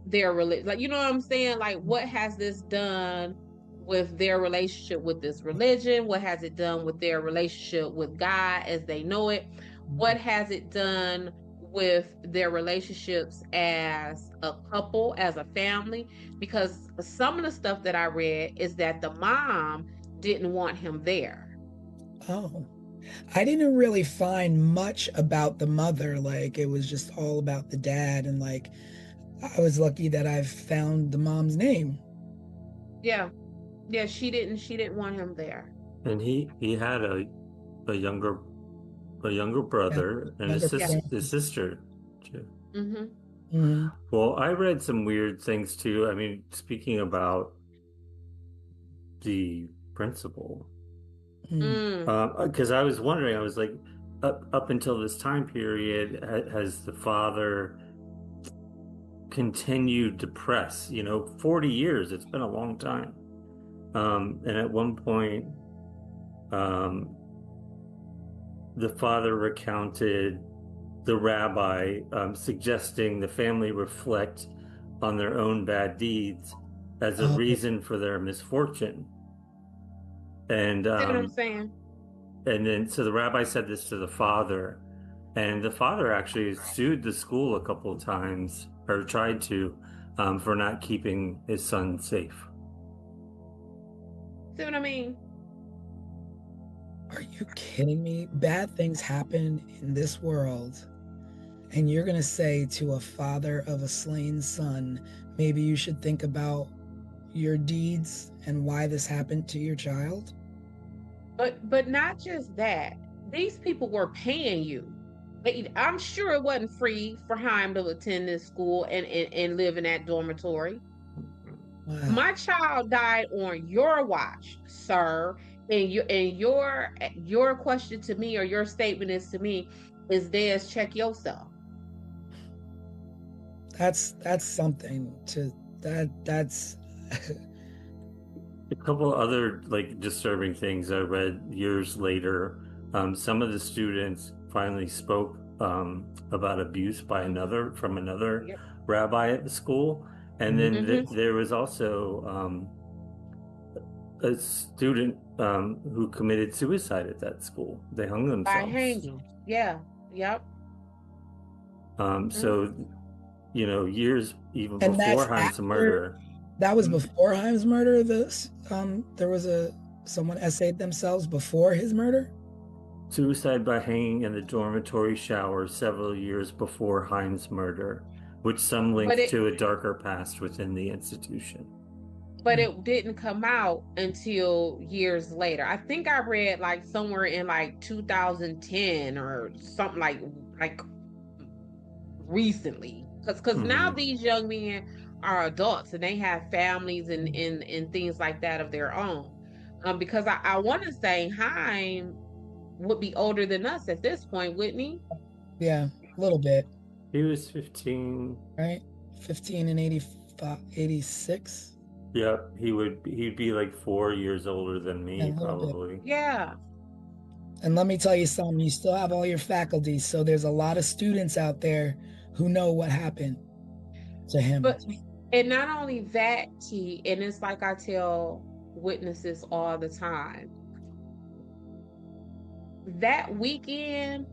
their religion? Like, you know what I'm saying? Like, what has this done with their relationship with this religion? What has it done with their relationship with God as they know it? What has it done with their relationships as a couple, as a family? Because some of the stuff that I read is that the mom didn't want him there. Oh, I didn't really find much about the mother. Like, it was just all about the dad. And like, I was lucky that I found the mom's name. Yeah. She didn't want him there. And he had a younger brother and Younger his sister too. Mm-hmm. Mhm. Well, I read some weird things too. I mean, speaking about the principal, because I was wondering, I was like, up until this time period, has the father continued to press? 40 years, it's been a long time. And at one point, the father recounted the rabbi suggesting the family reflect on their own bad deeds as a reason for their misfortune. And See what I'm saying? And then so the rabbi said this to the father, and the father actually sued the school a couple of times, or tried to, for not keeping his son safe. See what I mean? Are you kidding me? Bad things happen in this world, and you're going to say to a father of a slain son, maybe you should think about your deeds and why this happened to your child? But not just that. These people were paying you. I'm sure it wasn't free for Haim to attend this school and live in that dormitory. Wow. My child died on your watch, sir. And your question to me, or your statement is to me, is Des, check yourself. That's something to that's A couple other disturbing things I read years later. Some of the students finally spoke about abuse by another rabbi at the school, and then there was also a student who committed suicide at that school. They hung themselves. By hanging. Yeah. Yep. So years even And before that's Haim's murder. that was before Haim's murder. There was someone essayed themselves before his murder. Suicide by hanging in the dormitory shower several years before Haim's murder, which some linked to a darker past within the institution. But it didn't come out until years later. I think I read somewhere in 2010 or something like recently. Because now these young men are adults and they have families and things like that of their own. Because I want to say Haim would be older than us at this point, wouldn't he? Yeah, a little bit, He was 15. right? 15 and 85, 86. Yep, he'd be like 4 years older than Yeah, me, a little bit. probably. Yeah. And let me tell you something, you still have all your faculties, so there's a lot of students out there who know what happened to him. But and not only that, T, and it's like I tell witnesses all the time. That weekend,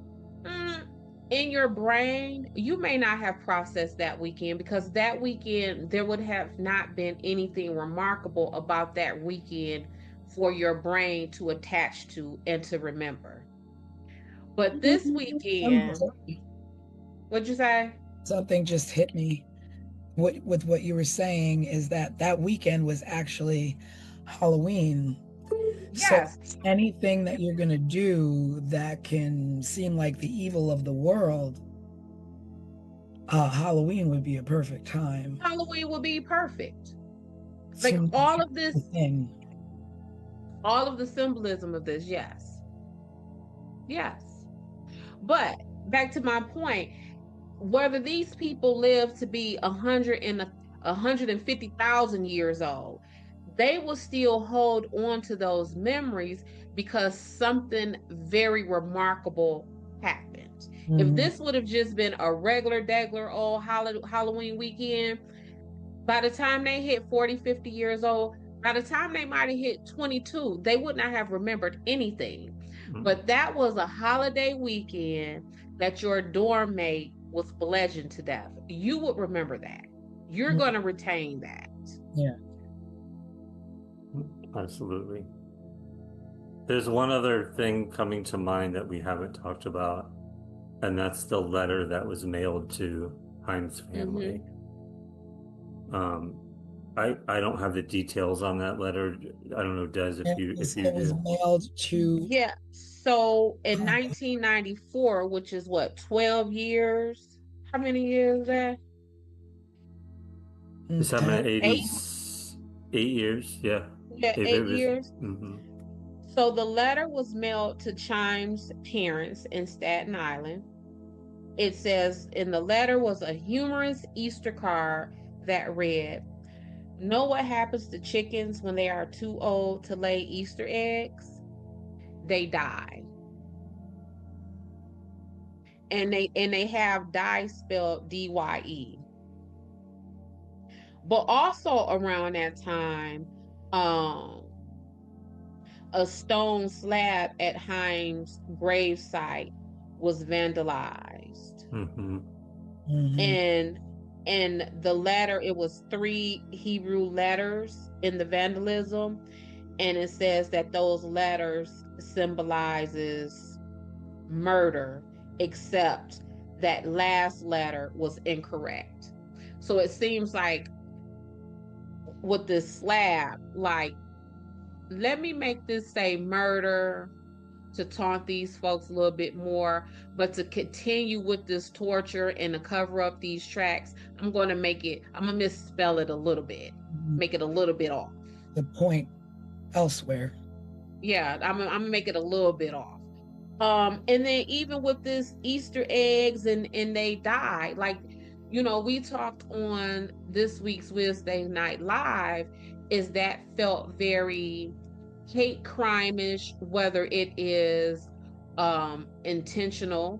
in your brain, you may not have processed that weekend, because that weekend there would have not been anything remarkable about that weekend for your brain to attach to and to remember. But this weekend, what'd you say? Something just hit me with what you were saying, is that weekend was actually Halloween. Yes. So anything that you're going to do that can seem like the evil of the world, Halloween would be a perfect time. Halloween would be perfect. Like So all of this, thing. all of the symbolism of this, yes. Yes. But back to my point, whether these people live to be 150,000 years old, they will still hold on to those memories because something very remarkable happened. If this would have just been a regular degular old Halloween weekend, by the time they hit 40, 50 years old, by the time they might have hit 22, they would not have remembered anything. But that was a holiday weekend that your dorm mate was bludgeoned to death. You would remember that. You're going to retain that. Yeah. Absolutely. There's one other thing coming to mind that we haven't talked about, and that's the letter that was mailed to Hines' family. I don't have the details on that letter. I don't know, Des, if you it was do. mailed to. Yeah. So in 1994, which is what, 12 years? How many years is that? This happened at 8 years. Yeah. Yeah, 8 years. Mm-hmm. So the letter was mailed to Chimes' parents in Staten Island. It says in the letter was a humorous Easter card that read, "Know what happens to chickens when they are too old to lay Easter eggs? They die." And they have die spelled DYE. But also around that time, a stone slab at Hines' gravesite was vandalized. And the letter, it was 3 Hebrew letters in the vandalism, and it says that those letters symbolizes murder, except that last letter was incorrect. So it seems like with this slab, like, let me make this say murder to taunt these folks a little bit more, but to continue with this torture and to cover up these tracks, I'm going to misspell it a little bit, make it a little bit off. The point elsewhere. Yeah, I'm gonna make it a little bit off. And then even with this Easter eggs and they die, like, we talked on this week's Wednesday Night Live, is that felt very hate crime-ish, whether it is intentional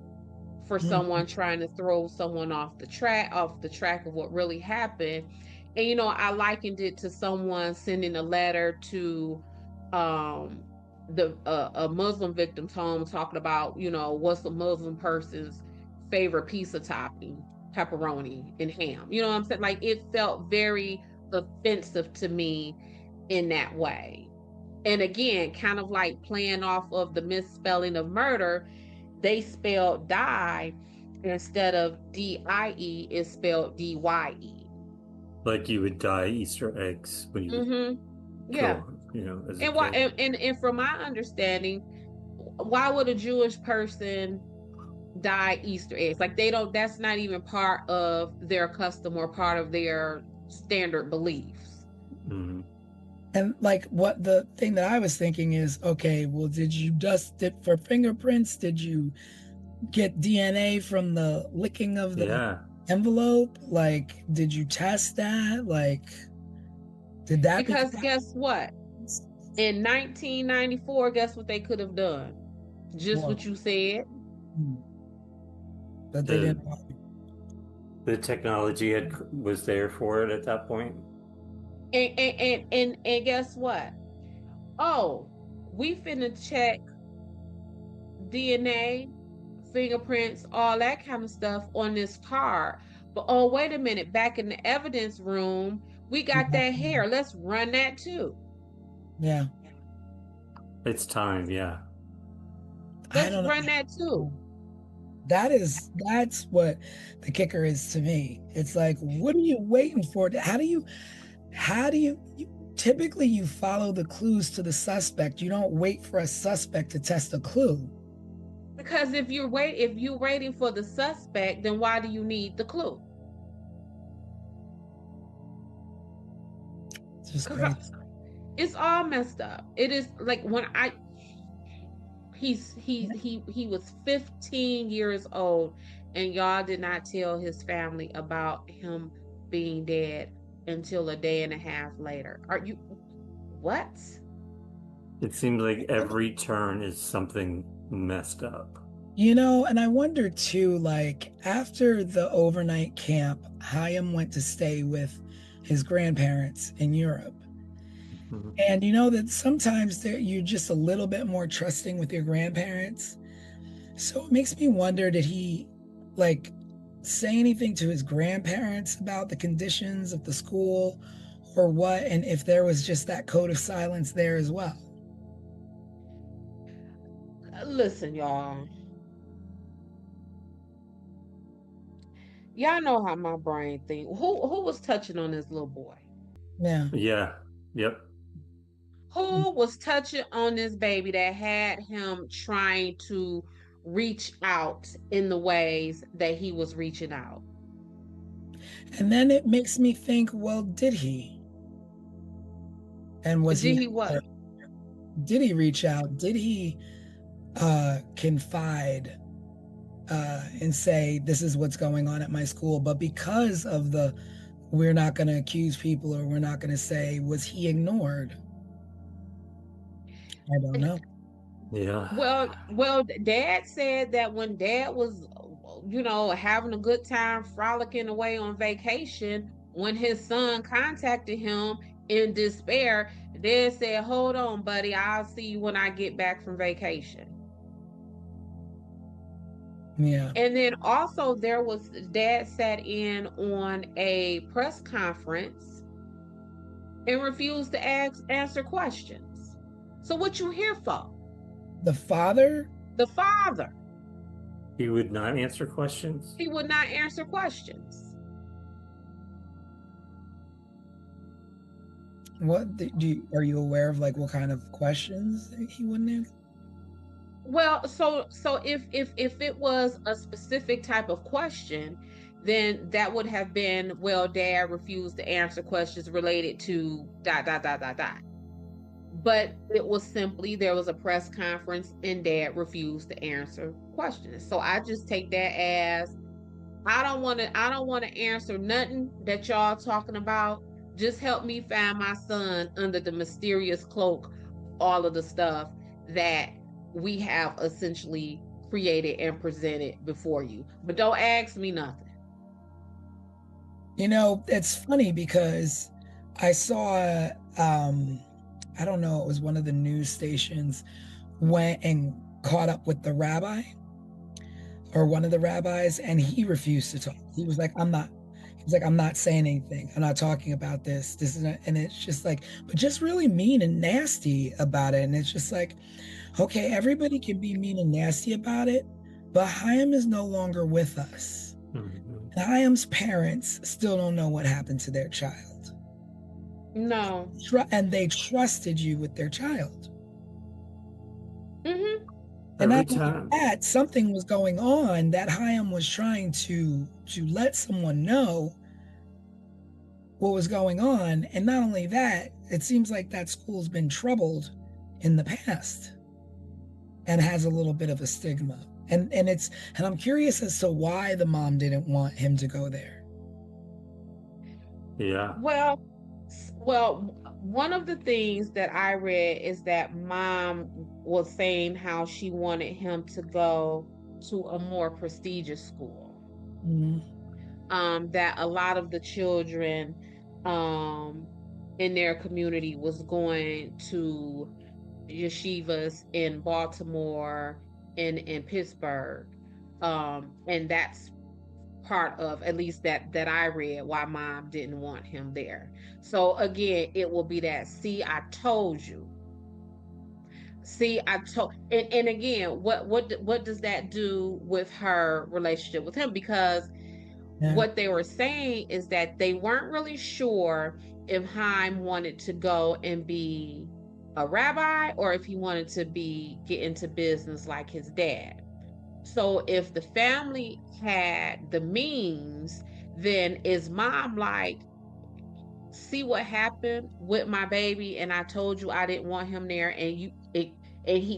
for someone trying to throw someone off the track of what really happened. And I likened it to someone sending a letter to a Muslim victim's home, talking about, what's a Muslim person's favorite pizza topping, pepperoni and ham. You know what I'm saying? Like, it felt very offensive to me in that way. And again, kind of like playing off of the misspelling of murder, they spelled die instead of DIE, it's spelled DYE. Like you would dye Easter eggs when you yeah. as and why and from my understanding, why would a Jewish person dye Easter eggs? Like, that's not even part of their custom or part of their standard beliefs. And like, what the thing that I was thinking is, okay, well, did you dust it for fingerprints? Did you get DNA from the licking of the Yeah. envelope? Like, did you test that? Like, did that Because guess what? In 1994, guess what they could have done? Just what you said. But they didn't. The technology was there for it at that point. And guess what? Oh, we finna check DNA, fingerprints, all that kind of stuff on this card. But oh, wait a minute, back in the evidence room, we got that hair. Let's run that too. Yeah. It's time, yeah. Let's run that too. That's what the kicker is to me. It's like, what are you waiting for? How do you typically you follow the clues to the suspect. You don't wait for a suspect to test a clue. Because if you're waiting for the suspect, then why do you need the clue? It's just crazy. It's all messed up. It is like when he was 15 years old, and y'all did not tell his family about him being dead until a day and a half later. Are you what? It seems like every turn is something messed up. You know, and I wonder too, like after the overnight camp, Chaim went to stay with his grandparents in Europe. Mm-hmm. And you know that sometimes you're just a little bit more trusting with your grandparents. So it makes me wonder, did he like say anything to his grandparents about the conditions of the school or what? And if there was just that code of silence there as well. Listen, y'all. Y'all know how my brain thinks. Who was touching on this little boy? Yeah. Yeah. Yep. Who was touching on this baby that had him trying to reach out in the ways that he was reaching out? And then it makes me think, well, did he? And was he what? Did he reach out? Did he confide and say, this is what's going on at my school? But because of we're not going to accuse people, or we're not going to say, was he ignored? I don't know. Yeah. Well, Dad said that when Dad was, having a good time frolicking away on vacation, when his son contacted him in despair, Dad said, "Hold on, buddy, I'll see you when I get back from vacation." Yeah. And then also Dad sat in on a press conference and refused to answer questions. So what you here for? The father? The father. He would not answer questions? He would not answer questions. What are you aware of, like what kind of questions he wouldn't answer? Well, so if it was a specific type of question, then that would have been, well, Dad refused to answer questions related to ... But it was simply, there was a press conference and Dad refused to answer questions. So I just take that as, I don't want to answer nothing that y'all talking about. Just help me find my son under the mysterious cloak, all of the stuff that we have essentially created and presented before you. But don't ask me nothing. You know, it's funny because I saw, I don't know, it was one of the news stations went and caught up with the rabbi, or one of the rabbis, and he refused to talk. He was like, I'm not saying anything. I'm not talking about this. This is not, and it's just like, but just really mean and nasty about it. And it's just like, okay, everybody can be mean and nasty about it, but Chaim is no longer with us. Mm-hmm. Chaim's parents still don't know what happened to their child. No. And they trusted you with their child. Mm-hmm. And I think that something was going on, that Chaim was trying to let someone know what was going on. And not only that, it seems like that school's been troubled in the past and has a little bit of a stigma. And I'm curious as to why the mom didn't want him to go there. Yeah. Well, one of the things that I read is that mom was saying how she wanted him to go to a more prestigious school. Mhm. That a lot of the children um in their community was going to yeshivas in Baltimore and in Pittsburgh. And that's part of, at least that I read, why mom didn't want him there. So again, it will be that, see, I told you. See, I told, and again, what does that do with her relationship with him? Because Yeah. what they were saying is that they weren't really sure if Haim wanted to go and be a rabbi or if he wanted to get into business like his dad. So if the family had the means, then is mom like, see what happened with my baby, and I told you I didn't want him there, and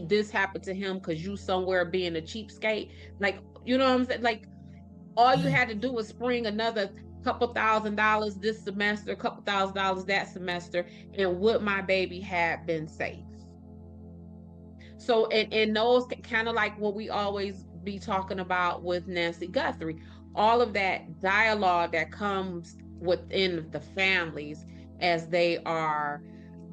this happened to him because you somewhere being a cheapskate. Like, you know what I'm saying? Like, all you had to do was spring another couple $1,000s this semester, a couple $1,000s that semester, and would my baby have been safe? So, and those kind of like what we always be talking about with Nancy Guthrie, all of that dialogue that comes within the families as they are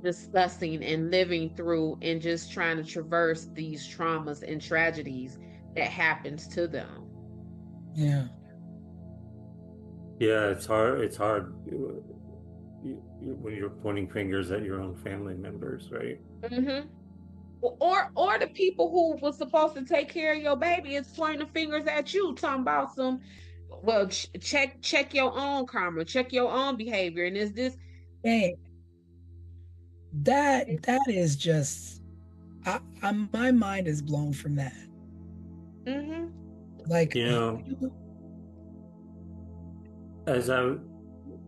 discussing and living through and just trying to traverse these traumas and tragedies that happens to them. Yeah. Yeah, it's hard. It's hard when you're pointing fingers at your own family members, right? Mm-hmm. Or the people who was supposed to take care of your baby is pointing the fingers at you, talking about some. Well, check your own karma, check your own behavior, and is this? Hey, that is just, my mind is blown from that. Mm-hmm. Like, You know, as I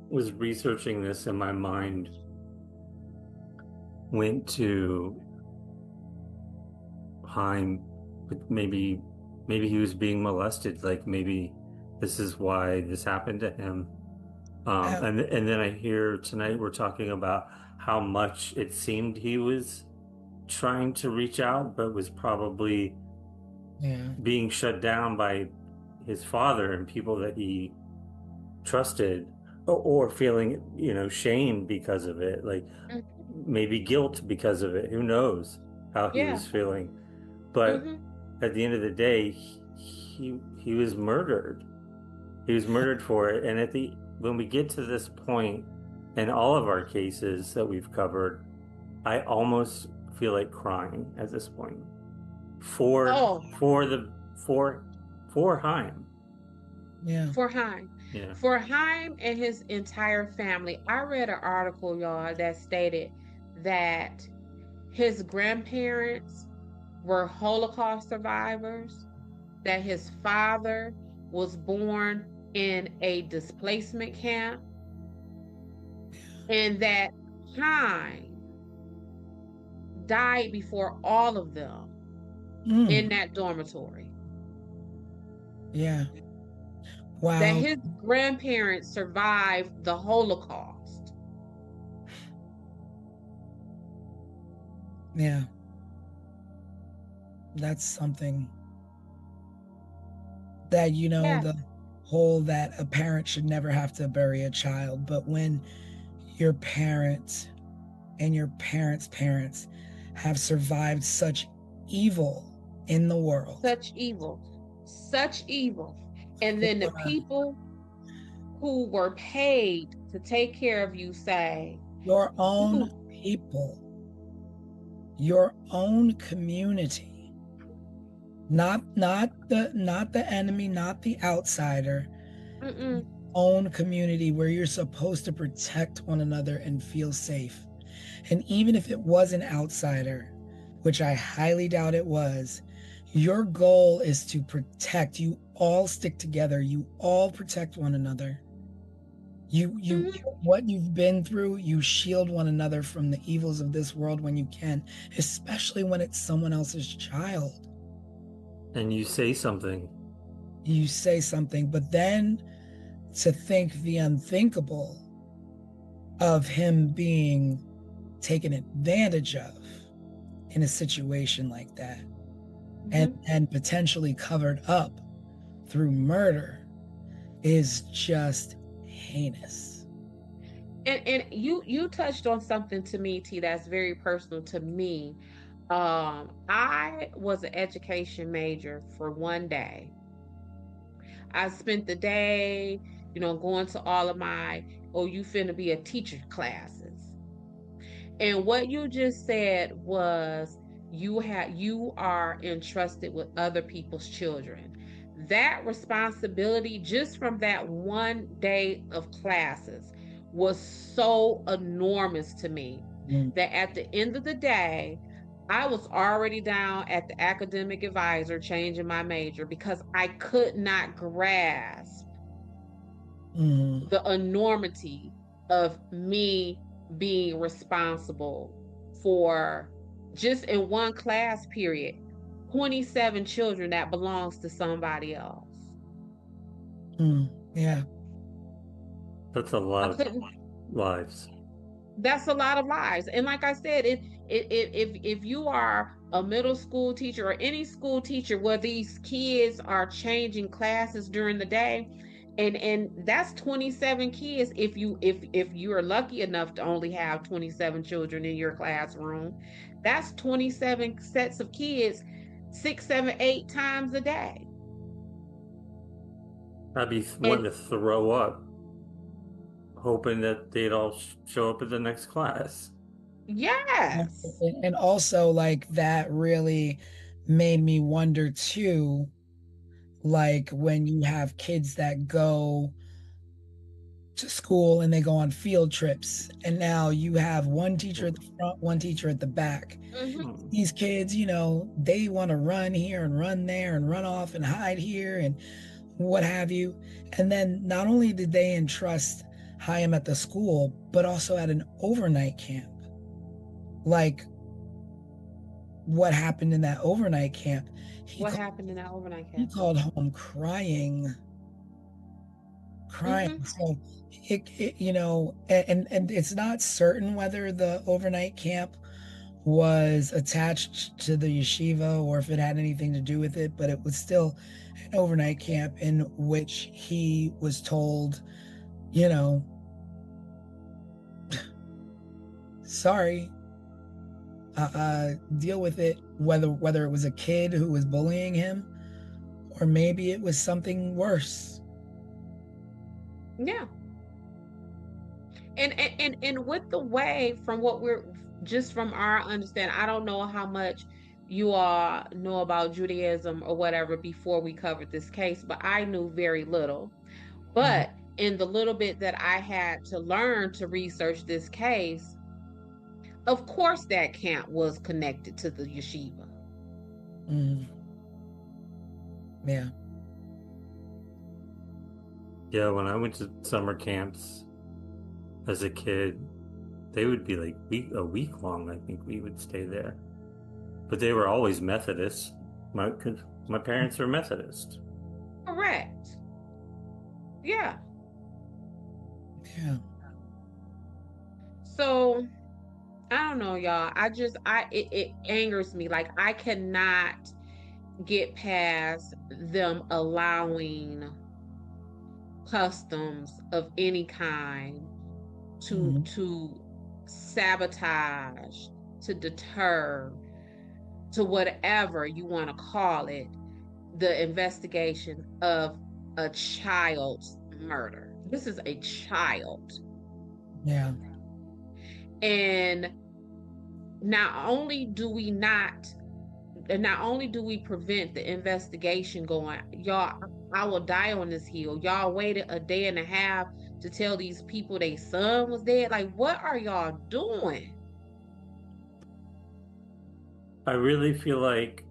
was researching this, and my mind went to Haim, but maybe he was being molested. Like maybe this is why this happened to him. And then I hear tonight we're talking about how much it seemed he was trying to reach out, but was probably yeah, being shut down by his father and people that he trusted, or feeling, shame because of it, like maybe guilt because of it. Who knows how he Yeah. was feeling? But at the end of the day, he was murdered. He was murdered for it. And when we get to this point in all of our cases that we've covered, I almost feel like crying at this point for Haim. yeah, For Haim. Yeah. For Haim and his entire family. I read an article, y'all, that stated that his grandparents were Holocaust survivors, that his father was born in a displacement camp, and that Haim died before all of them in that dormitory. Yeah. Wow. That his grandparents survived the Holocaust. Yeah. That's something that, the whole that a parent should never have to bury a child. But when your parents and your parents' parents have survived such evil in the world. Such evil. And then the people who were paid to take care of you say, your own people, your own community, not the enemy, not the outsider, own community where you're supposed to protect one another and feel safe. And even if it was an outsider, which I highly doubt it was, your goal is to protect. You all stick together. You all protect one another. What you've been through, you shield one another from the evils of this world when you can, especially when it's someone else's child. And you say something. You say something, but then to think the unthinkable of him being taken advantage of in a situation like that, and potentially covered up through murder is just heinous. And you touched on something to me, T, that's very personal to me. I was an education major for one day. I spent the day, going to all of my, oh, you finna be a teacher classes. And what you just said was you are entrusted with other people's children. That responsibility just from that one day of classes was so enormous to me that at the end of the day, I was already down at the academic advisor changing my major because I could not grasp the enormity of me being responsible for just in one class period 27 children that belongs to somebody else. Yeah. That's a lot of lives. That's a lot of lives. And like I said, if you are a middle school teacher or any school teacher where these kids are changing classes during the day, and that's 27 kids if you are lucky enough to only have 27 children in your classroom, that's 27 sets of kids 6, 7, 8 times a day. I'd be wanting to throw up, hoping that they'd all show up at the next class. Yes. And also, like, that really made me wonder too, like when you have kids that go to school and they go on field trips, and now you have one teacher at the front, one teacher at the back. These kids, they want to run here and run there and run off and hide here and what have you. And then not only did they entrust Chaim at the school, but also at an overnight camp. Like, what happened in that overnight camp? What happened in that overnight camp? He called home crying. So and it's not certain whether the overnight camp was attached to the yeshiva or if it had anything to do with it, but it was still an overnight camp in which he was told, sorry, deal with it, whether it was a kid who was bullying him or maybe it was something worse. Yeah. And with the way, from what we're just from our understanding, I don't know how much you all know about Judaism or whatever before we covered this case, but I knew very little. But in the little bit that I had to learn to research this case, of course that camp was connected to the yeshiva. Yeah. Yeah, when I went to summer camps as a kid, they would be like a week long. I think we would stay there, but they were always Methodist. My parents are Methodist. Correct. Yeah. Yeah. So I don't know, y'all. It angers me. Like, I cannot get past them allowing customs of any kind to sabotage, to deter, to whatever you want to call it, the investigation of a child's murder. This is a child. Yeah. And not only do we prevent the investigation going, y'all, I will die on this hill. Y'all waited a day and a half to tell these people their son was dead. Like, what are y'all doing? I really feel like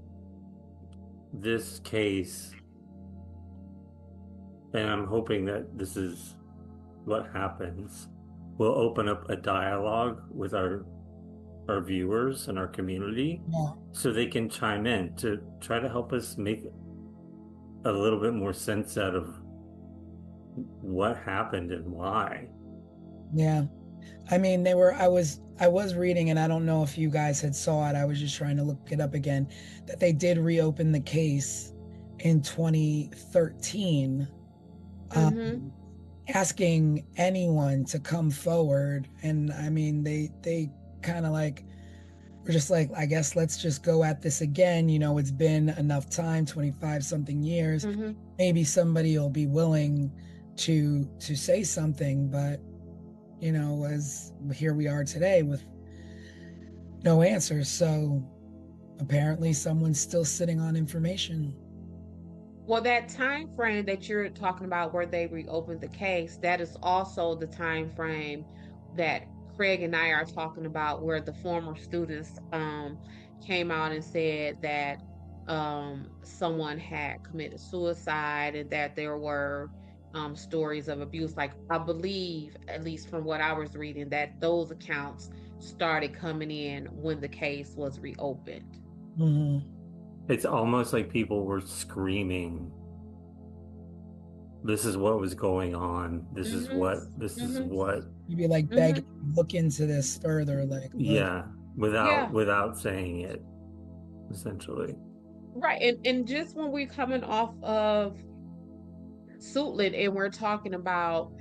this case, and I'm hoping that this is what happens, will open up a dialogue with our our viewers and our community, Yeah. so they can chime in to try to help us make a little bit more sense out of what happened and why. Yeah. I mean, I was reading, and I don't know if you guys had saw it. I was just trying to look it up again, that they did reopen the case in 2013, Mm-hmm. asking anyone to come forward. And I mean, they kind of like were just like, I guess let's just go at this again. It's been enough time, 25 something years. Mm-hmm. Maybe somebody will be willing to say something, but as here we are today with no answers. So apparently someone's still sitting on information. Well, that time frame that you're talking about where they reopened the case, that is also the time frame that Craig and I are talking about where the former students came out and said that someone had committed suicide and that there were stories of abuse. Like, I believe, at least from what I was reading, that those accounts started coming in when the case was reopened. Mm-hmm. It's almost like people were screaming, this is what was going on. This is Mm-hmm. what, You'd be like begging, look into this further, like look. yeah, Yeah. without saying it, essentially. Right. And just when we're coming off of Suitland and we're talking about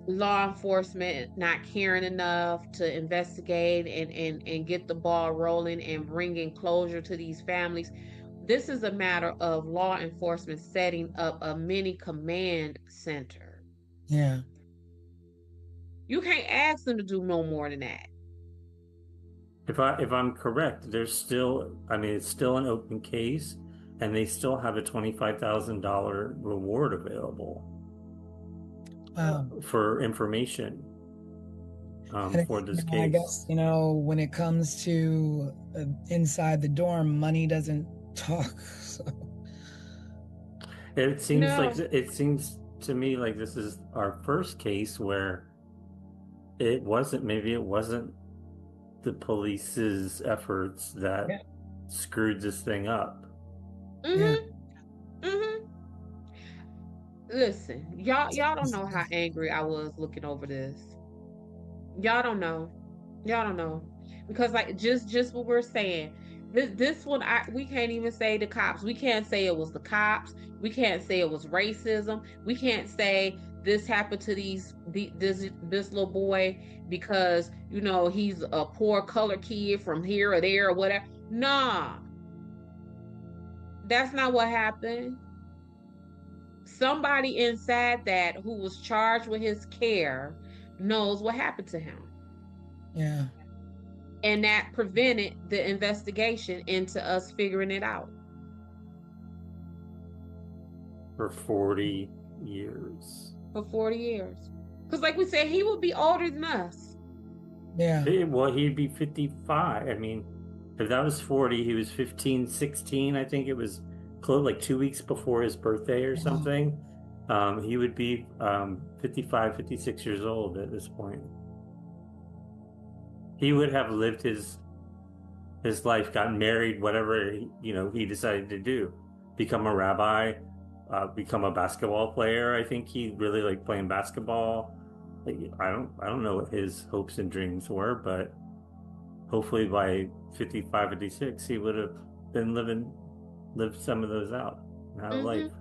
law enforcement not caring enough to investigate and get the ball rolling and bringing closure to these families, this is a matter of law enforcement setting up a mini command center. Yeah. You can't ask them to do no more than that. If I'm correct, there's still, I mean, it's still an open case, and they still have a $25,000 reward available for information for this case. I guess when it comes to inside the dorm, money doesn't talk. So. It seems to me like this is our first case where maybe it wasn't the police's efforts that screwed this thing up. Mm-hmm. Mm-hmm. Listen, y'all don't know how angry I was looking over this. Y'all don't know. Because like just what we're saying. This one we can't even say the cops. We can't say it was the cops. We can't say it was racism. We can't say this happened to this little boy because he's a poor colored kid from here or there or whatever. Nah. That's not what happened. Somebody inside that who was charged with his care knows what happened to him. Yeah. And that prevented the investigation into us figuring it out. For 40 years. For 40 years. Because like we said, he would be older than us. Yeah. Well, he'd be 55. I mean, if that was 40, he was 15, 16. I think it was close, like 2 weeks before his birthday or something. He would be 55, 56 years old at this point. He would have lived his life, gotten married, whatever he decided to do, become a rabbi, become a basketball player. I think he really liked playing basketball. I don't know what his hopes and dreams were, but hopefully by 55, 56, he would have been lived some of those out and had a life.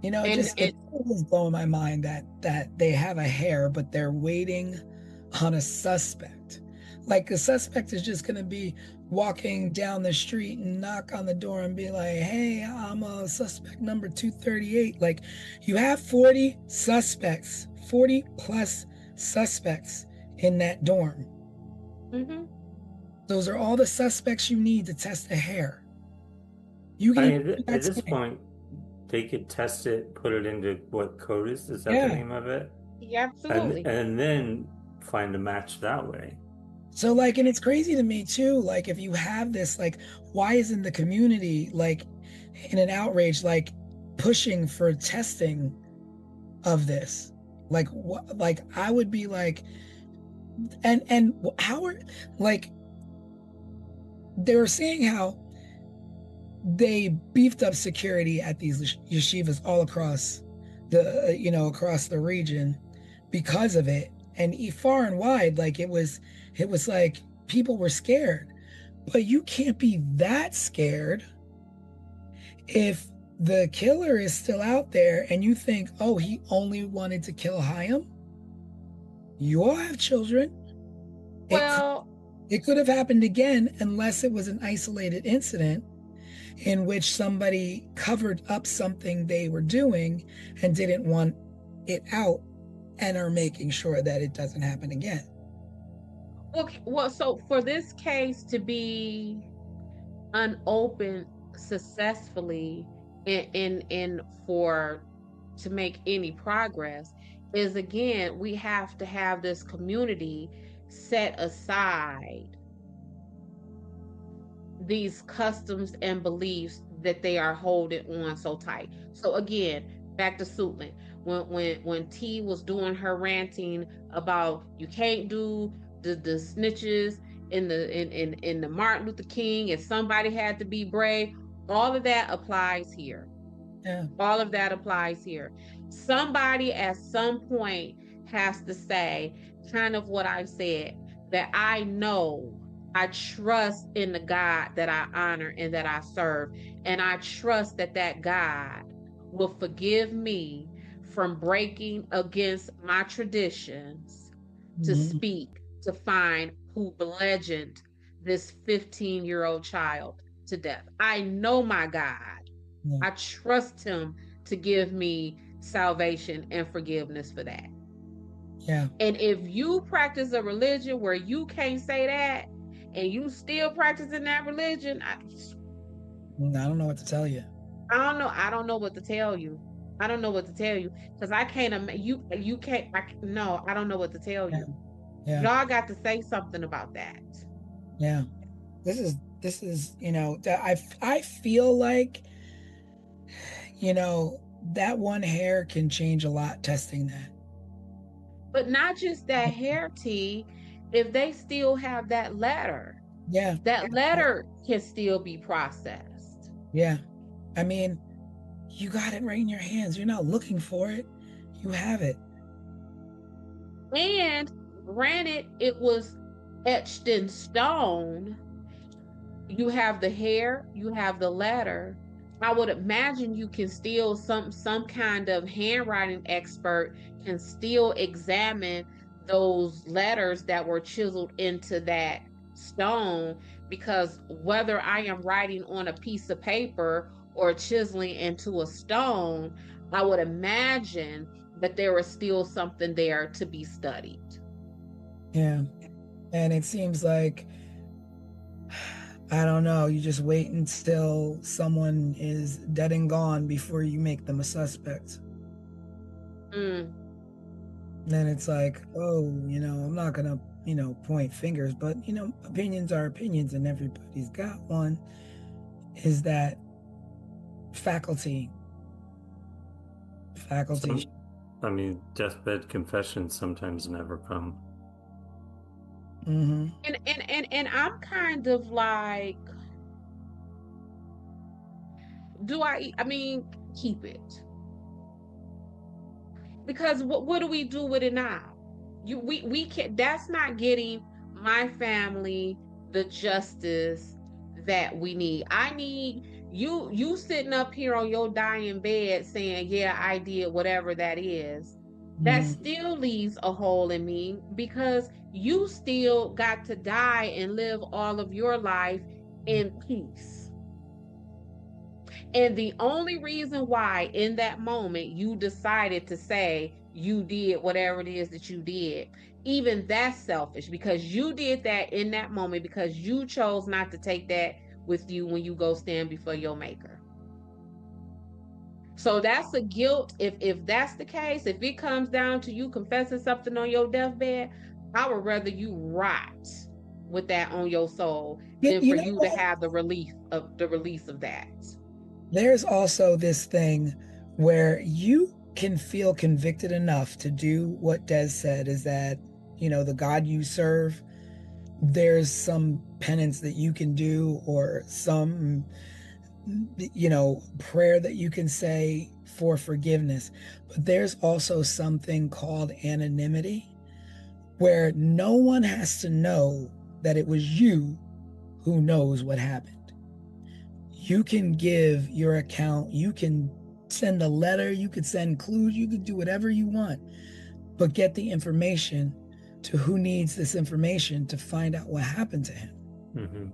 It was blowing my mind that they have a hair, but they're waiting on a suspect. Like, the suspect is just going to be walking down the street and knock on the door and be like, hey, I'm a suspect number 238. Like, you have 40 plus suspects in that dorm. Mm-hmm. Those are all the suspects you need to test the hair. At this point, they could test it, put it into what CODIS is that the name of it? Yeah, absolutely. And then find a match that way. So and it's crazy to me too, like, if you have this, like, why isn't the community like in an outrage, like pushing for testing of this? Like, what, like, I would be like, and how are, like, they were saying how they beefed up security at these yeshivas all across the across the region because of it, and far and wide, like it was like people were scared. But you can't be that scared if the killer is still out there and you think, oh, he only wanted to kill Hayam. You all have children. Well, it could have happened again, unless it was an isolated incident in which somebody covered up something they were doing and didn't want it out and are making sure that it doesn't happen again. well, so for this case to be unopened successfully in for to make any progress is, again, we have to have this community set aside these customs and beliefs that they are holding on so tight. So again, back to Suitland. When T was doing her ranting about you can't do the snitches in the Martin Luther King, if somebody had to be brave, all of that applies here. Yeah. All of that applies here. Somebody at some point has to say, kind of what I've said, that I know I trust in the God that I honor and that I serve. And I trust that that God will forgive me from breaking against my traditions to speak, to find who bludgeoned this 15-year-old child to death. I know my God. Yeah. I trust him to give me salvation and forgiveness for that. Yeah. And if you practice a religion where you can't say that and you still practicing that religion, I don't know what to tell you. I don't know what to tell you. I don't know what to tell you because I can't. You can't. No, I don't know what to tell you. Yeah. Y'all got to say something about that. Yeah. This is I feel like that one hair can change a lot testing that. But not just that hair, T. If they still have that letter, yeah, that letter can still be processed. Yeah. I mean, you got it right in your hands. You're not looking for it. You have it. And granted, it was etched in stone. You have the hair, you have the letter. I would imagine you can still, some kind of handwriting expert can still examine those letters that were chiseled into that stone, because whether I am writing on a piece of paper or chiseling into a stone, I would imagine that there is still something there to be studied. Yeah. And it seems like, I don't know, you just wait until someone is dead and gone before you make them a suspect. Then it's like, oh, I'm not gonna, point fingers, but opinions are opinions and everybody's got one. Is that faculty? I mean, deathbed confessions sometimes never come. Mm-hmm. And I'm kind of like, I mean, keep it. Because what do we do with it now? We can't, that's not getting my family the justice that we need. I need you sitting up here on your dying bed saying, yeah, I did whatever that is. That still leaves a hole in me, because you still got to die and live all of your life in peace. And the only reason why in that moment you decided to say you did whatever it is that you did, even that's selfish, because you did that in that moment because you chose not to take that with you when you go stand before your maker. So that's a guilt. If that's the case, if it comes down to you confessing something on your deathbed, I would rather you rot with that on your soul than for you to have the release of that. There's also this thing where you can feel convicted enough to do what Des said, is that the God you serve, there's some penance that you can do, or some prayer that you can say for forgiveness. But there's also something called anonymity, where no one has to know that it was you who knows what happened. You can give your account, you can send a letter, you could send clues, you could do whatever you want, but get the information to who needs this information to find out what happened to him. Mm-hmm.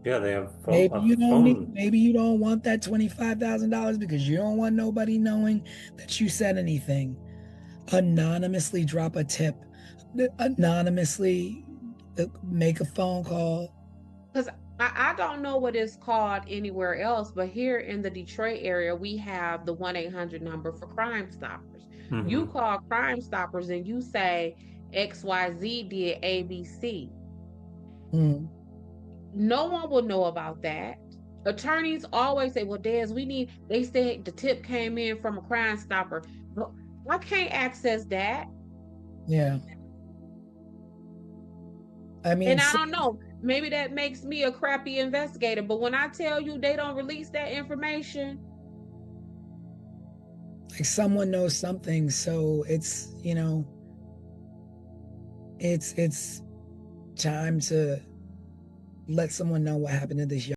Yeah, they have Maybe you don't phone. maybe you don't want that $25,000 because you don't want nobody knowing that you said anything. Anonymously drop a tip, anonymously make a phone call. Because I don't know what it's called anywhere else, but here in the Detroit area, we have the 1-800 number for Crime Stoppers. Mm-hmm. You call Crime Stoppers and you say XYZ did ABC. Mm. No one will know about that. Attorneys always say, well, Des, they said the tip came in from a Crime Stopper. But I can't access that. Yeah. I mean, And I don't know, maybe that makes me a crappy investigator, but when I tell you they don't release that information, like someone knows something, so it's it's time to let someone know what happened to this young